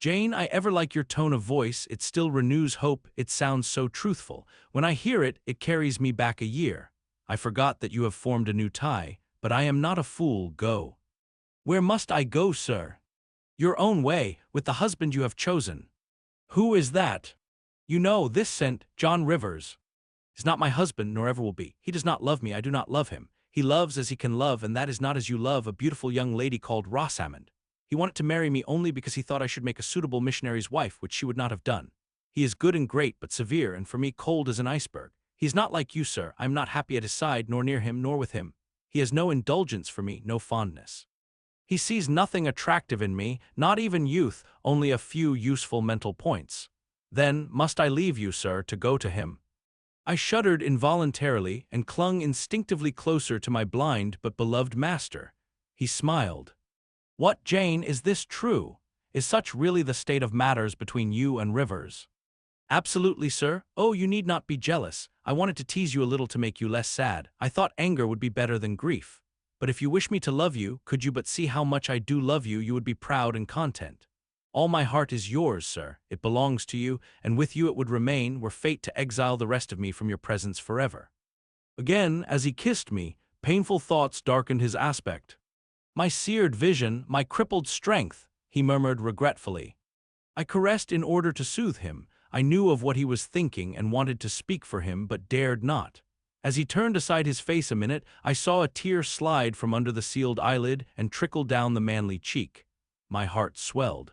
Jane, I ever like your tone of voice, it still renews hope, it sounds so truthful. When I hear it, it carries me back a year. I forgot that you have formed a new tie, but I am not a fool, go. Where must I go, sir? Your own way, with the husband you have chosen. Who is that? You know, this St. John Rivers is not my husband, nor ever will be. He does not love me, I do not love him. He loves as he can love, and that is not as you love a beautiful young lady called Rosamond. He wanted to marry me only because he thought I should make a suitable missionary's wife, which she would not have done. He is good and great, but severe, and for me cold as an iceberg. He is not like you, sir. I am not happy at his side, nor near him, nor with him. He has no indulgence for me, no fondness. He sees nothing attractive in me, not even youth, only a few useful mental points. Then must I leave you, sir, to go to him? I shuddered involuntarily and clung instinctively closer to my blind but beloved master. He smiled. What, Jane, is this true? Is such really the state of matters between you and Rivers? Absolutely, sir. Oh, you need not be jealous. I wanted to tease you a little to make you less sad. I thought anger would be better than grief. But if you wish me to love you, could you but see how much I do love you, you would be proud and content. All my heart is yours, sir. It belongs to you, and with you it would remain, were fate to exile the rest of me from your presence forever. Again, as he kissed me, painful thoughts darkened his aspect. My seared vision, my crippled strength, he murmured regretfully. I caressed in order to soothe him. I knew of what he was thinking and wanted to speak for him, but dared not. As he turned aside his face a minute, I saw a tear slide from under the sealed eyelid and trickle down the manly cheek. My heart swelled.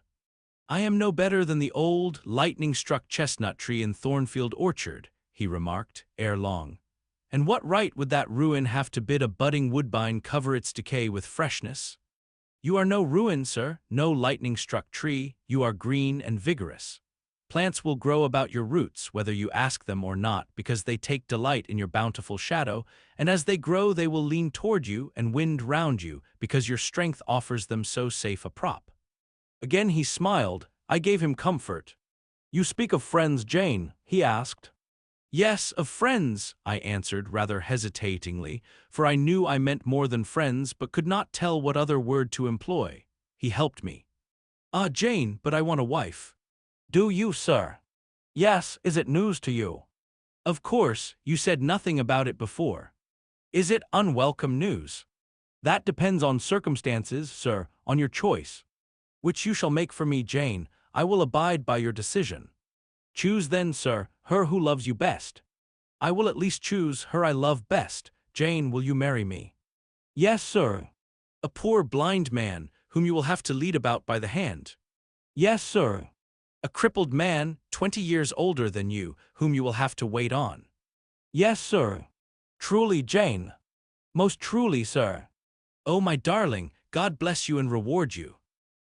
I am no better than the old, lightning-struck chestnut tree in Thornfield Orchard, he remarked, ere long. And what right would that ruin have to bid a budding woodbine cover its decay with freshness? You are no ruin, sir, no lightning-struck tree, you are green and vigorous. Plants will grow about your roots, whether you ask them or not, because they take delight in your bountiful shadow, and as they grow they will lean toward you and wind round you, because your strength offers them so safe a prop. Again he smiled. I gave him comfort. You speak of friends, Jane? He asked. Yes, of friends, I answered rather hesitatingly, for I knew I meant more than friends, but could not tell what other word to employ. He helped me. Ah, Jane, but I want a wife. Do you, sir? Yes, is it news to you? Of course, you said nothing about it before. Is it unwelcome news? That depends on circumstances, sir, on your choice. Which you shall make for me, Jane. I will abide by your decision. Choose then, sir, her who loves you best. I will at least choose her I love best. Jane, will you marry me? Yes, sir. A poor blind man, whom you will have to lead about by the hand. Yes, sir. A crippled man, 20 years older than you, whom you will have to wait on. Yes, sir. Truly, Jane. Most truly, sir. Oh, my darling, God bless you and reward you.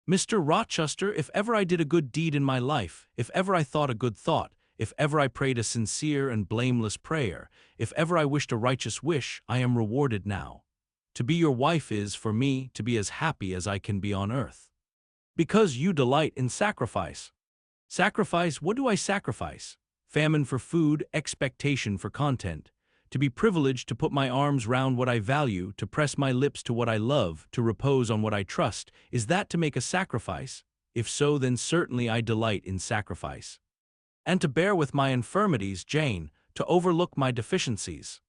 Mr. Rochester, if ever I did a good deed in my life, if ever I thought a good thought, if ever I prayed a sincere and blameless prayer, if ever I wished a righteous wish, I am rewarded now. To be your wife is, for me, to be as happy as I can be on earth. Because you delight in sacrifice. Sacrifice, what do I sacrifice? Famine for food, expectation for content. To be privileged to put my arms round what I value, to press my lips to what I love, to repose on what I trust, is that to make a sacrifice? If so, then certainly I delight in sacrifice. And to bear with my infirmities, Jane, to overlook my deficiencies.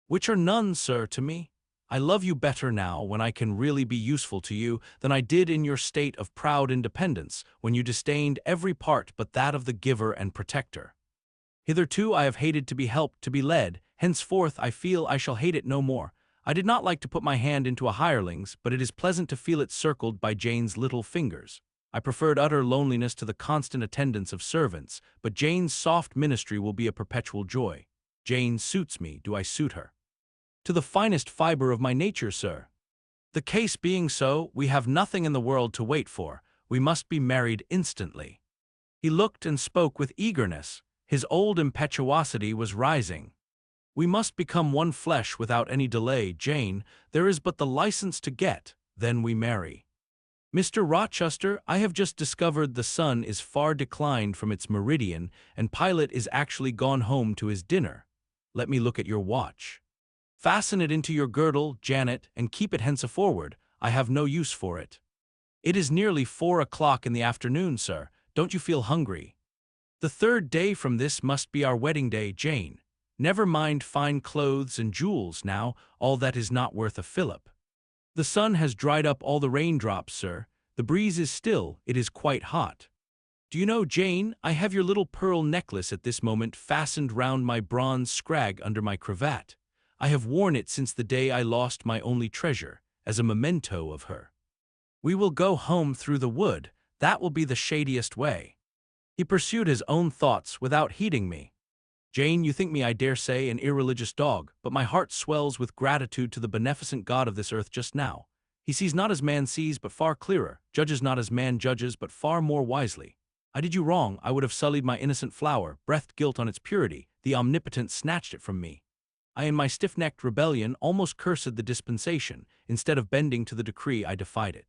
Which are none, sir, to me. I love you better now, when I can really be useful to you, than I did in your state of proud independence, when you disdained every part but that of the giver and protector. Hitherto I have hated to be helped, to be led. Henceforth I feel I shall hate it no more. I did not like to put my hand into a hireling's, but it is pleasant to feel it circled by Jane's little fingers. I preferred utter loneliness to the constant attendance of servants, but Jane's soft ministry will be a perpetual joy. Jane suits me, do I suit her? To the finest fiber of my nature, sir. The case being so, we have nothing in the world to wait for. We must be married instantly. He looked and spoke with eagerness. His old impetuosity was rising. We must become one flesh without any delay, Jane. There is but the license to get, then we marry. Mr. Rochester, I have just discovered the sun is far declined from its meridian, and Pilate is actually gone home to his dinner. Let me look at your watch. Fasten it into your girdle, Janet, and keep it henceforward. I have no use for it. It is nearly 4 o'clock in the afternoon, sir. Don't you feel hungry? The 3rd day from this must be our wedding day, Jane. Never mind fine clothes and jewels now, all that is not worth a fillip. The sun has dried up all the raindrops, sir. The breeze is still, it is quite hot. Do you know, Jane, I have your little pearl necklace at this moment fastened round my bronze scrag under my cravat. I have worn it since the day I lost my only treasure, as a memento of her. We will go home through the wood. That will be the shadiest way. He pursued his own thoughts without heeding me. Jane, you think me, I dare say, an irreligious dog, but my heart swells with gratitude to the beneficent God of this earth just now. He sees not as man sees, but far clearer, judges not as man judges, but far more wisely. I did you wrong, I would have sullied my innocent flower, breathed guilt on its purity, the Omnipotent snatched it from me. I in my stiff-necked rebellion almost cursed the dispensation, instead of bending to the decree I defied it.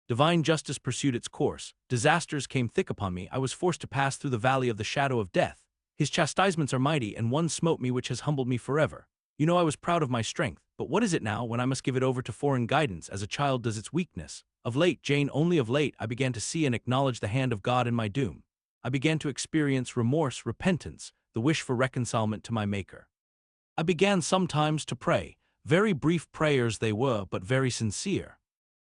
Divine justice pursued its course, disasters came thick upon me, I was forced to pass through the valley of the shadow of death. His chastisements are mighty, and one smote me which has humbled me forever. You know I was proud of my strength, but what is it now when I must give it over to foreign guidance as a child does its weakness? Of late, Jane, only of late, I began to see and acknowledge the hand of God in my doom. I began to experience remorse, repentance, the wish for reconcilement to my Maker. I began sometimes to pray. Very brief prayers they were, but very sincere.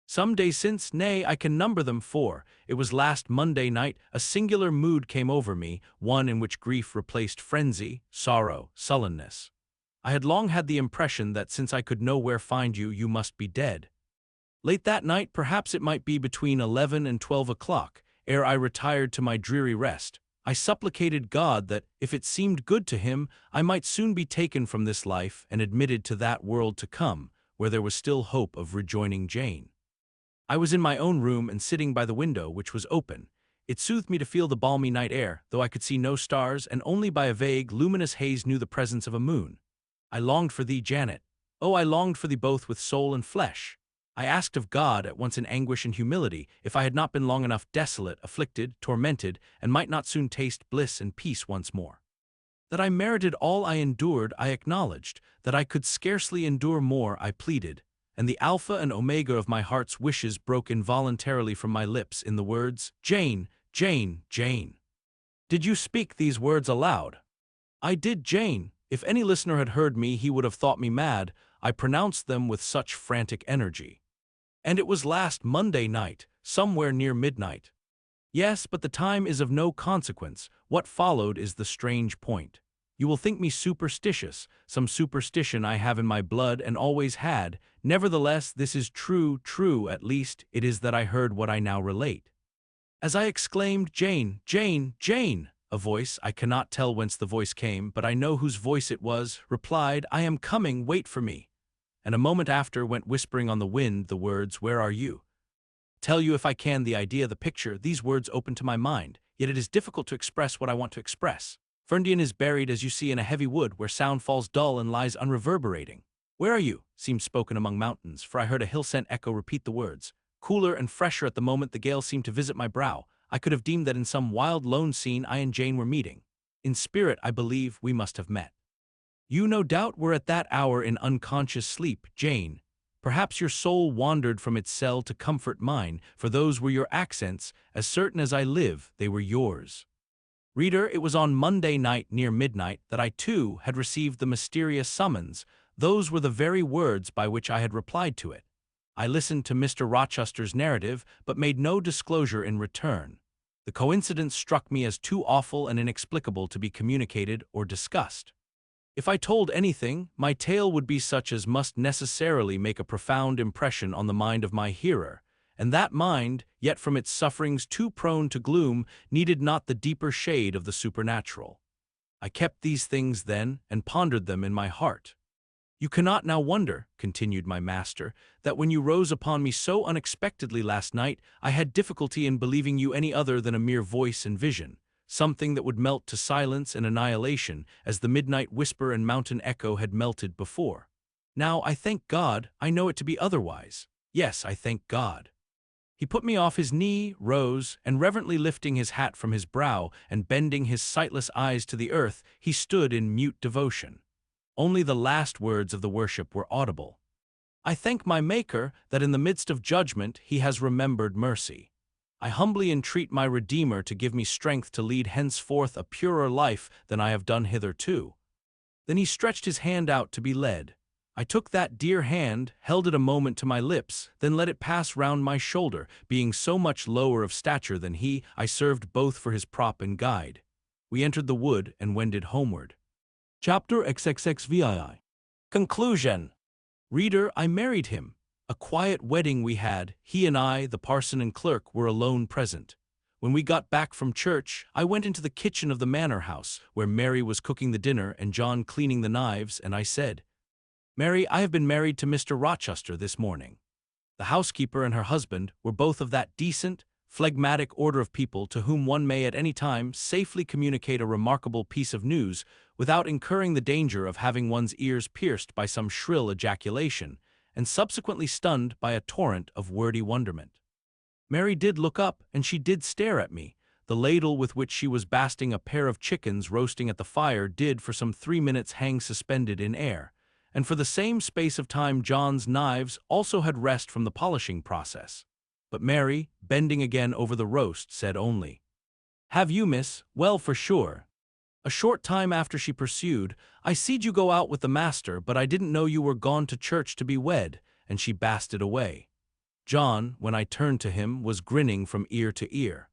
Some days since, nay, I can number them, for it was last Monday night, a singular mood came over me, one in which grief replaced frenzy, sorrow, sullenness. I had long had the impression that since I could nowhere find you, you must be dead. Late that night, perhaps it might be between 11 and 12 o'clock, ere I retired to my dreary rest, I supplicated God that, if it seemed good to him, I might soon be taken from this life and admitted to that world to come, where there was still hope of rejoining Jane. I was in my own room and sitting by the window, which was open. It soothed me to feel the balmy night air, though I could see no stars and only by a vague, luminous haze knew the presence of a moon. I longed for thee, Janet. Oh, I longed for thee both with soul and flesh. I asked of God, at once in anguish and humility, if I had not been long enough desolate, afflicted, tormented, and might not soon taste bliss and peace once more. That I merited all I endured, I acknowledged. That I could scarcely endure more, I pleaded. And the alpha and omega of my heart's wishes broke involuntarily from my lips in the words, Jane, Jane, Jane. Did you speak these words aloud? I did, Jane. If any listener had heard me, he would have thought me mad. I pronounced them with such frantic energy. And it was last Monday night, somewhere near midnight. Yes, but the time is of no consequence. What followed is the strange point. You will think me superstitious, some superstition I have in my blood and always had. Nevertheless, this is true, at least it is that I heard what I now relate. As I exclaimed, "Jane, Jane, Jane!" a voice, I cannot tell whence the voice came, but I know whose voice it was, replied, "I am coming, wait for me." And a moment after went whispering on the wind the words, "Where are you?" Tell you if I can the idea, the picture, these words open to my mind, yet it is difficult to express what I want to express. Ferndian is buried, as you see, in a heavy wood, where sound falls dull and lies unreverberating. "Where are you?" seemed spoken among mountains, for I heard a hill-sent echo repeat the words. Cooler and fresher at the moment the gale seemed to visit my brow. I could have deemed that in some wild lone scene I and Jane were meeting. In spirit, I believe, we must have met. You no doubt were at that hour in unconscious sleep, Jane. Perhaps your soul wandered from its cell to comfort mine, for those were your accents, as certain as I live, they were yours. Reader, it was on Monday night near midnight that I too had received the mysterious summons. Those were the very words by which I had replied to it. I listened to Mr. Rochester's narrative, but made no disclosure in return. The coincidence struck me as too awful and inexplicable to be communicated or discussed. If I told anything, my tale would be such as must necessarily make a profound impression on the mind of my hearer, and that mind, yet from its sufferings too prone to gloom, needed not the deeper shade of the supernatural. I kept these things then, and pondered them in my heart. You cannot now wonder, continued my master, that when you rose upon me so unexpectedly last night, I had difficulty in believing you any other than a mere voice and vision, something that would melt to silence and annihilation, as the midnight whisper and mountain echo had melted before. Now, I thank God, I know it to be otherwise. Yes, I thank God. He put me off his knee, rose, and reverently lifting his hat from his brow and bending his sightless eyes to the earth, he stood in mute devotion. Only the last words of the worship were audible. I thank my Maker that in the midst of judgment he has remembered mercy. I humbly entreat my Redeemer to give me strength to lead henceforth a purer life than I have done hitherto. Then he stretched his hand out to be led. I took that dear hand, held it a moment to my lips, then let it pass round my shoulder. Being so much lower of stature than he, I served both for his prop and guide. We entered the wood and wended homeward. Chapter XXXVII. Conclusion. Reader, I married him. A quiet wedding we had. He and I, the parson and clerk, were alone present. When we got back from church, I went into the kitchen of the manor house, where Mary was cooking the dinner and John cleaning the knives, and I said, "Mary, I have been married to Mr. Rochester this morning." The housekeeper and her husband were both of that decent, phlegmatic order of people to whom one may at any time safely communicate a remarkable piece of news without incurring the danger of having one's ears pierced by some shrill ejaculation, and subsequently stunned by a torrent of wordy wonderment. Mary did look up, and she did stare at me. The ladle with which she was basting a pair of chickens roasting at the fire did for some 3 minutes hang suspended in air, and for the same space of time John's knives also had rest from the polishing process. But Mary, bending again over the roast, said only, "Have you, miss? Well, for sure." A short time after she pursued, "I seed you go out with the master, but I didn't know you were gone to church to be wed," and she basted away. John, when I turned to him, was grinning from ear to ear.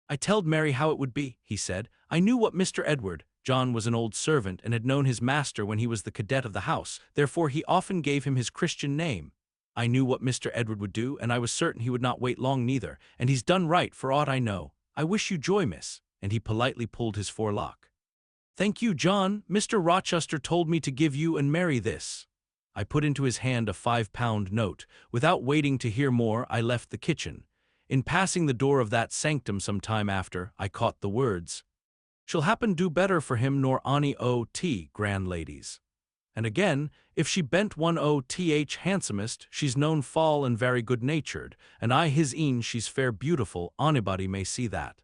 "I telled Mary how it would be," he said. "I knew what Mr. Edward," John was an old servant and had known his master when he was the cadet of the house, therefore he often gave him his Christian name. "I knew what Mr. Edward would do, and I was certain he would not wait long neither, and he's done right for aught I know. I wish you joy, miss," and he politely pulled his forelock. "Thank you, John. Mr. Rochester told me to give you and Mary this." I put into his hand a £5 note. Without waiting to hear more, I left the kitchen. In passing the door of that sanctum some time after, I caught the words, "She'll happen do better for him nor ony o.t. grand ladies." And again, "If she bent one o.th handsomest, she's known fall and very good-natured, and I his een she's fair beautiful, onybody may see that."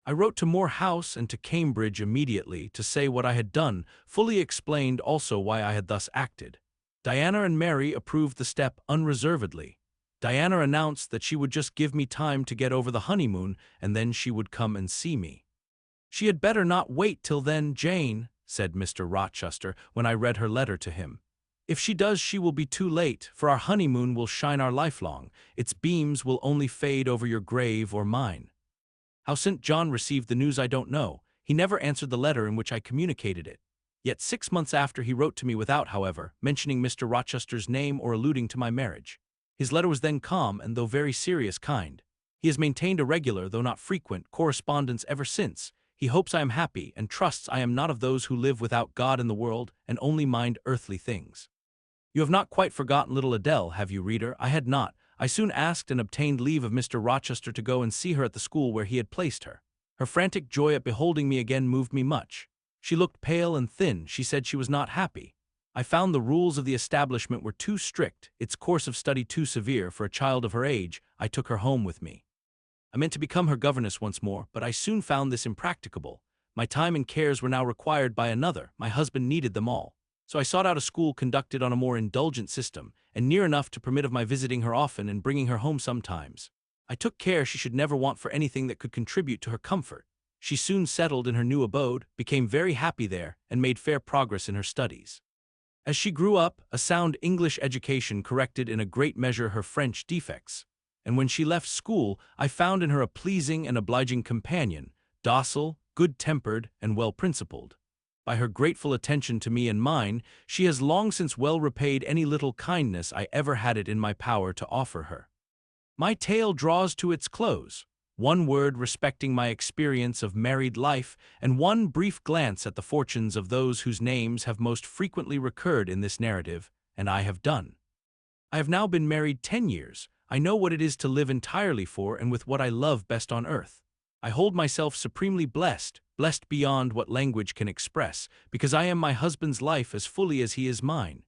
I wrote to Moor House and to Cambridge immediately to say what I had done, fully explained also why I had thus acted. Diana and Mary approved the step unreservedly. Diana announced that she would just give me time to get over the honeymoon, and then she would come and see me. "She had better not wait till then, Jane," said Mr. Rochester when I read her letter to him. "If she does, she will be too late, for our honeymoon will shine our lifelong. Its beams will only fade over your grave or mine." How St. John received the news I don't know. He never answered the letter in which I communicated it. Yet 6 months after he wrote to me without, however, mentioning Mr. Rochester's name or alluding to my marriage. His letter was then calm and, though very serious, kind. He has maintained a regular, though not frequent, correspondence ever since. He hopes I am happy and trusts I am not of those who live without God in the world and only mind earthly things. You have not quite forgotten little Adele, have you, reader? I had not. I soon asked and obtained leave of Mr. Rochester to go and see her at the school where he had placed her. Her frantic joy at beholding me again moved me much. She looked pale and thin. She said she was not happy. I found the rules of the establishment were too strict, its course of study too severe for a child of her age. I took her home with me. I meant to become her governess once more, but I soon found this impracticable. My time and cares were now required by another. My husband needed them all. So I sought out a school conducted on a more indulgent system, and near enough to permit of my visiting her often and bringing her home sometimes. I took care she should never want for anything that could contribute to her comfort. She soon settled in her new abode, became very happy there, and made fair progress in her studies. As she grew up, a sound English education corrected in a great measure her French defects. And when she left school, I found in her a pleasing and obliging companion, docile, good-tempered, and well-principled. By her grateful attention to me and mine, she has long since well repaid any little kindness I ever had it in my power to offer her. My tale draws to its close. One word respecting my experience of married life, and one brief glance at the fortunes of those whose names have most frequently recurred in this narrative, and I have done. I have now been married 10 years. I know what it is to live entirely for and with what I love best on earth. I hold myself supremely blessed, blessed beyond what language can express, because I am my husband's life as fully as he is mine.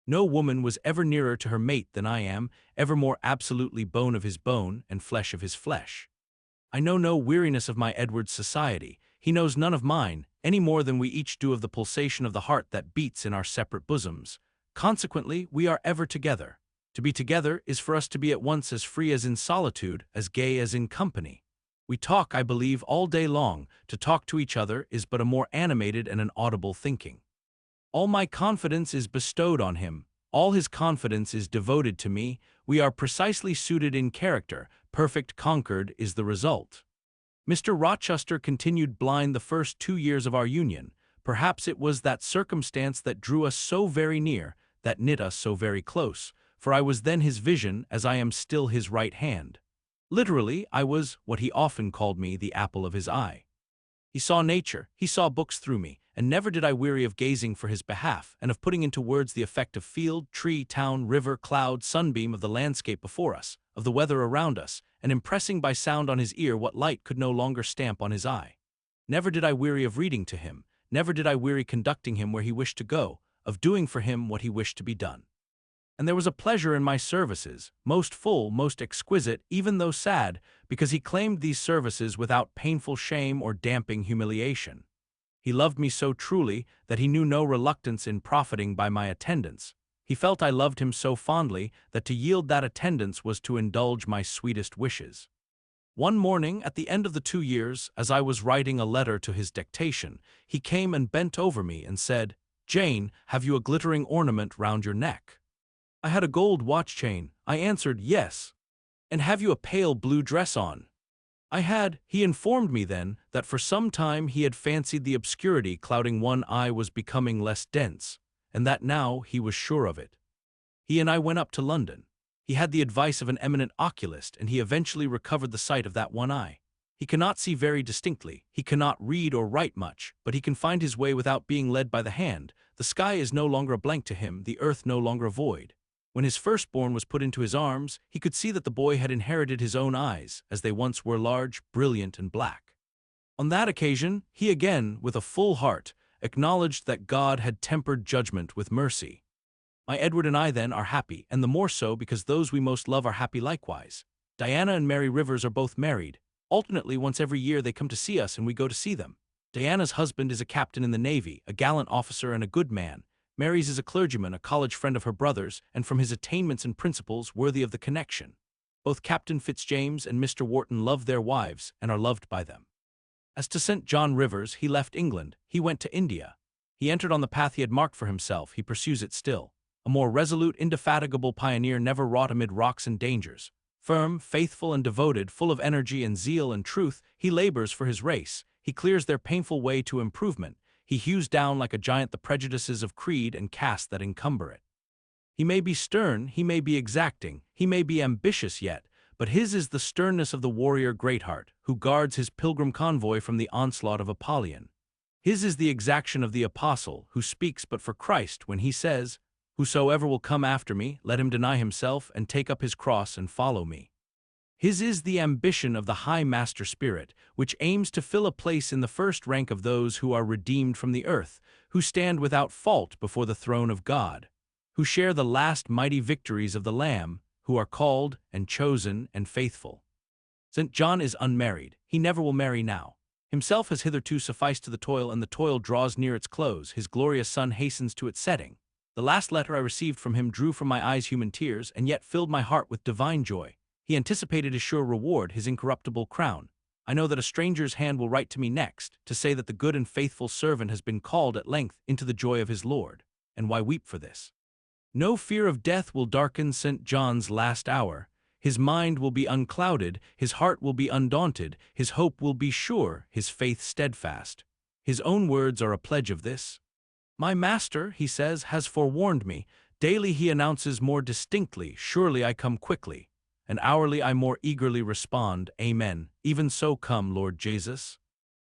No woman was ever nearer to her mate than I am, ever more absolutely bone of his bone and flesh of his flesh. I know no weariness of my Edward's society. He knows none of mine, any more than we each do of the pulsation of the heart that beats in our separate bosoms. Consequently, we are ever together. To be together is for us to be at once as free as in solitude, as gay as in company. We talk, I believe, all day long. To talk to each other is but a more animated and an audible thinking. All my confidence is bestowed on him. All his confidence is devoted to me. We are precisely suited in character. Perfect concord is the result. Mr. Rochester continued blind the first 2 years of our union. Perhaps it was that circumstance that drew us so very near, that knit us so very close, for I was then his vision as I am still his right hand. Literally, I was, what he often called me, the apple of his eye. He saw nature, he saw books through me, and never did I weary of gazing for his behalf, and of putting into words the effect of field, tree, town, river, cloud, sunbeam of the landscape before us, of the weather around us, and impressing by sound on his ear what light could no longer stamp on his eye. Never did I weary of reading to him, never did I weary conducting him where he wished to go, of doing for him what he wished to be done. And there was a pleasure in my services, most full, most exquisite, even though sad, because he claimed these services without painful shame or damping humiliation. He loved me so truly that he knew no reluctance in profiting by my attendance. He felt I loved him so fondly that to yield that attendance was to indulge my sweetest wishes. One morning, at the end of the 2 years, as I was writing a letter to his dictation, he came and bent over me and said, "Jane, have you a glittering ornament round your neck?" I had a gold watch chain. I answered, "Yes." "And have you a pale blue dress on?" I had. He informed me then that for some time he had fancied the obscurity clouding one eye was becoming less dense, and that now he was sure of it. He and I went up to London. He had the advice of an eminent oculist, and he eventually recovered the sight of that one eye. He cannot see very distinctly, he cannot read or write much, but he can find his way without being led by the hand. The sky is no longer a blank to him, the earth no longer a void. When his firstborn was put into his arms, he could see that the boy had inherited his own eyes, as they once were large, brilliant, and black. On that occasion, he again, with a full heart, acknowledged that God had tempered judgment with mercy. My Edward and I, then, are happy, and the more so because those we most love are happy likewise. Diana and Mary Rivers are both married. Alternately, once every year they come to see us and we go to see them. Diana's husband is a captain in the Navy, a gallant officer and a good man. Mary's is a clergyman, a college friend of her brother's, and from his attainments and principles worthy of the connection. Both Captain Fitzjames and Mr. Wharton love their wives and are loved by them. As to St. John Rivers, he left England, he went to India. He entered on the path he had marked for himself, he pursues it still. A more resolute, indefatigable pioneer never wrought amid rocks and dangers. Firm, faithful, and devoted, full of energy and zeal and truth, he labors for his race. He clears their painful way to improvement. He hews down like a giant the prejudices of creed and caste that encumber it. He may be stern, he may be exacting, he may be ambitious yet, but his is the sternness of the warrior Greatheart, who guards his pilgrim convoy from the onslaught of Apollyon. His is the exaction of the apostle, who speaks but for Christ when he says, "Whosoever will come after me, let him deny himself and take up his cross and follow me." His is the ambition of the high master spirit, which aims to fill a place in the first rank of those who are redeemed from the earth, who stand without fault before the throne of God, who share the last mighty victories of the Lamb, who are called and chosen and faithful. St. John is unmarried. He never will marry now. Himself has hitherto sufficed to the toil, and the toil draws near its close. His glorious sun hastens to its setting. The last letter I received from him drew from my eyes human tears, and yet filled my heart with divine joy. He anticipated his sure reward, his incorruptible crown. I know that a stranger's hand will write to me next, to say that the good and faithful servant has been called at length into the joy of his Lord. And why weep for this? No fear of death will darken St. John's last hour. His mind will be unclouded, his heart will be undaunted, his hope will be sure, his faith steadfast. His own words are a pledge of this. "My master," he says, "has forewarned me. Daily he announces more distinctly, 'Surely I come quickly.' And hourly I more eagerly respond, 'Amen. Even so come, Lord Jesus.'"